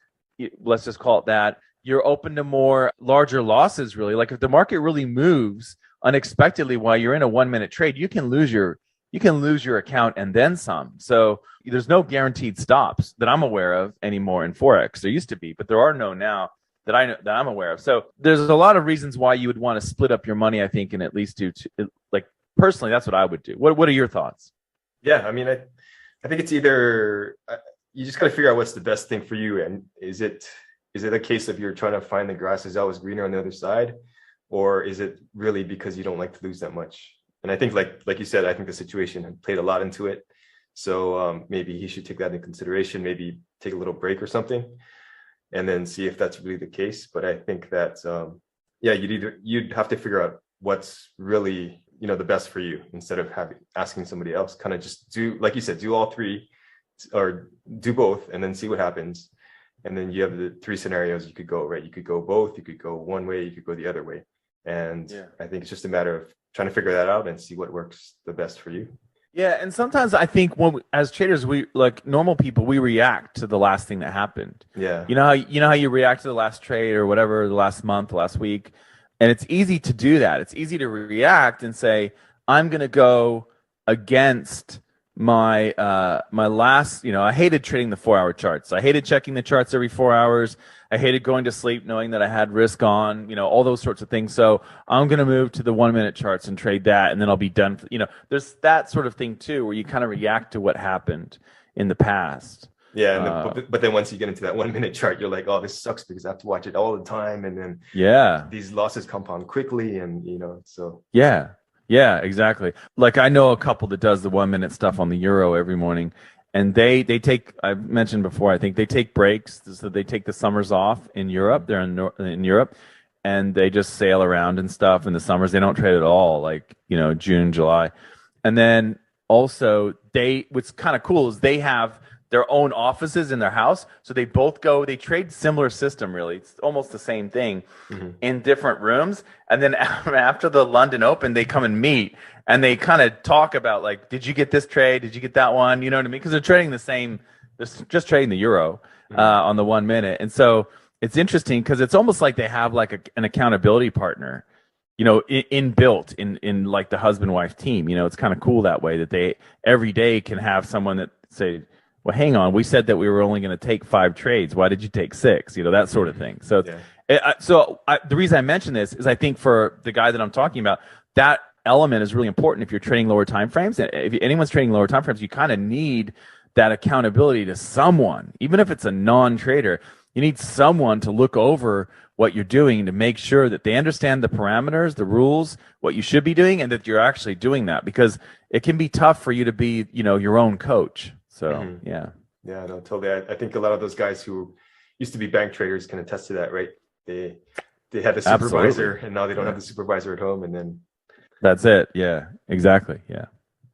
[SPEAKER 6] Let's just call it that. You're open to more larger losses, really. Like if the market really moves unexpectedly while you're in a 1 minute trade, you can lose your account and then some. So there's no guaranteed stops that I'm aware of anymore in Forex. There used to be, but there are no now that I'm aware of. So there's a lot of reasons why you would want to split up your money, I think, and at least do like personally, that's what I would do. What are your thoughts?
[SPEAKER 2] Yeah, I think it's either you just got to figure out what's the best thing for you, and is it is it a case of you're trying to find the grass is always greener on the other side, or is it really because you don't like to lose that much? And I think like you said, I think the situation played a lot into it. So maybe he should take that into consideration, maybe take a little break or something, and then see if that's really the case. But I think that you'd have to figure out what's really the best for you, instead of asking somebody else. Kind of just do, like you said, do all three, or do both, and then see what happens. And then you have the three scenarios you could go, right? You could go both, you could go one way, you could go the other way. And I think it's just a matter of trying to figure that out and see what works the best for you.
[SPEAKER 6] Yeah, and sometimes I think as traders, we, like normal people, we react to the last thing that happened.
[SPEAKER 2] Yeah.
[SPEAKER 6] You know how you react to the last trade or whatever, the last month, the last week, and it's easy to do that. It's easy to react and say, I'm going to go against my my last. I hated trading the 4-hour charts. I hated checking the charts every 4 hours. I hated going to sleep knowing that I had risk on, all those sorts of things. So I'm going to move to the 1-minute charts and trade that, and then I'll be done. There's that sort of thing too, where you kind of react to what happened in the past.
[SPEAKER 2] Yeah, but then once you get into that 1-minute chart, you're like, oh, this sucks because I have to watch it all the time, and then these losses compound quickly, and so
[SPEAKER 6] yeah, exactly. Like I know a couple that does the 1-minute stuff on the euro every morning. And they take, I've mentioned before, I think they take breaks. So they take the summers off in Europe. They're in Europe, and they just sail around and stuff. In the summers, they don't trade at all, like, June, July. And then also what's kind of cool is they have their own offices in their house. So they both they trade similar system, really. It's almost the same thing in different rooms. And then after the London Open, they come and meet. And they kind of talk about, like, did you get this trade? Did you get that one? You know what I mean? Because they're trading the same. They're just trading the euro on the 1 minute. And so it's interesting because it's almost like they have like an accountability partner, inbuilt in like the husband-wife team. It's kind of cool that way that they every day can have someone that say, well, hang on, we said that we were only going to take 5 trades. Why did you take 6? That sort of thing. So, the reason I mention this is I think for the guy that I'm talking about, that element is really important if you're trading lower time frames. And if anyone's trading lower time frames, you kind of need that accountability to someone, even if it's a non-trader. You need someone to look over what you're doing to make sure that they understand the parameters, the rules, what you should be doing, and that you're actually doing that, because it can be tough for you to be, your own coach. So, yeah,
[SPEAKER 2] no, totally. I think a lot of those guys who used to be bank traders can attest to that, right? They had a supervisor, and now they don't have the supervisor at home, and then
[SPEAKER 6] that's it. Yeah, exactly. Yeah.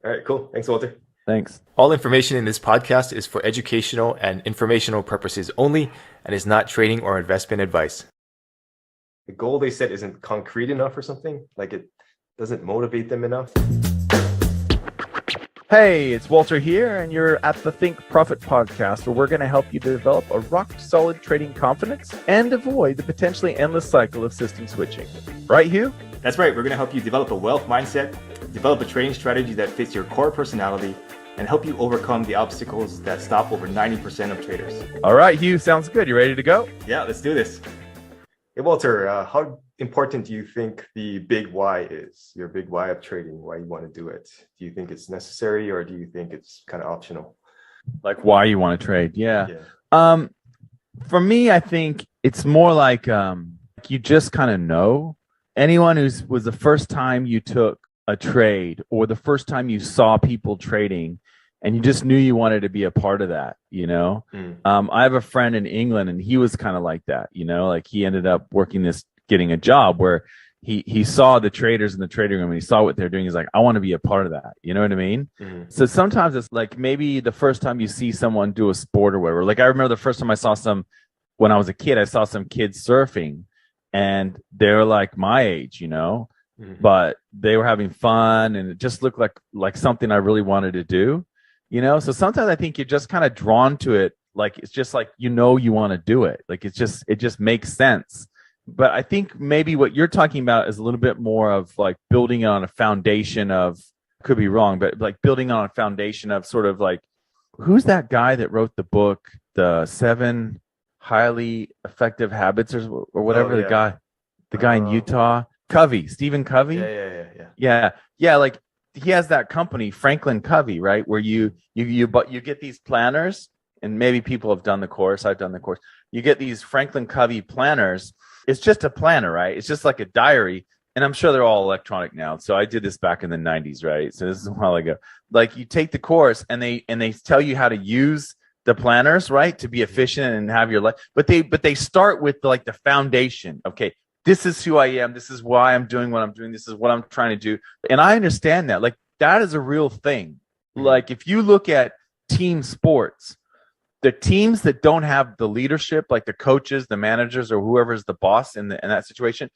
[SPEAKER 2] All right, cool. Thanks, Walter.
[SPEAKER 6] Thanks.
[SPEAKER 4] All information in this podcast is for educational and informational purposes only and is not trading or investment advice.
[SPEAKER 2] The goal they set isn't concrete enough or something? Like it doesn't motivate them enough?
[SPEAKER 6] Hey, it's Walter here, and you're at the Think Profit podcast, where we're going to help you develop a rock-solid trading confidence and avoid the potentially endless cycle of system switching. Right, Hugh?
[SPEAKER 4] That's right. We're going to help you develop a wealth mindset, develop a trading strategy that fits your core personality, and help you overcome the obstacles that stop over 90% of traders.
[SPEAKER 6] All right, Hugh, sounds good. You ready to go?
[SPEAKER 4] Yeah, let's do this.
[SPEAKER 2] Hey, Walter, how important do you think the big why is? Your big why of trading, why you want to do it? Do you think it's necessary, or do you think it's kind of optional?
[SPEAKER 6] Like why you want to trade? Yeah. For me, I think it's more like you just kind of know. Anyone was the first time you took a trade, or the first time you saw people trading, and you just knew you wanted to be a part of that, I have a friend in England, and he was kind of like that, like he ended up getting a job where he saw the traders in the trading room, and he saw what they're doing. He's like, I want to be a part of that. You know what I mean? So sometimes it's like maybe the first time you see someone do a sport or whatever. Like I remember the first time when I was a kid, I saw some kids surfing, and they're like my age, but they were having fun, and it just looked like something I really wanted to do, So sometimes I think you're just kind of drawn to it. Like, it's just like, you want to do it. Like, it just makes sense. But I think maybe what you're talking about is a little bit more of like building on a foundation of, could be wrong, but like building on a foundation of sort of like, who's that guy that wrote the book, The 7 Highly Effective Habits or whatever, the guy in Utah, Stephen Covey. Yeah. Like he has that company, Franklin Covey, right? Where you get these planners, and maybe people have done the course, I've done the course. You get these Franklin Covey planners. It's just a planner, right? It's just like a diary. And I'm sure they're all electronic now. So I did this back in the 90s, right? So this is a while ago. Like you take the course and they tell you how to use the planners, right, to be efficient and have your life. But they start with like the foundation. Okay, this is who I am. This is why I'm doing what I'm doing. This is what I'm trying to do. And I understand that. Like that is a real thing. Like if you look at team sports, the teams that don't have the leadership, like the coaches, the managers, or whoever's the boss in that situation,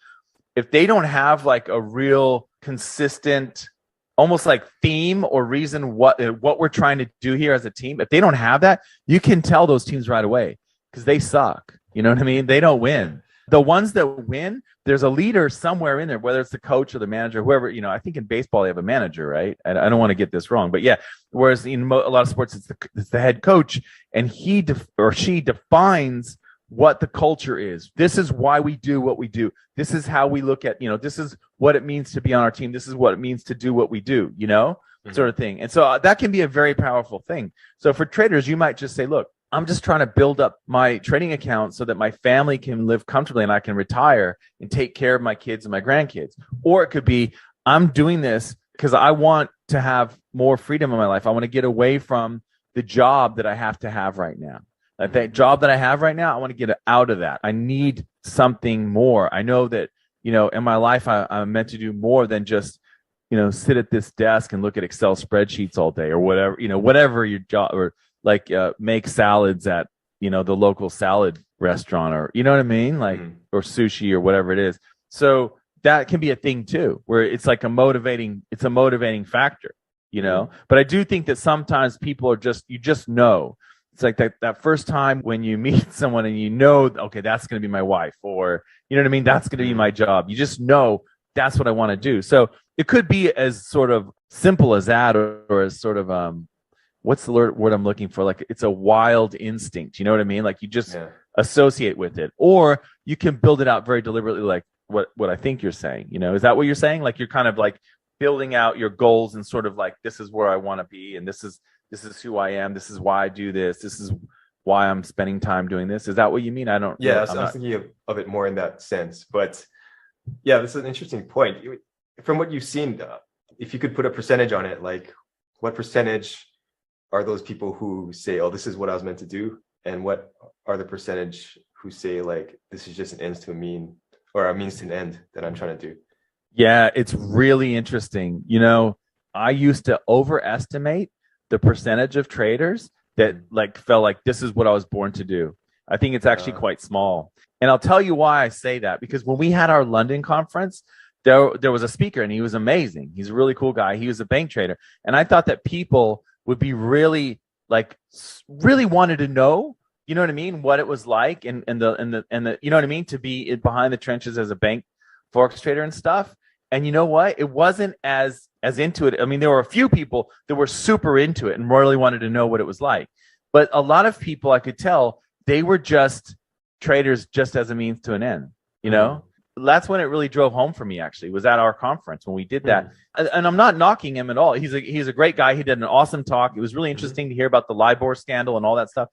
[SPEAKER 6] if they don't have like a real consistent, almost like theme or reason what we're trying to do here as a team, if they don't have that, you can tell those teams right away because they suck. You know what I mean? They don't win. The ones that win, there's a leader somewhere in there, whether it's the coach or the manager, whoever, you know, I think in baseball they have a manager, right? I don't want to get this wrong, but yeah. Whereas in a lot of sports, it's the head coach, and he or she defines what the culture is. This is why we do what we do. This is how we look at, you know, this is what it means to be on our team. This is what it means to do what we do, you know, sort of thing. And so that can be a very powerful thing. So for traders, you might just say, look, I'm just trying to build up my trading account so that my family can live comfortably and I can retire and take care of my kids and my grandkids. Or it could be, I'm doing this because I want to have more freedom in my life. I want to get away from the job that I have to have right now. Like that job that I have right now, I want to get out of that. I need something more. I know that, you know, in my life, I'm meant to do more than just, you know, sit at this desk and look at Excel spreadsheets all day or whatever, you know, whatever your job, or like make salads at, you know, the local salad restaurant, or, you know what I mean? Like, or sushi or whatever it is. So that can be a thing too, where it's like a motivating factor, you know, but I do think that sometimes people are you just know. It's like that first time when you meet someone and you know, okay, that's going to be my wife, or, you know what I mean? That's going to be my job. You just know that's what I want to do. So it could be as sort of simple as that, or as sort of, what's the word I'm looking for? Like it's a wild instinct. You know what I mean? Like you just associate with it, or you can build it out very deliberately. Like what I think you're saying, you know, is that what you're saying? Like you're kind of like building out your goals and sort of like, this is where I want to be. And this is who I am. This is why I do this. This is why I'm spending time doing this. Is that what you mean? I don't.
[SPEAKER 2] Yeah, I was thinking of it more in that sense. But yeah, this is an interesting point. From what you've seen, if you could put a percentage on it, like what percentage are those people who say, oh, this is what I was meant to do? And what are the percentage who say, like, this is just an ends to a mean, or a means to an end that I'm trying to do?
[SPEAKER 6] Yeah, it's really interesting. You know, I used to overestimate the percentage of traders that like felt like this is what I was born to do. I think it's actually quite small. And I'll tell you why I say that, because when we had our London conference, there was a speaker and he was amazing. He's a really cool guy. He was a bank trader. And I thought that people would be really wanted to know, you know what I mean, what it was like, and the you know what I mean, to be behind the trenches as a bank forex trader and stuff. And you know what? It wasn't as into it. I mean, there were a few people that were super into it and really wanted to know what it was like. But a lot of people, I could tell, they were just traders just as a means to an end, you know? That's when it really drove home for me, actually, was at our conference when we did that. And I'm not knocking him at all. He's a great guy. He did an awesome talk. It was really interesting to hear about the LIBOR scandal and all that stuff.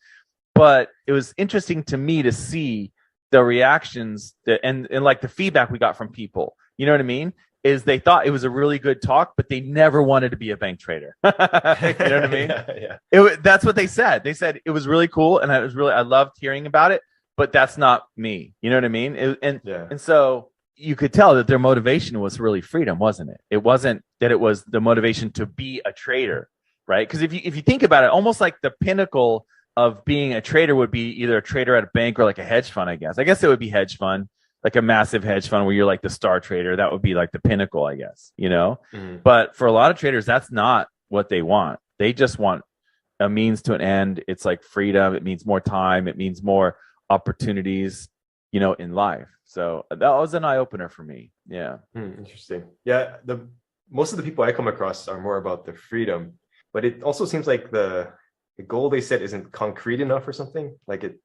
[SPEAKER 6] But it was interesting to me to see the reactions and like the feedback we got from people. You know what I mean? Is they thought it was a really good talk, but they never wanted to be a bank trader. You know what I mean? That's what they said. They said it was really cool, and I loved hearing about it, but that's not me. You know what I mean? And so you could tell that their motivation was really freedom, wasn't it? It wasn't that it was the motivation to be a trader, right? Because if you think about it, almost like the pinnacle of being a trader would be either a trader at a bank or like a hedge fund, I guess. I guess it would be hedge fund. Like a massive hedge fund where you're like the star trader, that would be like the pinnacle, I guess, you know? But for a lot of traders, that's not what they want. They just want a means to an end. It's like freedom. It means more time. It means more opportunities, you know, in life. So that was an eye opener for me. Yeah.
[SPEAKER 2] Interesting. Yeah. Most of the people I come across are more about the freedom, but it also seems like the goal they set isn't concrete enough or something. Like it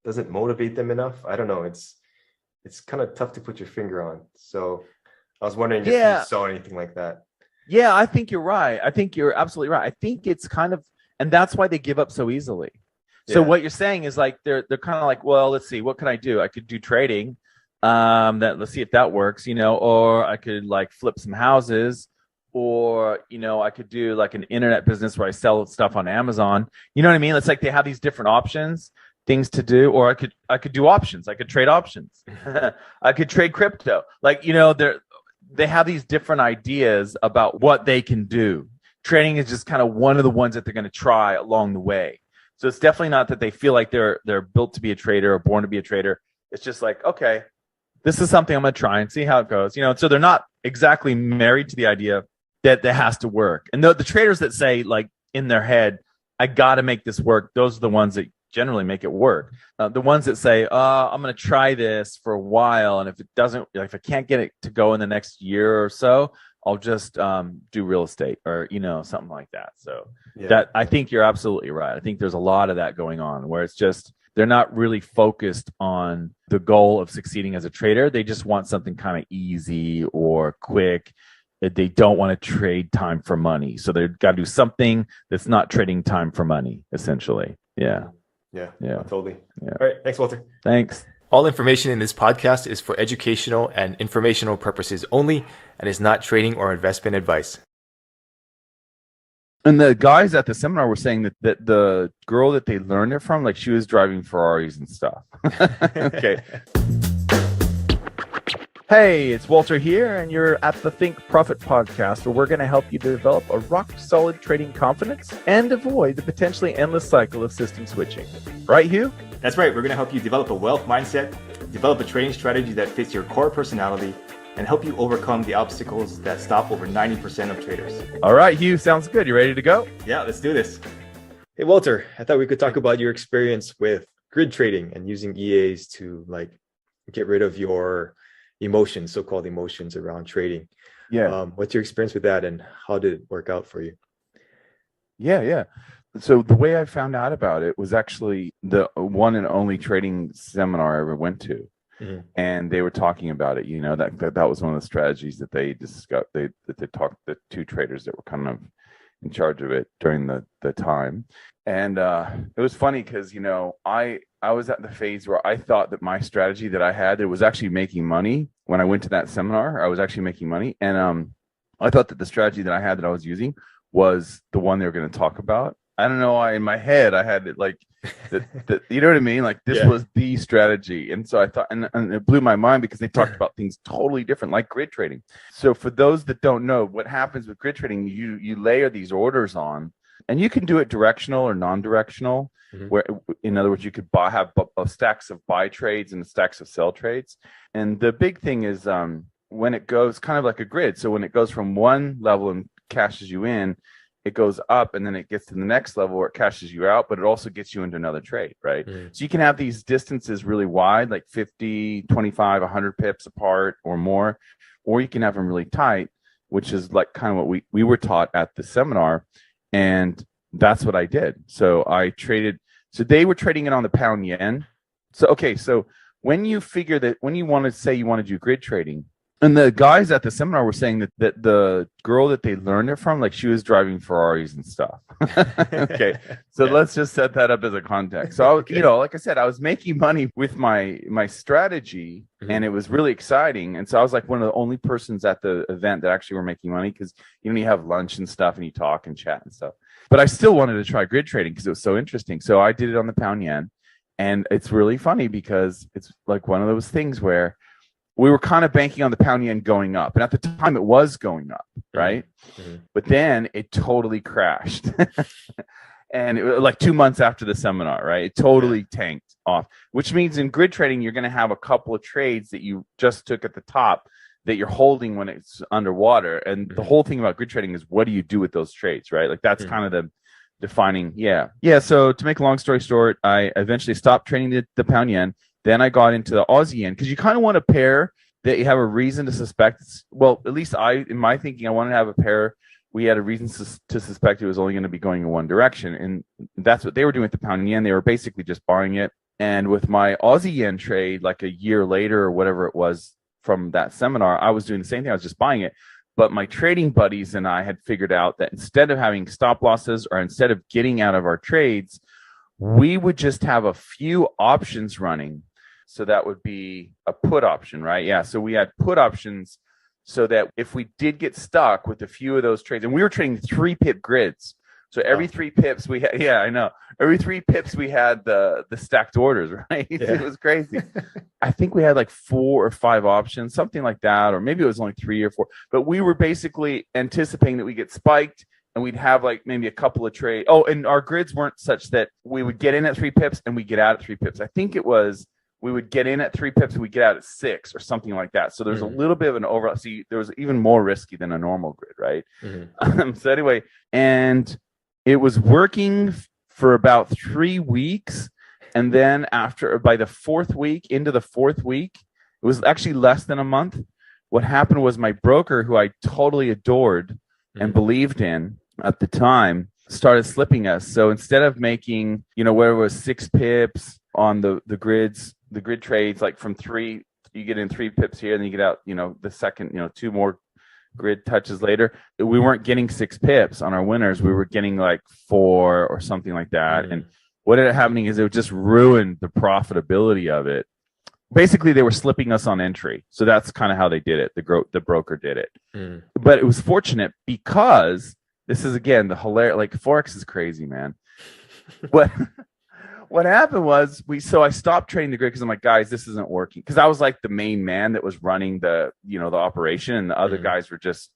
[SPEAKER 2] doesn't motivate them enough. I don't know. It's kind of tough to put your finger on. So I was wondering if you saw anything like that.
[SPEAKER 6] Yeah, I think you're right. I think you're absolutely right. I think it's kind of, and that's why they give up so easily. So what you're saying is like they're kind of like, well, let's see, what can I do? I could do trading. Let's see if that works, or I could like flip some houses, or I could do like an internet business where I sell stuff on Amazon. You know what I mean? It's like they have these different options, things to do, or I could do options. I could trade options. I could trade crypto. Like, they have these different ideas about what they can do. Trading is just kind of one of the ones that they're going to try along the way. So it's definitely not that they feel like they're built to be a trader or born to be a trader. It's just like, okay, this is something I'm going to try and see how it goes. So they're not exactly married to the idea that has to work. And the traders that say, like, in their head, I got to make this work, those are the ones that generally make it work. The ones that say, I'm going to try this for a while, and if it doesn't, if I can't get it to go in the next year or so, I'll just do real estate or something like that. So that, I think you're absolutely right. I think there's a lot of that going on where it's just they're not really focused on the goal of succeeding as a trader. They just want something kind of easy or quick. They don't want to trade time for money. So they've got to do something that's not trading time for money, essentially. Yeah,
[SPEAKER 4] totally.
[SPEAKER 2] Yeah.
[SPEAKER 4] All right, thanks, Walter.
[SPEAKER 6] Thanks.
[SPEAKER 4] All information in this podcast is for educational and informational purposes only and is not trading or investment advice.
[SPEAKER 6] And the guys at the seminar were saying that the girl that they learned it from, like, she was driving Ferraris and stuff. Okay. Hey, it's Walter here, and you're at the Think Profit podcast, where we're going to help you develop a rock-solid trading confidence and avoid the potentially endless cycle of system switching. Right, Hugh?
[SPEAKER 4] That's right. We're going to help you develop a wealth mindset, develop a trading strategy that fits your core personality, and help you overcome the obstacles that stop over 90% of traders.
[SPEAKER 6] All right, Hugh, sounds good. You ready to go?
[SPEAKER 4] Yeah, let's do this.
[SPEAKER 2] Hey, Walter, I thought we could talk about your experience with grid trading and using EAs to get rid of your emotions, so-called emotions around trading.
[SPEAKER 6] Yeah.
[SPEAKER 2] What's your experience with that, and how did it work out for you?
[SPEAKER 6] Yeah. So the way I found out about it was actually the one and only trading seminar I ever went to. Mm-hmm. And they were talking about it, that was one of the strategies that they discussed. They talked, the two traders that were kind of in charge of it during the time. And it was funny because, I was at the phase where I thought that my strategy that I had, it was actually making money. When I went to that seminar, I was actually making money. And I thought that the strategy that I had that I was using was the one they were going to talk about. I don't know why in my head I had it like, you know what I mean? Like this was the strategy. And so I thought, and it blew my mind because they talked about things totally different, like grid trading. So for those that don't know, what happens with grid trading, you layer these orders on, and you can do it directional or non-directional, where, in other words, you could have stacks of buy trades and stacks of sell trades. And the big thing is when it goes kind of like a grid. So when it goes from one level and cashes you in, it goes up, and then it gets to the next level where it cashes you out, but it also gets you into another trade, right? So you can have these distances really wide, like 50, 25, 100 pips apart or more, or you can have them really tight, which is like kind of what we were taught at the seminar. And that's what I did. So I traded. So they were trading it on the pound yen. So when you figure that, when you want to say you want to do grid trading, and the guys at the seminar were saying that the girl that they learned it from, like, she was driving Ferraris and stuff. Okay. So let's just set that up as a context. So I was, like I said, I was making money with my strategy, and it was really exciting. And so I was like one of the only persons at the event that actually were making money, because you have lunch and stuff and you talk and chat and stuff. But I still wanted to try grid trading because it was so interesting. So I did it on the pound yen, and it's really funny because it's like one of those things where we were kind of banking on the pound yen going up. And at the time it was going up, right? But then it totally crashed. And it was like 2 months after the seminar, right? It totally tanked off, which means in grid trading, you're going to have a couple of trades that you just took at the top that you're holding when it's underwater. And the whole thing about grid trading is, what do you do with those trades, right? Like that's kind of the defining. Yeah. So to make a long story short, I eventually stopped trading the pound yen. Then I got into the Aussie yen, because you kind of want a pair that you have a reason to suspect. Well, at least in my thinking, I wanted to have a pair we had a reason to suspect it was only going to be going in one direction. And that's what they were doing with the pound yen. They were basically just buying it. And with my Aussie yen trade, like a year later or whatever it was from that seminar, I was doing the same thing. I was just buying it. But my trading buddies and I had figured out that instead of having stop losses, or instead of getting out of our trades, we would just have a few options running. So that would be a put option, right? Yeah. So we had put options so that if we did get stuck with a few of those trades, and we were trading 3-pip grids. So every 3 pips we had, yeah, I know. Every 3 pips we had the stacked orders, right? Yeah. It was crazy. I think we had like 4 or 5 options, something like that, or maybe it was only 3 or 4. But we were basically anticipating that we get spiked and we'd have like maybe a couple of trades. Oh, and our grids weren't such that we would get in at 3 pips and we get out at 3 pips. I think it was we would get in at 3 pips and we get out at 6 or something like that. So there's a little bit of an overlap. See, there was even more risky than a normal grid, right? So anyway, and it was working for about 3 weeks. And then by the 4th week, into the 4th week, it was actually less than a month. What happened was my broker, who I totally adored and believed in at the time, started slipping us. So instead of making, where it was 6 pips on the grids, the grid trades, like from 3, you get in 3 pips here and you get out, the second, 2 more grid touches later, we weren't getting 6 pips on our winners. We were getting like 4 or something like that. And what ended up happening is it would just ruin the profitability of it. Basically, they were slipping us on entry. So that's kind of how they did it. The broker did it. But it was fortunate because this is, again, the hilarious, like Forex is crazy, man. What happened was I stopped trading the grid because I'm like, guys, this isn't working. Because I was like the main man that was running the operation, and the other guys were just,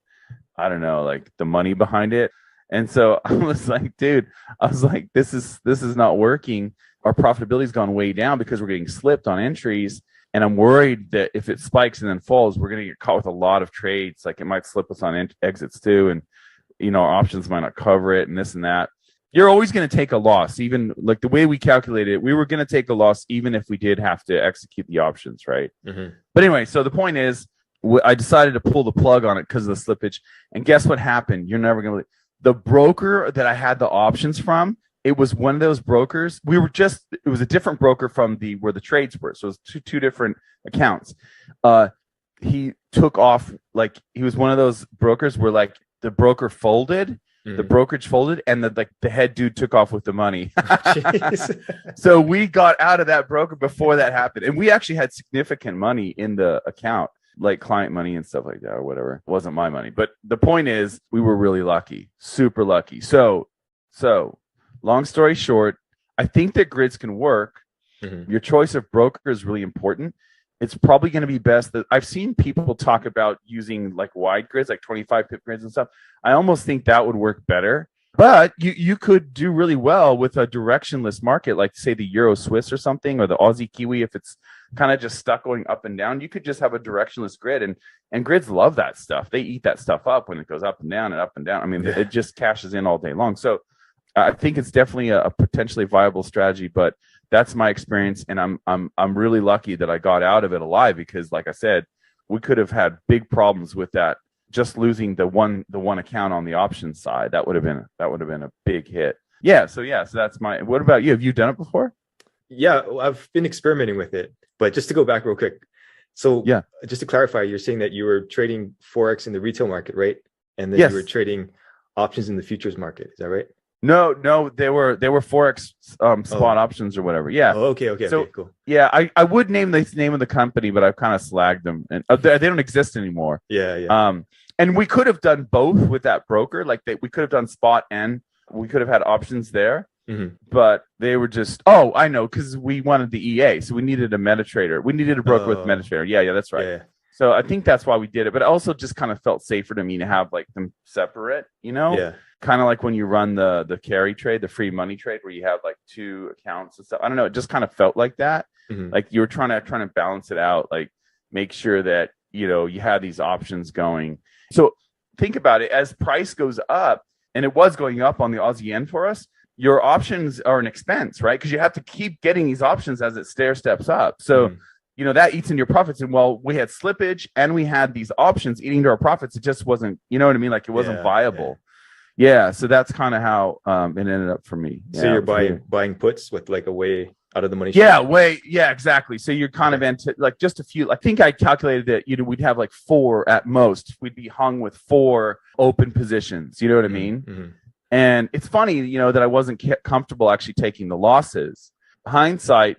[SPEAKER 6] I don't know, like the money behind it. And so I was like, dude, this is not working. Our profitability's gone way down because we're getting slipped on entries. And I'm worried that if it spikes and then falls, we're going to get caught with a lot of trades. Like it might slip us on exits too. And, our options might not cover it and this and that. You're always going to take a loss, even like the way we calculated it. We were going to take a loss even if we did have to execute the options, right? But anyway, so the point is, I decided to pull the plug on it because of the slippage. And guess what happened? You're never going to believe. The broker that I had the options from, it was one of those brokers. It was a different broker from where the trades were. So it was two different accounts. He took off, like he was one of those brokers where like the broker folded. The brokerage folded, and the head dude took off with the money. So we got out of that broker before that happened, and we actually had significant money in the account, like client money and stuff like that, or whatever. It wasn't my money, but the point is, we were really lucky, super lucky. So long story short, I think that grids can work. Your choice of broker is really important. It's probably going to be best that I've seen people talk about using like wide grids, like 25 pip grids and stuff. I almost think that would work better, but you could do really well with a directionless market, like say the Euro Swiss or something, or the Aussie Kiwi. If it's kind of just stuck going up and down, you could just have a directionless grid, and grids love that stuff. They eat that stuff up when it goes up and down and up and down. I mean, it just cashes in all day long. So I think it's definitely a potentially viable strategy, but that's my experience, and I'm really lucky that I got out of it alive, because like I said, we could have had big problems with that, just losing the one account on the options side. That would have been a big hit. So that's what about you? Have you done it before?
[SPEAKER 4] Yeah, I've been experimenting with it, but just to go back real quick. So just to clarify, you're saying that you were trading Forex in the retail market, right? And then you were trading options in the futures market. Is that right?
[SPEAKER 6] No, they were Forex spot options or whatever. Yeah.
[SPEAKER 4] Oh, okay, so, okay, cool.
[SPEAKER 6] Yeah, I would name the name of the company, but I've kind of slagged them, and they don't exist anymore.
[SPEAKER 4] Yeah.
[SPEAKER 6] And we could have done both with that broker. Like we could have done spot and we could have had options there. But they were just, I know, because we wanted the EA, so we needed a MetaTrader. We needed a broker with MetaTrader. Yeah, that's right.
[SPEAKER 4] Yeah.
[SPEAKER 6] So I think that's why we did it. But it also just kind of felt safer to me to have like them separate,
[SPEAKER 4] Yeah.
[SPEAKER 6] Kind of like when you run the carry trade, the free money trade, where you have like 2 accounts and stuff. I don't know. It just kind of felt like that. Like you were trying to balance it out, like make sure that, you had these options going. So think about it, as price goes up, and it was going up on the Aussie yen for us, your options are an expense, right? Because you have to keep getting these options as it stair steps up. So, that eats into your profits. And while we had slippage and we had these options eating into our profits, it just wasn't, you know what I mean? Like it wasn't viable. Yeah. So that's kind of how it ended up for me.
[SPEAKER 4] So you're buying puts with like a way out of the money.
[SPEAKER 6] Yeah, exactly. So you're kind of into like just a few. I think I calculated that, we'd have like 4 at most. We'd be hung with 4 open positions. You know what I mean? And it's funny, that I wasn't comfortable actually taking the losses. Hindsight,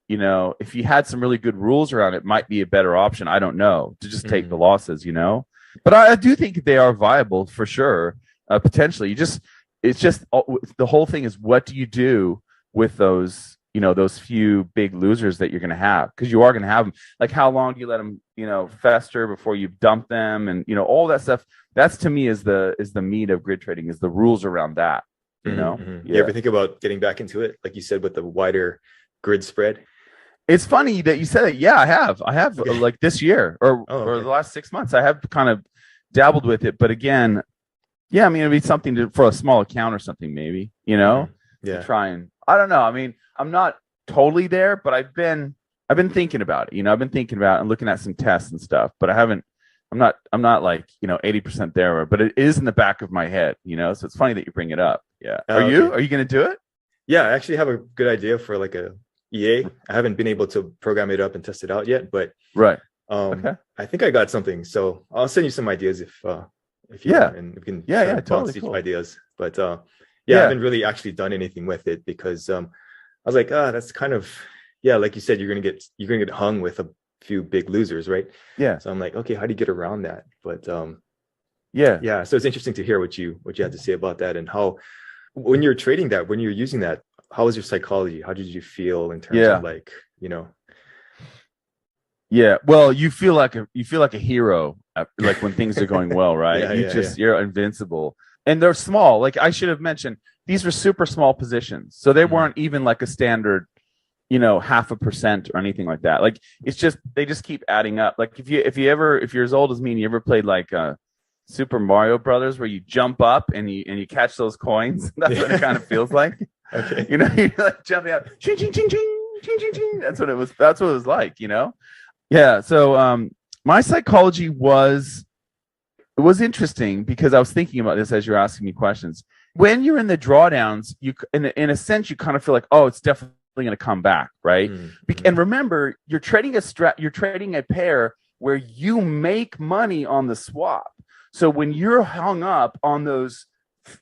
[SPEAKER 6] if you had some really good rules around it, might be a better option. I don't know, to just take the losses, But I do think they are viable for sure, potentially. It's just the whole thing is, what do you do with those, those few big losers that you're going to have? Because you are going to have them. Like, how long do you let them, fester before you dump them? And, all that stuff. That's, to me, is the meat of grid trading, is the rules around that, Yeah.
[SPEAKER 2] You ever think about getting back into it? Like you said, with the wider grid spread?
[SPEAKER 6] It's funny that you said it. Yeah, I have
[SPEAKER 2] Okay.
[SPEAKER 6] like this year or the last 6 months, I have kind of dabbled with it. But again, yeah, I mean, it'd be something for a small account or something, maybe,
[SPEAKER 2] Yeah.
[SPEAKER 6] to try and, I don't know. I mean, I'm not totally there, but I've been thinking about it. I've been thinking about it and looking at some tests and stuff, but I'm not like, 80% there, but it is in the back of my head, so it's funny that you bring it up. Yeah. Are you going to do it?
[SPEAKER 2] Yeah, I actually have a good idea for like a EA. I haven't been able to program it up and test it out yet, but
[SPEAKER 6] right.
[SPEAKER 2] Okay. I think I got something. So I'll send you some ideas if you want, and we can
[SPEAKER 6] totally
[SPEAKER 2] each
[SPEAKER 6] cool.
[SPEAKER 2] ideas. But I haven't really actually done anything with it because I was like, that's kind of, like you said, you're gonna get hung with a few big losers, right?
[SPEAKER 6] Yeah.
[SPEAKER 2] So I'm like, okay, how do you get around that? But so it's interesting to hear what you had to say about that, and how, when you're trading that, when you're using that, how was your psychology? How did you feel in terms of like,
[SPEAKER 6] Yeah, well, you feel like a hero, like when things are going well, right? You're invincible, and they're small. Like, I should have mentioned, these were super small positions, so they weren't even like a standard, 0.5% or anything like that. Like, it's just, they just keep adding up. Like, if you're as old as me and you ever played like Super Mario Brothers, where you jump up and you catch those coins, that's what it kind of feels like.
[SPEAKER 2] Okay.
[SPEAKER 6] You're like jumping out, ching ching ching ching ching ching ching. That's what it was like, Yeah. So my psychology was interesting, because I was thinking about this as you're asking me questions. When you're in the drawdowns, you in a sense, you kind of feel like, oh, it's definitely going to come back, right? And remember, you're trading a pair where you make money on the swap. So when you're hung up on those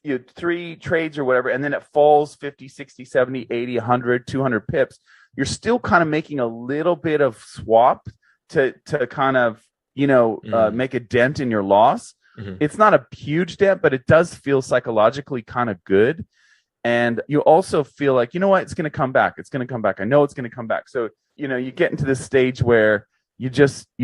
[SPEAKER 6] 3 trades or whatever, and then it falls 50, 60, 70, 80, 100, 200 pips, you're still kind of making a little bit of swap to kind of, make a dent in your loss. It's not a huge dent, but it does feel psychologically kind of good. And you also feel like, it's going to come back. It's going to come back. I know it's going to come back. So, you get into this stage where you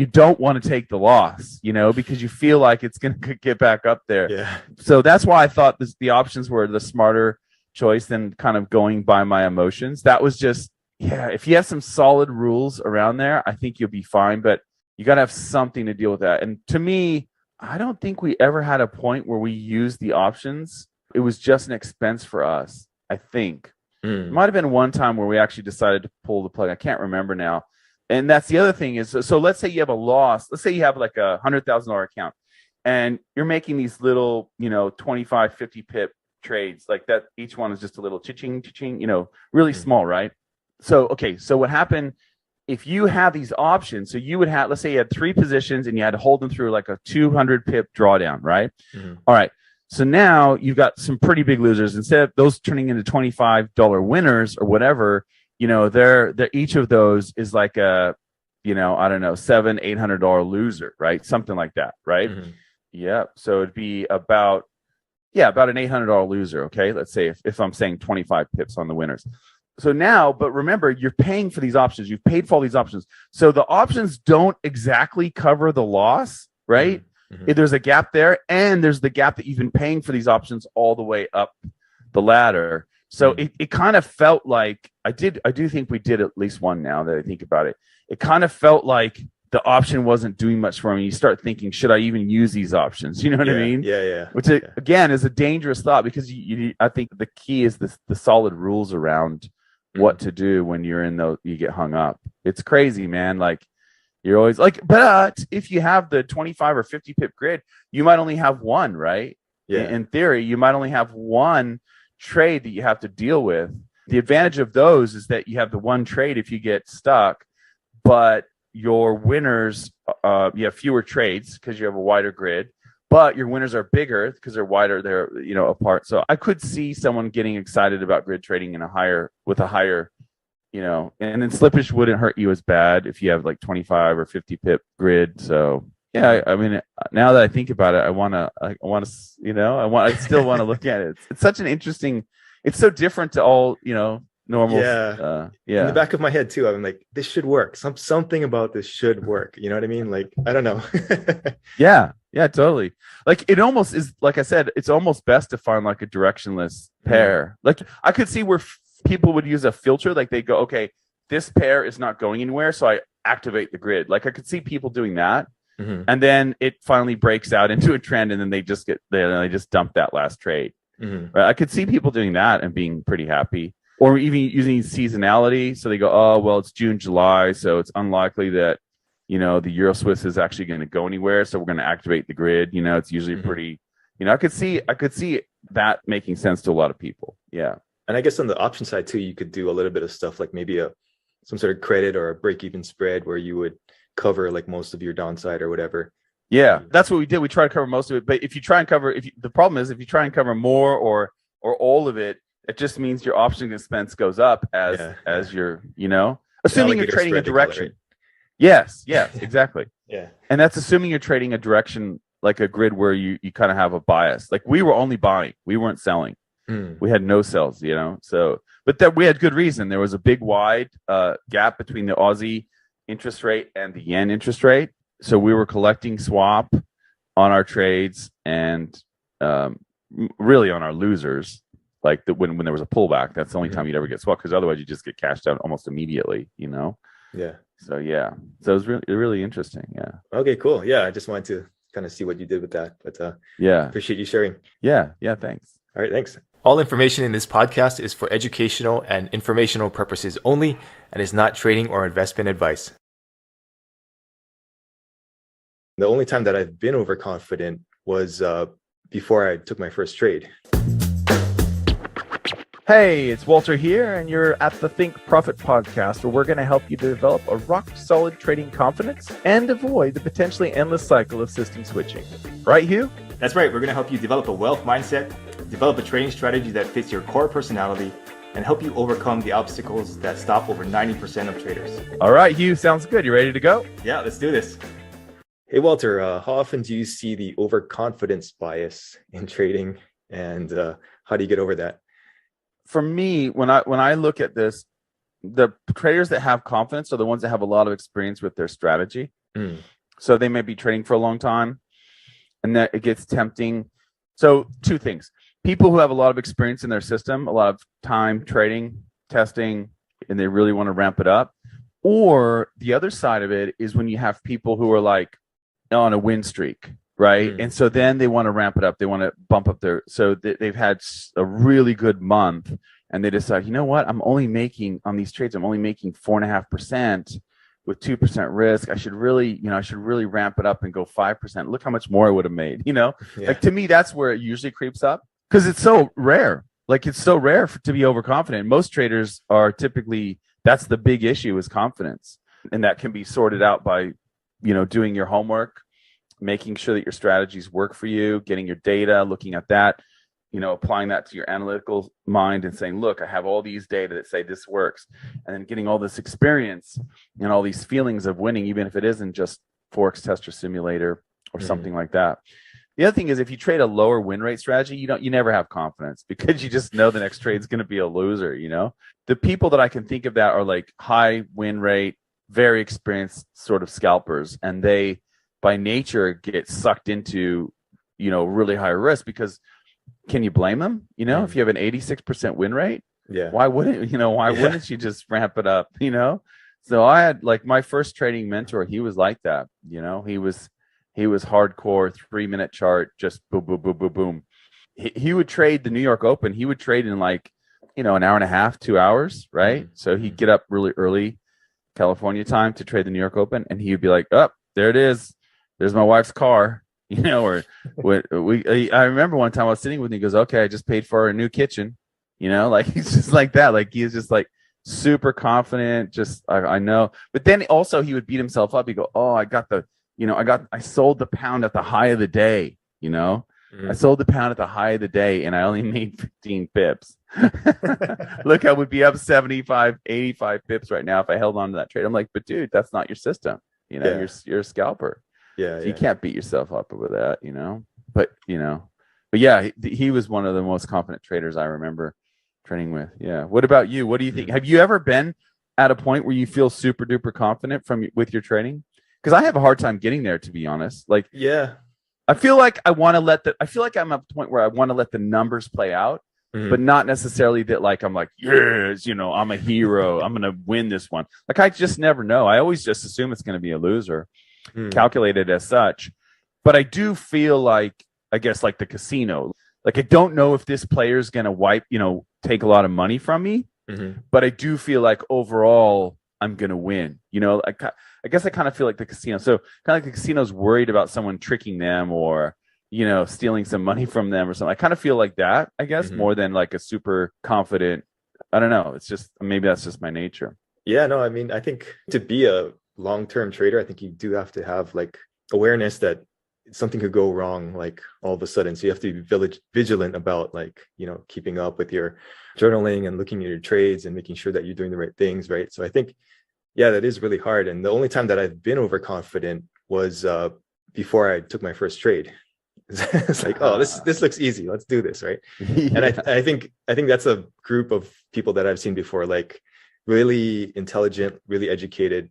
[SPEAKER 6] don't want to take the loss, because you feel like it's going to get back up there.
[SPEAKER 2] Yeah.
[SPEAKER 6] So that's why I thought the options were the smarter choice than kind of going by my emotions. That was just, if you have some solid rules around there, I think you'll be fine, but you got to have something to deal with that. And to me, I don't think we ever had a point where we used the options. It was just an expense for us, I think. It might have been one time where we actually decided to pull the plug. I can't remember now. And that's the other thing is, so let's say you have a loss. Let's say you have like a $100,000 account, and you're making these little, 25, 50 pip trades like that. Each one is just a little cha-ching, cha-ching, really small, right? So, okay. So what happened if you have these options? So you would have, let's say you had 3 positions and you had to hold them through like a 200 pip drawdown, right? All right. So now you've got some pretty big losers. Instead of those turning into $25 winners or whatever, they're each of those is like a, I don't know, $700-800 loser, right? Something like that, right? Yeah. So it'd be about an $800 loser. Okay. Let's say if I'm saying 25 pips on the winners. So now, but remember, you're paying for these options. You've paid for all these options. So the options don't exactly cover the loss, right? There's a gap there, and there's the gap that you've been paying for these options all the way up the ladder. So it kind of felt like I do think we did at least one, now that I think about it. It kind of felt like the option wasn't doing much for me. You start thinking, should I even use these options? You know what I mean?
[SPEAKER 2] Yeah.
[SPEAKER 6] Which again is a dangerous thought, because I think the key is the solid rules around what to do when you're in you get hung up. It's crazy, man. Like, you're always like, but if you have the 25 or 50 pip grid, you might only have one, right?
[SPEAKER 2] Yeah.
[SPEAKER 6] In theory, you might only have one trade that you have to deal with. The advantage of those is that you have the one trade if you get stuck, but your winners, you have fewer trades because you have a wider grid, but your winners are bigger because they're wider, they're apart. So I could see someone getting excited about grid trading with a higher, and then slippage wouldn't hurt you as bad if you have like 25 or 50 pip grid. So yeah, I mean, now that I think about it, I still want to look at it. It's such an interesting, it's so different to all, normal.
[SPEAKER 4] Yeah. In the back of my head too, I'm like, this should work. Something about this should work. You know what I mean? Like, I don't know.
[SPEAKER 6] Yeah, totally. Like it almost is, like I said, it's almost best to find like a directionless pair. Like I could see where people would use a filter. Like they go, okay, this pair is not going anywhere, so I activate the grid. Like I could see people doing that. And then it finally breaks out into a trend, and then they just dump that last trade. Right? I could see people doing that and being pretty happy, or even using seasonality. So they go, oh well, it's June, July, so it's unlikely that the EURUSD is actually going to go anywhere. So we're going to activate the grid. It's usually pretty. I could see that making sense to a lot of people. Yeah,
[SPEAKER 4] and I guess on the option side too, you could do a little bit of stuff like maybe some sort of credit or a break-even spread where you would cover like most of your downside or whatever.
[SPEAKER 6] Yeah, that's what we did. We try to cover most of it, but if you try and cover, the problem is if you try and cover more or all of it, it just means your option expense goes up as you're, assuming you're trading a direction. Right? Yes, exactly.
[SPEAKER 4] Yeah, and
[SPEAKER 6] that's assuming you're trading a direction like a grid where you kind of have a bias. Like we were only buying, we weren't selling. We had no sells, So, but that we had good reason. There was a big wide gap between the Aussie interest rate and the yen interest rate. So we were collecting swap on our trades and really on our losers. Like when there was a pullback, that's the only time you'd ever get swap, because otherwise you just get cashed out almost immediately,
[SPEAKER 4] Yeah.
[SPEAKER 6] So yeah. So it was really interesting. Yeah.
[SPEAKER 4] Okay, cool. Yeah, I just wanted to kind of see what you did with that. But
[SPEAKER 6] yeah.
[SPEAKER 4] Appreciate you sharing.
[SPEAKER 6] Yeah, thanks.
[SPEAKER 4] All right, thanks. All information in this podcast is for educational and informational purposes only and is not trading or investment advice. The only time that I've been overconfident was before I took my first trade.
[SPEAKER 6] Hey, it's Walter here, and you're at the Think Profit podcast, where we're going to help you develop a rock-solid trading confidence and avoid the potentially endless cycle of system switching. Right, Hugh?
[SPEAKER 4] That's right. We're going to help you develop a wealth mindset, develop a trading strategy that fits your core personality, and help you overcome the obstacles that stop over 90% of traders.
[SPEAKER 6] All right, Hugh, sounds good. You ready to go?
[SPEAKER 4] Yeah, let's do this. Hey, Walter, how often do you see the overconfidence bias in trading, and how do you get over that?
[SPEAKER 6] For me, when I look at this, the traders that have confidence are the ones that have a lot of experience with their strategy. So they may be trading for a long time, and that it gets tempting. So two things: people who have a lot of experience in their system, a lot of time trading, testing, and they really want to ramp it up. Or the other side of it is when you have people who are like on a win streak, right? And so then they want to ramp it up. They want to bump up they've had a really good month, and they decide, you know what? I'm only making on these trades, I'm only making 4.5% with 2% risk. I should really ramp it up and go 5%. Look how much more I would have made, Like to me, that's where it usually creeps up, because it's so rare. Like it's so rare to be overconfident. Most traders are typically, that's the big issue, is confidence. And that can be sorted out by, doing your homework, making sure that your strategies work for you, getting your data, looking at that, applying that to your analytical mind and saying, look, I have all these data that say this works. And then getting all this experience and all these feelings of winning, even if it isn't just Forex Tester Simulator or something like that. The other thing is, if you trade a lower win rate strategy, you never have confidence, because you just know the next trade is going to be a loser. The people that I can think of that are like high win rate, very experienced sort of scalpers, and they by nature get sucked into really high risk, because can you blame them? If you have an 86% win rate, why wouldn't wouldn't you just ramp it up? So I had, like, my first trading mentor, he was like that. He was hardcore 3-minute chart, just boom, boom, boom, boom, boom. He would trade the New York Open. He would trade in like, an hour and a half, 2 hours, right? So he'd get up really early California time to trade the New York Open, and he would be like, oh, there it is. There's my wife's car, or I remember one time I was sitting with him, he goes, okay, I just paid for a new kitchen, like he's just like that. Like he's just like super confident. Just, I know. But then also he would beat himself up. He'd go, oh, I sold the pound at the high of the day. you know?
[SPEAKER 2] Mhm.
[SPEAKER 6] I sold the pound at the high of the day and I only made 15 pips. Look, I would be up 75, 85 pips right now if I held on to that trade. I'm like, but dude, that's not your system. You know,
[SPEAKER 2] Yeah.
[SPEAKER 6] you're a scalper.
[SPEAKER 2] Yeah,
[SPEAKER 6] So
[SPEAKER 2] yeah.
[SPEAKER 6] you can't beat yourself up with that, you know? But yeah, he was one of the most confident traders I remember training with. Yeah. What about you? What do you think? Have you ever been at a point where you feel super duper confident with your trading? Because I have a hard time getting there, to be honest. Like,
[SPEAKER 2] Yeah.
[SPEAKER 6] I feel like I'm at the point where I want to let the numbers play out, but not necessarily that like I'm like, yes, I'm a hero. I'm gonna win this one. Like I just never know. I always just assume it's gonna be a loser, calculated as such. But I do feel like, I guess like the casino. Like I don't know if this player is gonna take a lot of money from me, but I do feel like overall I'm gonna win. I guess I kind of feel like the casino. So kind of like the casino's worried about someone tricking them or stealing some money from them or something. I kind of feel like that, I guess, more than like a super confident. I don't know. It's just maybe that's just my nature.
[SPEAKER 2] Yeah, no, I mean, I think to be a long-term trader, I think you do have to have like awareness that something could go wrong like all of a sudden. So you have to be vigilant about like, keeping up with your journaling and looking at your trades and making sure that you're doing the right things, right? So I think, yeah, that is really hard. And the only time that I've been overconfident was before I took my first trade. It's like, oh, this looks easy. Let's do this, right? Yeah. And I think that's a group of people that I've seen before, like really intelligent, really educated,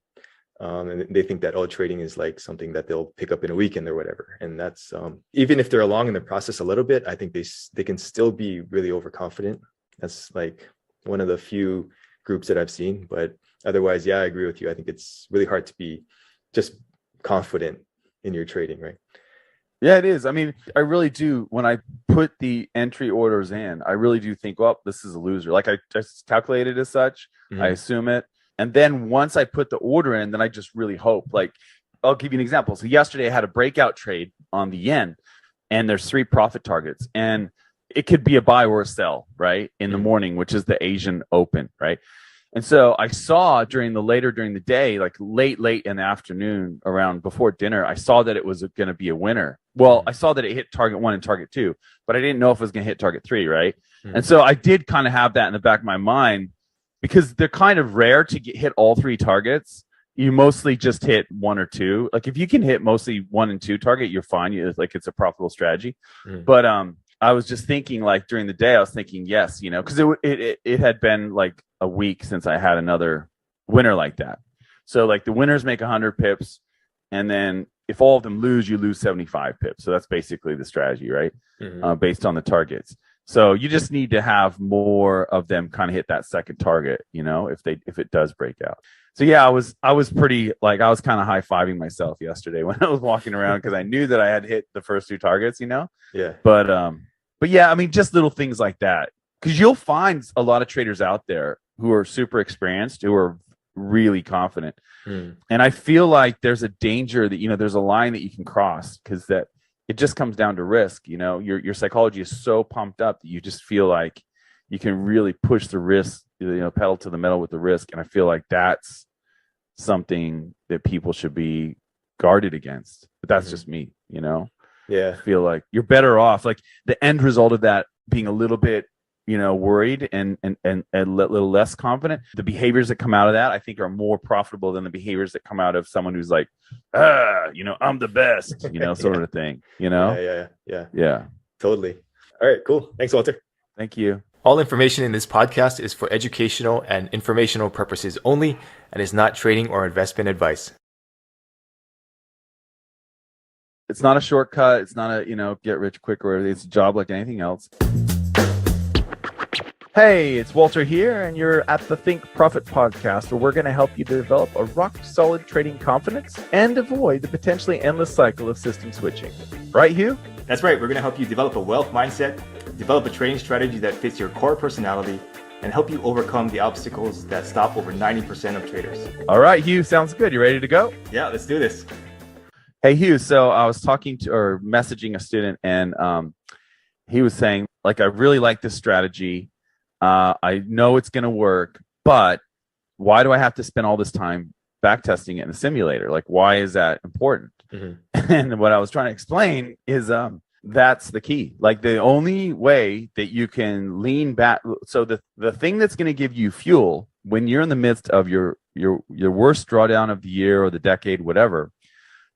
[SPEAKER 2] and they think that trading is like something that they'll pick up in a weekend or whatever. And that's even if they're along in the process a little bit, I think they can still be really overconfident. That's like one of the few groups that I've seen. But otherwise, yeah, I agree with you. I think it's really hard to be just confident in your trading, right?
[SPEAKER 6] Yeah, it is. I mean, I really do. When I put the entry orders in, I really do think, well, this is a loser. Like I just calculated as such. I assume it. And then once I put the order in, then I just really hope. Like, I'll give you an example. So yesterday I had a breakout trade on the yen, and there's 3 profit targets. And it could be a buy or a sell, right? In the morning, which is the Asian open, right? And so I saw during the day, like late in the afternoon, around before dinner, I saw that it was going to be a winner. Well, I saw that it hit target 1 and target 2, but I didn't know if it was going to hit target 3, right? And so I did kind of have that in the back of my mind because they're kind of rare to hit all 3 targets. You mostly just hit 1 or 2. Like if you can hit mostly 1 and 2 target, you're fine. It's a profitable strategy. But I was just thinking, like during the day, I was thinking, yes, because it had been like a week since I had another winner like that. So like the winners make 100 pips, and then if all of them lose, you lose 75 pips. So that's basically the strategy, right? Based on the targets. So you just need to have more of them kind of hit that second target, if it does break out. So yeah, I was pretty like I was kind of high-fiving myself yesterday when I was walking around because I knew that I had hit the first 2 targets,
[SPEAKER 2] Yeah.
[SPEAKER 6] But yeah, I mean, just little things like that. Because you'll find a lot of traders out there who are super experienced, who are really confident. And I feel like there's a danger that, there's a line that you can cross because that it just comes down to risk. Your psychology is so pumped up that you just feel like you can really push the risk, pedal to the metal with the risk. And I feel like that's something that people should be guarded against. But that's just me,
[SPEAKER 2] Yeah.
[SPEAKER 6] I feel like you're better off. Like the end result of that being a little bit, worried and a little less confident. The behaviors that come out of that, I think, are more profitable than the behaviors that come out of someone who's like, I'm the best, sort of thing, Yeah.
[SPEAKER 2] Totally. All right, cool. Thanks, Walter.
[SPEAKER 6] Thank you.
[SPEAKER 4] All information in this podcast is for educational and informational purposes only and is not trading or investment advice.
[SPEAKER 6] It's not a shortcut. It's not a, get rich quick or it's a job like anything else. Hey, it's Walter here, and you're at the Think Profit podcast, where we're going to help you develop a rock-solid trading confidence and avoid the potentially endless cycle of system switching. Right, Hugh?
[SPEAKER 4] That's right. We're going to help you develop a wealth mindset, develop a trading strategy that fits your core personality, and help you overcome the obstacles that stop over 90% of traders.
[SPEAKER 6] All right, Hugh, sounds good. You ready to go?
[SPEAKER 4] Yeah, let's do this.
[SPEAKER 6] Hey, Hugh, so I was messaging a student, and he was saying, like, I really like this strategy. I know it's going to work, but why do I have to spend all this time backtesting it in the simulator? Like, why is that important? And what I was trying to explain is That's the key. Like the only way that you can lean back. So the thing that's going to give you fuel when you're in the midst of your worst drawdown of the year or the decade, whatever,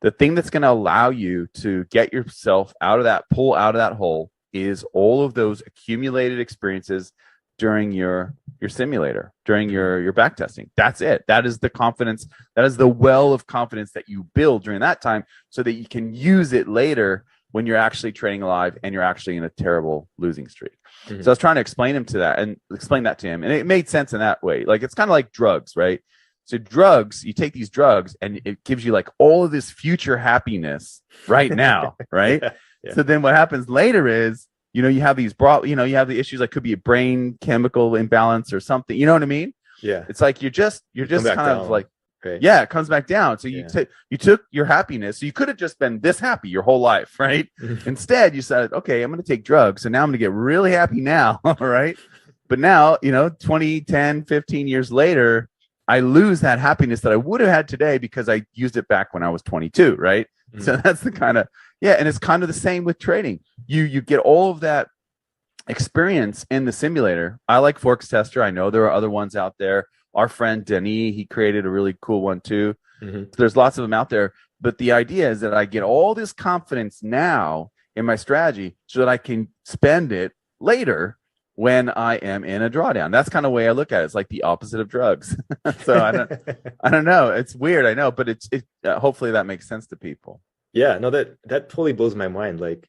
[SPEAKER 6] the thing that's going to allow you to get yourself out of that, pull out of that hole, is all of those accumulated experiences during your simulator, during your back testing. That's it. That is the confidence. That is the well of confidence that you build during that time, so that you can use it later when you're actually trading live and you're actually in a terrible losing streak. So I was trying to explain that to him, and it made sense in that way. Like, it's kind of like drugs, right? So drugs, you take these drugs and it gives you like all of this future happiness right now, right?
[SPEAKER 2] Yeah.
[SPEAKER 6] So then what happens later is, you have these you have the issues, like could be a brain chemical imbalance or something. You know what I mean?
[SPEAKER 2] Yeah.
[SPEAKER 6] It's like you're just kind of like,
[SPEAKER 2] right.
[SPEAKER 6] Yeah, it comes back down. So you took your happiness. So you could have just been this happy your whole life, right? Instead, you said, okay, I'm going to take drugs. So now I'm going to get really happy now, right? But now, 20, 10, 15 years later, I lose that happiness that I would have had today because I used it back when I was 22, right? So that's the kind of, and it's kind of the same with trading. You get all of that experience in the simulator. I like Forex Tester. I know there are other ones out there. Our friend Denis, he created a really cool one too. There's lots of them out there. But the idea is that I get all this confidence now in my strategy so that I can spend it later when I am in a drawdown. That's kind of the way I look at it. It's like the opposite of drugs. So I don't know. It's weird, I know, but hopefully that makes sense to people.
[SPEAKER 2] Yeah, no, that totally blows my mind. Like,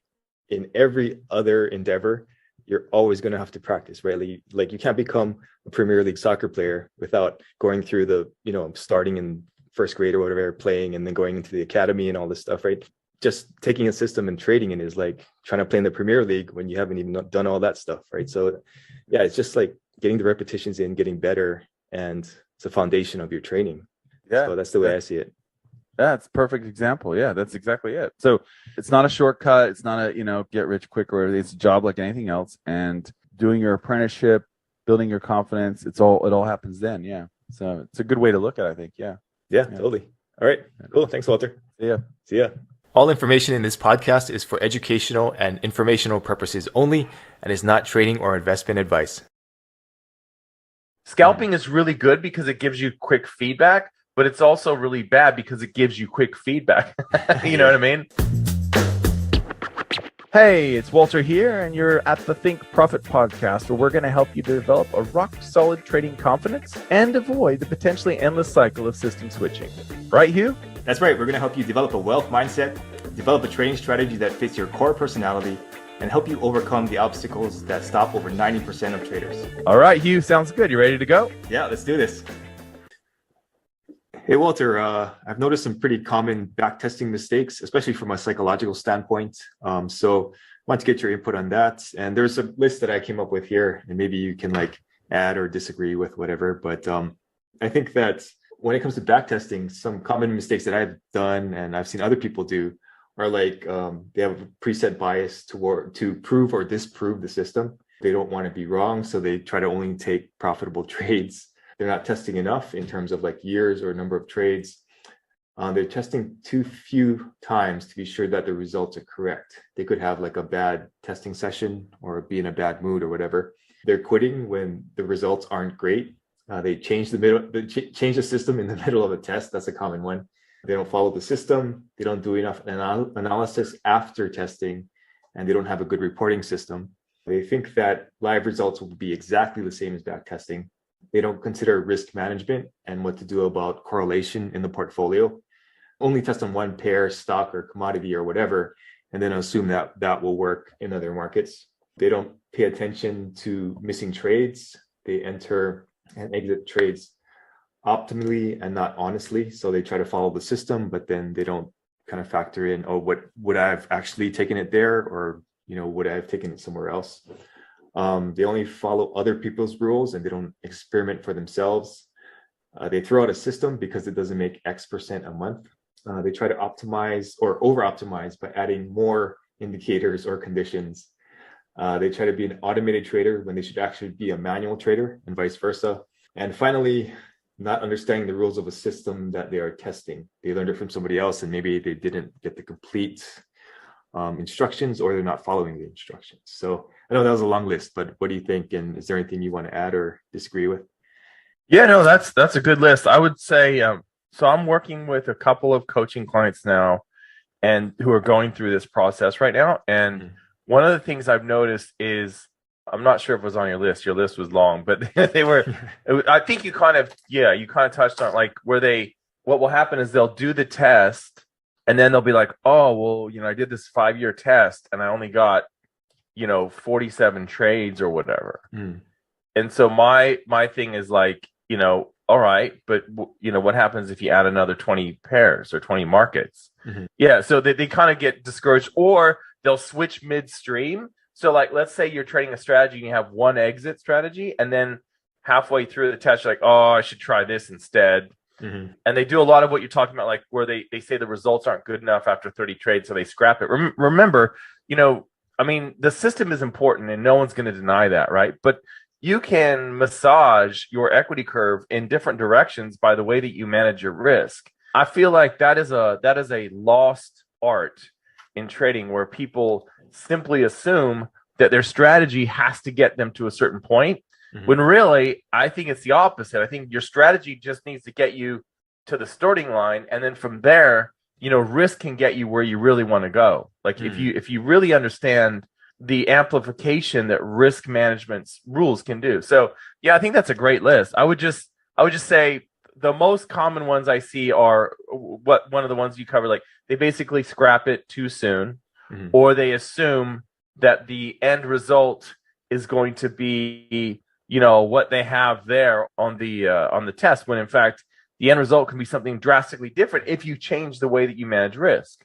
[SPEAKER 2] in every other endeavor, you're always going to have to practice, right? Like you can't become a Premier League soccer player without going through the, starting in first grade or whatever, playing, and then going into the academy and all this stuff, right? Just taking a system and trading it is like trying to play in the Premier League when you haven't even done all that stuff, right? So yeah, it's just like getting the repetitions in, getting better, and it's the foundation of your training. Yeah. So that's the way I see it.
[SPEAKER 6] That's a perfect example. Yeah, that's exactly it. So it's not a shortcut. It's not a, get rich quick, or it's a job like anything else. And doing your apprenticeship, building your confidence, it all happens then. Yeah. So it's a good way to look at it, I think. Yeah.
[SPEAKER 2] Yeah, totally. All right. Cool. Thanks, Walter.
[SPEAKER 6] See
[SPEAKER 2] ya.
[SPEAKER 4] All information in this podcast is for educational and informational purposes only and is not trading or investment advice.
[SPEAKER 6] Scalping is really good because it gives you quick feedback, but it's also really bad because it gives you quick feedback. You know what I mean? Hey, it's Walter here, and you're at the Think Profit podcast, where we're going to help you develop a rock-solid trading confidence and avoid the potentially endless cycle of system switching. Right, Hugh?
[SPEAKER 4] That's right. We're going to help you develop a wealth mindset, develop a trading strategy that fits your core personality, and help you overcome the obstacles that stop over 90% of traders.
[SPEAKER 6] All right, Hugh, sounds good. You ready to go?
[SPEAKER 4] Yeah, let's do this. Hey, Walter, I've noticed some pretty common backtesting mistakes, especially from a psychological standpoint. So I want to get your input on that. And there's a list that I came up with here, and maybe you can add or disagree with whatever. But I think that when it comes to backtesting, some common mistakes that I've done and I've seen other people do are they have a preset bias to prove or disprove the system. They don't want to be wrong, so they try to only take profitable trades. They're not testing enough in terms of years or number of trades. They're testing too few times to be sure that the results are correct. They could have a bad testing session or be in a bad mood or whatever. They're quitting when the results aren't great. They change the system in the middle of a test. That's a common one. They don't follow the system. They don't do enough analysis after testing, and they don't have a good reporting system. They think that live results will be exactly the same as back testing. They don't consider risk management and what to do about correlation in the portfolio. Only test on one pair, stock or commodity or whatever, and then assume that that will work in other markets. They don't pay attention to missing trades. They enter and exit trades optimally and not honestly. So they try to follow the system, but then they don't kind of factor in, what would I have actually taken it there, or would I have taken it somewhere else? They only follow other people's rules, and they don't experiment for themselves. They throw out a system because it doesn't make X% a month. They try to optimize or over-optimize by adding more indicators or conditions. They try to be an automated trader when they should actually be a manual trader, and vice versa. And finally, not understanding the rules of a system that they are testing. They learned it from somebody else, and maybe they didn't get the complete
[SPEAKER 2] instructions, or they're not following the instructions. So I know that was a long list, but what do you think? And is there anything you want to add or disagree with?
[SPEAKER 3] Yeah, no, that's a good list. I would say, so I'm working with a couple of coaching clients now and who are going through this process right now. And one of the things I've noticed is, I'm not sure if it was on your list. Your list was long, but they were, I think you kind of touched on like what will happen is they'll do the test and then they'll be like, oh, well, I did this 5-year test and I only got, 47 trades or whatever. And so my thing is like, all right, but what happens if you add another 20 pairs or 20 markets? Yeah, so they kind of get discouraged, or they'll switch midstream. So like, let's say you're trading a strategy and you have one exit strategy, and then halfway through the test, you're like, oh, I should try this instead. And they do a lot of what you're talking about, like where they say the results aren't good enough after 30 trades, so they scrap it. Remember, the system is important and no one's going to deny that, right? But you can massage your equity curve in different directions by the way that you manage your risk. I feel like that is a lost art in trading, where people simply assume that their strategy has to get them to a certain point, when really, I think it's the opposite. I think your strategy just needs to get you to the starting line, and then from there, risk can get you where you really want to go. Like if you really understand the amplification that risk management's rules can do. So yeah, I think that's a great list. I would just say the most common ones I see are one of the ones you cover, like they basically scrap it too soon, or they assume that the end result is going to be, what they have there on the test, when in fact the end result can be something drastically different if you change the way that you manage risk,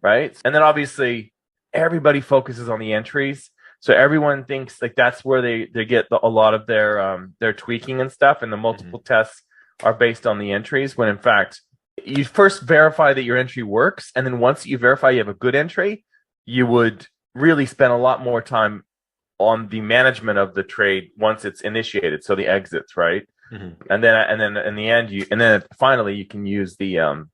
[SPEAKER 3] right? And then obviously everybody focuses on the entries, so everyone thinks like that's where they get a lot of their tweaking and stuff, and the multiple tests are based on the entries, when in fact you first verify that your entry works, and then once you verify you have a good entry, you would really spend a lot more time on the management of the trade once it's initiated, so the exits, right? And then in the end finally you can use the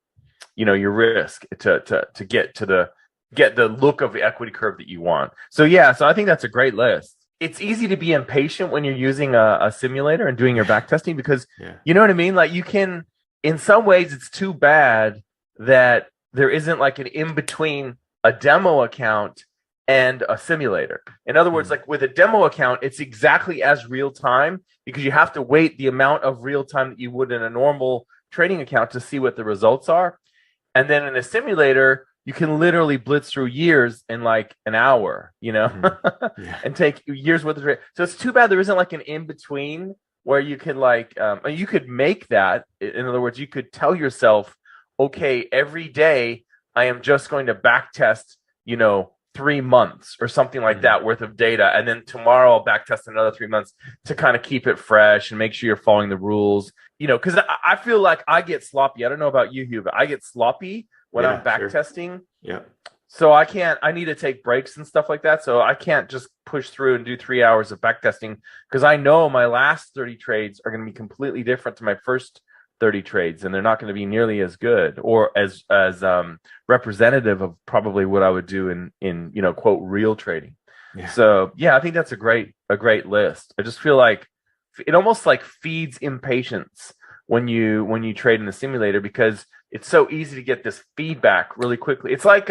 [SPEAKER 3] your risk to get the look of the equity curve that you want. So yeah, so I think that's a great list. It's easy to be impatient when you're using a simulator and doing your back testing, because you know what I mean? Like you can, in some ways it's too bad that there isn't like an in-between a demo account and a simulator. In other words, like with a demo account, it's exactly as real time, because you have to wait the amount of real time that you would in a normal trading account to see what the results are. And then in a simulator, you can literally blitz through years in like an hour, and take years worth of trade. So it's too bad there isn't like an in-between where you can like, you could make that. In other words, you could tell yourself, okay, every day I am just going to back test, 3 months or something like that worth of data. And then tomorrow I'll back test another 3 months to kind of keep it fresh and make sure you're following the rules, because I feel like I get sloppy. I don't know about you, Hugh, but I get sloppy when I'm back testing.
[SPEAKER 2] Yeah.
[SPEAKER 3] So I need to take breaks and stuff like that. So I can't just push through and do 3 hours of back testing, because I know my last 30 trades are going to be completely different to my first 30 trades, and they're not going to be nearly as good or as representative of probably what I would do in quote real trading. So yeah, I think that's a great list. I just feel like it almost like feeds impatience when you trade in the simulator, because it's so easy to get this feedback really quickly. It's like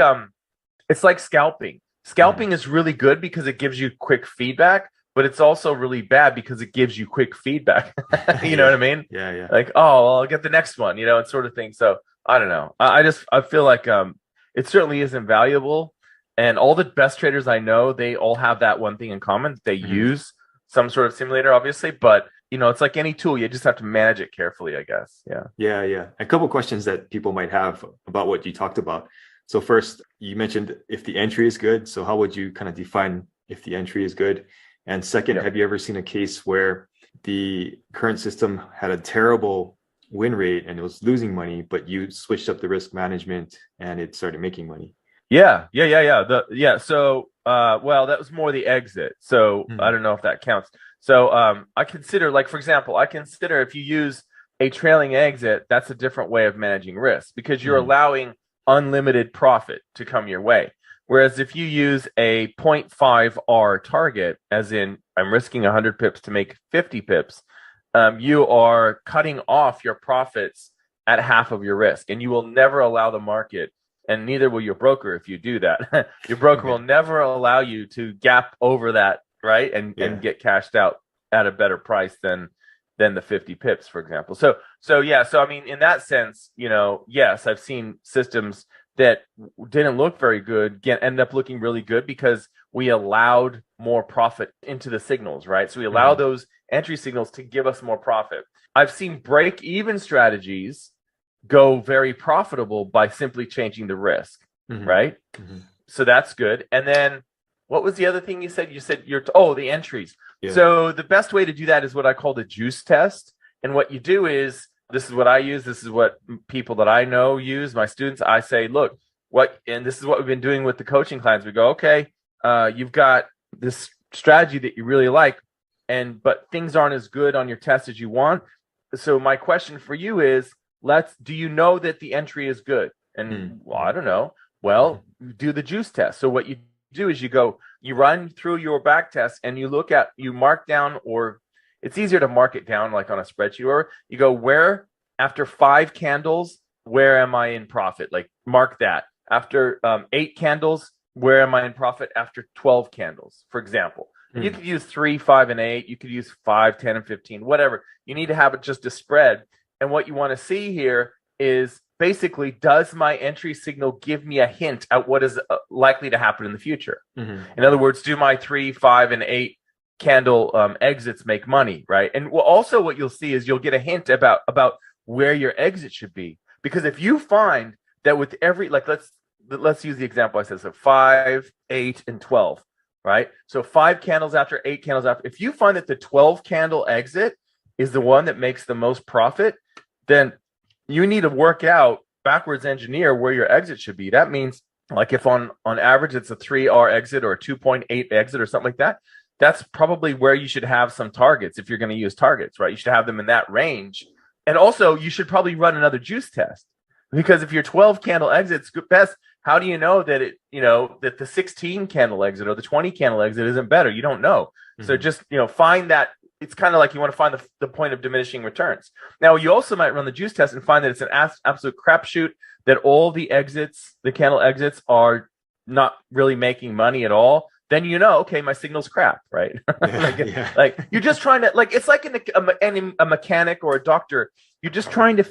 [SPEAKER 3] scalping. Scalping is really good because it gives you quick feedback, but it's also really bad because it gives you quick feedback. You know what I mean?
[SPEAKER 2] Yeah.
[SPEAKER 3] Like, oh, well, I'll get the next one, and sort of thing. So I don't know. I feel like it certainly is invaluable. And all the best traders I know, they all have that one thing in common. They use some sort of simulator, obviously, but it's like any tool. You just have to manage it carefully, I guess.
[SPEAKER 2] Yeah. A couple of questions that people might have about what you talked about. So first, you mentioned if the entry is good. So how would you kind of define if the entry is good? And second, have you ever seen a case where the current system had a terrible win rate and it was losing money, but you switched up the risk management and it started making money?
[SPEAKER 3] Yeah. So, well, that was more the exit. So I don't know if that counts. So I consider, like, for example, if you use a trailing exit, that's a different way of managing risk, because you're allowing unlimited profit to come your way.
[SPEAKER 6] Whereas if you use a 0.5 R target, as in I'm risking 100 pips to make 50 pips, you are cutting off your profits at half of your risk, and you will never allow the market, and neither will your broker if you do that. Your broker will never allow you to gap over that, right, and get cashed out at a better price than the 50 pips, for example. So I mean, in that sense, yes, I've seen systems that didn't look very good end up looking really good because we allowed more profit into the signals, right? So we allow those entry signals to give us more profit. I've seen break-even strategies go very profitable by simply changing the risk, right? So that's good. And then what was the other thing you said? You said the entries. Yeah. So the best way to do that is what I call the juice test. And what you do is, this is what I use, this is what people that I know use, my students. I say, look, and this is what we've been doing with the coaching clients. We go, okay, you've got this strategy that you really like, but things aren't as good on your test as you want. So my question for you is, do you know that the entry is good? And well, I don't know. Well, do the juice test. So what you do is you run through your back test and you mark down, or it's easier to mark it down like on a spreadsheet, or you go, where after 5 candles, where am I in profit? Like mark that. After 8 candles, where am I in profit after 12 candles, for example? You could use 3, 5, and 8. You could use 5, 10, and 15, whatever. You need to have it just a spread. And what you want to see here is basically, does my entry signal give me a hint at what is likely to happen in the future? In other words, do my 3, 5, and 8 candle exits make money, right? And also what you'll see is you'll get a hint about where your exit should be. Because if you find that with every, like, let's use the example I said, so 5, 8, and 12, right? So 5 candles after, 8 candles after. If you find that the 12 candle exit is the one that makes the most profit, then you need to work out, backwards engineer where your exit should be. That means, like, if on average it's a 3R exit or a 2.8 exit or something like that, that's probably where you should have some targets if you're going to use targets, right? You should have them in that range. And also, you should probably run another juice test, because if your 12 candle exits best, how do you know that that the 16 candle exit or the 20 candle exit isn't better? You don't know. So just find that. It's kind of like you want to find the point of diminishing returns. Now, you also might run the juice test and find that it's an absolute crapshoot, that all the candle exits are not really making money at all. Then okay, my signal's crap, right? Like you're just trying to, like, it's like a mechanic or a doctor. You're just trying to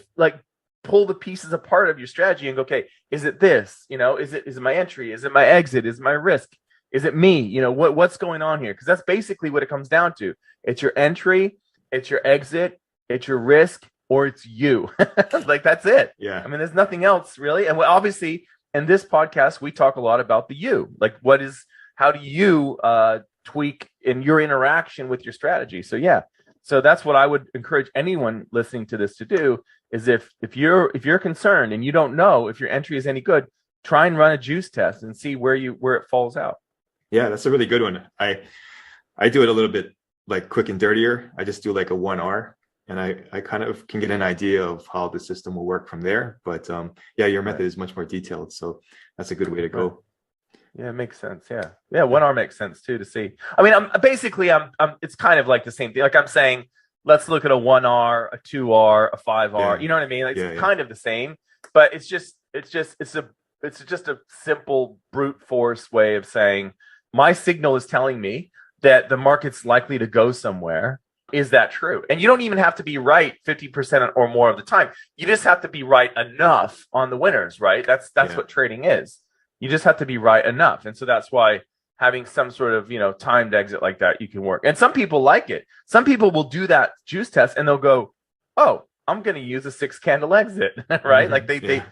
[SPEAKER 6] pull the pieces apart of your strategy and go, okay, is it this? Is it my entry? Is it my exit? Is it my risk? Is it me? What's going on here? Because that's basically what it comes down to. It's your entry, it's your exit, it's your risk, or it's you. Like, that's it.
[SPEAKER 4] Yeah.
[SPEAKER 6] I mean, there's nothing else really. And obviously, in this podcast, we talk a lot about the you. Like, how do you tweak in your interaction with your strategy? So yeah. So that's what I would encourage anyone listening to this to do, is if you're concerned and you don't know if your entry is any good, try and run a juice test and see where it falls out.
[SPEAKER 4] Yeah, that's a really good one. I do it a little bit like quick and dirtier. I just do like a 1R, and I kind of can get an idea of how the system will work from there. But yeah, your method is much more detailed, so that's a good way to go.
[SPEAKER 6] Yeah, it makes sense. Yeah, 1R makes sense too, to see. I mean, I'm it's kind of like the same thing. Like, I'm saying, let's look at a 1R, a 2R, a 5R.
[SPEAKER 4] Yeah.
[SPEAKER 6] You know what I mean? Like, it's kind of the same, but it's just a simple brute force way of saying, my signal is telling me that the market's likely to go somewhere. Is that true? And you don't even have to be right 50% or more of the time. You just have to be right enough on the winners, right? That's what trading is. You just have to be right enough. And so that's why having some sort of, timed exit like that, you can work. And some people like it. Some people will do that juice test and they'll go, oh, I'm going to use a 6 candle exit, right? Like they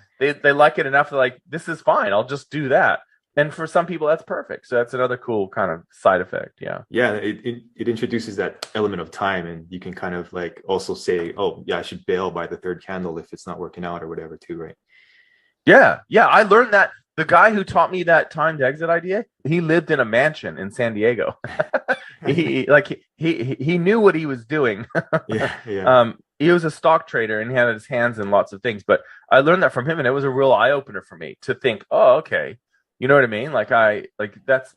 [SPEAKER 6] like it enough. They're like, this is fine. I'll just do that. And for some people, that's perfect. So that's another cool kind of side effect. Yeah.
[SPEAKER 4] Yeah. It introduces that element of time, and you can kind of like also say, oh yeah, I should bail by the 3rd candle if it's not working out or whatever too. Right.
[SPEAKER 6] Yeah. Yeah. I learned that. The guy who taught me that timed exit idea, he lived in a mansion in San Diego. he knew what he was doing.
[SPEAKER 4] Yeah.
[SPEAKER 6] He was a stock trader and he had his hands in lots of things. But I learned that from him, and it was a real eye opener for me to think, oh, okay,
[SPEAKER 3] You know what I mean? Like that's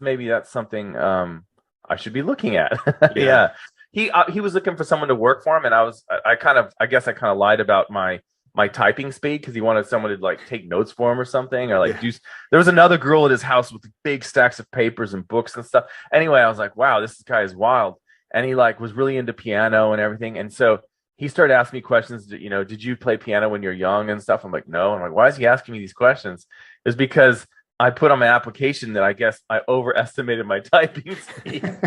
[SPEAKER 3] something I should be looking at. Yeah. He was looking for someone to work for him, and I guess I kind of lied about my typing speed because he wanted someone to like take notes for him or something, or like there was another girl at his house with big stacks of papers and books and stuff. Anyway, I was like, wow, this guy is wild. And he like was really into piano and everything. And so he started asking me questions, did you play piano when you're young and stuff? I'm like, no. I'm like, why is he asking me these questions? It's because I put on my application that I guess I overestimated my typing speed.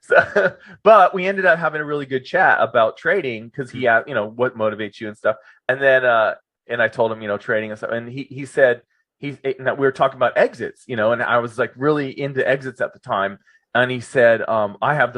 [SPEAKER 3] So, but we ended up having a really good chat about trading because he asked, what motivates you and stuff. And then, and I told him, trading and stuff. And he said, we were talking about exits, and I was like really into exits at the time. And he said, I have the